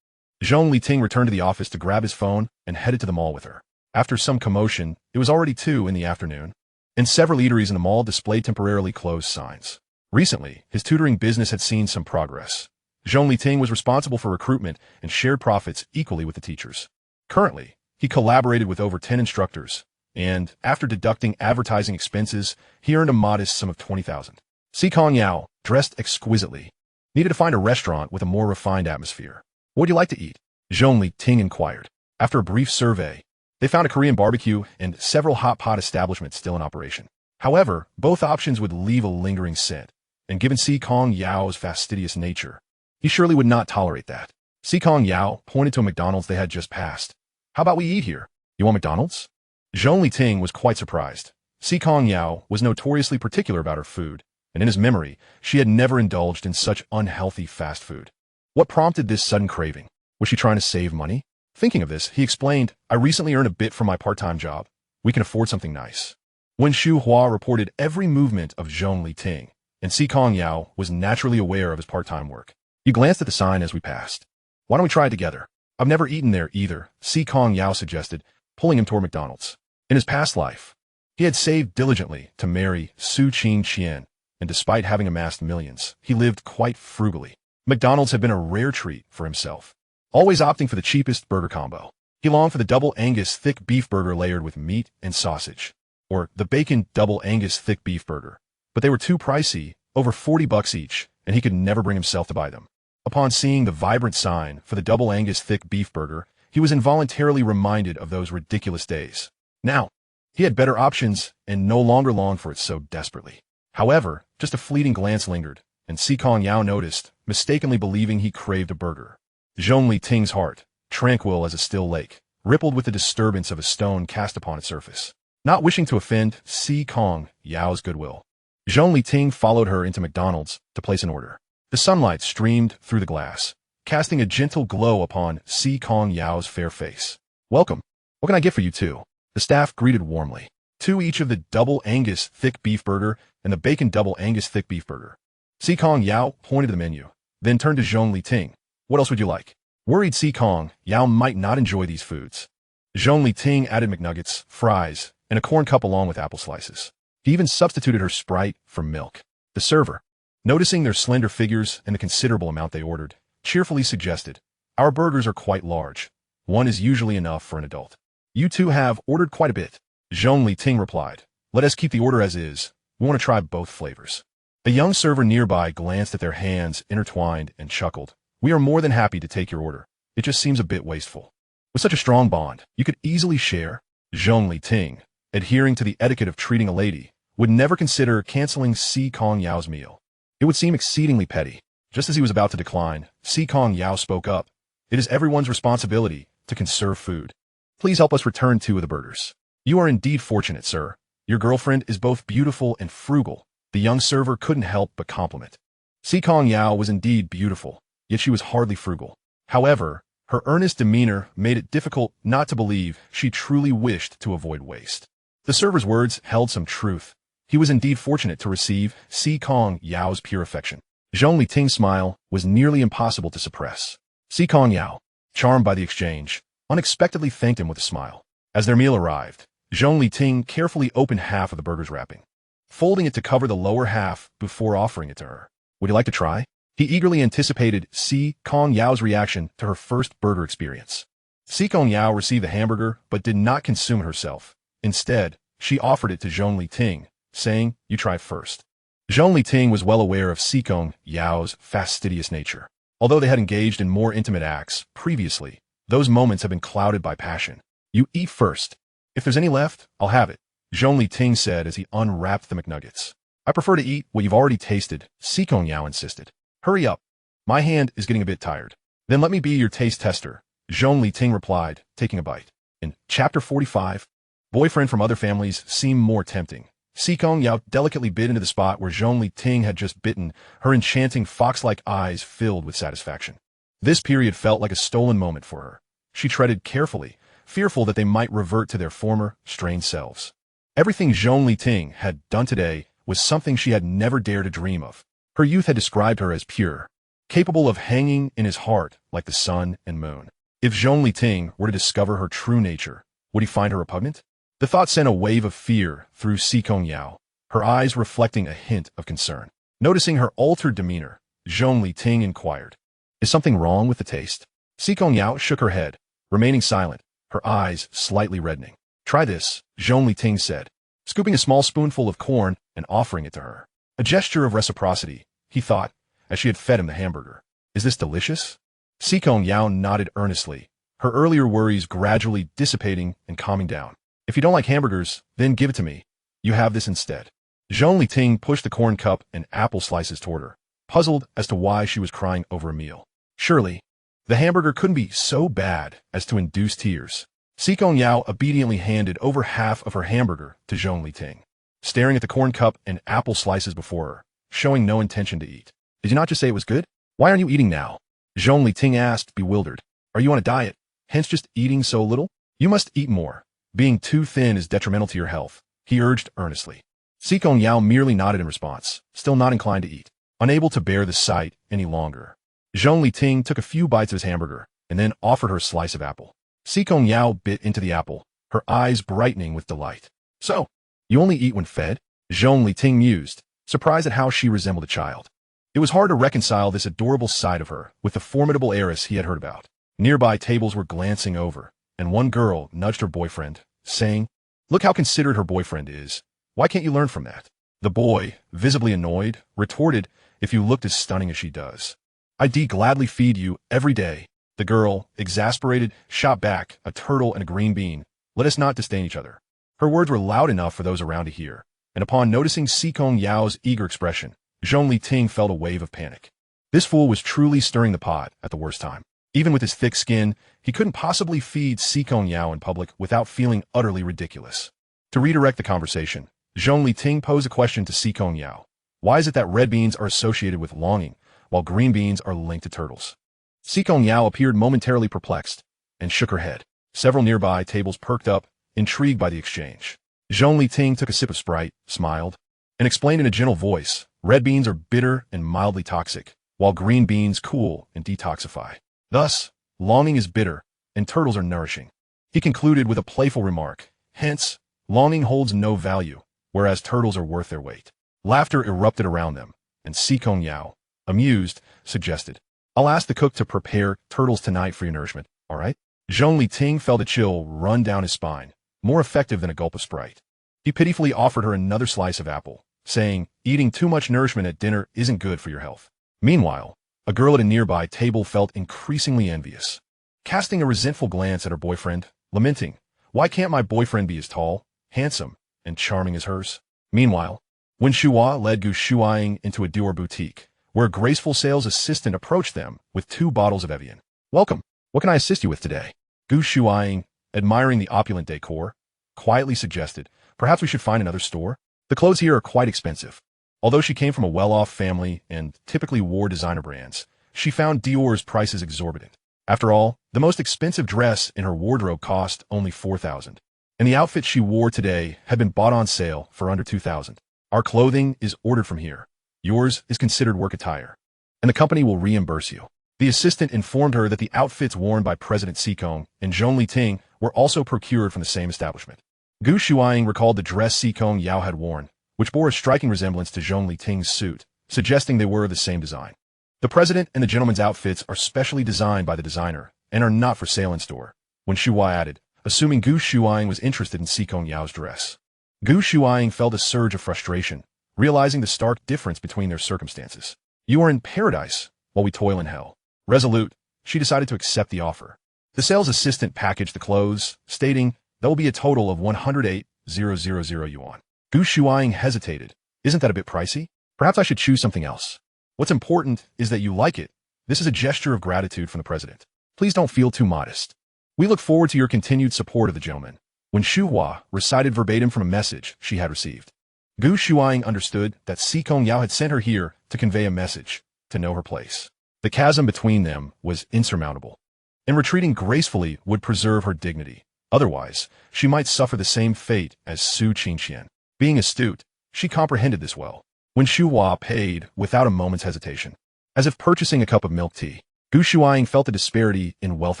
Zhong Liting returned to the office to grab his phone and headed to the mall with her. After some commotion, it was already 2 in the afternoon, and several eateries in the mall displayed temporarily closed signs. Recently, his tutoring business had seen some progress. Zhong Liting was responsible for recruitment and shared profits equally with the teachers. Currently, he collaborated with over 10 instructors, and, after deducting advertising expenses, he earned a modest sum of 20,000. Si Kongyao, dressed exquisitely, needed to find a restaurant with a more refined atmosphere. "What would you like to eat?" Zhong Liting inquired. After a brief survey, they found a Korean barbecue and several hot pot establishments still in operation. However, both options would leave a lingering scent, and given Si Kongyao's fastidious nature, he surely would not tolerate that. Si Kongyao pointed to a McDonald's they had just passed. "How about we eat here? You want McDonald's?" Zhong Liting was quite surprised. Si Kongyao was notoriously particular about her food, and in his memory, she had never indulged in such unhealthy fast food. What prompted this sudden craving? Was she trying to save money? Thinking of this, he explained, I recently earned a bit from my part-time job. We can afford something nice. When Xu Hua reported every movement of Zhong Liting, and Si Kongyao was naturally aware of his part-time work. He glanced at the sign as we passed. Why don't we try it together? I've never eaten there either, Si Kongyao suggested, pulling him toward McDonald's. In his past life, he had saved diligently to marry Su Qingqian, and despite having amassed millions, he lived quite frugally. McDonald's had been a rare treat for himself, always opting for the cheapest burger combo. He longed for the double Angus thick beef burger layered with meat and sausage, or the bacon double Angus thick beef burger, but they were too pricey, over $40 each, and he could never bring himself to buy them. Upon seeing the vibrant sign for the double Angus thick beef burger, he was involuntarily reminded of those ridiculous days. Now, he had better options and no longer longed for it so desperately. However, just a fleeting glance lingered, and Si Kongyao noticed, mistakenly believing he craved a burger. Zhong Liting's heart, tranquil as a still lake, rippled with the disturbance of a stone cast upon its surface. Not wishing to offend Si Kongyao's goodwill, Zhong Liting followed her into McDonald's to place an order. The sunlight streamed through the glass, casting a gentle glow upon Si Kongyao's fair face. Welcome. What can I get for you two? The staff greeted warmly. Two each of the double Angus thick beef burger and the bacon double Angus thick beef burger. Si Kongyao pointed to the menu, then turned to Zhong Liting. What else would you like? Worried Si Kongyao might not enjoy these foods. Zhong Liting added McNuggets, fries, and a corn cup along with apple slices. He even substituted her Sprite for milk. The server, noticing their slender figures and the considerable amount they ordered, cheerfully suggested, our burgers are quite large. One is usually enough for an adult. You two have ordered quite a bit. Zhong Liting replied, let us keep the order as is. We want to try both flavors. A young server nearby glanced at their hands intertwined and chuckled. We are more than happy to take your order. It just seems a bit wasteful. With such a strong bond, you could easily share. Zhong Liting, adhering to the etiquette of treating a lady, would never consider canceling Si Kongyao's meal. It would seem exceedingly petty. Just as he was about to decline, Si Kongyao spoke up. It is everyone's responsibility to conserve food. Please help us return 2 of the burgers. You are indeed fortunate, sir. Your girlfriend is both beautiful and frugal. The young server couldn't help but compliment. Si Kongyao was indeed beautiful, yet she was hardly frugal. However, her earnest demeanor made it difficult not to believe she truly wished to avoid waste. The server's words held some truth. He was indeed fortunate to receive Si Kongyao's pure affection. Zhong Liting's smile was nearly impossible to suppress. Si Kongyao, charmed by the exchange, unexpectedly thanked him with a smile. As their meal arrived, Zhong Liting carefully opened half of the burger's wrapping, folding it to cover the lower half before offering it to her. Would you like to try? He eagerly anticipated Si Kongyao's reaction to her first burger experience. Si Kongyao received the hamburger but did not consume it herself. Instead, she offered it to Zhong Liting, saying, you try first. Zhong Liting was well aware of Si Kongyao's fastidious nature. Although they had engaged in more intimate acts previously, those moments have been clouded by passion. You eat first. If there's any left, I'll have it, Zhong Liting said as he unwrapped the McNuggets. I prefer to eat what you've already tasted, Si Kongyao insisted. Hurry up. My hand is getting a bit tired. Then let me be your taste tester, Zhong Liting replied, taking a bite. In Chapter 45, boyfriend from other families seemed more tempting. Si Kongyao delicately bit into the spot where Zhong Liting had just bitten, her enchanting fox-like eyes filled with satisfaction. This period felt like a stolen moment for her. She treaded carefully, fearful that they might revert to their former, strained selves. Everything Zhong Liting had done today was something she had never dared to dream of. Her youth had described her as pure, capable of hanging in his heart like the sun and moon. If Zhong Liting were to discover her true nature, would he find her repugnant? The thought sent a wave of fear through Si Kongyao, her eyes reflecting a hint of concern. Noticing her altered demeanor, Zhong Liting inquired, is something wrong with the taste? Si Kongyao shook her head, remaining silent, her eyes slightly reddening. Try this, Zhong Liting said, scooping a small spoonful of corn and offering it to her. A gesture of reciprocity, he thought, as she had fed him the hamburger. Is this delicious? Si Kongyao nodded earnestly, her earlier worries gradually dissipating and calming down. If you don't like hamburgers, then give it to me. You have this instead. Zhong Liting pushed the corn cup and apple slices toward her, puzzled as to why she was crying over a meal. Surely, the hamburger couldn't be so bad as to induce tears. Si Kongyao obediently handed over half of her hamburger to Zhong Liting. Staring at the corn cup and apple slices before her, showing no intention to eat. Did you not just say it was good? Why aren't you eating now? Zhong Liting asked, bewildered. Are you on a diet, hence just eating so little? You must eat more. Being too thin is detrimental to your health, he urged earnestly. Si Kongyao merely nodded in response, still not inclined to eat, unable to bear the sight any longer. Zhong Liting took a few bites of his hamburger and then offered her a slice of apple. Si Kongyao bit into the apple, her eyes brightening with delight. So, you only eat when fed? Zhong Liting mused, surprised at how she resembled a child. It was hard to reconcile this adorable side of her with the formidable heiress he had heard about. Nearby tables were glancing over, and one girl nudged her boyfriend, saying, Look how considerate her boyfriend is. Why can't you learn from that? The boy, visibly annoyed, retorted, If you looked as stunning as she does, I'd gladly feed you every day. The girl, exasperated, shot back, a turtle and a green bean. Let us not disdain each other. Her words were loud enough for those around to hear, and upon noticing Si Kongyao's eager expression, Zhong Liting felt a wave of panic. This fool was truly stirring the pot at the worst time. Even with his thick skin, he couldn't possibly feed Si Kongyao in public without feeling utterly ridiculous. To redirect the conversation, Zhong Liting posed a question to Si Kongyao. Why is it that red beans are associated with longing, while green beans are linked to turtles? Si Kongyao appeared momentarily perplexed and shook her head. Several nearby tables perked up, intrigued by the exchange. Zhong Liting took a sip of Sprite, smiled, and explained in a gentle voice, Red beans are bitter and mildly toxic, while green beans cool and detoxify. Thus, longing is bitter, and turtles are nourishing. He concluded with a playful remark, hence, longing holds no value, whereas turtles are worth their weight. Laughter erupted around them, and Si Kongyao, amused, suggested, I'll ask the cook to prepare turtles tonight for your nourishment, all right? Zhong Liting felt a chill run down his spine, more effective than a gulp of Sprite. He pitifully offered her another slice of apple, saying, eating too much nourishment at dinner isn't good for your health. Meanwhile, a girl at a nearby table felt increasingly envious. Casting a resentful glance at her boyfriend, lamenting, why can't my boyfriend be as tall, handsome, and charming as hers? Meanwhile, Wen Shuhua led Gu Shuaing into a Dior boutique, where a graceful sales assistant approached them with 2 bottles of Evian. Welcome. What can I assist you with today? Gu Shuaing, admiring the opulent decor, quietly suggested, perhaps we should find another store? The clothes here are quite expensive. Although she came from a well-off family and typically wore designer brands, she found Dior's prices exorbitant. After all, the most expensive dress in her wardrobe cost only $4,000, and the outfit she wore today had been bought on sale for under $2,000. Our clothing is ordered from here. Yours is considered work attire, and the company will reimburse you. The assistant informed her that the outfits worn by President Si Kong and Zhong Liting were also procured from the same establishment. Gu Shuaing recalled the dress Si Kongyao had worn, which bore a striking resemblance to Zhong Liting's suit, suggesting they were the same design. The president and the gentleman's outfits are specially designed by the designer and are not for sale in store, Wen Shuhua added, assuming Gu Shuaing was interested in Si Kongyao's dress. Gu Shuaing felt a surge of frustration, realizing the stark difference between their circumstances. You are in paradise, while we toil in hell. Resolute, she decided to accept the offer. The sales assistant packaged the clothes, stating, that will be a total of 108,000 yuan. Gu Shuaing hesitated. Isn't that a bit pricey? Perhaps I should choose something else. What's important is that you like it. This is a gesture of gratitude from the president. Please don't feel too modest. We look forward to your continued support of the gentleman. Wen Shuhua recited verbatim from a message she had received. Gu Shuaing understood that Si Kongyao had sent her here to convey a message, to know her place. The chasm between them was insurmountable, and retreating gracefully would preserve her dignity. Otherwise, she might suffer the same fate as Su Qingqian. Being astute, she comprehended this well. Wen Shuhua paid without a moment's hesitation, as if purchasing a cup of milk tea. Gu Shuaing felt the disparity in wealth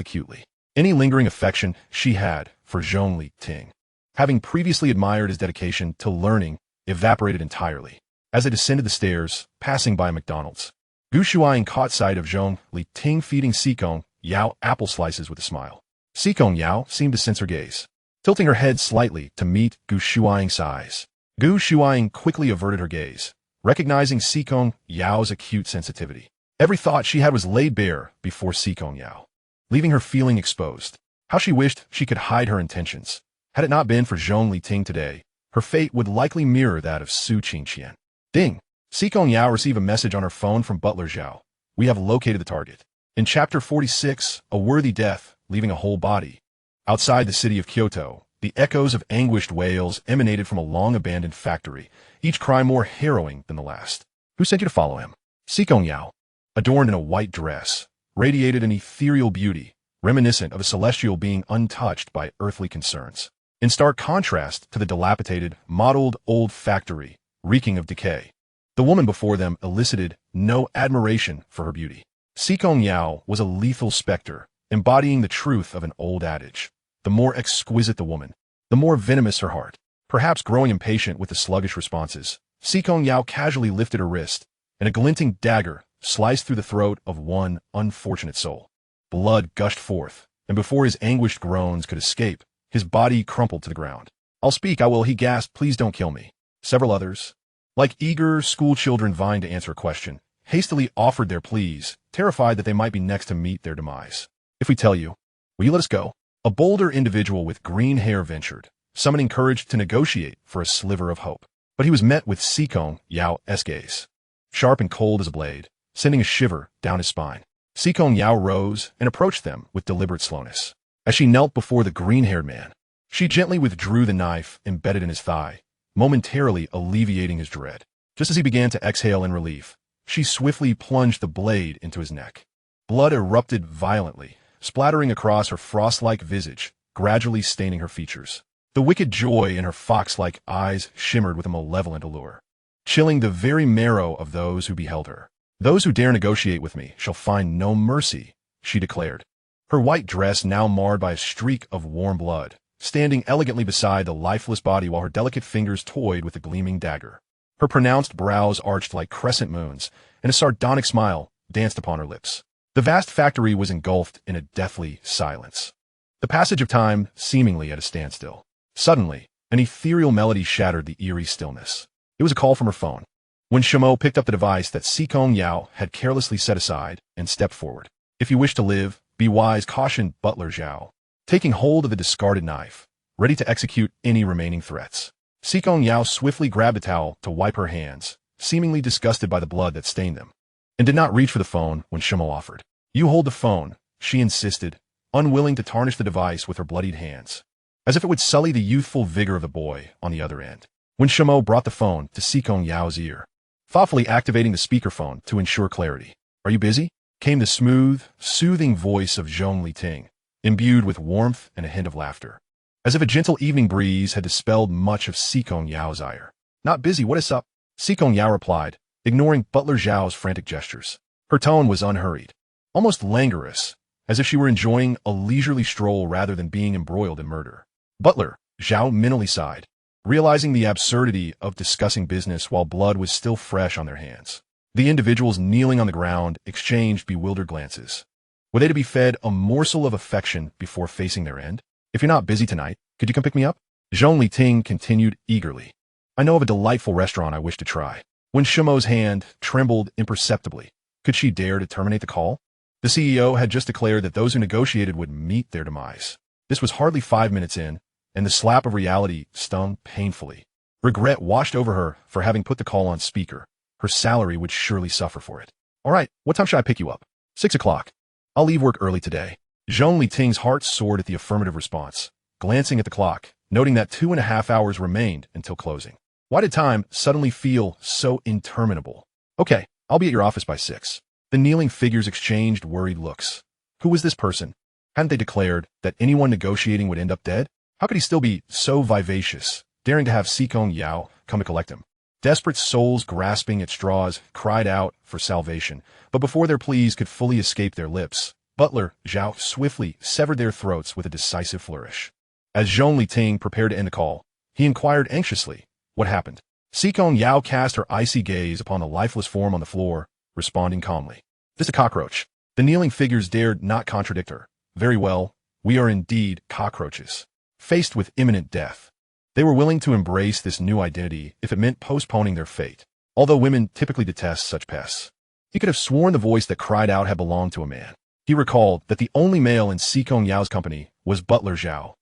acutely. Any lingering affection she had for Zhong Liting, having previously admired his dedication to learning, evaporated entirely. As they descended the stairs, passing by a McDonald's, Gu Shuaing caught sight of Zhong Liting feeding Si Kongyao apple slices with a smile. Si Kongyao seemed to sense her gaze, tilting her head slightly to meet Gu Shuaing's eyes. Gu Shuaing quickly averted her gaze, recognizing Si Kongyao's acute sensitivity. Every thought she had was laid bare before Si Kongyao, leaving her feeling exposed. How she wished she could hide her intentions. Had it not been for Zhong Liting today, her fate would likely mirror that of Su Qingqian. Ding! Si Kongyao received a message on her phone from Butler Zhao. We have located the target. In Chapter 46, a worthy death, leaving a whole body. Outside the city of Kyoto, the echoes of anguished wails emanated from a long-abandoned factory, each cry more harrowing than the last. Who sent you to follow him? Si Kongyao, adorned in a white dress, radiated an ethereal beauty, reminiscent of a celestial being untouched by earthly concerns. In stark contrast to the dilapidated, mottled old factory, reeking of decay, the woman before them elicited no admiration for her beauty. Si Kongyao was a lethal specter, embodying the truth of an old adage. The more exquisite the woman, the more venomous her heart. Perhaps growing impatient with the sluggish responses, Si Kongyao casually lifted her wrist, and a glinting dagger sliced through the throat of one unfortunate soul. Blood gushed forth, and before his anguished groans could escape, his body crumpled to the ground. "I'll speak, I will," he gasped. "Please don't kill me." Several others, like eager schoolchildren vying to answer a question, hastily offered their pleas, terrified that they might be next to meet their demise. "If we tell you, will you let us go?" A bolder individual with green hair ventured, summoning courage to negotiate for a sliver of hope. But he was met with Si Kongyao gaze, sharp and cold as a blade, sending a shiver down his spine. Si Kongyao rose and approached them with deliberate slowness. As she knelt before the green-haired man, she gently withdrew the knife embedded in his thigh, momentarily alleviating his dread. Just as he began to exhale in relief, she swiftly plunged the blade into his neck. Blood erupted violently, splattering across her frost-like visage, gradually staining her features. The wicked joy in her fox-like eyes shimmered with a malevolent allure, chilling the very marrow of those who beheld her. "Those who dare negotiate with me shall find no mercy," she declared, her white dress now marred by a streak of warm blood, standing elegantly beside the lifeless body while her delicate fingers toyed with the gleaming dagger. Her pronounced brows arched like crescent moons, and a sardonic smile danced upon her lips. The vast factory was engulfed in a deathly silence, the passage of time seemingly at a standstill. Suddenly, an ethereal melody shattered the eerie stillness. It was a call from her phone. When Shimo picked up the device that Si Kongyao had carelessly set aside and stepped forward. "If you wish to live, be wise," cautioned Butler Zhao, taking hold of the discarded knife, ready to execute any remaining threats. Si Kongyao swiftly grabbed a towel to wipe her hands, seemingly disgusted by the blood that stained them, and did not reach for the phone when Shimo offered. "You hold the phone," she insisted, unwilling to tarnish the device with her bloodied hands, as if it would sully the youthful vigor of the boy on the other end. When Shimo brought the phone to Si Kongyao's ear, thoughtfully activating the speakerphone to ensure clarity. "Are you busy?" came the smooth, soothing voice of Zhong Liting, imbued with warmth and a hint of laughter, as if a gentle evening breeze had dispelled much of Si Kongyao's ire. "Not busy, what is up?" Si Kongyao replied, ignoring Butler Zhao's frantic gestures. Her tone was unhurried, almost languorous, as if she were enjoying a leisurely stroll rather than being embroiled in murder. Butler Zhao mentally sighed, realizing the absurdity of discussing business while blood was still fresh on their hands. The individuals kneeling on the ground exchanged bewildered glances. Were they to be fed a morsel of affection before facing their end? "If you're not busy tonight, could you come pick me up?" Zhong Liting continued eagerly. "I know of a delightful restaurant I wish to try." When Shimo's hand trembled imperceptibly, could she dare to terminate the call? The CEO had just declared that those who negotiated would meet their demise. This was hardly 5 minutes in, and the slap of reality stung painfully. Regret washed over her for having put the call on speaker. Her salary would surely suffer for it. "All right, what time should I pick you up?" 6 o'clock. "I'll leave work early today." Zhong Liting's heart soared at the affirmative response, glancing at the clock, noting that 2.5 hours remained until closing. Why did time suddenly feel so interminable? "Okay, I'll be at your office by 6. The kneeling figures exchanged worried looks. Who was this person? Hadn't they declared that anyone negotiating would end up dead? How could he still be so vivacious, daring to have Si Kongyao come to collect him? Desperate souls grasping at straws cried out for salvation, but before their pleas could fully escape their lips, Butler Zhao swiftly severed their throats with a decisive flourish. As Zhong Liting prepared to end the call, he inquired anxiously, "What happened?" Si Kongyao cast her icy gaze upon the lifeless form on the floor, responding calmly, "Just a cockroach." The kneeling figures dared not contradict her. "Very well, we are indeed cockroaches, faced with imminent death." They were willing to embrace this new identity if it meant postponing their fate, although women typically detest such pests. He could have sworn the voice that cried out had belonged to a man. He recalled that the only male in Si Kongyao's company was Butler Zhao,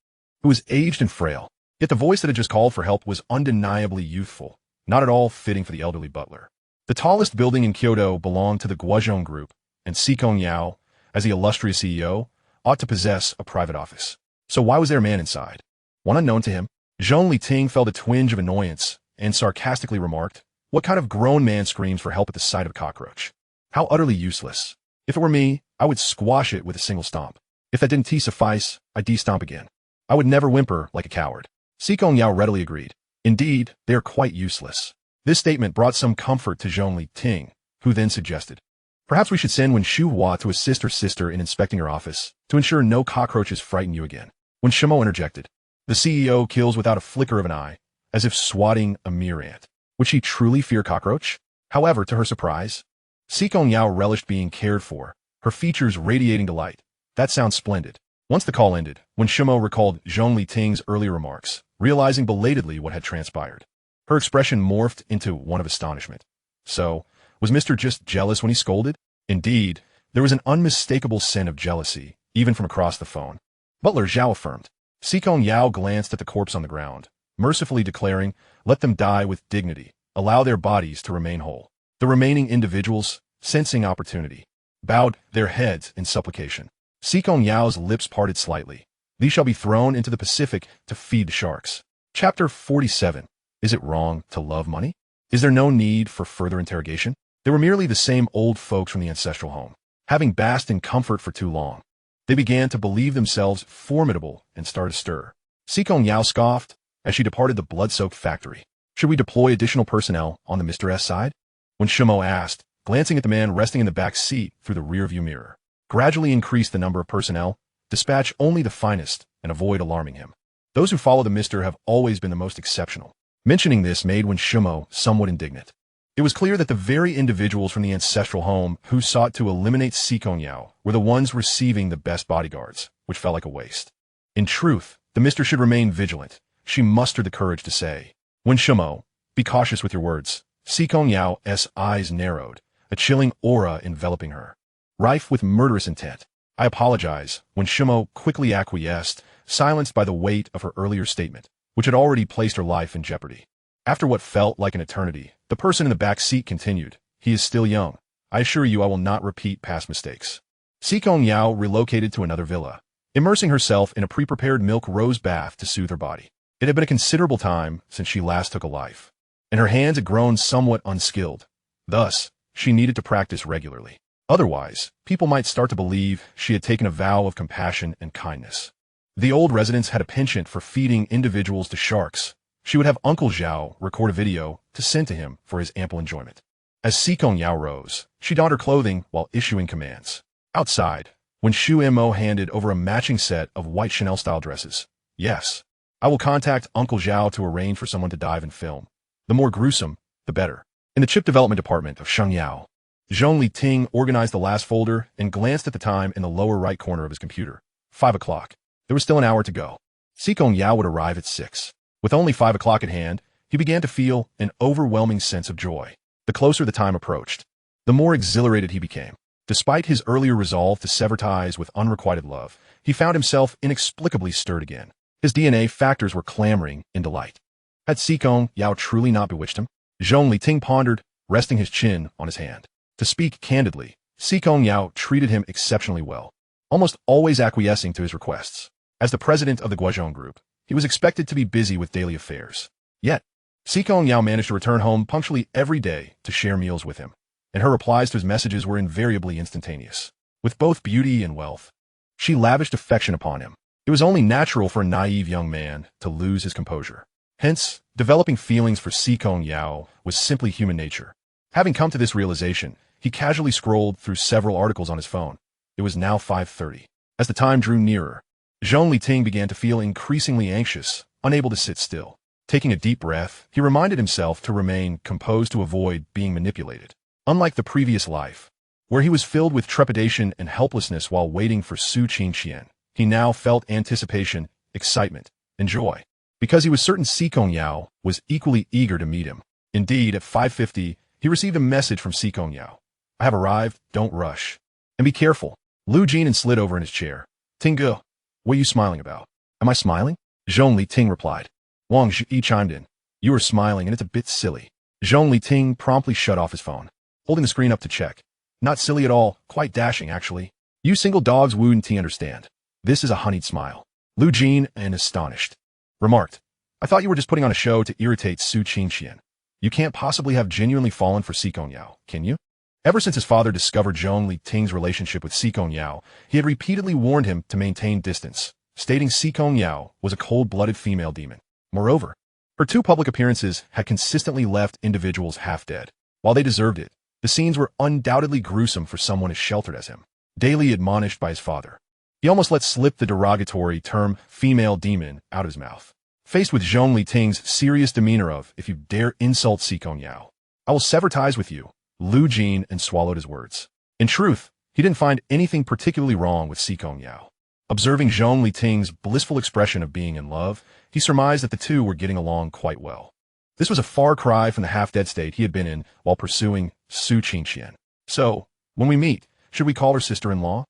who was aged and frail, yet the voice that had just called for help was undeniably youthful, not at all fitting for the elderly butler. The tallest building in Kyoto belonged to the Guozhong Group, and Si Kongyao, as the illustrious CEO, ought to possess a private office. So why was there a man inside? One unknown to him? Zhong Liting felt a twinge of annoyance and sarcastically remarked, What kind of grown man screams for help at the sight of a cockroach? How utterly useless. If it were me, I would squash it with a single stomp. If that didn't suffice, I'd de-stomp again. I would never whimper like a coward. Si Kongyao readily agreed. Indeed, they are quite useless. This statement brought some comfort to Zhong Liting, who then suggested, perhaps we should send Wen Shuhua to assist her sister in inspecting her office, to ensure no cockroaches frighten you again. When Shimo interjected, the CEO kills without a flicker of an eye, as if swatting a mere ant. Would she truly fear cockroach? However, to her surprise, Si Kongyao relished being cared for, her features radiating delight. That sounds splendid. Once the call ended, when Shimo recalled Zhong Liting's earlier remarks, realizing belatedly what had transpired, her expression morphed into one of astonishment. So, was Mr. just jealous when he scolded? Indeed, there was an unmistakable scent of jealousy, even from across the phone. Butler Zhao affirmed. Si Kongyao glanced at the corpse on the ground, mercifully declaring, let them die with dignity, allow their bodies to remain whole. The remaining individuals, sensing opportunity, bowed their heads in supplication. Si Kongyao's lips parted slightly. These shall be thrown into the Pacific to feed the sharks. Chapter 47. Is it wrong to love money? Is there no need for further interrogation? They were merely the same old folks from the ancestral home, having basked in comfort for too long. They began to believe themselves formidable and start a stir. Si Kongyao scoffed as she departed the blood-soaked factory. Should we deploy additional personnel on the Mr. S side? When Shimo asked, glancing at the man resting in the back seat through the rearview mirror. Gradually increase the number of personnel, dispatch only the finest, and avoid alarming him. Those who follow the Mr. have always been the most exceptional. Mentioning this made Wen Shimo somewhat indignant. It was clear that the very individuals from the ancestral home who sought to eliminate Si Kongyao were the ones receiving the best bodyguards, which felt like a waste. In truth, the Mr. should remain vigilant. She mustered the courage to say, Wen Shimo, be cautious with your words. Si Kongyao's eyes narrowed, a chilling aura enveloping her, rife with murderous intent. I apologize, when Shimo quickly acquiesced, silenced by the weight of her earlier statement, which had already placed her life in jeopardy. After what felt like an eternity, the person in the back seat continued, he is still young. I assure you I will not repeat past mistakes. Si Kongyao relocated to another villa, immersing herself in a pre-prepared milk rose bath to soothe her body. It had been a considerable time since she last took a life, and her hands had grown somewhat unskilled. Thus, she needed to practice regularly. Otherwise, people might start to believe she had taken a vow of compassion and kindness. The old residents had a penchant for feeding individuals to sharks. She would have Uncle Zhao record a video to send to him for his ample enjoyment. As Si Kongyao rose, she donned her clothing while issuing commands. Outside, when Shu Mo handed over a matching set of white Chanel-style dresses. Yes, I will contact Uncle Zhao to arrange for someone to dive and film. The more gruesome, the better. In the chip development department of Shengyao, Zhong Liting organized the last folder and glanced at the time in the lower right corner of his computer. 5 o'clock. There was still an hour to go. Si Kongyao would arrive at 6. With only 5 o'clock at hand, he began to feel an overwhelming sense of joy. The closer the time approached, the more exhilarated he became. Despite his earlier resolve to sever ties with unrequited love, he found himself inexplicably stirred again. His DNA factors were clamoring in delight. Had Si Kongyao truly not bewitched him? Zhong Liting pondered, resting his chin on his hand. To speak candidly, Si Kongyao treated him exceptionally well, almost always acquiescing to his requests. As the president of the Guozhong group, he was expected to be busy with daily affairs. Yet, Si Kongyao managed to return home punctually every day to share meals with him, and her replies to his messages were invariably instantaneous. With both beauty and wealth, she lavished affection upon him. It was only natural for a naive young man to lose his composure. Hence, developing feelings for Si Kongyao was simply human nature. Having come to this realization, he casually scrolled through several articles on his phone. It was now 5:30. As the time drew nearer, Zhong Liting began to feel increasingly anxious, unable to sit still. Taking a deep breath, he reminded himself to remain composed to avoid being manipulated. Unlike the previous life, where he was filled with trepidation and helplessness while waiting for Su Qingqian, he now felt anticipation, excitement, and joy. Because he was certain Si Kongyao was equally eager to meet him. Indeed, at 5:50, he received a message from Si Kongyao. I have arrived, don't rush. And be careful. Lu Jin slid over in his chair. Tingu, what are you smiling about? Am I smiling? Zhong Liting replied. Wang Zhi chimed in. You are smiling and it's a bit silly. Zhong Liting promptly shut off his phone, holding the screen up to check. Not silly at all, quite dashing actually. You single dogs wouldn't understand. This is a honeyed smile. Lu Jin, and astonished, remarked, I thought you were just putting on a show to irritate Su Qingqian. You can't possibly have genuinely fallen for Si Kongyao, can you? Ever since his father discovered Zhong Liting's relationship with Si Kongyao, he had repeatedly warned him to maintain distance, stating Si Kongyao was a cold-blooded female demon. Moreover, her two public appearances had consistently left individuals half dead. While they deserved it, the scenes were undoubtedly gruesome for someone as sheltered as him. Daily admonished by his father, he almost let slip the derogatory term female demon out of his mouth. Faced with Zhong Liting's serious demeanor of, if you dare insult Si Kongyao, I will sever ties with you, Lu Jin and swallowed his words. In truth, he didn't find anything particularly wrong with Si Kongyao. Observing Zhong Liting's blissful expression of being in love, he surmised that the two were getting along quite well. This was a far cry from the half-dead state he had been in while pursuing Su Qingqian. So, when we meet, should we call her sister-in-law?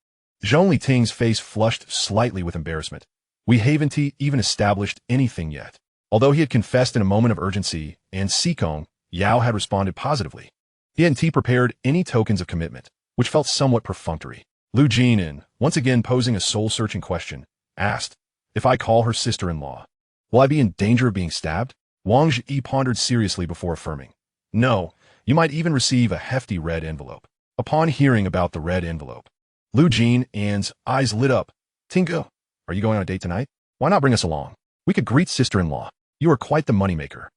Zhong Liting's face flushed slightly with embarrassment. We haven't even established anything yet. Although he had confessed in a moment of urgency, and Si Kongyao had responded positively, he hadn't prepared any tokens of commitment, which felt somewhat perfunctory. Lu Jin, once again posing a soul-searching question, asked, if I call her sister-in-law, will I be in danger of being stabbed? Wang Zhi pondered seriously before affirming, no, you might even receive a hefty red envelope. Upon hearing about the red envelope, Lu Jin's eyes lit up. Tingo, are you going on a date tonight? Why not bring us along? We could greet sister-in-law. You are quite the moneymaker.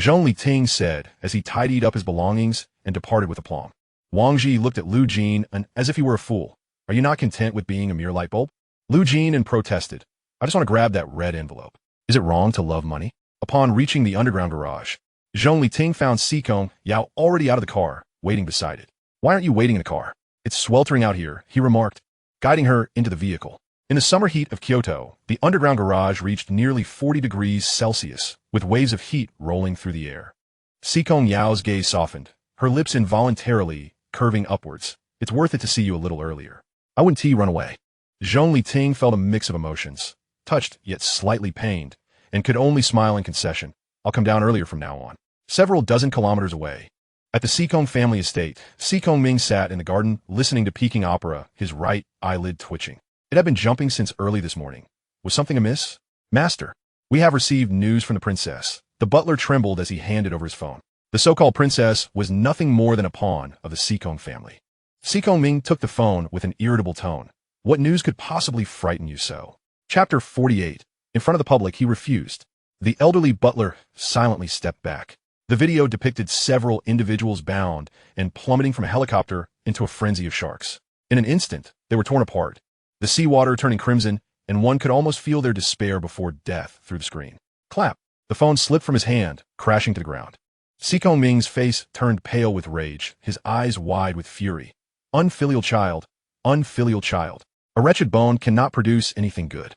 Zhong Liting said as he tidied up his belongings and departed with aplomb. Wang Zhi looked at Lu Jin as if he were a fool. Are you not content with being a mere light bulb? Lu Jin protested. I just want to grab that red envelope. Is it wrong to love money? Upon reaching the underground garage, Zhong Liting found Si Kongyao already out of the car, waiting beside it. Why aren't you waiting in the car? It's sweltering out here, he remarked, guiding her into the vehicle. In the summer heat of Kyoto, the underground garage reached nearly 40 degrees Celsius, with waves of heat rolling through the air. Si Kongyao's gaze softened, her lips involuntarily curving upwards. It's worth it to see you a little earlier. I wouldn't run away. Zhong Liting felt a mix of emotions, touched yet slightly pained, and could only smile in concession. I'll come down earlier from now on. Several dozen kilometers away, at the Si Kong family estate, Si Kongming sat in the garden listening to Peking opera, his right eyelid twitching. It had been jumping since early this morning. Was something amiss? Master, we have received news from the princess. The butler trembled as he handed over his phone. The so-called princess was nothing more than a pawn of the Si Kong family. Si Kongming took the phone with an irritable tone. What news could possibly frighten you so? Chapter 48. In front of the public, he refused. The elderly butler silently stepped back. The video depicted several individuals bound and plummeting from a helicopter into a frenzy of sharks. In an instant, they were torn apart, the seawater turning crimson, and one could almost feel their despair before death through the screen. Clap! The phone slipped from his hand, crashing to the ground. Si Kongming's face turned pale with rage, his eyes wide with fury. Unfilial child, unfilial child. A wretched bone cannot produce anything good.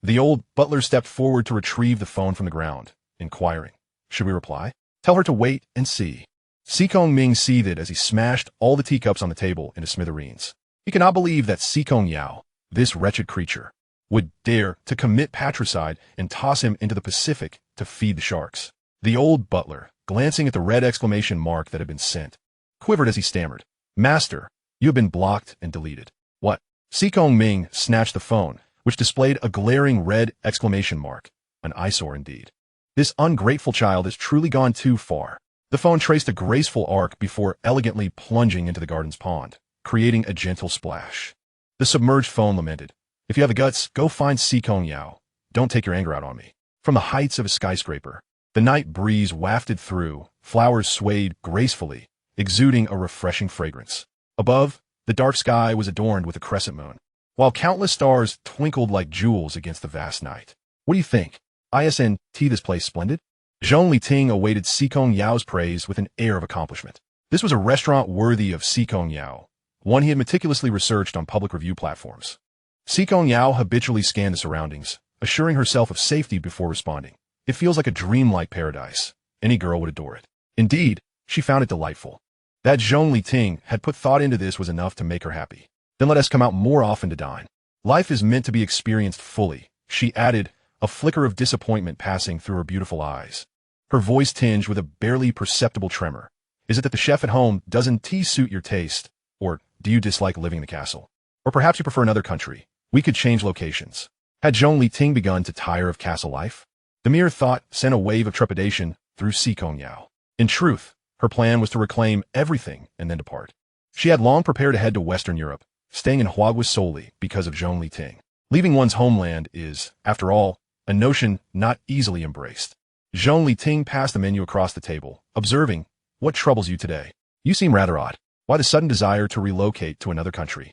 The old butler stepped forward to retrieve the phone from the ground, inquiring, should we reply? Tell her to wait and see. Si Kongming seethed as he smashed all the teacups on the table into smithereens. He could not believe that Si Kongyao, this wretched creature, would dare to commit patricide and toss him into the Pacific to feed the sharks. The old butler, glancing at the red exclamation mark that had been sent, quivered as he stammered, Master, you have been blocked and deleted. What? Si Kongming snatched the phone, which displayed a glaring red exclamation mark. An eyesore indeed. This ungrateful child has truly gone too far. The phone traced a graceful arc before elegantly plunging into the garden's pond, creating a gentle splash. The submerged phone lamented, if you have the guts, go find Si Kongyao. Don't take your anger out on me. From the heights of a skyscraper, the night breeze wafted through, flowers swayed gracefully, exuding a refreshing fragrance. Above, the dark sky was adorned with a crescent moon, while countless stars twinkled like jewels against the vast night. What do you think? ISNT, this place splendid? Zhong Liting awaited Si Kongyao's praise with an air of accomplishment. This was a restaurant worthy of Si Kongyao, one he had meticulously researched on public review platforms. Si Kongyao habitually scanned the surroundings, assuring herself of safety before responding. It feels like a dreamlike paradise. Any girl would adore it. Indeed, she found it delightful. That Zhong Liting had put thought into this was enough to make her happy. Then let us come out more often to dine. Life is meant to be experienced fully, she added, a flicker of disappointment passing through her beautiful eyes. Her voice tinged with a barely perceptible tremor. Is it that the chef at home doesn't suit your taste? Or do you dislike living in the castle? Or perhaps you prefer another country? We could change locations. Had Zhong Liting begun to tire of castle life? The mere thought sent a wave of trepidation through Si Kongyao. In truth, her plan was to reclaim everything and then depart. She had long prepared to head to Western Europe, staying in Huagua solely because of Zhong Liting. Leaving one's homeland is, after all, a notion not easily embraced. Zhong Liting passed the menu across the table, observing, "What troubles you today? You seem rather odd. Why the sudden desire to relocate to another country?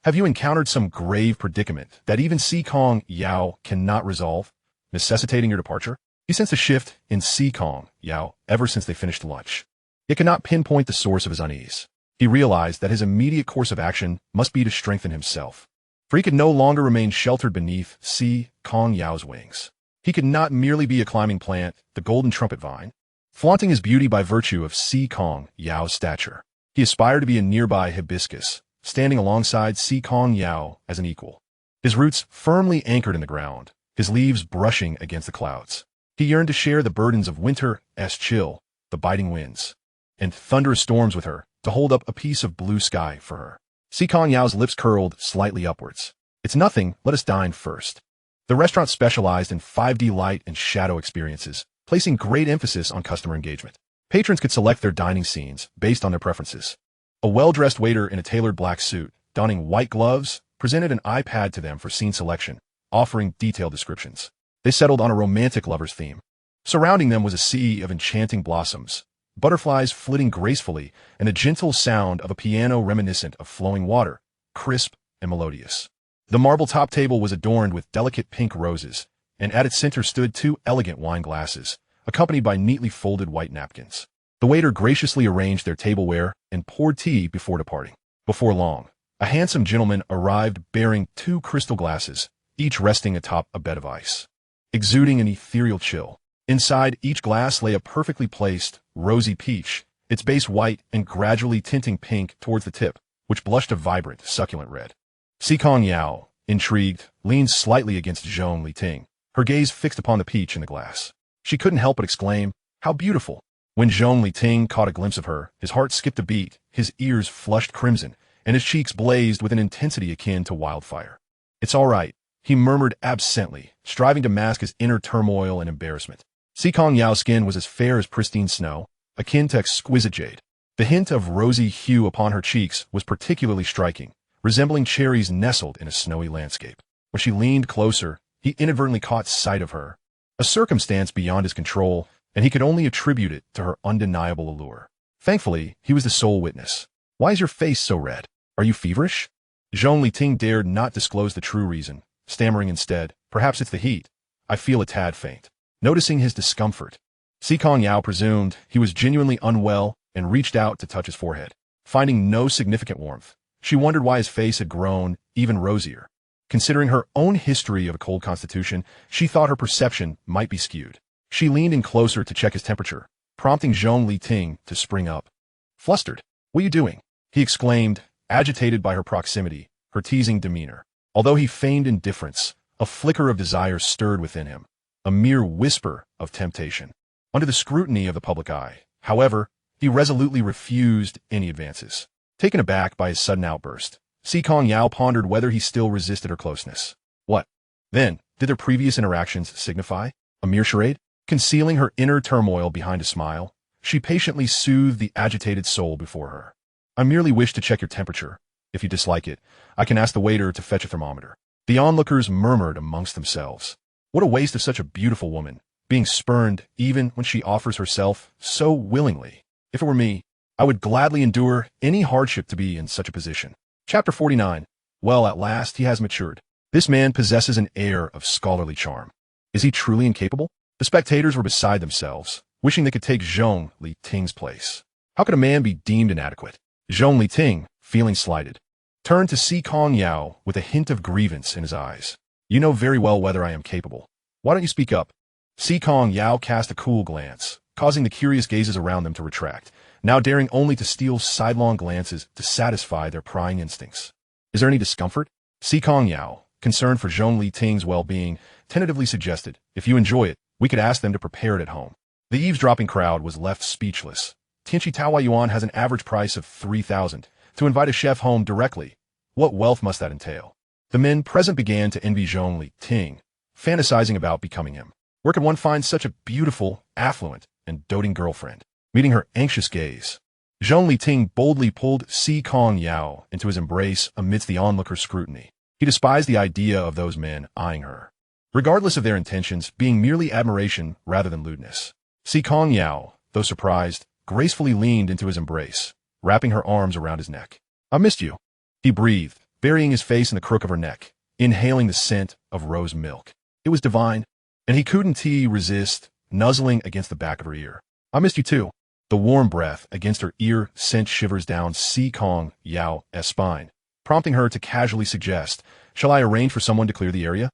Have you encountered some grave predicament that even Si Kongyao cannot resolve, necessitating your departure?" He sensed a shift in Si Kongyao ever since they finished lunch. Yet could not pinpoint the source of his unease. He realized that his immediate course of action must be to strengthen himself, for he could no longer remain sheltered beneath Si Kongyao's wings. He could not merely be a climbing plant, the golden trumpet vine, flaunting his beauty by virtue of Si Kongyao's stature. He aspired to be a nearby hibiscus, standing alongside Si Kongyao as an equal, his roots firmly anchored in the ground, his leaves brushing against the clouds. He yearned to share the burdens of winter's chill, the biting winds, and thunderous storms with her, to hold up a piece of blue sky for her. Si Kongyao's lips curled slightly upwards. "It's nothing, let us dine first." The restaurant specialized in 5D light and shadow experiences, placing great emphasis on customer engagement. Patrons could select their dining scenes based on their preferences. A well-dressed waiter in a tailored black suit, donning white gloves, presented an iPad to them for scene selection, offering detailed descriptions. They settled on a romantic lover's theme. Surrounding them was a sea of enchanting blossoms, butterflies flitting gracefully, and the gentle sound of a piano reminiscent of flowing water, crisp and melodious. The marble-top table was adorned with delicate pink roses, and at its center stood 2 elegant wine glasses, accompanied by neatly folded white napkins. The waiter graciously arranged their tableware and poured tea before departing. Before long, a handsome gentleman arrived bearing 2 crystal glasses, each resting atop a bed of ice, exuding an ethereal chill. Inside each glass lay a perfectly placed, rosy peach, its base white and gradually tinting pink towards the tip, which blushed a vibrant, succulent red. Si Kongyao, intrigued, leaned slightly against Zhong Liting, her gaze fixed upon the peach in the glass. She couldn't help but exclaim, "How beautiful!" When Zhong Liting caught a glimpse of her, his heart skipped a beat, his ears flushed crimson, and his cheeks blazed with an intensity akin to wildfire. "It's all right," he murmured absently, striving to mask his inner turmoil and embarrassment. Si Kongyao's skin was as fair as pristine snow, akin to exquisite jade. The hint of rosy hue upon her cheeks was particularly striking, resembling cherries nestled in a snowy landscape. When she leaned closer, he inadvertently caught sight of her, a circumstance beyond his control, and he could only attribute it to her undeniable allure. Thankfully, he was the sole witness. "Why is your face so red? Are you feverish?" Zhong Liting dared not disclose the true reason, stammering instead, "Perhaps it's the heat. I feel a tad faint." Noticing his discomfort, Si Kongyao presumed he was genuinely unwell and reached out to touch his forehead. Finding no significant warmth, she wondered why his face had grown even rosier. Considering her own history of a cold constitution, she thought her perception might be skewed. She leaned in closer to check his temperature, prompting Zhong Liting to spring up. "Flustered, what are you doing?" he exclaimed, agitated by her proximity, her teasing demeanor. Although he feigned indifference, a flicker of desire stirred within him, a mere whisper of temptation. Under the scrutiny of the public eye, however, he resolutely refused any advances. Taken aback by his sudden outburst, Si Kongyao pondered whether he still resisted her closeness. What, then, did their previous interactions signify? A mere charade? Concealing her inner turmoil behind a smile, she patiently soothed the agitated soul before her. "I merely wish to check your temperature. If you dislike it, I can ask the waiter to fetch a thermometer." The onlookers murmured amongst themselves. What a waste of such a beautiful woman, being spurned even when she offers herself so willingly. If it were me, I would gladly endure any hardship to be in such a position. Chapter 49. Well, at last he has matured. This man possesses an air of scholarly charm. Is he truly incapable? The spectators were beside themselves, wishing they could take Zhong Liting's place. How could a man be deemed inadequate? Zhong Liting, feeling slighted, turned to Si Kongyao with a hint of grievance in his eyes. "You know very well whether I am capable. Why don't you speak up?" Si Kongyao cast a cool glance, causing the curious gazes around them to retract, now daring only to steal sidelong glances to satisfy their prying instincts. "Is there any discomfort?" Si Kongyao, concerned for Zhong Liting's well-being, tentatively suggested, "If you enjoy it, we could ask them to prepare it at home." The eavesdropping crowd was left speechless. Tianchi Taoyuan Yuan has an average price of 3,000. To invite a chef home directly, what wealth must that entail? The men present began to envy Zhong Liting, fantasizing about becoming him. Where could one find such a beautiful, affluent, and doting girlfriend? Meeting her anxious gaze, Zhong Liting boldly pulled Si Kongyao into his embrace amidst the onlooker's scrutiny. He despised the idea of those men eyeing her, regardless of their intentions being merely admiration rather than lewdness. Si Kongyao, though surprised, gracefully leaned into his embrace, wrapping her arms around his neck. "I missed you," he breathed, burying his face in the crook of her neck, inhaling the scent of rose milk. It was divine, and he couldn't resist nuzzling against the back of her ear. "I missed you too." The warm breath against her ear sent shivers down Si Kongyao's spine, prompting her to casually suggest, "Shall I arrange for someone to clear the area?"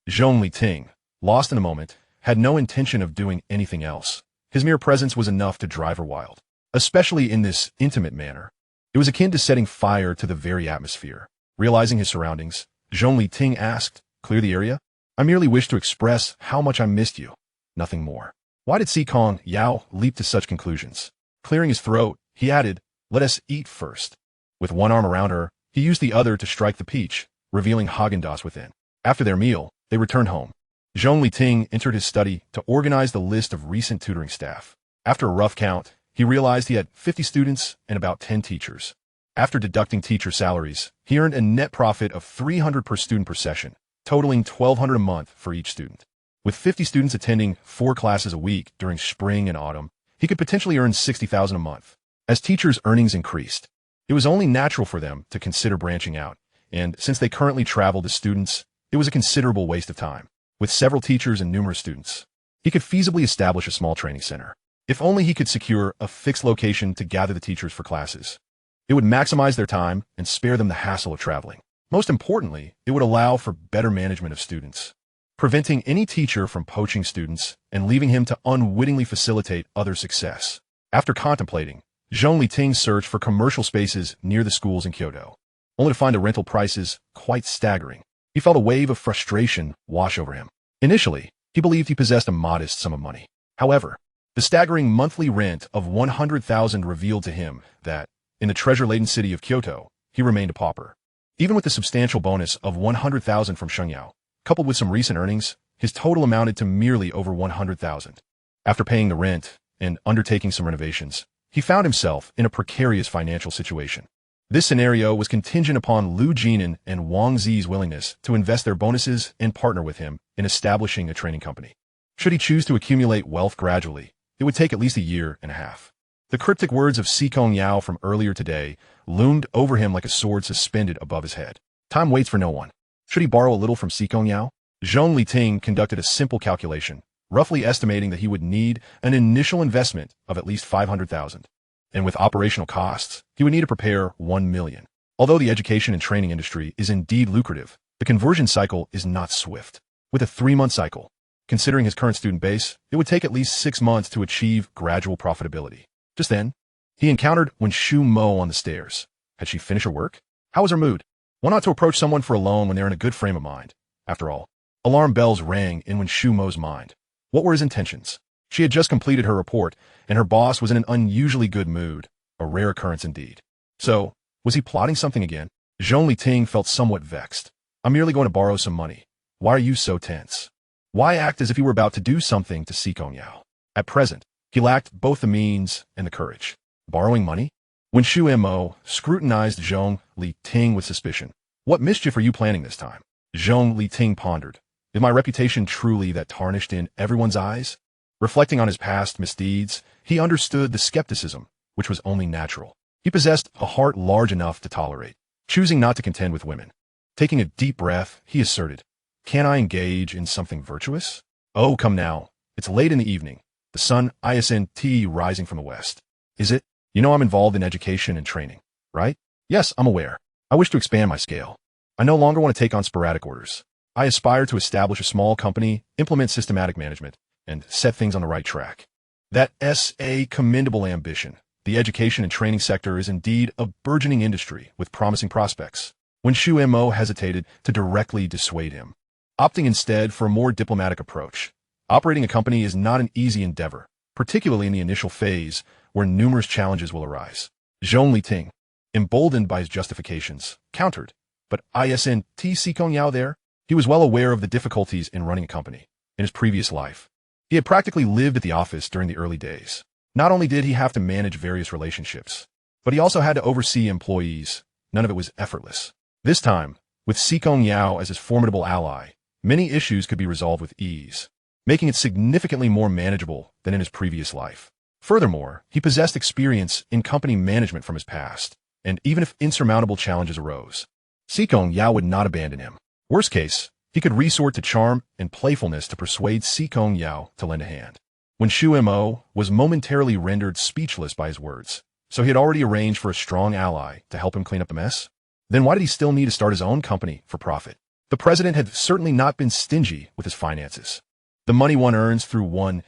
Zhong Liting, lost in the moment, had no intention of doing anything else. His mere presence was enough to drive her wild, especially in this intimate manner. It was akin to setting fire to the very atmosphere. Realizing his surroundings, Zhong Liting asked, "Clear the area?" "I merely wish to express how much I missed you. Nothing more." Why did Si Kongyao leap to such conclusions? Clearing his throat, he added, "Let us eat first." With one arm around her, he used the other to strike the peach, revealing Haagen-Dazs within. After their meal, they returned home. Zhong Liting entered his study to organize the list of recent tutoring staff. After a rough count, he realized he had 50 students and about 10 teachers. After deducting teacher salaries, he earned a net profit of $300 per student per session, totaling $1,200 a month for each student. With 50 students attending 4 classes a week during spring and autumn, he could potentially earn $60,000 a month. As teachers' earnings increased, it was only natural for them to consider branching out, and since they currently traveled as students, it was a considerable waste of time. With several teachers and numerous students, he could feasibly establish a small training center. If only he could secure a fixed location to gather the teachers for classes. It would maximize their time and spare them the hassle of traveling. Most importantly, it would allow for better management of students, preventing any teacher from poaching students and leaving him to unwittingly facilitate other success. After contemplating, Zhong Liting searched for commercial spaces near the schools in Kyoto, only to find the rental prices quite staggering. He felt a wave of frustration wash over him. Initially, he believed he possessed a modest sum of money. However, the staggering monthly rent of $100,000 revealed to him that, in the treasure-laden city of Kyoto, he remained a pauper. Even with the substantial bonus of $100,000 from Qingqian, coupled with some recent earnings, his total amounted to merely over $100,000. After paying the rent and undertaking some renovations, he found himself in a precarious financial situation. This scenario was contingent upon Lu Jinan and Wang Zi's willingness to invest their bonuses and partner with him in establishing a training company. Should he choose to accumulate wealth gradually, it would take at least a year and a half. The cryptic words of Si Kongyao from earlier today loomed over him like a sword suspended above his head. Time waits for no one. Should he borrow a little from Si Kongyao? Zhong Liting conducted a simple calculation, roughly estimating that he would need an initial investment of at least $500,000. And with operational costs, he would need to prepare $1 million. Although the education and training industry is indeed lucrative, the conversion cycle is not swift. With a 3-month cycle, considering his current student base, it would take at least 6 months to achieve gradual profitability. Just then, he encountered Wenshu Mo on the stairs. Had she finished her work? How was her mood? Why not to approach someone for a loan when they're in a good frame of mind? After all, alarm bells rang in Wenshu Mo's mind. What were his intentions? She had just completed her report, and her boss was in an unusually good mood, a rare occurrence indeed. So, was he plotting something again? Zhong Liting felt somewhat vexed. "I'm merely going to borrow some money. Why are you so tense? Why act as if you were about to do something to Si Kongyao?" At present, he lacked both the means and the courage. Borrowing money? Wenshu Mo scrutinized Zhong Liting with suspicion. "What mischief are you planning this time?" Zhong Liting pondered. Is my reputation truly that tarnished in everyone's eyes? Reflecting on his past misdeeds, he understood the skepticism, which was only natural. He possessed a heart large enough to tolerate, choosing not to contend with women. Taking a deep breath, he asserted, "Can I engage in something virtuous?" "Oh, come now. It's late in the evening. The sun isn't rising from the west. Is it? You know I'm involved in education and training, right?" "Yes, I'm aware. I wish to expand my scale. I no longer want to take on sporadic orders. I aspire to establish a small company, implement systematic management, and set things on the right track. That's a commendable ambition. The education and training sector is indeed a burgeoning industry with promising prospects." Wenshu Mo hesitated to directly dissuade him, opting instead for a more diplomatic approach. Operating a company is not an easy endeavor, particularly in the initial phase where numerous challenges will arise. Zhong Liting, emboldened by his justifications, countered, "But isn't Si Kongyao there?" He was well aware of the difficulties in running a company. In his previous life, he had practically lived at the office during the early days. Not only did he have to manage various relationships, but he also had to oversee employees. None of it was effortless. This time, with Si Kongyao as his formidable ally, many issues could be resolved with ease, making it significantly more manageable than in his previous life. Furthermore, he possessed experience in company management from his past, and even if insurmountable challenges arose, Si Kongyao would not abandon him. Worst case, he could resort to charm and playfulness to persuade Si Kongyao to lend a hand. When Shu Mo was momentarily rendered speechless by his words, so he had already arranged for a strong ally to help him clean up the mess? Then why did he still need to start his own company for profit? The president had certainly not been stingy with his finances. The money one earns through one's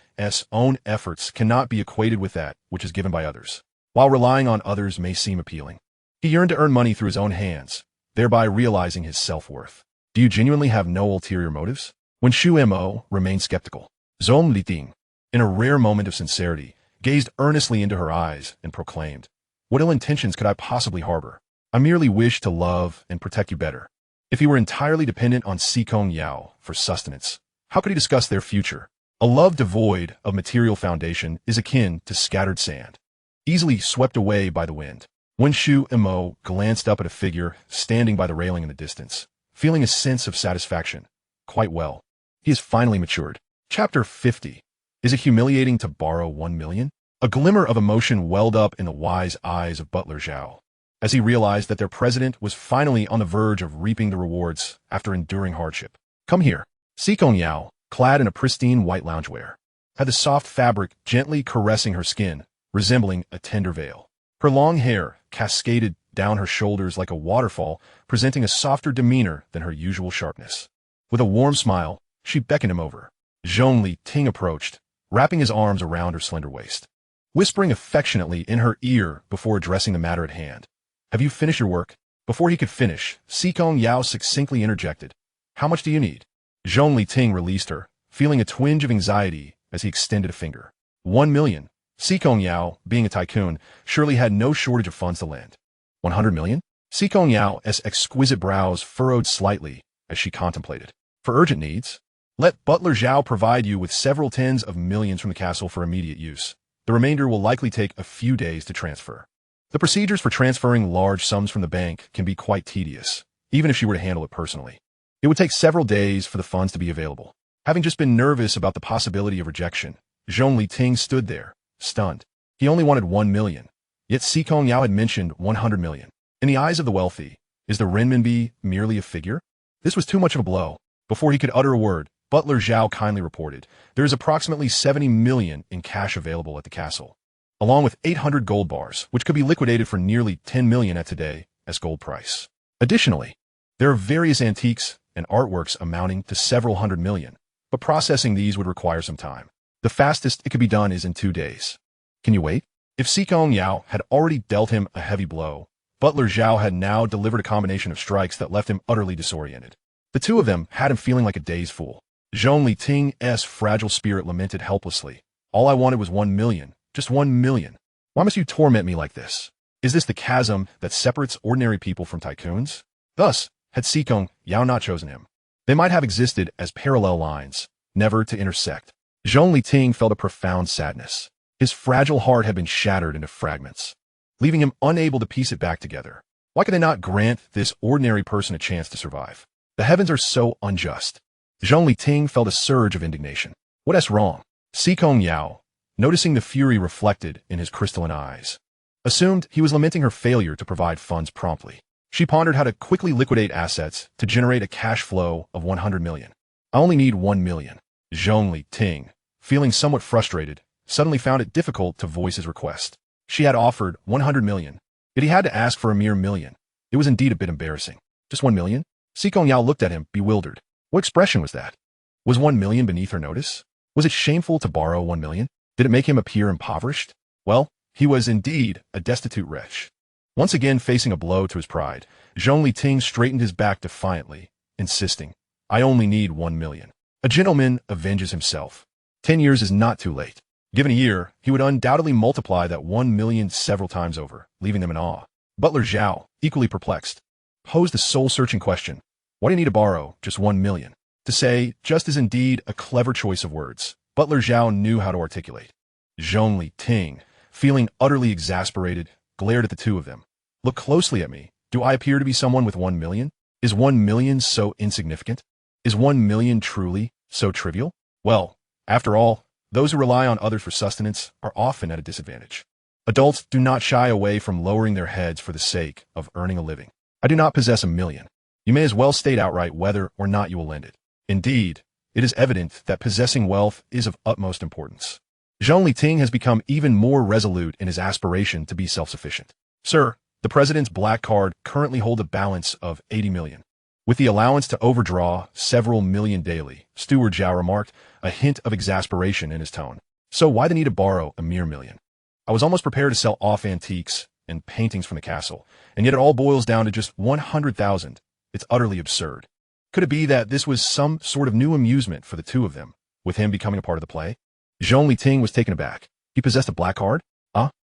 own efforts cannot be equated with that which is given by others. While relying on others may seem appealing, he yearned to earn money through his own hands, thereby realizing his self-worth. Do you genuinely have no ulterior motives? When Shu Mo remained skeptical, Zhong Liting, in a rare moment of sincerity, gazed earnestly into her eyes and proclaimed, "What ill intentions could I possibly harbor? I merely wish to love and protect you better." If he were entirely dependent on Si Kongyao for sustenance, how could he discuss their future? A love devoid of material foundation is akin to scattered sand, easily swept away by the wind. When Shu Mo glanced up at a figure standing by the railing in the distance, feeling a sense of satisfaction, quite well, he has finally matured. Chapter 50. Is it humiliating to borrow 1 million? A glimmer of emotion welled up in the wise eyes of Butler Zhao, as he realized that their president was finally on the verge of reaping the rewards after enduring hardship. Come here. Si Kongyao, clad in a pristine white loungewear, had the soft fabric gently caressing her skin, resembling a tender veil. Her long hair cascaded down her shoulders like a waterfall, presenting a softer demeanor than her usual sharpness. With a warm smile, she beckoned him over. Zhong Liting approached, wrapping his arms around her slender waist, whispering affectionately in her ear before addressing the matter at hand. "Have you finished your work?" Before he could finish, Si Kongyao succinctly interjected, "How much do you need?" Zhong Liting released her, feeling a twinge of anxiety as he extended a finger. 1 million. Si Kongyao, being a tycoon, surely had no shortage of funds to lend. 100 million? Si Kongyao's exquisite brows furrowed slightly as she contemplated. For urgent needs, let Butler Zhao provide you with several tens of millions from the castle for immediate use. The remainder will likely take a few days to transfer. The procedures for transferring large sums from the bank can be quite tedious, even if she were to handle it personally. It would take several days for the funds to be available. Having just been nervous about the possibility of rejection, Zhong Liting stood there, stunned. He only wanted 1 million, yet Si Kongyao had mentioned 100 million. In the eyes of the wealthy, is the renminbi merely a figure? This was too much of a blow. Before he could utter a word, Butler Zhao kindly reported, "There is approximately 70 million in cash available at the castle, along with 800 gold bars, which could be liquidated for nearly 10 million at today's gold price. Additionally, there are various antiques and artworks amounting to several hundred million, but processing these would require some time. The fastest it could be done is in 2 days. Can you wait?" If Si Kongyao had already dealt him a heavy blow, Butler Zhao had now delivered a combination of strikes that left him utterly disoriented. The two of them had him feeling like a dazed fool. Zhong Liting's fragile spirit lamented helplessly. "All I wanted was 1 million. Just 1 million. Why must you torment me like this? Is this the chasm that separates ordinary people from tycoons?" Thus, had Si Kongyao not chosen him, they might have existed as parallel lines, never to intersect. Zhong Liting felt a profound sadness. His fragile heart had been shattered into fragments, leaving him unable to piece it back together. Why could they not grant this ordinary person a chance to survive? The heavens are so unjust. Zhong Liting felt a surge of indignation. What's wrong? Si Kongyao, noticing the fury reflected in his crystalline eyes, assumed he was lamenting her failure to provide funds promptly. She pondered how to quickly liquidate assets to generate a cash flow of 100 million. "I only need 1 million. Zhong Liting, feeling somewhat frustrated, suddenly found it difficult to voice his request. She had offered 100 million, yet he had to ask for a mere million. It was indeed a bit embarrassing. Just 1 million? Si Kongyao looked at him, bewildered. What expression was that? Was 1 million beneath her notice? Was it shameful to borrow 1 million? Did it make him appear impoverished? Well, he was indeed a destitute wretch. Once again facing a blow to his pride, Zhong Liting straightened his back defiantly, insisting, "I only need 1 million. A gentleman avenges himself. 10 years is not too late." Given a year, he would undoubtedly multiply that 1 million several times over, leaving them in awe. Butler Zhao, equally perplexed, posed the soul-searching question, "Why do you need to borrow just 1 million? To say, just is indeed a clever choice of words. Butler Zhao knew how to articulate. Zhong Liting, feeling utterly exasperated, glared at the two of them. Look closely at me. Do I appear to be someone with 1 million? Is 1 million so insignificant? Is 1 million truly so trivial? Well, after all, those who rely on others for sustenance are often at a disadvantage. Adults do not shy away from lowering their heads for the sake of earning a living. I do not possess 1 million. You may as well state outright whether or not you will lend it. Indeed, it is evident that possessing wealth is of utmost importance. Zhong Liting has become even more resolute in his aspiration to be self-sufficient. Sir, the president's black card currently holds a balance of 80 million. With the allowance to overdraw several million daily, Steward Zhao remarked, a hint of exasperation in his tone. So why the need to borrow a mere million? I was almost prepared to sell off antiques and paintings from the castle, and yet it all boils down to just 100,000. It's utterly absurd. Could it be that this was some sort of new amusement for the two of them, with him becoming a part of the play? Zhong Liting was taken aback. He possessed a black card?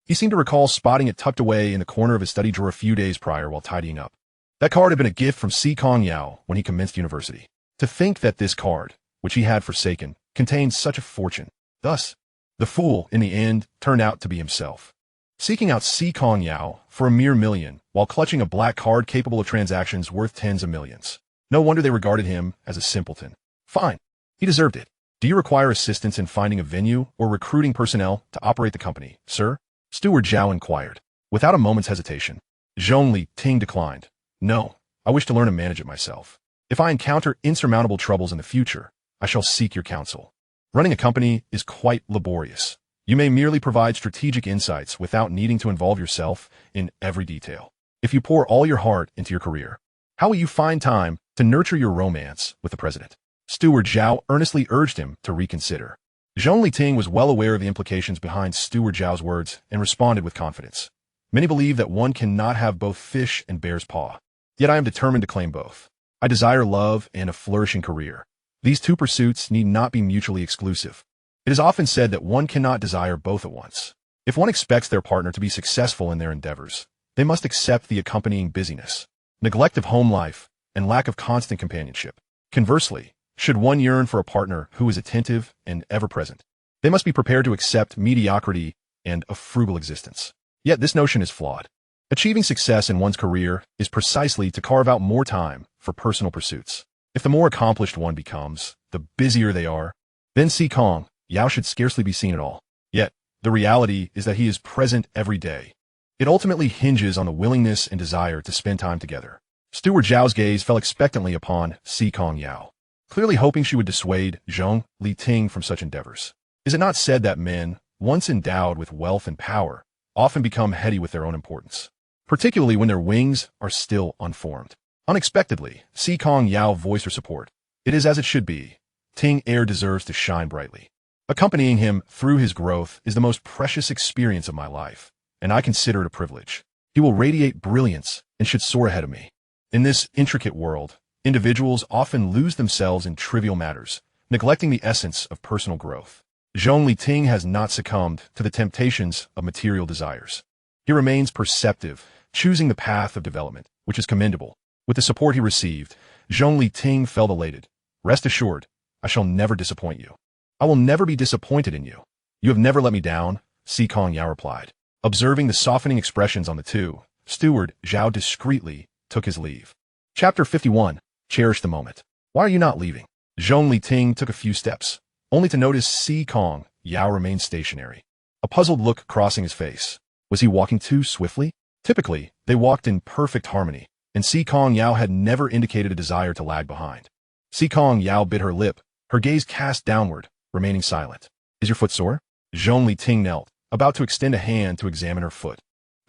He seemed to recall spotting it tucked away in the corner of his study drawer a few days prior while tidying up. That card had been a gift from Si Kongyao when he commenced university. To think that this card, which he had forsaken, contained such a fortune. Thus, the fool, in the end, turned out to be himself. Seeking out Si Kongyao for a mere million, while clutching a black card capable of transactions worth tens of millions. No wonder they regarded him as a simpleton. Fine. He deserved it. Do you require assistance in finding a venue or recruiting personnel to operate the company, sir? Steward Zhao inquired. Without a moment's hesitation, Zhong Liting declined. No, I wish to learn to manage it myself. If I encounter insurmountable troubles in the future, I shall seek your counsel. Running a company is quite laborious. You may merely provide strategic insights without needing to involve yourself in every detail. If you pour all your heart into your career, how will you find time to nurture your romance with the president? Steward Zhao earnestly urged him to reconsider. Zhong Liting was well aware of the implications behind Steward Zhao's words and responded with confidence. Many believe that one cannot have both fish and bear's paw. Yet I am determined to claim both. I desire love and a flourishing career. These two pursuits need not be mutually exclusive. It is often said that one cannot desire both at once. If one expects their partner to be successful in their endeavors, they must accept the accompanying busyness, neglect of home life, and lack of constant companionship. Conversely, should one yearn for a partner who is attentive and ever-present, they must be prepared to accept mediocrity and a frugal existence. Yet this notion is flawed. Achieving success in one's career is precisely to carve out more time for personal pursuits. If the more accomplished one becomes, the busier they are, then Si Kongyao should scarcely be seen at all. Yet, the reality is that he is present every day. It ultimately hinges on the willingness and desire to spend time together. Steward Zhao's gaze fell expectantly upon Si Kongyao, clearly hoping she would dissuade Zhong Liting from such endeavors. Is it not said that men, once endowed with wealth and power, often become heady with their own importance, particularly when their wings are still unformed? Unexpectedly, Si Kongyao voiced her support. It is as it should be. Ting Air deserves to shine brightly. Accompanying him through his growth is the most precious experience of my life, and I consider it a privilege. He will radiate brilliance and should soar ahead of me. In this intricate world, individuals often lose themselves in trivial matters, neglecting the essence of personal growth. Zhong Liting has not succumbed to the temptations of material desires. He remains perceptive, choosing the path of development, which is commendable. With the support he received, Zhong Liting felt elated. Rest assured, I shall never disappoint you. I will never be disappointed in you. You have never let me down, Si Kongyao replied. Observing the softening expressions on the two, Steward Zhao discreetly took his leave. Chapter 51. Cherish the moment. Why are you not leaving? Zhong Liting took a few steps, only to notice Si Kongyao remained stationary, a puzzled look crossing his face. Was he walking too swiftly? Typically, they walked in perfect harmony, and Si Kongyao had never indicated a desire to lag behind. Si Kongyao bit her lip, her gaze cast downward, remaining silent. Is your foot sore? Zhong Liting knelt, about to extend a hand to examine her foot,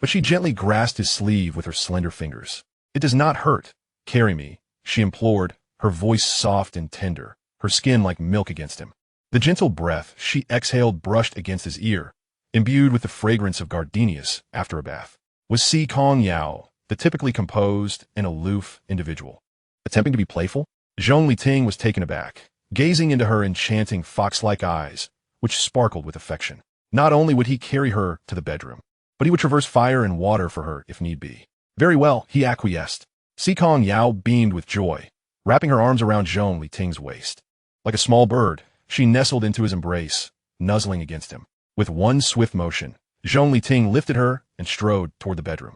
but she gently grasped his sleeve with her slender fingers. It does not hurt. Carry me, she implored, her voice soft and tender, her skin like milk against him. The gentle breath she exhaled brushed against his ear, imbued with the fragrance of gardenias after a bath. Was Si Kongyao the typically composed and aloof individual attempting to be playful? Zhong Liting was taken aback, gazing into her enchanting fox-like eyes, which sparkled with affection. Not only would he carry her to the bedroom, but he would traverse fire and water for her if need be. Very well, he acquiesced. Si Kongyao beamed with joy, wrapping her arms around Zhong Liting's waist. Like a small bird, she nestled into his embrace, nuzzling against him. With one swift motion, Zhong Liting lifted her and strode toward the bedroom.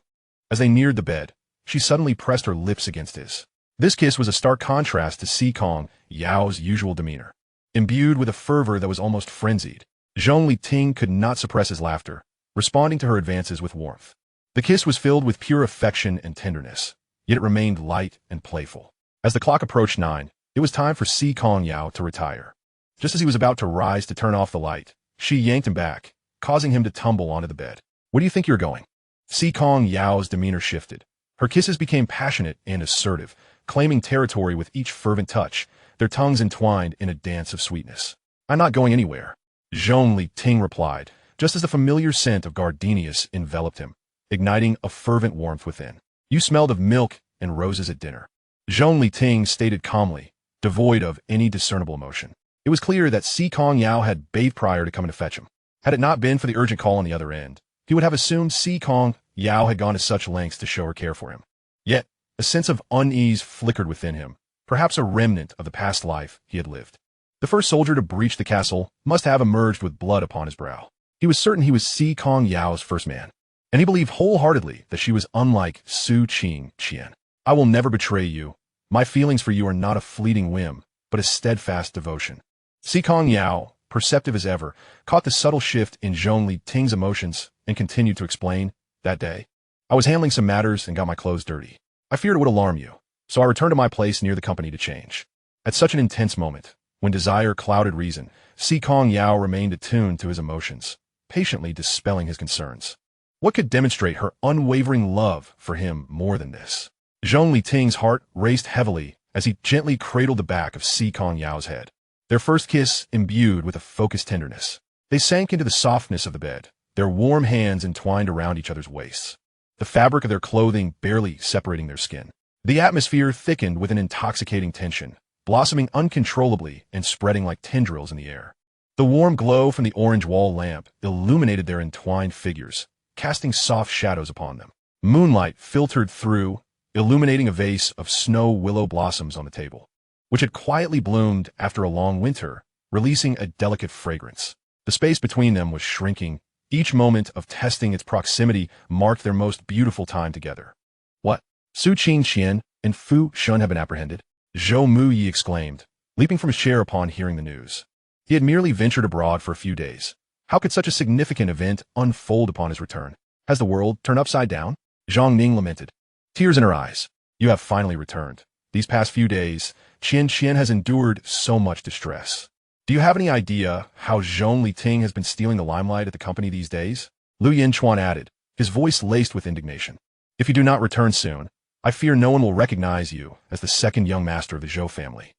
As they neared the bed, she suddenly pressed her lips against his. This kiss was a stark contrast to Si Kongyao's usual demeanor. Imbued with a fervor that was almost frenzied, Zhong Liting could not suppress his laughter, responding to her advances with warmth. The kiss was filled with pure affection and tenderness, yet it remained light and playful. As the clock approached 9, it was time for Si Kongyao to retire. Just as he was about to rise to turn off the light, she yanked him back, causing him to tumble onto the bed. "Where do you think you're going?" Si Kongyao's demeanor shifted. Her kisses became passionate and assertive, claiming territory with each fervent touch, their tongues entwined in a dance of sweetness. "I'm not going anywhere," Zhong Liting replied, just as the familiar scent of gardenias enveloped him, igniting a fervent warmth within. "You smelled of milk and roses at dinner," Zhong Liting stated calmly, devoid of any discernible emotion. It was clear that Si Kongyao had bathed prior to coming to fetch him. Had it not been for the urgent call on the other end, he would have assumed Si Kongyao had gone to such lengths to show her care for him. Yet, a sense of unease flickered within him, perhaps a remnant of the past life he had lived. The first soldier to breach the castle must have emerged with blood upon his brow. He was certain he was Si Kongyao's first man, and he believed wholeheartedly that she was unlike Su Qingqian. "I will never betray you. My feelings for you are not a fleeting whim, but a steadfast devotion." Si Kongyao, perceptive as ever, caught the subtle shift in Zhong Liting's emotions and continued to explain, "That day, I was handling some matters and got my clothes dirty. I feared it would alarm you, so I returned to my place near the company to change." At such an intense moment, when desire clouded reason, Si Kongyao remained attuned to his emotions, patiently dispelling his concerns. What could demonstrate her unwavering love for him more than this? Zhong Liting's heart raced heavily as he gently cradled the back of Si Kongyao's head. Their first kiss imbued with a focused tenderness. They sank into the softness of the bed, their warm hands entwined around each other's waists, the fabric of their clothing barely separating their skin. The atmosphere thickened with an intoxicating tension, blossoming uncontrollably and spreading like tendrils in the air. The warm glow from the orange wall lamp illuminated their entwined figures, casting soft shadows upon them. Moonlight filtered through, illuminating a vase of snow willow blossoms on the table, which had quietly bloomed after a long winter, releasing a delicate fragrance. The space between them was shrinking. Each moment of testing its proximity marked their most beautiful time together. "What? Su Qingqian and Fu Shun have been apprehended?" Zhou Muyi exclaimed, leaping from his chair upon hearing the news. He had merely ventured abroad for a few days. How could such a significant event unfold upon his return? Has the world turned upside down? Zhang Ning lamented, tears in her eyes. "You have finally returned. These past few days, Qian has endured so much distress. Do you have any idea how Zhong Liting has been stealing the limelight at the company these days?" Lu Yinchuan added, his voice laced with indignation. "If you do not return soon, I fear no one will recognize you as the second young master of the Zhou family.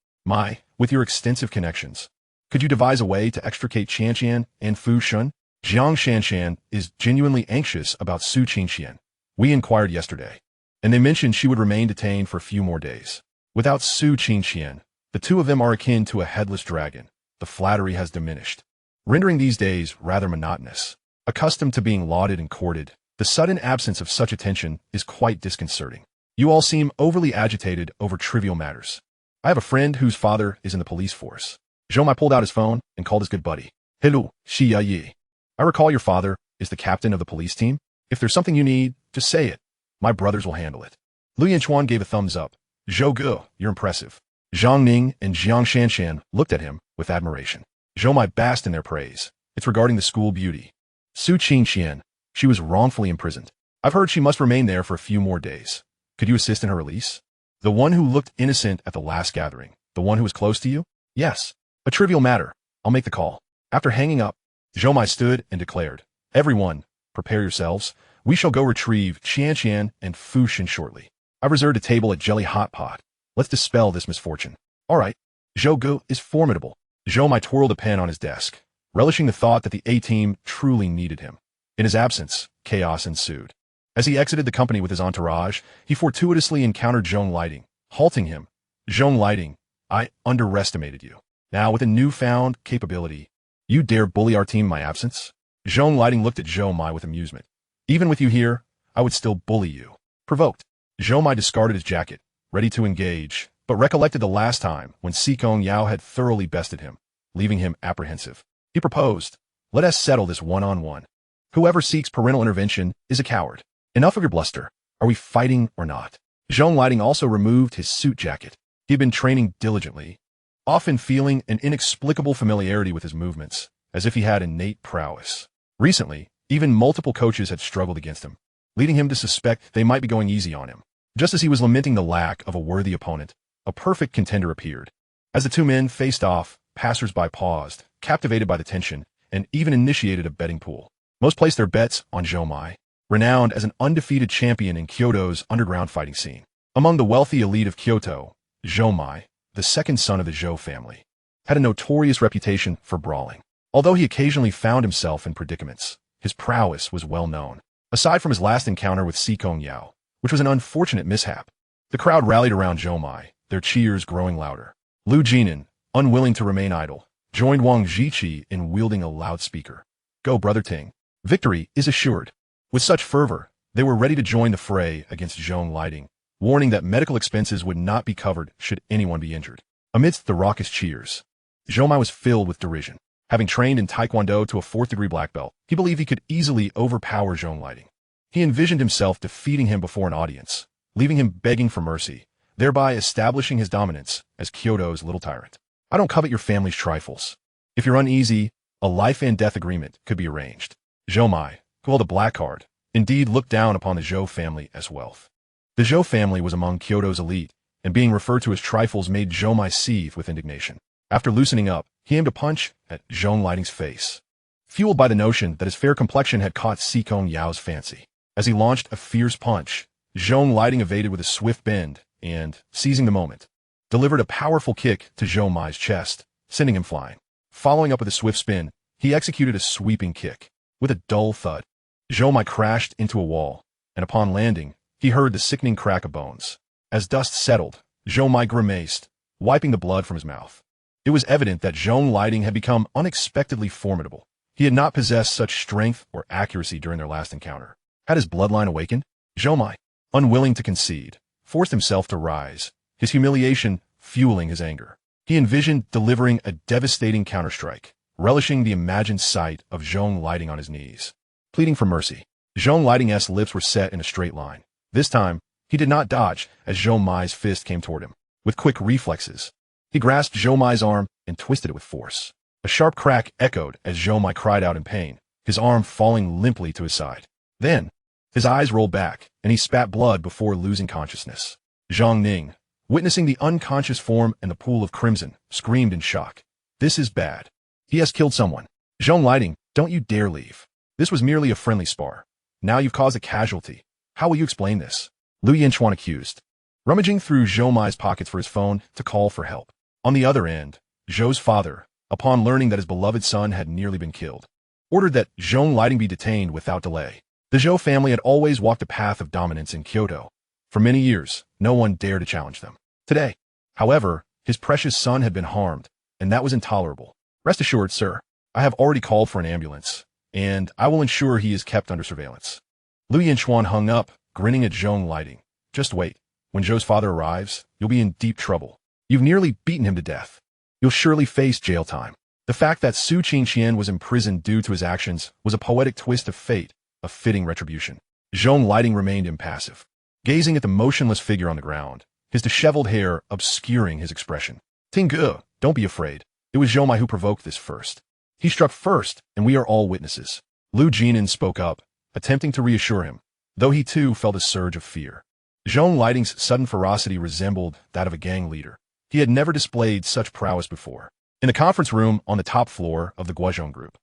With your extensive connections, could you devise a way to extricate Qian and Fu Shun? Jiang Shanshan is genuinely anxious about Su Qingqian. We inquired yesterday, and they mentioned she would remain detained for a few more days. Without Su Qingqian, the two of them are akin to a headless dragon. The flattery has diminished, rendering these days rather monotonous. Accustomed to being lauded and courted, the sudden absence of such attention is quite disconcerting. You all seem overly agitated over trivial matters. I have a friend whose father is in the police force." Zhou pulled out his phone and called his good buddy. "Hello, Xia Yi. I recall your father is the captain of the police team. If there's something you need, just say it. My brothers will handle it." Lu Yinchuan gave a thumbs up. "Zhou Gu, you're impressive." Zhang Ning and Jiang Shanshan looked at him with admiration. Zhou basked in their praise. "It's regarding the school beauty. Su Qingqian. She was wrongfully imprisoned. I've heard she must remain there for a few more days. Could you assist in her release?" "The one who looked innocent at the last gathering. The one who was close to you?" "Yes. A trivial matter. I'll make the call." After hanging up, Zhou stood and declared, "Everyone, prepare yourselves. We shall go retrieve Qian and Fu Shun shortly. I've reserved a table at Jelly Hot Pot. Let's dispel this misfortune." "All right." Zhou Gu is formidable. Zhou twirled a pen on his desk, relishing the thought that the A-team truly needed him. In his absence, chaos ensued. As he exited the company with his entourage, he fortuitously encountered Zhong Liting, halting him. "Zhong Liting, I underestimated you. Now, with a newfound capability, you dare bully our team in my absence?" Zhong Liting looked at Zhou with amusement. "Even with you here, I would still bully you." Provoked, Zhou discarded his jacket, ready to engage, but recollected the last time when Si Kongyao had thoroughly bested him, leaving him apprehensive. He proposed, Let us settle this one-on-one. Whoever seeks parental intervention is a coward. Enough of your bluster. Are we fighting or not? Zhong Liting also removed his suit jacket. He had been training diligently, often feeling an inexplicable familiarity with his movements, as if he had innate prowess. Recently, even multiple coaches had struggled against him, leading him to suspect they might be going easy on him. Just as he was lamenting the lack of a worthy opponent, a perfect contender appeared. As the two men faced off, passers-by paused, captivated by the tension, and even initiated a betting pool. Most placed their bets on Zhou Mai, renowned as an undefeated champion in Kyoto's underground fighting scene. Among the wealthy elite of Kyoto, Zhou Mai, the second son of the Zhou family, had a notorious reputation for brawling. Although he occasionally found himself in predicaments, his prowess was well known. Aside from his last encounter with Si Kongyao, which was an unfortunate mishap, the crowd rallied around Zhou Mai, their cheers growing louder. Lu Jinan, unwilling to remain idle, joined Wang Zhiqi in wielding a loudspeaker. Go, Brother Ting. Victory is assured. With such fervor, they were ready to join the fray against Zhong Liting, warning that medical expenses would not be covered should anyone be injured. Amidst the raucous cheers, Zhou Mai was filled with derision. Having trained in Taekwondo to a 4th-degree black belt, he believed he could easily overpower Zhong Liting. He envisioned himself defeating him before an audience, leaving him begging for mercy, thereby establishing his dominance as Kyoto's little tyrant. I don't covet your family's trifles. If you're uneasy, a life and death agreement could be arranged. Zhou Mai, who held a black card, indeed looked down upon the Zhou family as wealth. The Zhou family was among Kyoto's elite, and being referred to as trifles made Zhou Mai seethe with indignation. After loosening up, he aimed a punch at Zhong Liting's face, fueled by the notion that his fair complexion had caught Si Kongyao's fancy. As he launched a fierce punch, Zhong Liting evaded with a swift bend and, seizing the moment, delivered a powerful kick to Zhou Mai's chest, sending him flying. Following up with a swift spin, he executed a sweeping kick. With a dull thud, Zhou Mai crashed into a wall, and upon landing, he heard the sickening crack of bones. As dust settled, Zhou Mai grimaced, wiping the blood from his mouth. It was evident that Zhong Liting had become unexpectedly formidable. He had not possessed such strength or accuracy during their last encounter. Had his bloodline awakened? Zhou Mai, unwilling to concede, forced himself to rise, his humiliation fueling his anger. He envisioned delivering a devastating counterstrike, relishing the imagined sight of Zhong Liting on his knees, pleading for mercy. Zhong Liting's lips were set in a straight line. This time, he did not dodge as Zhou Mai's fist came toward him. With quick reflexes, he grasped Zhou Mai's arm and twisted it with force. A sharp crack echoed as Zhou Mai cried out in pain, his arm falling limply to his side. Then, his eyes rolled back, and he spat blood before losing consciousness. Zhang Ning, witnessing the unconscious form and the pool of crimson, screamed in shock. This is bad. He has killed someone. Zhong Liting, don't you dare leave. This was merely a friendly spar. Now you've caused a casualty. How will you explain this? Lu Yinchuan accused, rummaging through Zhou Mai's pockets for his phone to call for help. On the other end, Zhou's father, upon learning that his beloved son had nearly been killed, ordered that Zhong Liting be detained without delay. The Zhou family had always walked a path of dominance in Kyoto. For many years, no one dared to challenge them. Today, however, his precious son had been harmed, and that was intolerable. Rest assured, sir, I have already called for an ambulance, and I will ensure he is kept under surveillance. Lu Yinchuan hung up, grinning at Zhong Liting. Just wait. When Zhou's father arrives, you'll be in deep trouble. You've nearly beaten him to death. You'll surely face jail time. The fact that Su Qingqian was imprisoned due to his actions was a poetic twist of fate, a fitting retribution. Zhong Liting remained impassive, gazing at the motionless figure on the ground, his disheveled hair obscuring his expression. Tingu, don't be afraid. It was Zhou Mai who provoked this first. He struck first, and we are all witnesses. Lu Jinan spoke up, attempting to reassure him, though he too felt a surge of fear. Zhong Liting's sudden ferocity resembled that of a gang leader. He had never displayed such prowess before. In the conference room on the top floor of the Guozhong group,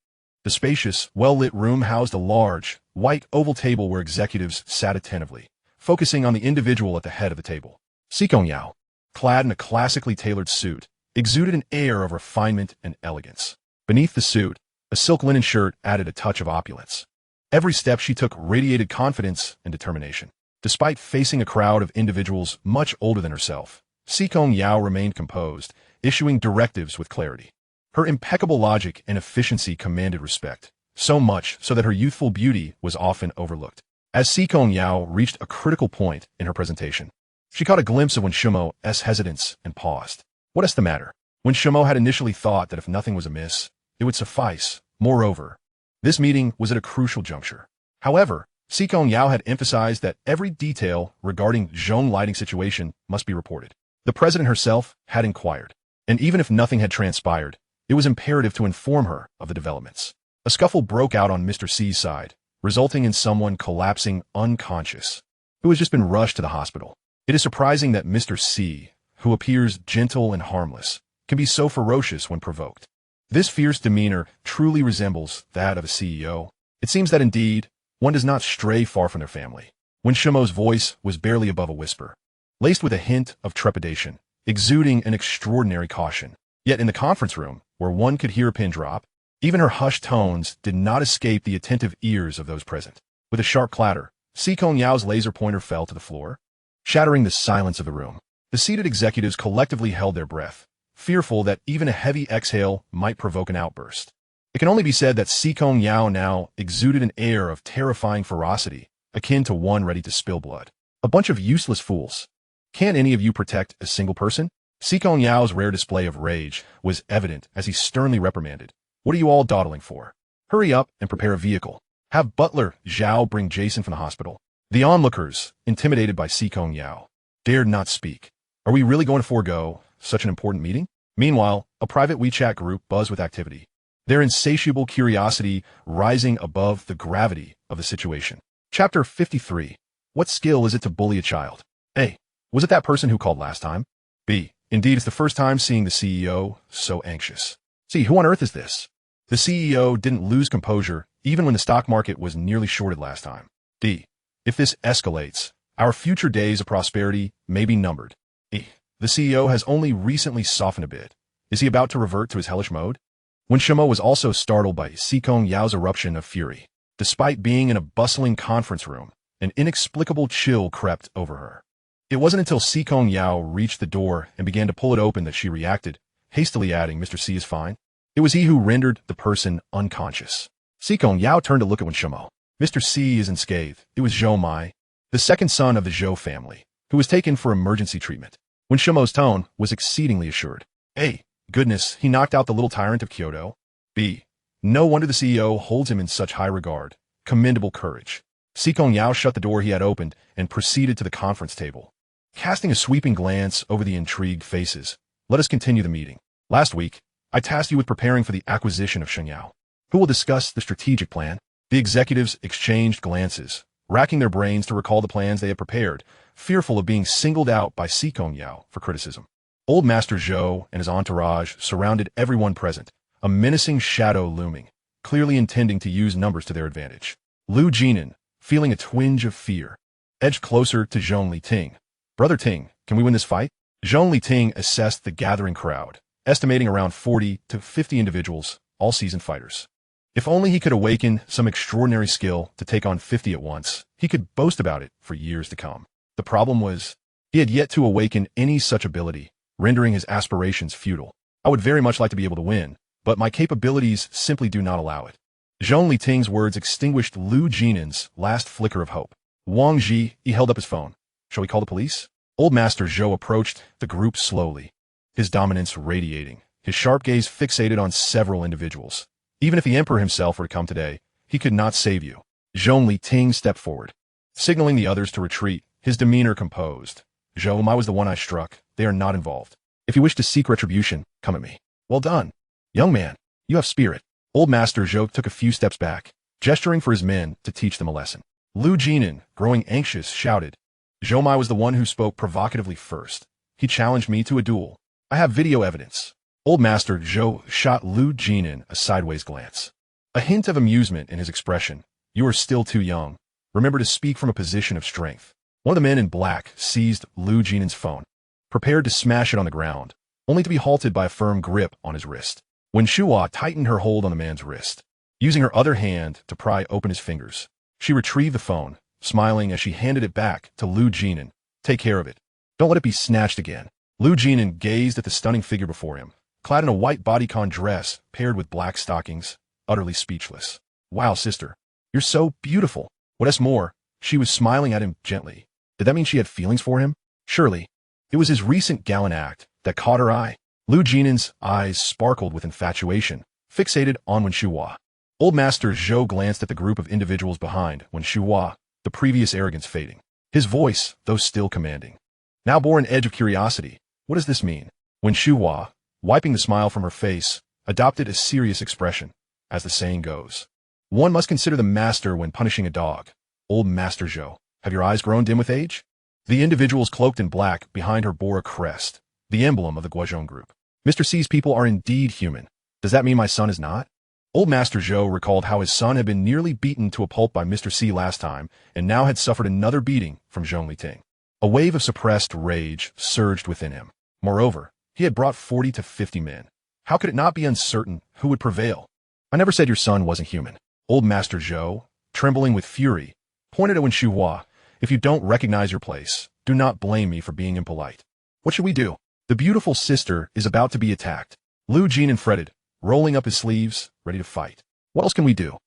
the spacious, well-lit room housed a large, white oval table where executives sat attentively, focusing on the individual at the head of the table. Si Kongyao, clad in a classically tailored suit, exuded an air of refinement and elegance. Beneath the suit, a silk linen shirt added a touch of opulence. Every step she took radiated confidence and determination. Despite facing a crowd of individuals much older than herself, Si Kongyao remained composed, issuing directives with clarity. Her impeccable logic and efficiency commanded respect, so much so that her youthful beauty was often overlooked. As Si Kongyao reached a critical point in her presentation, she caught a glimpse of Wen Shimo's hesitance and paused. What is the matter? Wen Shimo had initially thought that if nothing was amiss, it would suffice, Moreover, this meeting was at a crucial juncture. However, Si Kongyao had emphasized that every detail regarding Zhong Liting's situation must be reported. The president herself had inquired, and even if nothing had transpired, it was imperative to inform her of the developments. A scuffle broke out on Mr. C's side, resulting in someone collapsing unconscious, who has just been rushed to the hospital. It is surprising that Mr. C, who appears gentle and harmless, can be so ferocious when provoked. This fierce demeanor truly resembles that of a CEO. It seems that indeed, one does not stray far from their family. When Shimeau's voice was barely above a whisper, laced with a hint of trepidation, exuding an extraordinary caution. Yet in the conference room, where one could hear a pin drop, even her hushed tones did not escape the attentive ears of those present. With a sharp clatter, Si Kongyao's laser pointer fell to the floor, shattering the silence of the room. The seated executives collectively held their breath, fearful that even a heavy exhale might provoke an outburst. It can only be said that Si Kongyao now exuded an air of terrifying ferocity, akin to one ready to spill blood. A bunch of useless fools. Can't any of you protect a single person? Si Kongyao's rare display of rage was evident as he sternly reprimanded. What are you all dawdling for? Hurry up and prepare a vehicle. Have Butler Zhao bring Jason from the hospital. The onlookers, intimidated by Si Kongyao, dared not speak. Are we really going to forego such an important meeting? Meanwhile, a private WeChat group buzzed with activity, their insatiable curiosity rising above the gravity of the situation. Chapter 53. What skill is it to bully a child? A. Was it that person who called last time? B. Indeed, it's the first time seeing the CEO so anxious. C. Who on earth is this? The CEO didn't lose composure even when the stock market was nearly shorted last time. D. If this escalates, our future days of prosperity may be numbered. E. The CEO has only recently softened a bit. Is he about to revert to his hellish mode? When Shimeau was also startled by Si Kongyao's eruption of fury. Despite being in a bustling conference room, an inexplicable chill crept over her. It wasn't until Si Kongyao reached the door and began to pull it open that she reacted, hastily adding, Mr. C is fine. It was he who rendered the person unconscious. Si Kongyao turned to look at Wen Shimeau. Mr. C is unscathed. It was Zhou Mai, the second son of the Zhou family, who was taken for emergency treatment. Wen Shimeau's tone was exceedingly assured. A. Goodness, he knocked out the little tyrant of Kyoto. B. No wonder the CEO holds him in such high regard. Commendable courage. Si Kongyao shut the door he had opened and proceeded to the conference table. Casting a sweeping glance over the intrigued faces, let us continue the meeting. Last week, I tasked you with preparing for the acquisition of Qingyao. Who will discuss the strategic plan? The executives exchanged glances, racking their brains to recall the plans they had prepared, fearful of being singled out by Si Kongyao for criticism. Old Master Zhou and his entourage surrounded everyone present, a menacing shadow looming, clearly intending to use numbers to their advantage. Lu Jinan, feeling a twinge of fear, edged closer to Zhong Liting. Brother Ting, can we win this fight? Zhong Liting assessed the gathering crowd, estimating around 40 to 50 individuals, all seasoned fighters. If only he could awaken some extraordinary skill to take on 50 at once, he could boast about it for years to come. The problem was, he had yet to awaken any such ability, rendering his aspirations futile. I would very much like to be able to win, but my capabilities simply do not allow it. Zhong Liting's words extinguished Lu Jinan's last flicker of hope. Wang Ji, he held up his phone. Shall we call the police? Old Master Zhou approached the group slowly, his dominance radiating, his sharp gaze fixated on several individuals. Even if the Emperor himself were to come today, he could not save you. Zhong Liting stepped forward, signaling the others to retreat, his demeanor composed. Zhou, I was the one I struck. They are not involved. If you wish to seek retribution, come at me. Well done. Young man, you have spirit. Old Master Zhou took a few steps back, gesturing for his men to teach them a lesson. Lu Jinan, growing anxious, shouted. Zhou Mai was the one who spoke provocatively first. He challenged me to a duel. I have video evidence. Old Master Zhou shot Lu Jinan a sideways glance. A hint of amusement in his expression. You are still too young. Remember to speak from a position of strength. One of the men in black seized Lu Jinan's phone, prepared to smash it on the ground, only to be halted by a firm grip on his wrist. When Shuhua tightened her hold on the man's wrist, using her other hand to pry open his fingers, she retrieved the phone, smiling as she handed it back to Lu Jinan. Take care of it. Don't let it be snatched again. Lu Jinan gazed at the stunning figure before him, clad in a white bodycon dress paired with black stockings, utterly speechless. Wow, sister, you're so beautiful. What's more, she was smiling at him gently. Did that mean she had feelings for him? Surely. It was his recent gallant act that caught her eye. Lu Jinan's eyes sparkled with infatuation, fixated on Wen Shuhua. Old Master Zhou glanced at the group of individuals behind when Shuhua, the previous arrogance fading. His voice, though still commanding, now bore an edge of curiosity. What does this mean? When Shuhua, wiping the smile from her face, adopted a serious expression, as the saying goes. One must consider the master when punishing a dog. Old Master Zhou, have your eyes grown dim with age? The individuals cloaked in black behind her bore a crest, the emblem of the Guozhong group. Mr. C's people are indeed human. Does that mean my son is not? Old Master Zhou recalled how his son had been nearly beaten to a pulp by Mr. C last time and now had suffered another beating from Zhong Liting. A wave of suppressed rage surged within him. Moreover, he had brought 40 to 50 men. How could it not be uncertain who would prevail? I never said your son wasn't human. Old Master Zhou, trembling with fury, pointed at Wen Shuhua. If you don't recognize your place, do not blame me for being impolite. What should we do? The beautiful sister is about to be attacked. Lu Jinan fretted, rolling up his sleeves, ready to fight. What else can we do?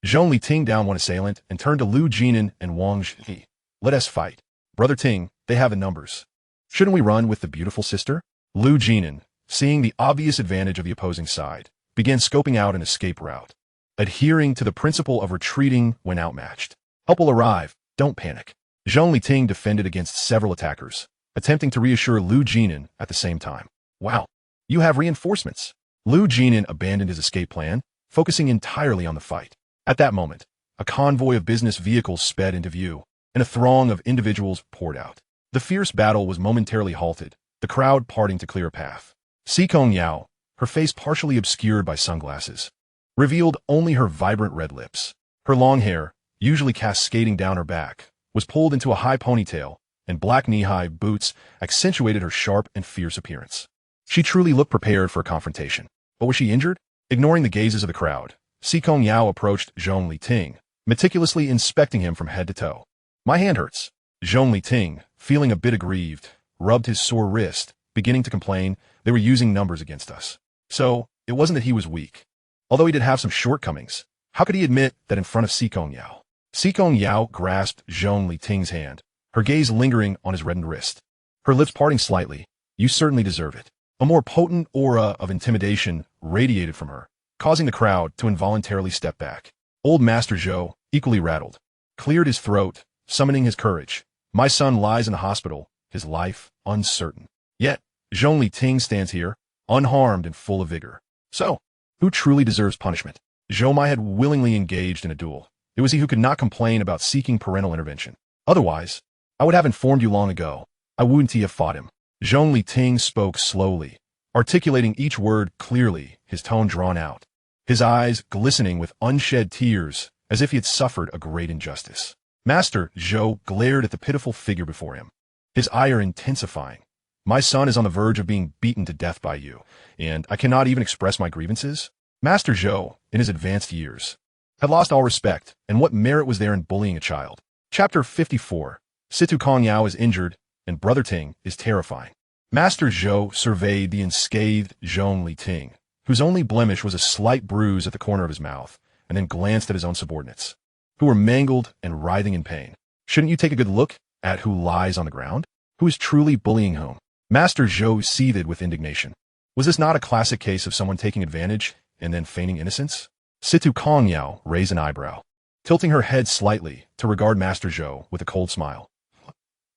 Zhong Liting downed one assailant and turned to Lu Jinan and Wang Zhi. Let us fight. Brother Ting, they have the numbers. Shouldn't we run with the beautiful sister? Lu Jinan, seeing the obvious advantage of the opposing side, began scoping out an escape route, adhering to the principle of retreating when outmatched. Help will arrive, don't panic. Zhong Liting defended against several attackers, attempting to reassure Lu Jinan at the same time. Wow, you have reinforcements. Lu Jinan abandoned his escape plan, focusing entirely on the fight. At that moment, a convoy of business vehicles sped into view, and a throng of individuals poured out. The fierce battle was momentarily halted, the crowd parting to clear a path. Si Kongyao, her face partially obscured by sunglasses, revealed only her vibrant red lips. Her long hair, usually cascading down her back, was pulled into a high ponytail, and black knee-high boots accentuated her sharp and fierce appearance. She truly looked prepared for a confrontation. But was she injured? Ignoring the gazes of the crowd, Si Kongyao approached Zhong Liting, meticulously inspecting him from head to toe. My hand hurts. Zhong Liting, feeling a bit aggrieved, rubbed his sore wrist, beginning to complain they were using numbers against us. So, it wasn't that he was weak. Although he did have some shortcomings, how could he admit that in front of Si Kongyao? Si Kongyao grasped Zhong Liting's hand, her gaze lingering on his reddened wrist. Her lips parting slightly. You certainly deserve it. A more potent aura of intimidation radiated from her, causing the crowd to involuntarily step back. Old Master Zhou, equally rattled, cleared his throat, summoning his courage. My son lies in the hospital, his life uncertain. Yet, Zhong Liting stands here, unharmed and full of vigor. So, who truly deserves punishment? Zhou Mai had willingly engaged in a duel. It was he who could not complain about seeking parental intervention. Otherwise, I would have informed you long ago. I wouldn't have fought him. Zhong Liting spoke slowly, articulating each word clearly, his tone drawn out, his eyes glistening with unshed tears, as if he had suffered a great injustice. Master Zhou glared at the pitiful figure before him, his ire intensifying. My son is on the verge of being beaten to death by you, and I cannot even express my grievances? Master Zhou, in his advanced years, had lost all respect, and what merit was there in bullying a child? Chapter 54. Si Kongyao is injured, and Brother Ting is terrifying. Master Zhou surveyed the unscathed Zhong Liting, whose only blemish was a slight bruise at the corner of his mouth, and then glanced at his own subordinates, who were mangled and writhing in pain. Shouldn't you take a good look at who lies on the ground? Who is truly bullying whom? Master Zhou seethed with indignation. Was this not a classic case of someone taking advantage and then feigning innocence? Si Kongyao raised an eyebrow, tilting her head slightly to regard Master Zhou with a cold smile.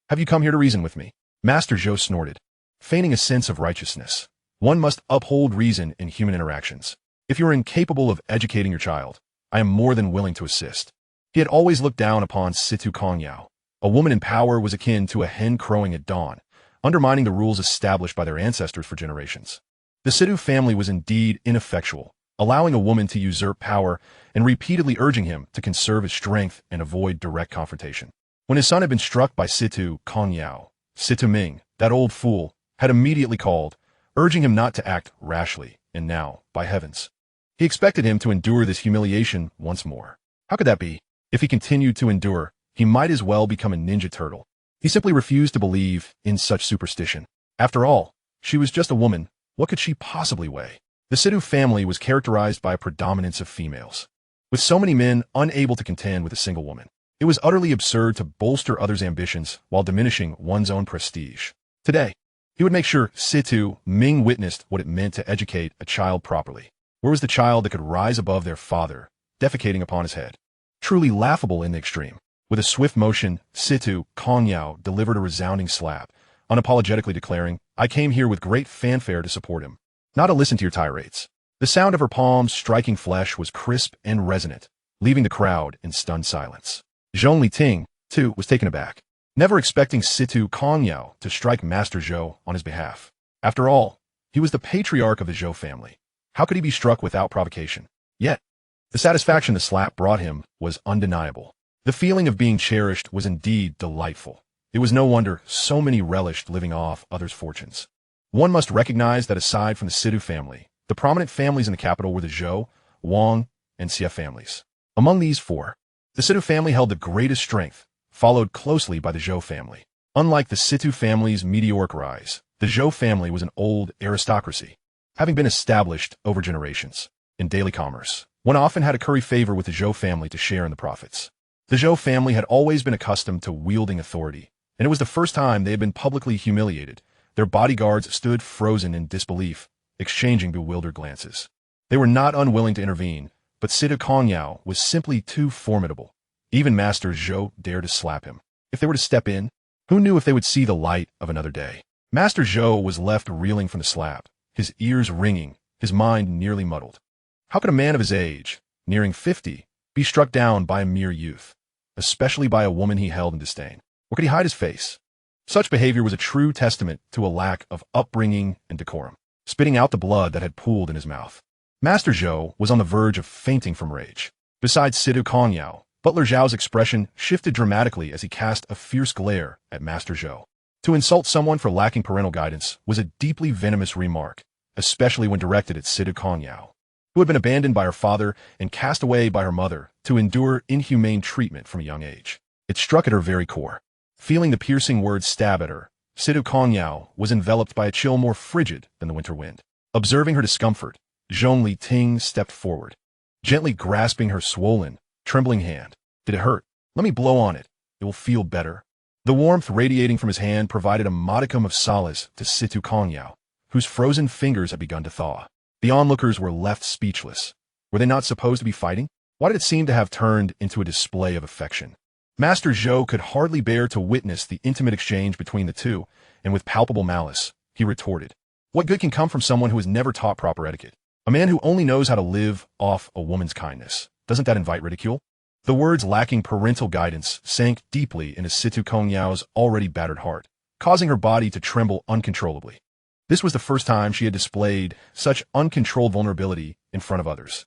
Have you come here to reason with me? Master Zhou snorted, feigning a sense of righteousness. One must uphold reason in human interactions. If you are incapable of educating your child, I am more than willing to assist. He had always looked down upon Si Kongyao. A woman in power was akin to a hen crowing at dawn, undermining the rules established by their ancestors for generations. The Si family was indeed ineffectual, allowing a woman to usurp power and repeatedly urging him to conserve his strength and avoid direct confrontation. When his son had been struck by Si Kongyao, Si Ming, that old fool, had immediately called, urging him not to act rashly, and now, by heavens, he expected him to endure this humiliation once more. How could that be? If he continued to endure, he might as well become a ninja turtle. He simply refused to believe in such superstition. After all, she was just a woman. What could she possibly weigh? The Si family was characterized by a predominance of females, with so many men unable to contend with a single woman. It was utterly absurd to bolster others' ambitions while diminishing one's own prestige. Today, he would make sure Si Ming witnessed what it meant to educate a child properly. Where was the child that could rise above their father defecating upon his head. Truly laughable in the extreme. With a swift motion, Si Kongyao delivered a resounding slap, unapologetically declaring, "I came here with great fanfare to support him, not to listen to your tirades." The sound of her palms striking flesh was crisp and resonant, leaving the crowd in stunned silence. Zhong Liting, too, was taken aback, never expecting Si Kongyao to strike Master Zhou on his behalf. After all, he was the patriarch of the Zhou family. How could he be struck without provocation? Yet, the satisfaction the slap brought him was undeniable. The feeling of being cherished was indeed delightful. It was no wonder so many relished living off others' fortunes. One must recognize that aside from the Sidu family, the prominent families in the capital were the Zhou, Wang, and Xia families. Among these four, the Sidu family held the greatest strength, followed closely by the Zhou family. Unlike the Situ family's meteoric rise, the Zhou family was an old aristocracy, having been established over generations. In daily commerce, one often had to curry favor with the Zhou family to share in the profits. The Zhou family had always been accustomed to wielding authority, and it was the first time they had been publicly humiliated. Their bodyguards stood frozen in disbelief, exchanging bewildered glances. They were not unwilling to intervene, but Si Kongyao was simply too formidable. Even Master Zhou dared to slap him. If they were to step in, who knew if they would see the light of another day? Master Zhou was left reeling from the slap, his ears ringing, his mind nearly muddled. How could a man of his age, nearing 50, be struck down by a mere youth, especially by a woman he held in disdain? Or could he hide his face? Such behavior was a true testament to a lack of upbringing and decorum, spitting out the blood that had pooled in his mouth. Master Zhou was on the verge of fainting from rage. Besides Si Kongyao, Butler Zhao's expression shifted dramatically as he cast a fierce glare at Master Zhou. To insult someone for lacking parental guidance was a deeply venomous remark, especially when directed at Si Kongyao, who had been abandoned by her father and cast away by her mother to endure inhumane treatment from a young age. It struck at her very core. Feeling the piercing words stab at her, Si Kongyao was enveloped by a chill more frigid than the winter wind. Observing her discomfort, Zhong Liting stepped forward, gently grasping her swollen, trembling hand. "Did it hurt? Let me blow on it. It will feel better." The warmth radiating from his hand provided a modicum of solace to Si Kongyao, whose frozen fingers had begun to thaw. The onlookers were left speechless. Were they not supposed to be fighting? Why did it seem to have turned into a display of affection? Master Zhou could hardly bear to witness the intimate exchange between the two, and with palpable malice, he retorted, "What good can come from someone who has never taught proper etiquette? A man who only knows how to live off a woman's kindness. Doesn't that invite ridicule?" The words lacking parental guidance sank deeply into Si Kongyao's already battered heart, causing her body to tremble uncontrollably. This was the first time she had displayed such uncontrolled vulnerability in front of others.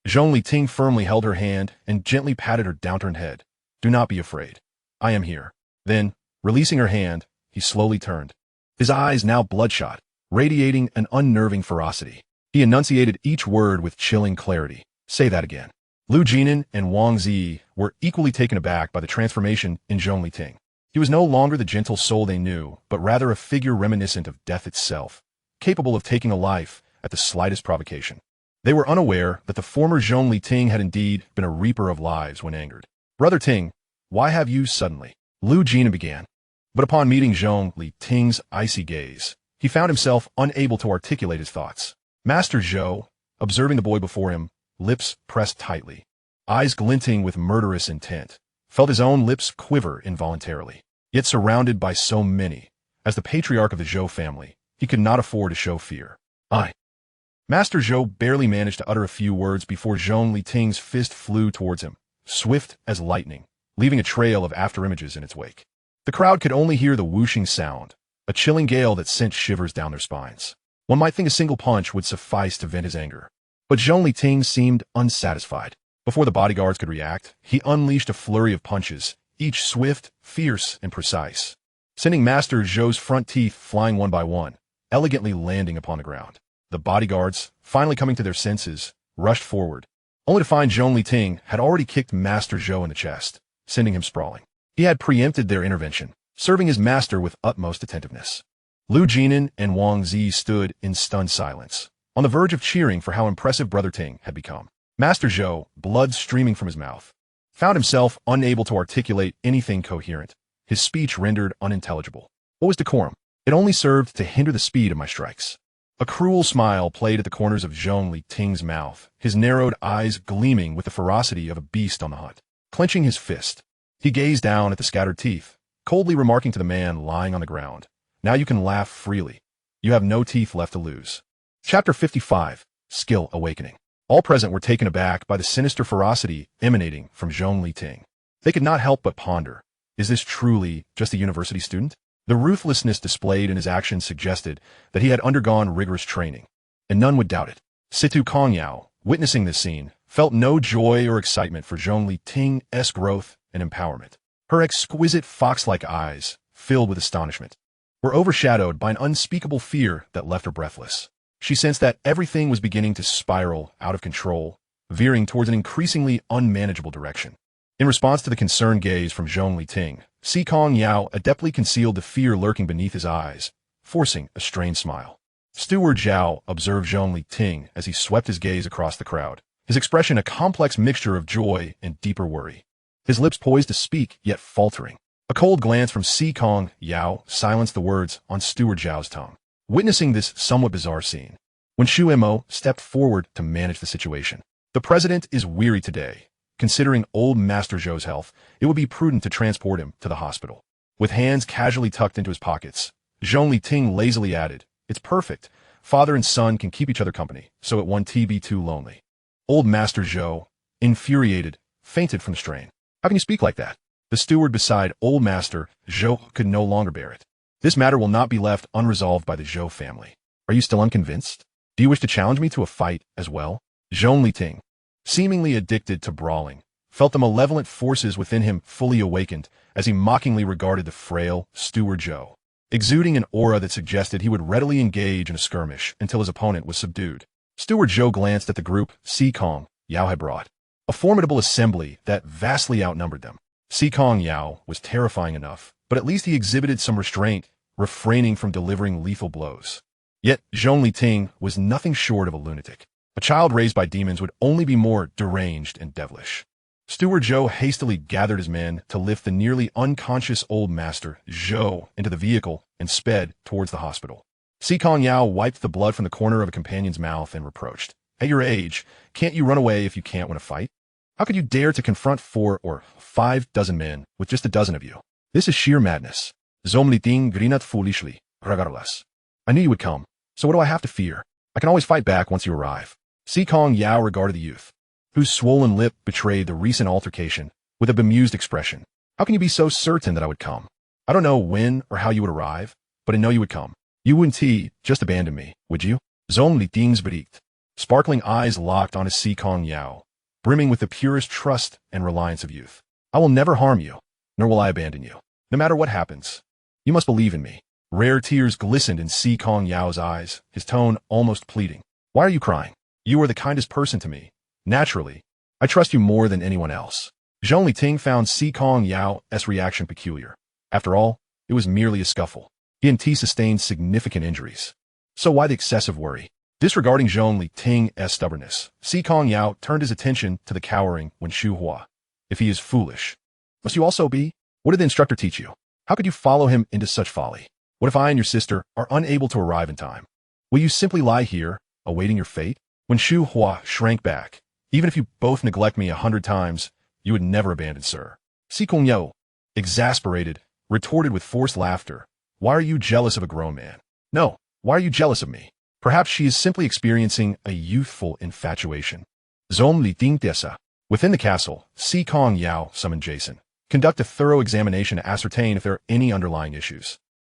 Zhong Liting firmly held her hand and gently patted her downturned head. "Do not be afraid. I am here." Then, releasing her hand, he slowly turned, his eyes now bloodshot, radiating an unnerving ferocity. He enunciated each word with chilling clarity. "Say that again." Lu Jinan and Wang Zi were equally taken aback by the transformation in Zhong Liting. He was no longer the gentle soul they knew, but rather a figure reminiscent of death itself, capable of taking a life at the slightest provocation. They were unaware that the former Zhong Liting had indeed been a reaper of lives when angered. "Brother Ting, why have you suddenly?" Lu Jinan began. But upon meeting Zhong Liting's icy gaze, he found himself unable to articulate his thoughts. Master Zhou, observing the boy before him, lips pressed tightly, eyes glinting with murderous intent, felt his own lips quiver involuntarily. Yet surrounded by so many, as the patriarch of the Zhou family, he could not afford to show fear. Master Zhou barely managed to utter a few words before Zhong Liting's fist flew towards him, swift as lightning, leaving a trail of afterimages in its wake. The crowd could only hear the whooshing sound, a chilling gale that sent shivers down their spines. One might think a single punch would suffice to vent his anger. But Zhong Liting seemed unsatisfied. Before the bodyguards could react, he unleashed a flurry of punches, each swift, fierce, and precise, sending Master Zhou's front teeth flying one by one, elegantly landing upon the ground. The bodyguards, finally coming to their senses, rushed forward, only to find Zhong Liting had already kicked Master Zhou in the chest, sending him sprawling. He had preempted their intervention, serving his master with utmost attentiveness. Lu Jinan and Wang Zi stood in stunned silence, on the verge of cheering for how impressive Brother Ting had become. Master Zhou, blood streaming from his mouth, found himself unable to articulate anything coherent, his speech rendered unintelligible. What was decorum? It only served to hinder the speed of my strikes. A cruel smile played at the corners of Zhong Liting's mouth, his narrowed eyes gleaming with the ferocity of a beast on the hunt. Clenching his fist, he gazed down at the scattered teeth, coldly remarking to the man lying on the ground, "Now you can laugh freely. You have no teeth left to lose." Chapter 55, Skill Awakening. All present were taken aback by the sinister ferocity emanating from Zhong Liting. They could not help but ponder, is this truly just a university student? The ruthlessness displayed in his actions suggested that he had undergone rigorous training, and none would doubt it. Si Kongyao, witnessing this scene, felt no joy or excitement for Zhong Liting's growth and empowerment. Her exquisite fox-like eyes, filled with astonishment, were overshadowed by an unspeakable fear that left her breathless. She sensed that everything was beginning to spiral out of control, veering towards an increasingly unmanageable direction. In response to the concerned gaze from Zhong Liting, Si Kongyao adeptly concealed the fear lurking beneath his eyes, forcing a strained smile. Steward Zhao observed Zhong Liting as he swept his gaze across the crowd, his expression a complex mixture of joy and deeper worry. His lips poised to speak, yet faltering. A cold glance from Si Kongyao silenced the words on Steward Zhao's tongue. Witnessing this somewhat bizarre scene, when Shu Mo stepped forward to manage the situation. "The president is weary today. Considering old Master Zhou's health, it would be prudent to transport him to the hospital." With hands casually tucked into his pockets, Zhong Liting lazily added, "It's perfect. Father and son can keep each other company, so it won't be too lonely." Old Master Zhou, infuriated, fainted from the strain. "How can you speak like that?" The steward beside Old Master Zhou could no longer bear it. "This matter will not be left unresolved by the Zhou family. Are you still unconvinced? Do you wish to challenge me to a fight as well?" Zhong Liting, seemingly addicted to brawling, felt the malevolent forces within him fully awakened as he mockingly regarded the frail Steward Zhou, exuding an aura that suggested he would readily engage in a skirmish until his opponent was subdued. Steward Zhou glanced at the group Si Kongyao had brought, a formidable assembly that vastly outnumbered them. Si Kongyao was terrifying enough, but at least he exhibited some restraint, refraining from delivering lethal blows. Yet Zhong Liting was nothing short of a lunatic. A child raised by demons would only be more deranged and devilish. Steward Zhou hastily gathered his men to lift the nearly unconscious old master Zhou into the vehicle and sped towards the hospital. Si Kongyao wiped the blood from the corner of a companion's mouth and reproached, "At your age, can't you run away if you can't win a fight? How could you dare to confront 4 or 5 dozen men with just a dozen of you? This is sheer madness." Zhong Liting grinned foolishly, regardless. "I knew you would come, so what do I have to fear? I can always fight back once you arrive." Si Kongyao regarded the youth, whose swollen lip betrayed the recent altercation, with a bemused expression. "How can you be so certain that I would come? I don't know when or how you would arrive, but I know you would come. You wouldn't just abandon me, would you?" Zhong Liting's bericht, sparkling eyes locked onto Si Kongyao, brimming with the purest trust and reliance of youth. "I will never harm you, nor will I abandon you. No matter what happens, you must believe in me." Rare tears glistened in Si Kongyao's eyes, his tone almost pleading. "Why are you crying? You are the kindest person to me. Naturally, I trust you more than anyone else." Zhong Liting found Si Kongyao's reaction peculiar. After all, it was merely a scuffle. He and T sustained significant injuries. So why the excessive worry? Disregarding Zhong Liting's stubbornness, Si Kongyao turned his attention to the cowering Wen Shuhua. "If he is foolish, must you also be? What did the instructor teach you? How could you follow him into such folly? What if I and your sister are unable to arrive in time? Will you simply lie here, awaiting your fate?" When Shu Hua shrank back, "Even if you both neglect me 100 times, you would never abandon, sir." Si Kongyao, exasperated, retorted with forced laughter, "Why are you jealous of a grown man? No, why are you jealous of me? Perhaps she is simply experiencing a youthful infatuation." Zhong Liting desa. Within the castle, Si Kongyao summoned Jason. "Conduct a thorough examination to ascertain if there are any underlying issues."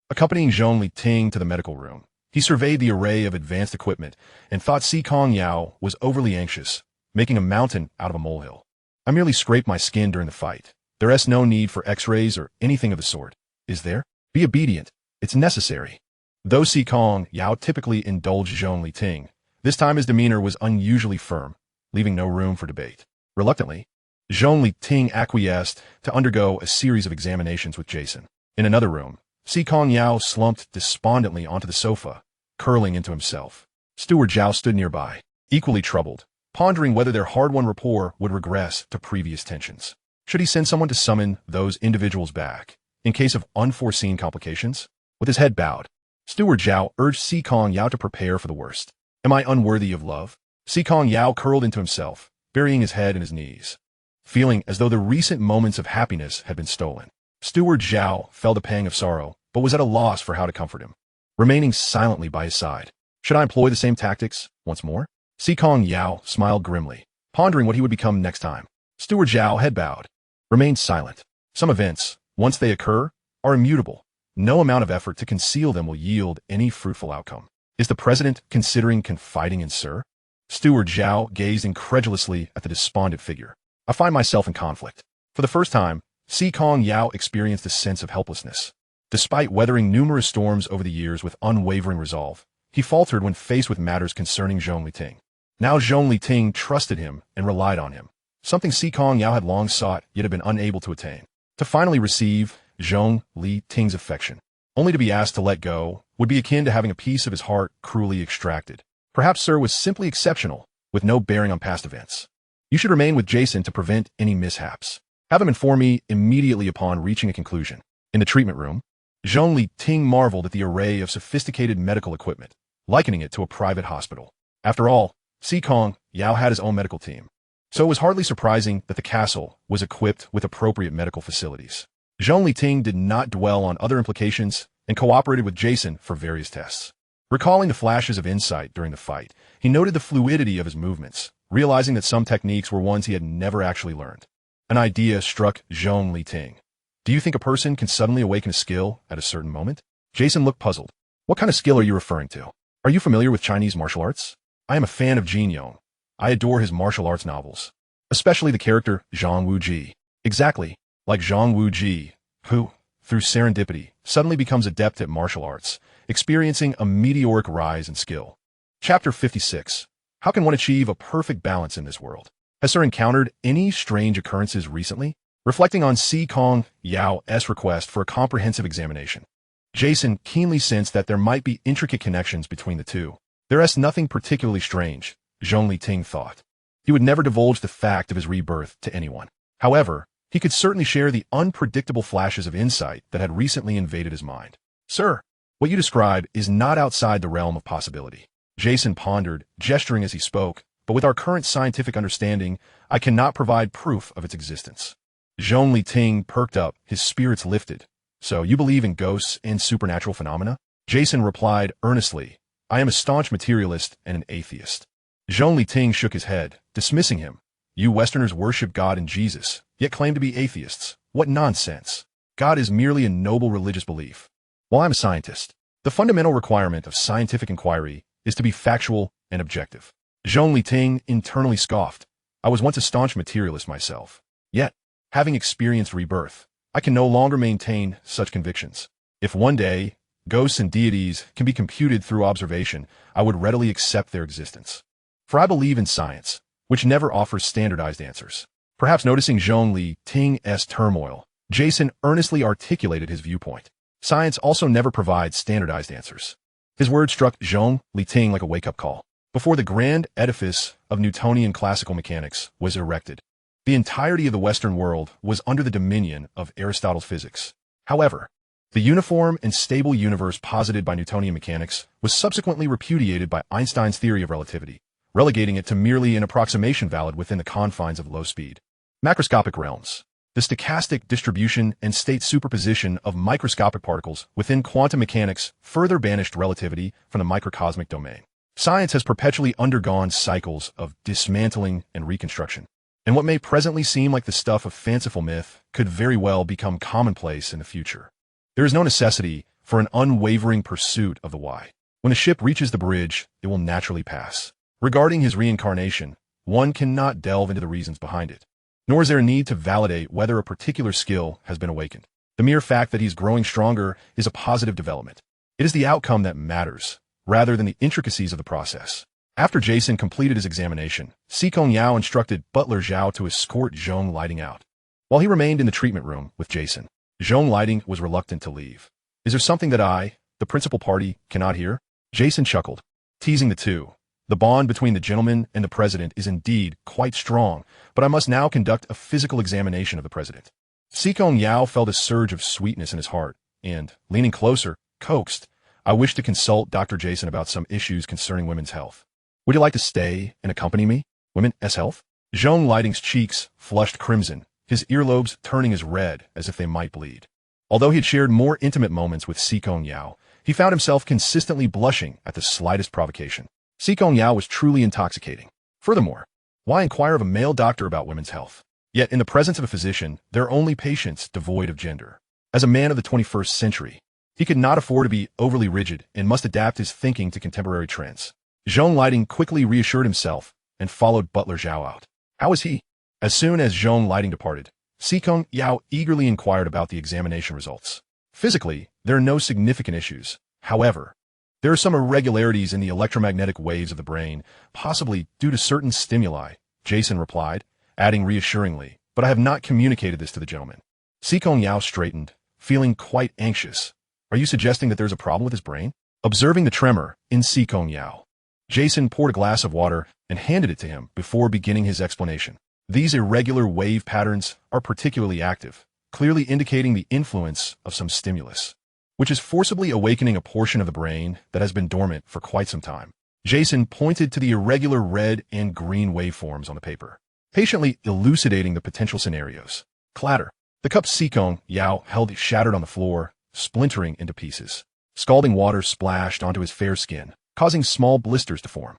Accompanying Zhong Liting to the medical room, he surveyed the array of advanced equipment and thought Si Kongyao was overly anxious, making a mountain out of a molehill. "I merely scraped my skin during the fight. There is no need for x-rays or anything of the sort. Is there? Be obedient. It's necessary." Though Si Kongyao typically indulged Zhong Liting, this time his demeanor was unusually firm, leaving no room for debate. Reluctantly, Zhong Liting acquiesced to undergo a series of examinations with Jason. In another room, Si Kongyao slumped despondently onto the sofa, curling into himself. Steward Zhao stood nearby, equally troubled, pondering whether their hard-won rapport would regress to previous tensions. Should he send someone to summon those individuals back, in case of unforeseen complications? With his head bowed, Steward Zhao urged Si Kongyao to prepare for the worst. Am I unworthy of love? Si Kongyao curled into himself, burying his head in his knees, feeling as though the recent moments of happiness had been stolen. Steward Zhao felt a pang of sorrow, but was at a loss for how to comfort him, remaining silently by his side. Should I employ the same tactics once more? Si Kongyao smiled grimly, pondering what he would become next time. Steward Zhao, head bowed, remained silent. Some events, once they occur, are immutable. No amount of effort to conceal them will yield any fruitful outcome. Is the president considering confiding in Sir? Steward Zhao gazed incredulously at the despondent figure. I find myself in conflict. For the first time, Si Kongyao experienced a sense of helplessness. Despite weathering numerous storms over the years with unwavering resolve, he faltered when faced with matters concerning Zhong Liting. Now Zhong Liting trusted him and relied on him, something Si Kongyao had long sought yet had been unable to attain. To finally receive Zhong Liting's affection, only to be asked to let go, would be akin to having a piece of his heart cruelly extracted. Perhaps Sir was simply exceptional, with no bearing on past events. You should remain with Jason to prevent any mishaps. Have him inform me immediately upon reaching a conclusion. In the treatment room, Zhong Liting marveled at the array of sophisticated medical equipment, likening it to a private hospital. After all, Si Kongyao had his own medical team, so it was hardly surprising that the castle was equipped with appropriate medical facilities. Zhong Liting did not dwell on other implications and cooperated with Jason for various tests. Recalling the flashes of insight during the fight, he noted the fluidity of his movements, realizing that some techniques were ones he had never actually learned. An idea struck Zhong Liting. Do you think a person can suddenly awaken a skill at a certain moment? Jason looked puzzled. What kind of skill are you referring to? Are you familiar with Chinese martial arts? I am a fan of Jin Yong. I adore his martial arts novels, especially the character Zhang Wuji. Exactly, like Zhang Wuji, who, through serendipity, suddenly becomes adept at martial arts, experiencing a meteoric rise in skill. Chapter 56. How can one achieve a perfect balance in this world? Has Sir encountered any strange occurrences recently? Reflecting on Si Kongyao's request for a comprehensive examination, Jason keenly sensed that there might be intricate connections between the two. There is nothing particularly strange, Zhong Liting thought. He would never divulge the fact of his rebirth to anyone. However, he could certainly share the unpredictable flashes of insight that had recently invaded his mind. Sir, what you describe is not outside the realm of possibility. Jason pondered, gesturing as he spoke, but with our current scientific understanding, I cannot provide proof of its existence. Zhong Liting perked up, his spirits lifted. So you believe in ghosts and supernatural phenomena? Jason replied earnestly, I am a staunch materialist and an atheist. Zhong Liting shook his head, dismissing him. You Westerners worship God and Jesus, yet claim to be atheists. What nonsense. God is merely a noble religious belief. While I'm a scientist, the fundamental requirement of scientific inquiry is to be factual and objective. Zhong Liting internally scoffed. I was once a staunch materialist myself. Yet, having experienced rebirth, I can no longer maintain such convictions. If one day, ghosts and deities can be computed through observation, I would readily accept their existence. For I believe in science, which never offers standardized answers. Perhaps noticing Zhong Liting's turmoil, Jason earnestly articulated his viewpoint. Science also never provides standardized answers. His words struck Zhong Liting like a wake-up call. Before the grand edifice of Newtonian classical mechanics was erected, the entirety of the Western world was under the dominion of Aristotle's physics. However, the uniform and stable universe posited by Newtonian mechanics was subsequently repudiated by Einstein's theory of relativity, relegating it to merely an approximation valid within the confines of low speed. Macroscopic realms. The stochastic distribution and state superposition of microscopic particles within quantum mechanics further banished relativity from the microcosmic domain. Science has perpetually undergone cycles of dismantling and reconstruction, and what may presently seem like the stuff of fanciful myth could very well become commonplace in the future. There is no necessity for an unwavering pursuit of the why. When the ship reaches the bridge, it will naturally pass. Regarding his reincarnation, one cannot delve into the reasons behind it, nor is there a need to validate whether a particular skill has been awakened. The mere fact that he's growing stronger is a positive development. It is the outcome that matters, rather than the intricacies of the process. After Jason completed his examination, Si Kongyao instructed Butler Zhao to escort Zhong Liting out. While he remained in the treatment room with Jason, Zhong Liting was reluctant to leave. Is there something that I, the principal party, cannot hear? Jason chuckled, teasing the two. The bond between the gentleman and the president is indeed quite strong, but I must now conduct a physical examination of the president. Si Kongyao felt a surge of sweetness in his heart, and, leaning closer, coaxed, I wish to consult Dr. Jason about some issues concerning women's health. Would you like to stay and accompany me? Women's health? Zhong Liting's cheeks flushed crimson, his earlobes turning as red as if they might bleed. Although he had shared more intimate moments with Si Kongyao, he found himself consistently blushing at the slightest provocation. Si Kongyao was truly intoxicating. Furthermore, why inquire of a male doctor about women's health? Yet in the presence of a physician, there are only patients devoid of gender. As a man of the 21st century, he could not afford to be overly rigid and must adapt his thinking to contemporary trends. Zhong Liting quickly reassured himself and followed Butler Zhao out. How is he? As soon as Zhong Liting departed, Si Kongyao eagerly inquired about the examination results. Physically, there are no significant issues. However, there are some irregularities in the electromagnetic waves of the brain, possibly due to certain stimuli, Jason replied, adding reassuringly, but I have not communicated this to the gentleman. Si Kongyao straightened, feeling quite anxious. Are you suggesting that there's a problem with his brain? Observing the tremor in Si Kongyao, Jason poured a glass of water and handed it to him before beginning his explanation. These irregular wave patterns are particularly active, clearly indicating the influence of some stimulus, which is forcibly awakening a portion of the brain that has been dormant for quite some time. Jason pointed to the irregular red and green waveforms on the paper, patiently elucidating the potential scenarios. Clatter. The cup Si Kongyao held shattered on the floor, splintering into pieces. Scalding water splashed onto his fair skin, causing small blisters to form.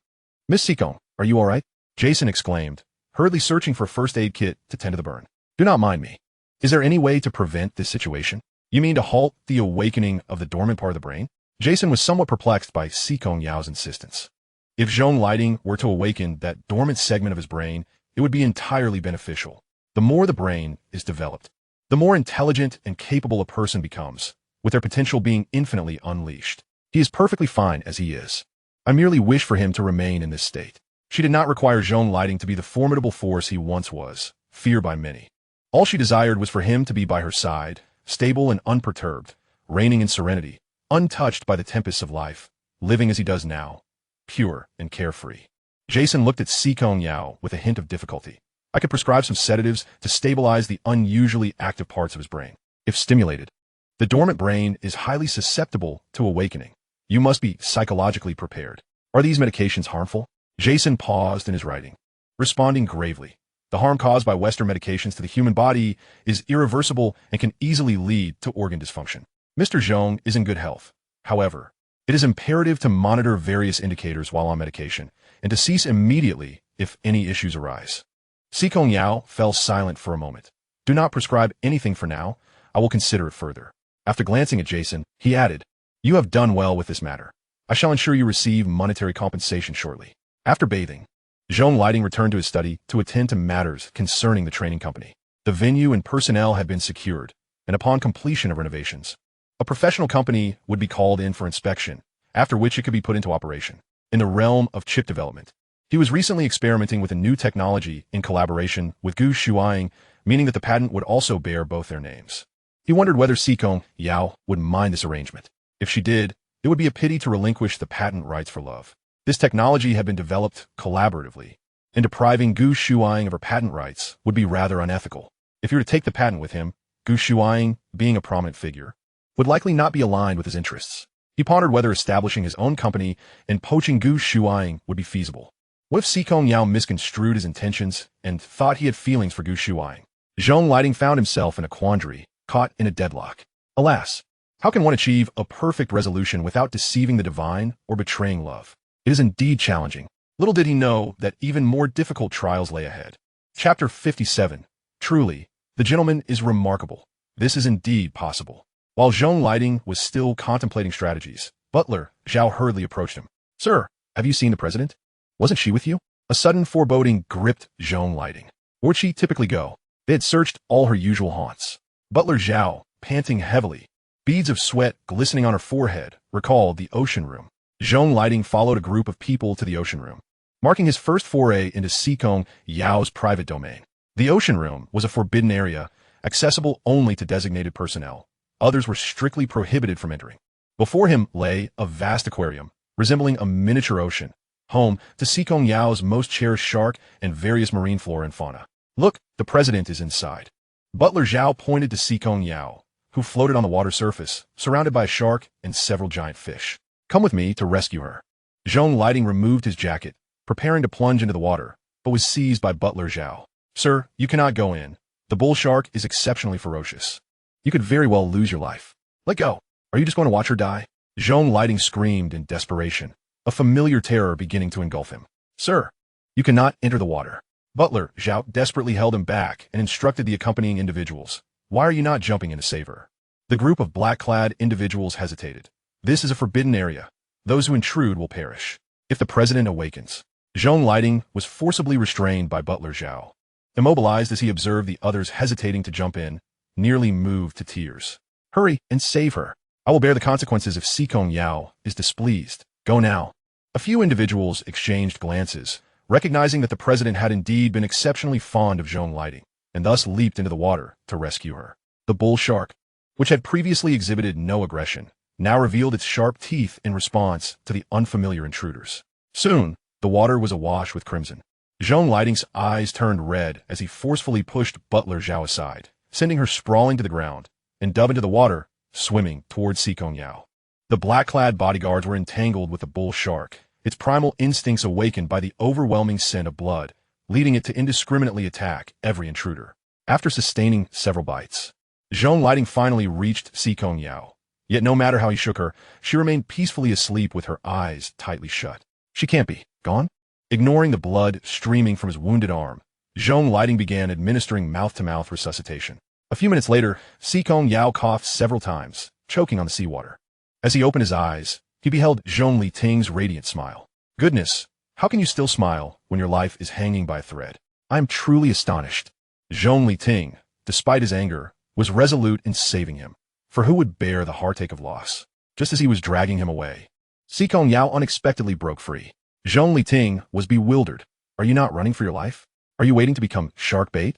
Miss Si Kong, are you all right? Jason exclaimed, hurriedly searching for a first aid kit to tend to the burn. Do not mind me. Is there any way to prevent this situation? You mean to halt the awakening of the dormant part of the brain? Jason was somewhat perplexed by Si Kongyao's insistence. If Zhong Liting were to awaken that dormant segment of his brain, it would be entirely beneficial. The more the brain is developed, the more intelligent and capable a person becomes, with their potential being infinitely unleashed. He is perfectly fine as he is. I merely wish for him to remain in this state. She did not require Zhong Liting to be the formidable force he once was, feared by many. All she desired was for him to be by her side, stable and unperturbed, reigning in serenity, untouched by the tempests of life, living as he does now, pure and carefree. Jason looked at Si Kongyao with a hint of difficulty. I could prescribe some sedatives to stabilize the unusually active parts of his brain. If stimulated, the dormant brain is highly susceptible to awakening. You must be psychologically prepared. Are these medications harmful? Jason paused in his writing, responding gravely. The harm caused by Western medications to the human body is irreversible and can easily lead to organ dysfunction. Mr. Zhong is in good health. However, it is imperative to monitor various indicators while on medication and to cease immediately if any issues arise. Si Kongyao fell silent for a moment. Do not prescribe anything for now. I will consider it further. After glancing at Jason, he added, You have done well with this matter. I shall ensure you receive monetary compensation shortly. After bathing, Zhong Liting returned to his study to attend to matters concerning the training company. The venue and personnel had been secured, and upon completion of renovations, a professional company would be called in for inspection, after which it could be put into operation. In the realm of chip development, he was recently experimenting with a new technology in collaboration with Gu Shuang, meaning that the patent would also bear both their names. He wondered whether Si Kongyao would mind this arrangement. If she did, it would be a pity to relinquish the patent rights for love. This technology had been developed collaboratively, and depriving Gu Shuang of her patent rights would be rather unethical. If he were to take the patent with him, Gu Shuang, being a prominent figure, would likely not be aligned with his interests. He pondered whether establishing his own company and poaching Gu Shuang would be feasible. What if Si Kongyao misconstrued his intentions and thought he had feelings for Gu Shuang? Zhong Liting found himself in a quandary, caught in a deadlock. Alas, how can one achieve a perfect resolution without deceiving the divine or betraying love? It is indeed challenging. Little did he know that even more difficult trials lay ahead. Chapter 57. Truly, the gentleman is remarkable. This is indeed possible. While Zhong Liting was still contemplating strategies, Butler Zhao hurriedly approached him. Sir, have you seen the president? Wasn't she with you? A sudden foreboding gripped Zhong Liting. Where'd she typically go? They had searched all her usual haunts. Butler Zhao, panting heavily, beads of sweat glistening on her forehead, recalled the ocean room. Zhong Liting followed a group of people to the ocean room, marking his first foray into Si Kongyao's private domain. The ocean room was a forbidden area, accessible only to designated personnel. Others were strictly prohibited from entering. Before him lay a vast aquarium, resembling a miniature ocean, home to Si Kongyao's most cherished shark and various marine flora and fauna. Look, the president is inside. Butler Zhao pointed to Si Kongyao, who floated on the water surface, surrounded by a shark and several giant fish. Come with me to rescue her. Zhong Liting removed his jacket, preparing to plunge into the water, but was seized by Butler Zhao. Sir, you cannot go in. The bull shark is exceptionally ferocious. You could very well lose your life. Let go. Are you just going to watch her die? Zhong Liting screamed in desperation, a familiar terror beginning to engulf him. Sir, you cannot enter the water. Butler Zhao desperately held him back and instructed the accompanying individuals. Why are you not jumping in to save her? The group of black-clad individuals hesitated. This is a forbidden area. Those who intrude will perish. If the president awakens. Zhong Liting was forcibly restrained by Butler Zhao. Immobilized as he observed the others hesitating to jump in, nearly moved to tears. Hurry and save her. I will bear the consequences if Si Kongyao is displeased. Go now. A few individuals exchanged glances, recognizing that the president had indeed been exceptionally fond of Zhong Liting, and thus leaped into the water to rescue her. The bull shark, which had previously exhibited no aggression, now revealed its sharp teeth in response to the unfamiliar intruders. Soon, the water was awash with crimson. Zhong Liting's eyes turned red as he forcefully pushed Butler Zhao aside, sending her sprawling to the ground, and dove into the water, swimming towards Si Kongyao. The black-clad bodyguards were entangled with the bull shark, its primal instincts awakened by the overwhelming scent of blood, leading it to indiscriminately attack every intruder. After sustaining several bites, Zhong Liting finally reached Si Kongyao. Yet no matter how he shook her, she remained peacefully asleep with her eyes tightly shut. She can't be gone? Ignoring the blood streaming from his wounded arm, Zhong Liting began administering mouth-to-mouth resuscitation. A few minutes later, Si Kongyao coughed several times, choking on the seawater. As he opened his eyes, he beheld Zhong Liting's radiant smile. Goodness, how can you still smile when your life is hanging by a thread? I am truly astonished. Zhong Liting, despite his anger, was resolute in saving him, for who would bear the heartache of loss? Just as he was dragging him away, Si Kongyao unexpectedly broke free. Zhong Liting was bewildered. Are you not running for your life? Are you waiting to become shark bait?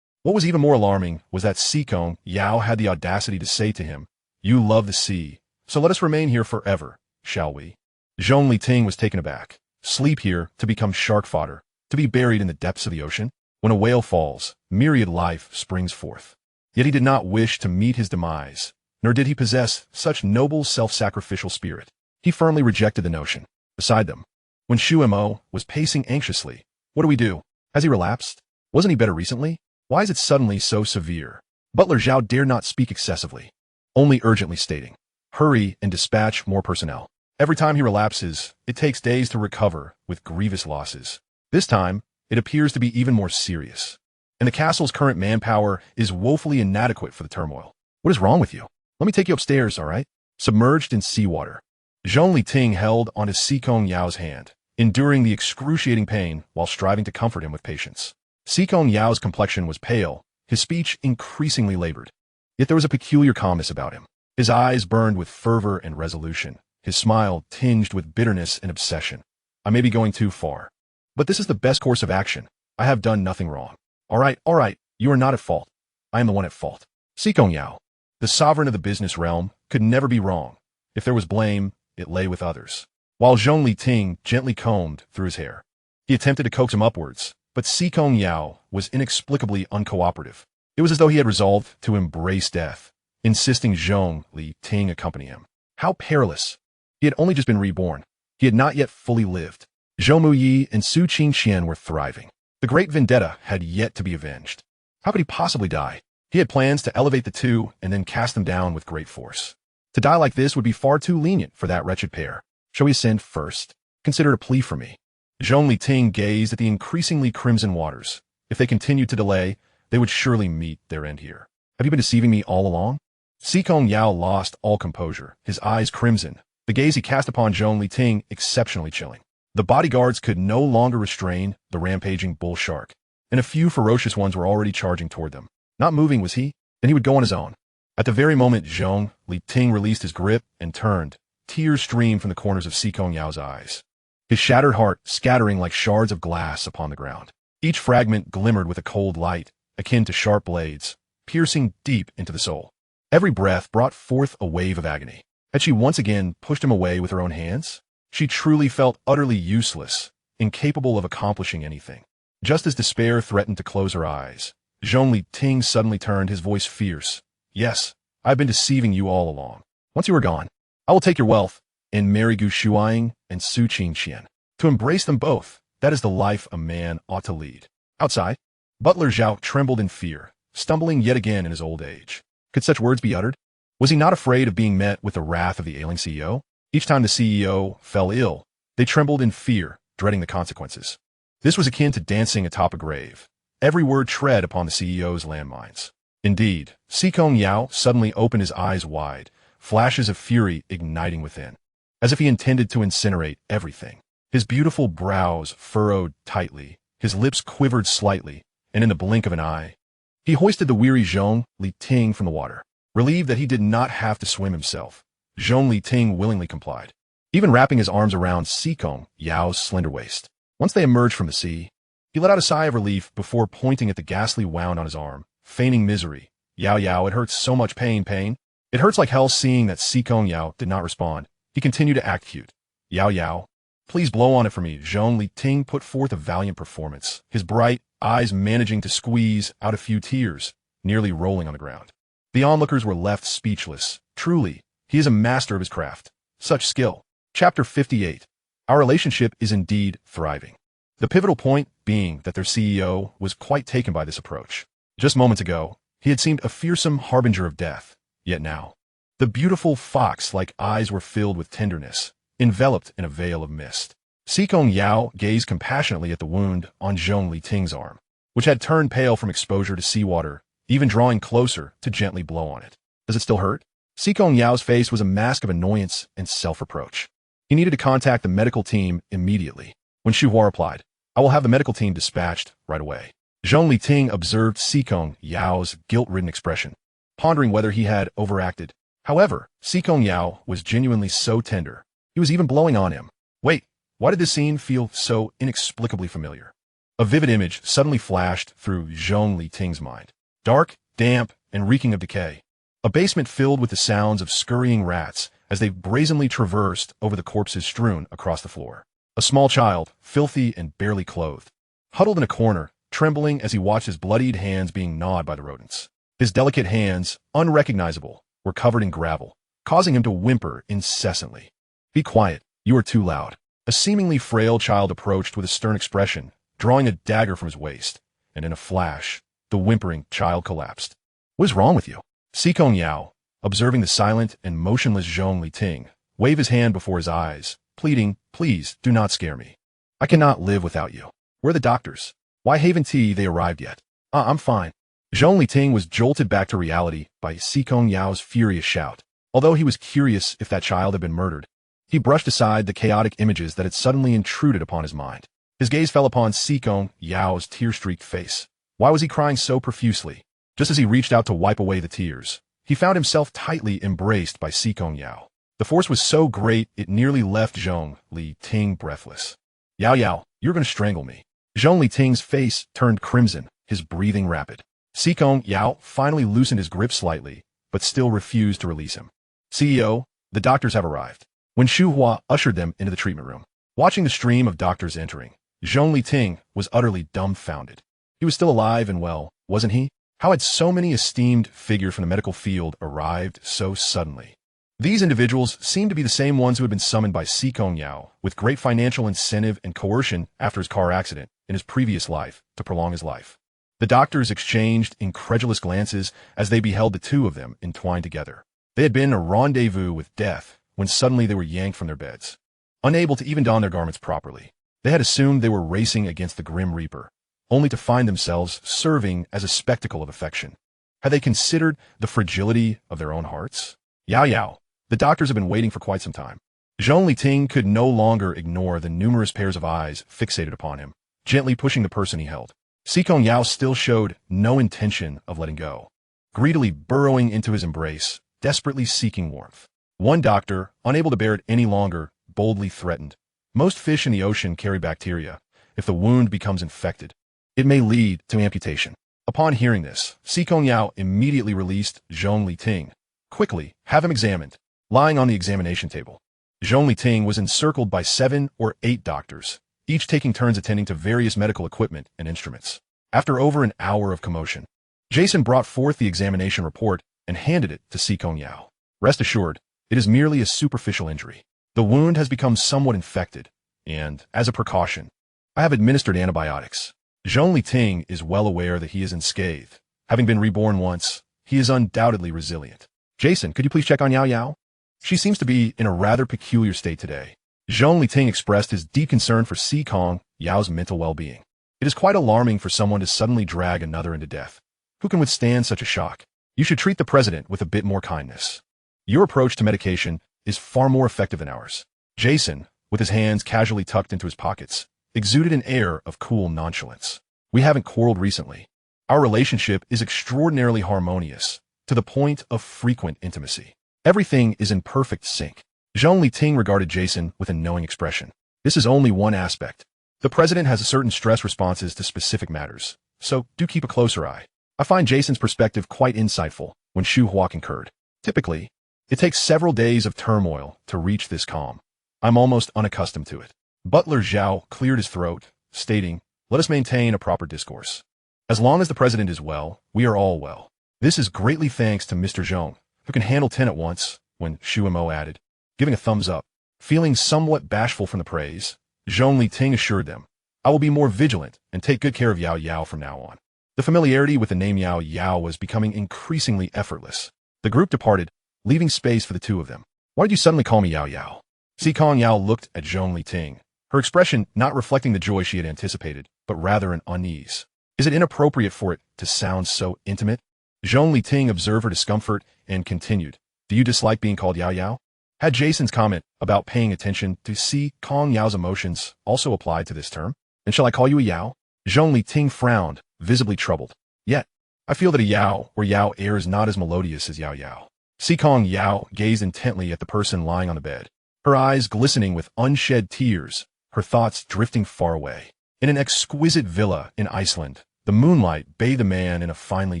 What was even more alarming was that Si Kongyao had the audacity to say to him, You love the sea, so let us remain here forever, shall we? Zhong Liting was taken aback. Sleep here to become shark fodder, to be buried in the depths of the ocean? When a whale falls, myriad life springs forth. Yet he did not wish to meet his demise, nor did he possess such noble self-sacrificial spirit. He firmly rejected the notion. Beside them, when Shu Mo was pacing anxiously, what do we do? Has he relapsed? Wasn't he better recently? Why is it suddenly so severe? Butler Zhao dared not speak excessively, only urgently stating, Hurry and dispatch more personnel. Every time he relapses, it takes days to recover with grievous losses. This time, it appears to be even more serious. And the castle's current manpower is woefully inadequate for the turmoil. What is wrong with you? Let me take you upstairs, all right? Submerged in seawater, Zhong Liting held onto Si Kongyao's hand, enduring the excruciating pain while striving to comfort him with patience. Si Kongyao's complexion was pale, his speech increasingly labored. Yet there was a peculiar calmness about him. His eyes burned with fervor and resolution, his smile tinged with bitterness and obsession. I may be going too far, but this is the best course of action. I have done nothing wrong. All right, you are not at fault. I am the one at fault. Si Kongyao, the sovereign of the business realm, could never be wrong. If there was blame, it lay with others. While Zhong Liting gently combed through his hair, he attempted to coax him upwards, but Si Kongyao was inexplicably uncooperative. It was as though he had resolved to embrace death, insisting Zhong Liting accompany him. How perilous! He had only just been reborn. He had not yet fully lived. Zhou Muyi and Su Qingqian were thriving. The great vendetta had yet to be avenged. How could he possibly die? He had plans to elevate the two and then cast them down with great force. To die like this would be far too lenient for that wretched pair. Shall we ascend first? Consider it a plea for me. Zhong Liting gazed at the increasingly crimson waters. If they continued to delay, they would surely meet their end here. Have you been deceiving me all along? Si Kongyao lost all composure, his eyes crimson, the gaze he cast upon Zhong Liting exceptionally chilling. The bodyguards could no longer restrain the rampaging bull shark, and a few ferocious ones were already charging toward them. Not moving was he, then he would go on his own. At the very moment Zhong Liting released his grip and turned, tears streamed from the corners of Si Kongyao's eyes, his shattered heart scattering like shards of glass upon the ground. Each fragment glimmered with a cold light, akin to sharp blades, piercing deep into the soul. Every breath brought forth a wave of agony. Had she once again pushed him away with her own hands? She truly felt utterly useless, incapable of accomplishing anything. Just as despair threatened to close her eyes, Zhong Liting suddenly turned, his voice fierce. Yes, I've been deceiving you all along. Once you are gone, I will take your wealth and marry Gu Shuang and Su Qingqian. To embrace them both, that is the life a man ought to lead. Outside, Butler Zhao trembled in fear, stumbling yet again in his old age. Could such words be uttered? Was he not afraid of being met with the wrath of the ailing CEO? Each time the CEO fell ill, they trembled in fear, dreading the consequences. This was akin to dancing atop a grave. Every word tread upon the CEO's landmines. Indeed, Si Kongyao suddenly opened his eyes wide, flashes of fury igniting within, as if he intended to incinerate everything. His beautiful brows furrowed tightly, his lips quivered slightly, and in the blink of an eye, he hoisted the weary Zhong Liting from the water. Relieved that he did not have to swim himself, Zhong Liting willingly complied, even wrapping his arms around Si Kongyao's slender waist. Once they emerged from the sea, he let out a sigh of relief before pointing at the ghastly wound on his arm, feigning misery. Yao, it hurts so much, pain. It hurts like hell. Seeing that Si Kongyao did not respond, he continued to act cute. Yao, please blow on it for me. Zhong Liting put forth a valiant performance, his bright eyes managing to squeeze out a few tears, nearly rolling on the ground. The onlookers were left speechless. Truly, he is a master of his craft. Such skill. Chapter 58. Our relationship is indeed thriving. The pivotal point being that their CEO was quite taken by this approach. Just moments ago, he had seemed a fearsome harbinger of death, yet now, the beautiful fox-like eyes were filled with tenderness, enveloped in a veil of mist. Si Kongyao gazed compassionately at the wound on Zhong Liting's arm, which had turned pale from exposure to seawater, even drawing closer to gently blow on it. Does it still hurt? Si Kongyao's face was a mask of annoyance and self-reproach. He needed to contact the medical team immediately. When Xu Hua replied, I will have the medical team dispatched right away. Zhong Liting observed Si Kongyao's guilt-ridden expression, pondering whether he had overacted. However, Si Kongyao was genuinely so tender. He was even blowing on him. Wait, why did this scene feel so inexplicably familiar? A vivid image suddenly flashed through Zhong Liting's mind. Dark, damp, and reeking of decay. A basement filled with the sounds of scurrying rats as they brazenly traversed over the corpses strewn across the floor. A small child, filthy and barely clothed, huddled in a corner, trembling as he watched his bloodied hands being gnawed by the rodents. His delicate hands, unrecognizable, were covered in gravel, causing him to whimper incessantly. Be quiet, you are too loud. A seemingly frail child approached with a stern expression, drawing a dagger from his waist, and in a flash, the whimpering child collapsed. What is wrong with you? Si Kongyao, observing the silent and motionless Zhong Liting, waved his hand before his eyes, pleading, please do not scare me. I cannot live without you. Where are the doctors? Why haven't they arrived yet? I'm fine. Zhong Liting was jolted back to reality by Si Kongyao's furious shout. Although he was curious if that child had been murdered, he brushed aside the chaotic images that had suddenly intruded upon his mind. His gaze fell upon Si Kongyao's tear-streaked face. Why was he crying so profusely? Just as he reached out to wipe away the tears, he found himself tightly embraced by Si Kongyao. The force was so great it nearly left Zhong Liting breathless. Yao, you're going to strangle me. Zhong Liting's face turned crimson, his breathing rapid. Si Kongyao finally loosened his grip slightly, but still refused to release him. CEO, the doctors have arrived. When Xu Hua ushered them into the treatment room, watching the stream of doctors entering, Zhong Liting was utterly dumbfounded. He was still alive and well, wasn't he? How had so many esteemed figures from the medical field arrived so suddenly? These individuals seemed to be the same ones who had been summoned by Si Kongyao with great financial incentive and coercion after his car accident in his previous life to prolong his life. The doctors exchanged incredulous glances as they beheld the two of them entwined together. They had been a rendezvous with death when suddenly they were yanked from their beds, unable to even don their garments properly. They had assumed they were racing against the Grim Reaper, only to find themselves serving as a spectacle of affection. Had they considered the fragility of their own hearts? Yao, the doctors had been waiting for quite some time. Zhong Liting could no longer ignore the numerous pairs of eyes fixated upon him, gently pushing the person he held. Si Kongyao still showed no intention of letting go, greedily burrowing into his embrace, desperately seeking warmth. One doctor, unable to bear it any longer, boldly threatened, most fish in the ocean carry bacteria. If the wound becomes infected, it may lead to amputation. Upon hearing this, Si Kongyao immediately released Zhong Liting. Quickly, have him examined. Lying on the examination table, Zhong Liting was encircled by 7 or 8 doctors, each taking turns attending to various medical equipment and instruments. After over an hour of commotion, Jason brought forth the examination report and handed it to Si Kongyao. Rest assured, it is merely a superficial injury. The wound has become somewhat infected, and, as a precaution, I have administered antibiotics. Zhong Liting is well aware that he is unscathed. Having been reborn once, he is undoubtedly resilient. Jason, could you please check on Yao Yao? She seems to be in a rather peculiar state today. Zhong Liting expressed his deep concern for Si Kongyao's mental well-being. It is quite alarming for someone to suddenly drag another into death. Who can withstand such a shock? You should treat the president with a bit more kindness. Your approach to medication is far more effective than ours. Jason, with his hands casually tucked into his pockets, exuded an air of cool nonchalance. We haven't quarreled recently. Our relationship is extraordinarily harmonious, to the point of frequent intimacy. Everything is in perfect sync. Zhong Liting regarded Jason with a knowing expression. This is only one aspect. The president has certain stress responses to specific matters, so do keep a closer eye. I find Jason's perspective quite insightful when Shu Hua concurred. Typically, it takes several days of turmoil to reach this calm. I'm almost unaccustomed to it. Butler Zhao cleared his throat, stating, "Let us maintain a proper discourse. As long as the president is well, we are all well. This is greatly thanks to Mr. Zhong, who can handle 10 at once," when Shu Mo added, giving a thumbs up. Feeling somewhat bashful from the praise, Zhong Liting assured them, "I will be more vigilant and take good care of Yao Yao from now on." The familiarity with the name Yao Yao was becoming increasingly effortless. The group departed, leaving space for the two of them. "Why did you suddenly call me Yao Yao?" Si Kongyao looked at Zhong Liting, her expression not reflecting the joy she had anticipated, but rather an unease. "Is it inappropriate for it to sound so intimate?" Zhong Liting observed her discomfort and continued, "Do you dislike being called Yao Yao?" Had Jason's comment about paying attention to Si Kongyao's emotions also applied to this term? "And shall I call you a Yao?" Zhong Liting frowned, visibly troubled. "Yet, I feel that a Yao or Yao air is not as melodious as Yao Yao." Si Kongyao gazed intently at the person lying on the bed, her eyes glistening with unshed tears, her thoughts drifting far away. In an exquisite villa in Iceland, the moonlight bathed a man in a finely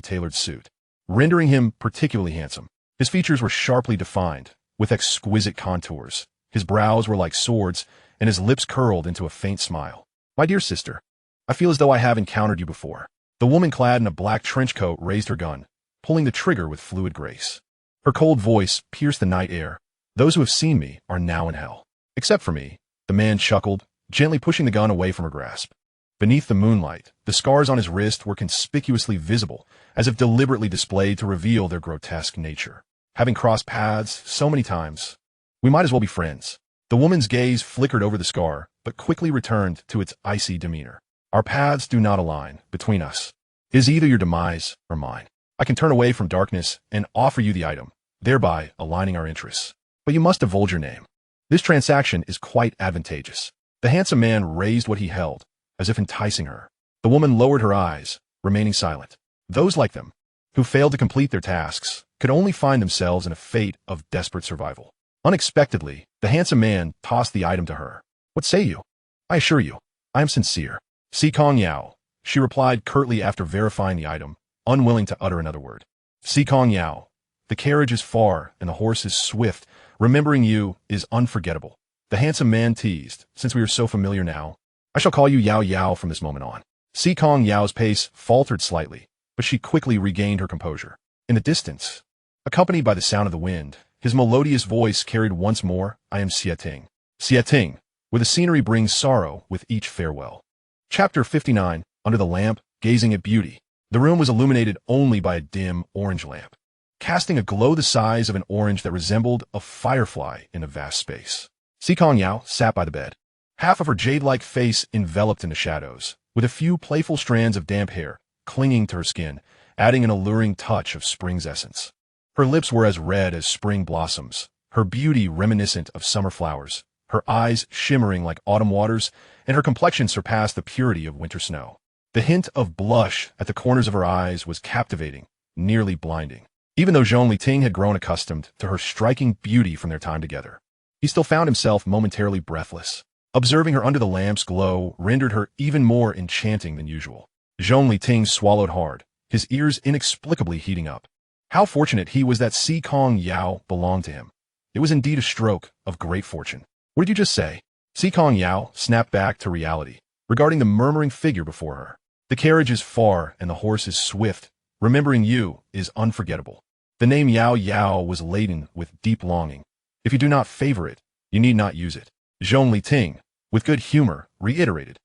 tailored suit, rendering him particularly handsome. His features were sharply defined, with exquisite contours. His brows were like swords, and his lips curled into a faint smile. "My dear sister, I feel as though I have encountered you before." The woman clad in a black trench coat raised her gun, pulling the trigger with fluid grace. Her cold voice pierced the night air. "Those who have seen me are now in hell. Except for me," the man chuckled, gently pushing the gun away from her grasp. Beneath the moonlight, the scars on his wrist were conspicuously visible, as if deliberately displayed to reveal their grotesque nature. "Having crossed paths so many times, we might as well be friends." The woman's gaze flickered over the scar, but quickly returned to its icy demeanor. "Our paths do not align between us. It is either your demise or mine. I can turn away from darkness and offer you the item, thereby aligning our interests. But you must divulge your name. This transaction is quite advantageous." The handsome man raised what he held, as if enticing her. The woman lowered her eyes, remaining silent. Those like them, who failed to complete their tasks, could only find themselves in a fate of desperate survival. Unexpectedly, the handsome man tossed the item to her. "What say you?" "I assure you, I am sincere." "Si Kongyao," she replied curtly after verifying the item, unwilling to utter another word. "Si Kongyao, the carriage is far and the horse is swift. Remembering you is unforgettable." The handsome man teased, "Since we are so familiar now, I shall call you Yao Yao from this moment on." Si Kongyao's pace faltered slightly, but she quickly regained her composure. In the distance, accompanied by the sound of the wind, his melodious voice carried once more, "I am Xieting. Xieting, where the scenery brings sorrow with each farewell." Chapter 59, Under the Lamp, Gazing at Beauty. The room was illuminated only by a dim orange lamp, casting a glow the size of an orange that resembled a firefly in a vast space. Si Kongyao sat by the bed, half of her jade-like face enveloped in the shadows, with a few playful strands of damp hair clinging to her skin, adding an alluring touch of spring's essence. Her lips were as red as spring blossoms, her beauty reminiscent of summer flowers, her eyes shimmering like autumn waters, and her complexion surpassed the purity of winter snow. The hint of blush at the corners of her eyes was captivating, nearly blinding. Even though Zhong Liting had grown accustomed to her striking beauty from their time together, he still found himself momentarily breathless. Observing her under the lamp's glow rendered her even more enchanting than usual. Zhong Liting swallowed hard, his ears inexplicably heating up. How fortunate he was that Si Kongyao belonged to him. It was indeed a stroke of great fortune. "What did you just say?" Si Kongyao snapped back to reality, regarding the murmuring figure before her. "The carriage is far and the horse is swift. Remembering you is unforgettable." The name Yao Yao was laden with deep longing. If you do not favor it, you need not use it. Zhong Liting, with good humor, reiterated.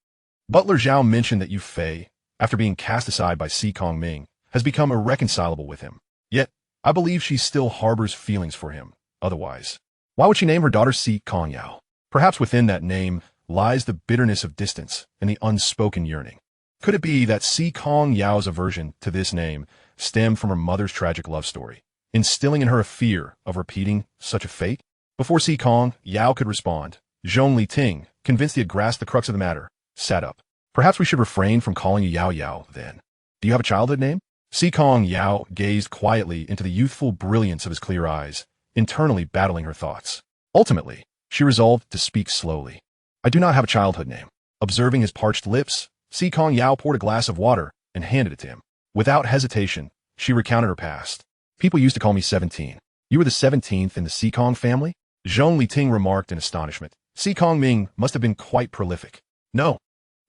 Butler Zhao mentioned that Yu Fei, after being cast aside by Si Kongming, has become irreconcilable with him. Yet, I believe she still harbors feelings for him. Otherwise, why would she name her daughter Si Kongyao? Perhaps within that name lies the bitterness of distance and the unspoken yearning. Could it be that Si Kongyao's aversion to this name stemmed from her mother's tragic love story, instilling in her a fear of repeating such a fate? Before Si Kongyao could respond, Zhong Liting, convinced he had grasped the crux of the matter, sat up. Perhaps we should refrain from calling you Yao Yao, then. Do you have a childhood name? Si Kongyao gazed quietly into the youthful brilliance of his clear eyes, internally battling her thoughts. Ultimately, she resolved to speak slowly. I do not have a childhood name. Observing his parched lips, Si Kongyao poured a glass of water and handed it to him. Without hesitation, she recounted her past. People used to call me 17. You were the 17th in the Si Kong family? Zhong Liting remarked in astonishment. Si Kongming must have been quite prolific. No.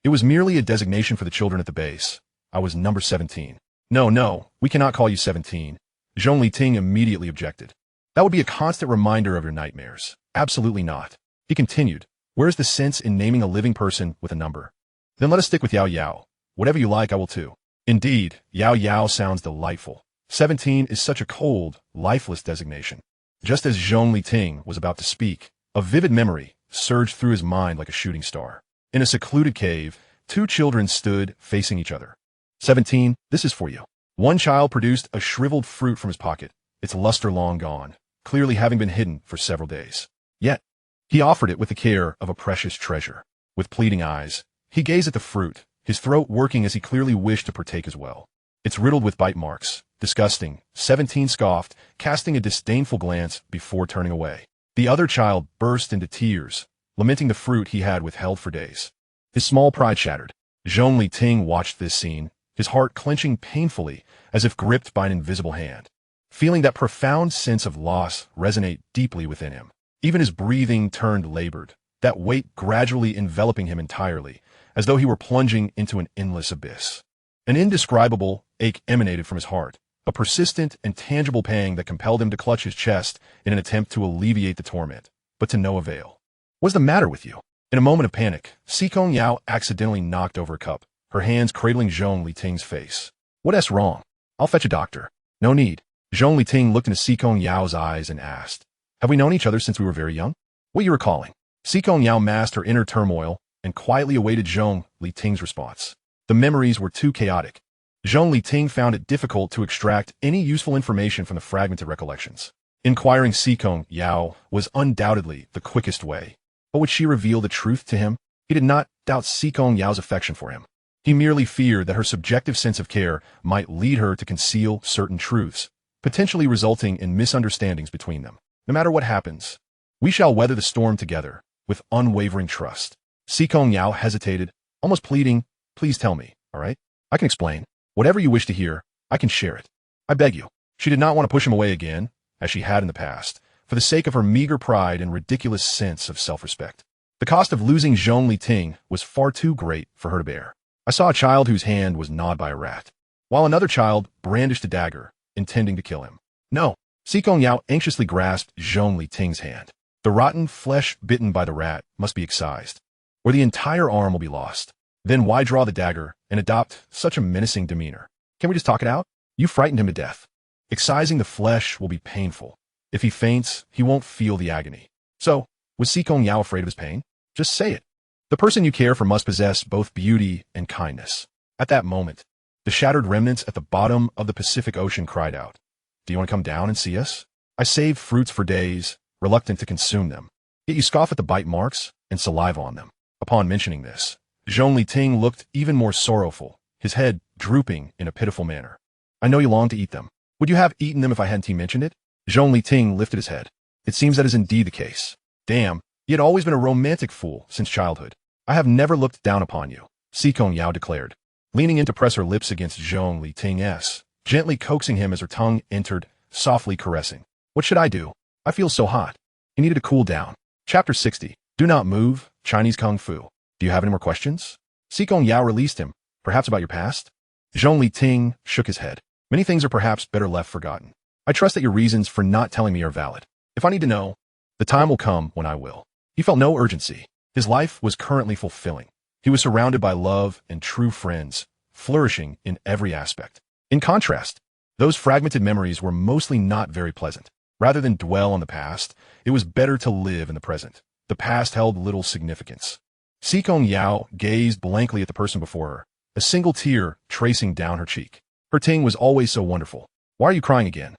It was merely a designation for the children at the base. I was number 17. No, we cannot call you 17. Zhong Liting immediately objected. That would be a constant reminder of your nightmares. Absolutely not. He continued. Where is the sense in naming a living person with a number? Then let us stick with Yao Yao. Whatever you like, I will too. Indeed, Yao Yao sounds delightful. 17 is such a cold, lifeless designation. Just as Zhong Liting was about to speak, a vivid memory surged through his mind like a shooting star. In a secluded cave, two children stood facing each other. 17, this is for you. One child produced a shriveled fruit from his pocket, its luster long gone, clearly having been hidden for several days. Yet, he offered it with the care of a precious treasure. With pleading eyes, he gazed at the fruit, his throat working as he clearly wished to partake as well. It's riddled with bite marks. Disgusting, 17 scoffed, casting a disdainful glance before turning away. The other child burst into tears, lamenting the fruit he had withheld for days. His small pride shattered. Zhong Liting watched this scene, his heart clenching painfully as if gripped by an invisible hand. Feeling that profound sense of loss resonate deeply within him. Even his breathing turned labored, that weight gradually enveloping him entirely, as though he were plunging into an endless abyss. An indescribable ache emanated from his heart, a persistent and tangible pang that compelled him to clutch his chest in an attempt to alleviate the torment, but to no avail. What's the matter with you? In a moment of panic, Si Kongyao accidentally knocked over a cup, her hands cradling Zhong Liting's face. What's wrong? I'll fetch a doctor. No need. Zhong Liting looked into Si Kongyao's eyes and asked, have we known each other since we were very young? What you recalling? Si Kongyao masked her inner turmoil and quietly awaited Zhong Liting's response. The memories were too chaotic. Zhong Liting found it difficult to extract any useful information from the fragmented recollections. Inquiring Si Kongyao was undoubtedly the quickest way. But would she reveal the truth to him? He did not doubt Si Kongyao's affection for him. He merely feared that her subjective sense of care might lead her to conceal certain truths, potentially resulting in misunderstandings between them. No matter what happens, we shall weather the storm together, with unwavering trust. Si Kongyao hesitated, almost pleading, please tell me, all right? I can explain. Whatever you wish to hear, I can share it. I beg you. She did not want to push him away again, as she had in the past, for the sake of her meager pride and ridiculous sense of self-respect. The cost of losing Zhong Liting was far too great for her to bear. I saw a child whose hand was gnawed by a rat, while another child brandished a dagger, intending to kill him. No. Si Kongyao anxiously grasped Zhong Liting's hand. The rotten flesh bitten by the rat must be excised, or the entire arm will be lost. Then why draw the dagger and adopt such a menacing demeanor? Can we just talk it out? You frightened him to death. Excising the flesh will be painful. If he faints, he won't feel the agony. So, was Si Kongyao afraid of his pain? Just say it. The person you care for must possess both beauty and kindness. At that moment, the shattered remnants at the bottom of the Pacific Ocean cried out, do you want to come down and see us? I saved fruits for days, reluctant to consume them. Yet you scoff at the bite marks and saliva on them. Upon mentioning this, Zhong Liting looked even more sorrowful, his head drooping in a pitiful manner. I know you long to eat them. Would you have eaten them if I hadn't mentioned it? Zhong Liting lifted his head. It seems that is indeed the case. Damn, you had always been a romantic fool since childhood. I have never looked down upon you, Si Kongyao declared, leaning in to press her lips against Zhong Liting's, gently coaxing him as her tongue entered, softly caressing. What should I do? I feel so hot. He needed to cool down. Chapter 60. Do not move, Chinese Kung Fu. Do you have any more questions? Si Kongyao released him. Perhaps about your past? Zhong Liting shook his head. Many things are perhaps better left forgotten. I trust that your reasons for not telling me are valid. If I need to know, the time will come when I will. He felt no urgency. His life was currently fulfilling. He was surrounded by love and true friends, flourishing in every aspect. In contrast, those fragmented memories were mostly not very pleasant. Rather than dwell on the past, it was better to live in the present. The past held little significance. Si Kongyao gazed blankly at the person before her, a single tear tracing down her cheek. Her Ting was always so wonderful. Why are you crying again?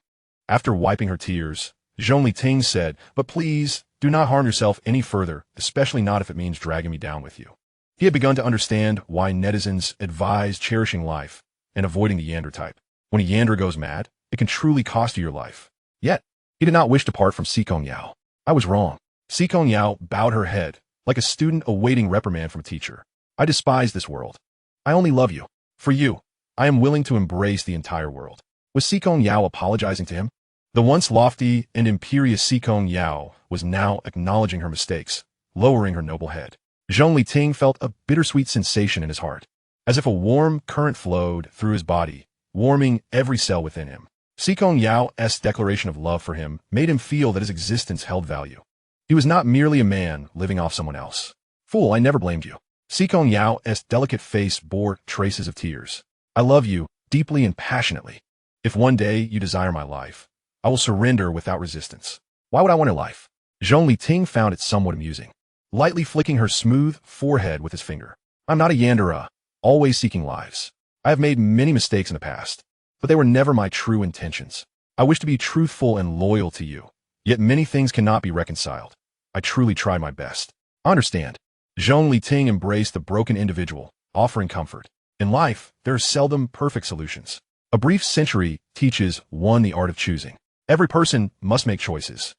After wiping her tears, Zhong Liting said, but please, do not harm yourself any further, especially not if it means dragging me down with you. He had begun to understand why netizens advised cherishing life and avoiding the Yandere type. When a Yandere goes mad, it can truly cost you your life. Yet, he did not wish to part from Si Kongyao. I was wrong. Si Kongyao bowed her head, like a student awaiting reprimand from a teacher. I despise this world. I only love you. For you, I am willing to embrace the entire world. Was Si Kongyao apologizing to him? The once lofty and imperious Si Kongyao was now acknowledging her mistakes, lowering her noble head. Zhong Liting felt a bittersweet sensation in his heart, as if a warm current flowed through his body, warming every cell within him. Si Kongyao's declaration of love for him made him feel that his existence held value. He was not merely a man living off someone else. Fool, I never blamed you. Si Kongyao's delicate face bore traces of tears. I love you deeply and passionately. If one day you desire my life, I will surrender without resistance. Why would I want your life? Zhong Liting found it somewhat amusing, lightly flicking her smooth forehead with his finger. I'm not a Yandere, always seeking lives. I have made many mistakes in the past, but they were never my true intentions. I wish to be truthful and loyal to you, yet many things cannot be reconciled. I truly tried my best. I understand. Zhong Liting embraced the broken individual, offering comfort. In life, there are seldom perfect solutions. A brief century teaches one the art of choosing. Every person must make choices.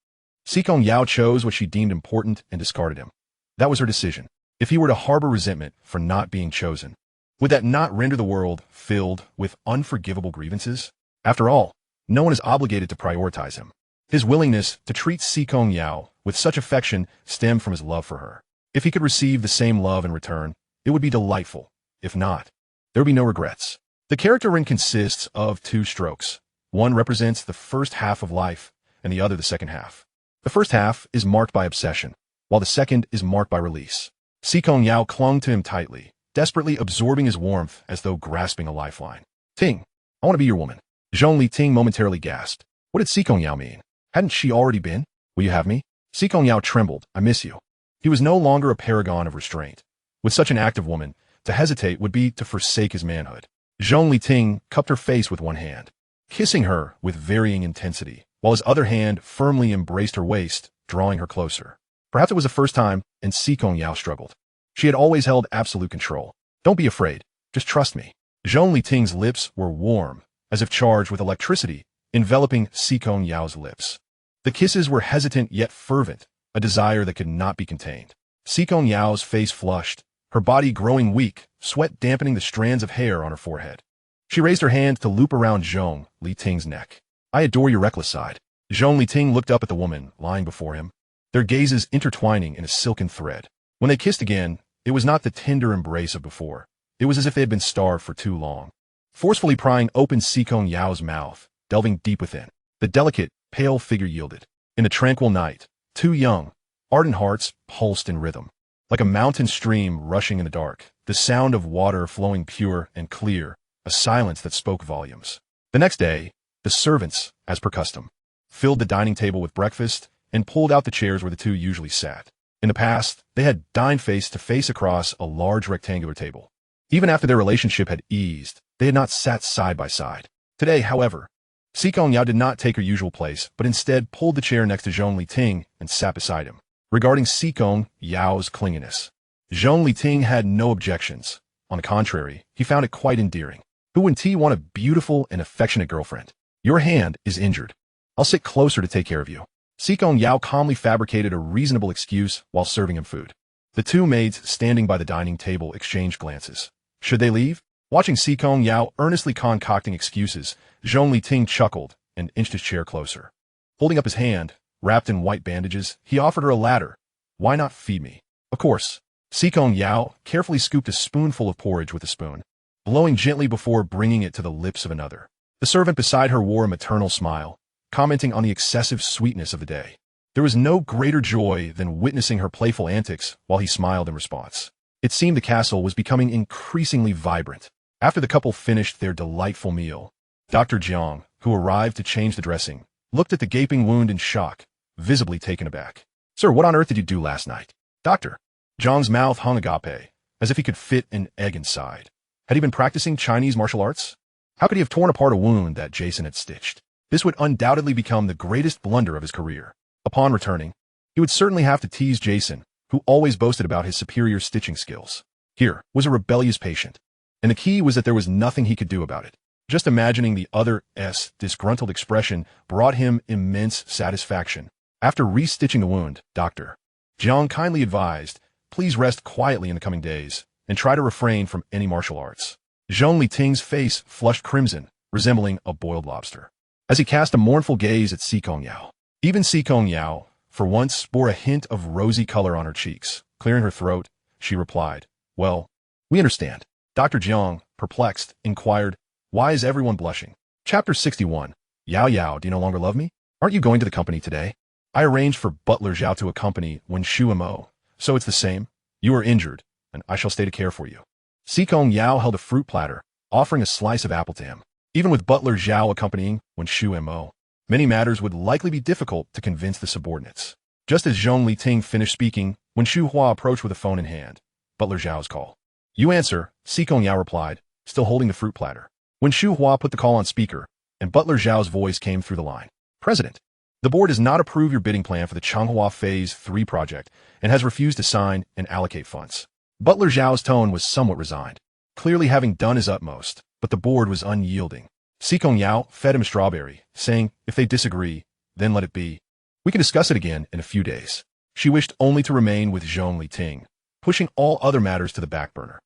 Si Kongyao chose what she deemed important and discarded him. That was her decision. If he were to harbor resentment for not being chosen, would that not render the world filled with unforgivable grievances? After all, no one is obligated to prioritize him. His willingness to treat Si Kongyao with such affection stemmed from his love for her. If he could receive the same love in return, it would be delightful. If not, there would be no regrets. The character ring consists of two strokes. One represents the first half of life, and the other the second half. The first half is marked by obsession, while the second is marked by release. Si Kongyao clung to him tightly, desperately absorbing his warmth as though grasping a lifeline. Ting, I want to be your woman. Zhong Liting momentarily gasped. What did Si Kongyao mean? Hadn't she already been? Will you have me? Si Kongyao trembled. I miss you. He was no longer a paragon of restraint. With such an active woman, to hesitate would be to forsake his manhood. Zhong Liting cupped her face with one hand, kissing her with varying intensity, while his other hand firmly embraced her waist, drawing her closer. Perhaps it was the first time, and Si Kongyao struggled. She had always held absolute control. Don't be afraid. Just trust me. Zhong Liting's lips were warm, as if charged with electricity, enveloping Si Kongyao's lips. The kisses were hesitant yet fervent, a desire that could not be contained. Si Kongyao's face flushed, her body growing weak, sweat dampening the strands of hair on her forehead. She raised her hand to loop around Zhong Liting's neck. I adore your reckless side. Zhong Liting looked up at the woman lying before him, their gazes intertwining in a silken thread. When they kissed again, it was not the tender embrace of before. It was as if they had been starved for too long. Forcefully prying open Si Kongyao's mouth, delving deep within, the delicate, pale figure yielded. In the tranquil night, two young, ardent hearts pulsed in rhythm. Like a mountain stream rushing in the dark, the sound of water flowing pure and clear, a silence that spoke volumes. The next day, the servants, as per custom, filled the dining table with breakfast and pulled out the chairs where the two usually sat. In the past, they had dined face to face across a large rectangular table. Even after their relationship had eased, they had not sat side by side. Today, however, Si Kongyao did not take her usual place, but instead pulled the chair next to Zhong Liting and sat beside him. Regarding Si Kongyao's clinginess, Zhong Liting had no objections. On the contrary, he found it quite endearing. Who wouldn't want a beautiful and affectionate girlfriend? Your hand is injured. I'll sit closer to take care of you. Si Kongyao calmly fabricated a reasonable excuse while serving him food. The two maids standing by the dining table exchanged glances. Should they leave? Watching Si Kongyao earnestly concocting excuses, Zhong Liting chuckled and inched his chair closer. Holding up his hand, wrapped in white bandages, he offered her a ladder. Why not feed me? Of course. Si Kongyao carefully scooped a spoonful of porridge with a spoon, blowing gently before bringing it to the lips of another. The servant beside her wore a maternal smile, commenting on the excessive sweetness of the day. There was no greater joy than witnessing her playful antics while he smiled in response. It seemed the castle was becoming increasingly vibrant. After the couple finished their delightful meal, Dr. Jiang, who arrived to change the dressing, looked at the gaping wound in shock, visibly taken aback. "Sir, what on earth did you do last night?" "Doctor." Jiang's mouth hung agape, as if he could fit an egg inside. Had he been practicing Chinese martial arts? How could he have torn apart a wound that Jason had stitched? This would undoubtedly become the greatest blunder of his career. Upon returning, he would certainly have to tease Jason, who always boasted about his superior stitching skills. Here was a rebellious patient, and the key was that there was nothing he could do about it. Just imagining the other's disgruntled expression brought him immense satisfaction. After restitching the wound, Dr. Jiang kindly advised, "Please rest quietly in the coming days, and try to refrain from any martial arts." Zhong Liting's face flushed crimson, resembling a boiled lobster, as he cast a mournful gaze at Si Kongyao. Even Si Kongyao, for once, bore a hint of rosy color on her cheeks. Clearing her throat, she replied, "Well, we understand." Dr. Jiang, perplexed, inquired, "Why is everyone blushing?" Chapter 61. Yao Yao, do you no longer love me? Aren't you going to the company today? I arranged for Butler Zhao to accompany when Shu Mo, so it's the same. You are injured, and I shall stay to care for you. Si Kongyao held a fruit platter, offering a slice of apple to him. Even with Butler Zhao accompanying when Shu Mo, many matters would likely be difficult to convince the subordinates. Just as Zhong Liting finished speaking, when Shu Hua approached with a phone in hand, Butler Zhao's call. "You answer," Si Kongyao replied, still holding the fruit platter. When Shu Hua put the call on speaker, and Butler Zhao's voice came through the line. "President, the board does not approve your bidding plan for the Changhua Phase 3 project and has refused to sign and allocate funds." Butler Zhao's tone was somewhat resigned, clearly having done his utmost, but the board was unyielding. Si Kongyao fed him a strawberry, saying, "If they disagree, then let it be. We can discuss it again in a few days." She wished only to remain with Zhong Liting, pushing all other matters to the back burner.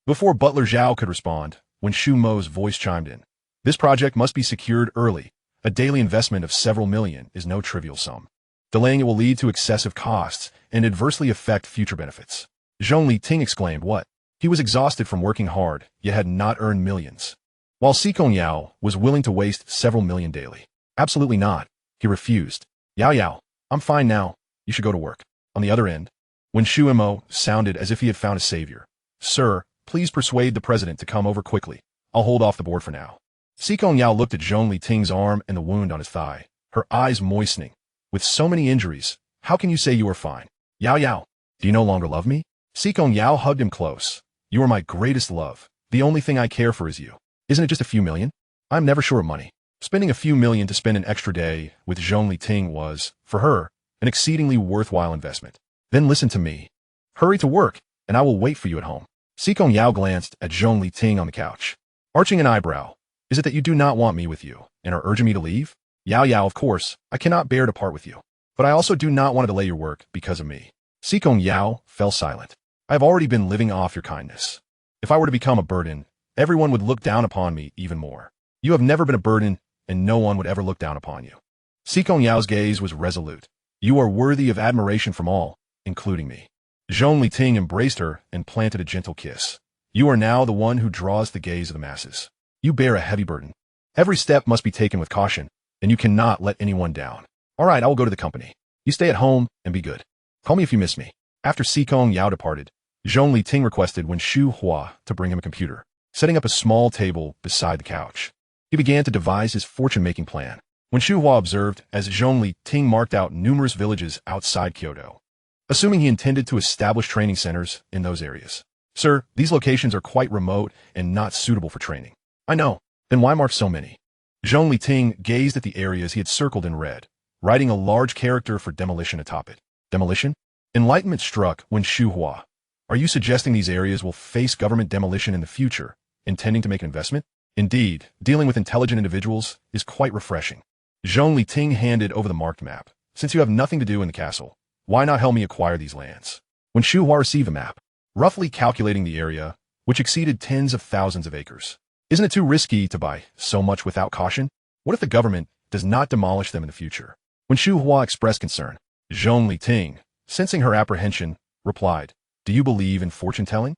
Before Butler Zhao could respond, when Shu Mo's voice chimed in, "This project must be secured early. A daily investment of several million is no trivial sum. Delaying it will lead to excessive costs and adversely affect future benefits." Zhong Liting exclaimed, "What?" He was exhausted from working hard, yet had not earned millions, while Si Kongyao was willing to waste several million daily. "Absolutely not," he refused. "Yao Yao, I'm fine now. You should go to work." On the other end, when Shu Mo sounded as if he had found a savior, "Sir, please persuade the president to come over quickly. I'll hold off the board for now." Si Kongyao looked at Zhong Liting's arm and the wound on his thigh, her eyes moistening. "With so many injuries, how can you say you are fine? Yao Yao, do you no longer love me?" Si Kongyao hugged him close. "You are my greatest love. The only thing I care for is you. Isn't it just a few million? I'm never short of money." Spending a few million to spend an extra day with Zhong Liting was, for her, an exceedingly worthwhile investment. "Then listen to me. Hurry to work, and I will wait for you at home." Si Kongyao glanced at Zhong Liting on the couch, arching an eyebrow. "Is it that you do not want me with you, and are urging me to leave?" "Yao Yao, of course, I cannot bear to part with you. But I also do not want to delay your work because of me." Si Kongyao fell silent. "I have already been living off your kindness. If I were to become a burden, everyone would look down upon me even more. You have never been a burden, and no one would ever look down upon you." Si Kongyao's gaze was resolute. "You are worthy of admiration from all, including me." Zhong Liting embraced her and planted a gentle kiss. "You are now the one who draws the gaze of the masses. You bear a heavy burden. Every step must be taken with caution, and you cannot let anyone down. All right, I will go to the company. You stay at home and be good. Call me if you miss me." After Si Kongyao departed, Zhong Liting requested when Shu Hua to bring him a computer, setting up a small table beside the couch. He began to devise his fortune-making plan. When Shu Hua observed as Zhong Liting marked out numerous villages outside Kyoto, assuming he intended to establish training centers in those areas. "Sir, these locations are quite remote and not suitable for training." "I know. Then why mark so many?" Zhong Liting gazed at the areas he had circled in red, writing a large character for demolition atop it. "Demolition?" Enlightenment struck when Shu Hua. "Are you suggesting these areas will face government demolition in the future, intending to make an investment?" "Indeed, dealing with intelligent individuals is quite refreshing." Zhong Liting handed over the marked map. "Since you have nothing to do in the castle, why not help me acquire these lands?" When Shu Hua received the map, roughly calculating the area, which exceeded tens of thousands of acres. "Isn't it too risky to buy so much without caution? What if the government does not demolish them in the future?" When Shu Hua expressed concern, Zhong Liting, sensing her apprehension, replied, "Do you believe in fortune-telling?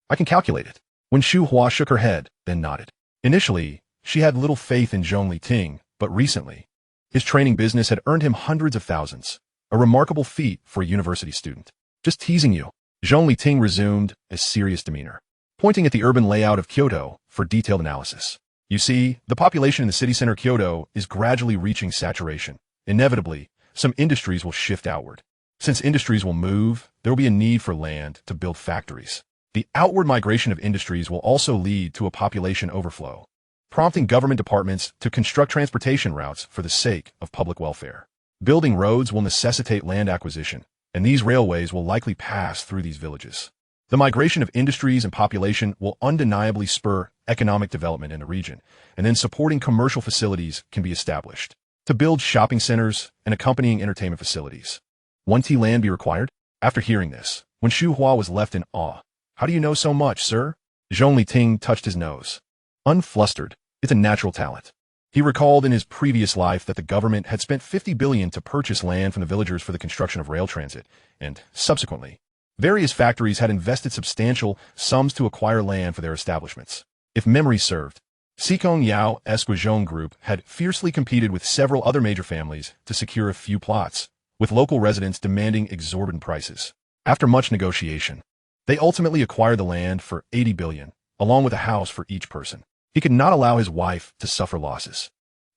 I can calculate it." When Shu Hua shook her head, then nodded. Initially, she had little faith in Zhong Liting, but recently, His training business had earned him hundreds of thousands, a remarkable feat for a university student. Just teasing you, Zhong Liting resumed a serious demeanor, pointing at the urban layout of Kyoto for detailed analysis. You see, the population in the city center Kyoto is gradually reaching saturation. Inevitably, some industries will shift outward. Since industries will move, there will be a need for land to build factories. The outward migration of industries will also lead to a population overflow, prompting government departments to construct transportation routes for the sake of public welfare. Building roads will necessitate land acquisition, and these railways will likely pass through these villages. The migration of industries and population will undeniably spur economic development in the region, and then supporting commercial facilities can be established to build shopping centers and accompanying entertainment facilities. Won't land be required? After hearing this, Wen Shuhua was left in awe. How do you know so much, sir? Zhong Liting touched his nose. Unflustered, it's a natural talent. He recalled in his previous life that the government had spent 50 billion to purchase land from the villagers for the construction of rail transit, and, subsequently, various factories had invested substantial sums to acquire land for their establishments. If memory served, Si Kongyao Esquijong Group had fiercely competed with several other major families to secure a few plots, with local residents demanding exorbitant prices. After much negotiation, they ultimately acquired the land for 80 billion, along with a house for each person. He could not allow his wife to suffer losses.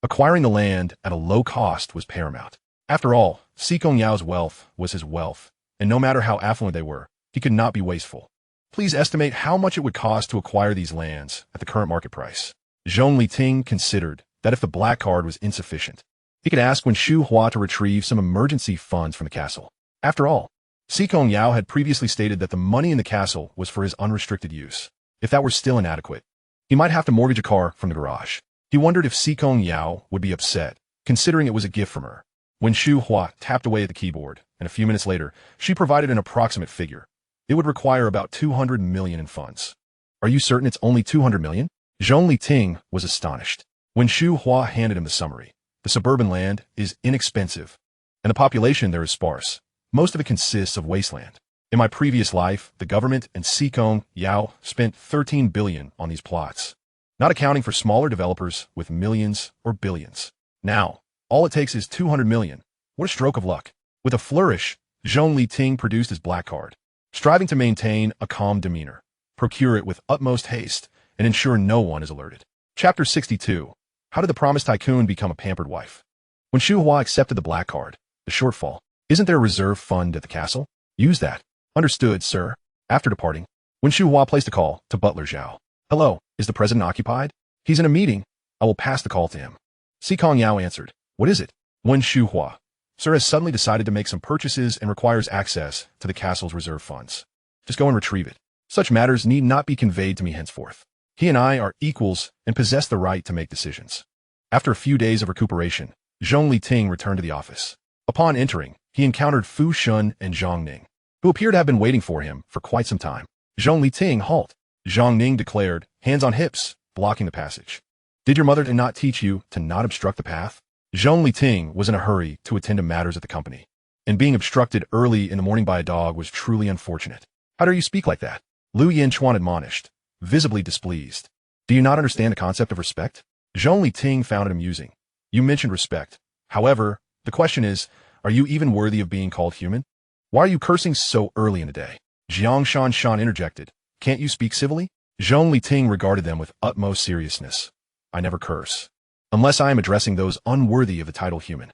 Acquiring the land at a low cost was paramount. After all, Si Kongyao's wealth was his wealth, and no matter how affluent they were, he could not be wasteful. Please estimate how much it would cost to acquire these lands at the current market price. Zhong Liting considered that if the black card was insufficient, he could ask Wen Shuhua to retrieve some emergency funds from the castle. After all, Si Kongyao had previously stated that the money in the castle was for his unrestricted use. If that were still inadequate, he might have to mortgage a car from the garage. He wondered if Si Kongyao would be upset, considering it was a gift from her. Wen Shuhua tapped away at the keyboard, and a few minutes later, she provided an approximate figure. It would require about 200 million in funds. Are you certain it's only 200 million? Zhong Liting was astonished. Wen Shuhua handed him the summary. The suburban land is inexpensive, and the population there is sparse. Most of it consists of wasteland. In my previous life, the government and Si Kongyao spent 13 billion on these plots, not accounting for smaller developers with millions or billions. Now, all it takes is 200 million. What a stroke of luck. With a flourish, Zhong Liting produced his black card, striving to maintain a calm demeanor, procure it with utmost haste, and ensure no one is alerted. Chapter 62. How did the promised Tycoon become a pampered wife? When Shuhua accepted the black card, the shortfall, isn't there a reserve fund at the castle? Use that. Understood, sir. After departing, Wen Shuhua placed a call to Butler Zhao. Hello, is the president occupied? He's in a meeting. I will pass the call to him. Si Kongyao answered. What is it? Wen Shuhua. Sir has suddenly decided to make some purchases and requires access to the castle's reserve funds. Just go and retrieve it. Such matters need not be conveyed to me henceforth. He and I are equals and possess the right to make decisions. After a few days of recuperation, Zhong Liting returned to the office. Upon entering, he encountered Fu Shun and Zhang Ning, who appeared to have been waiting for him for quite some time. Zhong Liting, halt. Zhang Ning declared, hands on hips, blocking the passage. Did your mother not teach you to not obstruct the path? Zhong Liting was in a hurry to attend to matters at the company, and being obstructed early in the morning by a dog was truly unfortunate. How dare you speak like that? Lu Yanchuan admonished, visibly displeased. Do you not understand the concept of respect? Zhong Liting found it amusing. You mentioned respect. However, the question is, are you even worthy of being called human? Why are you cursing so early in the day? Jiang Shan interjected. Can't you speak civilly? Zhong Liting regarded them with utmost seriousness. I never curse, unless I am addressing those unworthy of the title human.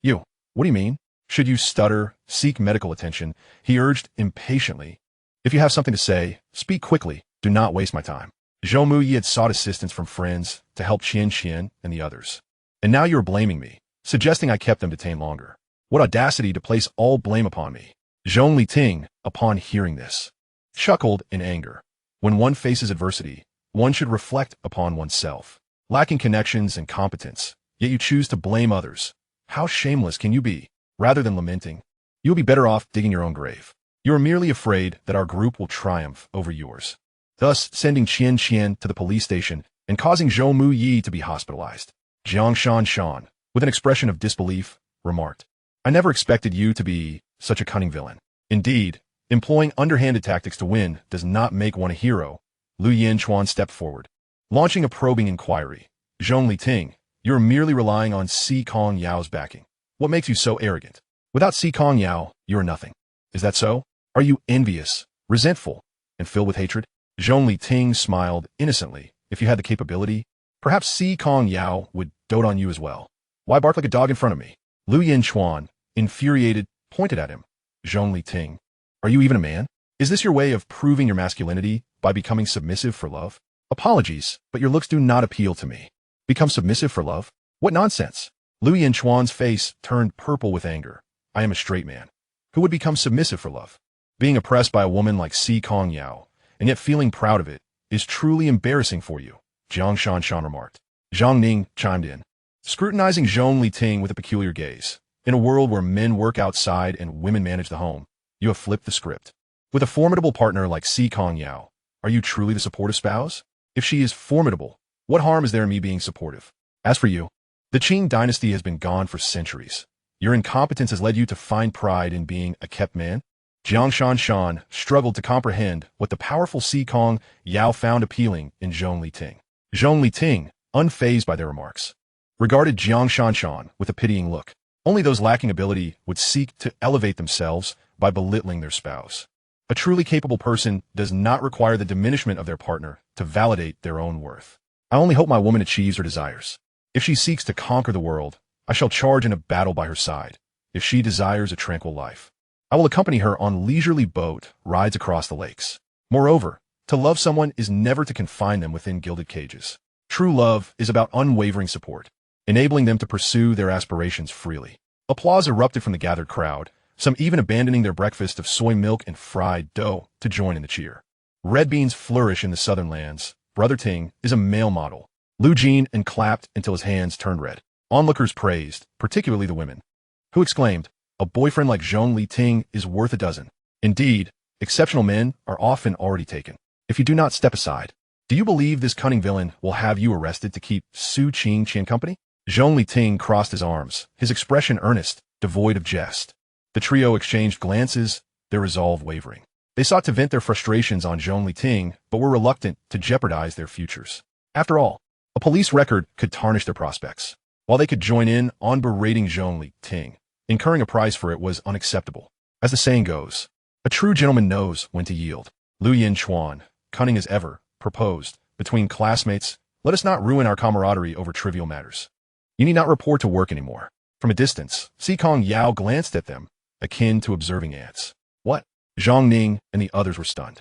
You, what do you mean? Should you stutter, seek medical attention? He urged impatiently. If you have something to say, speak quickly. Do not waste my time. Zhou Muyi had sought assistance from friends to help Qian and the others. And now you are blaming me, suggesting I kept them detained longer. What audacity to place all blame upon me. Zhong Liting, upon hearing this, chuckled in anger. When one faces adversity, one should reflect upon oneself. Lacking connections and competence, yet you choose to blame others. How shameless can you be? Rather than lamenting, you will be better off digging your own grave. You are merely afraid that our group will triumph over yours, thus sending Qian to the police station and causing Zhou Muyi to be hospitalized. Jiang Shan, with an expression of disbelief, remarked, I never expected you to be such a cunning villain. Indeed, employing underhanded tactics to win does not make one a hero. Lu Yanchuan stepped forward, launching a probing inquiry. Zhong Liting, You're merely relying on Si Kongyao's backing. What makes you so arrogant? Without Si Kongyao, you're nothing. Is that so? Are you envious, resentful, and filled with hatred? Zhong Liting smiled innocently. If you had the capability, perhaps Si Kongyao would dote on you as well. Why bark like a dog in front of me? Lu Yinchuan, infuriated, pointed at him. Zhong Liting, are you even a man? Is this your way of proving your masculinity by becoming submissive for love? Apologies, but your looks do not appeal to me. Become submissive for love? What nonsense! Lu Yinchuan's face turned purple with anger. I am a straight man. Who would become submissive for love? Being oppressed by a woman like Si Kongyao, and yet feeling proud of it, is truly embarrassing for you, Jiang Shanshan remarked. Zhang Ning chimed in, scrutinizing Zhong Liting with a peculiar gaze. In a world where men work outside and women manage the home, you have flipped the script. With a formidable partner like Si Kongyao, are you truly the supportive spouse? If she is formidable, what harm is there in me being supportive? As for you, the Qing dynasty has been gone for centuries. Your incompetence has led you to find pride in being a kept man? Jiang Shanshan struggled to comprehend what the powerful Si Kongyao found appealing in Zhong Liting. Zhong Liting, unfazed by their remarks, regarded Jiang Shanshan with a pitying look. Only those lacking ability would seek to elevate themselves by belittling their spouse. A truly capable person does not require the diminishment of their partner to validate their own worth. I only hope my woman achieves her desires. If she seeks to conquer the world, I shall charge in a battle by her side. If she desires a tranquil life, I will accompany her on leisurely boat rides across the lakes. Moreover, to love someone is never to confine them within gilded cages. True love is about unwavering support, enabling them to pursue their aspirations freely. Applause erupted from the gathered crowd, some even abandoning their breakfast of soy milk and fried dough to join in the cheer. Red beans flourish in the southern lands. Brother Ting is a male model. Lu Jin and clapped until his hands turned red. Onlookers praised, particularly the women, who exclaimed, a boyfriend like Zhong Liting is worth a dozen. Indeed, exceptional men are often already taken. If you do not step aside, do you believe this cunning villain will have you arrested to keep Su Qingqian company? Zhong Liting crossed his arms, his expression earnest, devoid of jest. The trio exchanged glances, their resolve wavering. They sought to vent their frustrations on Zhong Liting, but were reluctant to jeopardize their futures. After all, a police record could tarnish their prospects. While they could join in on berating Zhong Liting, incurring a price for it was unacceptable. As the saying goes, a true gentleman knows when to yield. Lu Yinchuan, cunning as ever, proposed, between classmates, let us not ruin our camaraderie over trivial matters. You need not report to work anymore. From a distance, Si Kongyao glanced at them, akin to observing ants. What? Zhang Ning and the others were stunned.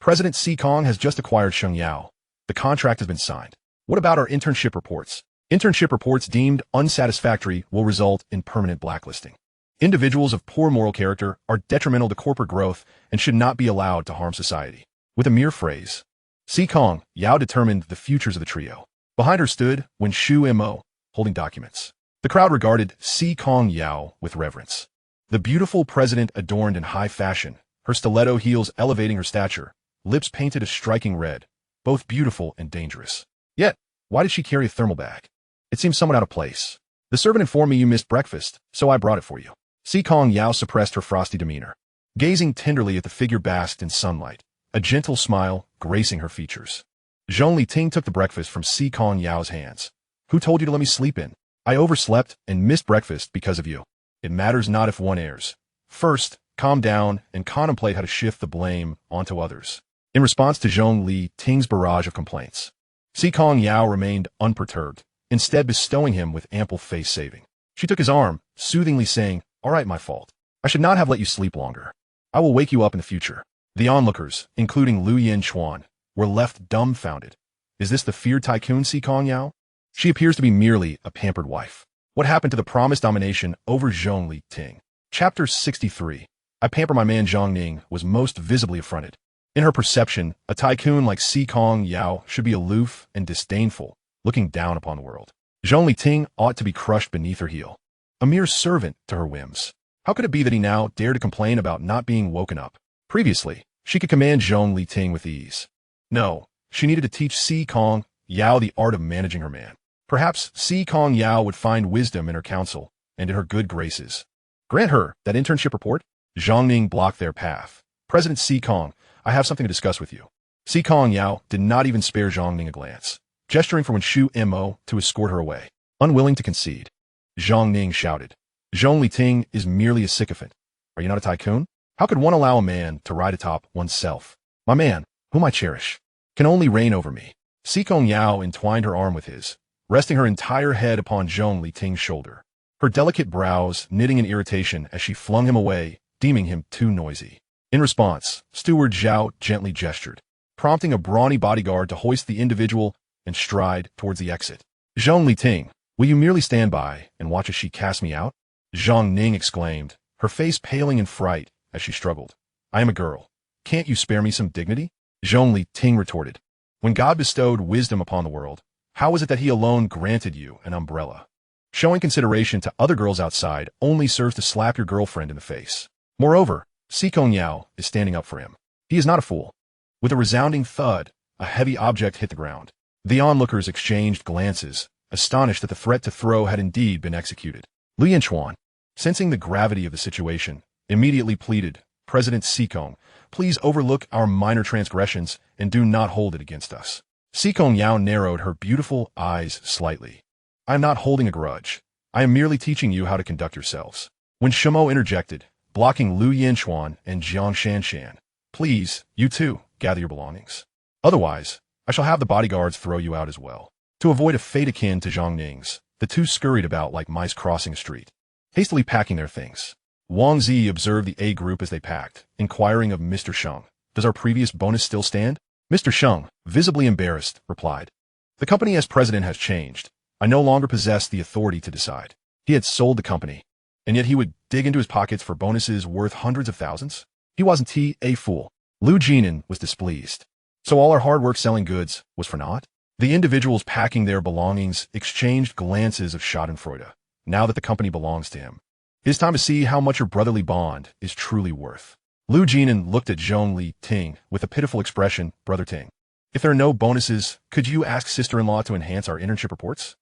President Si Kong has just acquired Qingyao. The contract has been signed. What about our internship reports? Internship reports deemed unsatisfactory will result in permanent blacklisting. Individuals of poor moral character are detrimental to corporate growth and should not be allowed to harm society. With a mere phrase, Si Kongyao determined the futures of the trio. Behind her stood Wen Shu Mo, holding documents. The crowd regarded Si Kongyao with reverence. The beautiful president adorned in high fashion, her stiletto heels elevating her stature, lips painted a striking red, both beautiful and dangerous. Yet, why did she carry a thermal bag? It seemed somewhat out of place. The servant informed me you missed breakfast, so I brought it for you. Si Kongyao suppressed her frosty demeanor. Gazing tenderly at the figure basked in sunlight, a gentle smile gracing her features. Zhong Liting took the breakfast from Si Kongyao's hands. Who told you to let me sleep in? I overslept and missed breakfast because of you. It matters not if one errs. First, calm down and contemplate how to shift the blame onto others. In response to Zhong Liting's barrage of complaints, Si Kongyao remained unperturbed, instead bestowing him with ample face saving. She took his arm, soothingly saying, all right, my fault. I should not have let you sleep longer. I will wake you up in the future. The onlookers, including Lu Yinchuan, were left dumbfounded. Is this the feared Tycoon Si Kongyao? She appears to be merely a pampered wife. What happened to the promised domination over Zhong Liting? Chapter 63. I pamper my man Zhang Ning was most visibly affronted. In her perception, a tycoon like Si Kongyao should be aloof and disdainful, looking down upon the world. Zhong Liting ought to be crushed beneath her heel. A mere servant to her whims. How could it be that he now dared to complain about not being woken up? Previously, she could command Zhong Liting with ease. No, she needed to teach Si Kongyao the art of managing her man. Perhaps Si Kongyao would find wisdom in her counsel and in her good graces. Grant her that internship report? Zhang Ning blocked their path. President Si Kong, I have something to discuss with you. Si Kongyao did not even spare Zhang Ning a glance, gesturing for Wen Shu Mo to escort her away. Unwilling to concede, Zhong Ning shouted. Zhong Liting is merely a sycophant. Are you not a tycoon? How could one allow a man to ride atop oneself? My man, whom I cherish, can only reign over me. Si Kongyao entwined her arm with his, resting her entire head upon Zhong Liting's shoulder, her delicate brows knitting in irritation as she flung him away, deeming him too noisy. In response, Steward Zhao gently gestured, prompting a brawny bodyguard to hoist the individual and stride towards the exit. Zhong Liting, will you merely stand by and watch as she casts me out? Zhong Ning exclaimed, her face paling in fright as she struggled. I am a girl. Can't you spare me some dignity? Zhong Liting retorted. When God bestowed wisdom upon the world, how is it that he alone granted you an umbrella? Showing consideration to other girls outside only serves to slap your girlfriend in the face. Moreover, Si Kongyao is standing up for him. He is not a fool. With a resounding thud, a heavy object hit the ground. The onlookers exchanged glances, astonished that the threat to throw had indeed been executed. Liu Yanchuan, sensing the gravity of the situation, immediately pleaded, President Si Kong, please overlook our minor transgressions and do not hold it against us. Si Kongyao narrowed her beautiful eyes slightly. I am not holding a grudge. I am merely teaching you how to conduct yourselves. When Shimo interjected, blocking Liu Yanchuan and Jiang Shanshan, please, you too, gather your belongings. Otherwise, I shall have the bodyguards throw you out as well. To avoid a fate akin to Zhong Ning's, the two scurried about like mice crossing a street, hastily packing their things. Wang Zi observed the A group as they packed, inquiring of Mr. Sheng, does our previous bonus still stand? Mr. Sheng, visibly embarrassed, replied, the company as president has changed. I no longer possess the authority to decide. He had sold the company, and yet he would dig into his pockets for bonuses worth hundreds of thousands? He wasn't a fool. Liu Jinan was displeased. So all our hard work selling goods was for naught? The individuals packing their belongings exchanged glances of schadenfreude, now that the company belongs to him. It is time to see how much your brotherly bond is truly worth. Liu Jinan looked at Zhong Liting with a pitiful expression, Brother Ting. If there are no bonuses, could you ask sister-in-law to enhance our internship reports?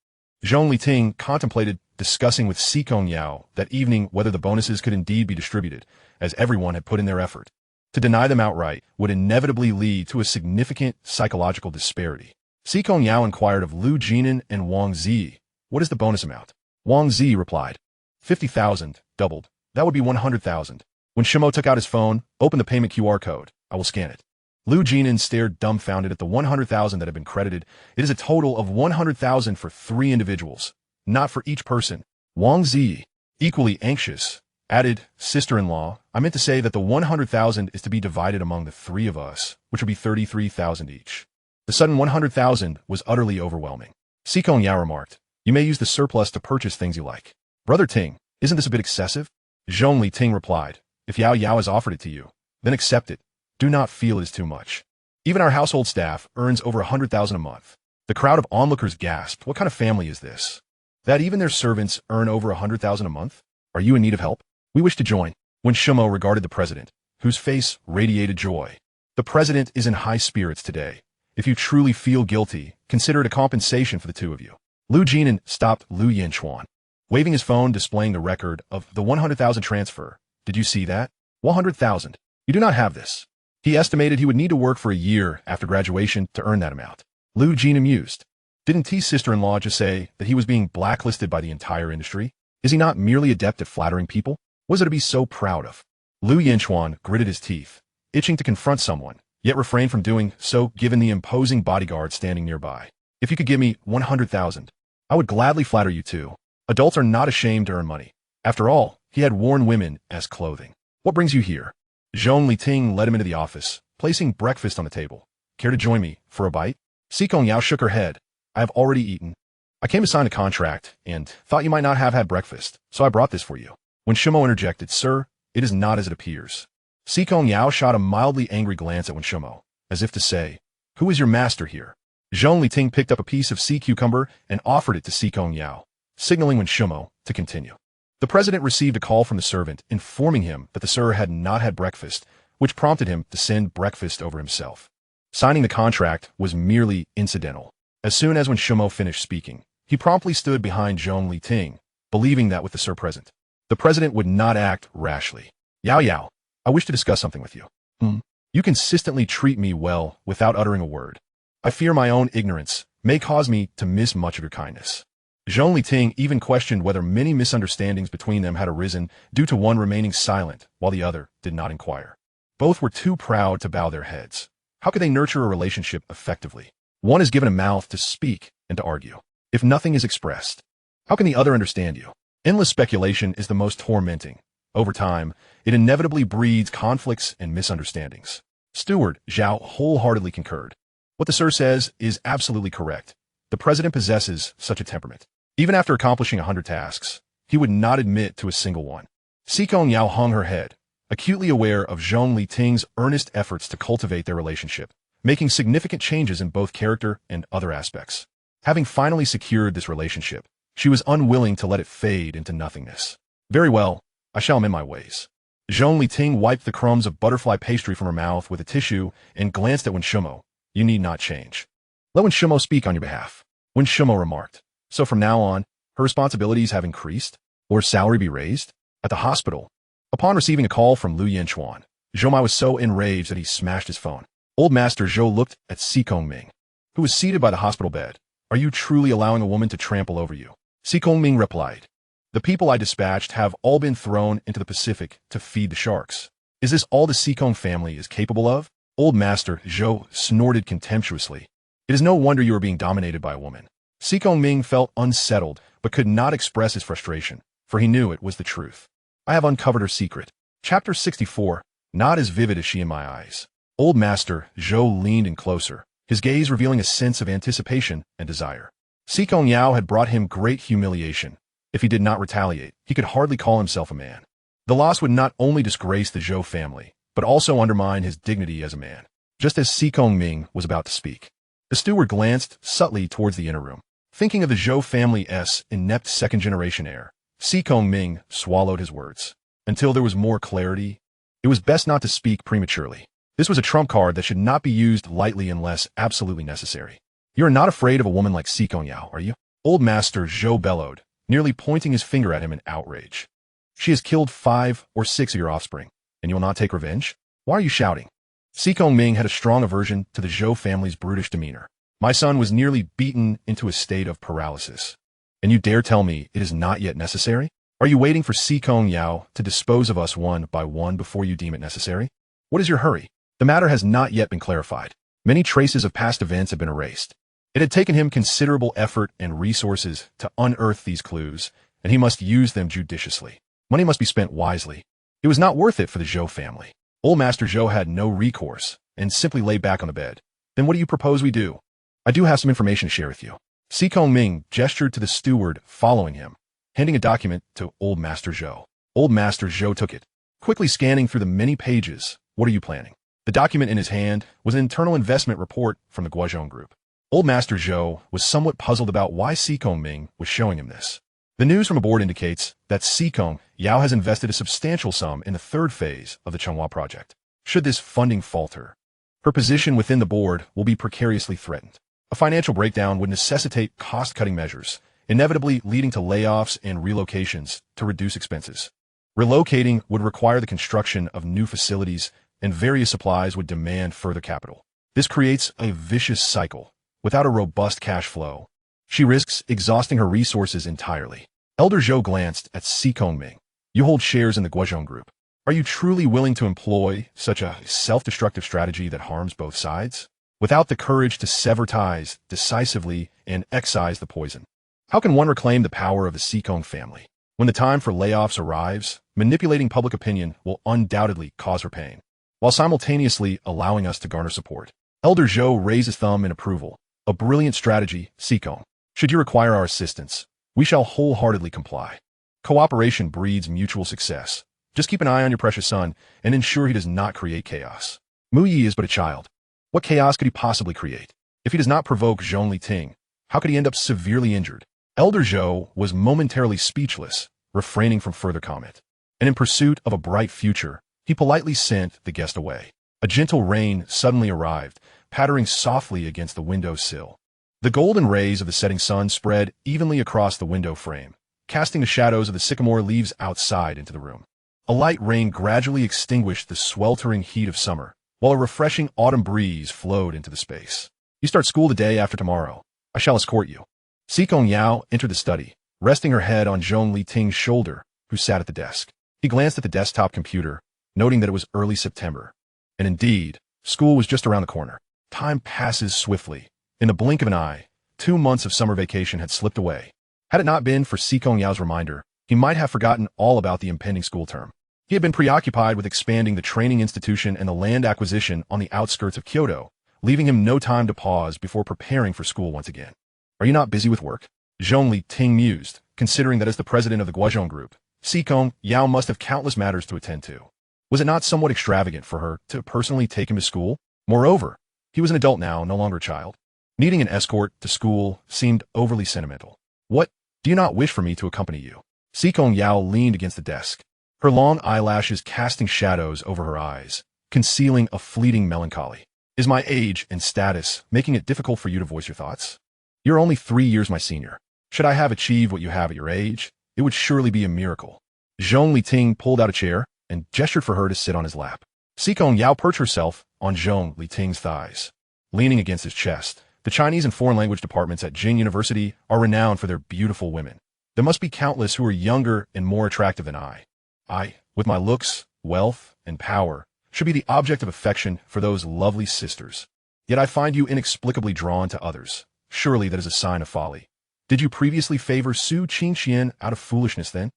Zhong Liting contemplated discussing with Si Kongyao that evening whether the bonuses could indeed be distributed, as everyone had put in their effort. To deny them outright would inevitably lead to a significant psychological disparity. Si Kongyao inquired of Liu Jinan and Wang Zi, what is the bonus amount? Wang Zi replied, 50,000, doubled. That would be 100,000. When Shimo took out his phone, opened the payment QR code. I will scan it. Liu Jinan stared dumbfounded at the 100,000 that had been credited. It is a total of 100,000 for 3 individuals, not for each person. Wang Zi, equally anxious, added, sister-in-law, I meant to say that the 100,000 is to be divided among the 3 of us, which would be 33,000 each. The sudden 100,000 was utterly overwhelming. Si Kongyao remarked, you may use the surplus to purchase things you like. Brother Ting, isn't this a bit excessive? Zhong Liting replied, if Yao Yao has offered it to you, then accept it. Do not feel it is too much. Even our household staff earns over 100,000 a month. The crowd of onlookers gasped, what kind of family is this? That even their servants earn over 100,000 a month? Are you in need of help? We wish to join. When Shimo regarded the president, whose face radiated joy. The president is in high spirits today. If you truly feel guilty, consider it a compensation for the 2 of you. Liu Jinan stopped Liu Yanchuan, waving his phone displaying the record of the 100,000 transfer. Did you see that? 100,000. You do not have this. He estimated he would need to work for a year after graduation to earn that amount. Liu Jinan mused. Didn't T's sister-in-law just say that he was being blacklisted by the entire industry? Is he not merely adept at flattering people? What is it to be so proud of? Liu Yanchuan gritted his teeth, itching to confront someone, yet refrained from doing so given the imposing bodyguard standing nearby. If you could give me 100,000, I would gladly flatter you too. Adults are not ashamed to earn money. After all, he had worn women as clothing. What brings you here? Zhong Liting led him into the office, placing breakfast on the table. Care to join me for a bite? Si Kongyao shook her head. I have already eaten. I came to sign a contract and thought you might not have had breakfast, so I brought this for you. When Shimo interjected, sir, it is not as it appears. Si Kongyao shot a mildly angry glance at Wen Shimo, as if to say, who is your master here? Zhong Liting picked up a piece of sea cucumber and offered it to Si Kongyao, signaling Wen Shimo to continue. The president received a call from the servant informing him that the sir had not had breakfast, which prompted him to send breakfast over himself. Signing the contract was merely incidental. As soon as Wen Shimo finished speaking, he promptly stood behind Zhong Liting, believing that with the sir present, the president would not act rashly. Yao Yao, I wish to discuss something with you. You consistently treat me well without uttering a word. I fear my own ignorance may cause me to miss much of your kindness. Zhong Liting even questioned whether many misunderstandings between them had arisen due to one remaining silent while the other did not inquire. Both were too proud to bow their heads. How could they nurture a relationship effectively? One is given a mouth to speak and to argue. If nothing is expressed, how can the other understand you? Endless speculation is the most tormenting. Over time, it inevitably breeds conflicts and misunderstandings. Steward Zhao wholeheartedly concurred. What the sir says is absolutely correct. The president possesses such a temperament. Even after accomplishing 100 tasks, he would not admit to a single one. Si Kongyao hung her head, acutely aware of Zhong Liting's earnest efforts to cultivate their relationship, making significant changes in both character and other aspects. Having finally secured this relationship, she was unwilling to let it fade into nothingness. Very well, I shall amend my ways. Zhong Liting wiped the crumbs of butterfly pastry from her mouth with a tissue and glanced at Wenshumo. You need not change. Let Wenshumo speak on your behalf. Wenshumo remarked. So from now on, her responsibilities have increased? Or salary be raised? At the hospital, upon receiving a call from Lu Yanchuan, Zhomai was so enraged that he smashed his phone. Old Master Zhou looked at Si Kongming, who was seated by the hospital bed. Are you truly allowing a woman to trample over you? Si Kongming replied. The people I dispatched have all been thrown into the Pacific to feed the sharks. Is this all the Si Kong family is capable of? Old Master Zhou snorted contemptuously. It is no wonder you are being dominated by a woman. Si Kongming felt unsettled, but could not express his frustration, for he knew it was the truth. I have uncovered her secret. Chapter 64, not as vivid as she in my eyes. Old Master Zhou leaned in closer, his gaze revealing a sense of anticipation and desire. Si Kongyao had brought him great humiliation. If he did not retaliate, he could hardly call himself a man. The loss would not only disgrace the Zhou family, but also undermine his dignity as a man. Just as Si Kongming was about to speak, the steward glanced subtly towards the inner room. Thinking of the Zhou family's inept second-generation heir, Si Kongming swallowed his words. Until there was more clarity, it was best not to speak prematurely. This was a trump card that should not be used lightly unless absolutely necessary. You are not afraid of a woman like Si Kongyao, are you? Old Master Zhou bellowed, nearly pointing his finger at him in outrage. She has killed 5 or 6 of your offspring, and you will not take revenge? Why are you shouting? Si Kongming had a strong aversion to the Zhou family's brutish demeanor. My son was nearly beaten into a state of paralysis. And you dare tell me it is not yet necessary? Are you waiting for Si Kongyao to dispose of us one by one before you deem it necessary? What is your hurry? The matter has not yet been clarified. Many traces of past events have been erased. It had taken him considerable effort and resources to unearth these clues, and he must use them judiciously. Money must be spent wisely. It was not worth it for the Zhou family. Old Master Zhou had no recourse and simply lay back on the bed. Then what do you propose we do? I do have some information to share with you. Si Kongming gestured to the steward following him, handing a document to Old Master Zhou. Old Master Zhou took it, quickly scanning through the many pages. What are you planning? The document in his hand was an internal investment report from the Guozhong Group. Old Master Zhou was somewhat puzzled about why Si Kongming was showing him this. The news from aboard indicates that Si Kongyao has invested a substantial sum in the 3rd phase of the Changhua project. Should this funding falter, her position within the board will be precariously threatened. A financial breakdown would necessitate cost-cutting measures, inevitably leading to layoffs and relocations to reduce expenses. Relocating would require the construction of new facilities, and various supplies would demand further capital. This creates a vicious cycle. Without a robust cash flow, she risks exhausting her resources entirely. Elder Zhou glanced at Si Kongming. You hold shares in the Guozhong Group. Are you truly willing to employ such a self-destructive strategy that harms both sides? Without the courage to sever ties decisively and excise the poison, how can one reclaim the power of the Si Kong family? When the time for layoffs arrives, manipulating public opinion will undoubtedly cause her pain, while simultaneously allowing us to garner support. Elder Zhou raised his thumb in approval. A brilliant strategy, Si Kong. Should you require our assistance, we shall wholeheartedly comply. Cooperation breeds mutual success. Just keep an eye on your precious son and ensure he does not create chaos. Mu Yi is but a child. What chaos could he possibly create? If he does not provoke Zhong Liting, how could he end up severely injured? Elder Zhou was momentarily speechless, refraining from further comment. And in pursuit of a bright future, he politely sent the guest away. A gentle rain suddenly arrived, pattering softly against the window sill. The golden rays of the setting sun spread evenly across the window frame, casting the shadows of the sycamore leaves outside into the room. A light rain gradually extinguished the sweltering heat of summer, while a refreshing autumn breeze flowed into the space. You start school the day after tomorrow. I shall escort you. Si Kongyao entered the study, resting her head on Zhong Liting's shoulder, who sat at the desk. He glanced at the desktop computer, noting that it was early September. And indeed, school was just around the corner. Time passes swiftly. In the blink of an eye, 2 months of summer vacation had slipped away. Had it not been for Si Kongyao's reminder, he might have forgotten all about the impending school term. He had been preoccupied with expanding the training institution and the land acquisition on the outskirts of Kyoto, leaving him no time to pause before preparing for school once again. Are you not busy with work? Zhong Liting mused, considering that as the president of the Guozhong group, Si Kongyao must have countless matters to attend to. Was it not somewhat extravagant for her to personally take him to school? Moreover, he was an adult now, no longer a child. Needing an escort to school seemed overly sentimental. What? Do you not wish for me to accompany you? Si Kongyao leaned against the desk, her long eyelashes casting shadows over her eyes, concealing a fleeting melancholy. Is my age and status making it difficult for you to voice your thoughts? You're only 3 years my senior. Should I have achieved what you have at your age, it would surely be a miracle. Zhong Liting pulled out a chair and gestured for her to sit on his lap. Si Kongyao perched herself on Zhong Liting's thighs. Leaning against his chest, the Chinese and foreign language departments at Jing University are renowned for their beautiful women. There must be countless who are younger and more attractive than I. I, with my looks, wealth, and power, should be the object of affection for those lovely sisters. Yet I find you inexplicably drawn to others. Surely that is a sign of folly. Did you previously favor Su Qingqian out of foolishness then?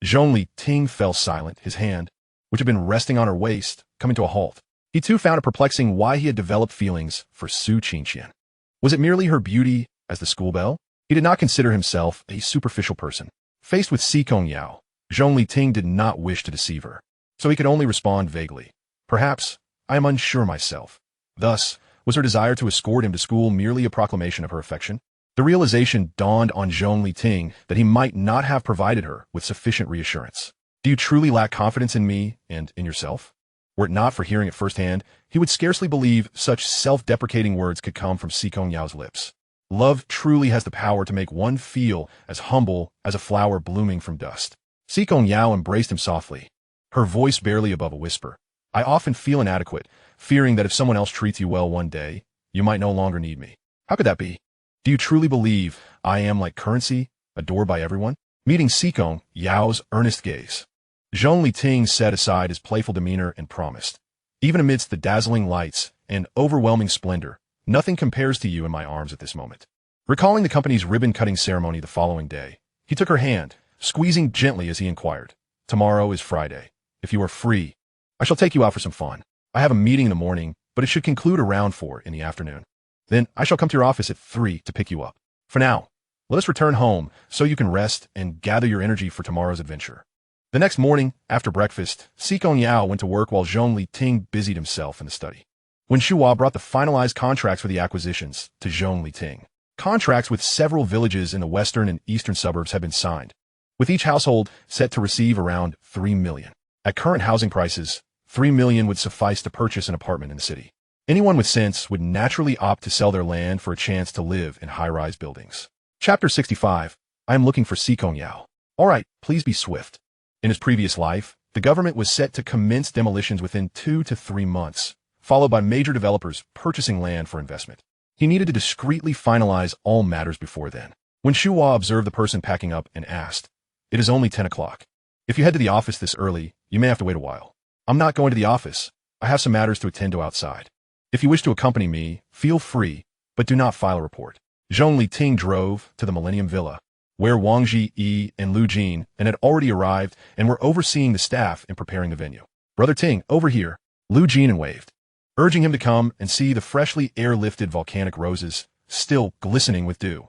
Zhong Liting fell silent, his hand, which had been resting on her waist, coming to a halt. He too found it perplexing why he had developed feelings for Su Qingqian. Was it merely her beauty as the school belle? He did not consider himself a superficial person. Faced with Si Kongyao, Zhong Liting did not wish to deceive her, so he could only respond vaguely. Perhaps I am unsure myself. Thus, was her desire to escort him to school merely a proclamation of her affection? The realization dawned on Zhong Liting that he might not have provided her with sufficient reassurance. Do you truly lack confidence in me and in yourself? Were it not for hearing it firsthand, he would scarcely believe such self-deprecating words could come from Si Kongyao's lips. Love truly has the power to make one feel as humble as a flower blooming from dust. Si Kongyao embraced him softly, her voice barely above a whisper. I often feel inadequate, fearing that if someone else treats you well one day, you might no longer need me. How could that be? Do you truly believe I am like currency, adored by everyone? Meeting Si Kongyao's earnest gaze, Zhong Liting set aside his playful demeanor and promised, even amidst the dazzling lights and overwhelming splendor, nothing compares to you in my arms at this moment. Recalling the company's ribbon-cutting ceremony the following day, he took her hand, squeezing gently as he inquired, Tomorrow is Friday. If you are free, I shall take you out for some fun. I have a meeting in the morning, but it should conclude around 4 in the afternoon. Then I shall come to your office at 3 to pick you up. For now, let us return home so you can rest and gather your energy for tomorrow's adventure. The next morning, after breakfast, Si Kongyao went to work while Zhong Liting busied himself in the study. When Shuhua brought the finalized contracts for the acquisitions to Zhong Liting, contracts with several villages in the western and eastern suburbs had been signed, with each household set to receive around 3 million. At current housing prices, 3 million would suffice to purchase an apartment in the city. Anyone with sense would naturally opt to sell their land for a chance to live in high-rise buildings. Chapter 65. I am looking for Si Kongyao. All right, please be swift. In his previous life, the government was set to commence demolitions within 2 to 3 months, followed by major developers purchasing land for investment. He needed to discreetly finalize all matters before then. When Shuhua observed the person packing up and asked, It is only 10 o'clock. If you head to the office this early, you may have to wait a while. I'm not going to the office. I have some matters to attend to outside. If you wish to accompany me, feel free, but do not file a report. Zhong Liting drove to the Millennium Villa, where Wang Ji and Lu Jin had already arrived and were overseeing the staff in preparing the venue. Brother Ting, over here. Lu Jin waved, urging him to come and see the freshly airlifted volcanic roses, still glistening with dew.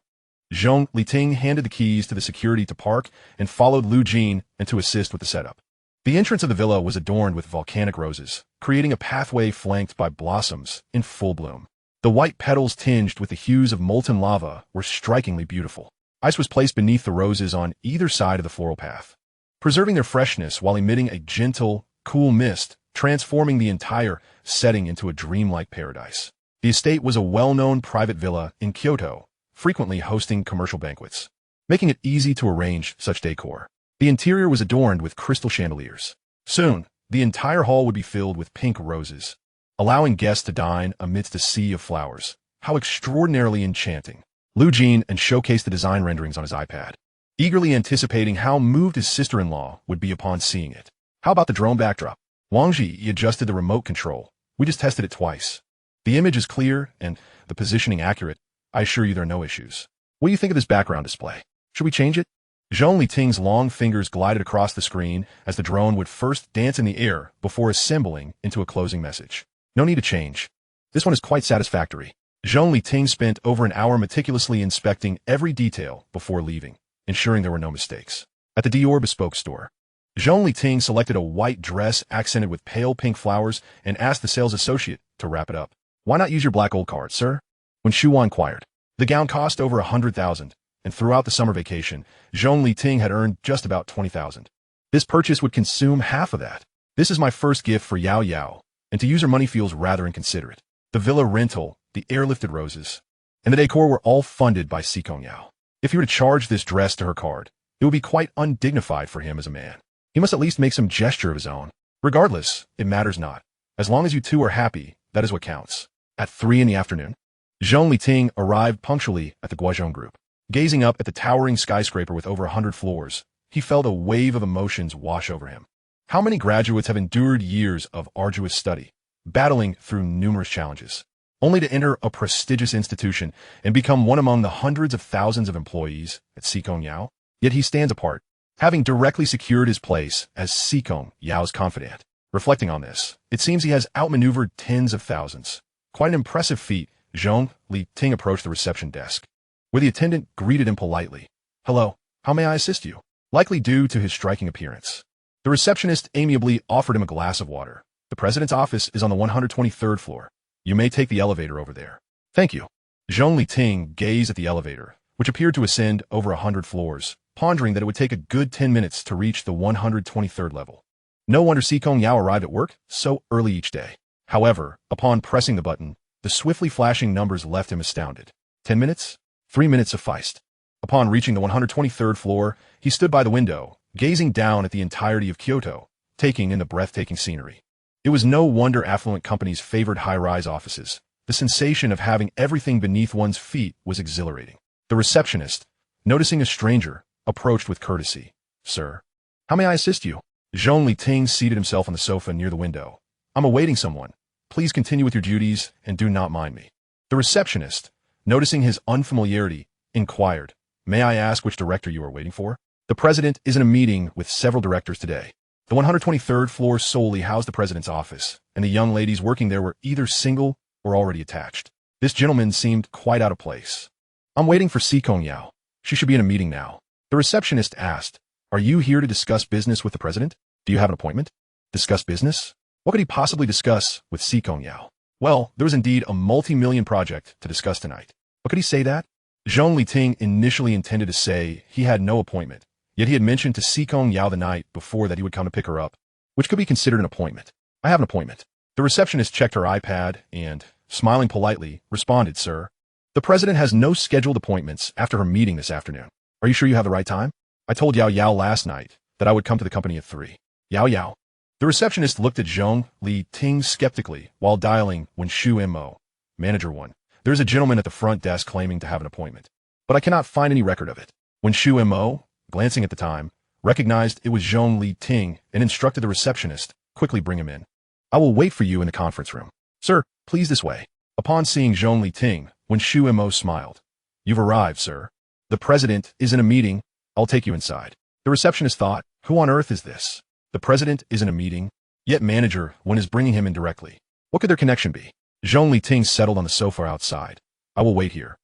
Zhong Liting handed the keys to the security to park and followed Lu Jin and to assist with the setup. The entrance of the villa was adorned with volcanic roses, creating a pathway flanked by blossoms in full bloom. The white petals tinged with the hues of molten lava were strikingly beautiful. Ice was placed beneath the roses on either side of the floral path, preserving their freshness while emitting a gentle, cool mist, transforming the entire setting into a dreamlike paradise. The estate was a well-known private villa in Kyoto, frequently hosting commercial banquets, making it easy to arrange such decor. The interior was adorned with crystal chandeliers. Soon, the entire hall would be filled with pink roses, allowing guests to dine amidst a sea of flowers. How extraordinarily enchanting. Lu Jin and showcased the design renderings on his iPad, eagerly anticipating how moved his sister-in-law would be upon seeing it. How about the drone backdrop? Wang Ji adjusted the remote control. We just tested it twice. The image is clear and the positioning accurate. I assure you there are no issues. What do you think of this background display? Should we change it? Zhong Liting's long fingers glided across the screen as the drone would first dance in the air before assembling into a closing message. No need to change. This one is quite satisfactory. Zhong Liting spent over an hour meticulously inspecting every detail before leaving, ensuring there were no mistakes. At the Dior bespoke store, Zhong Liting selected a white dress accented with pale pink flowers and asked the sales associate to wrap it up. Why not use your black gold card, sir? When Shuan inquired, the gown cost over 100,000, and throughout the summer vacation, Zhong Liting had earned just about 20,000. This purchase would consume half of that. This is my first gift for Yao Yao, and to use her money feels rather inconsiderate. The villa rental, the airlifted roses, and the decor were all funded by Si Kongyao. If he were to charge this dress to her card, it would be quite undignified for him as a man. He must at least make some gesture of his own. Regardless, it matters not. As long as you two are happy, that is what counts. At 3 in the afternoon, Zhong Liting arrived punctually at the Guozhong group. Gazing up at the towering skyscraper with over 100 floors, he felt a wave of emotions wash over him. How many graduates have endured years of arduous study, battling through numerous challenges, only to enter a prestigious institution and become one among the hundreds of thousands of employees at Si Kongyao? Yet he stands apart, having directly secured his place as Si Kongyao's confidant. Reflecting on this, it seems he has outmaneuvered tens of thousands. Quite an impressive feat. Zhong Liting approached the reception desk, where the attendant greeted him politely. Hello, how may I assist you? Likely due to his striking appearance, the receptionist amiably offered him a glass of water. The president's office is on the 123rd floor. You may take the elevator over there. Thank you. Zhong Liting gazed at the elevator, which appeared to ascend over 100 floors, pondering that it would take a good 10 minutes to reach the 123rd level. No wonder Si Kongyao arrived at work so early each day. However, upon pressing the button, the swiftly flashing numbers left him astounded. 10 minutes? 3 minutes sufficed. Upon reaching the 123rd floor, he stood by the window, gazing down at the entirety of Kyoto, taking in the breathtaking scenery. It was no wonder affluent companies favored high-rise offices. The sensation of having everything beneath one's feet was exhilarating. The receptionist, noticing a stranger, approached with courtesy. Sir, how may I assist you? Zhong Liting seated himself on the sofa near the window. I'm awaiting someone. Please continue with your duties and do not mind me. The receptionist, noticing his unfamiliarity, inquired, May I ask which director you are waiting for? The president is in a meeting with several directors today. The 123rd floor solely housed the president's office, and the young ladies working there were either single or already attached. This gentleman seemed quite out of place. I'm waiting for Si Kongyao. She should be in a meeting now. The receptionist asked, Are you here to discuss business with the president? Do you have an appointment? Discuss business? What could he possibly discuss with Si Kongyao? Well, there was indeed a multi-million project to discuss tonight. But could he say that? Zhong Liting initially intended to say he had no appointment, yet he had mentioned to Si Kongyao the night before that he would come to pick her up, which could be considered an appointment. I have an appointment. The receptionist checked her iPad and, smiling politely, responded, Sir, the president has no scheduled appointments after her meeting this afternoon. Are you sure you have the right time? I told Yao Yao last night that I would come to the company at 3. Yao Yao. The receptionist looked at Zhong Liting skeptically while dialing when Shu Mo, Manager 1. There's a gentleman at the front desk claiming to have an appointment, but I cannot find any record of it. When Shu Mo, glancing at the time, recognized it was Zhong Liting and instructed the receptionist, quickly bring him in. I will wait for you in the conference room. Sir, please this way. Upon seeing Zhong Liting, when Shu Mo smiled. You've arrived, sir. The president is in a meeting. I'll take you inside. The receptionist thought, who on earth is this? The president is in a meeting, yet manager one is bringing him in directly. What could their connection be? Zhong Liting settled on the sofa outside. I will wait here.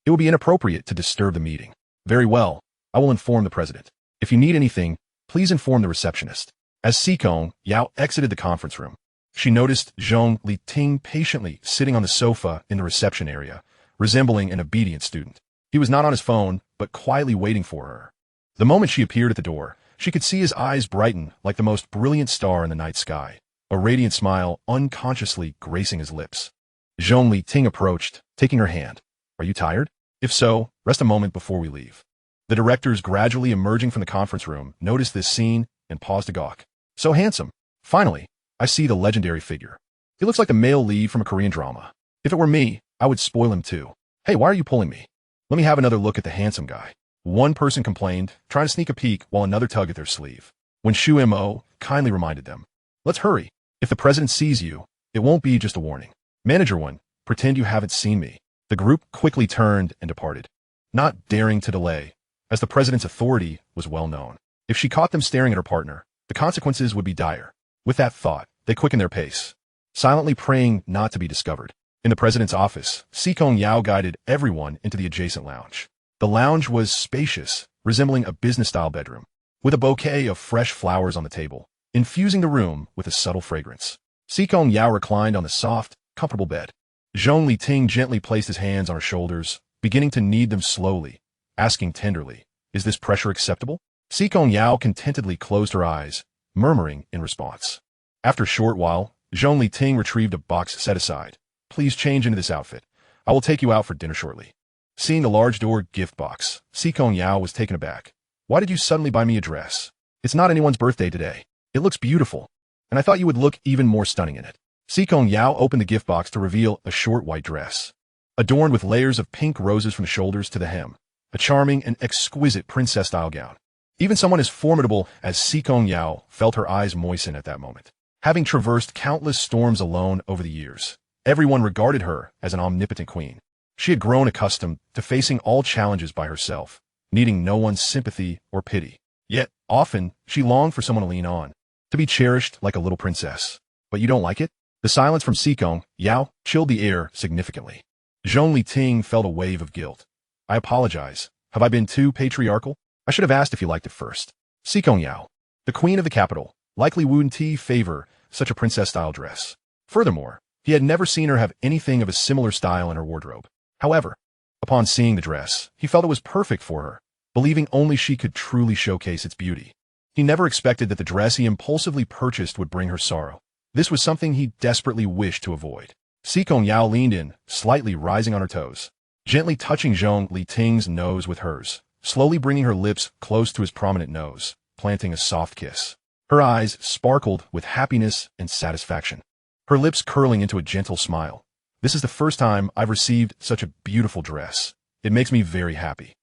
It will be inappropriate to disturb the meeting. Very well. I will inform the president. If you need anything, please inform the receptionist. As Si Kongyao exited the conference room, she noticed Zhong Liting patiently sitting on the sofa in the reception area, resembling an obedient student. He was not on his phone, but quietly waiting for her. The moment she appeared at the door, she could see his eyes brighten like the most brilliant star in the night sky, a radiant smile unconsciously gracing his lips. Zhong Liting approached, taking her hand. Are you tired? If so, rest a moment before we leave. The directors gradually emerging from the conference room noticed this scene and paused to gawk. So handsome. Finally, I see the legendary figure. He looks like the male lead from a Korean drama. If it were me, I would spoil him too. Hey, why are you pulling me? Let me have another look at the handsome guy. One person complained, trying to sneak a peek while another tugged at their sleeve. When Shu Mo kindly reminded them, let's hurry. If the president sees you, it won't be just a warning. Manager 1, pretend you haven't seen me. The group quickly turned and departed, not daring to delay, as the president's authority was well known. If she caught them staring at her partner, the consequences would be dire. With that thought, they quickened their pace, silently praying not to be discovered. In the president's office, Si Kongyao guided everyone into the adjacent lounge. The lounge was spacious, resembling a business-style bedroom, with a bouquet of fresh flowers on the table, infusing the room with a subtle fragrance. Si Kongyao reclined on the soft, comfortable bed. Zhong Liting gently placed his hands on her shoulders, beginning to knead them slowly, asking tenderly, is this pressure acceptable? Si Kongyao contentedly closed her eyes, murmuring in response. After a short while, Zhong Liting retrieved a box set aside. Please change into this outfit. I will take you out for dinner shortly. Seeing the large door gift box, Si Kongyao was taken aback. Why did you suddenly buy me a dress? It's not anyone's birthday today. It looks beautiful, and I thought you would look even more stunning in it. Si Kongyao opened the gift box to reveal a short white dress, adorned with layers of pink roses from the shoulders to the hem, a charming and exquisite princess-style gown. Even someone as formidable as Si Kongyao felt her eyes moisten at that moment. Having traversed countless storms alone over the years, everyone regarded her as an omnipotent queen. She had grown accustomed to facing all challenges by herself, needing no one's sympathy or pity. Yet, often, she longed for someone to lean on, to be cherished like a little princess. But you don't like it? The silence from Si Kongyao chilled the air significantly. Zhong Liting felt a wave of guilt. I apologize. Have I been too patriarchal? I should have asked if you liked it first. Si Kongyao, the queen of the capital, likely wouldn't favor such a princess-style dress. Furthermore, he had never seen her have anything of a similar style in her wardrobe. However, upon seeing the dress, he felt it was perfect for her, believing only she could truly showcase its beauty. He never expected that the dress he impulsively purchased would bring her sorrow. This was something he desperately wished to avoid. Si Kongyao leaned in, slightly rising on her toes, gently touching Zhong Liting's nose with hers, slowly bringing her lips close to his prominent nose, planting a soft kiss. Her eyes sparkled with happiness and satisfaction, her lips curling into a gentle smile. This is the first time I've received such a beautiful dress. It makes me very happy.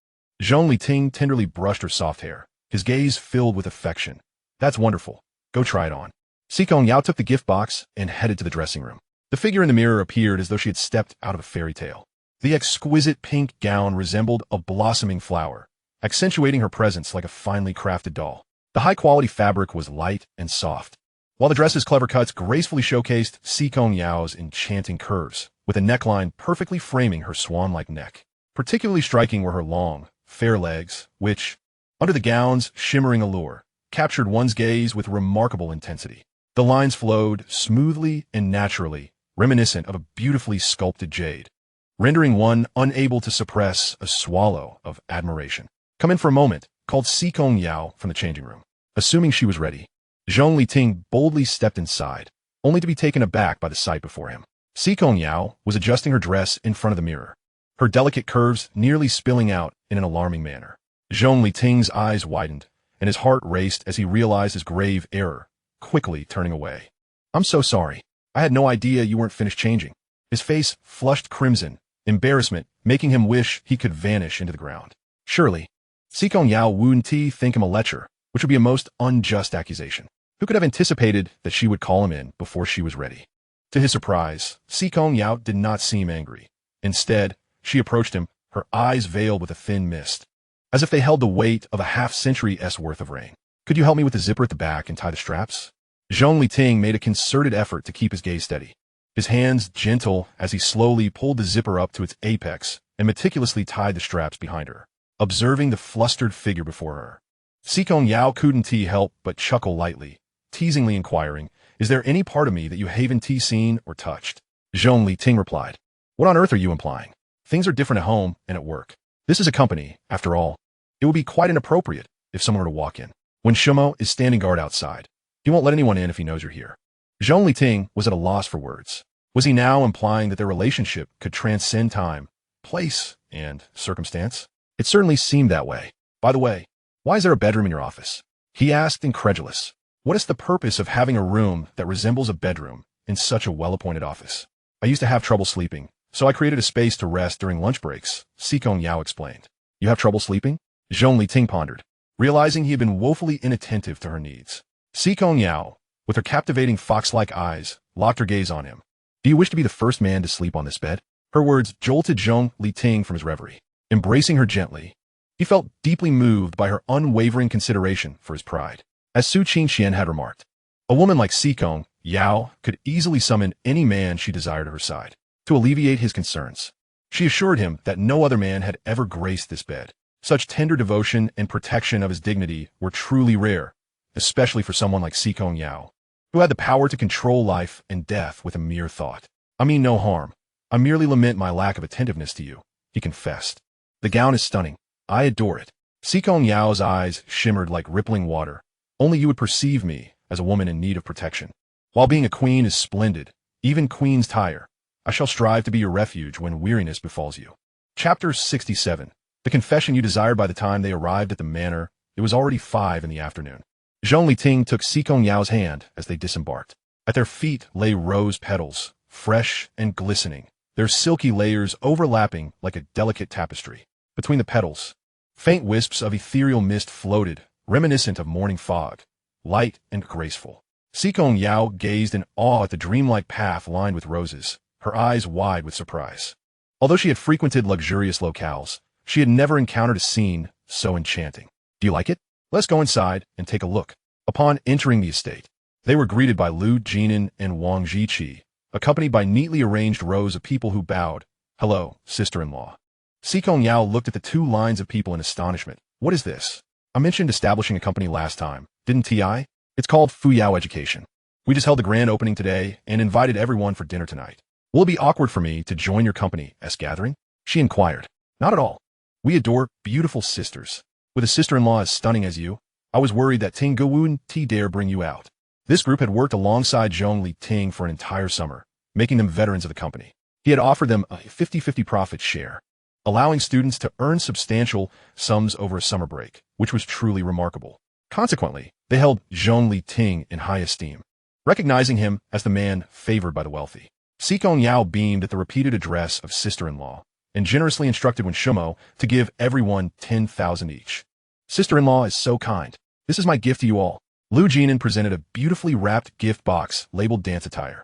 Zhong Liting tenderly brushed her soft hair, his gaze filled with affection. That's wonderful. Go try it on. Si Kongyao took the gift box and headed to the dressing room. The figure in the mirror appeared as though she had stepped out of a fairy tale. The exquisite pink gown resembled a blossoming flower, accentuating her presence like a finely crafted doll. The high-quality fabric was light and soft, while the dress's clever cuts gracefully showcased Si Kongyao's enchanting curves, with a neckline perfectly framing her swan-like neck. Particularly striking were her long, fair legs, which, under the gown's shimmering allure, captured one's gaze with remarkable intensity. The lines flowed smoothly and naturally, reminiscent of a beautifully sculpted jade, rendering one unable to suppress a swallow of admiration. Come in for a moment, called Si Kongyao from the changing room. Assuming she was ready, Zhong Liting boldly stepped inside, only to be taken aback by the sight before him. Si Kongyao was adjusting her dress in front of the mirror, her delicate curves nearly spilling out in an alarming manner. Zhong Liting's eyes widened, and his heart raced as he realized his grave error, quickly turning away. I'm so sorry. I had no idea you weren't finished changing. His face flushed crimson, embarrassment making him wish he could vanish into the ground. Surely, Si Kongyao wouldn't think him a lecher, which would be a most unjust accusation. Who could have anticipated that she would call him in before she was ready? To his surprise, Si Kongyao did not seem angry. Instead, she approached him, her eyes veiled with a thin mist, as if they held the weight of a half-century's worth of rain. Could you help me with the zipper at the back and tie the straps? Zhong Liting made a concerted effort to keep his gaze steady, his hands gentle as he slowly pulled the zipper up to its apex and meticulously tied the straps behind her. Observing the flustered figure before her, Si Kongyao couldn't help but chuckle lightly, teasingly inquiring, is there any part of me that you haven't seen or touched? Zhong Liting replied, what on earth are you implying? Things are different at home and at work. This is a company, after all. It would be quite inappropriate if someone were to walk in. When Shumo is standing guard outside, he won't let anyone in if he knows you're here. Zhong Liting was at a loss for words. Was he now implying that their relationship could transcend time, place, and circumstance? It certainly seemed that way. By the way, why is there a bedroom in your office? He asked, incredulous. What is the purpose of having a room that resembles a bedroom in such a well-appointed office? I used to have trouble sleeping, So I created a space to rest during lunch breaks, Si Kongyao explained. You have trouble sleeping? Zhong Liting pondered, realizing he had been woefully inattentive to her needs. Si Kongyao, with her captivating fox-like eyes, locked her gaze on him. Do you wish to be the first man to sleep on this bed? Her words jolted Zhong Liting from his reverie. Embracing her gently, he felt deeply moved by her unwavering consideration for his pride. As Su Qingqian had remarked, a woman like Si Kongyao could easily summon any man she desired to her side to alleviate his concerns. She assured him that no other man had ever graced this bed. Such tender devotion and protection of his dignity were truly rare, especially for someone like Si Kongyao, who had the power to control life and death with a mere thought. I mean no harm. I merely lament my lack of attentiveness to you, he confessed. The gown is stunning. I adore it. Si Kongyao's eyes shimmered like rippling water. Only you would perceive me as a woman in need of protection. While being a queen is splendid, even queens tire. I shall strive to be your refuge when weariness befalls you. Chapter 67. The confession you desired. By the time they arrived at the manor, it was already 5 in the afternoon. Zhong Liting took Si Kongyao's hand as they disembarked. At their feet lay rose petals, fresh and glistening, their silky layers overlapping like a delicate tapestry. Between the petals, faint wisps of ethereal mist floated, reminiscent of morning fog, light and graceful. Si Kongyao gazed in awe at the dreamlike path lined with roses, her eyes wide with surprise. Although she had frequented luxurious locales, she had never encountered a scene so enchanting. Do you like it? Let's go inside and take a look. Upon entering the estate, they were greeted by Lu Jinan and Wang Zhiqi, accompanied by neatly arranged rows of people who bowed. Hello, sister-in-law. Si Kongyao looked at the 2 lines of people in astonishment. What is this? I mentioned establishing a company last time, didn't I? It's called Fuyao Education. We just held the grand opening today and invited everyone for dinner tonight. Will it be awkward for me to join your company's gathering? She inquired. Not at all. We adore beautiful sisters. With a sister-in-law as stunning as you, I was worried that Ting Gu wouldn't dare bring you out. This group had worked alongside Zhong Liting for an entire summer, making them veterans of the company. He had offered them a 50-50 profit share, allowing students to earn substantial sums over a summer break, which was truly remarkable. Consequently, they held Zhong Liting in high esteem, recognizing him as the man favored by the wealthy. Si Kongyao beamed at the repeated address of sister-in-law, and generously instructed Wenshumo to give everyone 10,000 each. Sister-in-law is so kind. This is my gift to you all. Lu Jinan presented a beautifully wrapped gift box labeled dance attire.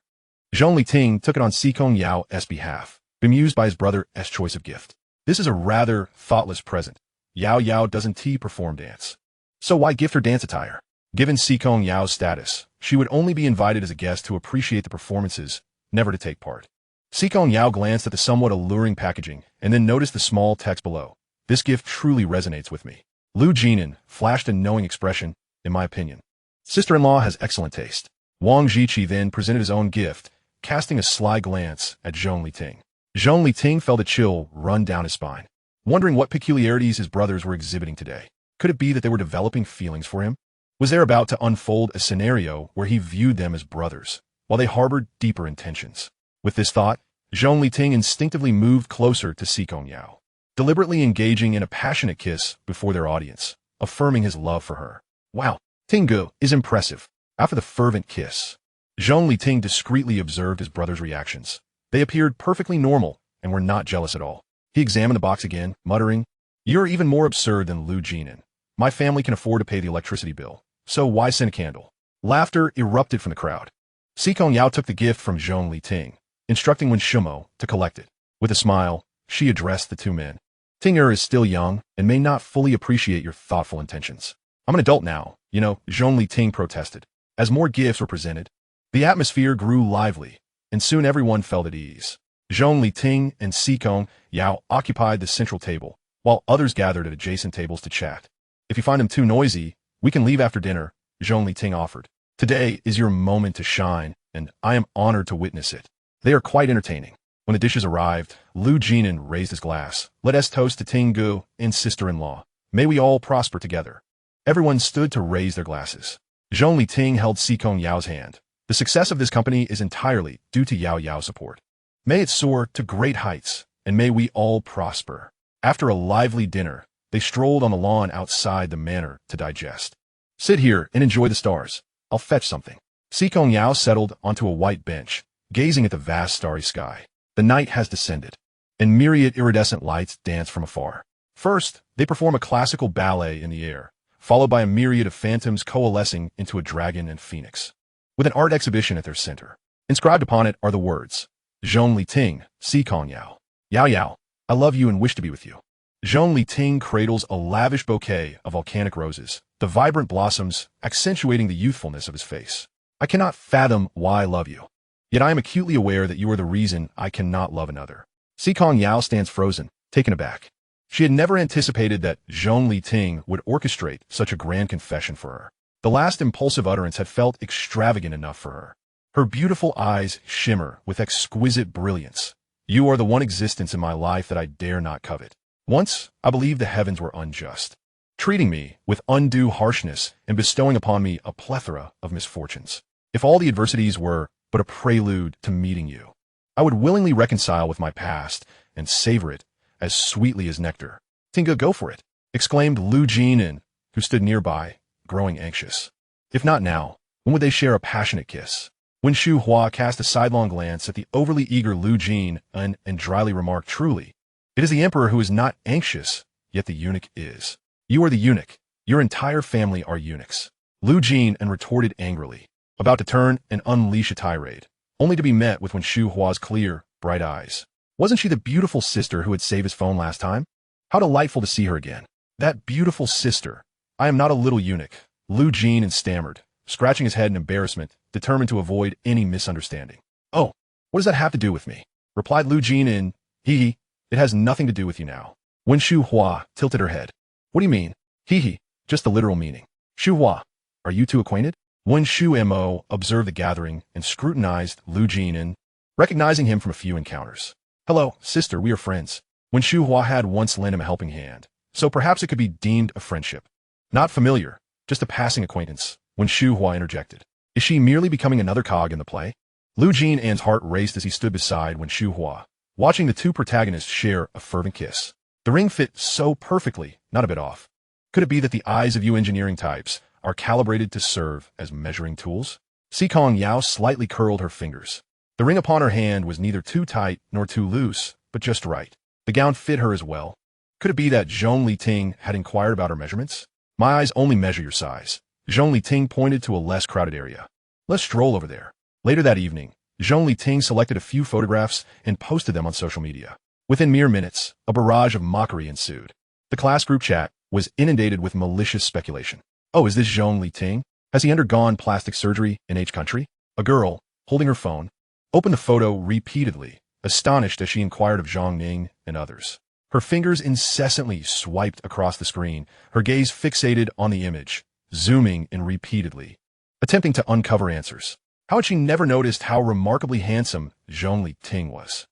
Zhong Liting took it on Si Kongyao's behalf, bemused by his brother's choice of gift. This is a rather thoughtless present. Yao doesn't perform dance. So why gift her dance attire? Given Si Kongyao's status, she would only be invited as a guest to appreciate the performances, never to take part. Si Kongyao glanced at the somewhat alluring packaging and then noticed the small text below. This gift truly resonates with me. Lu Jinan flashed a knowing expression, in my opinion. Sister-in-law has excellent taste. Wang Zhiqi then presented his own gift, casting a sly glance at Zhong Liting. Zhong Liting felt a chill run down his spine, wondering what peculiarities his brothers were exhibiting today. Could it be that they were developing feelings for him? Was there about to unfold a scenario where he viewed them as brothers, while they harbored deeper intentions? With this thought, Zhong Liting instinctively moved closer to Si Kongyao, deliberately engaging in a passionate kiss before their audience, affirming his love for her. Wow, Tingu is impressive. After the fervent kiss, Zhong Liting discreetly observed his brother's reactions. They appeared perfectly normal and were not jealous at all. He examined the box again, muttering, You're even more absurd than Lu Jinan. My family can afford to pay the electricity bill, so why send a candle? Laughter erupted from the crowd. Si Kongyao took the gift from Zhong Liting, instructing Wenshumo to collect it. With a smile, she addressed the 2 men. Tinger is still young and may not fully appreciate your thoughtful intentions. I'm an adult now, Zhong Liting protested. As more gifts were presented, the atmosphere grew lively, and soon everyone felt at ease. Zhong Liting and Si Kongyao occupied the central table, while others gathered at adjacent tables to chat. If you find them too noisy, we can leave after dinner, Zhong Liting offered. Today is your moment to shine, and I am honored to witness it. They are quite entertaining. When the dishes arrived, Lu Jinan raised his glass. Let us toast to Tingu and sister-in-law. May we all prosper together. Everyone stood to raise their glasses. Zhong Liting held Si Kongyao's hand. The success of this company is entirely due to Yao's support. May it soar to great heights, and may we all prosper. After a lively dinner, they strolled on the lawn outside the manor to digest. Sit here and enjoy the stars. I'll fetch something. Si Kongyao settled onto a white bench, gazing at the vast starry sky. The The night has descended, and myriad iridescent lights dance from afar. First, they perform a classical ballet in the air, followed by a myriad of phantoms coalescing into a dragon and phoenix, with an art exhibition at their center. Inscribed upon it are the words, Zhong Liting, Si Kongyao. Yao Yao, I love you and wish to be with you. Zhong Liting cradles a lavish bouquet of volcanic roses, the vibrant blossoms accentuating the youthfulness of his face. I cannot fathom why I love you. Yet I am acutely aware that you are the reason I cannot love another. Si Kongyao stands frozen, taken aback. She had never anticipated that Zhong Liting would orchestrate such a grand confession for her. The last impulsive utterance had felt extravagant enough for her. Her beautiful eyes shimmer with exquisite brilliance. You are the one existence in my life that I dare not covet. Once, I believed the heavens were unjust, treating me with undue harshness and bestowing upon me a plethora of misfortunes. If all the adversities were but a prelude to meeting you, I would willingly reconcile with my past and savor it as sweetly as nectar. Tinga, go for it, exclaimed Lu Jinan, who stood nearby, growing anxious. If not now, when would they share a passionate kiss? When Shu Hua cast a sidelong glance at the overly eager Lu Jin and dryly remarked, truly, it is the emperor who is not anxious, yet the eunuch is. You are the eunuch. Your entire family are eunuchs. Lu Jin retorted angrily, about to turn and unleash a tirade, only to be met with when Shu Hua's clear, bright eyes. Wasn't she the beautiful sister who had saved his phone last time? How delightful to see her again. That beautiful sister. I am not a little eunuch, Lu Jin stammered, scratching his head in embarrassment, determined to avoid any misunderstanding. Oh, what does that have to do with me? Replied Lu Jin hee, it has nothing to do with you now. When Shu Hua tilted her head. What do you mean? Hee, just the literal meaning. Shu Hua, are you two acquainted? When Shu Mo observed the gathering and scrutinized Lu Jin, recognizing him from a few encounters. Hello, sister, we are friends. When Shu Hua had once lent him a helping hand, so perhaps it could be deemed a friendship. Not familiar, just a passing acquaintance, when Shu Hua interjected. Is she merely becoming another cog in the play? Lu Jin's heart raced as he stood beside when Shu Hua, watching the two protagonists share a fervent kiss. The ring fit so perfectly, not a bit off. Could it be that the eyes of you engineering types are calibrated to serve as measuring tools? Si Kongyao slightly curled her fingers. The ring upon her hand was neither too tight nor too loose, but just right. The gown fit her as well. Could it be that Zhong Liting had inquired about her measurements? My eyes only measure your size. Zhong Liting pointed to a less crowded area. Let's stroll over there. Later that evening, Zhong Liting selected a few photographs and posted them on social media. Within mere minutes, a barrage of mockery ensued. The class group chat was inundated with malicious speculation. Oh, is this Zhong Liting? Has he undergone plastic surgery in H country? A girl, holding her phone, opened the photo repeatedly, astonished as she inquired of Zhong Ning and others. Her fingers incessantly swiped across the screen, her gaze fixated on the image, zooming in repeatedly, attempting to uncover answers. How had she never noticed how remarkably handsome Zhong Liting was?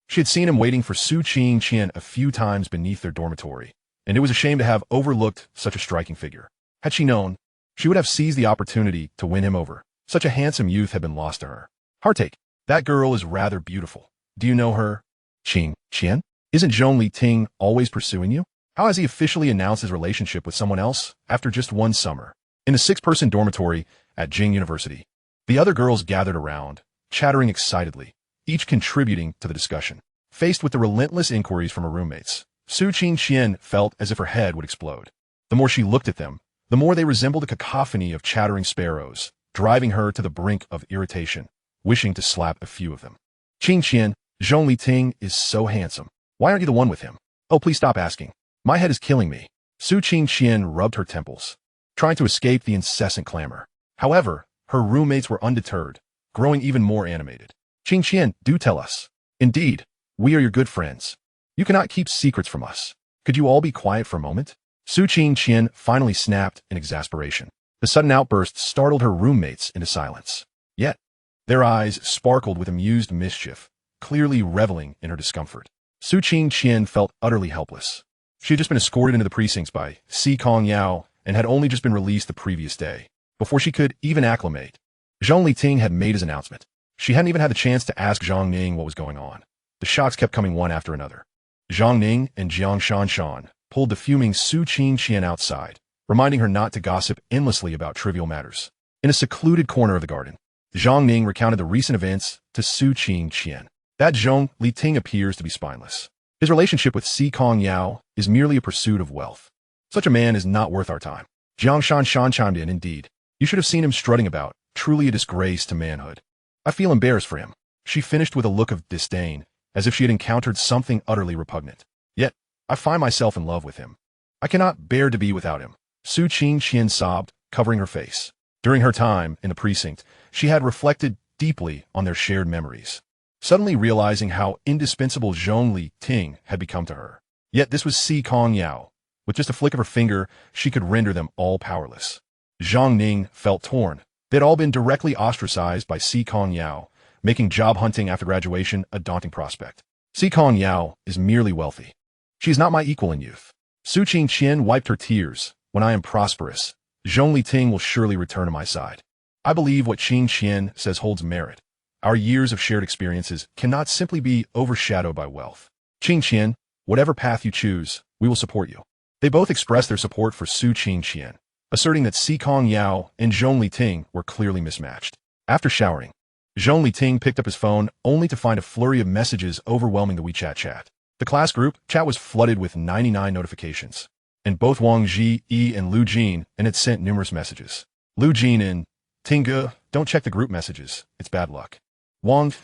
She had seen him waiting for Su Qingqian a few times beneath their dormitory, and it was a shame to have overlooked such a striking figure. Had she known, she would have seized the opportunity to win him over. Such a handsome youth had been lost to her. Heartache. That girl is rather beautiful. Do you know her? Qingqian? Isn't Zhong Liting always pursuing you? How has he officially announced his relationship with someone else after just one summer? In the 6-person dormitory at Jing University, the other girls gathered around, chattering excitedly, each contributing to the discussion. Faced with the relentless inquiries from her roommates, Su Qingqian felt as if her head would explode. The more she looked at them, the more they resembled a cacophony of chattering sparrows, driving her to the brink of irritation, wishing to slap a few of them. Qingqian, Zhong Liting is so handsome. Why aren't you the one with him? Oh, please stop asking. My head is killing me. Su Qingqian rubbed her temples, trying to escape the incessant clamor. However, her roommates were undeterred, growing even more animated. Qingqian, do tell us. Indeed, we are your good friends. You cannot keep secrets from us. Could you all be quiet for a moment? Su Qingqian finally snapped in exasperation. The sudden outburst startled her roommates into silence. Yet, their eyes sparkled with amused mischief, clearly reveling in her discomfort. Su Qingqian felt utterly helpless. She had just been escorted into the precincts by Si Kongyao and had only just been released the previous day. Before she could even acclimate, Zhong Liting had made his announcement. She hadn't even had the chance to ask Zhang Ning what was going on. The shots kept coming one after another. Zhang Ning and Jiang Shanshan pulled the fuming Su Qingqian outside, reminding her not to gossip endlessly about trivial matters. In a secluded corner of the garden, Zhang Ning recounted the recent events to Su Qingqian. That Zhong Liting appears to be spineless. His relationship with Si Kongyao is merely a pursuit of wealth. Such a man is not worth our time. Jiang Shan chimed in, indeed. You should have seen him strutting about, truly a disgrace to manhood. I feel embarrassed for him. She finished with a look of disdain, as if she had encountered something utterly repugnant. Yet, I find myself in love with him. I cannot bear to be without him. Su Qingqian sobbed, covering her face. During her time in the precinct, she had reflected deeply on their shared memories, suddenly realizing how indispensable Zhong Liting had become to her. Yet this was Si Kongyao. With just a flick of her finger, she could render them all powerless. Zhang Ning felt torn. They had all been directly ostracized by Si Kongyao, making job hunting after graduation a daunting prospect. Si Kongyao is merely wealthy. She is not my equal in youth. Su Qingqian wiped her tears. When I am prosperous, Zhong Liting will surely return to my side. I believe what Qingqian says holds merit. Our years of shared experiences cannot simply be overshadowed by wealth. Qingqian, whatever path you choose, we will support you. They both expressed their support for Su Qingqian, asserting that Si Kongyao and Zhong Liting were clearly mismatched. After showering, Zhong Liting picked up his phone only to find a flurry of messages overwhelming the WeChat chat. The class group chat was flooded with 99 notifications, and both Wang Ji and Lu Jin and had sent numerous messages. Lu Jin and Tinga, don't check the group messages. It's bad luck. Wang,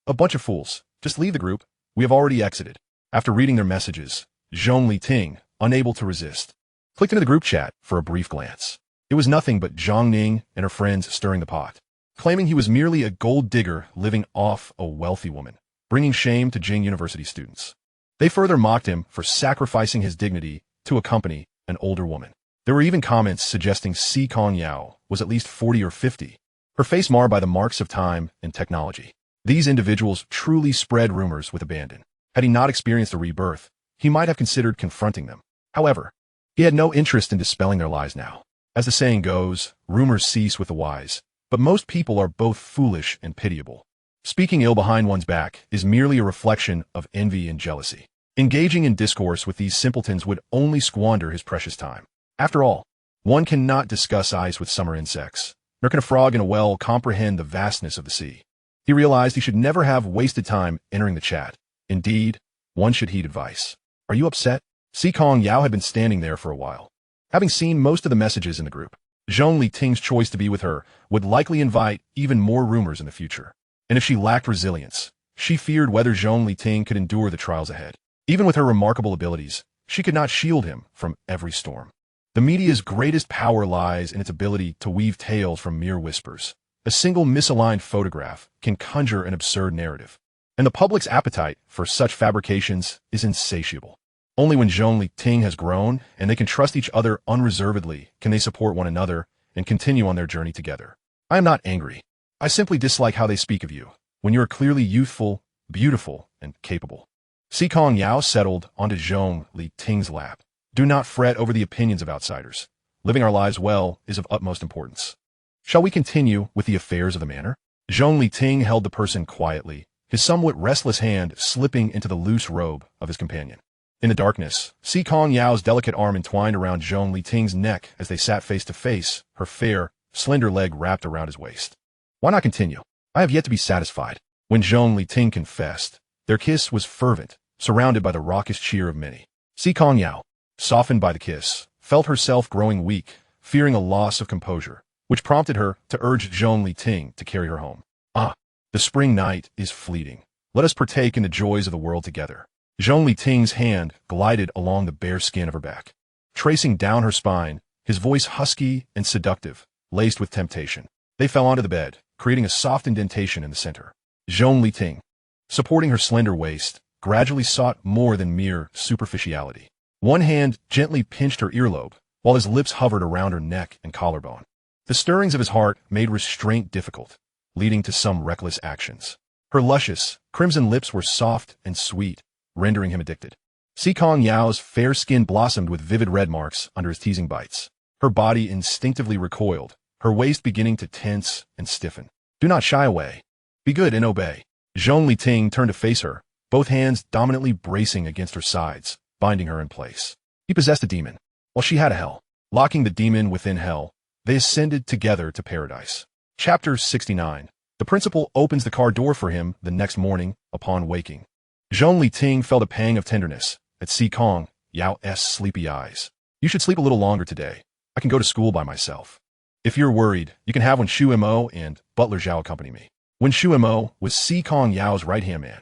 a bunch of fools. Just leave the group. We have already exited. After reading their messages, Zhong Liting, unable to resist, clicked into the group chat for a brief glance. It was nothing but Zhang Ning and her friends stirring the pot, claiming he was merely a gold digger living off a wealthy woman, bringing shame to Jing University students. They further mocked him for sacrificing his dignity to accompany an older woman. There were even comments suggesting Si Kongyao was at least 40 or 50, her face marred by the marks of time and technology. These individuals truly spread rumors with abandon. Had he not experienced a rebirth, he might have considered confronting them. However, he had no interest in dispelling their lies now. As the saying goes, rumors cease with the wise, but most people are both foolish and pitiable. Speaking ill behind one's back is merely a reflection of envy and jealousy. Engaging in discourse with these simpletons would only squander his precious time. After all, one cannot discuss ice with summer insects, nor can a frog in a well comprehend the vastness of the sea. He realized he should never have wasted time entering the chat. Indeed, one should heed advice. Are you upset? Si Kongyao had been standing there for a while, having seen most of the messages in the group. Zhong Liting's choice to be with her would likely invite even more rumors in the future. And if she lacked resilience, she feared whether Zhong Liting could endure the trials ahead. Even with her remarkable abilities, she could not shield him from every storm. The media's greatest power lies in its ability to weave tales from mere whispers. A single misaligned photograph can conjure an absurd narrative, and the public's appetite for such fabrications is insatiable. Only when Zhong Liting has grown and they can trust each other unreservedly can they support one another and continue on their journey together. I am not angry. I simply dislike how they speak of you, when you are clearly youthful, beautiful, and capable. Si Kongyao settled onto Zhong Liting's lap. Do not fret over the opinions of outsiders. Living our lives well is of utmost importance. Shall we continue with the affairs of the manor? Zhong Liting held the person quietly, his somewhat restless hand slipping into the loose robe of his companion. In the darkness, Si Kongyao's delicate arm entwined around Zhong Liting's neck as they sat face to face, her fair, slender leg wrapped around his waist. Why not continue? I have yet to be satisfied. When Zhong Liting confessed, their kiss was fervent, surrounded by the raucous cheer of many. Si Kongyao, softened by the kiss, felt herself growing weak, fearing a loss of composure, which prompted her to urge Zhong Liting to carry her home. Ah, the spring night is fleeting. Let us partake in the joys of the world together. Zhong Liting's hand glided along the bare skin of her back, tracing down her spine, his voice husky and seductive, laced with temptation. They fell onto the bed, creating a soft indentation in the center. Zhong Liting, supporting her slender waist, gradually sought more than mere superficiality. One hand gently pinched her earlobe, while his lips hovered around her neck and collarbone. The stirrings of his heart made restraint difficult, leading to some reckless actions. Her luscious, crimson lips were soft and sweet, rendering him addicted. Si Kongyao's fair skin blossomed with vivid red marks under his teasing bites. Her body instinctively recoiled, her waist beginning to tense and stiffen. Do not shy away. Be good and obey. Zhong Liting turned to face her, both hands dominantly bracing against her sides, binding her in place. He possessed a demon, while she had a hell. Locking the demon within hell, they ascended together to paradise. Chapter 69. The The principal opens the car door for him the next morning upon waking. Zhong Liting felt a pang of tenderness at Si Kongyao's sleepy eyes. You should sleep a little longer today. I can go to school by myself. If you're worried, you can have Wen Shu Mo and Butler Zhao accompany me. Wen Shu Mo was Si Kongyao's right-hand man,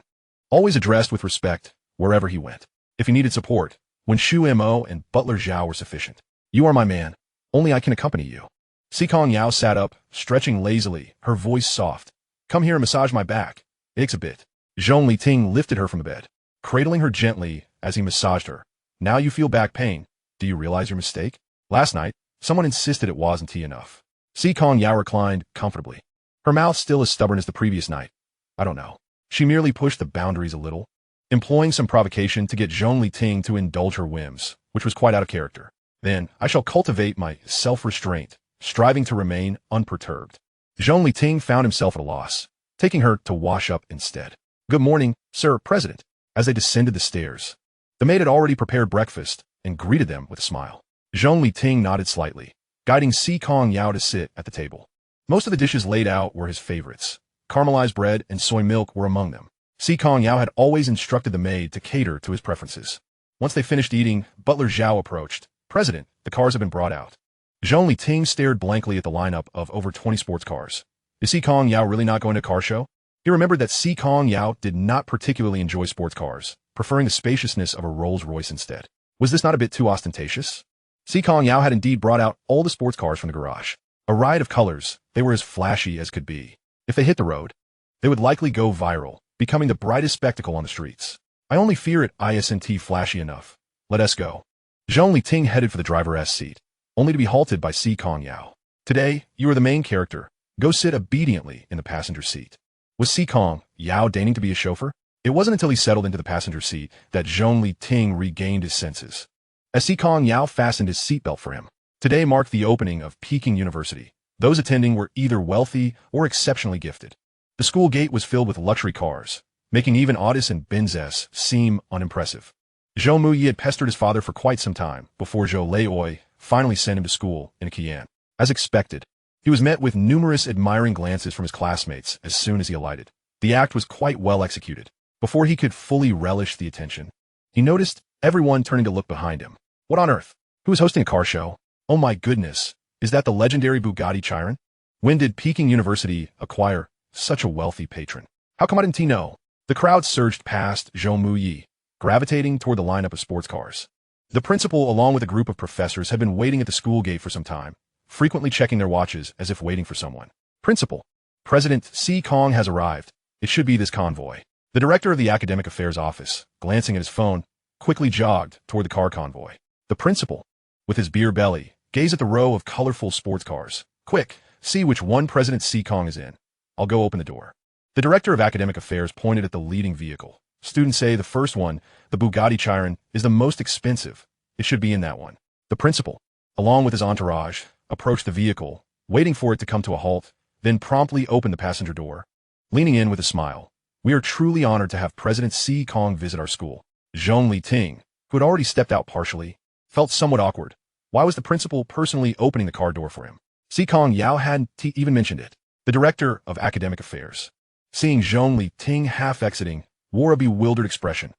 always addressed with respect wherever he went. If he needed support, Wen Shu Mo and Butler Zhao were sufficient. You are my man. Only I can accompany you. Si Kongyao sat up, stretching lazily, her voice soft. Come here and massage my back. It aches a bit. Zhong Liting lifted her from the bed, cradling her gently as he massaged her. Now you feel back pain. Do you realize your mistake? Last night, someone insisted it wasn't tea enough. Si Kongyao reclined comfortably, her mouth still as stubborn as the previous night. I don't know. She merely pushed the boundaries a little, employing some provocation to get Zhong Liting to indulge her whims, which was quite out of character. Then, I shall cultivate my self-restraint, striving to remain unperturbed. Zhong Liting found himself at a loss, taking her to wash up instead. Good morning, Sir President. As they descended the stairs, the maid had already prepared breakfast and greeted them with a smile. Zhong Liting nodded slightly, guiding Si Kongyao to sit at the table. Most of the dishes laid out were his favorites. Caramelized bread and soy milk were among them. Si Kongyao had always instructed the maid to cater to his preferences. Once they finished eating, Butler Zhao approached. President, the cars have been brought out. Zhong Liting stared blankly at the lineup of over 20 sports cars. Is Si Kongyao really not going to a car show? He remembered that Si Kongyao did not particularly enjoy sports cars, preferring the spaciousness of a Rolls-Royce instead. Was this not a bit too ostentatious? Si Kongyao had indeed brought out all the sports cars from the garage. A riot of colors, they were as flashy as could be. If they hit the road, they would likely go viral, becoming the brightest spectacle on the streets. I only fear it isn't flashy enough. Let us go. Zhong Liting headed for the driver's seat, only to be halted by Si Kongyao. Today, you are the main character. Go sit obediently in the passenger seat. Was Si Kongyao deigning to be a chauffeur? It wasn't until he settled into the passenger seat that Zhong Liting regained his senses. As Si Kongyao fastened his seatbelt for him. Today marked the opening of Peking University. Those attending were either wealthy or exceptionally gifted. The school gate was filled with luxury cars, making even Otis and Benzes seem unimpressive. Zhou Muyi had pestered his father for quite some time before Zhou Leioi finally sent him to school in Qian. As expected, he was met with numerous admiring glances from his classmates as soon as he alighted. The act was quite well executed. Before he could fully relish the attention, he noticed everyone turning to look behind him. What on earth? Who is hosting a car show? Oh my goodness, is that the legendary Bugatti Chiron? When did Peking University acquire such a wealthy patron? How come I didn't know? The crowd surged past Zhou Muyi, gravitating toward the lineup of sports cars. The principal, along with a group of professors, had been waiting at the school gate for some time, frequently checking their watches as if waiting for someone. Principal, President Si Kong has arrived. It should be this convoy. The director of the academic affairs office, glancing at his phone, quickly jogged toward the car convoy. The principal, with his beer belly, gazed at the row of colorful sports cars. Quick, see which one President Si Kong is in. I'll go open the door. The director of academic affairs pointed at the leading vehicle. Students say the first one, the Bugatti Chiron, is the most expensive. It should be in that one. The principal, along with his entourage, approached the vehicle, waiting for it to come to a halt, then promptly opened the passenger door. Leaning in with a smile, we are truly honored to have President Si Kong visit our school. Zhong Liting, who had already stepped out partially, felt somewhat awkward. Why was the principal personally opening the car door for him? Si Kongyao hadn't even mentioned it. The director of academic affairs, seeing Zhong Liting half exiting, wore a bewildered expression.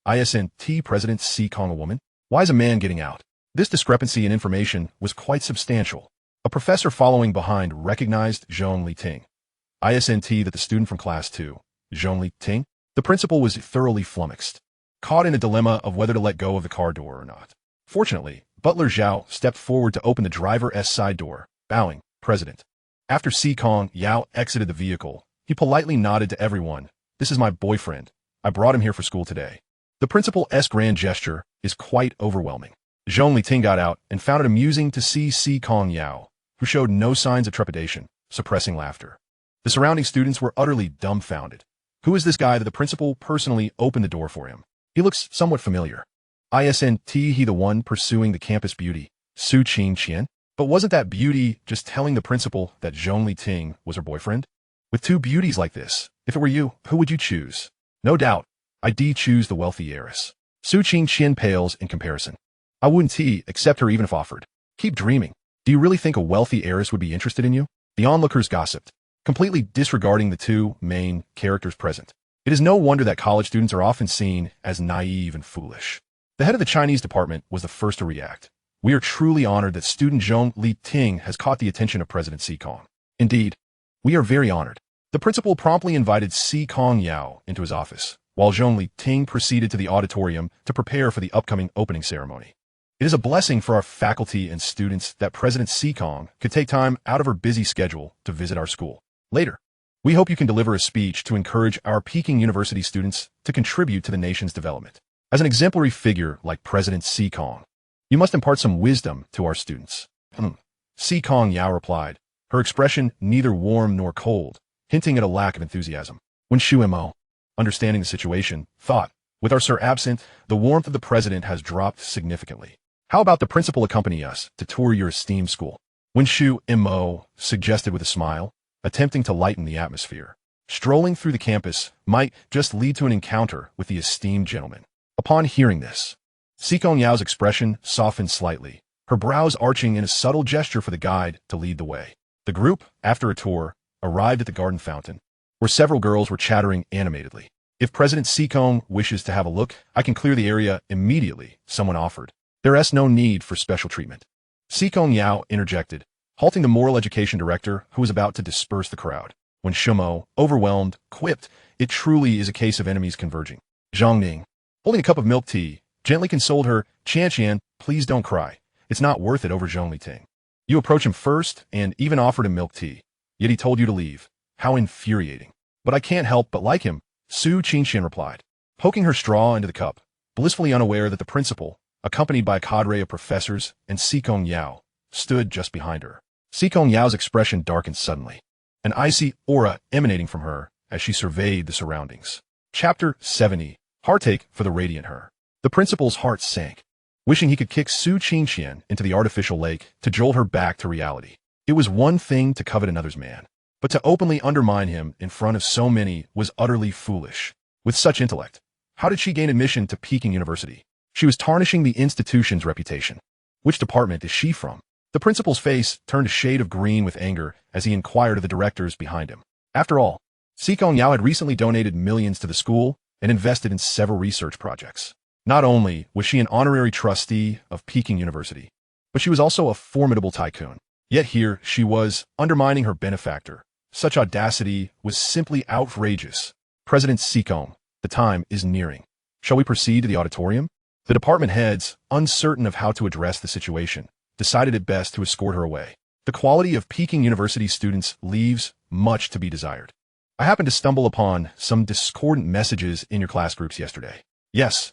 Isn't President Si Kong a woman? Why is a man getting out? This discrepancy in information was quite substantial. A professor following behind recognized Zhong Liting. Isn't that the student from class 2, Zhong Liting? The principal was thoroughly flummoxed, caught in a dilemma of whether to let go of the car door or not. Fortunately, Butler Zhao stepped forward to open the driver's side door, bowing, President. After Si Kongyao exited the vehicle, he politely nodded to everyone. This is my boyfriend. I brought him here for school today. The principal's grand gesture is quite overwhelming. Zhong Liting got out and found it amusing to see Si Kongyao, who showed no signs of trepidation, suppressing laughter. The surrounding students were utterly dumbfounded. Who is this guy that the principal personally opened the door for him? He looks somewhat familiar. Isn't he the one pursuing the campus beauty, Su Qingqian? But wasn't that beauty just telling the principal that Zhong Liting was her boyfriend? With two beauties like this, if it were you, who would you choose? No doubt, I'd choose the wealthy heiress. Su Qingqian pales in comparison. I wouldn't accept her even if offered. Keep dreaming. Do you really think a wealthy heiress would be interested in you? The onlookers gossiped. completely disregarding the two main characters present. It is no wonder that college students are often seen as naive and foolish. The head of the Chinese department was the first to react. We are truly honored that student Zhong Liting has caught the attention of President Si Kongyao. Indeed, we are very honored. The principal promptly invited Si Kongyao into his office, while Zhong Liting proceeded to the auditorium to prepare for the upcoming opening ceremony. It is a blessing for our faculty and students that President Si Kongyao could take time out of her busy schedule to visit our school. Later, we hope you can deliver a speech to encourage our Peking University students to contribute to the nation's development. As an exemplary figure like President Si Kongyao, you must impart some wisdom to our students. Si Kongyao replied, her expression neither warm nor cold, hinting at a lack of enthusiasm. When Shu Mo, understanding the situation, thought, with our sir absent, the warmth of the president has dropped significantly. How about the principal accompany us to tour your esteemed school? When Shu Mo suggested with a smile, attempting to lighten the atmosphere. Strolling through the campus might just lead to an encounter with the esteemed gentleman. Upon hearing this, Si Kongyao's expression softened slightly, her brows arching in a subtle gesture for the guide to lead the way. The group, after a tour, arrived at the garden fountain, where several girls were chattering animatedly. If President Si Kongyao wishes to have a look, I can clear the area immediately, someone offered. There is no need for special treatment. Si Kongyao interjected, halting the moral education director who was about to disperse the crowd. When Shumo, overwhelmed, quipped, it truly is a case of enemies converging. Zhang Ning, holding a cup of milk tea, gently consoled her, Qian, please don't cry. It's not worth it over Zhong Liting. You approached him first and even offered him milk tea, yet he told you to leave. How infuriating. But I can't help but like him, Su Qingqian replied, poking her straw into the cup, blissfully unaware that the principal, accompanied by a cadre of professors and Si Kongyao, stood just behind her. Si Kongyao's expression darkened suddenly, an icy aura emanating from her as she surveyed the surroundings. Chapter 70, Heartache for the Radiant Her. The principal's heart sank, wishing he could kick Su Qingqian into the artificial lake to jolt her back to reality. It was one thing to covet another's man, but to openly undermine him in front of so many was utterly foolish. With such intellect, how did she gain admission to Peking University? She was tarnishing the institution's reputation. Which department is she from? The principal's face turned a shade of green with anger as he inquired of the directors behind him. After all, Si Kongyao had recently donated millions to the school and invested in several research projects. Not only was she an honorary trustee of Peking University, but she was also a formidable tycoon. Yet here she was, undermining her benefactor. Such audacity was simply outrageous. President Si Kongyao, the time is nearing. Shall we proceed to the auditorium? The department heads, uncertain of how to address the situation, decided it best to escort her away. The quality of Peking University students leaves much to be desired. I happened to stumble upon some discordant messages in your class groups yesterday. Yes,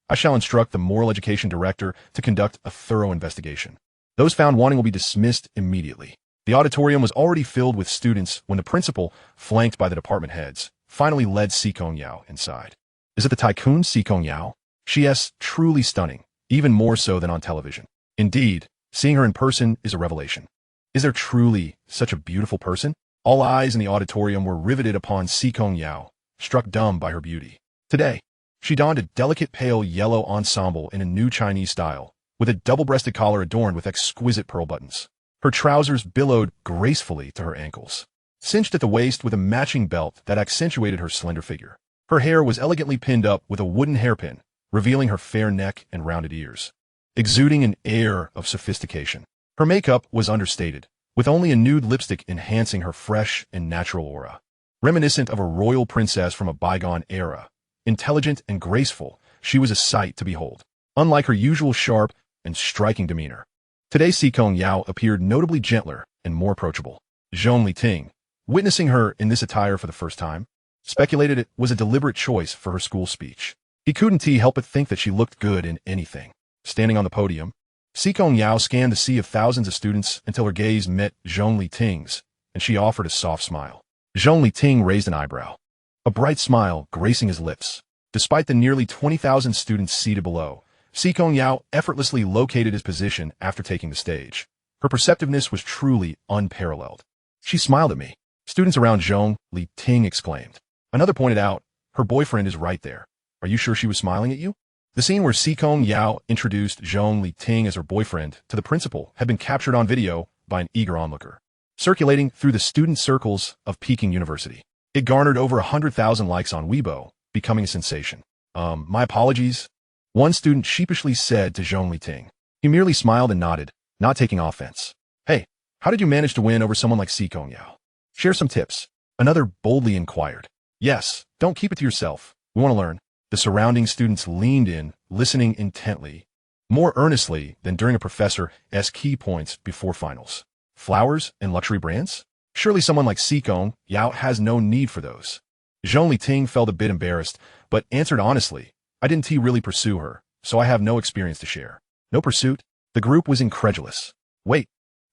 I shall instruct the moral education director to conduct a thorough investigation. Those found wanting will be dismissed immediately. The auditorium was already filled with students when the principal, flanked by the department heads, finally led Si Kongyao inside. Is it the Tycoon Si Kongyao? She is truly stunning, even more so than on television. Indeed, seeing her in person is a revelation. Is there truly such a beautiful person? All eyes in the auditorium were riveted upon Si Kongyao, struck dumb by her beauty. Today, she donned a delicate pale yellow ensemble in a new Chinese style, with a double-breasted collar adorned with exquisite pearl buttons. Her trousers billowed gracefully to her ankles, cinched at the waist with a matching belt that accentuated her slender figure. Her hair was elegantly pinned up with a wooden hairpin, revealing her fair neck and rounded ears, exuding an air of sophistication. Her makeup was understated, with only a nude lipstick enhancing her fresh and natural aura. Reminiscent of a royal princess from a bygone era, intelligent and graceful, she was a sight to behold. Unlike her usual sharp and striking demeanor, today Si Kongyao appeared notably gentler and more approachable. Zhong Liting, witnessing her in this attire for the first time, speculated it was a deliberate choice for her school speech. He couldn't help but think that she looked good in anything. Standing on the podium, Si Kongyao scanned the sea of thousands of students until her gaze met Zhong Liting's, and she offered a soft smile. Zhong Liting raised an eyebrow, a bright smile gracing his lips. Despite the nearly 20,000 students seated below, Si Kongyao effortlessly located his position after taking the stage. Her perceptiveness was truly unparalleled. She smiled at me. Students around Zhong Liting exclaimed. Another pointed out, her boyfriend is right there. Are you sure she was smiling at you? The scene where Si Kongyao introduced Zhong Liting as her boyfriend to the principal had been captured on video by an eager onlooker. circulating through the student circles of Peking University. It garnered over 100,000 likes on Weibo, becoming a sensation. My apologies, one student sheepishly said to Zhong Liting. He merely smiled and nodded, not taking offense. Hey, how did you manage to win over someone like Si Kongyao? Share some tips. Another boldly inquired. Yes, don't keep it to yourself. We want to learn. The surrounding students leaned in, listening intently, more earnestly than during a professor's key points before finals. Flowers and luxury brands? Surely someone like Si Kongyao has no need for those. Zhong Liting felt a bit embarrassed, but answered honestly, I didn't really pursue her, so I have no experience to share. No pursuit? The group was incredulous. Wait,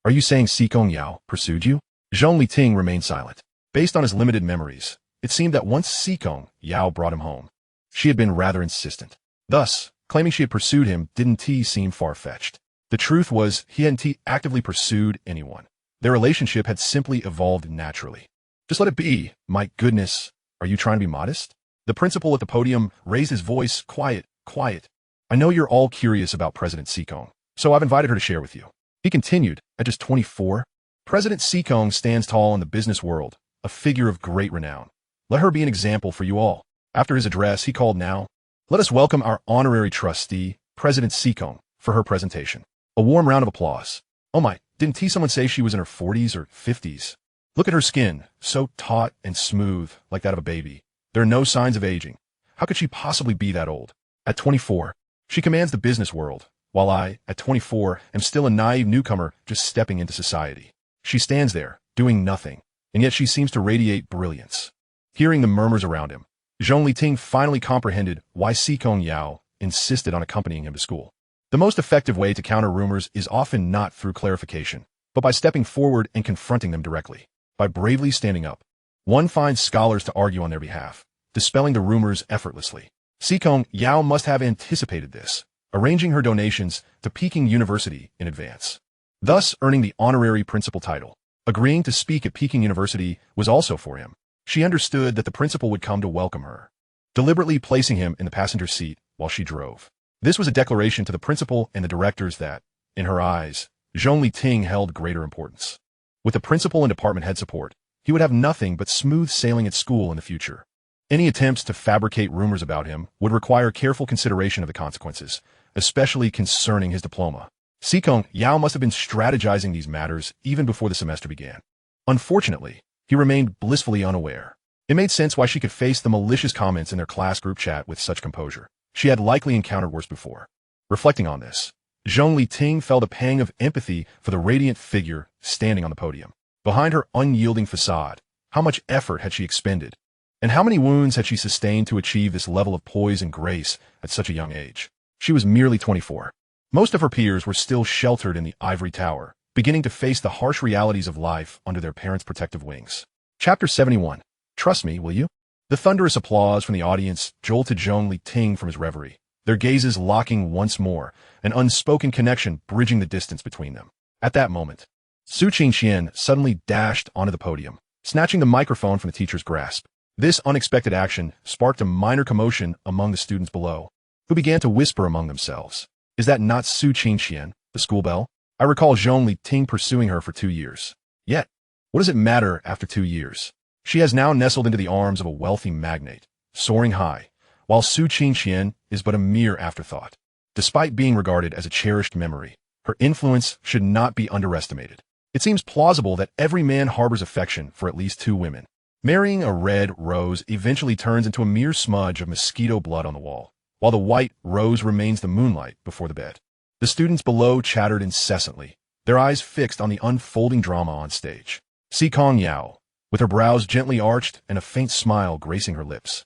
are you saying Si Kongyao pursued you? Zhong Liting remained silent. Based on his limited memories, it seemed that once Si Kongyao brought him home, she had been rather insistent. Thus, claiming she had pursued him didn't seem far-fetched. The truth was, he hadn't actively pursued anyone. Their relationship had simply evolved naturally. Just let it be. My goodness, are you trying to be modest? The principal at the podium raised his voice. Quiet, quiet. I know you're all curious about President Si Kongyao, so I've invited her to share with you. He continued, at just 24. President Si Kongyao stands tall in the business world, a figure of great renown. Let her be an example for you all. After his address, he called now. Let us welcome our honorary trustee, President Si Kongyao, for her presentation. A warm round of applause. Oh my, didn't someone say she was in her 40s or 50s? Look at her skin, so taut and smooth, like that of a baby. There are no signs of aging. How could she possibly be that old? At 24, she commands the business world, while I, at 24, am still a naive newcomer just stepping into society. She stands there, doing nothing, and yet she seems to radiate brilliance. Hearing the murmurs around him, Zhong Liting finally comprehended why Si Kongyao insisted on accompanying him to school. The most effective way to counter rumors is often not through clarification, but by stepping forward and confronting them directly. By bravely standing up, one finds scholars to argue on their behalf, dispelling the rumors effortlessly. Si Kongyao must have anticipated this, arranging her donations to Peking University in advance, thus earning the honorary principal title. Agreeing to speak at Peking University was also for him. She understood that the principal would come to welcome her, deliberately placing him in the passenger seat while she drove. This was a declaration to the principal and the directors that, in her eyes, Zhong Liting held greater importance. With the principal and department head support, he would have nothing but smooth sailing at school in the future. Any attempts to fabricate rumors about him would require careful consideration of the consequences, especially concerning his diploma. Si Kongyao must have been strategizing these matters even before the semester began. Unfortunately, he remained blissfully unaware. It made sense why she could face the malicious comments in their class group chat with such composure. She had likely encountered worse before. Reflecting on this, Zhong Liting felt a pang of empathy for the radiant figure standing on the podium. Behind her unyielding facade, how much effort had she expended? And how many wounds had she sustained to achieve this level of poise and grace at such a young age? She was merely 24. Most of her peers were still sheltered in the ivory tower, beginning to face the harsh realities of life under their parents' protective wings. Chapter 71. Trust me, will you? The thunderous applause from the audience jolted Zhong Liting from his reverie, their gazes locking once more, an unspoken connection bridging the distance between them. At that moment, Su Qingqian suddenly dashed onto the podium, snatching the microphone from the teacher's grasp. This unexpected action sparked a minor commotion among the students below, who began to whisper among themselves. Is that not Su Qingqian, the school belle? I recall Zhong Liting pursuing her for 2 years. Yet, what does it matter after 2 years? She has now nestled into the arms of a wealthy magnate, soaring high, while Su Qingqian is but a mere afterthought. Despite being regarded as a cherished memory, her influence should not be underestimated. It seems plausible that every man harbors affection for at least 2 women. Marrying a red rose eventually turns into a mere smudge of mosquito blood on the wall, while the white rose remains the moonlight before the bed. The students below chattered incessantly, their eyes fixed on the unfolding drama on stage. Si Kongyao, with her brows gently arched and a faint smile gracing her lips,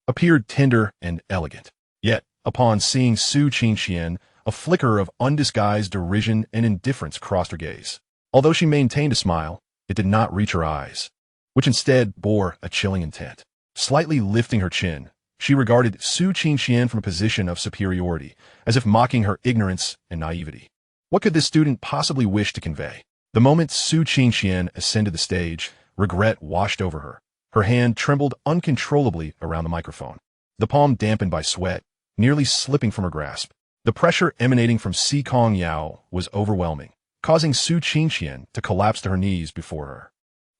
appeared tender and elegant. Yet, upon seeing Su Qingqian, a flicker of undisguised derision and indifference crossed her gaze. Although she maintained a smile, it did not reach her eyes, which instead bore a chilling intent. Slightly lifting her chin, she regarded Su Qingqian from a position of superiority, as if mocking her ignorance and naivety. What could this student possibly wish to convey? The moment Su Qingqian ascended the stage, regret washed over her. Her hand trembled uncontrollably around the microphone, the palm dampened by sweat, nearly slipping from her grasp. The pressure emanating from Si Kongyao was overwhelming, causing Su Qingqian to collapse to her knees before her.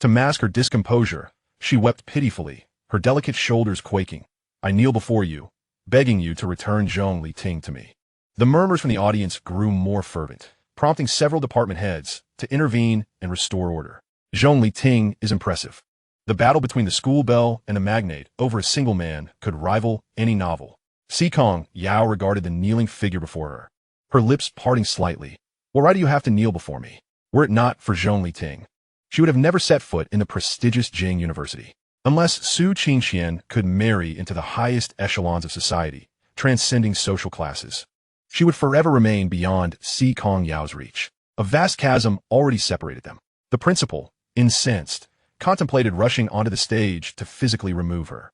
To mask her discomposure, she wept pitifully, her delicate shoulders quaking. "I kneel before you, begging you to return Zhong Liting to me." The murmurs from the audience grew more fervent, prompting several department heads to intervene and restore order. Zhong Liting is impressive. The battle between the school belle and the magnate over a single man could rival any novel. Si Kongyao regarded the kneeling figure before her, her lips parting slightly. "Well, why do you have to kneel before me? Were it not for Zhong Liting, she would have never set foot in the prestigious Jing University. Unless Su Qingqian could marry into the highest echelons of society, transcending social classes, she would forever remain beyond Si Kongyao's reach. A vast chasm already separated them. The principal, incensed, contemplated rushing onto the stage to physically remove her.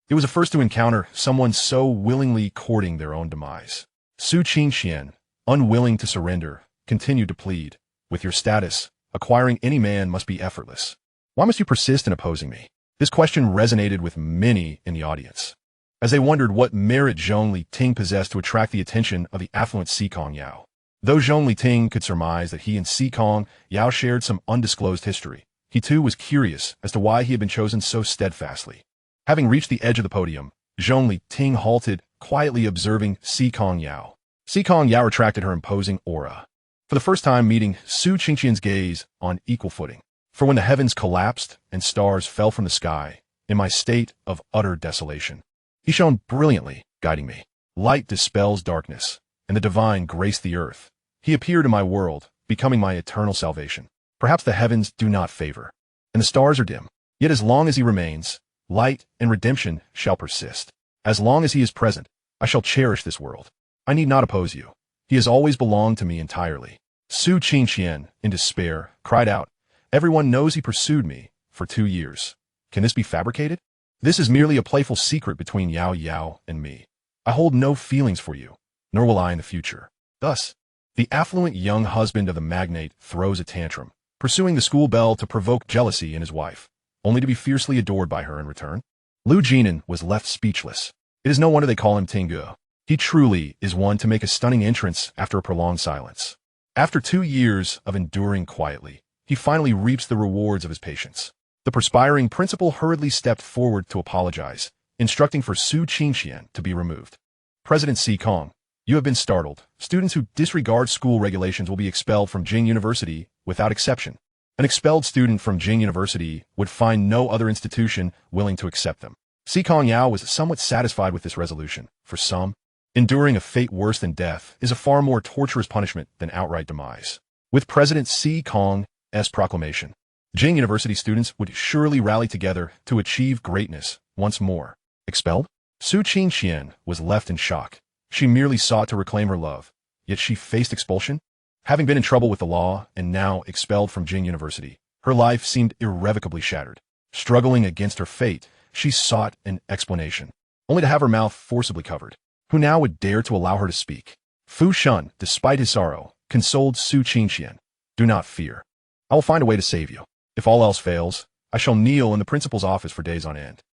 It was a first to encounter someone so willingly courting their own demise. Su Qingqian, unwilling to surrender, continued to plead, "With your status, acquiring any man must be effortless. Why must you persist in opposing me?" This question resonated with many in the audience, as they wondered what merit Zhong Liting possessed to attract the attention of the affluent Si Kongyao. Though Zhong Liting could surmise that he and Si Kongyao shared some undisclosed history, he too was curious as to why he had been chosen so steadfastly. Having reached the edge of the podium, Zhong Liting halted, quietly observing Si Kongyao. Si Kongyao retracted her imposing aura, for the first time meeting Su Qingqian's gaze on equal footing. "For when the heavens collapsed and stars fell from the sky, in my state of utter desolation, he shone brilliantly, guiding me. Light dispels darkness, and the divine graced the earth. He appeared in my world, becoming my eternal salvation. Perhaps the heavens do not favor, and the stars are dim. Yet as long as he remains, light and redemption shall persist. As long as he is present, I shall cherish this world. I need not oppose you. He has always belonged to me entirely." Su Qingqian, in despair, cried out, "Everyone knows he pursued me for 2 years. Can this be fabricated? This is merely a playful secret between Yao Yao and me. I hold no feelings for you, nor will I in the future." Thus, the affluent young husband of the magnate throws a tantrum, pursuing the school belle to provoke jealousy in his wife, only to be fiercely adored by her in return. Lu Jinan was left speechless. It is no wonder they call him Tingu. He truly is one to make a stunning entrance after a prolonged silence. After 2 years of enduring quietly, he finally reaps the rewards of his patience. The perspiring principal hurriedly stepped forward to apologize, instructing for Su Qingqian to be removed. "President Si Kong, you have been startled. Students who disregard school regulations will be expelled from Jing University without exception. An expelled student from Jing University would find no other institution willing to accept them." Si Kongyao was somewhat satisfied with this resolution. For some, enduring a fate worse than death is a far more torturous punishment than outright demise. With President Si Kong's proclamation, Jing University students would surely rally together to achieve greatness once more. Expelled? Su Qingqian was left in shock. She merely sought to reclaim her love, yet she faced expulsion? Having been in trouble with the law and now expelled from Jing University, her life seemed irrevocably shattered. Struggling against her fate, she sought an explanation, only to have her mouth forcibly covered. Who now would dare to allow her to speak? Fu Shun, despite his sorrow, consoled Su Qingqian. "Do not fear. I will find a way to save you. If all else fails, I shall kneel in the principal's office for days on end."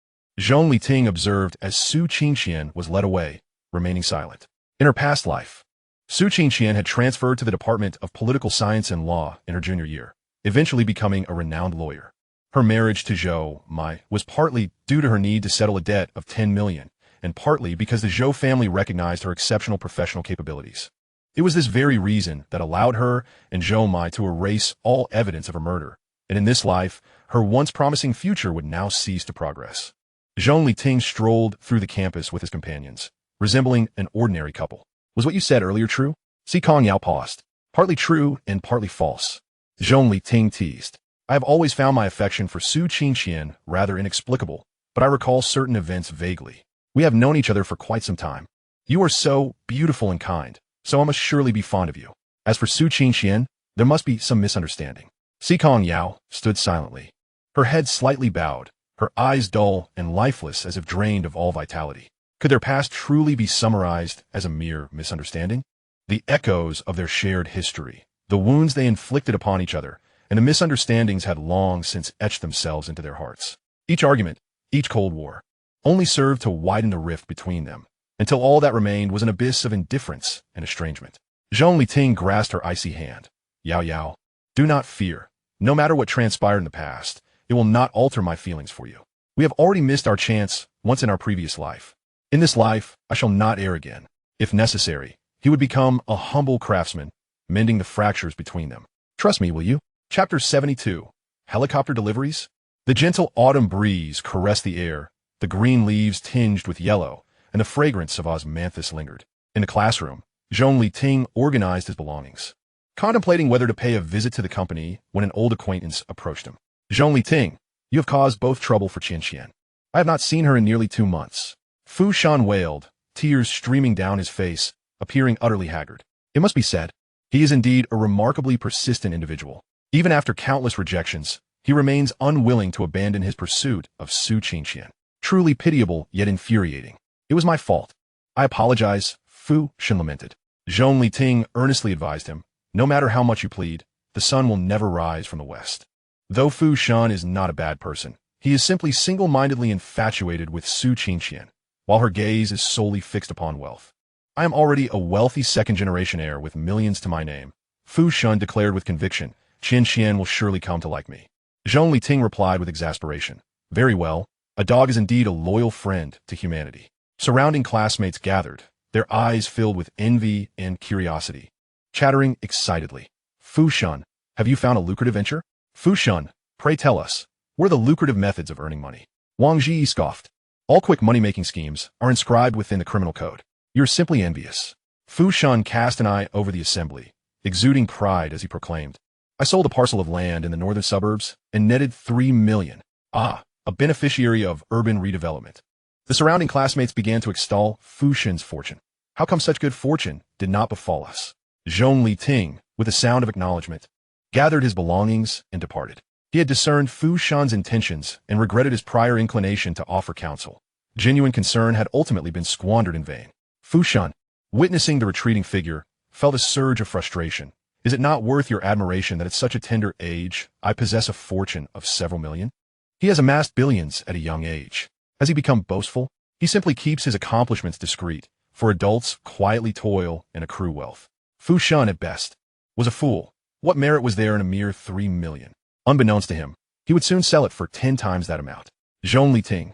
Zhong Liting observed as Su Qingqian was led away, remaining silent. In her past life, Su Qingqian had transferred to the Department of Political Science and Law in her junior year, eventually becoming a renowned lawyer. Her marriage to Zhou Mai was partly due to her need to settle a debt of 10 million, and partly because the Zhou family recognized her exceptional professional capabilities. It was this very reason that allowed her and Zhou Mai to erase all evidence of her murder, and in this life, her once promising future would now cease to progress. Zhong Liting strolled through the campus with his companions, resembling an ordinary couple. "Was what you said earlier true?" Si Kongyao paused. "Partly true and partly false." Zhong Liting teased. "I have always found my affection for Su Qingqian rather inexplicable, but I recall certain events vaguely. We have known each other for quite some time. You are so beautiful and kind, so I must surely be fond of you. As for Su Qingqian, there must be some misunderstanding." Si Kongyao stood silently, her head slightly bowed, her eyes dull and lifeless as if drained of all vitality. Could their past truly be summarized as a mere misunderstanding? The echoes of their shared history, the wounds they inflicted upon each other, and the misunderstandings had long since etched themselves into their hearts. Each argument, each Cold War, only served to widen the rift between them, until all that remained was an abyss of indifference and estrangement. Zhong Liting grasped her icy hand. Yao Yao. Do not fear. No matter what transpired in the past, it will not alter my feelings for you. We have already missed our chance once in our previous life. In this life, I shall not err again. If necessary, he would become a humble craftsman, mending the fractures between them. Trust me, will you? Chapter 72. Helicopter Deliveries? The gentle autumn breeze caressed the air, the green leaves tinged with yellow, and the fragrance of osmanthus lingered. In the classroom, Zhong Liting organized his belongings, contemplating whether to pay a visit to the company when an old acquaintance approached him. Zhong Liting, you have caused both trouble for Qingqian. I have not seen her in nearly 2 months. Fu Shan wailed, tears streaming down his face, appearing utterly haggard. It must be said, he is indeed a remarkably persistent individual. Even after countless rejections, he remains unwilling to abandon his pursuit of Su Qingqian. Truly pitiable yet infuriating. It was my fault. I apologize, Fu Shan lamented. Zhong Liting earnestly advised him, no matter how much you plead, the sun will never rise from the west. Though Fu Shan is not a bad person, he is simply single-mindedly infatuated with Su Qingqian, while her gaze is solely fixed upon wealth. I am already a wealthy second-generation heir with millions to my name, Fu Shan declared with conviction. Qingqian will surely come to like me. Zhong Liting replied with exasperation. Very well, a dog is indeed a loyal friend to humanity. Surrounding classmates gathered, their eyes filled with envy and curiosity, chattering excitedly. Fu Shan, have you found a lucrative venture? Fu Shan, pray tell us, what are the lucrative methods of earning money? Wang Ji scoffed. All quick money-making schemes are inscribed within the criminal code. You're simply envious. Fu Shan cast an eye over the assembly, exuding pride as he proclaimed. I sold a parcel of land in the northern suburbs and netted 3 million. Ah, a beneficiary of urban redevelopment. The surrounding classmates began to extol Fu Shan's fortune. How come such good fortune did not befall us? Zhong Liting, with a sound of acknowledgement, gathered his belongings and departed. He had discerned Fu Shan's intentions and regretted his prior inclination to offer counsel. Genuine concern had ultimately been squandered in vain. Fu Shan, witnessing the retreating figure, felt a surge of frustration. Is it not worth your admiration that at such a tender age I possess a fortune of several million? He has amassed billions at a young age. Has he become boastful? He simply keeps his accomplishments discreet, for adults quietly toil and accrue wealth. Fu Shan, at best, was a fool. What merit was there in a mere 3 million? Unbeknownst to him, he would soon sell it for 10 times that amount. Zhong Liting,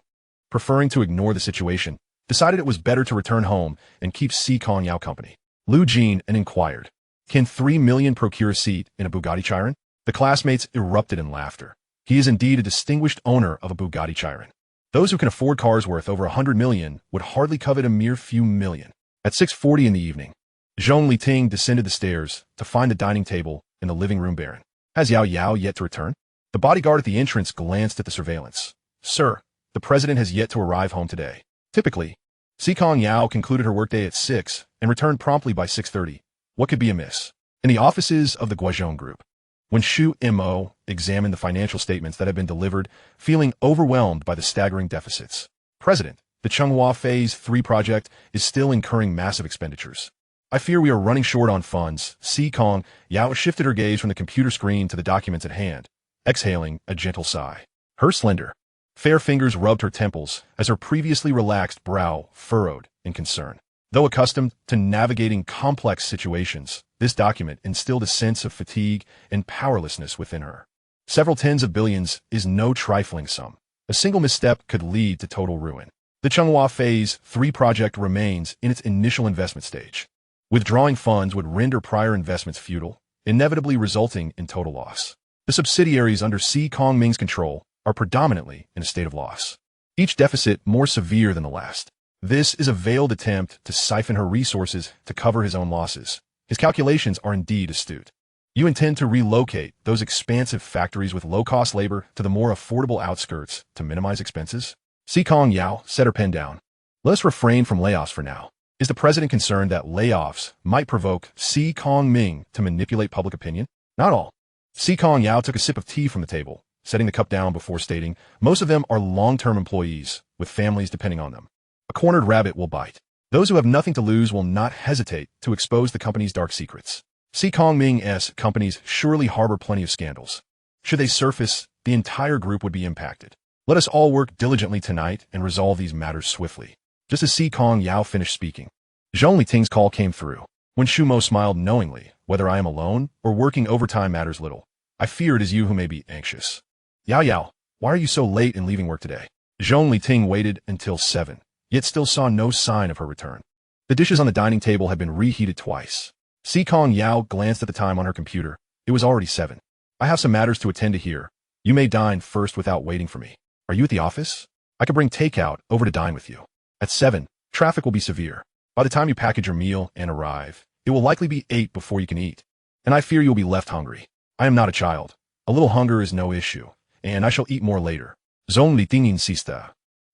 preferring to ignore the situation, decided it was better to return home and keep Si Kongyao company. Lu Jin and inquired, can 3 million procure a seat in a Bugatti Chiron? The classmates erupted in laughter. He is indeed a distinguished owner of a Bugatti Chiron. Those who can afford cars worth over 100 million would hardly covet a mere few million. At 6:40 in the evening, Zhong Liting descended the stairs to find the dining table in the living room barren. Has Yao Yao yet to return? The bodyguard at the entrance glanced at the surveillance. Sir, the president has yet to arrive home today. Typically, Si Kongyao concluded her workday at 6 and returned promptly by 6:30. What could be amiss? In the offices of the Guizhong Group, when Shu Mo examined the financial statements that had been delivered, feeling overwhelmed by the staggering deficits. President, the Changhua Phase 3 project is still incurring massive expenditures. I fear we are running short on funds. Si Kongyao shifted her gaze from the computer screen to the documents at hand, exhaling a gentle sigh. Her slender, fair fingers rubbed her temples as her previously relaxed brow furrowed in concern. Though accustomed to navigating complex situations, this document instilled a sense of fatigue and powerlessness within her. Several tens of billions is no trifling sum. A single misstep could lead to total ruin. The Changhua Phase 3 project remains in its initial investment stage. Withdrawing funds would render prior investments futile, inevitably resulting in total loss. The subsidiaries under Si Kongming's control are predominantly in a state of loss, each deficit more severe than the last. This is a veiled attempt to siphon her resources to cover his own losses. His calculations are indeed astute. You intend to relocate those expansive factories with low-cost labor to the more affordable outskirts to minimize expenses? Si Kongyao set her pen down. Let us refrain from layoffs for now. Is the president concerned that layoffs might provoke Si Kongming to manipulate public opinion? Not all. Si Kongyao took a sip of tea from the table, setting the cup down before stating, most of them are long-term employees, with families depending on them. A cornered rabbit will bite. Those who have nothing to lose will not hesitate to expose the company's dark secrets. Si Kongming's companies surely harbor plenty of scandals. Should they surface, the entire group would be impacted. Let us all work diligently tonight and resolve these matters swiftly. Just as Si Kongyao finished speaking, Zhong Liting's call came through. When Shumo smiled knowingly, whether I am alone or working overtime matters little. I fear it is you who may be anxious. Yao Yao, why are you so late in leaving work today? Zhong Liting waited until 7, yet still saw no sign of her return. The dishes on the dining table had been reheated twice. Si Kongyao glanced at the time on her computer. It was already 7. I have some matters to attend to here. You may dine first without waiting for me. Are you at the office? I could bring takeout over to dine with you. At 7, traffic will be severe. By the time you package your meal and arrive, it will likely be 8 before you can eat. And I fear you'll be left hungry. I am not a child. A little hunger is no issue, and I shall eat more later. Zhong Liting insisted.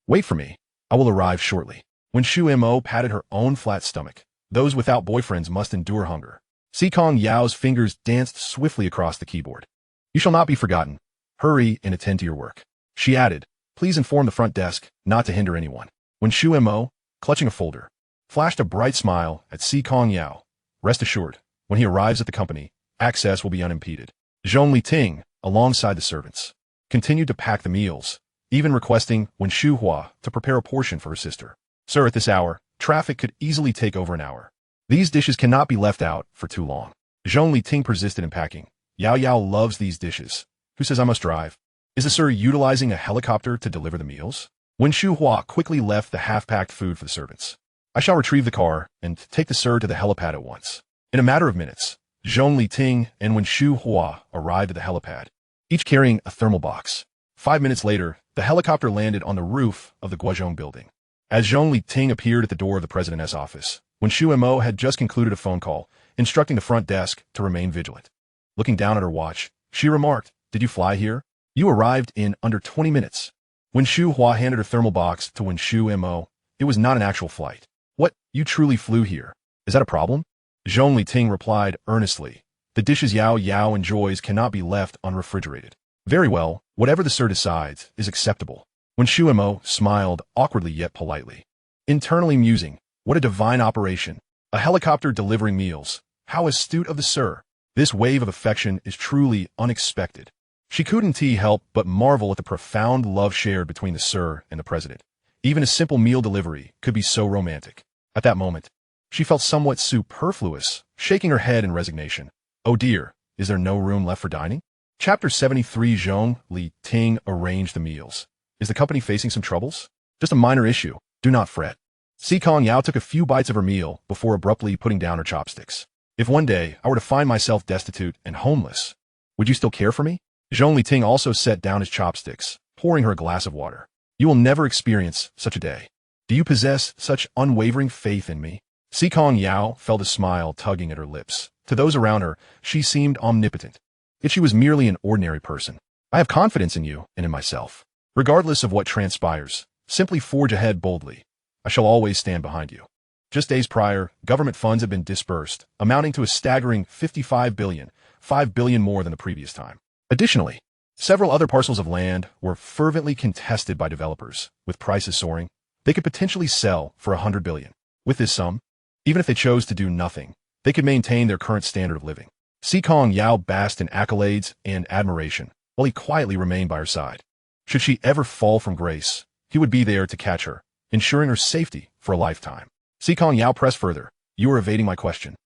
Wait for me. I will arrive shortly. When Shu Mo patted her own flat stomach, those without boyfriends must endure hunger. Si Kongyao's fingers danced swiftly across the keyboard. You shall not be forgotten. Hurry and attend to your work. She added, please inform the front desk not to hinder anyone. When Shu Mo, clutching a folder, flashed a bright smile at Si Kongyao, rest assured, when he arrives at the company, access will be unimpeded. Zhong Liting, alongside the servants, continued to pack the meals, even requesting Wen Shuhua to prepare a portion for her sister. Sir, at this hour, traffic could easily take over an hour. These dishes cannot be left out for too long. Zhong Liting persisted in packing. Yao Yao loves these dishes. Who says I must drive? Is the sir utilizing a helicopter to deliver the meals? Wen Shuhua quickly left the half-packed food for the servants. I shall retrieve the car and take the sir to the helipad at once. In a matter of minutes, Zhong Liting and Wen Shuhua arrived at the helipad, each carrying a thermal box. 5 minutes later, the helicopter landed on the roof of the Guozhong building. As Zhong Liting appeared at the door of the president's office, Wen Shumo had just concluded a phone call, instructing the front desk to remain vigilant. Looking down at her watch, she remarked, did you fly here? You arrived in under 20 minutes. When Shu Hua handed her thermal box to Wen Shumo, it was not an actual flight. What, you truly flew here? Is that a problem? Zhong Liting replied earnestly, the dishes Yao Yao enjoys cannot be left unrefrigerated. Very well, whatever the sir decides is acceptable. When Shumo smiled awkwardly yet politely. Internally musing, what a divine operation. A helicopter delivering meals. How astute of the sir. This wave of affection is truly unexpected. She couldn't help but marvel at the profound love shared between the sir and the president. Even a simple meal delivery could be so romantic. At that moment, she felt somewhat superfluous, shaking her head in resignation. Oh dear, is there no room left for dining? Chapter 73. Zhong Liting arranged the meals. Is the company facing some troubles? Just a minor issue. Do not fret. Si Kongyao took a few bites of her meal before abruptly putting down her chopsticks. If one day I were to find myself destitute and homeless, would you still care for me? Zhong Liting also set down his chopsticks, pouring her a glass of water. You will never experience such a day. Do you possess such unwavering faith in me? Si Kongyao felt a smile tugging at her lips. To those around her, she seemed omnipotent. Yet she was merely an ordinary person. I have confidence in you and in myself. Regardless of what transpires, simply forge ahead boldly. I shall always stand behind you. Just days prior, government funds had been disbursed, amounting to a staggering 55 billion, 5 billion more than the previous time. Additionally, several other parcels of land were fervently contested by developers, with prices soaring. They could potentially sell for 100 billion. With this sum, even if they chose to do nothing, they could maintain their current standard of living. Si Kongyao basked in accolades and admiration, while he quietly remained by her side. Should she ever fall from grace, he would be there to catch her, ensuring her safety for a lifetime. Si Kongyao pressed further. You are evading my question.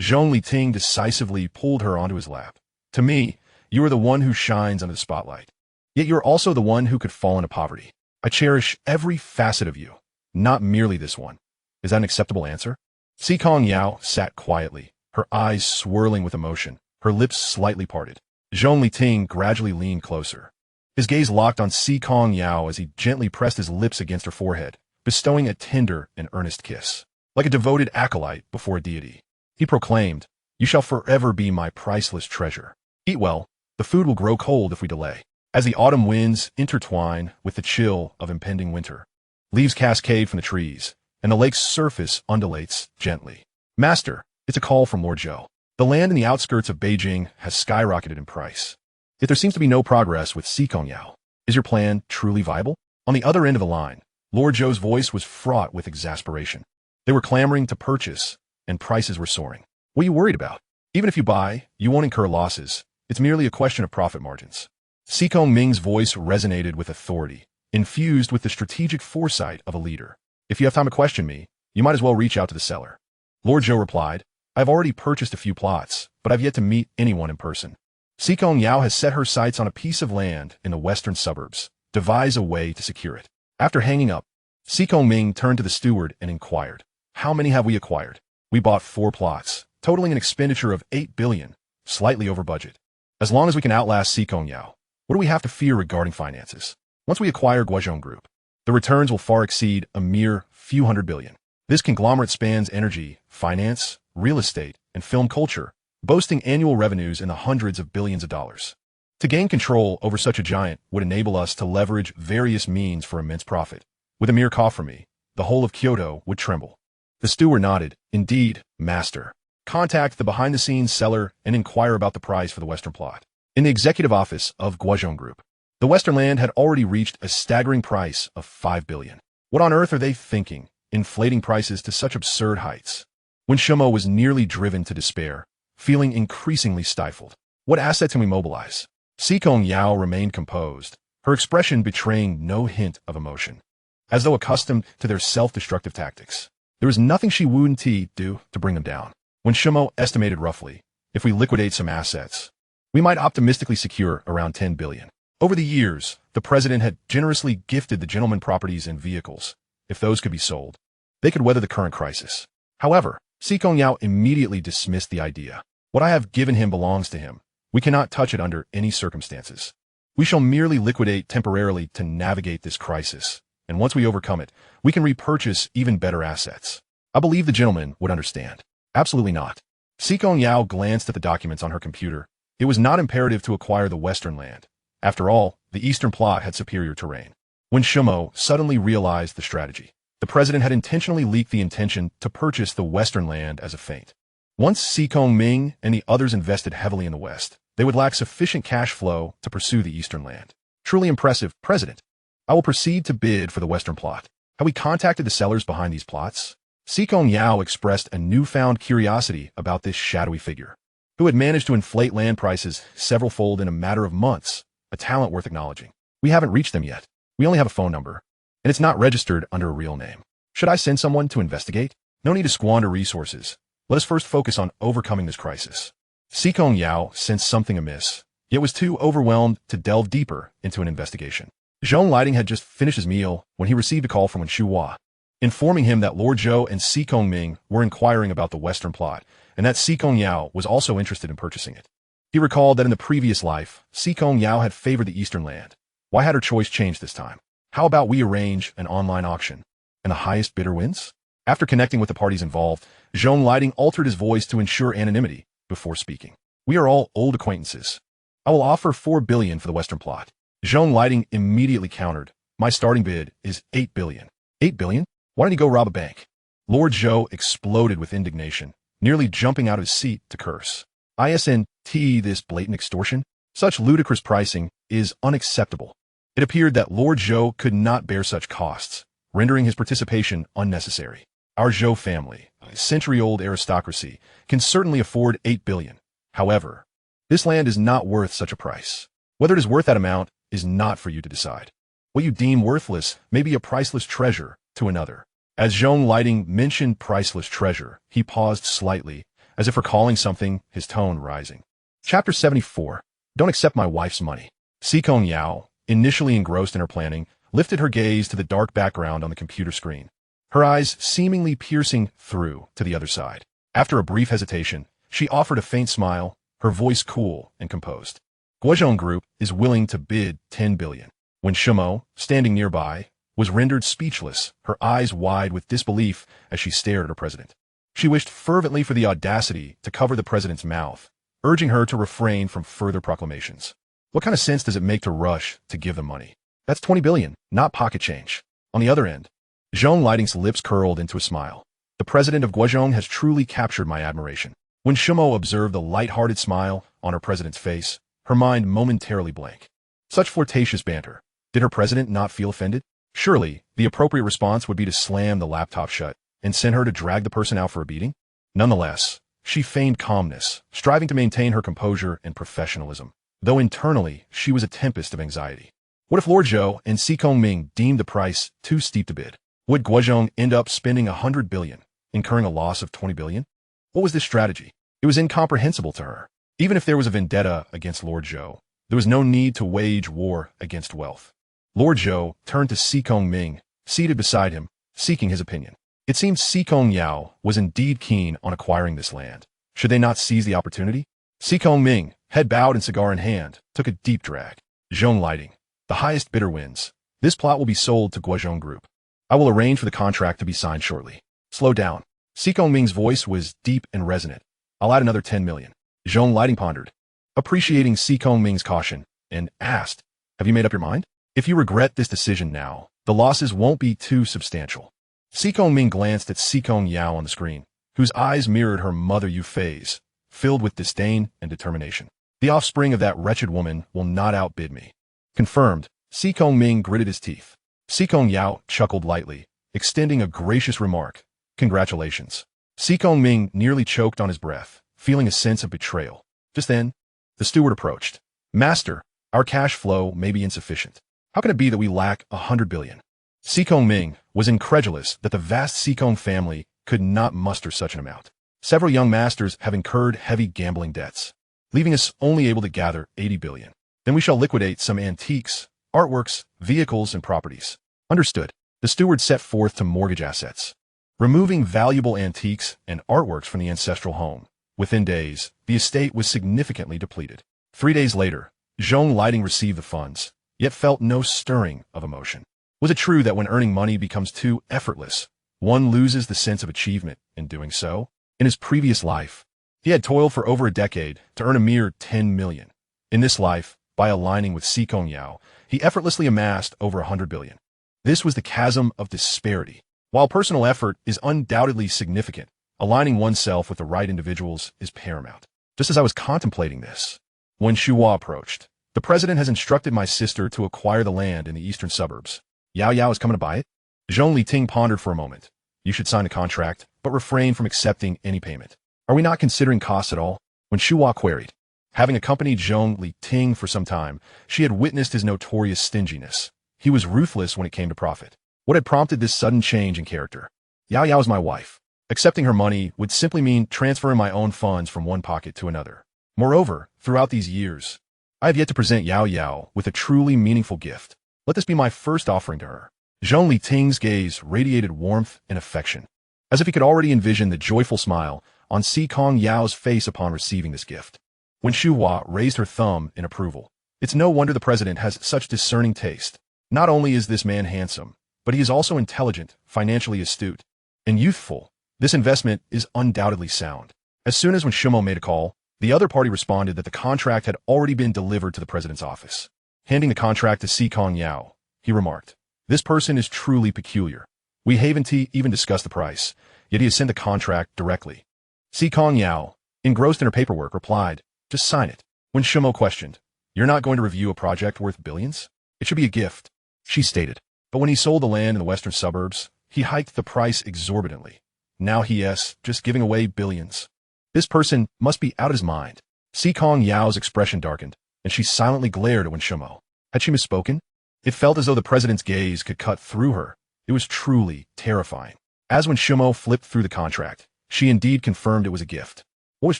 Zhong Liting decisively pulled her onto his lap. To me, you are the one who shines under the spotlight. Yet you are also the one who could fall into poverty. I cherish every facet of you, not merely this one. Is that an acceptable answer? Si Kongyao sat quietly, her eyes swirling with emotion, her lips slightly parted. Zhong Liting gradually leaned closer. His gaze locked on Si Kongyao as he gently pressed his lips against her forehead, bestowing a tender and earnest kiss. Like a devoted acolyte before a deity, he proclaimed, you shall forever be my priceless treasure. Eat well, the food will grow cold if we delay. As the autumn winds intertwine with the chill of impending winter, leaves cascade from the trees, and the lake's surface undulates gently. Master, it's a call from Lord Zhou. The land in the outskirts of Beijing has skyrocketed in price. Yet there seems to be no progress with Si Kongyao. Is your plan truly viable? On the other end of the line, Lord Zhou's voice was fraught with exasperation. They were clamoring to purchase, and prices were soaring. What are you worried about? Even if you buy, you won't incur losses. It's merely a question of profit margins. Si Kongming's voice resonated with authority, infused with the strategic foresight of a leader. If you have time to question me, you might as well reach out to the seller. Lord Zhou replied, I've already purchased a few plots, but I've yet to meet anyone in person. Si Kongyao has set her sights on a piece of land in the western suburbs. Devise a way to secure it. After hanging up, Si Kongyao turned to the steward and inquired, "How many have we acquired?" "We bought 4 plots, totaling an expenditure of 8 billion, slightly over budget. As long as we can outlast Si Kongyao, what do we have to fear regarding finances? Once we acquire Guozhong Group, the returns will far exceed a mere few hundred billion. This conglomerate spans energy, finance, real estate, and film culture, boasting annual revenues in the hundreds of billions of dollars. To gain control over such a giant would enable us to leverage various means for immense profit. With a mere cough from me, the whole of Kyoto would tremble." The steward nodded. "Indeed, master. Contact the behind-the-scenes seller and inquire about the price for the western plot." In the executive office of Guozhong Group, the western land had already reached a staggering price of 5 billion. What on earth are they thinking, inflating prices to such absurd heights? When Shumo was nearly driven to despair, feeling increasingly stifled. What assets can we mobilize? Si Kongyao remained composed, her expression betraying no hint of emotion. As though accustomed to their self-destructive tactics, there was nothing she wouldn't do to bring them down. When Shumo estimated roughly, if we liquidate some assets, we might optimistically secure around 10 billion. Over the years, the president had generously gifted the gentleman properties and vehicles. If those could be sold, they could weather the current crisis. However, Si Kongyao immediately dismissed the idea. "What I have given him belongs to him. We cannot touch it under any circumstances. We shall merely liquidate temporarily to navigate this crisis, and once we overcome it, we can repurchase even better assets." I believe the gentleman would understand. Absolutely not. Si Kongyao glanced at the documents on her computer. It was not imperative to acquire the western land. After all, the eastern plot had superior terrain. When Shumo suddenly realized the strategy, the president had intentionally leaked the intention to purchase the western land as a feint. Once Si Kongyao and the others invested heavily in the west, they would lack sufficient cash flow to pursue the eastern land. Truly impressive, President. I will proceed to bid for the western plot. Have we contacted the sellers behind these plots? Si Kongyao expressed a newfound curiosity about this shadowy figure, who had managed to inflate land prices several-fold in a matter of months, a talent worth acknowledging. "We haven't reached them yet. We only have a phone number, and it's not registered under a real name. Should I send someone to investigate? No need to squander resources. Let us first focus on overcoming this crisis." Si Kongyao sensed something amiss, yet was too overwhelmed to delve deeper into an investigation. Zhong Liting had just finished his meal when he received a call from Wen Shuhua, informing him that Lord Zhou and Si Kongyao were inquiring about the western plot, and that Si Kongyao was also interested in purchasing it. He recalled that in the previous life, Si Kongyao had favored the eastern land. Why had her choice changed this time? How about we arrange an online auction, and the highest bidder wins? After connecting with the parties involved, Zhong Liting altered his voice to ensure anonymity before speaking. "We are all old acquaintances. I will offer 4 billion for the western plot." Zhong Liting immediately countered, "My starting bid is 8 billion. 8 billion? Why don't you go rob a bank?" Lord Zhou exploded with indignation, nearly jumping out of his seat to curse. "Isn't this blatant extortion? Such ludicrous pricing is unacceptable." It appeared that Lord Zhou could not bear such costs, rendering his participation unnecessary. "Our Zhou family, a century-old aristocracy, can certainly afford 8 billion. However, this land is not worth such a price. Whether it is worth that amount is not for you to decide. What you deem worthless may be a priceless treasure to another." As Zhong Liting mentioned priceless treasure, he paused slightly, as if recalling something, his tone rising. Chapter 74. Don't accept my wife's money. Si Kongyao, initially engrossed in her planning, lifted her gaze to the dark background on the computer screen, her eyes seemingly piercing through to the other side. After a brief hesitation, she offered a faint smile, her voice cool and composed. "Guozhong Group is willing to bid 10 billion. When Shumo, standing nearby, was rendered speechless, her eyes wide with disbelief as she stared at her president. She wished fervently for the audacity to cover the president's mouth, urging her to refrain from further proclamations. What kind of sense does it make to rush to give them money? That's 20 billion, not pocket change. On the other end, Zhong Liting's lips curled into a smile. The president of Guozhong has truly captured my admiration. When Shumo observed the light-hearted smile on her president's face, her mind momentarily blank. Such flirtatious banter. Did her president not feel offended? Surely, the appropriate response would be to slam the laptop shut and send her to drag the person out for a beating? Nonetheless, she feigned calmness, striving to maintain her composure and professionalism, though internally she was a tempest of anxiety. What if Lord Zhou and Si Kongyao deemed the price too steep to bid? Would Guozhong end up spending 100 billion, incurring a loss of 20 billion? What was this strategy? It was incomprehensible to her. Even if there was a vendetta against Lord Zhou, there was no need to wage war against wealth. Lord Zhou turned to Si Kongyao, seated beside him, seeking his opinion. It seemed Si Kongyao was indeed keen on acquiring this land. Should they not seize the opportunity? Si Kongyao, head bowed and cigar in hand, took a deep drag. Zhong Liting. The highest bidder wins. This plot will be sold to Guozhong Group. I will arrange for the contract to be signed shortly. Slow down. Si Kongyang's voice was deep and resonant. I'll add another 10 million. Zhong Liting pondered, appreciating Si Kongyang's caution, and asked, have you made up your mind? If you regret this decision now, the losses won't be too substantial. Si Kongyao glanced at Si Kongyao on the screen, whose eyes mirrored her mother Yu's, filled with disdain and determination. The offspring of that wretched woman will not outbid me. Confirmed, Si Kongyao gritted his teeth. Si Kongyao chuckled lightly, extending a gracious remark. Congratulations. Si Kongyao nearly choked on his breath, feeling a sense of betrayal. Just then, the steward approached. Master, our cash flow may be insufficient. How can it be that we lack 100 billion? Si Kongyao was incredulous that the vast Si Kong family could not muster such an amount. Several young masters have incurred heavy gambling debts, leaving us only able to gather 80 billion. Then we shall liquidate some antiques, artworks, vehicles, and properties. Understood. The steward set forth to mortgage assets, removing valuable antiques and artworks from the ancestral home. Within days, the estate was significantly depleted. 3 days later, Zhong Liting received the funds, yet felt no stirring of emotion. Was it true that when earning money becomes too effortless, one loses the sense of achievement in doing so? In his previous life, he had toiled for over a decade to earn a mere 10 million. In this life, by aligning with Si Kongyao, he effortlessly amassed over 100 billion. This was the chasm of disparity. While personal effort is undoubtedly significant, aligning oneself with the right individuals is paramount. Just as I was contemplating this, when Shuwa approached, the president has instructed my sister to acquire the land in the eastern suburbs. Yao Yao is coming to buy it? Zhong Liting pondered for a moment. You should sign a contract, but refrain from accepting any payment. Are we not considering costs at all? When Shuwa queried. Having accompanied Zhong Liting for some time, she had witnessed his notorious stinginess. He was ruthless when it came to profit. What had prompted this sudden change in character? Yao Yao is my wife. Accepting her money would simply mean transferring my own funds from one pocket to another. Moreover, throughout these years, I have yet to present Yao Yao with a truly meaningful gift. Let this be my first offering to her. Zhong Liting's gaze radiated warmth and affection, as if he could already envision the joyful smile on Si Kongyao's face upon receiving this gift. When Shuwa raised her thumb in approval, it's no wonder the president has such discerning taste. Not only is this man handsome, but he is also intelligent, financially astute, and youthful. This investment is undoubtedly sound. As soon as when Shumo made a call, the other party responded that the contract had already been delivered to the president's office. Handing the contract to Si Kongyao, he remarked, this person is truly peculiar. We haven't even discussed the price, yet he has sent the contract directly. Si Kongyao, engrossed in her paperwork, replied, just sign it. When Shumo questioned, you're not going to review a project worth billions? It should be a gift, she stated. But when he sold the land in the western suburbs, he hiked the price exorbitantly. Now he's just giving away billions. This person must be out of his mind. Si Kongyao's expression darkened, and she silently glared at Wen Shumo. Had she misspoken? It felt as though the president's gaze could cut through her. It was truly terrifying. As Wen Shumo flipped through the contract, she indeed confirmed it was a gift. What was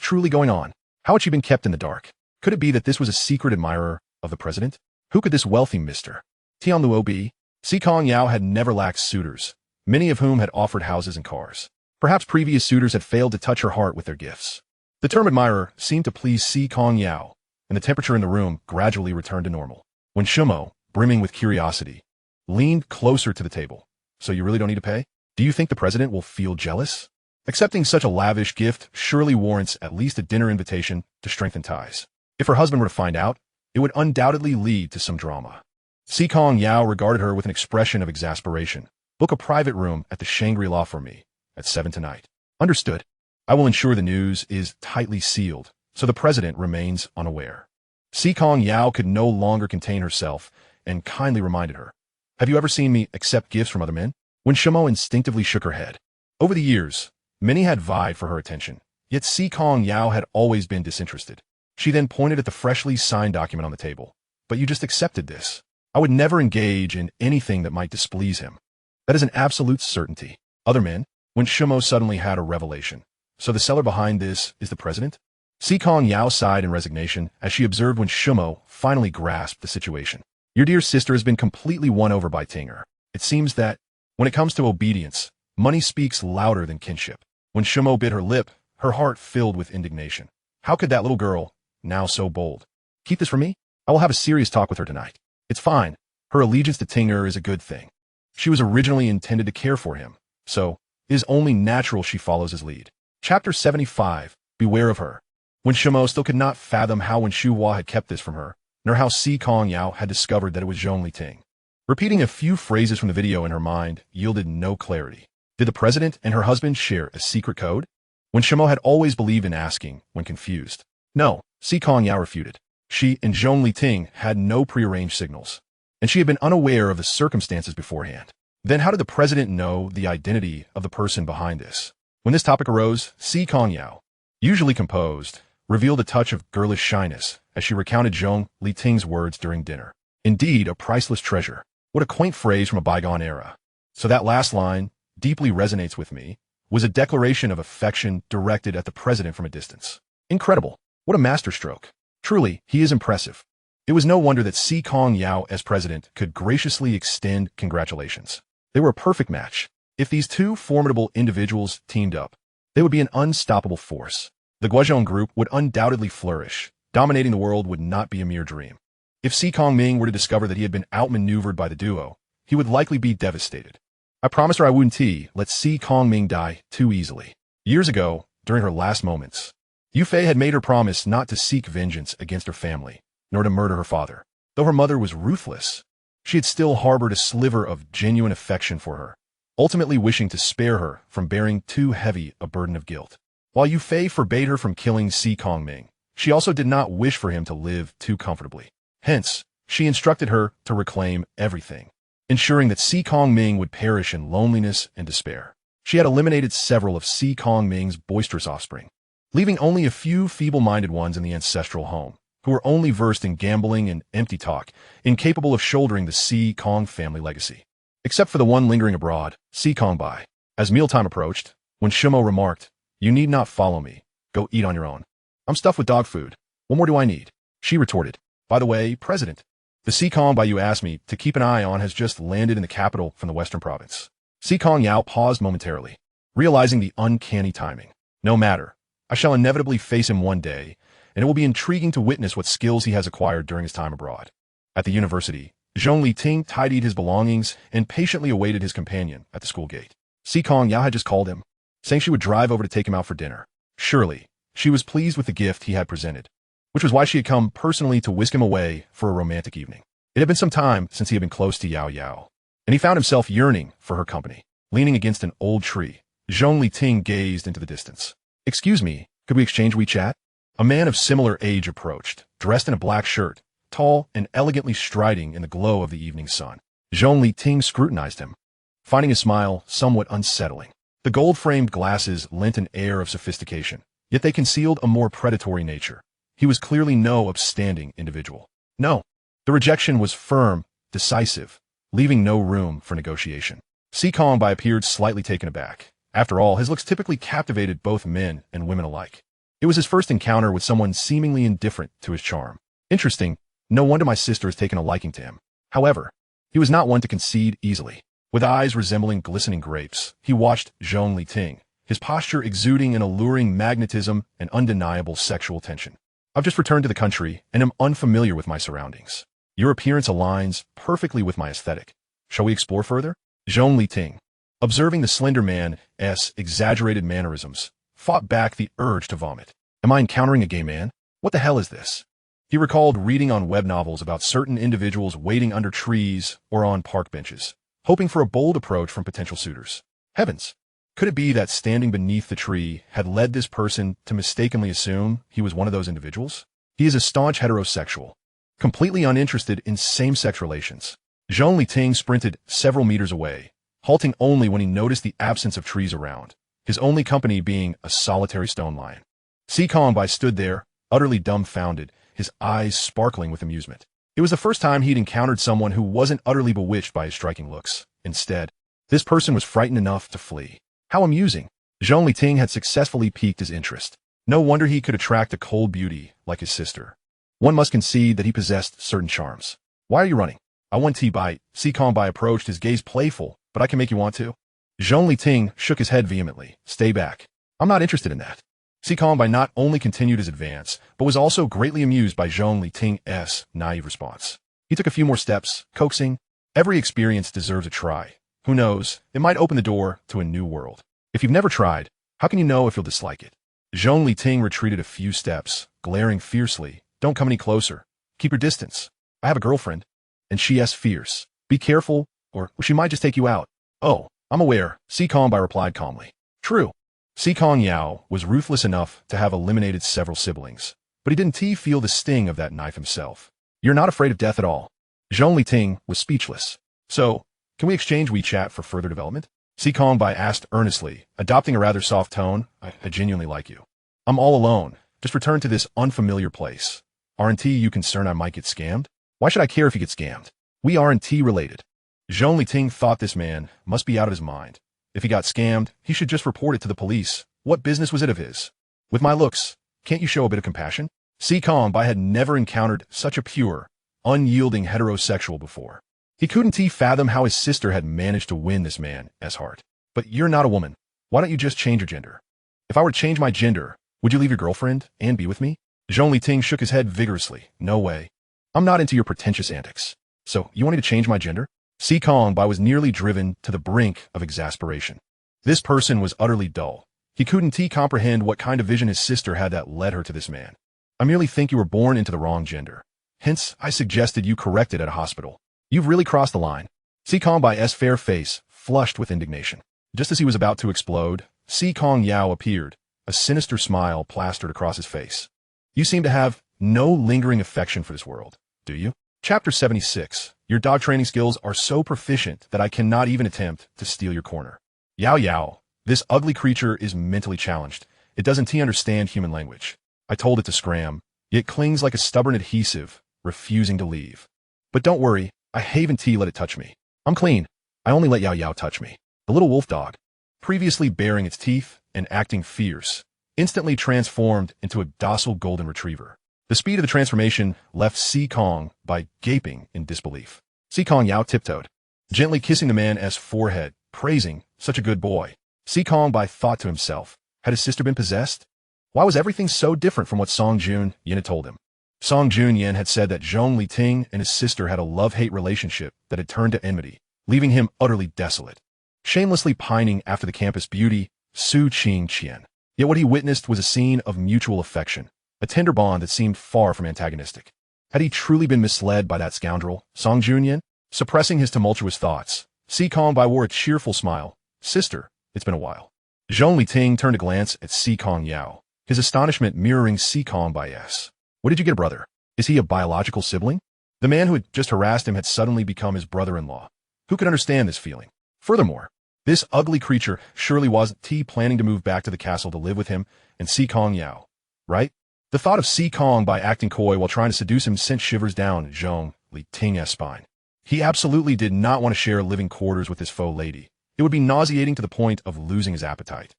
truly going on? How had she been kept in the dark? Could it be that this was a secret admirer of the president? Who could this wealthy Mr. Tianluo be? Si Kongyao had never lacked suitors, many of whom had offered houses and cars. Perhaps previous suitors had failed to touch her heart with their gifts. The term admirer seemed to please Si Kongyao, and the temperature in the room gradually returned to normal. When Shumo, brimming with curiosity, leaned closer to the table. So you really don't need to pay? Do you think the president will feel jealous? Accepting such a lavish gift surely warrants at least a dinner invitation to strengthen ties. If her husband were to find out, it would undoubtedly lead to some drama. Si Kongyao regarded her with an expression of exasperation. Book a private room at the Shangri-La for me, at 7 tonight. Understood. I will ensure the news is tightly sealed, so the president remains unaware. Si Kongyao could no longer contain herself and kindly reminded her, have you ever seen me accept gifts from other men? When Shumo instinctively shook her head. Over the years, many had vied for her attention, yet Si Kongyao had always been disinterested. She then pointed at the freshly signed document on the table. But you just accepted this. I would never engage in anything that might displease him. That is an absolute certainty. Other men, when Shumo suddenly had a revelation. So the seller behind this is the president? Si Kongyao sighed in resignation as she observed when Shumo finally grasped the situation. Your dear sister has been completely won over by Tinger. It seems that, when it comes to obedience, money speaks louder than kinship. When Shumo bit her lip, her heart filled with indignation. How could that little girl, now so bold, keep this from me? I will have a serious talk with her tonight. It's fine. Her allegiance to Tinger is a good thing. She was originally intended to care for him, so it is only natural she follows his lead. Chapter 75. Beware of her. When Shumo still could not fathom how Wen Shuhua had kept this from her, nor how Si Kongyao had discovered that it was Zhong Liting. Repeating a few phrases from the video in her mind yielded no clarity. Did the president and her husband share a secret code? When Shumo had always believed in asking when confused. No, Si Kongyao refuted. She and Zhong Liting had no prearranged signals, and she had been unaware of the circumstances beforehand. Then how did the president know the identity of the person behind this? When this topic arose, Si Kongyao, usually composed, revealed a touch of girlish shyness as she recounted Zhong Liting's words during dinner. Indeed, a priceless treasure. What a quaint phrase from a bygone era. So that last line deeply resonates with me, was a declaration of affection directed at the president from a distance. Incredible. What a masterstroke. Truly, he is impressive. It was no wonder that Si Kongyao as president could graciously extend congratulations. They were a perfect match. If these two formidable individuals teamed up, they would be an unstoppable force. The Guozhong group would undoubtedly flourish. Dominating the world would not be a mere dream. If Si Kongming were to discover that he had been outmaneuvered by the duo, he would likely be devastated. I promised her I wouldn't let Si Kongming die too easily. Years ago, during her last moments, Yufei had made her promise not to seek vengeance against her family, nor to murder her father. Though her mother was ruthless, she had still harbored a sliver of genuine affection for her, ultimately wishing to spare her from bearing too heavy a burden of guilt. While Yufei forbade her from killing Si Kongming, she also did not wish for him to live too comfortably. Hence, she instructed her to reclaim everything, ensuring that Si Kongming would perish in loneliness and despair. She had eliminated several of Si Kongming's boisterous offspring, leaving only a few feeble-minded ones in the ancestral home, who were only versed in gambling and empty talk, incapable of shouldering the Si Kong family legacy. Except for the one lingering abroad, Si Kongbai. As mealtime approached, when Shumo remarked, "You need not follow me. Go eat on your own. I'm stuffed with dog food. What more do I need?" She retorted, "By the way, President, the Si Kongbai you asked me to keep an eye on has just landed in the capital from the western province." Si Kongyao paused momentarily, realizing the uncanny timing. No matter. I shall inevitably face him one day, and it will be intriguing to witness what skills he has acquired during his time abroad. At the university, Zhong Liting tidied his belongings and patiently awaited his companion at the school gate. Si Kongyao had just called him, saying she would drive over to take him out for dinner. Surely, she was pleased with the gift he had presented, which was why she had come personally to whisk him away for a romantic evening. It had been some time since he had been close to Yao Yao, and he found himself yearning for her company. Leaning against an old tree, Zhong Liting gazed into the distance. "Excuse me, could we exchange WeChat?" A man of similar age approached, dressed in a black shirt, tall and elegantly striding in the glow of the evening sun. Zhong Liting scrutinized him, finding his smile somewhat unsettling. The gold-framed glasses lent an air of sophistication, yet they concealed a more predatory nature. He was clearly no upstanding individual. No. The rejection was firm, decisive, leaving no room for negotiation. Si Kongbai appeared slightly taken aback. After all, his looks typically captivated both men and women alike. It was his first encounter with someone seemingly indifferent to his charm. Interesting. No wonder my sister has taken a liking to him. However, he was not one to concede easily. With eyes resembling glistening grapes, he watched Zhong Liting, his posture exuding an alluring magnetism and undeniable sexual tension. "I've just returned to the country and am unfamiliar with my surroundings. Your appearance aligns perfectly with my aesthetic. Shall we explore further?" Zhong Liting, observing the slender man's exaggerated mannerisms, fought back the urge to vomit. Am I encountering a gay man? What the hell is this? He recalled reading on web novels about certain individuals waiting under trees or on park benches, hoping for a bold approach from potential suitors. Heavens! Could it be that standing beneath the tree had led this person to mistakenly assume he was one of those individuals? He is a staunch heterosexual, completely uninterested in same-sex relations. Zhong Liting sprinted several meters away, halting only when he noticed the absence of trees around, his only company being a solitary stone lion. Si Kongyao stood there, utterly dumbfounded, his eyes sparkling with amusement. It was the first time he'd encountered someone who wasn't utterly bewitched by his striking looks. Instead, this person was frightened enough to flee. How amusing. Zhong Liting had successfully piqued his interest. No wonder he could attract a cold beauty like his sister. One must concede that he possessed certain charms. Why are you running? I want tea bite. Si Kongyao approached, his gaze playful, but I can make you want to. Zhong Liting shook his head vehemently. Stay back. I'm not interested in that. Si Kongyao not only continued his advance, but was also greatly amused by Zhong Liting's naive response. He took a few more steps, coaxing. Every experience deserves a try. Who knows, it might open the door to a new world. If you've never tried, how can you know if you'll dislike it? Zhong Liting retreated a few steps, glaring fiercely. Don't come any closer. Keep your distance. I have a girlfriend, and she's fierce. Be careful, or she might just take you out. Oh, I'm aware, Si Kongyao replied calmly. True. Si Kongyao was ruthless enough to have eliminated several siblings, but he didn't feel the sting of that knife himself. You're not afraid of death at all. Zhong Liting was speechless. So, can we exchange WeChat for further development? Si Kongyao asked earnestly, adopting a rather soft tone. I genuinely like you. I'm all alone. Just return to this unfamiliar place. Aren't you concerned I might get scammed? Why should I care if you get scammed? We aren't related. Zhong Liting thought this man must be out of his mind. If he got scammed, he should just report it to the police. What business was it of his? With my looks, can't you show a bit of compassion? Si Kongyao had never encountered such a pure, unyielding heterosexual before. He couldn't fathom how his sister had managed to win this man's heart. But you're not a woman. Why don't you just change your gender? If I were to change my gender, would you leave your girlfriend and be with me? Zhong Liting shook his head vigorously. No way. I'm not into your pretentious antics. So, you want me to change my gender? Si Kongyao was nearly driven to the brink of exasperation. This person was utterly dull. He couldn't comprehend what kind of vision his sister had that led her to this man. I merely think you were born into the wrong gender. Hence, I suggested you correct it at a hospital. You've really crossed the line. Si Kongyao fair face flushed with indignation. Just as he was about to explode, Si Kongyao appeared, a sinister smile plastered across his face. You seem to have no lingering affection for this world, do you? Chapter 76. Your dog training skills are so proficient that I cannot even attempt to steal your corner. Yao Yao, this ugly creature is mentally challenged. It doesn't understand human language. I told it to scram, yet clings like a stubborn adhesive, refusing to leave. But don't worry, I haven't let it touch me. I'm clean. I only let Yao Yao touch me. The little wolf dog, previously baring its teeth and acting fierce, instantly transformed into a docile golden retriever. The speed of the transformation left Si Kongyao by gaping in disbelief. Si Kongyao tiptoed, gently kissing the man's forehead, praising, such a good boy. Si Kongyao thought to himself, had his sister been possessed? Why was everything so different from what Song Junyan had told him? Song Junyan had said that Zhong Liting and his sister had a love-hate relationship that had turned to enmity, leaving him utterly desolate, shamelessly pining after the campus beauty, Su Qingqian. Yet what he witnessed was a scene of mutual affection, a tender bond that seemed far from antagonistic. Had he truly been misled by that scoundrel, Song Junyan? Suppressing his tumultuous thoughts, Si Kongyao wore a cheerful smile. Sister, it's been a while. Zhong Liting turned a glance at Si Kongyao, his astonishment mirroring Si Kongyao's. What did you get, a brother? Is he a biological sibling? The man who had just harassed him had suddenly become his brother-in-law. Who could understand this feeling? Furthermore, this ugly creature surely wasn't planning to move back to the castle to live with him and Si Kongyao, right? The thought of Si Kongyao acting coy while trying to seduce him sent shivers down Zhong Liting's spine. He absolutely did not want to share living quarters with this faux lady. It would be nauseating to the point of losing his appetite.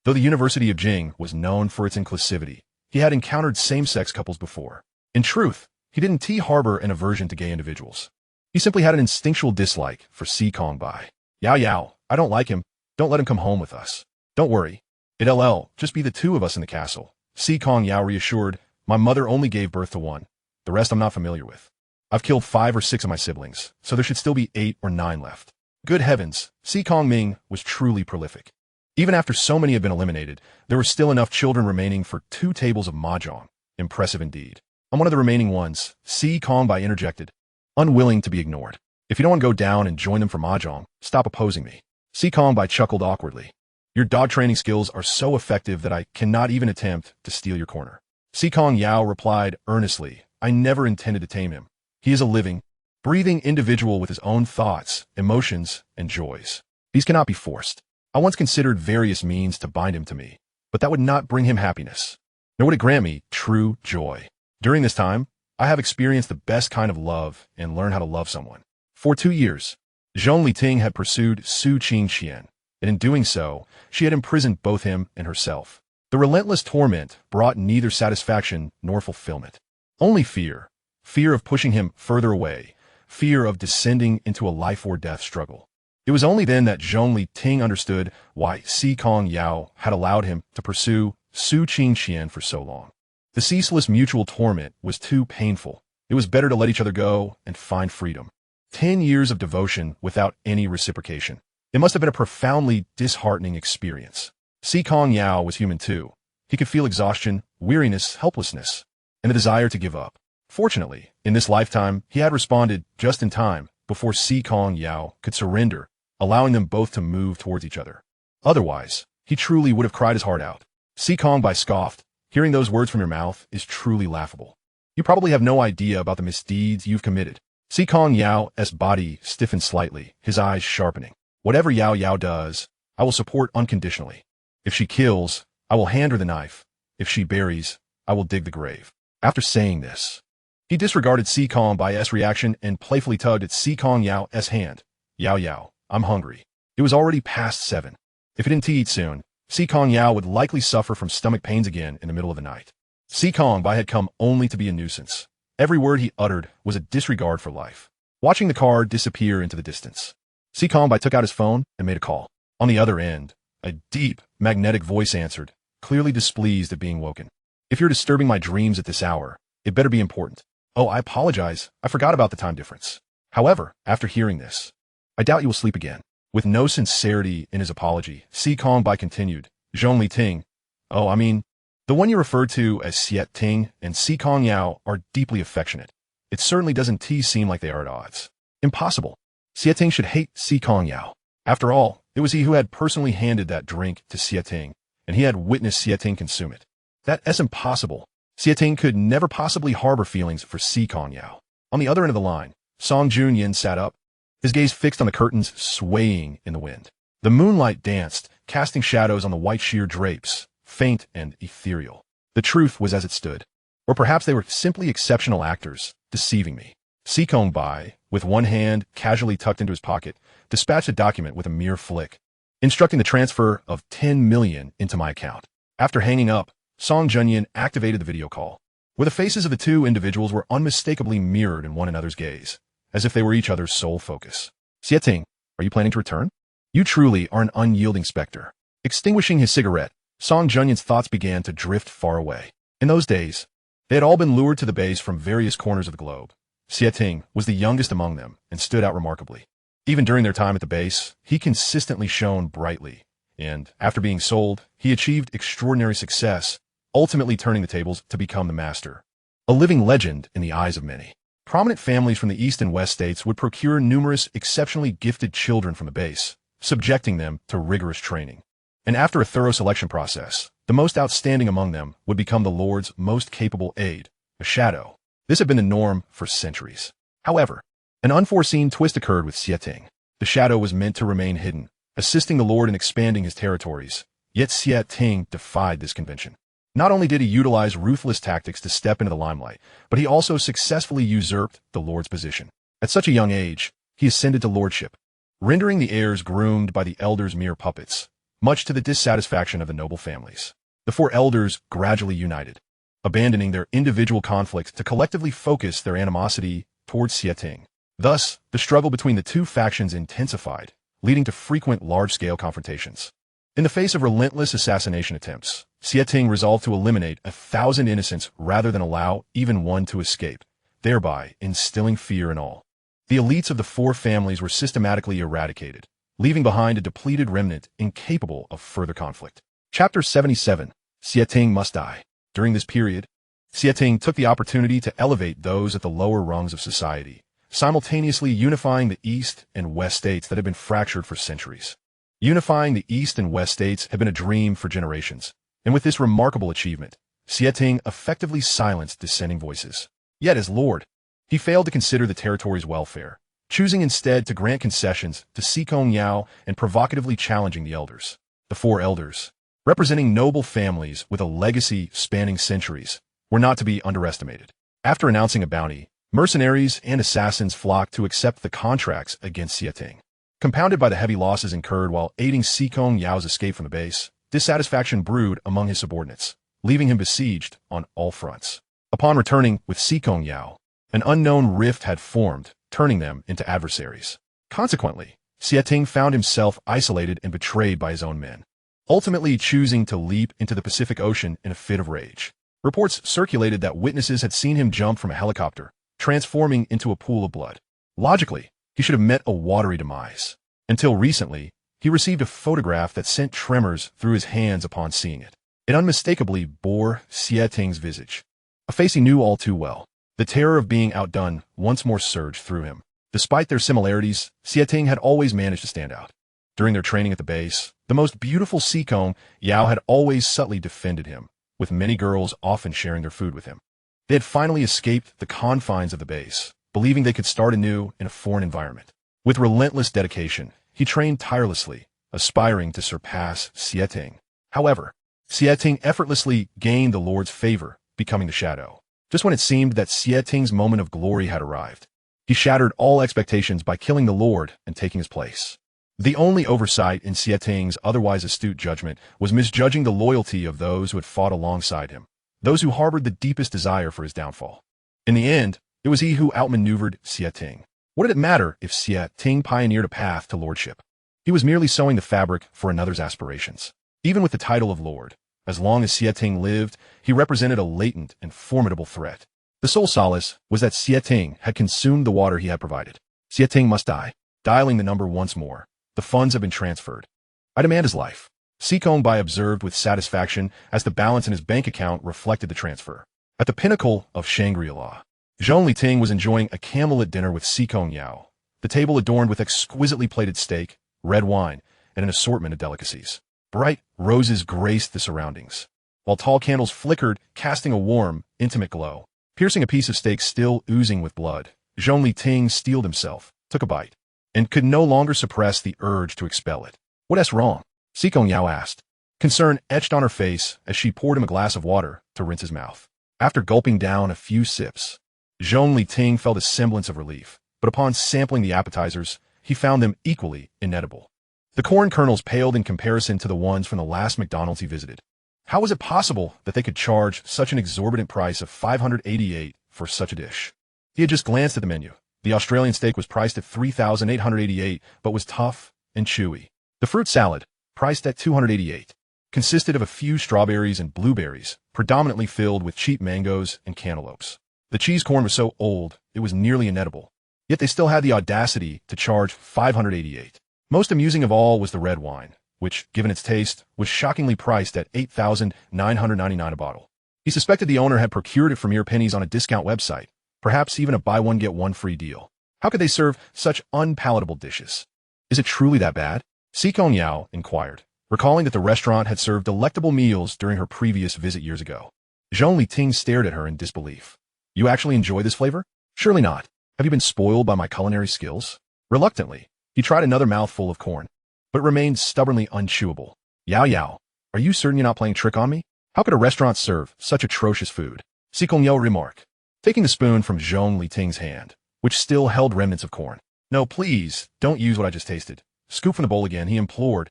Though the University of Jing was known for its inclusivity, he had encountered same-sex couples before. In truth, he didn't harbor an aversion to gay individuals. He simply had an instinctual dislike for Si Kongyao. Yao Yao, I don't like him. Don't let him come home with us. Don't worry. It'll just be the two of us in the castle. Si Kongyao reassured, my mother only gave birth to one. The rest I'm not familiar with. I've killed 5 or 6 of my siblings, so there should still be 8 or 9 left. Good heavens, Si Kongyao was truly prolific. Even after so many had been eliminated, there were still enough children remaining for 2 tables of mahjong. Impressive indeed. I'm one of the remaining ones, Si Kongyao interjected, unwilling to be ignored. If you don't want to go down and join them for mahjong, stop opposing me. Si Kongyao chuckled awkwardly. Your dog training skills are so effective that I cannot even attempt to steal your corner. Si Kongyao replied earnestly, I never intended to tame him. He is a living, breathing individual with his own thoughts, emotions, and joys. These cannot be forced. I once considered various means to bind him to me, but that would not bring him happiness, nor would it grant me true joy. During this time, I have experienced the best kind of love and learned how to love someone. For 2 years, Zhong Liting had pursued Su Qingqian, and in doing so, she had imprisoned both him and herself. The relentless torment brought neither satisfaction nor fulfillment. Only fear. Fear of pushing him further away. Fear of descending into a life-or-death struggle. It was only then that Zhong Liting understood why Si Kongyao had allowed him to pursue Su Qingqian for so long. The ceaseless mutual torment was too painful. It was better to let each other go and find freedom. 10 years of devotion without any reciprocation. It must have been a profoundly disheartening experience. Si Kongyao was human too. He could feel exhaustion, weariness, helplessness, and the desire to give up. Fortunately, in this lifetime, he had responded just in time before Si Kongyao could surrender, allowing them both to move towards each other. Otherwise, he truly would have cried his heart out. Si Kongyao scoffed, "Hearing those words from your mouth is truly laughable. You probably have no idea about the misdeeds you've committed." Si Kongyao's body stiffened slightly, his eyes sharpening. "Whatever Yao Yao does, I will support unconditionally. If she kills, I will hand her the knife. If she buries, I will dig the grave." After saying this, he disregarded Si Kongyao reaction and playfully tugged at Si Kongyao's hand. "Yao Yao, I'm hungry." It was already past 7. If he didn't eat soon, Si Kongyao would likely suffer from stomach pains again in the middle of the night. Si Kongyao had come only to be a nuisance. Every word he uttered was a disregard for life. Watching the car disappear into the distance, Si Kongyao took out his phone and made a call. On the other end, a deep, magnetic voice answered, clearly displeased at being woken. "If you're disturbing my dreams at this hour, it better be important." "Oh, I apologize. I forgot about the time difference. However, after hearing this, I doubt you will sleep again." With no sincerity in his apology, Si Kongyao continued, "Zhong Liting, the one you referred to as Siet Ting and Si Kongyao are deeply affectionate. It certainly doesn't seem like they are at odds. Impossible. Siet Ting should hate Si Kongyao. After all, it was he who had personally handed that drink to Siet Ting, and he had witnessed Siet Ting consume it. That's impossible. Siet Ting could never possibly harbor feelings for Si Kongyao." On the other end of the line, Song Junyin sat up, his gaze fixed on the curtains swaying in the wind. The moonlight danced, casting shadows on the white sheer drapes, faint and ethereal. The truth was as it stood. Or perhaps they were simply exceptional actors, deceiving me. Si Kongyao, with one hand casually tucked into his pocket, dispatched a document with a mere flick, instructing the transfer of 10 million into my account. After hanging up, Song Junyin activated the video call, where the faces of the two individuals were unmistakably mirrored in one another's gaze, as if they were each other's sole focus. "Siet Ting, are you planning to return? You truly are an unyielding specter." Extinguishing his cigarette, Song Junyin's thoughts began to drift far away. In those days, they had all been lured to the base from various corners of the globe. Siet Ting was the youngest among them and stood out remarkably. Even during their time at the base, he consistently shone brightly, and after being sold, he achieved extraordinary success, ultimately turning the tables to become the master. A living legend in the eyes of many. Prominent families from the East and West states would procure numerous exceptionally gifted children from the base, subjecting them to rigorous training. And after a thorough selection process, the most outstanding among them would become the Lord's most capable aide, a shadow. This had been the norm for centuries. However, an unforeseen twist occurred with Siet Ting. The shadow was meant to remain hidden, assisting the Lord in expanding his territories, yet Siet Ting defied this convention. Not only did he utilize ruthless tactics to step into the limelight, but he also successfully usurped the Lord's position. At such a young age, he ascended to lordship, rendering the heirs groomed by the elders mere puppets, much to the dissatisfaction of the noble families. The 4 elders gradually united, abandoning their individual conflicts to collectively focus their animosity towards Siet Ting. Thus, the struggle between the two factions intensified, leading to frequent large-scale confrontations. In the face of relentless assassination attempts, Siet Ting resolved to eliminate 1,000 innocents rather than allow even one to escape, thereby instilling fear in all. The elites of the 4 families were systematically eradicated, leaving behind a depleted remnant incapable of further conflict. Chapter 77. Siet Ting must die. During this period, Siet Ting took the opportunity to elevate those at the lower rungs of society, simultaneously unifying the East and West states that had been fractured for centuries. Unifying the East and West states had been a dream for generations, and with this remarkable achievement, Siet Ting effectively silenced dissenting voices. Yet as Lord, he failed to consider the territory's welfare, choosing instead to grant concessions to Si Kongyao and provocatively challenging the elders. The 4 elders, representing noble families with a legacy spanning centuries, were not to be underestimated. After announcing a bounty, mercenaries and assassins flocked to accept the contracts against Siet Ting. Compounded by the heavy losses incurred while aiding Si Kongyao's escape from the base, dissatisfaction brewed among his subordinates, leaving him besieged on all fronts. Upon returning with Si Kongyao, an unknown rift had formed, turning them into adversaries. Consequently, Xie found himself isolated and betrayed by his own men, ultimately choosing to leap into the Pacific Ocean in a fit of rage. Reports circulated that witnesses had seen him jump from a helicopter, transforming into a pool of blood. Logically, he should have met a watery demise. Until recently, he received a photograph that sent tremors through his hands upon seeing it. It unmistakably bore Xie visage, a face he knew all too well. The terror of being outdone once more surged through him. Despite their similarities, Xie had always managed to stand out. During their training at the base, the most beautiful Si Kongyao had always subtly defended him, with many girls often sharing their food with him. They had finally escaped the confines of the base, believing they could start anew in a foreign environment. With relentless dedication, he trained tirelessly, aspiring to surpass Xie. However, Xie effortlessly gained the Lord's favor, becoming the shadow. Just when it seemed that Xie moment of glory had arrived, he shattered all expectations by killing the Lord and taking his place. The only oversight in Xie otherwise astute judgment was misjudging the loyalty of those who had fought alongside him, those who harbored the deepest desire for his downfall. In the end, it was he who outmaneuvered Xie. What did it matter if Xie pioneered a path to lordship? He was merely sewing the fabric for another's aspirations. Even with the title of Lord, as long as Xie lived, he represented a latent and formidable threat. The sole solace was that Xie had consumed the water he had provided. Xie must die. Dialing the number once more. The funds have been transferred. I demand his life. Si Kongyao observed with satisfaction as the balance in his bank account reflected the transfer. At the pinnacle of Shangri-La, Zhong Liting was enjoying a candlelit dinner with Si Kongyao, the table adorned with exquisitely plated steak, red wine, and an assortment of delicacies. Bright roses graced the surroundings, while tall candles flickered, casting a warm, intimate glow. Piercing a piece of steak still oozing with blood, Zhong Liting steeled himself, took a bite, and could no longer suppress the urge to expel it. What's wrong? Si Kongyao asked. Concern etched on her face as she poured him a glass of water to rinse his mouth. After gulping down a few sips, Zhong Liting felt a semblance of relief, but upon sampling the appetizers, he found them equally inedible. The corn kernels paled in comparison to the ones from the last McDonald's he visited. How was it possible that they could charge such an exorbitant price of $588 for such a dish? He had just glanced at the menu. The Australian steak was priced at $3,888, but was tough and chewy. The fruit salad, priced at $288, consisted of a few strawberries and blueberries, predominantly filled with cheap mangoes and cantaloupes. The cheese corn was so old, it was nearly inedible. Yet they still had the audacity to charge $588. Most amusing of all was the red wine, which, given its taste, was shockingly priced at $8,999 a bottle. He suspected the owner had procured it for mere pennies on a discount website, perhaps even a buy-one-get-one-free deal. How could they serve such unpalatable dishes? Is it truly that bad? Si Kongyao inquired, recalling that the restaurant had served delectable meals during her previous visit years ago. Zhong Liting stared at her in disbelief. You actually enjoy this flavor? Surely not. Have you been spoiled by my culinary skills? Reluctantly, he tried another mouthful of corn, but remained stubbornly unchewable. Yao, are you certain you're not playing trick on me? How could a restaurant serve such atrocious food? Si Kongyao remarked, taking the spoon from Zhong Liting's hand, which still held remnants of corn. No, please, don't use what I just tasted. Scoop from the bowl again, he implored,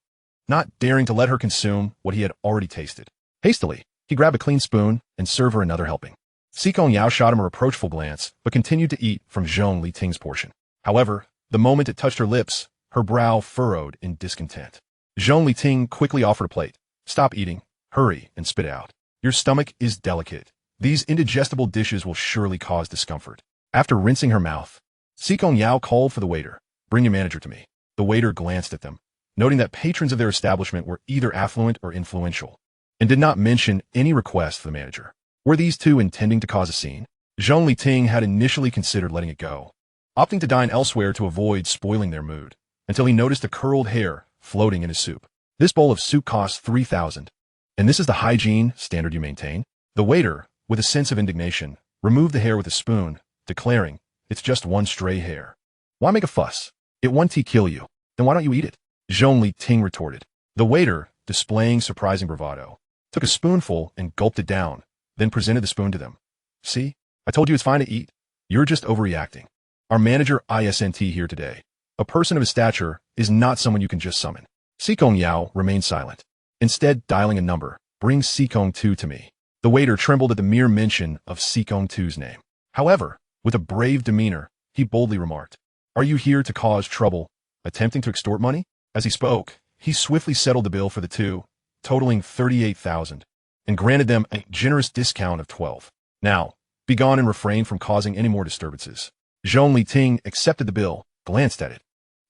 not daring to let her consume what he had already tasted. Hastily, he grabbed a clean spoon and served her another helping. Si Kongyao shot him a reproachful glance, but continued to eat from Zhong Liting's portion. However, the moment it touched her lips, her brow furrowed in discontent. Zhong Liting quickly offered a plate. Stop eating, hurry, and spit it out. Your stomach is delicate. These indigestible dishes will surely cause discomfort. After rinsing her mouth, Si Kongyao called for the waiter. Bring your manager to me. The waiter glanced at them, noting that patrons of their establishment were either affluent or influential, and did not mention any request for the manager. Were these two intending to cause a scene? Zhong Liting had initially considered letting it go, opting to dine elsewhere to avoid spoiling their mood, until he noticed a curled hair floating in his soup. This bowl of soup costs $3,000, and this is the hygiene standard you maintain? The waiter, with a sense of indignation, removed the hair with a spoon, declaring, it's just one stray hair. Why make a fuss? It won't kill you. Then why don't you eat it? Zhong Liting retorted. The waiter, displaying surprising bravado, took a spoonful and gulped it down, then presented the spoon to them. See? I told you it's fine to eat. You're just overreacting. Our manager isn't here today. A person of his stature is not someone you can just summon. Si Kongyao remained silent. Instead, dialing a number, "Bring Si Kongyao to me." The waiter trembled at the mere mention of Si Kongyao name. However, with a brave demeanor, he boldly remarked, "Are you here to cause trouble, attempting to extort money?" As he spoke, he swiftly settled the bill for the two, totaling 38,000, and granted them a generous discount of 12. "Now, be gone and refrain from causing any more disturbances." Zhong Liting accepted the bill, glanced at it,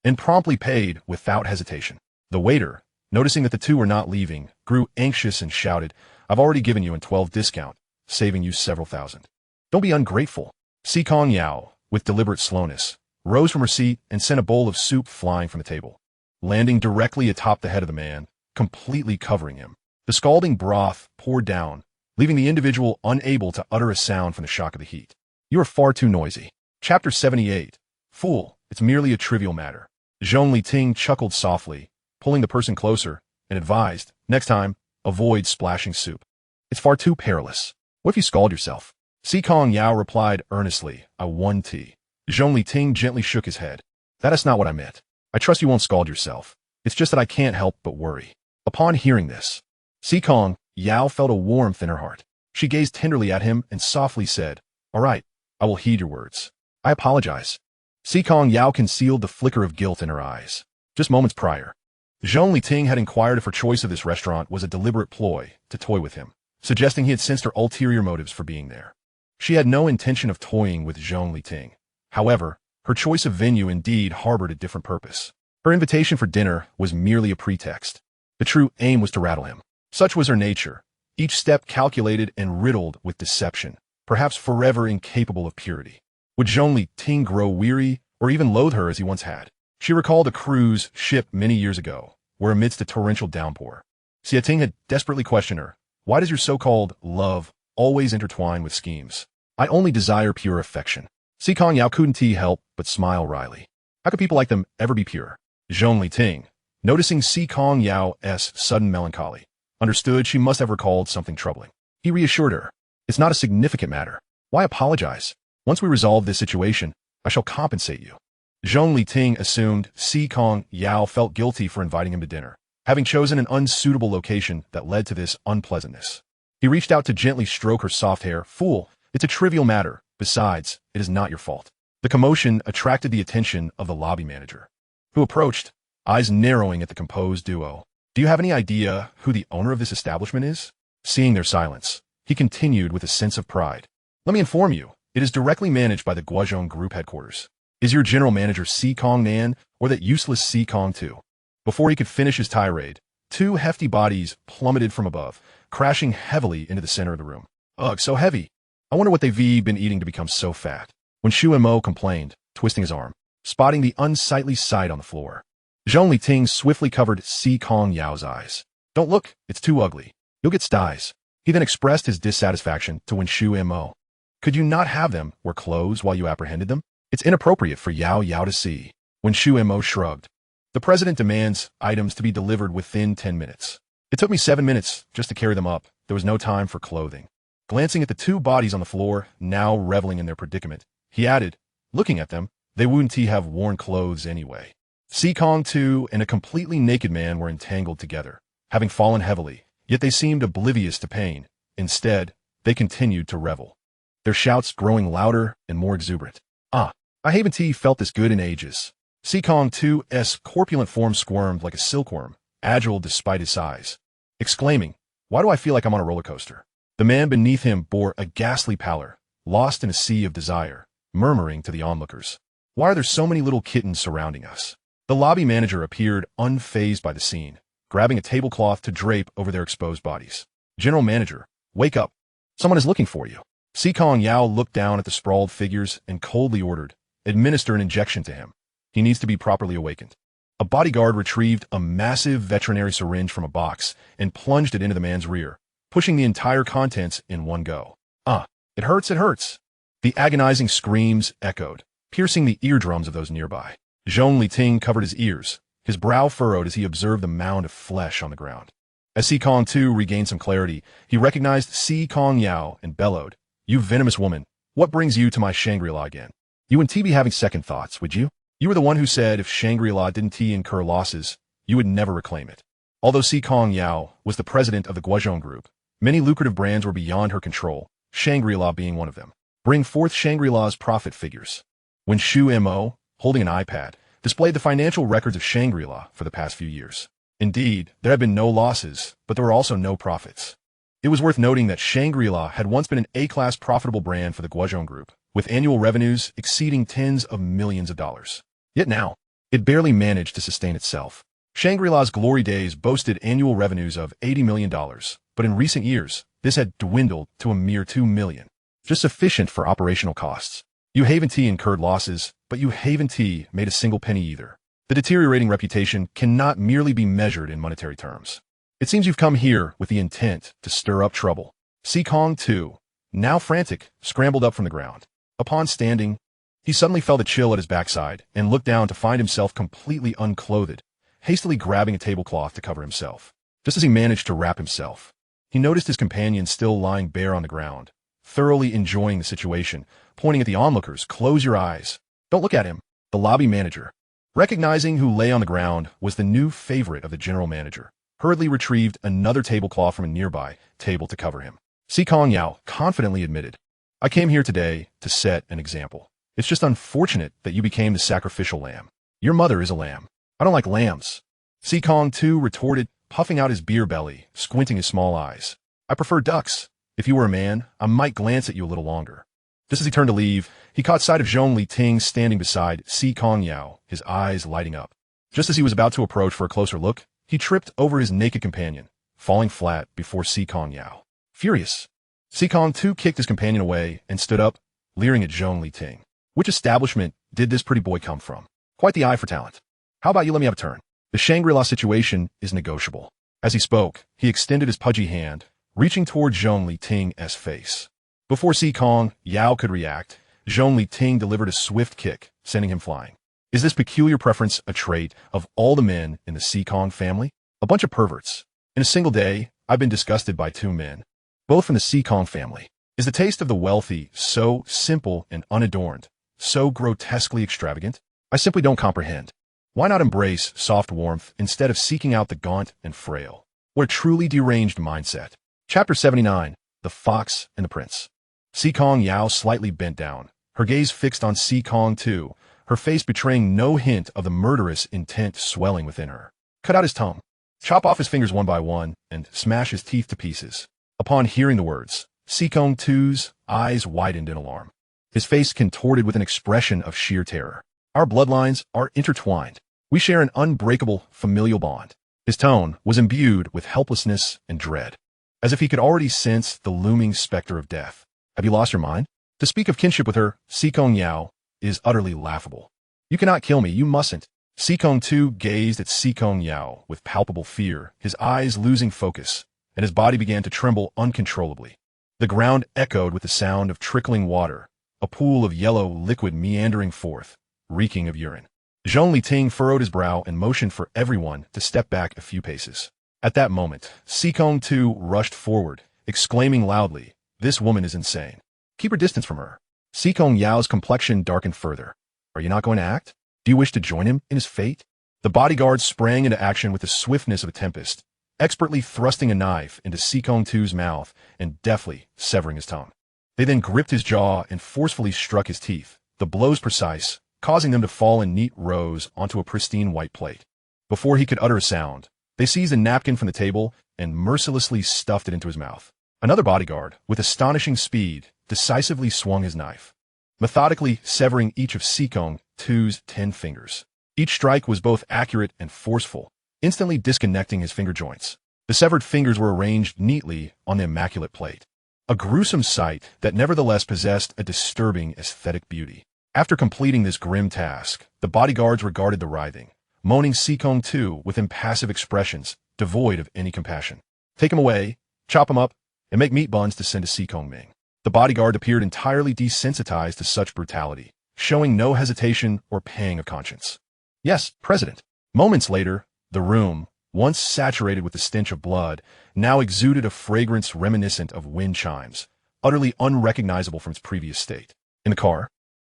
and promptly paid without hesitation. The waiter, noticing that the two were not leaving, grew anxious and shouted, "I've already given you a 12 discount, saving you several thousand. Don't be ungrateful." Si Kongyao, with deliberate slowness, rose from her seat and sent a bowl of soup flying from the table, landing directly atop the head of the man, completely covering him. The scalding broth poured down, leaving the individual unable to utter a sound from the shock of the heat. "You are far too noisy." Chapter 78. Fool, it's merely a trivial matter. Zhong Liting chuckled softly, pulling the person closer, and advised, "Next time, avoid splashing soup. It's far too perilous. What if you scald yourself?" Si Kongyao replied earnestly, "I won tea." Zhong Liting gently shook his head. "That is not what I meant. I trust you won't scald yourself. It's just that I can't help but worry." Upon hearing this, Si Kongyao felt a warmth in her heart. She gazed tenderly at him and softly said, "All right, I will heed your words. I apologize." Si Kongyao concealed the flicker of guilt in her eyes. Just moments prior, Zhong Liting had inquired if her choice of this restaurant was a deliberate ploy to toy with him, suggesting he had sensed her ulterior motives for being there. She had no intention of toying with Zhong Liting. However, her choice of venue indeed harbored a different purpose. Her invitation for dinner was merely a pretext. The true aim was to rattle him. Such was her nature, each step calculated and riddled with deception, perhaps forever incapable of purity. Would Zhong Liting grow weary or even loathe her as he once had? She recalled a cruise ship many years ago, where amidst a torrential downpour, Si Ting had desperately questioned her, "Why does your so-called love always intertwine with schemes? I only desire pure affection." Si Kongyao couldn't help but smile wryly. How could people like them ever be pure? Zhong Liting, noticing Si Kongyao's sudden melancholy, understood she must have recalled something troubling. He reassured her, "It's not a significant matter. Why apologize? Once we resolve this situation, I shall compensate you." Zhong Liting assumed Si Kongyao felt guilty for inviting him to dinner, having chosen an unsuitable location that led to this unpleasantness. He reached out to gently stroke her soft hair. "Fool, it's a trivial matter. Besides, it is not your fault." The commotion attracted the attention of the lobby manager, who approached, eyes narrowing at the composed duo. "Do you have any idea who the owner of this establishment is?" Seeing their silence, he continued with a sense of pride. "Let me inform you, it is directly managed by the Guozhong Group headquarters. Is your general manager Si Kongyao or that useless Si Kongyao?" Before he could finish his tirade, two hefty bodies plummeted from above, crashing heavily into the center of the room. "Ugh, so heavy. I wonder what they've been eating to become so fat," when Shu Mo complained, twisting his arm, spotting the unsightly sight on the floor. Zhong Liting swiftly covered Si Kongyao's eyes. "Don't look, it's too ugly. You'll get styes." He then expressed his dissatisfaction to Wen Shu Mo. "Could you not have them wear clothes while you apprehended them? It's inappropriate for Yao Yao to see." When Shu Mo shrugged, "The president demands items to be delivered within 10 minutes. It took me 7 minutes just to carry them up. There was no time for clothing." Glancing at the two bodies on the floor, now reveling in their predicament, he added, "Looking at them, they wouldn't have worn clothes anyway." Si Kongyao and a completely naked man were entangled together, having fallen heavily, yet they seemed oblivious to pain. Instead, they continued to revel, their shouts growing louder and more exuberant. "Ah, I haven't felt this good in ages." Si Kongyao's corpulent form squirmed like a silkworm, agile despite his size, exclaiming, "Why do I feel like I'm on a roller coaster?" The man beneath him bore a ghastly pallor, lost in a sea of desire, murmuring to the onlookers, "Why are there so many little kittens surrounding us?" The lobby manager appeared unfazed by the scene, grabbing a tablecloth to drape over their exposed bodies. "General manager, wake up. Someone is looking for you." Si Kongyao looked down at the sprawled figures and coldly ordered, "Administer an injection to him. He needs to be properly awakened." A bodyguard retrieved a massive veterinary syringe from a box and plunged it into the man's rear, pushing the entire contents in one go. "Ah, it hurts, it hurts." The agonizing screams echoed, piercing the eardrums of those nearby. Zhong Liting covered his ears, his brow furrowed as he observed the mound of flesh on the ground. As Si Kongyao regained some clarity, he recognized Si Kongyao and bellowed, "You venomous woman, what brings you to my Shangri-La again? You wouldn't be having second thoughts, would you? You were the one who said if Shangri-La didn't incur losses, you would never reclaim it. Although Si Kongyao was the president of the Guozhong Group, many lucrative brands were beyond her control, Shangri-La being one of them. Bring forth Shangri-La's profit figures. When Shu Mo, holding an iPad, displayed the financial records of Shangri-La for the past few years. Indeed, there had been no losses, but there were also no profits. It was worth noting that Shangri-La had once been an A-class profitable brand for the Guozhong Group, with annual revenues exceeding tens of millions of dollars. Yet now, it barely managed to sustain itself. Shangri-La's glory days boasted annual revenues of $80 million, but in recent years, this had dwindled to a mere $2 million, just sufficient for operational costs. You Haven Tea incurred losses, but You Haven Tea made a single penny either. The deteriorating reputation cannot merely be measured in monetary terms. It seems you've come here with the intent to stir up trouble. Si Kong, too, now frantic, scrambled up from the ground. Upon standing, he suddenly felt a chill at his backside and looked down to find himself completely unclothed, hastily grabbing a tablecloth to cover himself. Just as he managed to wrap himself, he noticed his companion still lying bare on the ground, thoroughly enjoying the situation, pointing at the onlookers. Close your eyes. Don't look at him. The lobby manager, recognizing who lay on the ground was the new favorite of the general manager, hurriedly retrieved another tablecloth from a nearby table to cover him. Si Kongyao confidently admitted, I came here today to set an example. It's just unfortunate that you became the sacrificial lamb. Your mother is a lamb. I don't like lambs. Si Kong, too, retorted, puffing out his beer belly, squinting his small eyes. I prefer ducks. If you were a man, I might glance at you a little longer. Just as he turned to leave, he caught sight of Zhong Liting standing beside Si Kongyao, his eyes lighting up. Just as he was about to approach for a closer look, he tripped over his naked companion, falling flat before Si Kongyao. Furious, Si Kong, too, kicked his companion away and stood up, leering at Zhong Liting. Which establishment did this pretty boy come from? Quite the eye for talent. How about you let me have a turn? The Shangri-La situation is negotiable. As he spoke, he extended his pudgy hand, reaching toward Zhong Liting's face. Before Si Kongyao could react, Zhong Liting delivered a swift kick, sending him flying. Is this peculiar preference a trait of all the men in the Si Kong family? A bunch of perverts. In a single day, I've been disgusted by two men, both from the Si Kong family. Is the taste of the wealthy so simple and unadorned, so grotesquely extravagant? I simply don't comprehend. Why not embrace soft warmth instead of seeking out the gaunt and frail? What a truly deranged mindset. Chapter 79, The Fox and the Prince. Si Kongyao slightly bent down, her gaze fixed on Si Kong, too, her face betraying no hint of the murderous intent swelling within her. Cut out his tongue, chop off his fingers one by one, and smash his teeth to pieces. Upon hearing the words, Si Kong, too's eyes widened in alarm. His face contorted with an expression of sheer terror. Our bloodlines are intertwined. We share an unbreakable familial bond. His tone was imbued with helplessness and dread, as if he could already sense the looming specter of death. Have you lost your mind? To speak of kinship with her, Si Kongyao, is utterly laughable. You cannot kill me, you mustn't. Si Kong, too, gazed at Si Kongyao with palpable fear, his eyes losing focus, and his body began to tremble uncontrollably. The ground echoed with the sound of trickling water, a pool of yellow liquid meandering forth, reeking of urine. Zhong Liting furrowed his brow and motioned for everyone to step back a few paces. At that moment, Si Kong, too, rushed forward, exclaiming loudly, this woman is insane. Keep her distance from her. Si Kongyao's complexion darkened further. Are you not going to act? Do you wish to join him in his fate? The bodyguard sprang into action with the swiftness of a tempest, expertly thrusting a knife into Si Kong, too's mouth and deftly severing his tongue. They then gripped his jaw and forcefully struck his teeth, the blows precise, causing them to fall in neat rows onto a pristine white plate. Before he could utter a sound, they seized a napkin from the table and mercilessly stuffed it into his mouth. Another bodyguard, with astonishing speed, decisively swung his knife, methodically severing each of Si Kong, too's 10 fingers. Each strike was both accurate and forceful, instantly disconnecting his finger joints. The severed fingers were arranged neatly on the immaculate plate. A gruesome sight that nevertheless possessed a disturbing aesthetic beauty. After completing this grim task, the bodyguards regarded the writhing, moaning Si Kong, too, with impassive expressions, devoid of any compassion. Take him away, chop him up, and make meat buns to send to Si Kongming. The bodyguard appeared entirely desensitized to such brutality, showing no hesitation or pang of conscience. Yes, President. Moments later, the room, once saturated with the stench of blood, now exuded a fragrance reminiscent of wind chimes, utterly unrecognizable from its previous state. In the car,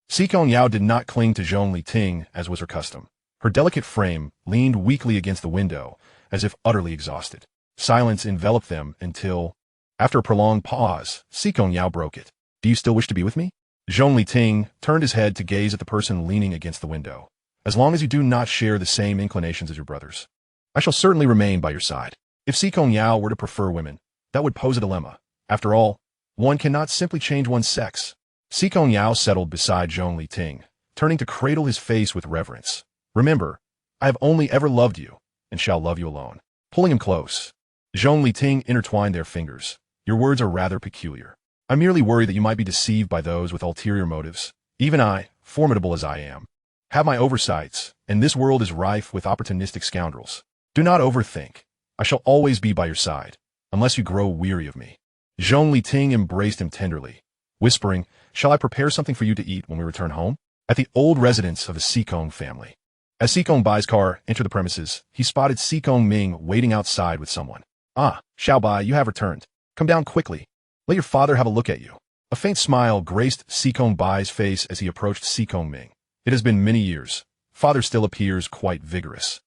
Si Kongyao did not cling to Zhong Liting as was her custom. Her delicate frame leaned weakly against the window, as if utterly exhausted. Silence enveloped them until, after a prolonged pause, Si Kongyao broke it. "Do you still wish to be with me?" Zhong Liting turned his head to gaze at the person leaning against the window. "As long as you do not share the same inclinations as your brothers, I shall certainly remain by your side." If Si Kongyao were to prefer women, that would pose a dilemma. After all, one cannot simply change one's sex. Si Kongyao settled beside Zhong Liting, turning to cradle his face with reverence. "Remember, I have only ever loved you, and shall love you alone." Pulling him close, Zhong Liting intertwined their fingers. "Your words are rather peculiar. I merely worry that you might be deceived by those with ulterior motives. Even I, formidable as I am, have my oversights, and this world is rife with opportunistic scoundrels. Do not overthink. I shall always be by your side, unless you grow weary of me." Zhong Liting embraced him tenderly, whispering, "Shall I prepare something for you to eat when we return home?" At the old residence of the Si Kong family. As Si Kongbai's car entered the premises, he spotted Si Kongming waiting outside with someone. "Ah, Xiaobai, you have returned. Come down quickly. Let your father have a look at you." A faint smile graced Si Kongbai's face as he approached Si Kongming. "It has been many years. Father still appears quite vigorous."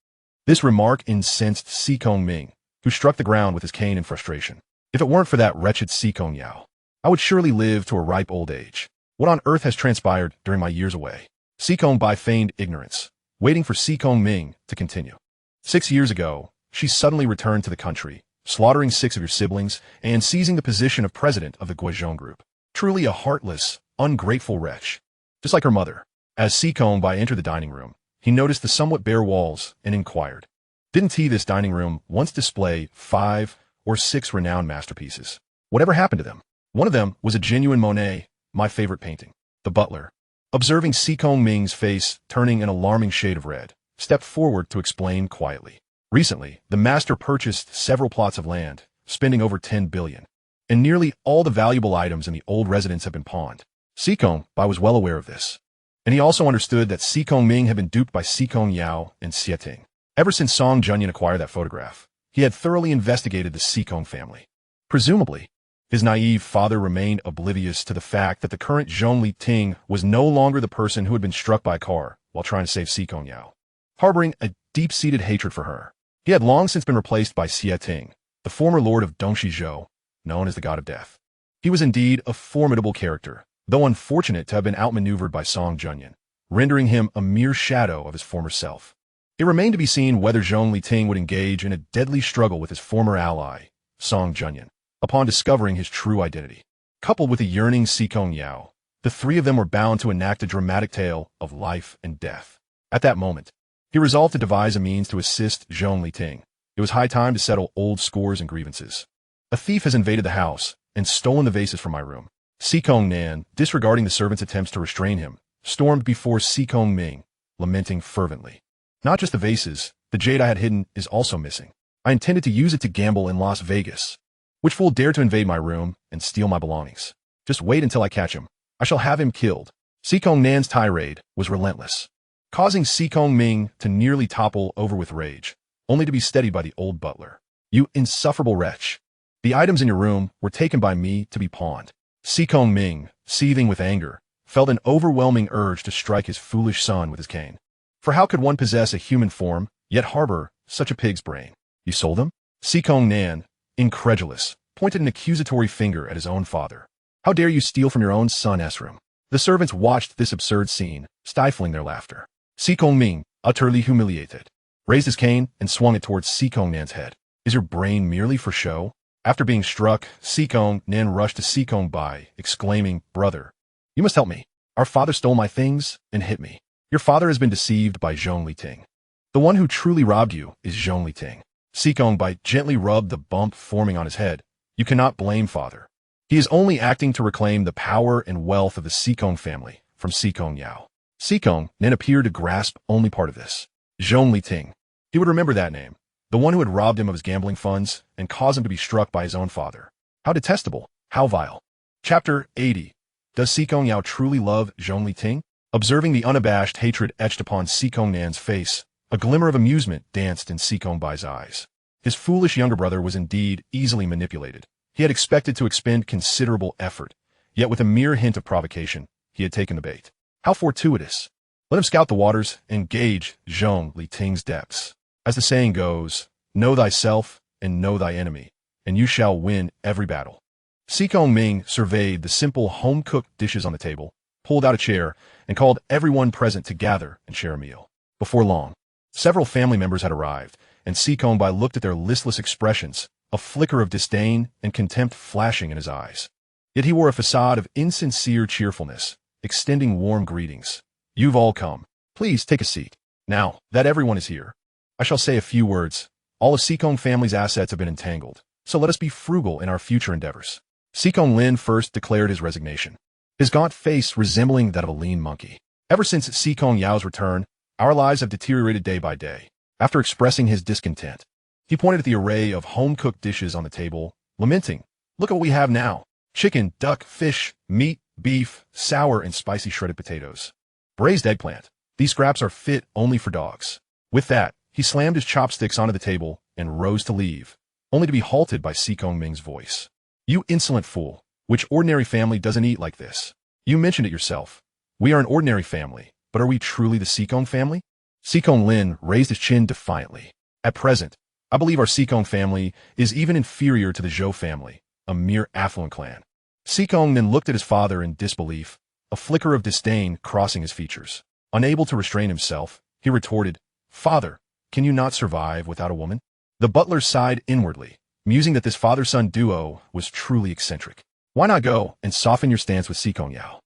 This remark incensed Si Kongming, who struck the ground with his cane in frustration. "If it weren't for that wretched Si Kongyao, I would surely live to a ripe old age. What on earth has transpired during my years away?" Si Kongbai feigned ignorance, waiting for Si Kongming to continue. 6 years ago, she suddenly returned to the country, slaughtering 6 of your siblings and seizing the position of president of the Guizhong group. Truly a heartless, ungrateful wretch. Just like her mother. As Si Kongbai entered the dining room, he noticed the somewhat bare walls and inquired, "Didn't this dining room once display 5 or 6 renowned masterpieces? Whatever happened to them?" "One of them was a genuine Monet, my favorite painting." The butler, observing Si Kongming's face turning an alarming shade of red, stepped forward to explain quietly. "Recently, the master purchased several plots of land, spending over 10 billion. And nearly all the valuable items in the old residence have been pawned." Si Kongbai was well aware of this. And he also understood that Si Kongming had been duped by Si Kongyao and Xieting. Ever since Song Junyan acquired that photograph, he had thoroughly investigated the Si Kong family. Presumably, his naive father remained oblivious to the fact that the current Zhong Liting was no longer the person who had been struck by a car while trying to save Si Kongyao, harboring a deep-seated hatred for her. He had long since been replaced by Xieting, the former lord of Dongxizhou, known as the God of Death. He was indeed a formidable character, though unfortunate to have been outmaneuvered by Song Junyan, rendering him a mere shadow of his former self. It remained to be seen whether Zhong Liting would engage in a deadly struggle with his former ally, Song Junyan, upon discovering his true identity. Coupled with a yearning Si Kongyao, the three of them were bound to enact a dramatic tale of life and death. At that moment, he resolved to devise a means to assist Zhong Liting. It was high time to settle old scores and grievances. "A thief has invaded the house and stolen the vases from my room." Si Kongnan, disregarding the servant's attempts to restrain him, stormed before Si Kongming, lamenting fervently. "Not just the vases, the jade I had hidden is also missing. I intended to use it to gamble in Las Vegas. Which fool dared to invade my room and steal my belongings? Just wait until I catch him. I shall have him killed." Si Kongnan's tirade was relentless, causing Si Kongming to nearly topple over with rage, only to be steadied by the old butler. "You insufferable wretch. The items in your room were taken by me to be pawned." Si Kongming, seething with anger, felt an overwhelming urge to strike his foolish son with his cane. For how could one possess a human form, yet harbor such a pig's brain? "You sold them?" Si Kongnan, incredulous, pointed an accusatory finger at his own father. "How dare you steal from your own son's room?" The servants watched this absurd scene, stifling their laughter. Si Kongming, utterly humiliated, raised his cane and swung it towards Si Kongnan's head. "Is your brain merely for show?" After being struck, Si Kongnan rushed to Si Kongbai, exclaiming, "Brother, you must help me. Our father stole my things and hit me. Your father has been deceived by Zhong Liting. The one who truly robbed you is Zhong Liting." Si Kongbai gently rubbed the bump forming on his head. "You cannot blame father. He is only acting to reclaim the power and wealth of the Si Kong family from Si Kongyao." Si Kongnan appeared to grasp only part of this. Zhong Liting. He would remember that name. The one who had robbed him of his gambling funds and caused him to be struck by his own father. How detestable. How vile. Chapter 80. Does Si Kongyao truly love Zhong Liting? Observing the unabashed hatred etched upon Si Kongnan's face, a glimmer of amusement danced in Si Kongbai's eyes. His foolish younger brother was indeed easily manipulated. He had expected to expend considerable effort, yet with a mere hint of provocation, he had taken the bait. How fortuitous. Let him scout the waters and gauge Zhong Liting's depths. As the saying goes, know thyself and know thy enemy, and you shall win every battle. Si Kongyao surveyed the simple home-cooked dishes on the table, pulled out a chair, and called everyone present to gather and share a meal. Before long, several family members had arrived, and Si Kongyao looked at their listless expressions, a flicker of disdain and contempt flashing in his eyes. Yet he wore a facade of insincere cheerfulness, extending warm greetings. You've all come. Please take a seat. Now that everyone is here, I shall say a few words. All of Si Kongyao family's assets have been entangled, so let us be frugal in our future endeavors. Si Kongyao first declared his resignation, his gaunt face resembling that of a lean monkey. Ever since Si Kongyao's return, our lives have deteriorated day by day. After expressing his discontent, he pointed at the array of home-cooked dishes on the table, lamenting, "Look at what we have now. Chicken, duck, fish, meat, beef, sour and spicy shredded potatoes. Braised eggplant. These scraps are fit only for dogs." With that, he slammed his chopsticks onto the table and rose to leave, only to be halted by Si Kongyang's voice. "You insolent fool. Which ordinary family doesn't eat like this? You mentioned it yourself. We are an ordinary family, but are we truly the Si Kongyao family?" Si Kongyao raised his chin defiantly. "At present, I believe our Si Kongyao family is even inferior to the Zhou family, a mere affluent clan." Si Kongyao then looked at his father in disbelief, a flicker of disdain crossing his features. Unable to restrain himself, he retorted, "Father, can you not survive without a woman?" The butler sighed inwardly, musing that this father-son duo was truly eccentric. "Why not go and soften your stance with Si Kongyao?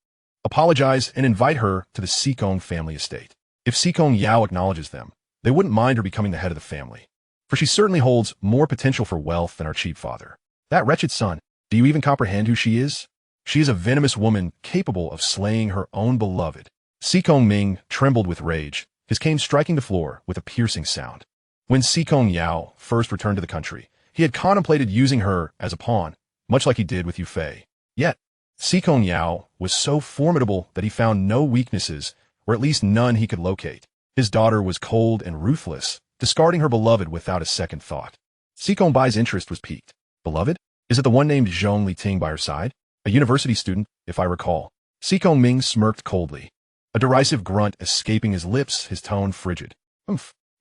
Apologize and invite her to the Si Kongyao family estate. If Si Kongyao acknowledges them, they wouldn't mind her becoming the head of the family, for she certainly holds more potential for wealth than our cheap father. That wretched son, do you even comprehend who she is? She is a venomous woman capable of slaying her own beloved." Si Kongyao trembled with rage, his cane striking the floor with a piercing sound. When Si Kongyao first returned to the country, he had contemplated using her as a pawn, much like he did with Yu Fei. Yet, Si Kongyao was so formidable that he found no weaknesses, or at least none he could locate. His daughter was cold and ruthless, discarding her beloved without a second thought. Si Kongyau's interest was piqued. Beloved? Is it the one named Zhong Liting by her side? A university student, if I recall. Si Kongyao smirked coldly, a derisive grunt escaping his lips, his tone frigid.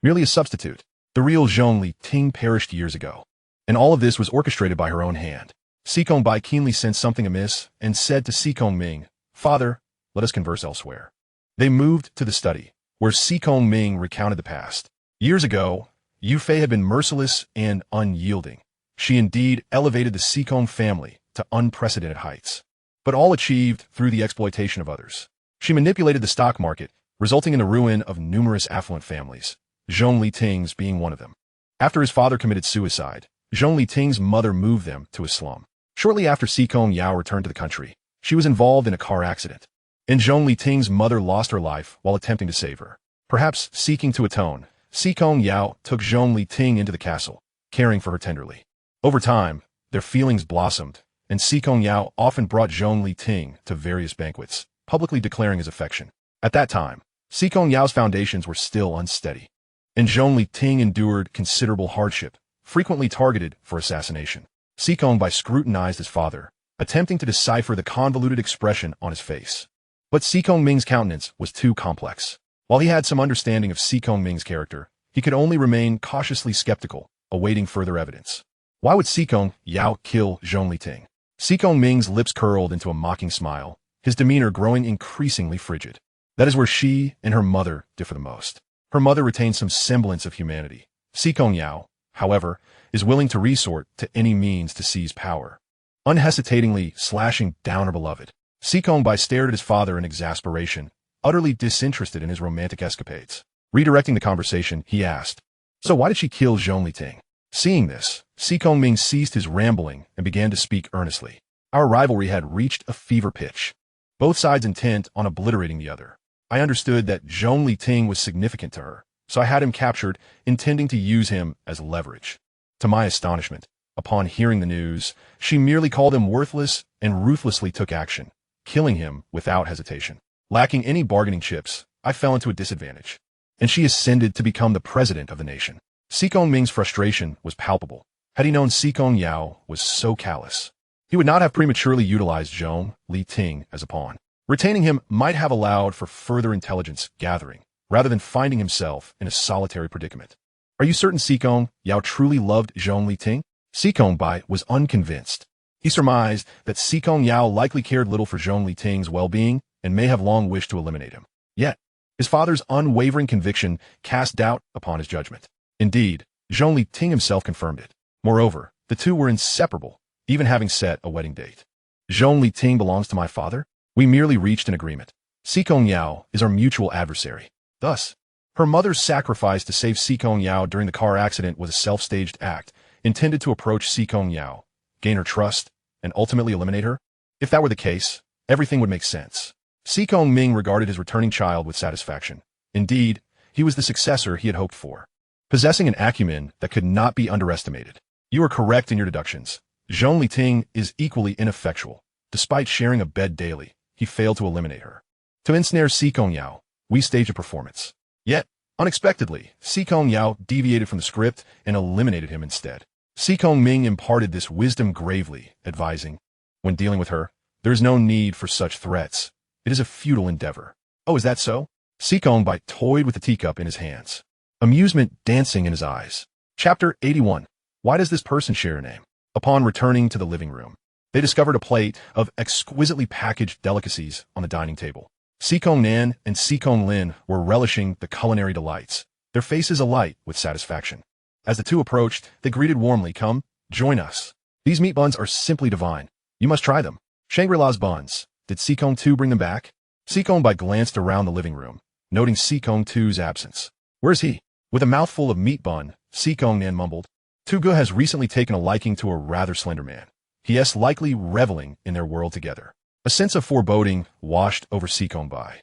Merely a substitute. The real Zhong Liting perished years ago, and all of this was orchestrated by her own hand. Si Kongyao keenly sensed something amiss and said to Si Kongyao, "Father, let us converse elsewhere." They moved to the study, where Si Kongyao recounted the past. Years ago, Yu Fei had been merciless and unyielding. She indeed elevated the Si Kongyao family to unprecedented heights, but all achieved through the exploitation of others. She manipulated the stock market, resulting in the ruin of numerous affluent families, Zhong Liting's being one of them. After his father committed suicide, Zhong Liting's mother moved them to a slum. Shortly after Si Kongyao returned to the country, she was involved in a car accident, and Zhong Liting's mother lost her life while attempting to save her. Perhaps seeking to atone, Si Kongyao took Zhong Liting into the castle, caring for her tenderly. Over time, their feelings blossomed, and Si Kongyao often brought Zhong Liting to various banquets, publicly declaring his affection. At that time, Si Kongyao's foundations were still unsteady, and Zhong Liting endured considerable hardship, frequently targeted for assassination. Si Kongyao scrutinized his father, attempting to decipher the convoluted expression on his face. But Si Kongyang's countenance was too complex. While he had some understanding of Si Kongyang's character, he could only remain cautiously skeptical, awaiting further evidence. Why would Si Kongyao kill Zhong Liting? Si Kongyang's lips curled into a mocking smile, his demeanor growing increasingly frigid. That is where she and her mother differ the most. Her mother retains some semblance of humanity. Si Kongyao, however, is willing to resort to any means to seize power, unhesitatingly slashing down her beloved. Si Kongyao stared at his father in exasperation, utterly disinterested in his romantic escapades. Redirecting the conversation, he asked, "So why did she kill Zhong Liting?" Seeing this, Si Kongyao ceased his rambling and began to speak earnestly. Our rivalry had reached a fever pitch, both sides intent on obliterating the other. I understood that Zhong Liting was significant to her, so I had him captured, intending to use him as leverage. To my astonishment, upon hearing the news, she merely called him worthless and ruthlessly took action, killing him without hesitation. Lacking any bargaining chips, I fell into a disadvantage, and she ascended to become the president of the nation. Si Kongyang's frustration was palpable. Had he known Si Kongyao was so callous, he would not have prematurely utilized Zhong Liting as a pawn. Retaining him might have allowed for further intelligence gathering, rather than finding himself in a solitary predicament. Are you certain Si Kongyao truly loved Zhong Liting? Si Kongyao was unconvinced. He surmised that Si Kongyao likely cared little for Zhong Liting's well-being and may have long wished to eliminate him. Yet, his father's unwavering conviction cast doubt upon his judgment. Indeed, Zhong Liting himself confirmed it. Moreover, the two were inseparable, even having set a wedding date. Zhong Liting belongs to my father? We merely reached an agreement. Si Kongyao is our mutual adversary. Thus, her mother's sacrifice to save Si Kongyao during the car accident was a self-staged act intended to approach Si Kongyao, gain her trust, and ultimately eliminate her. If that were the case, everything would make sense. Si Kongyao regarded his returning child with satisfaction. Indeed, he was the successor he had hoped for, possessing an acumen that could not be underestimated. You are correct in your deductions. Zhong Liting is equally ineffectual. Despite sharing a bed daily, he failed to eliminate her. To ensnare Si Kongyao, we staged a performance. Yet, unexpectedly, Si Kongyao deviated from the script and eliminated him instead. Si Kongyao imparted this wisdom gravely, advising, when dealing with her, there is no need for such threats. It is a futile endeavor. Oh, is that so? Si Kongyao toyed with the teacup in his hands, amusement dancing in his eyes. Chapter 81. Why does this person share a name? Upon returning to the living room, they discovered a plate of exquisitely packaged delicacies on the dining table. Si Kongyao and Si Konglin were relishing the culinary delights, their faces alight with satisfaction. As the two approached, they greeted warmly, "Come, join us. These meat buns are simply divine. You must try them." Shangri-La's buns. Did Si Kongyao bring them back? Si Kongyao glanced around the living room, noting Si Kongyao's absence. Where's he? With a mouthful of meat bun, Si Kongyao mumbled, "Tugu has recently taken a liking to a rather slender man. He is likely reveling in their world together." A sense of foreboding washed over Si Kongyao.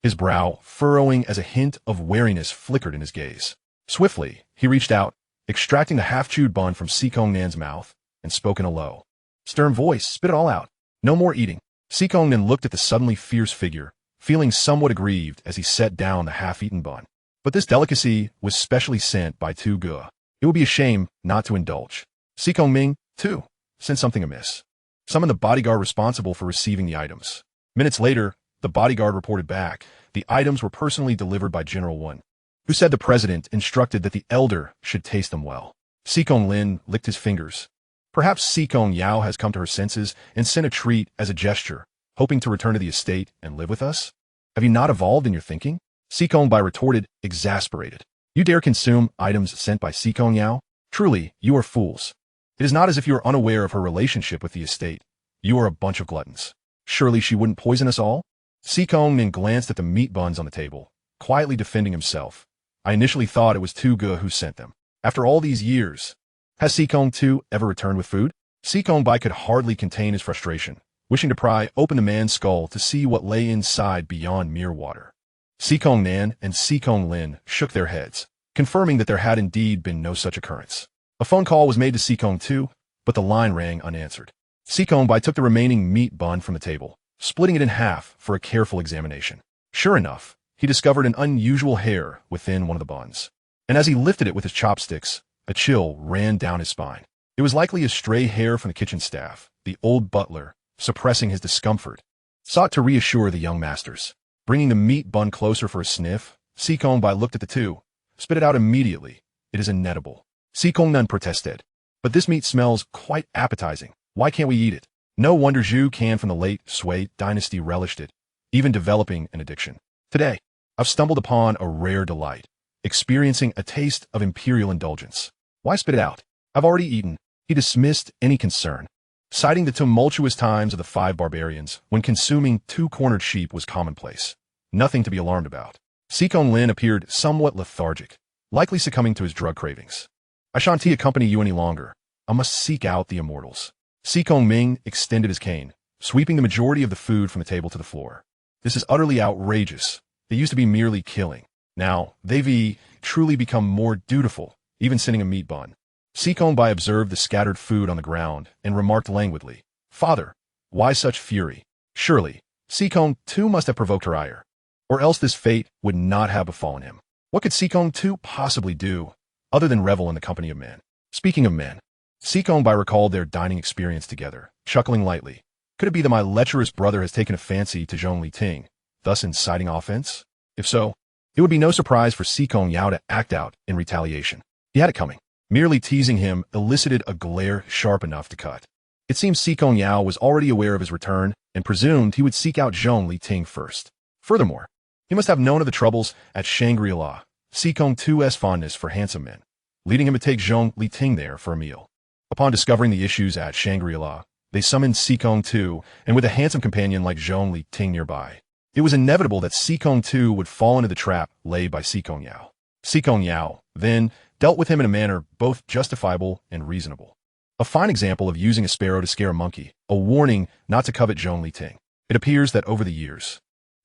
His brow, furrowing as a hint of wariness flickered in his gaze. Swiftly, he reached out, extracting the half-chewed bun from Si Kongyan's mouth, and spoke in a low, stern voice, "Spit it all out. No more eating." Si Kongyan looked at the suddenly fierce figure, feeling somewhat aggrieved as he set down the half-eaten bun. But this delicacy was specially sent by Tu Ge. It would be a shame not to indulge. Si Kongyao, too, sent something amiss. Summon the bodyguard responsible for receiving the items. Minutes later, the bodyguard reported back. The items were personally delivered by General Wen, who said the president instructed that the elder should taste them well. Si Konglin licked his fingers. Perhaps Si Kongyao has come to her senses and sent a treat as a gesture, hoping to return to the estate and live with us? Have you not evolved in your thinking? Si Kongyao retorted, exasperated. You dare consume items sent by Si Kongyao? Truly, you are fools. It is not as if you are unaware of her relationship with the estate. You are a bunch of gluttons. Surely she wouldn't poison us all? Si Kongyao glanced at the meat buns on the table, quietly defending himself. I initially thought it was Tu Ge who sent them. After all these years, has Si Kongyao ever returned with food? Si Kongyao could hardly contain his frustration, wishing to pry open the man's skull to see what lay inside beyond mere water. Si Kongyao and Si Konglin shook their heads, confirming that there had indeed been no such occurrence. A phone call was made to Si Kongyao, but the line rang unanswered. Si Kongyao took the remaining meat bun from the table, splitting it in half for a careful examination. Sure enough, he discovered an unusual hair within one of the buns. And as he lifted it with his chopsticks, a chill ran down his spine. It was likely a stray hair from the kitchen staff. The old butler, suppressing his discomfort, sought to reassure the young masters. Bringing the meat bun closer for a sniff, Si Kongyao looked at the two, spit it out immediately. It is inedible. Si Kongyao protested. But this meat smells quite appetizing. Why can't we eat it? No wonder Zhu Qingqian from the late Sui dynasty relished it, even developing an addiction. Today, I've stumbled upon a rare delight, experiencing a taste of imperial indulgence. Why spit it out? I've already eaten. He dismissed any concern, citing the tumultuous times of the 5 barbarians when consuming 2-cornered sheep was commonplace. Nothing to be alarmed about. Si Konglin appeared somewhat lethargic, likely succumbing to his drug cravings. I shan't accompany you any longer. I must seek out the immortals. Si Kongyao extended his cane, sweeping the majority of the food from the table to the floor. This is utterly outrageous. They used to be merely killing. Now, they've truly become more dutiful, even sending a meat bun. Si Kongyao observed the scattered food on the ground and remarked languidly, "Father, why such fury? Surely, Si Kongyao too must have provoked her ire, or else this fate would not have befallen him. What could Si Kongyao too possibly do, other than revel in the company of men?" Speaking of men, Si Kongyao recalled their dining experience together, chuckling lightly. Could it be that my lecherous brother has taken a fancy to Zhong Liting, thus inciting offense? If so, it would be no surprise for Si Kongyao to act out in retaliation. He had it coming. Merely teasing him elicited a glare sharp enough to cut. It seems Si Kongyao was already aware of his return and presumed he would seek out Zhong Liting first. Furthermore, he must have known of the troubles at Shangri-La, Si Kongyao fondness for handsome men, leading him to take Zhong Liting there for a meal. Upon discovering the issues at Shangri-La, they summoned Si Kongyao, and with a handsome companion like Zhong Liting nearby, it was inevitable that Si Kongyao would fall into the trap laid by Si Kongyao. Si Kongyao, then, dealt with him in a manner both justifiable and reasonable. A fine example of using a sparrow to scare a monkey, a warning not to covet Zhong Liting. It appears that over the years,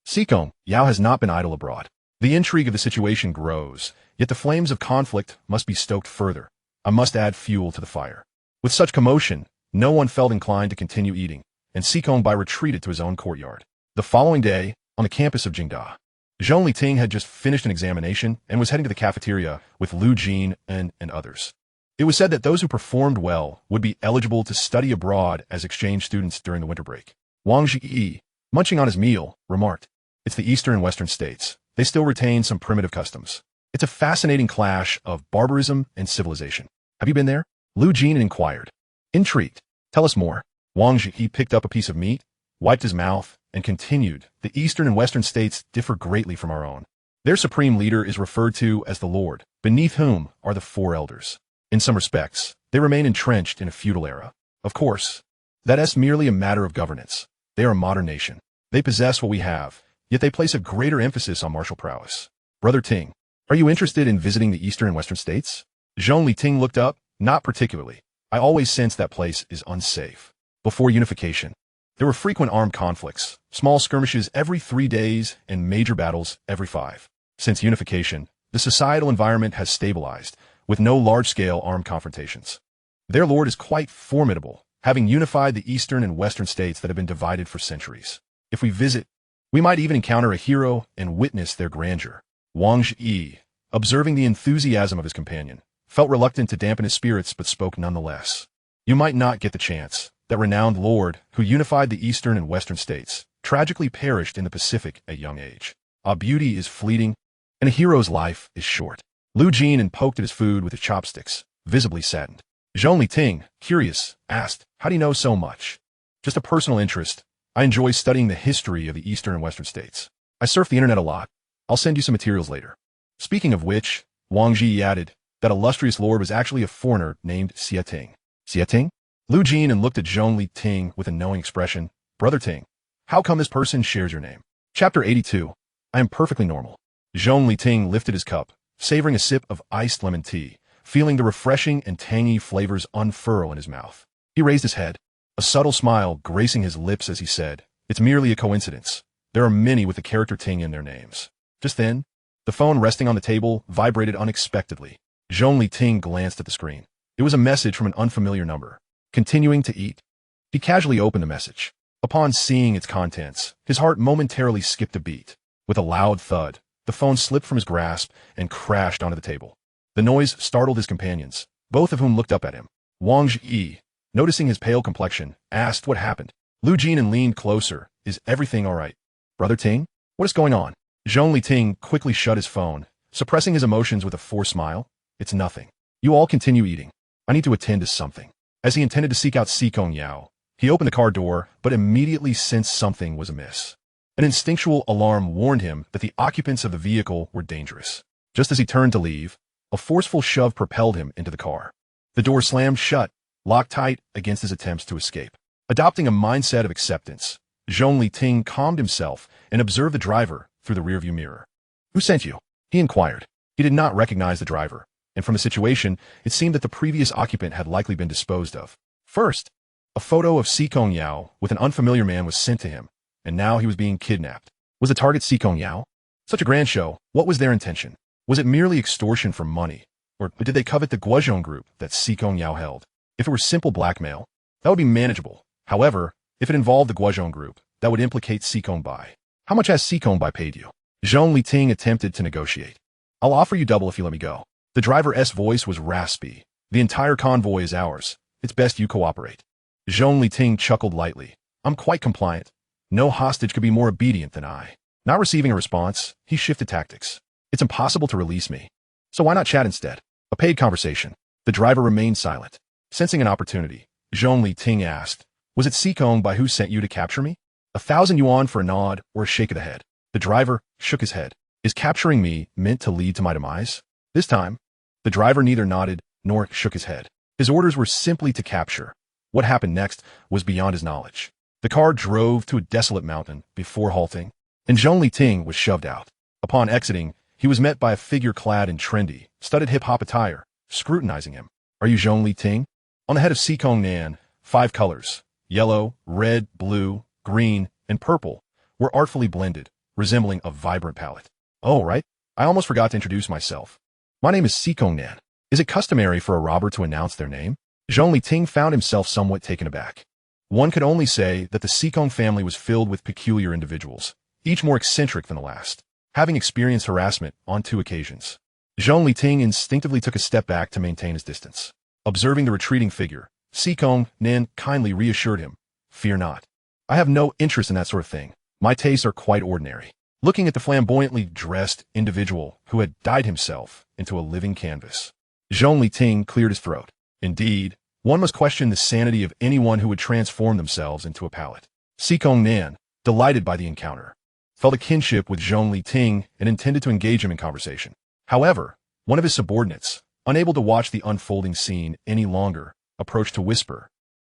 Si Kongyao has not been idle abroad. The intrigue of the situation grows, yet the flames of conflict must be stoked further. I must add fuel to the fire. With such commotion, no one felt inclined to continue eating, and Si Kongyao retreated to his own courtyard. The following day, on the campus of Jingda, Zhong Liting had just finished an examination and was heading to the cafeteria with Lu Jin and others. It was said that those who performed well would be eligible to study abroad as exchange students during the winter break. Wang Zhiyi, munching on his meal, remarked, "It's the eastern and western states. They still retain some primitive customs. It's a fascinating clash of barbarism and civilization. Have you been there?" Lu Jin inquired. Intrigued. "Tell us more." Wang Zhiyi picked up a piece of meat, wiped his mouth, and continued, "The eastern and western states differ greatly from our own. Their supreme leader is referred to as the Lord, beneath whom are the four elders. In some respects, they remain entrenched in a feudal era. Of course, that is merely a matter of governance. They are a modern nation. They possess what we have, yet they place a greater emphasis on martial prowess. Brother Ting, are you interested in visiting the eastern and western states?" Zhong Liting looked up. "Not particularly. I always sense that place is unsafe." Before unification, there were frequent armed conflicts, small skirmishes every 3 days, and major battles every 5. Since unification, the societal environment has stabilized, with no large-scale armed confrontations. Their lord is quite formidable, having unified the eastern and western states that have been divided for centuries. If we visit, we might even encounter a hero and witness their grandeur. Wang Zhiyi, observing the enthusiasm of his companion, felt reluctant to dampen his spirits but spoke nonetheless. "You might not get the chance. That renowned lord, who unified the eastern and western states, tragically perished in the Pacific at young age. Our beauty is fleeting, and a hero's life is short." Lu Jin poked at his food with his chopsticks, visibly saddened. Zhong Liting, curious, asked, "How do you know so much?" "Just a personal interest. I enjoy studying the history of the eastern and western states. I surf the internet a lot. I'll send you some materials later." Speaking of which, Wang Zhiyi added, that illustrious lord was actually a foreigner named Xie Ting. Xie Ting? Lu Jin looked at Zhong Liting with a knowing expression. "Brother Ting, how come this person shares your name?" Chapter 82. I am perfectly normal. Zhong Liting lifted his cup, savoring a sip of iced lemon tea, feeling the refreshing and tangy flavors unfurl in his mouth. He raised his head, a subtle smile gracing his lips as he said, "It's merely a coincidence. There are many with the character Ting in their names." Just then, the phone resting on the table vibrated unexpectedly. Zhong Liting glanced at the screen. It was a message from an unfamiliar number. Continuing to eat? He casually opened the message. Upon seeing its contents, his heart momentarily skipped a beat. With a loud thud, the phone slipped from his grasp and crashed onto the table. The noise startled his companions, both of whom looked up at him. Wang Zhiyi, noticing his pale complexion, asked what happened. Lu Jin leaned closer. "Is everything all right?" "Brother Ting, what is going on?" Zhong Liting quickly shut his phone, suppressing his emotions with a forced smile. "It's nothing. You all continue eating. I need to attend to something." As he intended to seek out Si Kongyao, he opened the car door, but immediately sensed something was amiss. An instinctual alarm warned him that the occupants of the vehicle were dangerous. Just as he turned to leave, a forceful shove propelled him into the car. The door slammed shut, locked tight against his attempts to escape. Adopting a mindset of acceptance, Zhong Liting calmed himself and observed the driver through the rearview mirror. "Who sent you?" he inquired. He did not recognize the driver, and from the situation, it seemed that the previous occupant had likely been disposed of. First, a photo of Si Kongyao with an unfamiliar man was sent to him, and now he was being kidnapped. Was the target Si Kongyao? Such a grand show. What was their intention? Was it merely extortion for money, or did they covet the Guozhong group that Si Kongyao held? If it were simple blackmail, that would be manageable. However, if it involved the Guozhong group, that would implicate Si Kongyao. "How much has Si Kongyao paid you?" Zhong Liting attempted to negotiate. "I'll offer you double if you let me go." The driver's voice was raspy. "The entire convoy is ours. It's best you cooperate." Zhong Liting chuckled lightly. I'm quite compliant. No hostage could be more obedient than I. Not receiving a response, he shifted tactics. It's impossible to release me. So why not chat instead? A paid conversation. The driver remained silent. Sensing an opportunity, Zhong Liting asked, was it Si Kongyao who sent you to capture me? 1,000 yuan for a nod or a shake of the head. The driver shook his head. Is capturing me meant to lead to my demise? This time, the driver neither nodded nor shook his head. His orders were simply to capture. What happened next was beyond his knowledge. The car drove to a desolate mountain before halting, and Zhong Liting was shoved out. Upon exiting, he was met by a figure clad in trendy, studded hip-hop attire, scrutinizing him. Are you Zhong Liting? On the head of Si Kongyao, 5 colors, yellow, red, blue, green, and purple, were artfully blended, resembling a vibrant palette. Oh, right. I almost forgot to introduce myself. My name is Si Kongyao. Is it customary for a robber to announce their name? Zhong Liting found himself somewhat taken aback. One could only say that the Si Kongyao family was filled with peculiar individuals, each more eccentric than the last, having experienced harassment on 2 occasions. Zhong Liting instinctively took a step back to maintain his distance. Observing the retreating figure, Si Kongyao kindly reassured him, "Fear not. I have no interest in that sort of thing. My tastes are quite ordinary." Looking at the flamboyantly dressed individual who had dyed himself into a living canvas, Zhong Liting cleared his throat. Indeed, one must question the sanity of anyone who would transform themselves into a palette. Si Kongyao, delighted by the encounter, felt a kinship with Zhong Liting and intended to engage him in conversation. However, one of his subordinates, unable to watch the unfolding scene any longer, approached to whisper,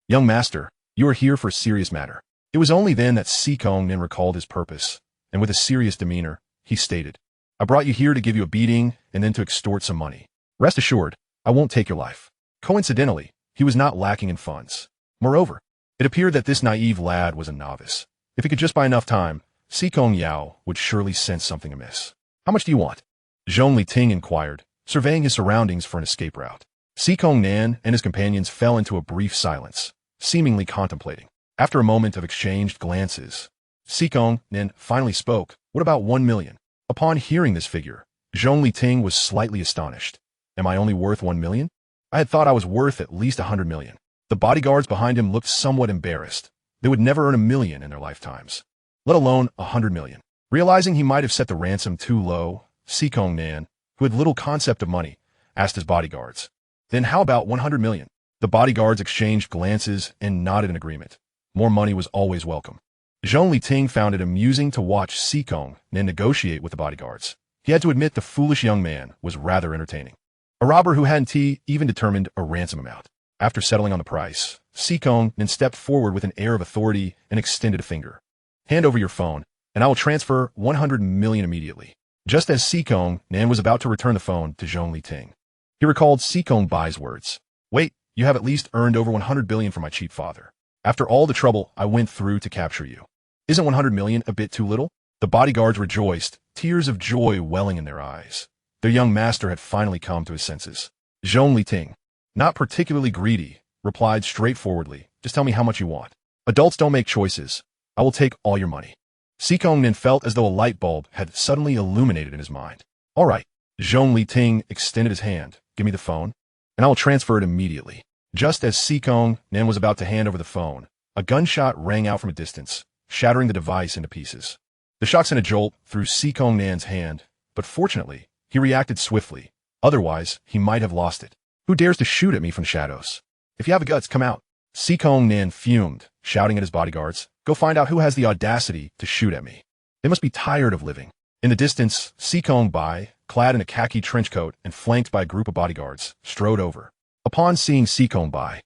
"Young master, you are here for a serious matter." It was only then that Si Kongyao recalled his purpose, and with a serious demeanor, he stated, "I brought you here to give you a beating and then to extort some money. Rest assured, I won't take your life." Coincidentally, he was not lacking in funds. Moreover, it appeared that this naive lad was a novice. If he could just buy enough time, Si Kongyao would surely sense something amiss. "How much do you want?" Zhong Liting inquired, surveying his surroundings for an escape route. Si Kongyao and his companions fell into a brief silence, seemingly contemplating. After a moment of exchanged glances, Si Kongyao finally spoke, "What about 1 million? Upon hearing this figure, Zhong Liting was slightly astonished. "Am I only worth 1 million? I had thought I was worth at least 100 million. The bodyguards behind him looked somewhat embarrassed. They would never earn 1 million in their lifetimes, let alone 100 million. Realizing he might have set the ransom too low, Si Kongyao, who had little concept of money, asked his bodyguards, "Then how about 100 million? The bodyguards exchanged glances and nodded in agreement. More money was always welcome. Zhong Liting found it amusing to watch Si Kongyao negotiate with the bodyguards. He had to admit the foolish young man was rather entertaining. A robber who hadn't even determined a ransom amount. After settling on the price, Si Kongyao stepped forward with an air of authority and extended a finger. "Hand over your phone, and I will transfer 100 million immediately." Just as Si Kongyao was about to return the phone to Zhong Liting, he recalled Si Kongyau's words. "Wait, you have at least earned over 100 billion from my cheap father. After all the trouble I went through to capture you. Isn't 100 million a bit too little?" The bodyguards rejoiced, tears of joy welling in their eyes. Their young master had finally come to his senses. Zhong Liting, not particularly greedy, replied straightforwardly, "Just tell me how much you want. Adults don't make choices. I will take all your money." Si Kongyao felt as though a light bulb had suddenly illuminated in his mind. "All right." Zhong Liting extended his hand. "Give me the phone, and I will transfer it immediately." Just as Si Kongyao was about to hand over the phone, a gunshot rang out from a distance, shattering the device into pieces. The shock sent a jolt through Si Kongyau's hand, but fortunately, he reacted swiftly. Otherwise, he might have lost it. "Who dares to shoot at me from shadows? If you have the guts, come out." Si Kongyao fumed, shouting at his bodyguards, "Go find out who has the audacity to shoot at me. They must be tired of living." In the distance, Si Kongyao, clad in a khaki trench coat and flanked by a group of bodyguards, strode over. Upon seeing Si Kongyao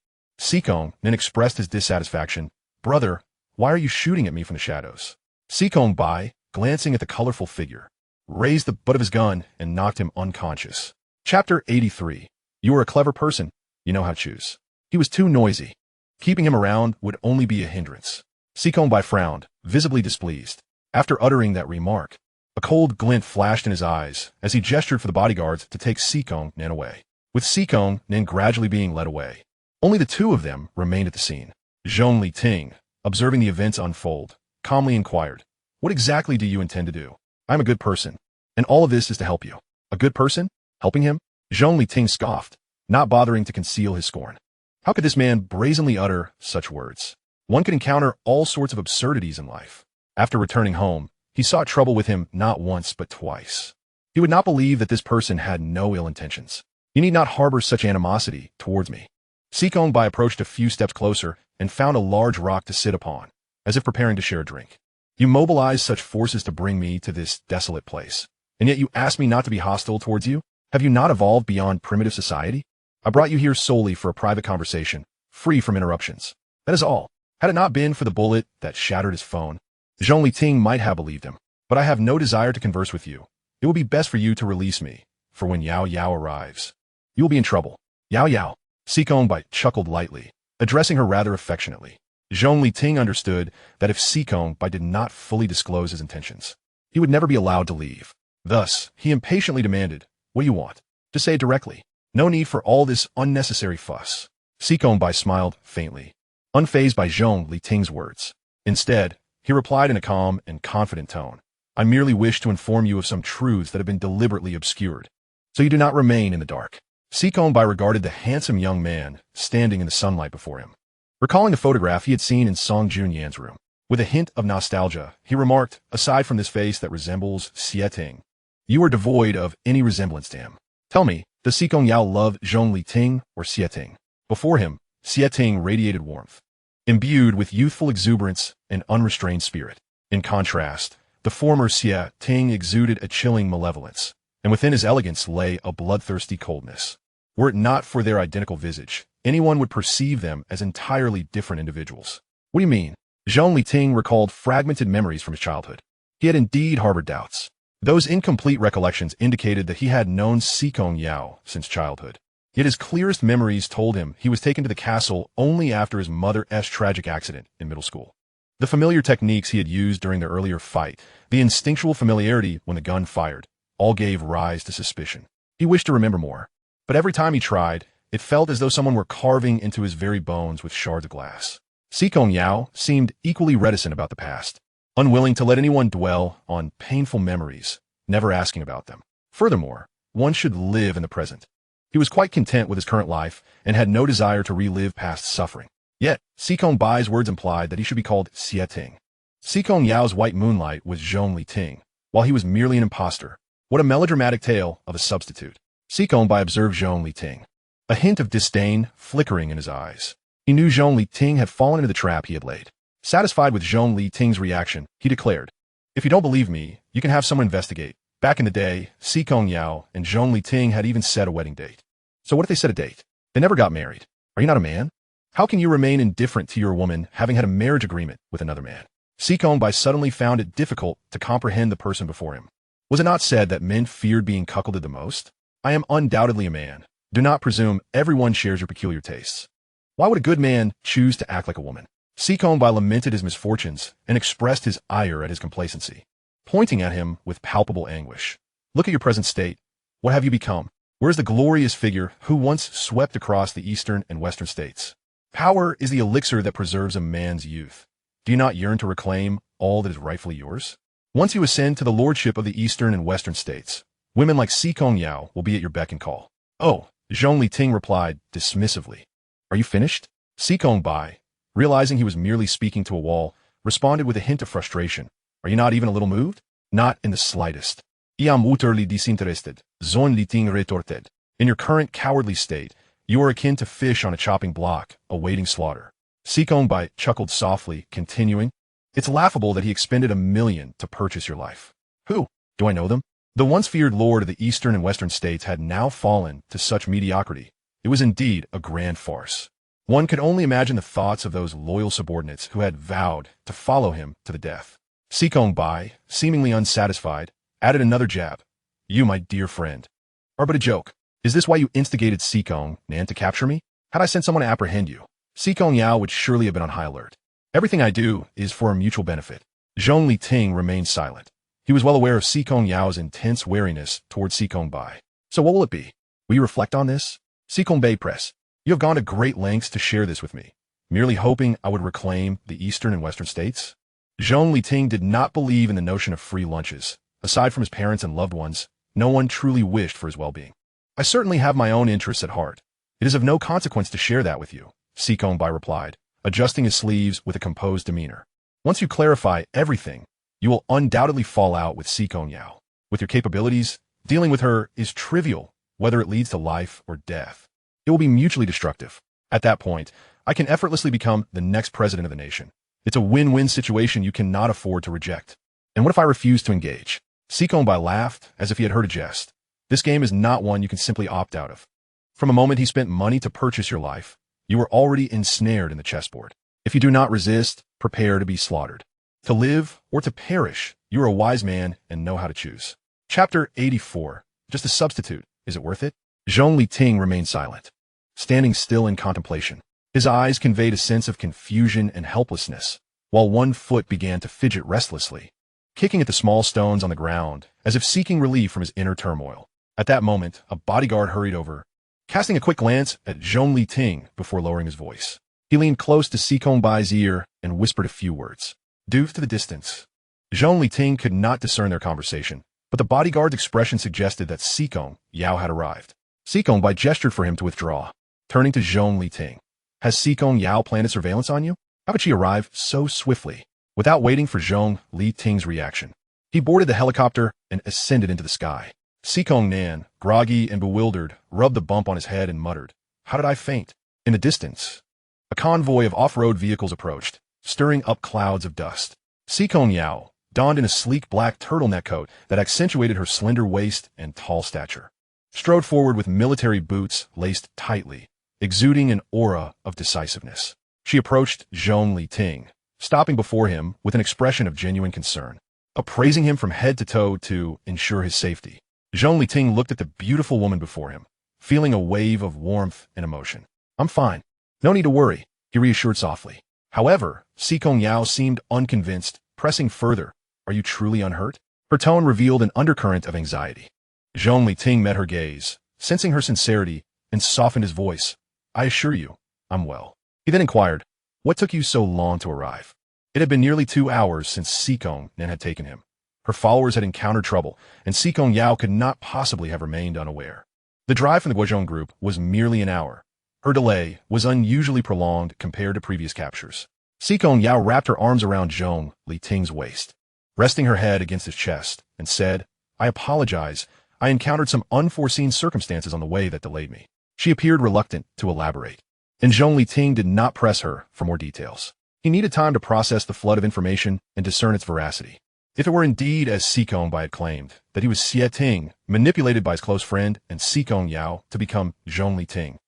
expressed his dissatisfaction. "Brother, why are you shooting at me from the shadows?" Si Kongyao, glancing at the colorful figure, raised the butt of his gun and knocked him unconscious. Chapter 83. You are a clever person. You know how to choose. He was too noisy. Keeping him around would only be a hindrance. Si Kongyao frowned, visibly displeased. After uttering that remark, a cold glint flashed in his eyes as he gestured for the bodyguards to take Si Kongyao away. With Si Kongyao gradually being led away, only the two of them remained at the scene. Zhong Liting, observing the events unfold, calmly inquired, "What exactly do you intend to do?" "I'm a good person, and all of this is to help you." "A good person? Helping him?" Zhong Liting scoffed, not bothering to conceal his scorn. How could this man brazenly utter such words? One could encounter all sorts of absurdities in life. After returning home, he sought trouble with him not once but twice. He would not believe that this person had no ill intentions. You need not harbor such animosity towards me. Si Kongyao approached a few steps closer and found a large rock to sit upon, as if preparing to share a drink. You mobilized such forces to bring me to this desolate place, and yet you asked me not to be hostile towards you? Have you not evolved beyond primitive society? I brought you here solely for a private conversation, free from interruptions. That is all. Had it not been for the bullet that shattered his phone, Zhong Liting might have believed him. But I have no desire to converse with you. It will be best for you to release me, for when Yao Yao arrives, you will be in trouble. Yao Yao. Si Kongyao chuckled lightly, addressing her rather affectionately. Zhong Liting understood that if Si Kongyao did not fully disclose his intentions, he would never be allowed to leave. Thus, he impatiently demanded, "What do you want?" To say it directly. No need for all this unnecessary fuss. Si Kongyao smiled faintly, unfazed by Zhong Liting's words. Instead, he replied in a calm and confident tone, "I merely wish to inform you of some truths that have been deliberately obscured, so you do not remain in the dark." Si Kongyao regarded the handsome young man standing in the sunlight before him. Recalling the photograph he had seen in Song Junyan's room, with a hint of nostalgia, he remarked, "Aside from this face that resembles Si Ting, you are devoid of any resemblance to him. Tell me, does Si Kongyao love Zhong Liting or Si Ting?" Before him, Si Ting radiated warmth, imbued with youthful exuberance and unrestrained spirit. In contrast, the former Si Ting exuded a chilling malevolence, and within his elegance lay a bloodthirsty coldness. Were it not for their identical visage, anyone would perceive them as entirely different individuals. What do you mean? Zhong Liting recalled fragmented memories from his childhood. He had indeed harbored doubts. Those incomplete recollections indicated that he had known Si Kongyao since childhood. Yet his clearest memories told him he was taken to the castle only after his mother's tragic accident in middle school. The familiar techniques he had used during their earlier fight, the instinctual familiarity when the gun fired, all gave rise to suspicion. He wished to remember more, but every time he tried, it felt as though someone were carving into his very bones with shards of glass. Si Kongyao seemed equally reticent about the past, unwilling to let anyone dwell on painful memories, never asking about them. Furthermore, one should live in the present. He was quite content with his current life and had no desire to relive past suffering. Yet, Si Kongyau's words implied that he should be called Si Ting. Si Kongyao's white moonlight was Zhong Liting, while he was merely an imposter. What a melodramatic tale of a substitute. Si Kongyao observed Zhong Liting, a hint of disdain flickering in his eyes. He knew Zhong Liting had fallen into the trap he had laid. Satisfied with Zhong Liting's reaction, he declared, "If you don't believe me, you can have someone investigate. Back in the day, Si Kongyao and Zhong Liting had even set a wedding date." So what if they set a date? They never got married. Are you not a man? How can you remain indifferent to your woman having had a marriage agreement with another man? Si Kongyao suddenly found it difficult to comprehend the person before him. Was it not said that men feared being cuckolded the most? I am undoubtedly a man. Do not presume everyone shares your peculiar tastes. Why would a good man choose to act like a woman? Si Kongyao lamented his misfortunes and expressed his ire at his complacency, pointing at him with palpable anguish. Look at your present state. What have you become? Where is the glorious figure who once swept across the eastern and western states? Power is the elixir that preserves a man's youth. Do you not yearn to reclaim all that is rightfully yours? Once you ascend to the lordship of the eastern and western states, women like Si Kongyao will be at your beck and call. Oh, Zhong Liting replied dismissively. Are you finished? Si Kongyao, realizing he was merely speaking to a wall, responded with a hint of frustration. Are you not even a little moved? Not in the slightest. I am utterly disinterested, Zhong Liting retorted. In your current cowardly state, you are akin to fish on a chopping block, awaiting slaughter. Si Kongyao chuckled softly, continuing, It's laughable that he expended $1 million to purchase your life. Who? Do I know them? The once feared lord of the eastern and western states had now fallen to such mediocrity. It was indeed a grand farce. One could only imagine the thoughts of those loyal subordinates who had vowed to follow him to the death. Si Kongyao, seemingly unsatisfied, added another jab. You, my dear friend, are but a joke. Is this why you instigated Si Kongyao to capture me? Had I sent someone to apprehend you, Si Kongyao would surely have been on high alert. Everything I do is for a mutual benefit. Zhong Liting remained silent. He was well aware of Si Kongyao's intense wariness towards Si Kongyao. So what will it be? Will you reflect on this? Si Kongyao press. You have gone to great lengths to share this with me, merely hoping I would reclaim the eastern and western states? Zhong Liting did not believe in the notion of free lunches. Aside from his parents and loved ones, no one truly wished for his well-being. I certainly have my own interests at heart. It is of no consequence to share that with you, Si Kongyao replied, adjusting his sleeves with a composed demeanor. Once you clarify everything, you will undoubtedly fall out with Si Kongyao. With your capabilities, dealing with her is trivial, whether it leads to life or death. It will be mutually destructive. At that point, I can effortlessly become the next president of the nation. It's a win-win situation you cannot afford to reject. And what if I refuse to engage? Si Kongyao laughed as if he had heard a jest. This game is not one you can simply opt out of. From a moment he spent money to purchase your life, you are already ensnared in the chessboard. If you do not resist, prepare to be slaughtered. To live or to perish, you are a wise man and know how to choose. Chapter 84. Just a substitute. Is it worth it? Zhong Liting remained silent, standing still in contemplation. His eyes conveyed a sense of confusion and helplessness, while one foot began to fidget restlessly, kicking at the small stones on the ground, as if seeking relief from his inner turmoil. At that moment, a bodyguard hurried over, casting a quick glance at Zhong Liting before lowering his voice. He leaned close to Si Kongyau's ear and whispered a few words. Due to the distance, Zhong Liting could not discern their conversation, but the bodyguard's expression suggested that Si Kongyao had arrived. Si Kongyao gestured for him to withdraw, turning to Zhong Liting. Has Si Kongyao planted surveillance on you? How could she arrive so swiftly? Without waiting for Zhong Liting's reaction, he boarded the helicopter and ascended into the sky. Si Kongyao, groggy and bewildered, rubbed the bump on his head and muttered, "How did I faint?" In the distance, a convoy of off-road vehicles approached, stirring up clouds of dust. Si Kongyao, donned in a sleek black turtleneck coat that accentuated her slender waist and tall stature, strode forward with military boots laced tightly, exuding an aura of decisiveness. She approached Zhong Liting, stopping before him with an expression of genuine concern, appraising him from head to toe to ensure his safety. Zhong Liting looked at the beautiful woman before him, feeling a wave of warmth and emotion. "I'm fine. No need to worry," he reassured softly. However, Si Kongyao seemed unconvinced, pressing further. "Are you truly unhurt?" Her tone revealed an undercurrent of anxiety. Zhong Liting met her gaze, sensing her sincerity, and softened his voice. "I assure you, I'm well." He then inquired, "What took you so long to arrive?" It had been nearly 2 hours since Si Kongyao had taken him. Her followers had encountered trouble, and Si Kongyao could not possibly have remained unaware. The drive from the Guozhong group was merely an hour. Her delay was unusually prolonged compared to previous captures. Si Kongyao wrapped her arms around Zhong Liting's waist, resting her head against his chest, and said, "I apologize. I encountered some unforeseen circumstances on the way that delayed me." She appeared reluctant to elaborate, and Zhong Liting did not press her for more details. He needed time to process the flood of information and discern its veracity. If it were indeed as Si Kongyao had claimed, that he was Xie Ting, manipulated by his close friend and Si Kongyao to become Zhong Liting,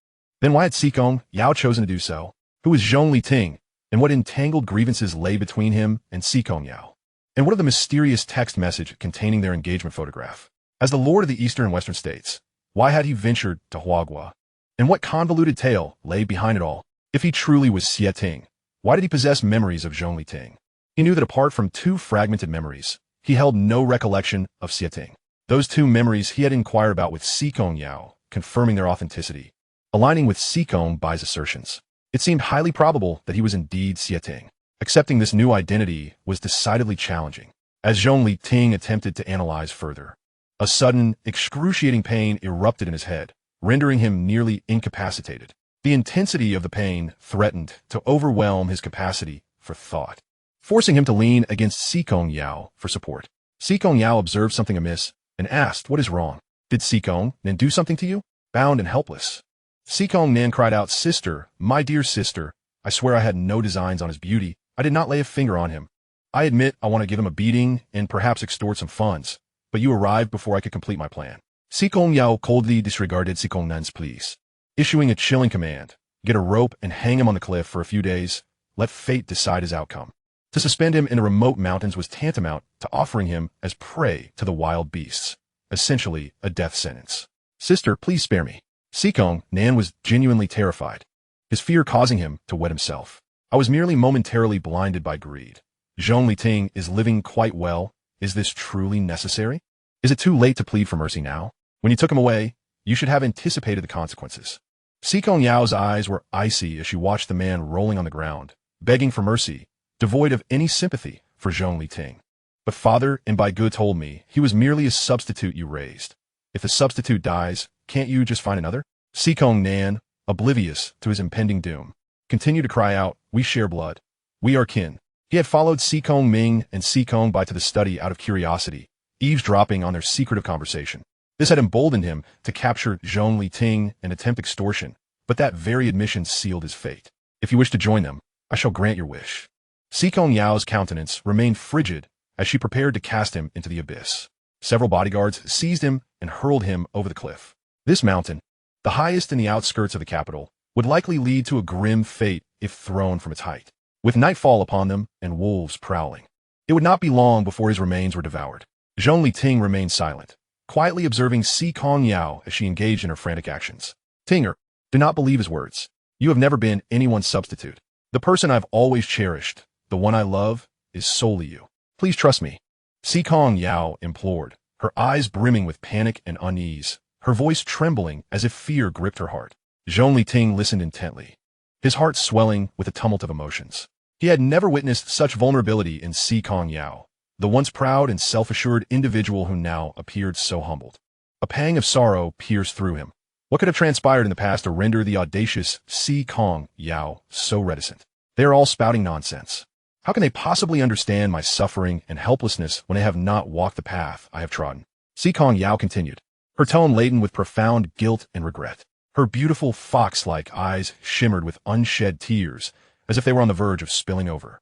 then why had Si Kongyao chosen to do so? Who was Zhong Liting, and what entangled grievances lay between him and Si Kongyao? And what of the mysterious text message containing their engagement photograph? As the lord of the eastern and western states, why had he ventured to Huagua? And what convoluted tale lay behind it all? If he truly was Xie Ting, why did he possess memories of Zhong Liting? He knew that apart from 2 fragmented memories, he held no recollection of Xie Ting. Those 2 memories he had inquired about with Si Kongyao, confirming their authenticity, aligning with Si Kongyau's assertions. It seemed highly probable that he was indeed Xie Ting. Accepting this new identity was decidedly challenging, as Zhong Liting attempted to analyze further. A sudden, excruciating pain erupted in his head, rendering him nearly incapacitated. The intensity of the pain threatened to overwhelm his capacity for thought, forcing him to lean against Si Kongyao for support. Si Kongyao observed something amiss and asked, "What is wrong? Did Si Kongyao do something to you?" Bound and helpless, Si Kongyao cried out, "Sister, my dear sister, I swear I had no designs on his beauty. I did not lay a finger on him. I admit I want to give him a beating and perhaps extort some funds, but you arrived before I could complete my plan." Si Kongyao coldly disregarded Si Kongyau's pleas, issuing a chilling command: "Get a rope and hang him on the cliff for a few days. Let fate decide his outcome." To suspend him in the remote mountains was tantamount to offering him as prey to the wild beasts, essentially a death sentence. "Sister, please spare me." Si Kongyao was genuinely terrified, his fear causing him to wet himself. "I was merely momentarily blinded by greed. Zhong Liting is living quite well. Is this truly necessary? Is it too late to plead for mercy now? When you took him away, you should have anticipated the consequences." Si Kongyau's eyes were icy as she watched the man rolling on the ground, begging for mercy, devoid of any sympathy for Zhong Liting. "But father and Baigu told me he was merely a substitute you raised. If the substitute dies, can't you just find another?" Si Kongyao, oblivious to his impending doom, continued to cry out, "We share blood. We are kin." He had followed Si Kongyao and Si Kongyao to the study out of curiosity, eavesdropping on their secretive conversation. This had emboldened him to capture Zhong Liting and attempt extortion, but that very admission sealed his fate. "If you wish to join them, I shall grant your wish." Si Kongyao's countenance remained frigid as she prepared to cast him into the abyss. Several bodyguards seized him and hurled him over the cliff. This mountain, the highest in the outskirts of the capital, would likely lead to a grim fate if thrown from its height, with nightfall upon them and wolves prowling. It would not be long before his remains were devoured. Zhong Liting remained silent, quietly observing Si Kongyao as she engaged in her frantic actions. "Tinger, do not believe his words. You have never been anyone's substitute. The person I've always cherished, the one I love, is solely you. Please trust me." Si Kongyao implored, her eyes brimming with panic and unease, her voice trembling as if fear gripped her heart. Zhong Liting listened intently, his heart swelling with a tumult of emotions. He had never witnessed such vulnerability in Si Kongyao, the once proud and self-assured individual who now appeared so humbled. A pang of sorrow pierced through him. What could have transpired in the past to render the audacious Si Kongyao so reticent? They are all spouting nonsense. How can they possibly understand my suffering and helplessness when they have not walked the path I have trodden? Si Kongyao continued, her tone laden with profound guilt and regret. Her beautiful fox-like eyes shimmered with unshed tears, as if they were on the verge of spilling over.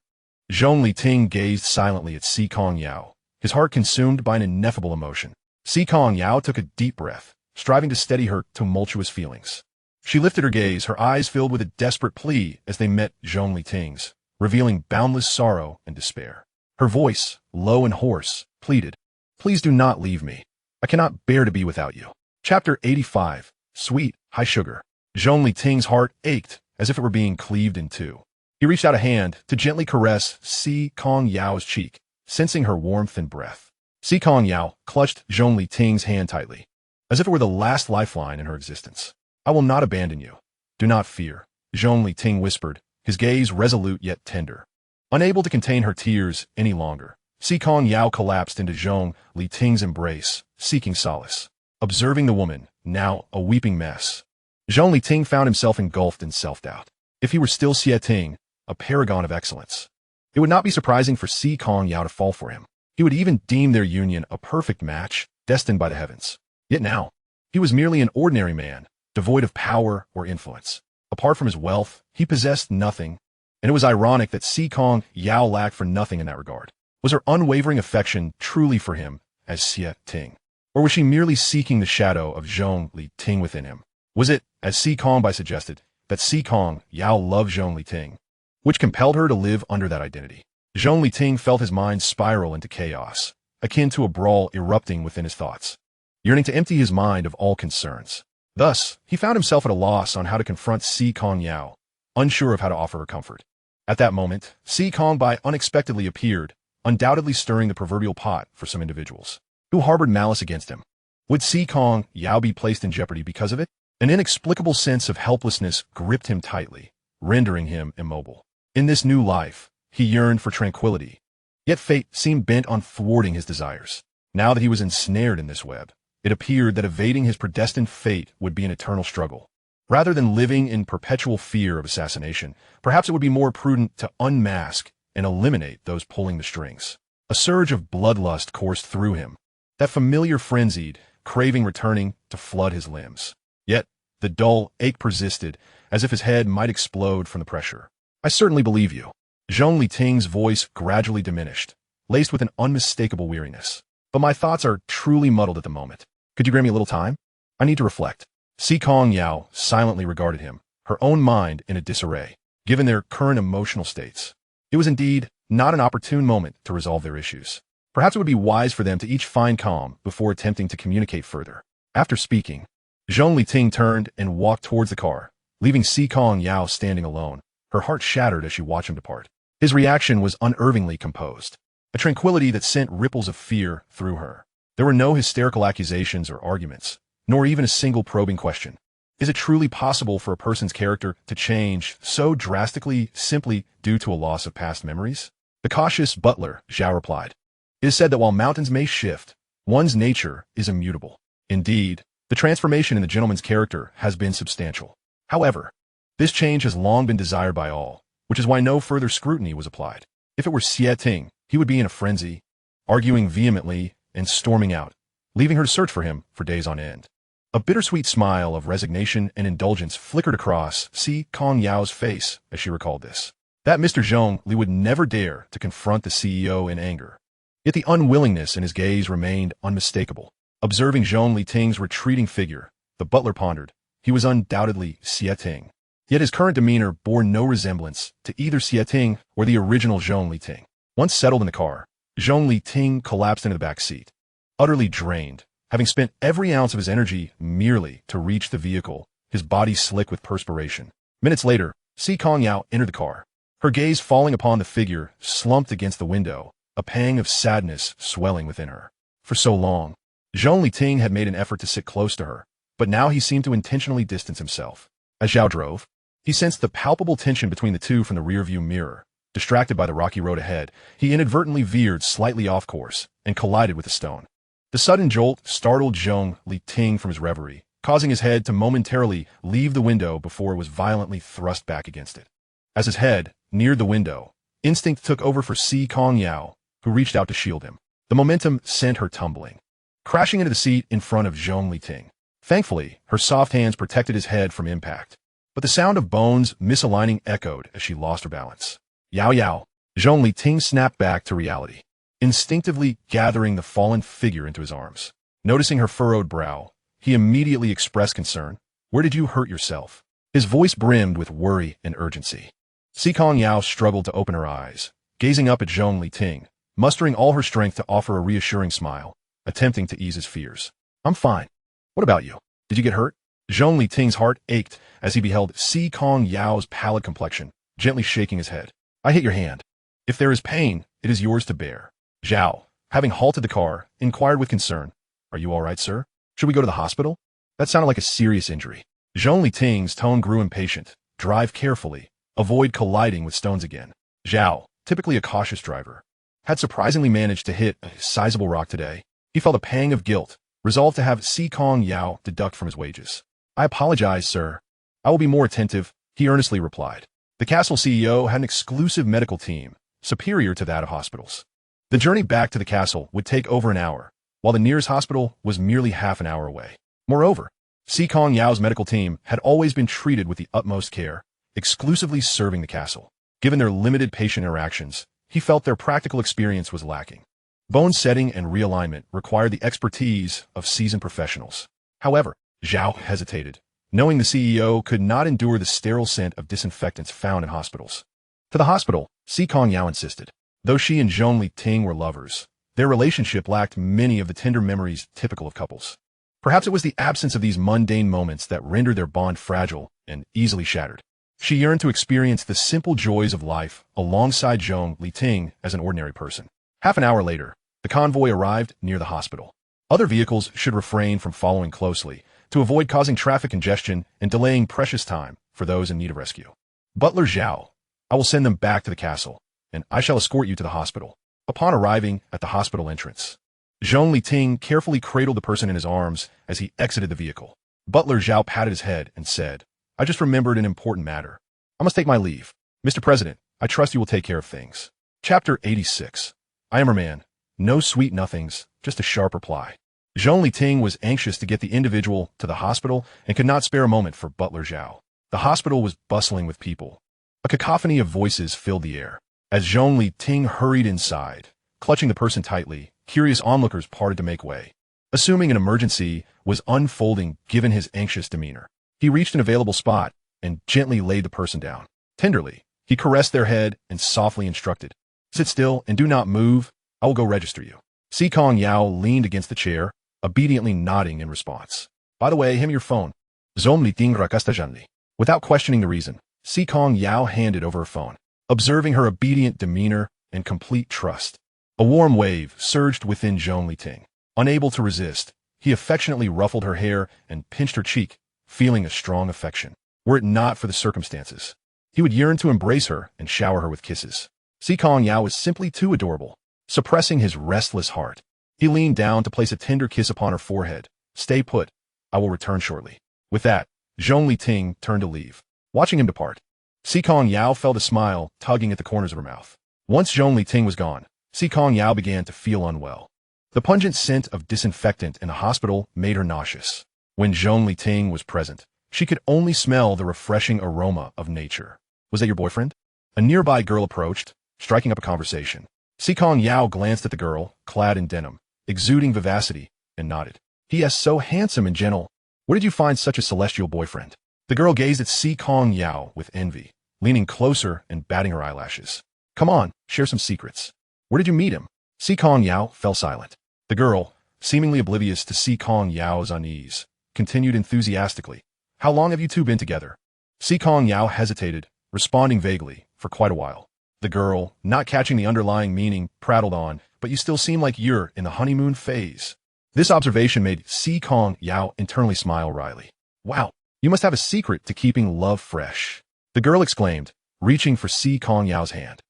Zhong Liting gazed silently at Si Kongyao, his heart consumed by an ineffable emotion. Si Kongyao took a deep breath, striving to steady her tumultuous feelings. She lifted her gaze, her eyes filled with a desperate plea as they met Zhong Liting's, revealing boundless sorrow and despair. Her voice, low and hoarse, pleaded, "Please do not leave me. I cannot bear to be without you." Chapter 85. Sweet, High Sugar. Zhong Liting's heart ached as if it were being cleaved in two. He reached out a hand to gently caress Si Kongyao's cheek, sensing her warmth and breath. Si Kongyao clutched Zhong Liting's hand tightly, as if it were the last lifeline in her existence. "I will not abandon you. Do not fear," Zhong Liting whispered, his gaze resolute yet tender. Unable to contain her tears any longer, Si Kongyao collapsed into Zhong Liting's embrace, seeking solace. Observing the woman, now a weeping mess, Zhong Liting found himself engulfed in self-doubt. If he were still Xie Ting, a paragon of excellence, it would not be surprising for Si Kongyao to fall for him. He would even deem their union a perfect match, destined by the heavens. Yet now, he was merely an ordinary man, devoid of power or influence. Apart from his wealth, he possessed nothing, and it was ironic that Si Kongyao lacked for nothing in that regard. Was her unwavering affection truly for him as Xie Ting? Or was she merely seeking the shadow of Zhong Liting within him? Was it, as Si Kongyao suggested, that Si Kongyao loved Zhong Liting, which compelled her to live under that identity? Zhong Liting felt his mind spiral into chaos, akin to a brawl erupting within his thoughts, yearning to empty his mind of all concerns. Thus, he found himself at a loss on how to confront Si Kongyao, unsure of how to offer her comfort. At that moment, Si Kongyao unexpectedly appeared, undoubtedly stirring the proverbial pot for some individuals who harbored malice against him. Would Si Kongyao be placed in jeopardy because of it? An inexplicable sense of helplessness gripped him tightly, rendering him immobile. In this new life, he yearned for tranquility, yet fate seemed bent on thwarting his desires. Now that he was ensnared in this web, it appeared that evading his predestined fate would be an eternal struggle. Rather than living in perpetual fear of assassination, perhaps it would be more prudent to unmask and eliminate those pulling the strings. A surge of bloodlust coursed through him, that familiar frenzied craving returning to flood his limbs. Yet, the dull ache persisted, as if his head might explode from the pressure. "I certainly believe you." Zhong Liting's voice gradually diminished, laced with an unmistakable weariness. "But my thoughts are truly muddled at the moment. Could you grant me a little time? I need to reflect." Si Kongyao silently regarded him, her own mind in a disarray, given their current emotional states. It was indeed not an opportune moment to resolve their issues. Perhaps it would be wise for them to each find calm before attempting to communicate further. After speaking, Zhong Liting turned and walked towards the car, leaving Si Kongyao standing alone, her heart shattered as she watched him depart. His reaction was unervingly composed, a tranquility that sent ripples of fear through her. There were no hysterical accusations or arguments, nor even a single probing question. Is it truly possible for a person's character to change so drastically simply due to a loss of past memories? The cautious butler, Zhao replied. It is said that while mountains may shift, one's nature is immutable. Indeed, the transformation in the gentleman's character has been substantial. However, This change has long been desired by all, which is why no further scrutiny was applied. If it were Si Ting, he would be in a frenzy, arguing vehemently and storming out, leaving her to search for him for days on end. A bittersweet smile of resignation and indulgence flickered across Si Kongyao's face as she recalled this. That Mr. Zhong Li would never dare to confront the CEO in anger. Yet the unwillingness in his gaze remained unmistakable. Observing Zhong Liting's retreating figure, the butler pondered. He was undoubtedly Si Ting. Yet his current demeanor bore no resemblance to either Si Ting or the original Zhong Liting. Once settled in the car, Zhong Liting collapsed into the back seat, utterly drained, having spent every ounce of his energy merely to reach the vehicle, his body slick with perspiration. Minutes later, Si Kongyao entered the car, her gaze falling upon the figure slumped against the window, a pang of sadness swelling within her. For so long, Zhong Liting had made an effort to sit close to her, but now he seemed to intentionally distance himself. As Zhao drove, he sensed the palpable tension between the two from the rearview mirror. Distracted by the rocky road ahead, he inadvertently veered slightly off course and collided with a stone. The sudden jolt startled Zhong Liting from his reverie, causing his head to momentarily leave the window before it was violently thrust back against it. As his head neared the window, instinct took over for Si Kongyao, who reached out to shield him. The momentum sent her tumbling, crashing into the seat in front of Zhong Liting. Thankfully, her soft hands protected his head from impact, but the sound of bones misaligning echoed as she lost her balance. Yao Yao! Zhong Liting snapped back to reality, instinctively gathering the fallen figure into his arms. Noticing her furrowed brow, he immediately expressed concern. Where did you hurt yourself? His voice brimmed with worry and urgency. Si Kongyao struggled to open her eyes, gazing up at Zhong Liting, mustering all her strength to offer a reassuring smile, attempting to ease his fears. I'm fine. What about you? Did you get hurt? Zhong Liting's heart ached as he beheld Si Kongyao's pallid complexion, gently shaking his head. I hit your hand. If there is pain, it is yours to bear. Zhao, having halted the car, inquired with concern. Are you all right, sir? Should we go to the hospital? That sounded like a serious injury. Zhong Liting's tone grew impatient. Drive carefully. Avoid colliding with stones again. Zhao, typically a cautious driver, had surprisingly managed to hit a sizable rock today. He felt a pang of guilt, resolved to have Si Kongyao deduct from his wages. I apologize, sir. I will be more attentive, he earnestly replied. The castle CEO had an exclusive medical team, superior to that of hospitals. The journey back to the castle would take over an hour, while the nearest hospital was merely half an hour away. Moreover, Si Kongyao's medical team had always been treated with the utmost care, exclusively serving the castle. Given their limited patient interactions, he felt their practical experience was lacking. Bone setting and realignment required the expertise of seasoned professionals. However, Zhao hesitated, knowing the CEO could not endure the sterile scent of disinfectants found in hospitals. To the hospital, Si Kongyao insisted. Though she and Zhong Liting were lovers, their relationship lacked many of the tender memories typical of couples. Perhaps it was the absence of these mundane moments that rendered their bond fragile and easily shattered. She yearned to experience the simple joys of life alongside Zhong Liting as an ordinary person. Half an hour later, the convoy arrived near the hospital. Other vehicles should refrain from following closely to avoid causing traffic congestion and delaying precious time for those in need of rescue. Butler Zhao, I will send them back to the castle, and I shall escort you to the hospital. Upon arriving at the hospital entrance, Zhong Liting carefully cradled the person in his arms as he exited the vehicle. Butler Zhao patted his head and said, I just remembered an important matter. I must take my leave. Mr. President, I trust you will take care of things. Chapter 86. I am her man. No sweet nothings, just a sharp reply. Zhong Liting was anxious to get the individual to the hospital and could not spare a moment for Butler Zhao. The hospital was bustling with people. A cacophony of voices filled the air. As Zhong Liting hurried inside, clutching the person tightly, curious onlookers parted to make way. Assuming an emergency was unfolding given his anxious demeanor, he reached an available spot and gently laid the person down. Tenderly, he caressed their head and softly instructed, sit still and do not move. I will go register you. Si Kongyao leaned against the chair, obediently nodding in response. By the way, hand me your phone. Zhong Liting rakastajanli. Without questioning the reason, Si Kongyao handed over her phone. Observing her obedient demeanor and complete trust, a warm wave surged within Zhong Liting. Unable to resist, he affectionately ruffled her hair and pinched her cheek, feeling a strong affection. Were it not for the circumstances, he would yearn to embrace her and shower her with kisses. Si Kongyao was simply too adorable. Suppressing his restless heart, he leaned down to place a tender kiss upon her forehead. Stay put. I will return shortly. With that, Zhong Liting turned to leave. watching him depart. Si Kongyao felt a smile tugging at the corners of her mouth. Once Zhong Liting was gone, Si Kongyao began to feel unwell. The pungent scent of disinfectant in the hospital made her nauseous. When Zhong Liting was present, she could only smell the refreshing aroma of nature. Was that your boyfriend? A nearby girl approached, striking up a conversation. Si Kongyao glanced at the girl, clad in denim, exuding vivacity, and nodded. He is so handsome and gentle. Where did you find such a celestial boyfriend? The girl gazed at Si Kongyao with envy, leaning closer and batting her eyelashes. Come on, share some secrets. Where did you meet him? Si Kongyao fell silent. The girl, seemingly oblivious to Si Kongyao's unease, continued enthusiastically. How long have you two been together? Si Kongyao hesitated, responding vaguely, for quite a while. The girl, not catching the underlying meaning, prattled on, but you still seem like you're in the honeymoon phase. This observation made Si Kongyao internally smile wryly. Wow, you must have a secret to keeping love fresh. The girl exclaimed, reaching for Si Kongyao's hand,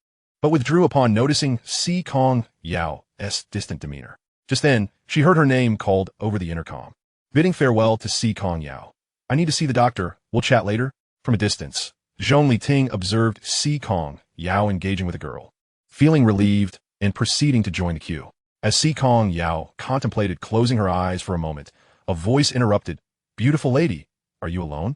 but withdrew upon noticing Si Kongyao's distant demeanor. Just then, she heard her name called over the intercom. Bidding farewell to Si Kongyao. I need to see the doctor. We'll chat later. From a distance, Zhong Liting observed Si Kongyao engaging with a girl, feeling relieved and proceeding to join the queue. As Si Kongyao contemplated closing her eyes for a moment, a voice interrupted. Beautiful lady, are you alone?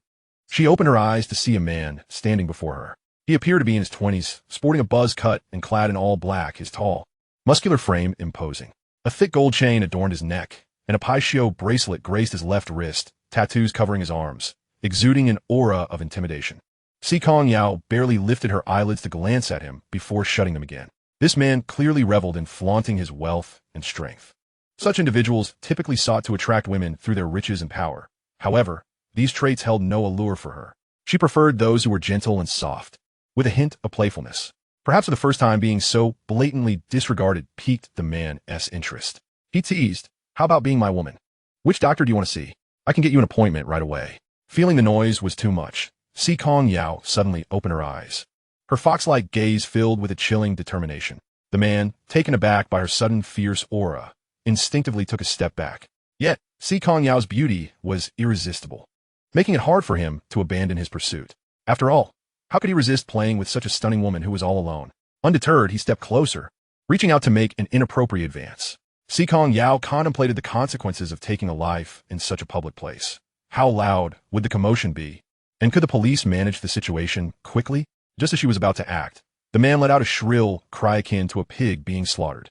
She opened her eyes to see a man standing before her. He appeared to be in his 20s, sporting a buzz cut and clad in all black, his tall, muscular frame imposing. A thick gold chain adorned his neck, and a Paisho bracelet graced his left wrist, tattoos covering his arms, exuding an aura of intimidation. Si Kongyao barely lifted her eyelids to glance at him before shutting them again. This man clearly reveled in flaunting his wealth and strength. Such individuals typically sought to attract women through their riches and power. However, these traits held no allure for her. She preferred those who were gentle and soft, with a hint of playfulness. Perhaps for the first time, being so blatantly disregarded piqued the man's interest. He teased, how about being my woman? Which doctor do you want to see? I can get you an appointment right away. Feeling the noise was too much, Si Kongyao suddenly opened her eyes. Her fox-like gaze filled with a chilling determination. The man, taken aback by her sudden fierce aura, instinctively took a step back. Yet, Si Kongyao's beauty was irresistible, making it hard for him to abandon his pursuit. After all, how could he resist playing with such a stunning woman who was all alone? Undeterred, he stepped closer, reaching out to make an inappropriate advance. Si Kongyao contemplated the consequences of taking a life in such a public place. How loud would the commotion be? And could the police manage the situation quickly? Just as she was about to act, the man let out a shrill cry akin to a pig being slaughtered.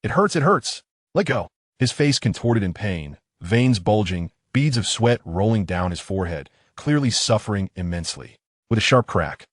It hurts, it hurts. Let go. His face contorted in pain, veins bulging, beads of sweat rolling down his forehead, clearly suffering immensely. With a sharp crack,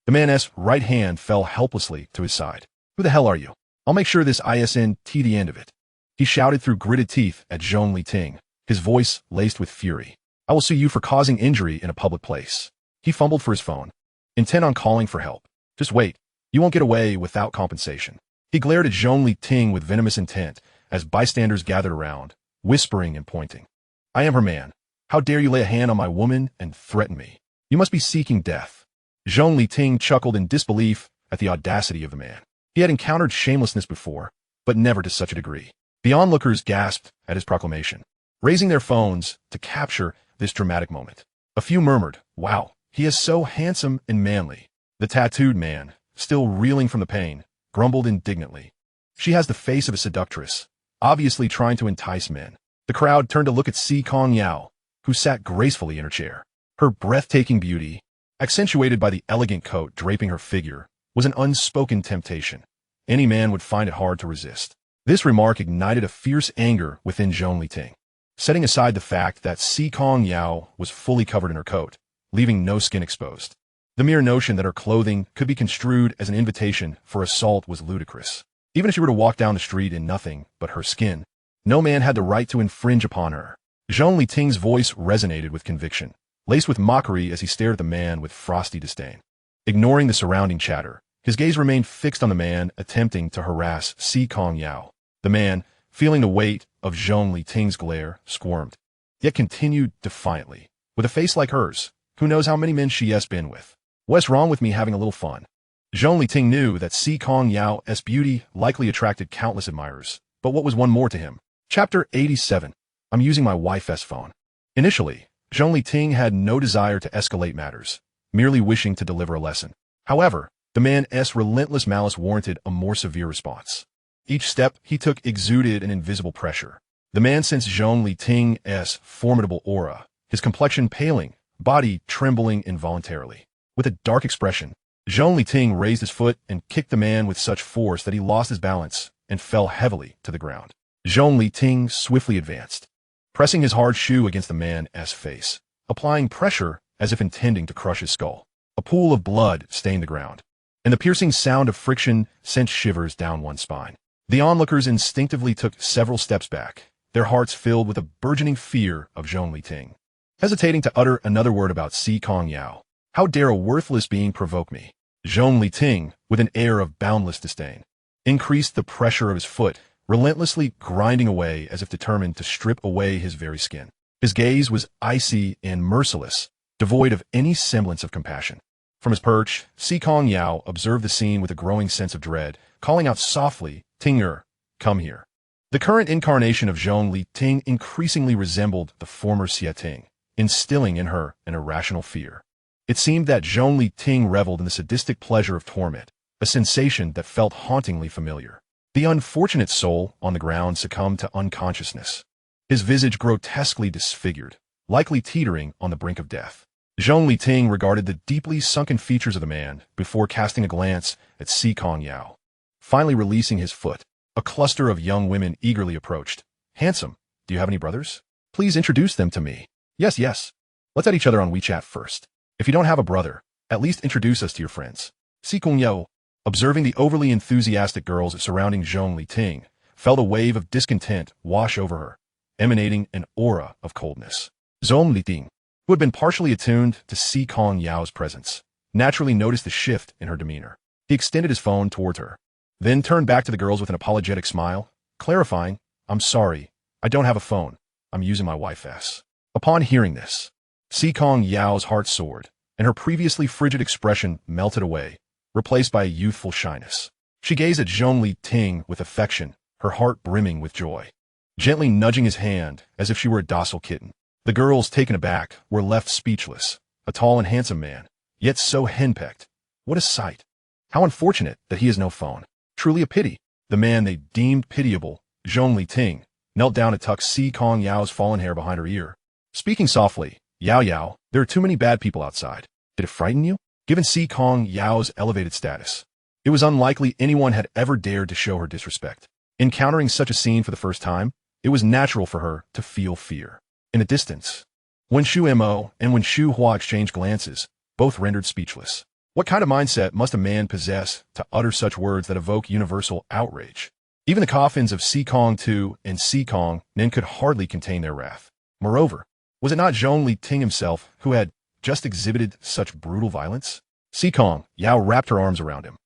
the man's right hand fell helplessly to his side. Who the hell are you? I'll make sure this isn't the end of it. He shouted through gritted teeth at Zhong Liting, his voice laced with fury. I will sue you for causing injury in a public place. He fumbled for his phone, intent on calling for help. Just wait. You won't get away without compensation. He glared at Zhong Liting with venomous intent as bystanders gathered around, whispering and pointing. I am her man. How dare you lay a hand on my woman and threaten me? You must be seeking death. Zhong Liting chuckled in disbelief at the audacity of the man. He had encountered shamelessness before, but never to such a degree. The onlookers gasped at his proclamation, raising their phones to capture this dramatic moment. A few murmured, wow, he is so handsome and manly. The tattooed man, still reeling from the pain, grumbled indignantly. She has the face of a seductress, obviously trying to entice men. The crowd turned to look at Si Kongyao, who sat gracefully in her chair. Her breathtaking beauty, accentuated by the elegant coat draping her figure, was an unspoken temptation. Any man would find it hard to resist. This remark ignited a fierce anger within Zhong Liting. Setting aside the fact that Si Kongyao was fully covered in her coat, leaving no skin exposed, the mere notion that her clothing could be construed as an invitation for assault was ludicrous. Even if she were to walk down the street in nothing but her skin, no man had the right to infringe upon her. Zhong Liting's voice resonated with conviction, laced with mockery as he stared at the man with frosty disdain. Ignoring the surrounding chatter, his gaze remained fixed on the man attempting to harass Si Kongyao. The man, feeling the weight of Zhong Liting's glare, squirmed, yet continued defiantly. With a face like hers, who knows how many men she has been with? What's wrong with me having a little fun? Zhong Liting knew that Si Kongyao's beauty likely attracted countless admirers, but what was one more to him? Chapter 87. I'm using my wife's phone. Initially, Zhong Liting had no desire to escalate matters, merely wishing to deliver a lesson. However, the man's relentless malice warranted a more severe response. Each step he took exuded an invisible pressure. The man sensed Zhong Liting's formidable aura, his complexion paling, body trembling involuntarily. With a dark expression, Zhong Liting raised his foot and kicked the man with such force that he lost his balance and fell heavily to the ground. Zhong Liting swiftly advanced, pressing his hard shoe against the man's face, applying pressure as if intending to crush his skull. A pool of blood stained the ground, and the piercing sound of friction sent shivers down one's spine. The onlookers instinctively took several steps back, their hearts filled with a burgeoning fear of Zhong Liting. Hesitating to utter another word about Si Kongyao. How dare a worthless being provoke me? Zhong Liting, with an air of boundless disdain, increased the pressure of his foot, relentlessly grinding away as if determined to strip away his very skin. His gaze was icy and merciless, devoid of any semblance of compassion. From his perch, Si Kongyao observed the scene with a growing sense of dread, calling out softly, "Tinger, come here." The current incarnation of Zhong Liting increasingly resembled the former Xie Ting, instilling in her an irrational fear. It seemed that Zhong Liting reveled in the sadistic pleasure of torment, a sensation that felt hauntingly familiar. The unfortunate soul on the ground succumbed to unconsciousness, his visage grotesquely disfigured, likely teetering on the brink of death. Zhong Liting regarded the deeply sunken features of the man before casting a glance at Si Kongyao. Finally releasing his foot, a cluster of young women eagerly approached. "Handsome, do you have any brothers? Please introduce them to me." Yes. Let's add each other on WeChat first. If you don't have a brother, at least introduce us to your friends." Si Kongyao, observing the overly enthusiastic girls surrounding Zhong Liting, felt a wave of discontent wash over her, emanating an aura of coldness. Zhong Liting, who had been partially attuned to Si Kongyao's presence, naturally noticed the shift in her demeanor. He extended his phone towards her, then turned back to the girls with an apologetic smile, clarifying, "I'm sorry, I don't have a phone. I'm using my wife's." Upon hearing this, Si Kongyao's heart soared, and her previously frigid expression melted away, replaced by a youthful shyness. She gazed at Zhong Liting with affection, her heart brimming with joy, gently nudging his hand as if she were a docile kitten. The girls, taken aback, were left speechless. A tall and handsome man, yet so henpecked. What a sight! How unfortunate that he has no phone. Truly a pity. The man they deemed pitiable, Zhong Liting, knelt down to tuck Si Kongyao's fallen hair behind her ear, speaking softly, Yao, there are too many bad people outside. Did it frighten you?" Given Si Kongyao's elevated status, it was unlikely anyone had ever dared to show her disrespect. Encountering such a scene for the first time, it was natural for her to feel fear. In the distance, Wen Shu Mo and Wen Shu Hua exchanged glances, both rendered speechless. What kind of mindset must a man possess to utter such words that evoke universal outrage? Even the coffins of Si Kong Tu and Si Kong Nen could hardly contain their wrath. Moreover, was it not Zhong Liting himself who had just exhibited such brutal violence? Si Kongyao wrapped her arms around him,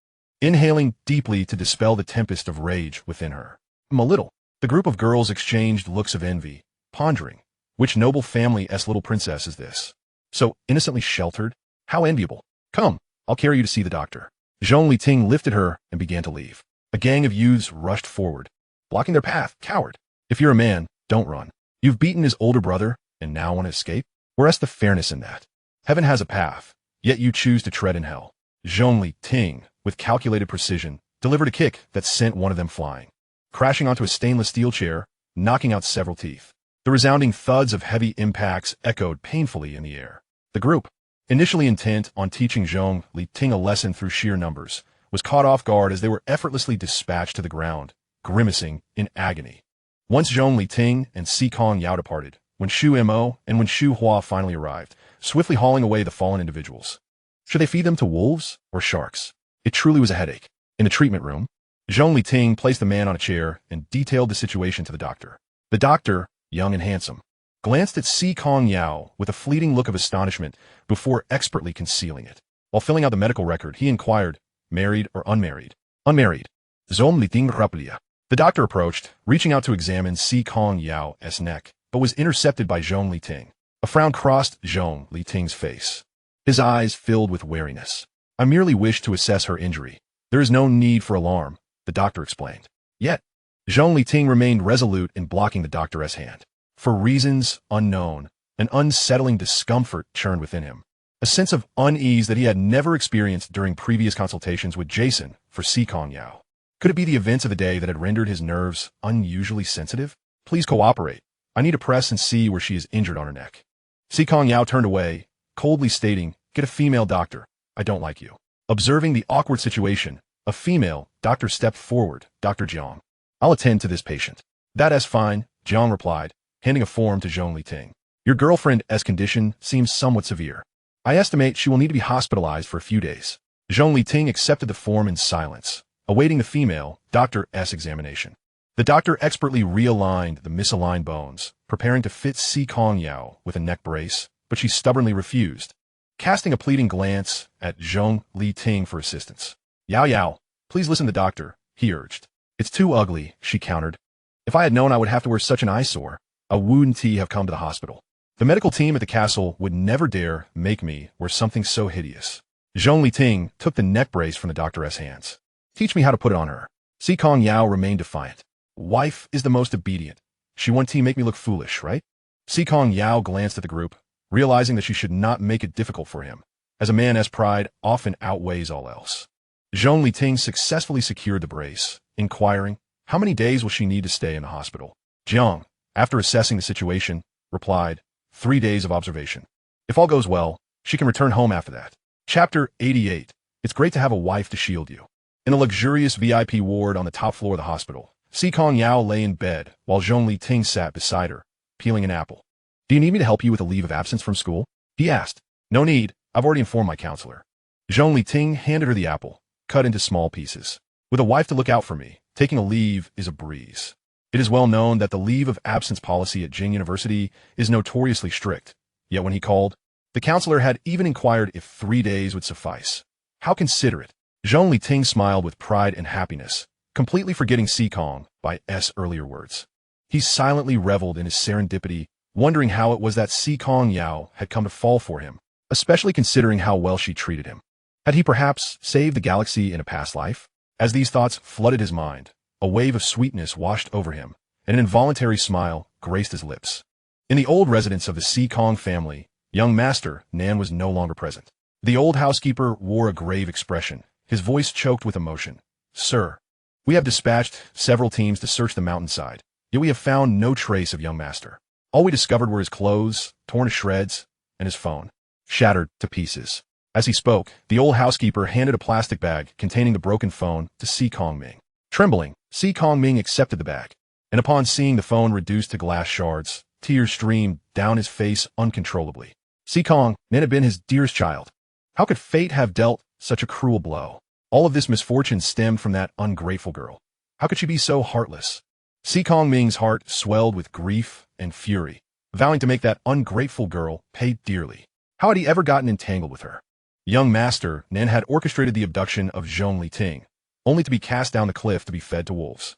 inhaling deeply to dispel the tempest of rage within her. A little, the group of girls exchanged looks of envy, pondering, which noble family's little princess is this? So innocently sheltered? How enviable. Come, I'll carry you to see the doctor. Zhong Liting lifted her and began to leave. A gang of youths rushed forward, blocking their path. "Coward! If you're a man, don't run. You've beaten his older brother, and now want to escape? Where's the fairness in that? Heaven has a path, yet you choose to tread in hell." Zhong Liting, with calculated precision, delivered a kick that sent one of them flying, crashing onto a stainless steel chair, knocking out several teeth. The resounding thuds of heavy impacts echoed painfully in the air. The group, initially intent on teaching Zhong Liting a lesson through sheer numbers, was caught off guard as they were effortlessly dispatched to the ground, grimacing in agony. Once Zhong Liting and Si Kongyao departed, Wen Shu Mo and Wen Shu Hua finally arrived, swiftly hauling away the fallen individuals. Should they feed them to wolves or sharks? It truly was a headache. In the treatment room, Zhong Liting placed the man on a chair and detailed the situation to the doctor. The doctor, young and handsome, glanced at Si Kongyao with a fleeting look of astonishment before expertly concealing it. While filling out the medical record, he inquired, "Married or unmarried?" "Unmarried." Zhong Liting rapidly. The doctor approached, reaching out to examine Si Kongyao's neck, but was intercepted by Zhong Liting. A frown crossed Zhong Liting's face. His eyes filled with wariness. "I merely wish to assess her injury. There is no need for alarm," the doctor explained. Yet, Zhong Liting remained resolute in blocking the doctor's hand. For reasons unknown, an unsettling discomfort churned within him. a sense of unease that he had never experienced during previous consultations with Jason for Si Kongyao. Could it be the events of the day that had rendered his nerves unusually sensitive? Please cooperate. I need to press and see where she is injured on her neck. Si Kongyao turned away, coldly stating, "Get a female doctor. I don't like you." Observing the awkward situation, a female doctor stepped forward. "Dr. Zhong, I'll attend to this patient." "That's fine," Zhong replied, handing a form to Zhong Liting. "Your girlfriend's condition seems somewhat severe. I estimate she will need to be hospitalized for a few days." Zhong Liting accepted the form in silence, awaiting the female doctor's examination. The doctor expertly realigned the misaligned bones, preparing to fit Si Kongyao with a neck brace, but she stubbornly refused, casting a pleading glance at Zhong Liting for assistance. Yao, please listen to the doctor," he urged. "It's too ugly," she countered. "If I had known I would have to wear such an eyesore, I wouldn't have come to the hospital. The medical team at the castle would never dare make me wear something so hideous." Zhong Liting took the neck brace from the doctor's hands. "Teach me how to put it on her." Si Kongyao remained defiant. "Wife is the most obedient. She won't make me look foolish, right?" Si Kongyao glanced at the group, realizing that she should not make it difficult for him, as a man's pride often outweighs all else. Zhong Liting successfully secured the brace, inquiring, "How many days will she need to stay in the hospital?" Zhong, after assessing the situation, replied, 3 days of observation. If all goes well, she can return home after that. Chapter 88. It's great to have a wife to shield you. In a luxurious VIP ward on the top floor of the hospital, Si Kongyao lay in bed while Zhong Liting sat beside her, peeling an apple. "Do you need me to help you with a leave of absence from school?" he asked. "No need. I've already informed my counselor." Zhong Liting handed her the apple, cut into small pieces. "With a wife to look out for me, taking a leave is a breeze. It is well known that the leave of absence policy at Jing University is notoriously strict. Yet when he called, the counselor had even inquired if 3 days would suffice. How considerate." Zhong Liting smiled with pride and happiness, completely forgetting Si Kongy's earlier words. He silently reveled in his serendipity, wondering how it was that Si Kongyao had come to fall for him, especially considering how well she treated him. Had he perhaps saved the galaxy in a past life? As these thoughts flooded his mind, a wave of sweetness washed over him, and an involuntary smile graced his lips. In the old residence of the Si Kong family, young Master Nan was no longer present. The old housekeeper wore a grave expression, his voice choked with emotion. "Sir, we have dispatched several teams to search the mountainside, yet we have found no trace of young Master. All we discovered were his clothes, torn to shreds, and his phone, shattered to pieces." As he spoke, the old housekeeper handed a plastic bag containing the broken phone to Si Kongyao. Trembling, Si Kongyao accepted the bag, and upon seeing the phone reduced to glass shards, tears streamed down his face uncontrollably. Si Kongyao had been his dearest child. How could fate have dealt such a cruel blow? All of this misfortune stemmed from that ungrateful girl. How could she be so heartless? Si Kongyang's heart swelled with grief and fury, vowing to make that ungrateful girl pay dearly. How had he ever gotten entangled with her? Young Master Nan had orchestrated the abduction of Zhong Liting, only to be cast down the cliff to be fed to wolves.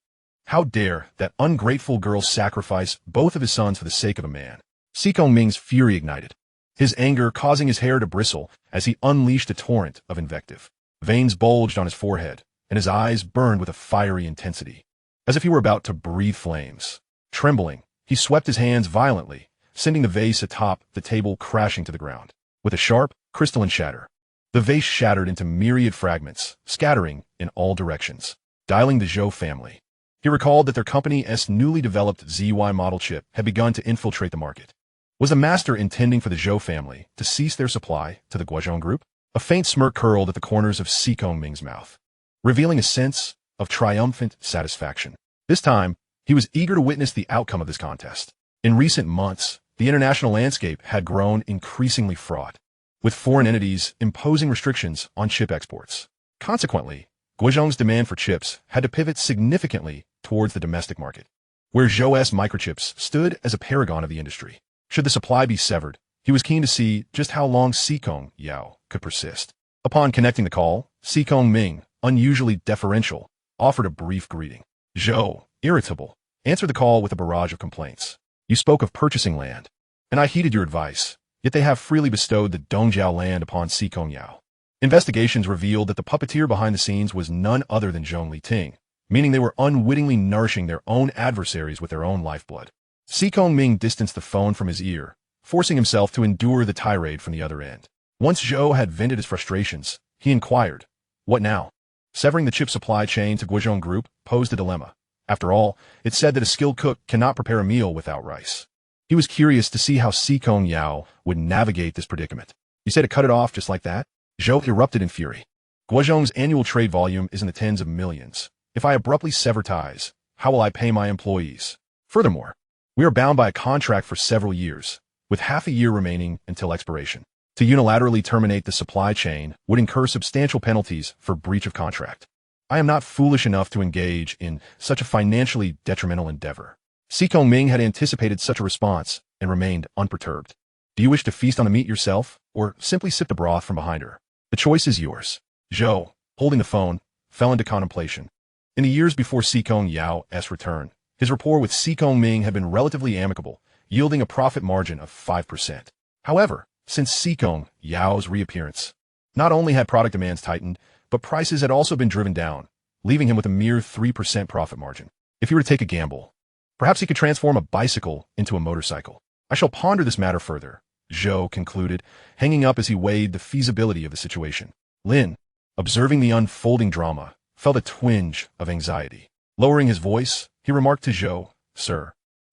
How dare that ungrateful girl sacrifice both of his sons for the sake of a man? Si Kongyang's fury ignited, his anger causing his hair to bristle as he unleashed a torrent of invective. Veins bulged on his forehead, and his eyes burned with a fiery intensity, as if he were about to breathe flames. Trembling, he swept his hands violently, sending the vase atop the table crashing to the ground. With a sharp, crystalline shatter, the vase shattered into myriad fragments, scattering in all directions, dialing the Zhou family. He recalled that their company's newly developed ZY model chip had begun to infiltrate the market. Was the master intending for the Zhou family to cease their supply to the Guozhong group? A faint smirk curled at the corners of Si Kongyang's mouth, revealing a sense of triumphant satisfaction. This time, he was eager to witness the outcome of this contest. In recent months, the international landscape had grown increasingly fraught, with foreign entities imposing restrictions on chip exports. Consequently, Guozhong's demand for chips had to pivot significantly towards the domestic market, where Zhou's microchips stood as a paragon of the industry. Should the supply be severed, he was keen to see just how long Si Kongyao could persist. Upon connecting the call, Si Kongyao, unusually deferential, offered a brief greeting. Zhou, irritable, answered the call with a barrage of complaints. "You spoke of purchasing land, and I heeded your advice, yet they have freely bestowed the Dongjiao land upon Si Kongyao." Investigations revealed that the puppeteer behind the scenes was none other than Zhong Liting, meaning they were unwittingly nourishing their own adversaries with their own lifeblood. Si Kongyao distanced the phone from his ear, forcing himself to endure the tirade from the other end. Once Zhou had vented his frustrations, he inquired, "What now?" Severing the chip supply chain to Guizhong Group posed a dilemma. After all, it said that a skilled cook cannot prepare a meal without rice. He was curious to see how Si Kongyao would navigate this predicament. "You say to cut it off just like that?" Zhou erupted in fury. "Guizhong's annual trade volume is in the tens of millions. If I abruptly sever ties, how will I pay my employees? Furthermore, we are bound by a contract for several years, with half a year remaining until expiration. To unilaterally terminate the supply chain would incur substantial penalties for breach of contract. I am not foolish enough to engage in such a financially detrimental endeavor." Si Kongyao had anticipated such a response and remained unperturbed. "Do you wish to feast on the meat yourself, or simply sip the broth from behind her? The choice is yours." Zhou, holding the phone, fell into contemplation. In the years before Si Kongyao's return, his rapport with Si Kongyao had been relatively amicable, yielding a profit margin of 5%. However, since Si Kongyao's reappearance, not only had product demands tightened, but prices had also been driven down, leaving him with a mere 3% profit margin. If he were to take a gamble, perhaps he could transform a bicycle into a motorcycle. "I shall ponder this matter further," Zhou concluded, hanging up as he weighed the feasibility of the situation. Lin, observing the unfolding drama, felt a twinge of anxiety. Lowering his voice, he remarked to Zhou, "Sir,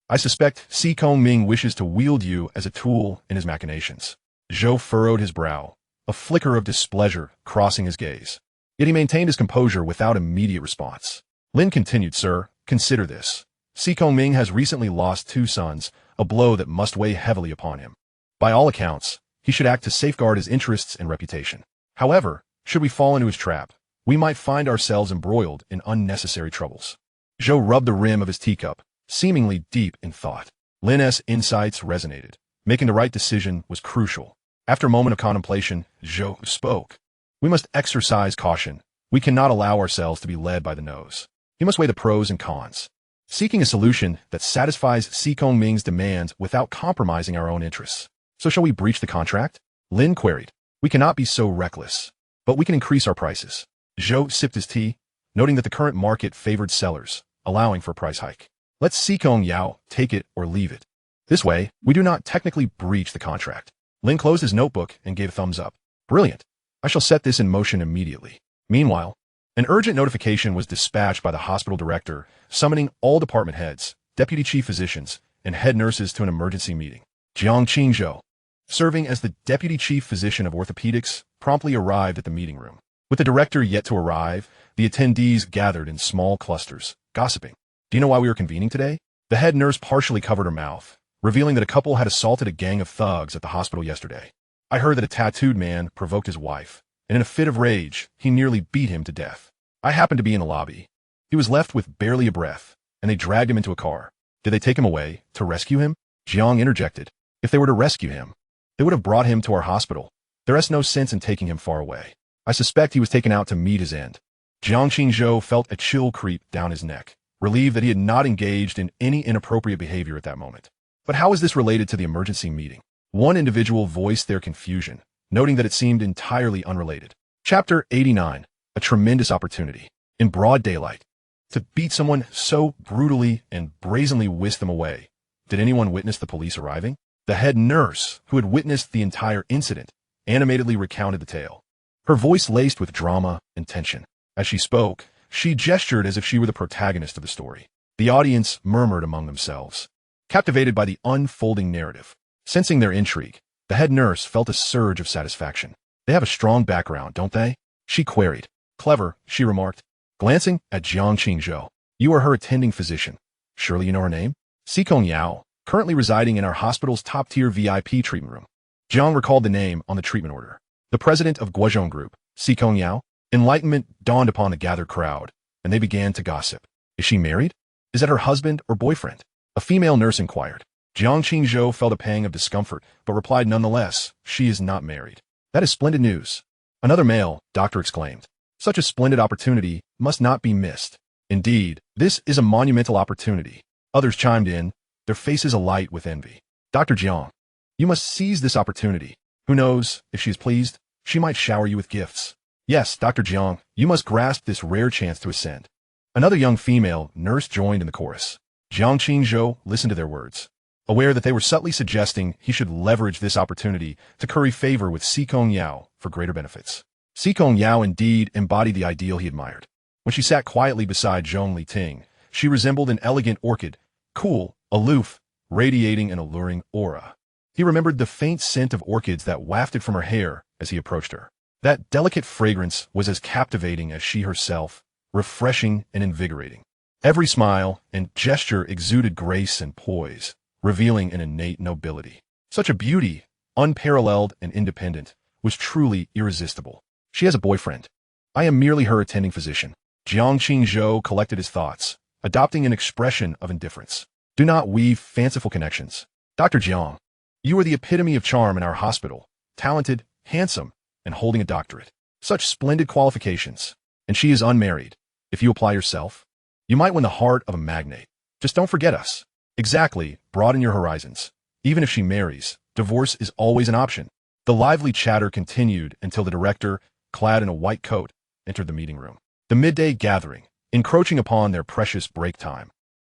I suspect Si Kongyao wishes to wield you as a tool in his machinations." Zhou furrowed his brow, a flicker of displeasure crossing his gaze. Yet he maintained his composure without immediate response. Lin continued, "Sir, consider this. Si Kongyao has recently lost 2 sons, a blow that must weigh heavily upon him. By all accounts, he should act to safeguard his interests and reputation. However, should we fall into his trap, we might find ourselves embroiled in unnecessary troubles." Zhou rubbed the rim of his teacup, seemingly deep in thought. Lin's insights resonated. Making the right decision was crucial. After a moment of contemplation, Zhou spoke. "We must exercise caution. We cannot allow ourselves to be led by the nose. We must weigh the pros and cons, seeking a solution that satisfies Si Kongyang's demands without compromising our own interests." "So shall we breach the contract?" Lin queried. "We cannot be so reckless, but we can increase our prices." Zhou sipped his tea, noting that the current market favored sellers, allowing for a price hike. "Let Si Kongyao take it or leave it. This way, we do not technically breach the contract." Lin closed his notebook and gave a thumbs up. "Brilliant. I shall set this in motion immediately." Meanwhile, an urgent notification was dispatched by the hospital director, summoning all department heads, deputy chief physicians, and head nurses to an emergency meeting. Zhong Qingqian, serving as the deputy chief physician of orthopedics, promptly arrived at the meeting room. With the director yet to arrive, the attendees gathered in small clusters, gossiping. "Do you know why we are convening today?" The head nurse partially covered her mouth, revealing that a couple had assaulted a gang of thugs at the hospital yesterday. "I heard that a tattooed man provoked his wife, and in a fit of rage, he nearly beat him to death. I happened to be in the lobby. He was left with barely a breath, and they dragged him into a car. Did they take him away to rescue him?" Jiang interjected. "If they were to rescue him, they would have brought him to our hospital. There is no sense in taking him far away. I suspect he was taken out to meet his end." Jiang Qingzhou felt a chill creep down his neck, relieved that he had not engaged in any inappropriate behavior at that moment. But how is this related to the emergency meeting? One individual voiced their confusion, noting that it seemed entirely unrelated. Chapter 89. A tremendous opportunity. In broad daylight. To beat someone so brutally and brazenly whisk them away. Did anyone witness the police arriving? The head nurse, who had witnessed the entire incident, animatedly recounted the tale. Her voice laced with drama and tension. As she spoke, she gestured as if she were the protagonist of the story. The audience murmured among themselves, captivated by the unfolding narrative. Sensing their intrigue, the head nurse felt a surge of satisfaction. "They have a strong background, don't they?" she queried. "Clever," she remarked, glancing at Zhong Qingzhou. "You are her attending physician. Surely you know her name?" "Si Kongyao, currently residing in our hospital's top-tier VIP treatment room." Zhang recalled the name on the treatment order. The president of Guizhong Group, Si Kongyao. Enlightenment dawned upon the gathered crowd, and they began to gossip. "Is she married? Is that her husband or boyfriend?" A female nurse inquired. Jiang Qingzhou felt a pang of discomfort, but replied nonetheless, "She is not married." "That is splendid news." Another male doctor exclaimed. "Such a splendid opportunity must not be missed." "Indeed, this is a monumental opportunity." Others chimed in, their faces alight with envy. "Dr. Jiang, you must seize this opportunity. Who knows, if she is pleased, she might shower you with gifts." "Yes, Dr. Jiang, you must grasp this rare chance to ascend." Another young female nurse joined in the chorus. Jiang Qingzhou listened to their words. aware that they were subtly suggesting he should leverage this opportunity to curry favor with Si Kongyao for greater benefits. Si Kongyao indeed embodied the ideal he admired. When she sat quietly beside Zhong Liting, she resembled an elegant orchid, cool, aloof, radiating an alluring aura. He remembered the faint scent of orchids that wafted from her hair as he approached her. That delicate fragrance was as captivating as she herself, refreshing and invigorating. Every smile and gesture exuded grace and poise, revealing an innate nobility. Such a beauty, unparalleled and independent, was truly irresistible. She has a boyfriend. I am merely her attending physician. Jiang Qingzhou collected his thoughts, adopting an expression of indifference. Do not weave fanciful connections. Dr. Jiang, you are the epitome of charm in our hospital, talented, handsome, and holding a doctorate. Such splendid qualifications. And she is unmarried. If you apply yourself, you might win the heart of a magnate. Just don't forget us. Exactly, broaden your horizons. Even if she marries, divorce is always an option. The lively chatter continued until the director, clad in a white coat, entered the meeting room. The midday gathering, encroaching upon their precious break time,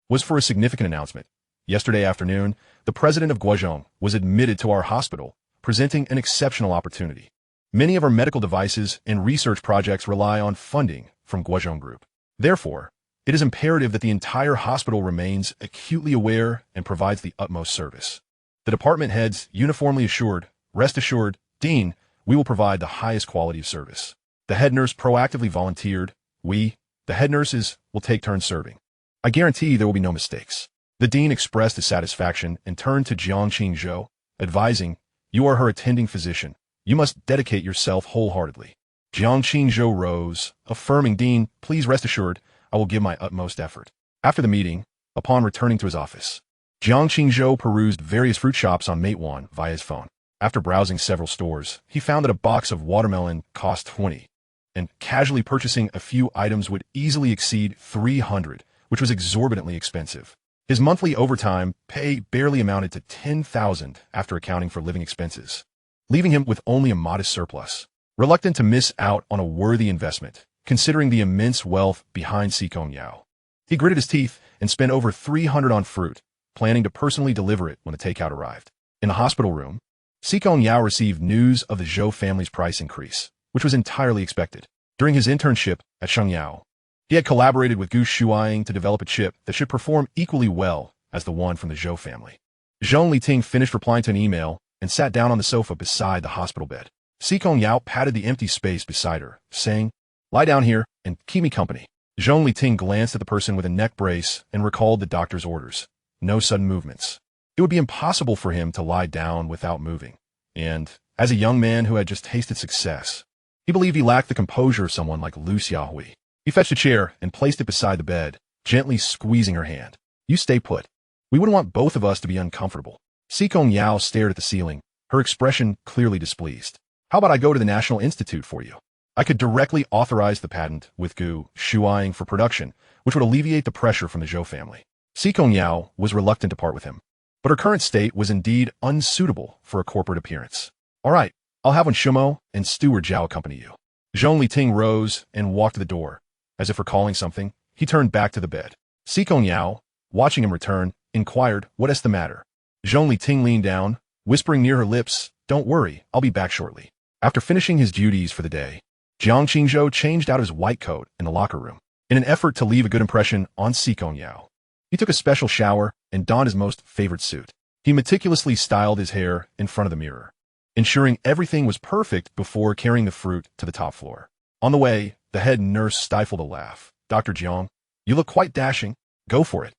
was for a significant announcement. Yesterday afternoon, the president of Guozhong was admitted to our hospital, presenting an exceptional opportunity. Many of our medical devices and research projects rely on funding from Guozhong Group. Therefore, it is imperative that the entire hospital remains acutely aware and provides the utmost service. The department heads uniformly assured, rest assured, Dean, we will provide the highest quality of service. The head nurse proactively volunteered, we, the head nurses, will take turns serving. I guarantee there will be no mistakes. The dean expressed his satisfaction and turned to Jiang Qingzhou, advising, you are her attending physician. You must dedicate yourself wholeheartedly. Jiang Qingzhou rose, affirming, Dean, please rest assured, I will give my utmost effort. After the meeting, upon returning to his office, Jiang Qingzhou perused various fruit shops on Matewan via his phone. After browsing several stores, he found that a box of watermelon cost 20, and casually purchasing a few items would easily exceed 300, which was exorbitantly expensive. His monthly overtime pay barely amounted to 10,000 after accounting for living expenses, leaving him with only a modest surplus. Reluctant to miss out on a worthy investment, considering the immense wealth behind Si Kongyao, he gritted his teeth and spent over 300 on fruit, planning to personally deliver it when the takeout arrived. In the hospital room, Si Kongyao received news of the Zhou family's price increase, which was entirely expected. During his internship at Shengyao, he had collaborated with Gu Shuiying to develop a chip that should perform equally well as the one from the Zhou family. Zhong Liting finished replying to an email and sat down on the sofa beside the hospital bed. Si Kongyao patted the empty space beside her, saying, lie down here and keep me company. Zhong Liting glanced at the person with a neck brace and recalled the doctor's orders. No sudden movements. It would be impossible for him to lie down without moving. And, as a young man who had just tasted success, he believed he lacked the composure of someone like Lu Xiaohui. He fetched a chair and placed it beside the bed, gently squeezing her hand. You stay put. We wouldn't want both of us to be uncomfortable. Si Kongyao stared at the ceiling, her expression clearly displeased. How about I go to the National Institute for you? I could directly authorize the patent with Gu Shuiying for production, which would alleviate the pressure from the Zhou family. Si Kongyao was reluctant to part with him, but her current state was indeed unsuitable for a corporate appearance. All right, I'll have Shumo and Steward Zhao accompany you. Zhong Liting rose and walked to the door. As if recalling something, he turned back to the bed. Si Kongyao, watching him return, inquired, what is the matter? Zhong Liting leaned down, whispering near her lips, don't worry, I'll be back shortly. After finishing his duties for the day, Jiang Qingzhou changed out his white coat in the locker room. In an effort to leave a good impression on Si Kongyao, he took a special shower and donned his most favorite suit. He meticulously styled his hair in front of the mirror, ensuring everything was perfect before carrying the fruit to the top floor. On the way, the head nurse stifled a laugh. Dr. Jiang, you look quite dashing. Go for it.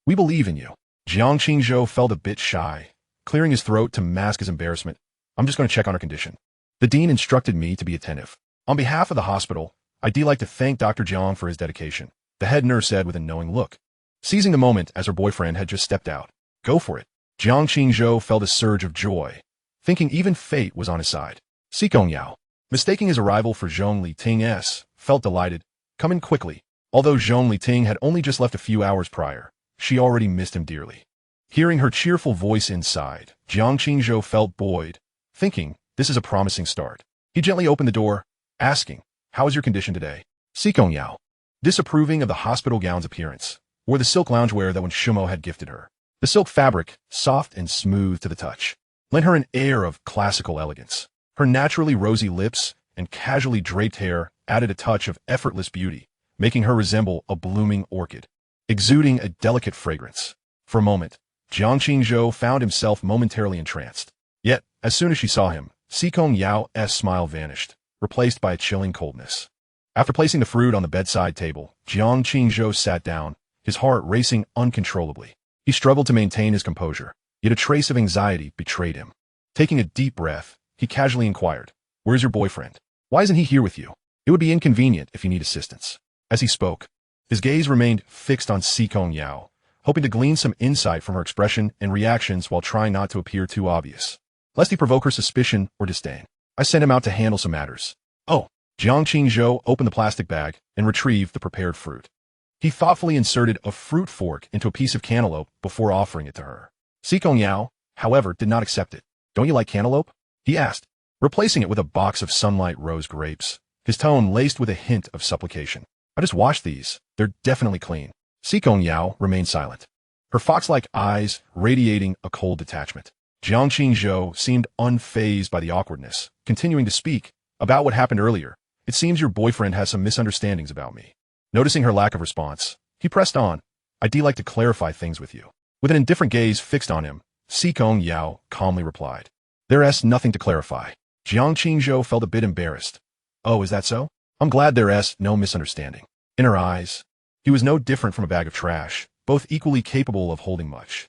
We believe in you. Jiang Qingzhou felt a bit shy, clearing his throat to mask his embarrassment. I'm just going to check on her condition. The dean instructed me to be attentive. On behalf of the hospital, I'd like to thank Dr. Jiang for his dedication, the head nurse said with a knowing look, seizing the moment as her boyfriend had just stepped out. Go for it. Jiang Qingzhou felt a surge of joy, thinking even fate was on his side. Si Kongyao, mistaking his arrival for Zhong Liting, felt delighted. Come in quickly. Although Zhong Liting had only just left a few hours prior, she already missed him dearly. Hearing her cheerful voice inside, Jiang Qingzhou felt buoyed, thinking, this is a promising start. He gently opened the door, asking, how is your condition today? Si Kongyao, disapproving of the hospital gown's appearance, wore the silk loungewear that Shumo had gifted her. The silk fabric, soft and smooth to the touch, lent her an air of classical elegance. Her naturally rosy lips and casually draped hair added a touch of effortless beauty, making her resemble a blooming orchid, exuding a delicate fragrance. For a moment, Zhong Qingqian found himself momentarily entranced. Yet, as soon as she saw him, Si Kongyao's smile vanished, replaced by a chilling coldness. After placing the fruit on the bedside table, Zhong Qingqian sat down, his heart racing uncontrollably. He struggled to maintain his composure, yet a trace of anxiety betrayed him. Taking a deep breath, he casually inquired, "Where's your boyfriend? Why isn't he here with you? It would be inconvenient if you need assistance." As he spoke, his gaze remained fixed on Si Kongyao, hoping to glean some insight from her expression and reactions while trying not to appear too obvious, lest he provoke her suspicion or disdain. "I sent him out to handle some matters." "Oh." Zhong Qingqian opened the plastic bag and retrieved the prepared fruit. He thoughtfully inserted a fruit fork into a piece of cantaloupe before offering it to her. Si Kongyao, however, did not accept it. "Don't you like cantaloupe?" he asked, replacing it with a box of sunlight rose grapes, his tone laced with a hint of supplication. "I just washed these. They're definitely clean." Si Kongyao remained silent, her fox-like eyes radiating a cold detachment. Zhong Qingqian seemed unfazed by the awkwardness, continuing to speak. "About what happened earlier, it seems your boyfriend has some misunderstandings about me." Noticing her lack of response, he pressed on, "I'd like to clarify things with you." With an indifferent gaze fixed on him, Si Kongyao calmly replied, "There's nothing to clarify." Zhong Qingqian felt a bit embarrassed. "Oh, is that so? I'm glad there's no misunderstanding." In her eyes, he was no different from a bag of trash, both equally capable of holding much.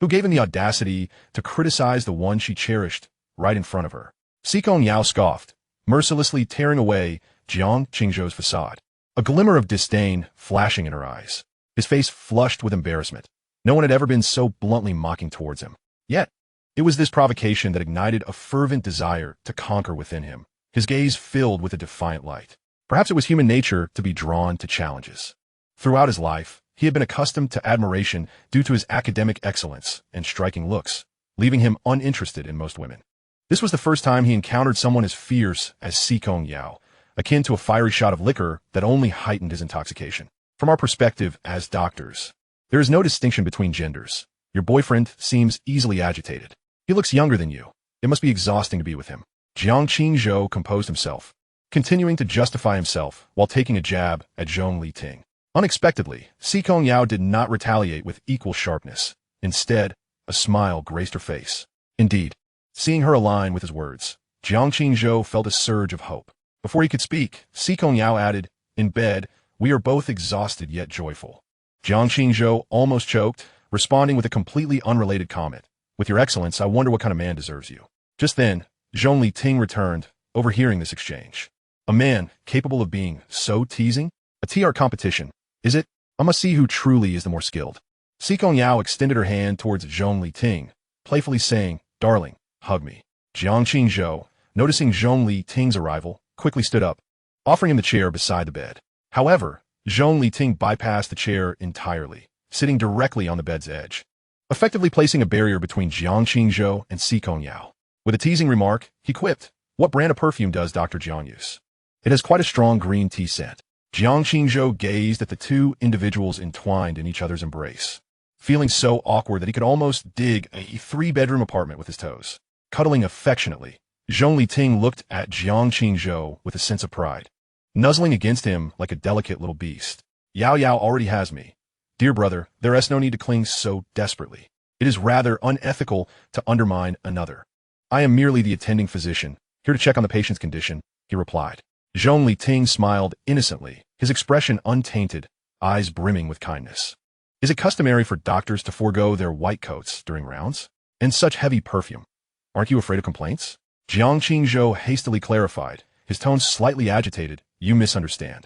Who gave him the audacity to criticize the one she cherished right in front of her? Si Kongyao scoffed, mercilessly tearing away Zhong Qingqian's facade, a glimmer of disdain flashing in her eyes. His face flushed with embarrassment. No one had ever been so bluntly mocking towards him. Yet, it was this provocation that ignited a fervent desire to conquer within him, his gaze filled with a defiant light. Perhaps it was human nature to be drawn to challenges. Throughout his life, he had been accustomed to admiration due to his academic excellence and striking looks, leaving him uninterested in most women. This was the first time he encountered someone as fierce as Si Kongyao, akin to a fiery shot of liquor that only heightened his intoxication. From our perspective as doctors, there is no distinction between genders. Your boyfriend seems easily agitated. He looks younger than you. It must be exhausting to be with him. Zhong Qingqian composed himself, continuing to justify himself while taking a jab at Zhong Liting. Unexpectedly, Si Kongyao did not retaliate with equal sharpness. Instead, a smile graced her face. Indeed, seeing her align with his words, Zhong Qingqian felt a surge of hope. Before he could speak, Si Kongyao added, "In bed, we are both exhausted yet joyful." Zhong Qingqian almost choked, responding with a completely unrelated comment. "With your excellence, I wonder what kind of man deserves you." Just then, Zhong Liting returned, overhearing this exchange. "A man capable of being so teasing? A TR competition, is it? I must see who truly is the more skilled." Si Kongyao extended her hand towards Zhong Liting, playfully saying, "Darling, hug me." Zhong Qingqian, noticing Zhong Liting's arrival, quickly stood up, offering him the chair beside the bed. However, Zhong Liting bypassed the chair entirely, sitting directly on the bed's edge, effectively placing a barrier between Zhong Qingqian and Si Kongyao. With a teasing remark, he quipped, "What brand of perfume does Dr. Zhang use? It has quite a strong green tea scent." Zhong Qingqian gazed at the two individuals entwined in each other's embrace, feeling so awkward that he could almost dig a three-bedroom apartment with his toes. Cuddling affectionately, Zhong Liting looked at Zhong Qingqian with a sense of pride, nuzzling against him like a delicate little beast. "Yao Yao already has me. Dear brother, there is no need to cling so desperately. It is rather unethical to undermine another. I am merely the attending physician, here to check on the patient's condition," he replied. Zhong Liting smiled innocently, his expression untainted, eyes brimming with kindness. "Is it customary for doctors to forego their white coats during rounds? And such heavy perfume. Aren't you afraid of complaints?" Zhong Qingqian hastily clarified, his tone slightly agitated. "You misunderstand.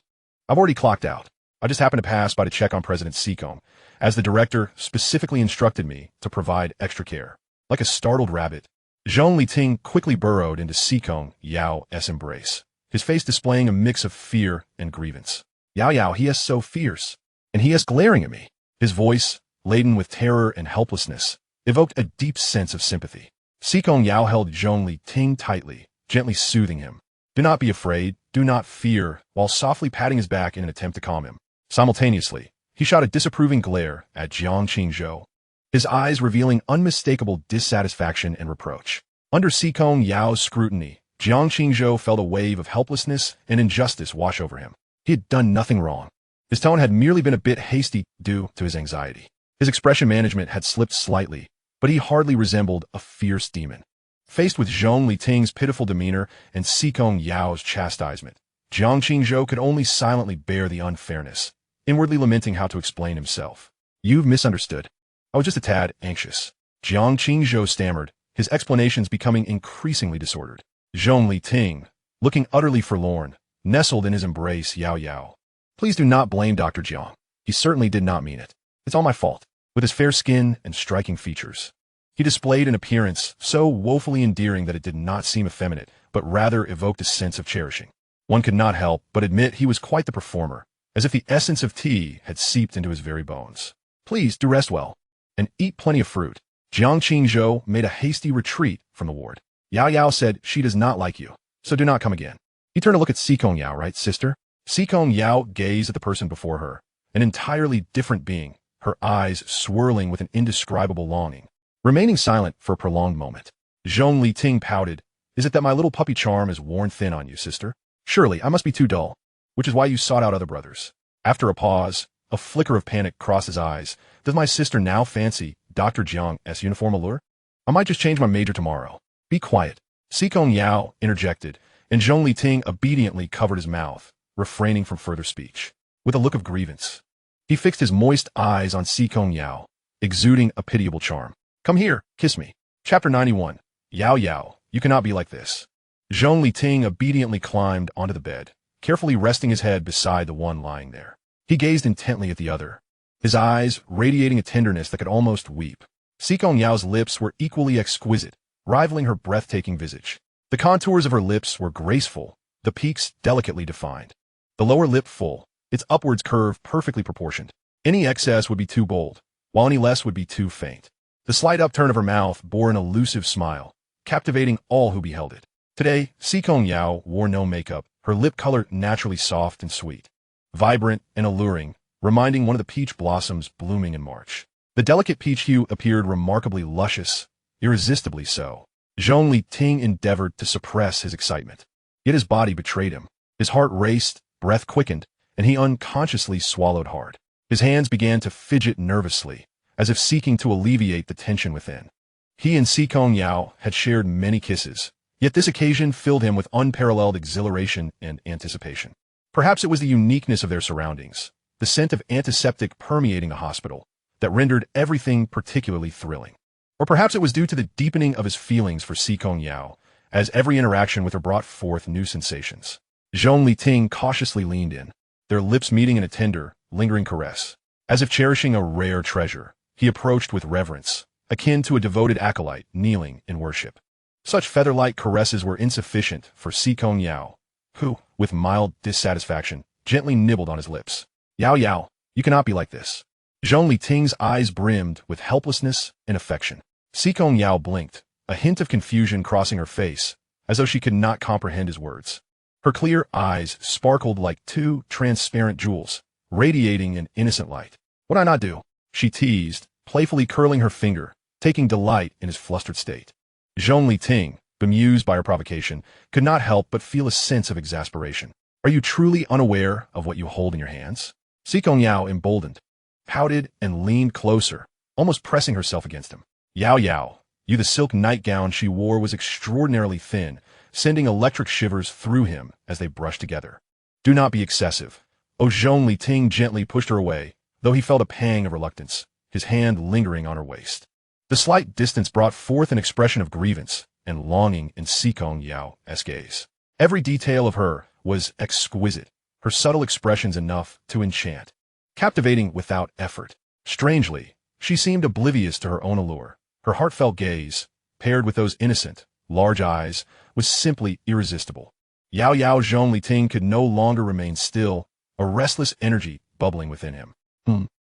I've already clocked out. I just happened to pass by to check on President Seacombe, as the director specifically instructed me to provide extra care." Like a startled rabbit, Zhong Liting quickly burrowed into Si Kongyao's embrace, his face displaying a mix of fear and grievance. "Yao Yao, he is so fierce, and he is glaring at me." His voice, laden with terror and helplessness, evoked a deep sense of sympathy. Si Kongyao held Zhong Liting tightly, gently soothing him. "Do not be afraid, do not fear," while softly patting his back in an attempt to calm him. Simultaneously, he shot a disapproving glare at Zhong Qingqian. his eyes revealing unmistakable dissatisfaction and reproach. Under Si Kongyao's scrutiny, Zhong Qingqian felt a wave of helplessness and injustice wash over him. He had done nothing wrong. His tone had merely been a bit hasty due to his anxiety. His expression management had slipped slightly, but he hardly resembled a fierce demon. Faced with Zhong Liting's pitiful demeanor and Si Kongyao's chastisement, Zhong Qingqian could only silently bear the unfairness, inwardly lamenting how to explain himself. "You've misunderstood. I was just a tad anxious." Zhong Qingqian stammered, his explanations becoming increasingly disordered. Zhong Liting, looking utterly forlorn, nestled in his embrace. "Yao Yao. Please do not blame Dr. Jiang. He certainly did not mean it. It's all my fault." With his fair skin and striking features, he displayed an appearance so woefully endearing that it did not seem effeminate, but rather evoked a sense of cherishing. One could not help but admit he was quite the performer, as if the essence of tea had seeped into his very bones. "Please do rest well, and eat plenty of fruit." Zhang Qingqian made a hasty retreat from the ward. "Yao Yao said she does not like you, so do not come again." He turned to look at Si Kongyao, "Right, sister?" Si Kongyao gazed at the person before her, an entirely different being, her eyes swirling with an indescribable longing. Remaining silent for a prolonged moment, Zhong Liting pouted. "Is it that my little puppy charm is worn thin on you, sister? Surely I must be too dull, which is why you sought out other brothers." After a pause, a flicker of panic crossed his eyes. "Does my sister now fancy Dr. Jiang's uniform allure? I might just change my major tomorrow." "Be quiet," Si Kongyao interjected, and Zhong Liting obediently covered his mouth, refraining from further speech. With a look of grievance, he fixed his moist eyes on Si Kongyao, exuding a pitiable charm. "Come here, kiss me." Chapter 91. Yao Yao, you cannot be like this. Zhong Liting obediently climbed onto the bed, carefully resting his head beside the one lying there. He gazed intently at the other, his eyes radiating a tenderness that could almost weep. Si Kongyao's lips were equally exquisite, rivaling her breathtaking visage. The contours of her lips were graceful, the peaks delicately defined. The lower lip full, its upwards curve perfectly proportioned. Any excess would be too bold, while any less would be too faint. The slight upturn of her mouth bore an elusive smile, captivating all who beheld it. Today, Si Kongyao wore no makeup, her lip color naturally soft and sweet, vibrant and alluring, reminding one of the peach blossoms blooming in March. The delicate peach hue appeared remarkably luscious, irresistibly so. Zhong Liting endeavored to suppress his excitement, yet his body betrayed him. His heart raced, breath quickened, and he unconsciously swallowed hard. His hands began to fidget nervously, as if seeking to alleviate the tension within. He and Si Kongyao had shared many kisses, yet this occasion filled him with unparalleled exhilaration and anticipation. Perhaps it was the uniqueness of their surroundings, the scent of antiseptic permeating the hospital, that rendered everything particularly thrilling. Or perhaps it was due to the deepening of his feelings for Si Kongyao, as every interaction with her brought forth new sensations. Zhong Liting cautiously leaned in, their lips meeting in a tender, lingering caress. As if cherishing a rare treasure, he approached with reverence, akin to a devoted acolyte kneeling in worship. Such feather-light caresses were insufficient for Si Kongyao, who, with mild dissatisfaction, gently nibbled on his lips. "Yao Yao, you cannot be like this." Zhong Liting's eyes brimmed with helplessness and affection. Si Kongyao blinked, a hint of confusion crossing her face, as though she could not comprehend his words. Her clear eyes sparkled like two transparent jewels, radiating an innocent light. "What I not do?" she teased, playfully curling her finger, taking delight in his flustered state. Zhong Liting, bemused by her provocation, could not help but feel a sense of exasperation. "Are you truly unaware of what you hold in your hands?" Si Kongyao, emboldened, pouted and leaned closer, almost pressing herself against him. "Yao Yao, the silk nightgown she wore was extraordinarily thin, sending electric shivers through him as they brushed together. Do not be excessive." Zhong Liting gently pushed her away, though he felt a pang of reluctance, his hand lingering on her waist. The slight distance brought forth an expression of grievance and longing in Si Kongyao's gaze. Every detail of her was exquisite, her subtle expressions enough to enchant, captivating without effort. Strangely, she seemed oblivious to her own allure. Her heartfelt gaze, paired with those innocent, large eyes, was simply irresistible. Yao Zhong Liting could no longer remain still, a restless energy bubbling within him.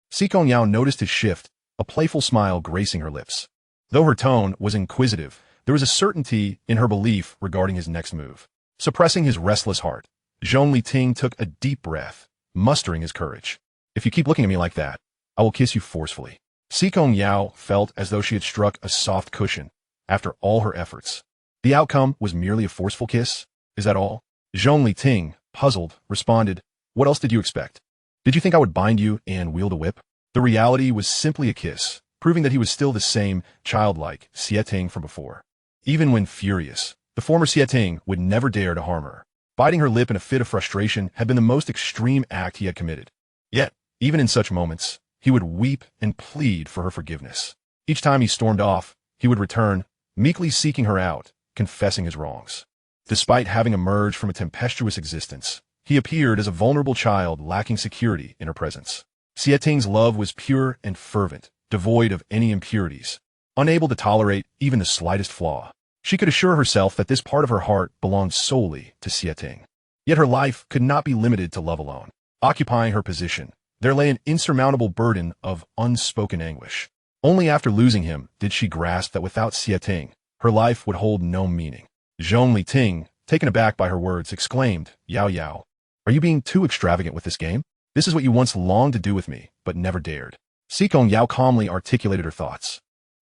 Si Kongyao noticed his shift, a playful smile gracing her lips. Though her tone was inquisitive, there was a certainty in her belief regarding his next move. Suppressing his restless heart, Zhong Liting took a deep breath, mustering his courage. "If you keep looking at me like that, I will kiss you forcefully." Si Kongyao felt as though she had struck a soft cushion after all her efforts. The outcome was merely a forceful kiss? Is that all? Zhong Liting, puzzled, responded, "What else did you expect? Did you think I would bind you and wield a whip?" The reality was simply a kiss, proving that he was still the same childlike Xieting from before. Even when furious, the former Xieting would never dare to harm her. Biting her lip in a fit of frustration had been the most extreme act he had committed. Yet, even in such moments, he would weep and plead for her forgiveness. Each time he stormed off, he would return, meekly seeking her out, confessing his wrongs. Despite having emerged from a tempestuous existence, he appeared as a vulnerable child lacking security in her presence. Xieting's love was pure and fervent, devoid of any impurities, unable to tolerate even the slightest flaw. She could assure herself that this part of her heart belonged solely to Xieting. Yet her life could not be limited to love alone. Occupying her position, there lay an insurmountable burden of unspoken anguish. Only after losing him did she grasp that without Xieting, her life would hold no meaning. Zhong Liting, taken aback by her words, exclaimed, "Yao Yao, are you being too extravagant with this game? This is what you once longed to do with me, but never dared." Si Kongyao calmly articulated her thoughts,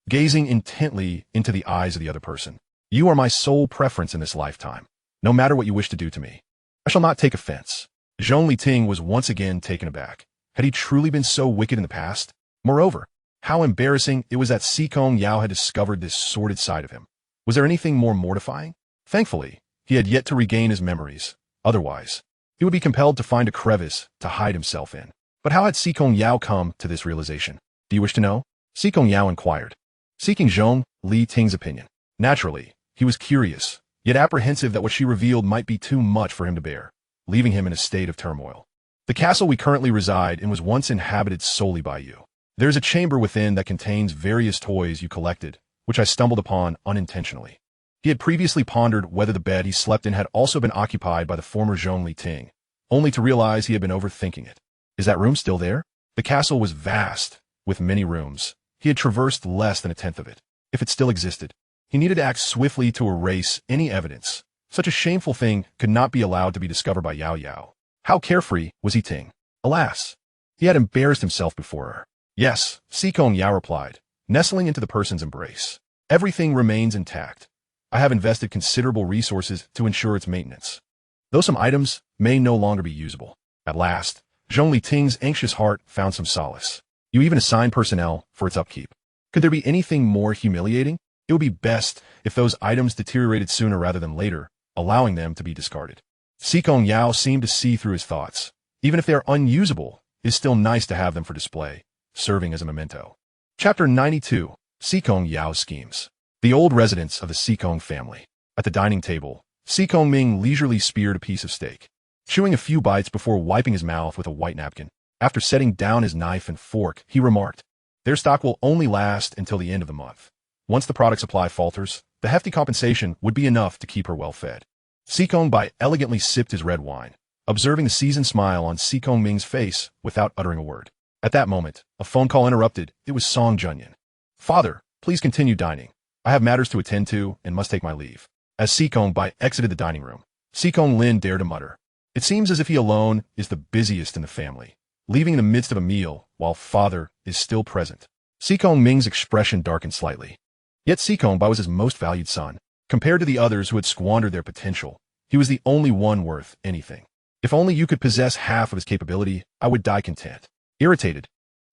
gazing intently into the eyes of the other person. "You are my sole preference in this lifetime, no matter what you wish to do to me. I shall not take offense." Zhong Liting was once again taken aback. Had he truly been so wicked in the past? Moreover, how embarrassing it was that Si Kongyao had discovered this sordid side of him. Was there anything more mortifying? Thankfully, he had yet to regain his memories. Otherwise, he would be compelled to find a crevice to hide himself in. But how had Si Kongyao come to this realization? Do you wish to know? Si Kongyao inquired, seeking Zhong Liting's opinion. Naturally, he was curious, yet apprehensive that what she revealed might be too much for him to bear, leaving him in a state of turmoil. "The castle we currently reside in was once inhabited solely by you. There is a chamber within that contains various toys you collected, which I stumbled upon unintentionally." He had previously pondered whether the bed he slept in had also been occupied by the former Zhong Liting, only to realize he had been overthinking it. Is that room still there? The castle was vast, with many rooms. He had traversed less than a tenth of it. If it still existed, he needed to act swiftly to erase any evidence. Such a shameful thing could not be allowed to be discovered by Yao Yao. How carefree was he Ting? Alas, he had embarrassed himself before her. "Yes," Si Kongyao replied, nestling into the person's embrace. "Everything remains intact. I have invested considerable resources to ensure its maintenance, though some items may no longer be usable." At last, Zhong Liting's anxious heart found some solace. "You even assigned personnel for its upkeep. Could there be anything more humiliating? It would be best if those items deteriorated sooner rather than later, allowing them to be discarded." Si Kongyao seemed to see through his thoughts. Even if they are unusable, it is still nice to have them for display, serving as a memento. Chapter 92. Si Kongyao's Schemes. The old residence of the Si Kong family. At the dining table, Si Kongming leisurely speared a piece of steak, chewing a few bites before wiping his mouth with a white napkin. After setting down his knife and fork, he remarked, "Their stock will only last until the end of the month. Once the product supply falters, the hefty compensation would be enough to keep her well fed." Si Kongbai elegantly sipped his red wine, observing the seasoned smile on Si Kongming's face without uttering a word. At that moment, a phone call interrupted. It was Song Junyan. "Father, please continue dining. I have matters to attend to and must take my leave." As Si Kongbai exited the dining room, Si Konglin dared to mutter, "It seems as if he alone is the busiest in the family, leaving in the midst of a meal while father is still present." Si Kongming's expression darkened slightly. Yet Si Kongbai was his most valued son. Compared to the others who had squandered their potential, he was the only one worth anything. "If only you could possess half of his capability, I would die content." Irritated,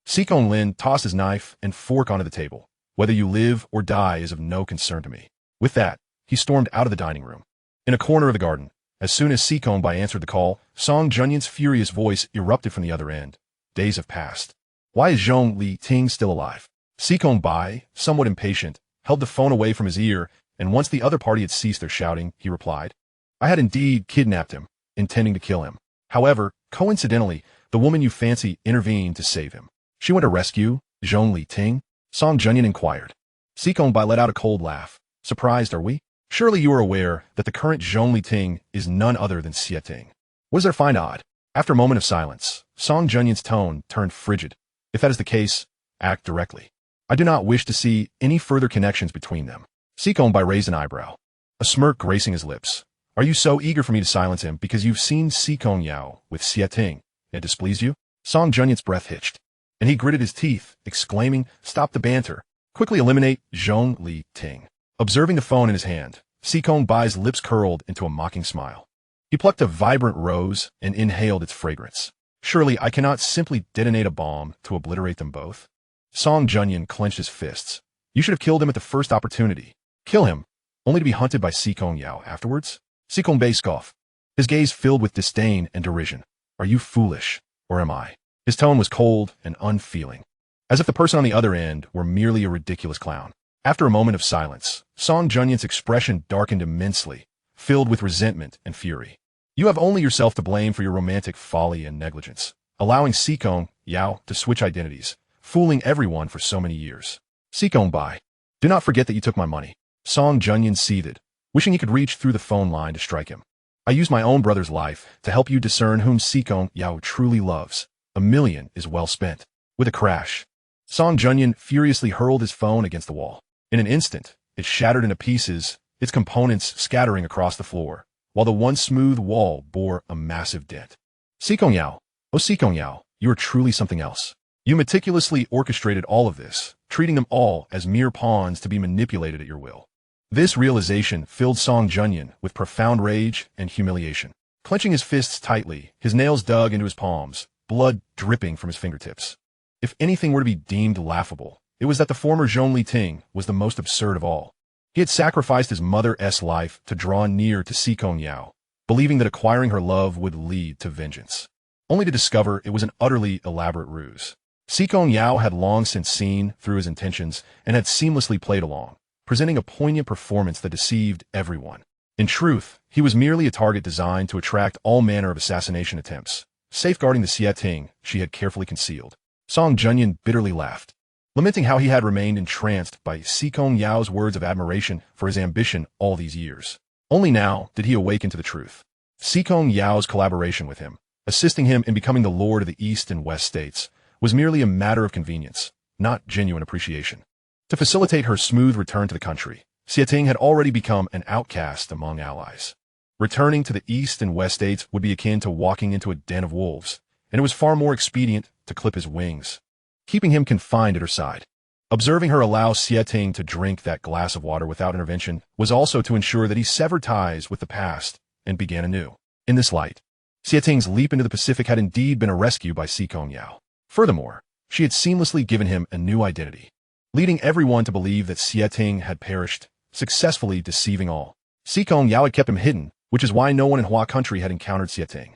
Si Konglin tossed his knife and fork onto the table. "Whether you live or die is of no concern to me." With that, he stormed out of the dining room. In a corner of the garden, as soon as Si Kongbai answered the call, Song Junyan's furious voice erupted from the other end. "Days have passed. Why is Zhong Liting still alive?" Si Kongbai, somewhat impatient, held the phone away from his ear, and once the other party had ceased their shouting, he replied, "I had indeed kidnapped him, intending to kill him. However, coincidentally, the woman you fancy intervened to save him." "She went to rescue Zhong Liting?" Song Junyan inquired. Si Kongbai let out a cold laugh. "Surprised, are we? Surely you are aware that the current Zhong Liting is none other than Xieting. What is there find odd?" After a moment of silence, Song Junyan's tone turned frigid. "If that is the case, act directly. I do not wish to see any further connections between them." Si Kongbai raised an eyebrow, a smirk gracing his lips. "Are you so eager for me to silence him because you've seen Si Kongyao with Xieting? It displeased you?" Song Junyan's breath hitched. and he gritted his teeth, exclaiming, "Stop the banter. Quickly eliminate Zhong Liting." Observing the phone in his hand, Si Kongyao lips curled into a mocking smile. He plucked a vibrant rose and inhaled its fragrance. "Surely I cannot simply detonate a bomb to obliterate them both." Song Junyan clenched his fists. "You should have killed him at the first opportunity." "Kill him, only to be hunted by Si Kongyao afterwards?" Si Kongyao scoffed, his gaze filled with disdain and derision. "Are you foolish, or am I?" His tone was cold and unfeeling, as if the person on the other end were merely a ridiculous clown. After a moment of silence, Song Junyan's expression darkened immensely, filled with resentment and fury. "You have only yourself to blame for your romantic folly and negligence, allowing Si Kongyao to switch identities, fooling everyone for so many years. Si Kongyao, do not forget that you took my money." Song Junyan seethed, wishing he could reach through the phone line to strike him. "I used my own brother's life to help you discern whom Si Kongyao truly loves. $1,000,000 is well spent." With a crash, Song Junyan furiously hurled his phone against the wall. In an instant, it shattered into pieces, its components scattering across the floor, while the once smooth wall bore a massive dent. Si Kongyao, oh Si Kongyao, you are truly something else. You meticulously orchestrated all of this, treating them all as mere pawns to be manipulated at your will. This realization filled Song Junyan with profound rage and humiliation. Clenching his fists tightly, his nails dug into his palms, blood dripping from his fingertips. If anything were to be deemed laughable, it was that the former Zhong Liting was the most absurd of all. He had sacrificed his mother's life to draw near to Si Kongyao, believing that acquiring her love would lead to vengeance, only to discover it was an utterly elaborate ruse. Si Kongyao had long since seen through his intentions and had seamlessly played along, presenting a poignant performance that deceived everyone. In truth, he was merely a target designed to attract all manner of assassination attempts, safeguarding the Xieting she had carefully concealed. Song Junyan bitterly laughed, lamenting how he had remained entranced by Si Kongyao's words of admiration for his ambition all these years. Only now did he awaken to the truth. Si Kongyao's collaboration with him, assisting him in becoming the lord of the East and West states, was merely a matter of convenience, not genuine appreciation. To facilitate her smooth return to the country, Xieting had already become an outcast among allies. Returning to the East and West states would be akin to walking into a den of wolves, and it was far more expedient to clip his wings, keeping him confined at her side. Observing her allow Xieting to drink that glass of water without intervention was also to ensure that he severed ties with the past and began anew. In this light, Xieting's leap into the Pacific had indeed been a rescue by Si Kongyao. Furthermore, she had seamlessly given him a new identity, leading everyone to believe that Xieting had perished, successfully deceiving all. Si Kongyao had kept him hidden, which is why no one in Hua country had encountered Xieting.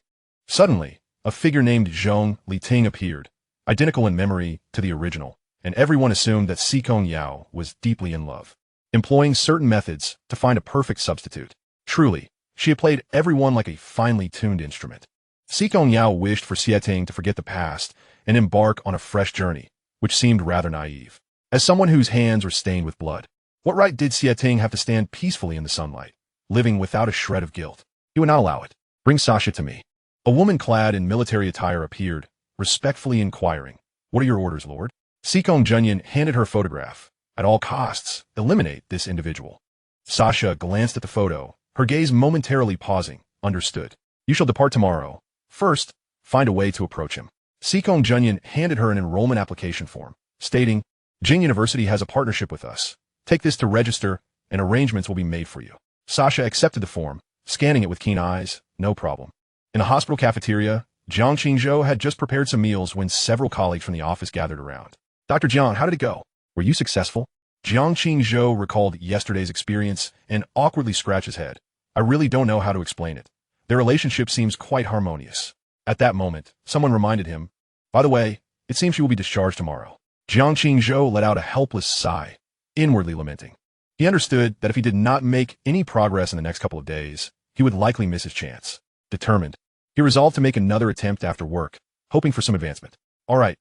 Suddenly, a figure named Zhong Liting appeared, identical in memory to the original, and everyone assumed that Si Kongyao was deeply in love, employing certain methods to find a perfect substitute. Truly, she had played everyone like a finely tuned instrument. Si Kongyao wished for Xieting to forget the past and embark on a fresh journey, which seemed rather naive. As someone whose hands were stained with blood, what right did Xieting have to stand peacefully in the sunlight, living without a shred of guilt? He would not allow it. "Bring Sasha to me." A woman clad in military attire appeared, respectfully inquiring, "What are your orders, Lord?" Si Kongyao handed her a photograph. "At all costs, eliminate this individual." Sasha glanced at the photo, her gaze momentarily pausing. "Understood. You shall depart tomorrow. First, find a way to approach him." Si Kongyao handed her an enrollment application form, stating, "Jing University has a partnership with us. Take this to register, and arrangements will be made for you." Sasha accepted the form, scanning it with keen eyes. "No problem." In a hospital cafeteria, Jiang Qingzhou had just prepared some meals when several colleagues from the office gathered around. "Dr. Jiang, how did it go? Were you successful?" Jiang Qingzhou recalled yesterday's experience and awkwardly scratched his head. "I really don't know how to explain it. Their relationship seems quite harmonious." At that moment, someone reminded him, "By the way, it seems she will be discharged tomorrow." Jiang Qingzhou let out a helpless sigh, inwardly lamenting. He understood that if he did not make any progress in the next couple of days, he would likely miss his chance. Determined, he resolved to make another attempt after work, hoping for some advancement. All right,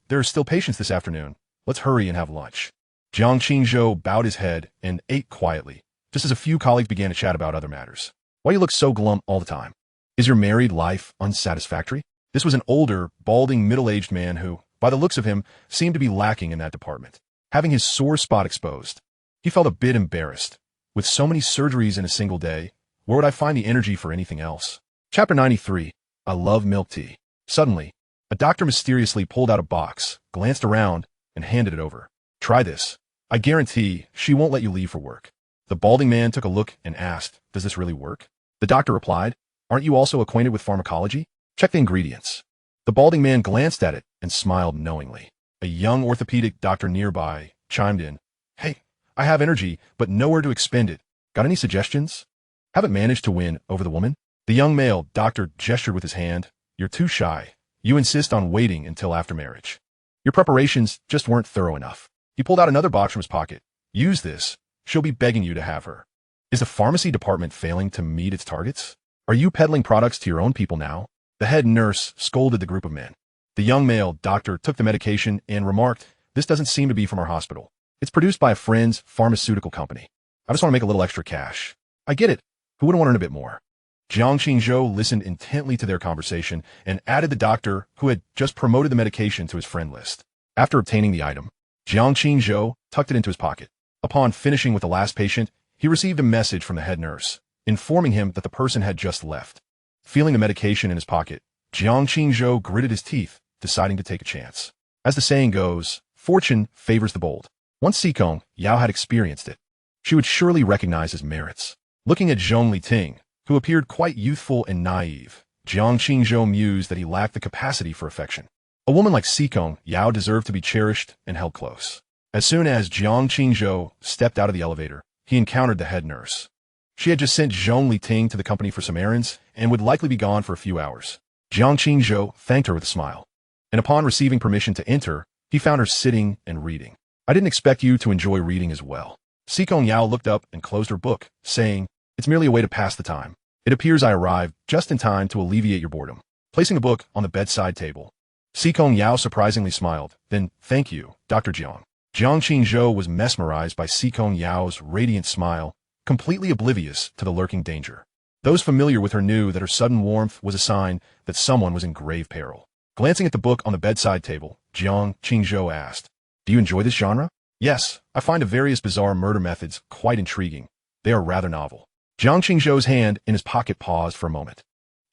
there is still patience this afternoon. Let's hurry and have lunch." Jiang Qingzhou bowed his head and ate quietly, just as a few colleagues began to chat about other matters. "Why you look so glum all the time? Is your married life unsatisfactory?" This was an older, balding, middle-aged man who, by the looks of him, seemed to be lacking in that department. Having his sore spot exposed, he felt a bit embarrassed. With so many surgeries in a single day, where would I find the energy for anything else? Chapter 93. I love milk tea. Suddenly, A doctor mysteriously pulled out a box, glanced around, and handed it over. Try this. I guarantee she won't let you leave for work. The balding man took a look and asked, does this really work? The doctor replied, aren't you also acquainted with pharmacology? Check the ingredients. The balding man glanced at it and smiled knowingly. A young orthopedic doctor nearby chimed in, hey, I have energy, but nowhere to expend it. Got any suggestions? Haven't managed to win over the woman? The young male doctor gestured with his hand. You're too shy. You insist on waiting until after marriage. Your preparations just weren't thorough enough. He pulled out another box from his pocket. Use this. She'll be begging you to have her. Is the pharmacy department failing to meet its targets? Are you peddling products to your own people now? The head nurse scolded the group of men. The young male doctor took the medication and remarked, this doesn't seem to be from our hospital. It's produced by a friend's pharmaceutical company. I just want to make a little extra cash. I get it. Who wouldn't want to earn a bit more? Zhong Qingqian listened intently to their conversation and added the doctor who had just promoted the medication to his friend list. After obtaining the item, Zhong Qingqian tucked it into his pocket. Upon finishing with the last patient, he received a message from the head nurse, informing him that the person had just left. Feeling the medication in his pocket, Zhong Qingqian gritted his teeth, deciding to take a chance. As the saying goes, fortune favors the bold. Once Si Kongyao had experienced it, she would surely recognize his merits. Looking at Zhong Liting, who appeared quite youthful and naive, Zhong Qingqian mused that he lacked the capacity for affection. A woman like Si Kongyao deserved to be cherished and held close. As soon as Zhong Qingqian stepped out of the elevator, he encountered the head nurse. She had just sent Zhong Liting to the company for some errands and would likely be gone for a few hours. Zhong Qingqian thanked her with a smile, and upon receiving permission to enter, he found her sitting and reading. I didn't expect you to enjoy reading as well. Si Kongyao looked up and closed her book, saying, it's merely a way to pass the time. It appears I arrived just in time to alleviate your boredom. Placing the book on the bedside table, Si Kongyao surprisingly smiled. Then, thank you, Dr. Jiang. Zhong Qingqian was mesmerized by Si Kongyao's radiant smile, completely oblivious to the lurking danger. Those familiar with her knew that her sudden warmth was a sign that someone was in grave peril. Glancing at the book on the bedside table, Zhong Qingqian asked, do you enjoy this genre? Yes, I find the various bizarre murder methods quite intriguing. They are rather novel. Zhong Qingqian's hand in his pocket paused for a moment,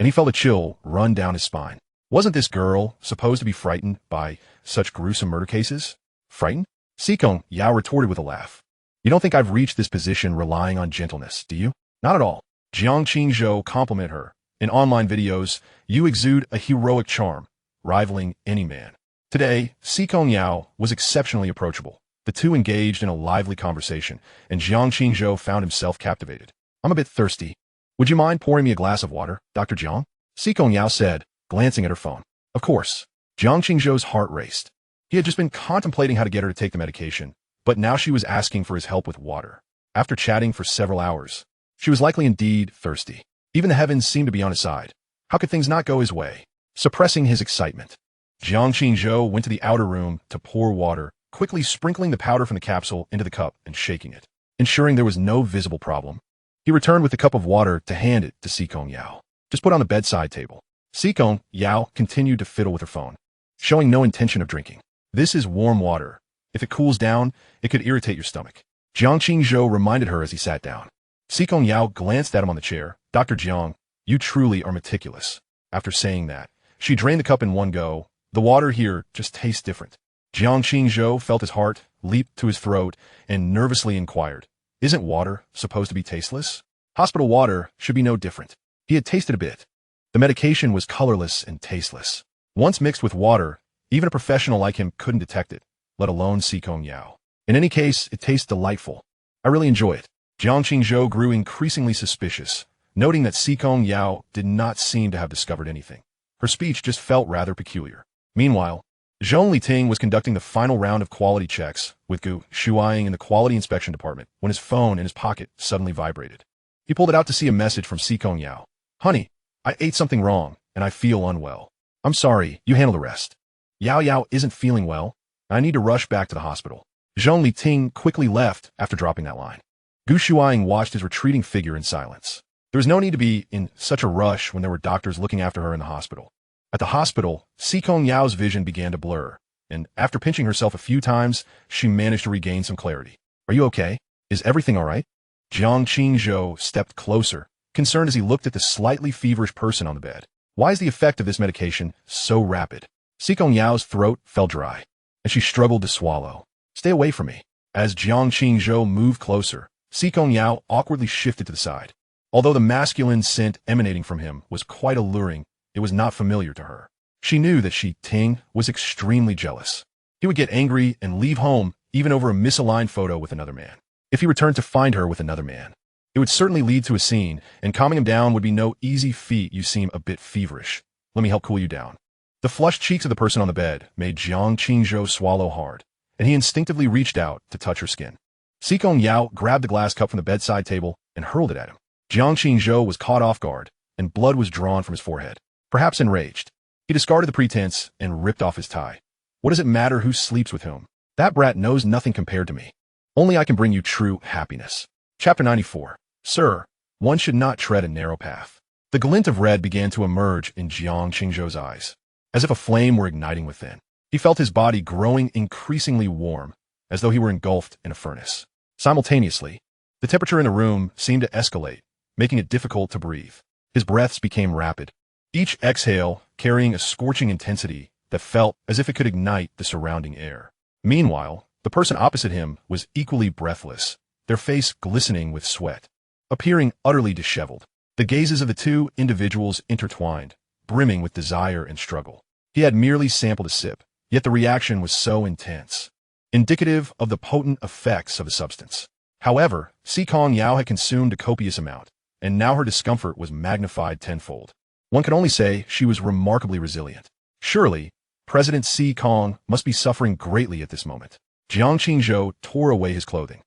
and he felt a chill run down his spine. Wasn't this girl supposed to be frightened by such gruesome murder cases? Frightened? Si Kongyao retorted with a laugh. You don't think I've reached this position relying on gentleness, do you? Not at all. Zhong Qingqian complimented her. In online videos, you exude a heroic charm, rivaling any man. Today, Si Kongyao was exceptionally approachable. The two engaged in a lively conversation, and Zhong Qingqian found himself captivated. I'm a bit thirsty. Would you mind pouring me a glass of water, Dr. Jiang? Si Kongyao said, glancing at her phone. Of course. Zhong Qingqian's heart raced. He had just been contemplating how to get her to take the medication, but now she was asking for his help with water. After chatting for several hours, she was likely indeed thirsty. Even the heavens seemed to be on his side. How could things not go his way? Suppressing his excitement, Zhong Qingqian went to the outer room to pour water, quickly sprinkling the powder from the capsule into the cup and shaking it. Ensuring there was no visible problem, he returned with the cup of water to hand it to Si Kongyao. Just put on the bedside table. Si Kongyao continued to fiddle with her phone, showing no intention of drinking. This is warm water. If it cools down, it could irritate your stomach. Zhong Qingqian reminded her as he sat down. Si Kongyao glanced at him on the chair. Dr. Jiang, you truly are meticulous. After saying that, she drained the cup in one go. The water here just tastes different. Zhong Qingqian felt his heart leap to his throat and nervously inquired, isn't water supposed to be tasteless? Hospital water should be no different. He had tasted a bit. The medication was colorless and tasteless. Once mixed with water, even a professional like him couldn't detect it, let alone Si Kongyao. In any case, it tastes delightful. I really enjoy it. Zhong Qingqian grew increasingly suspicious, noting that Si Kongyao did not seem to have discovered anything. Her speech just felt rather peculiar. Meanwhile, Zhong Liting was conducting the final round of quality checks with Gu Shuaing in the quality inspection department when his phone in his pocket suddenly vibrated. He pulled it out to see a message from Si Kongyao. Honey, I ate something wrong, and I feel unwell. I'm sorry, you handle the rest. Yao Yao isn't feeling well. I need to rush back to the hospital. Zhong Liting quickly left after dropping that line. Gu Shuaing watched his retreating figure in silence. There was no need to be in such a rush when there were doctors looking after her in the hospital. At the hospital, Si Kongyao's vision began to blur, and after pinching herself a few times, she managed to regain some clarity. Are you okay? Is everything all right? Zhong Qingqian stepped closer, concerned as he looked at the slightly feverish person on the bed. Why is the effect of this medication so rapid? Si Kongyao's throat fell dry, and she struggled to swallow. Stay away from me. As Zhong Qingqian moved closer, Si Kongyao awkwardly shifted to the side. Although the masculine scent emanating from him was quite alluring, it was not familiar to her. She knew that Si Ting was extremely jealous. He would get angry and leave home even over a misaligned photo with another man. If he returned to find her with another man, it would certainly lead to a scene, and calming him down would be no easy feat. You seem a bit feverish. Let me help cool you down. The flushed cheeks of the person on the bed made Zhong Qingqian swallow hard, and he instinctively reached out to touch her skin. Si Kongyao grabbed the glass cup from the bedside table and hurled it at him. Zhong Qingqian was caught off guard, and blood was drawn from his forehead. Perhaps enraged, he discarded the pretense and ripped off his tie. What does it matter who sleeps with whom? That brat knows nothing compared to me. Only I can bring you true happiness. Chapter 94. Sir, one should not tread a narrow path. The glint of red began to emerge in Zhong Qingqian's eyes, as if a flame were igniting within. He felt his body growing increasingly warm, as though he were engulfed in a furnace. Simultaneously, the temperature in the room seemed to escalate, making it difficult to breathe. His breaths became rapid, each exhale carrying a scorching intensity that felt as if it could ignite the surrounding air. Meanwhile, the person opposite him was equally breathless, their face glistening with sweat, appearing utterly disheveled. The gazes of the two individuals intertwined, brimming with desire and struggle. He had merely sampled a sip, yet the reaction was so intense, indicative of the potent effects of the substance. However, Si Kongyao had consumed a copious amount, and now her discomfort was magnified tenfold. One could only say she was remarkably resilient. Surely, President Si Kong must be suffering greatly at this moment. Zhong Qingqian tore away his clothing,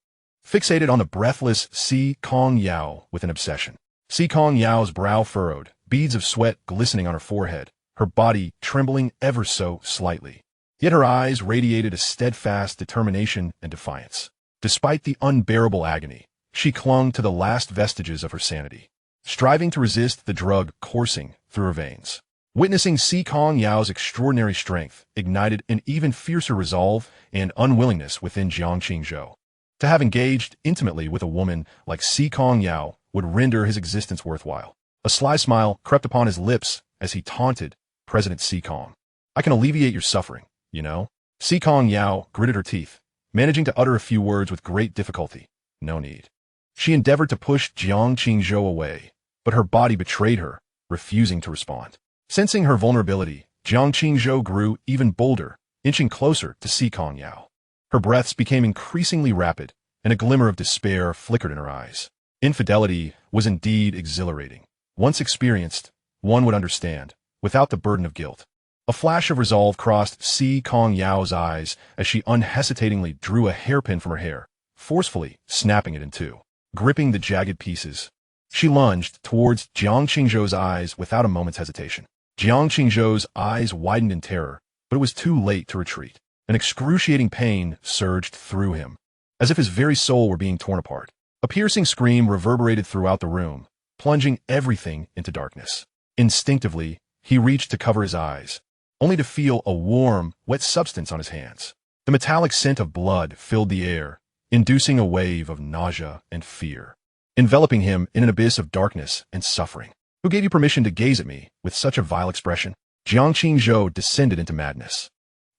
fixated on the breathless Si Kongyao with an obsession. Si Kongyao's brow furrowed, beads of sweat glistening on her forehead, her body trembling ever so slightly. Yet her eyes radiated a steadfast determination and defiance. Despite the unbearable agony, she clung to the last vestiges of her sanity, striving to resist the drug coursing through her veins. Witnessing Si Kongyao's extraordinary strength ignited an even fiercer resolve and unwillingness within Zhong Qingqian. To have engaged intimately with a woman like Si Kongyao would render his existence worthwhile. A sly smile crept upon his lips as he taunted President Si Kong. I can alleviate your suffering, you know? Si Kongyao gritted her teeth, managing to utter a few words with great difficulty. No need. She endeavored to push Zhong Qingqian away, but her body betrayed her, refusing to respond. Sensing her vulnerability, Zhong Qingqian grew even bolder, inching closer to Si Kongyao. Her breaths became increasingly rapid, and a glimmer of despair flickered in her eyes. Infidelity was indeed exhilarating. Once experienced, one would understand, without the burden of guilt. A flash of resolve crossed Si Kongyao's eyes as she unhesitatingly drew a hairpin from her hair, forcefully snapping it in two. Gripping the jagged pieces, she lunged towards Zhong Qingqian's eyes without a moment's hesitation. Zhong Qingqian's eyes widened in terror, but it was too late to retreat. An excruciating pain surged through him, as if his very soul were being torn apart. A piercing scream reverberated throughout the room, plunging everything into darkness. Instinctively, he reached to cover his eyes, only to feel a warm, wet substance on his hands. The metallic scent of blood filled the air, inducing a wave of nausea and fear, enveloping him in an abyss of darkness and suffering. Who gave you permission to gaze at me with such a vile expression? Zhong Qingqian descended into madness,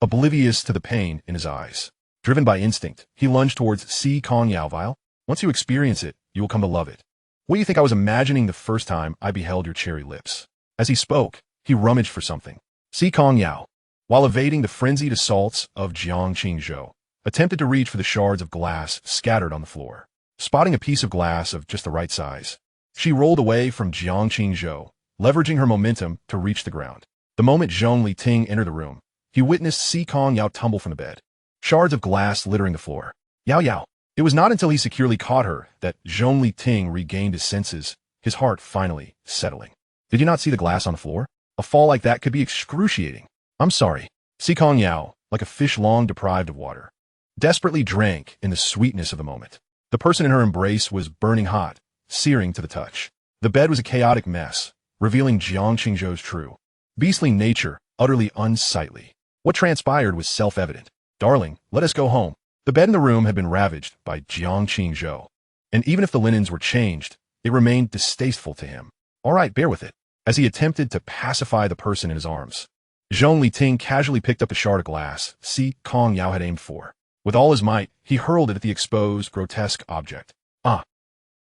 oblivious to the pain in his eyes. Driven by instinct, he lunged towards Si Kongyao. Once you experience it, you will come to love it. What do you think I was imagining the first time I beheld your cherry lips? As he spoke, he rummaged for something. Si Kongyao, while evading the frenzied assaults of Zhong Qingqian, attempted to reach for the shards of glass scattered on the floor. Spotting a piece of glass of just the right size, she rolled away from Zhong Qingqian, leveraging her momentum to reach the ground. The moment Zhong Liting entered the room, he witnessed Si Kongyao tumble from the bed, shards of glass littering the floor. Yao Yao. It was not until he securely caught her that Zhong Liting regained his senses, his heart finally settling. Did you not see the glass on the floor? A fall like that could be excruciating. I'm sorry. Si Kongyao, like a fish long deprived of water, desperately drank in the sweetness of the moment. The person in her embrace was burning hot, searing to the touch. The bed was a chaotic mess, revealing Zhong Qingqian's true, beastly nature, utterly unsightly. What transpired was self-evident. Darling, let us go home. The bed in the room had been ravaged by Zhong Qingqian, and even if the linens were changed, it remained distasteful to him. All right, bear with it. As he attempted to pacify the person in his arms, Zhong Liting casually picked up the shard of glass Si Kongyao had aimed for. With all his might, he hurled it at the exposed, grotesque object. Ah!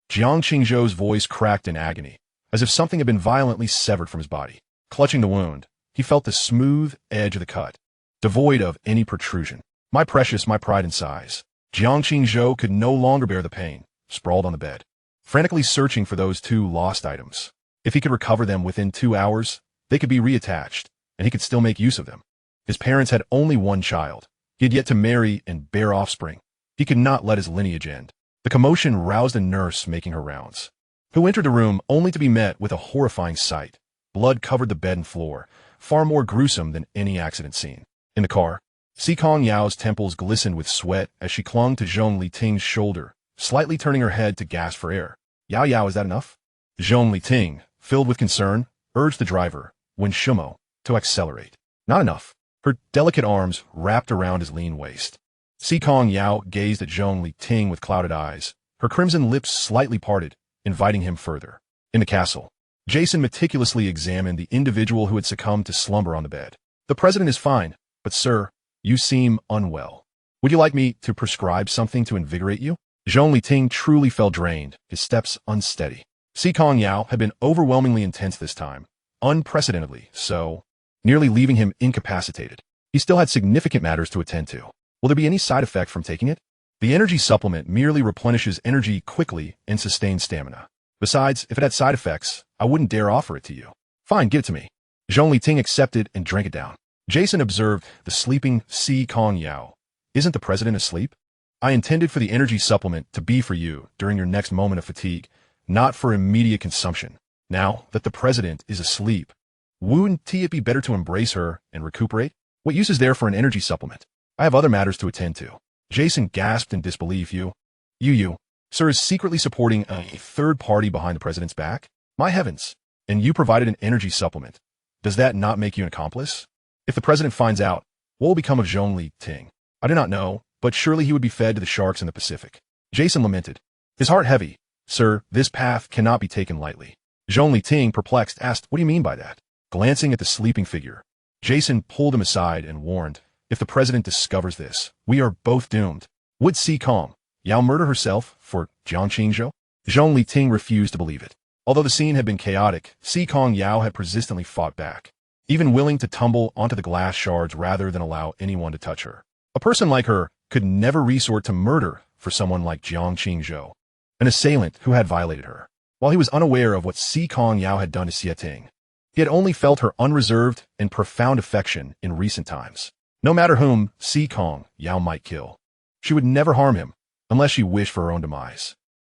Jiang Qingzhou's voice cracked in agony, as if something had been violently severed from his body. Clutching the wound, he felt the smooth edge of the cut, devoid of any protrusion. My precious, my pride and size. Jiang Qingzhou could no longer bear the pain, sprawled on the bed, frantically searching for those two lost items. If he could recover them within 2 hours, they could be reattached, and he could still make use of them. His parents had only one child. He had yet to marry and bear offspring. He could not let his lineage end. The commotion roused a nurse making her rounds, who entered the room only to be met with a horrifying sight. Blood covered the bed and floor, far more gruesome than any accident scene. In the car, Si Kongyao's temples glistened with sweat as she clung to Zhong Liting's shoulder, slightly turning her head to gasp for air. Yao Yao, is that enough? Zhong Liting, filled with concern, urged the driver, Wen Shumo, to accelerate. Not enough. Her delicate arms wrapped around his lean waist. Si Kongyao gazed at Zhong Liting with clouded eyes, her crimson lips slightly parted, inviting him further. In the castle, Jason meticulously examined the individual who had succumbed to slumber on the bed. The president is fine, but sir, you seem unwell. Would you like me to prescribe something to invigorate you? Zhong Liting truly felt drained, his steps unsteady. Si Kongyao had been overwhelmingly intense this time, unprecedentedly so, nearly leaving him incapacitated. He still had significant matters to attend to. Will there be any side effect from taking it? The energy supplement merely replenishes energy quickly and sustains stamina. Besides, if it had side effects, I wouldn't dare offer it to you. Fine, give it to me. Zhong Liting accepted and drank it down. Jason observed the sleeping Si Kongyao. Isn't the president asleep? I intended for the energy supplement to be for you during your next moment of fatigue, not for immediate consumption. Now that the president is asleep, wouldn't it be better to embrace her and recuperate? What use is there for an energy supplement? I have other matters to attend to. Jason gasped in disbelief. You, sir, is secretly supporting a third party behind the president's back? My heavens. And you provided an energy supplement. Does that not make you an accomplice? If the president finds out, what will become of Zhong Liting? I do not know, but surely he would be fed to the sharks in the Pacific. Jason lamented, his heart heavy. Sir, this path cannot be taken lightly. Zhong Liting, perplexed, asked, what do you mean by that? Glancing at the sleeping figure, Jason pulled him aside and warned, if the president discovers this, we are both doomed. Would Si Kongyao murder herself for Jiang Qingzhou? Zhong Liting refused to believe it. Although the scene had been chaotic, Si Kongyao had persistently fought back, even willing to tumble onto the glass shards rather than allow anyone to touch her. A person like her could never resort to murder for someone like Jiang Qingzhou, an assailant who had violated her. While he was unaware of what Si Kongyao had done to Xie Ting, he had only felt her unreserved and profound affection in recent times. No matter whom Si Kongyao might kill, she would never harm him unless she wished for her own demise.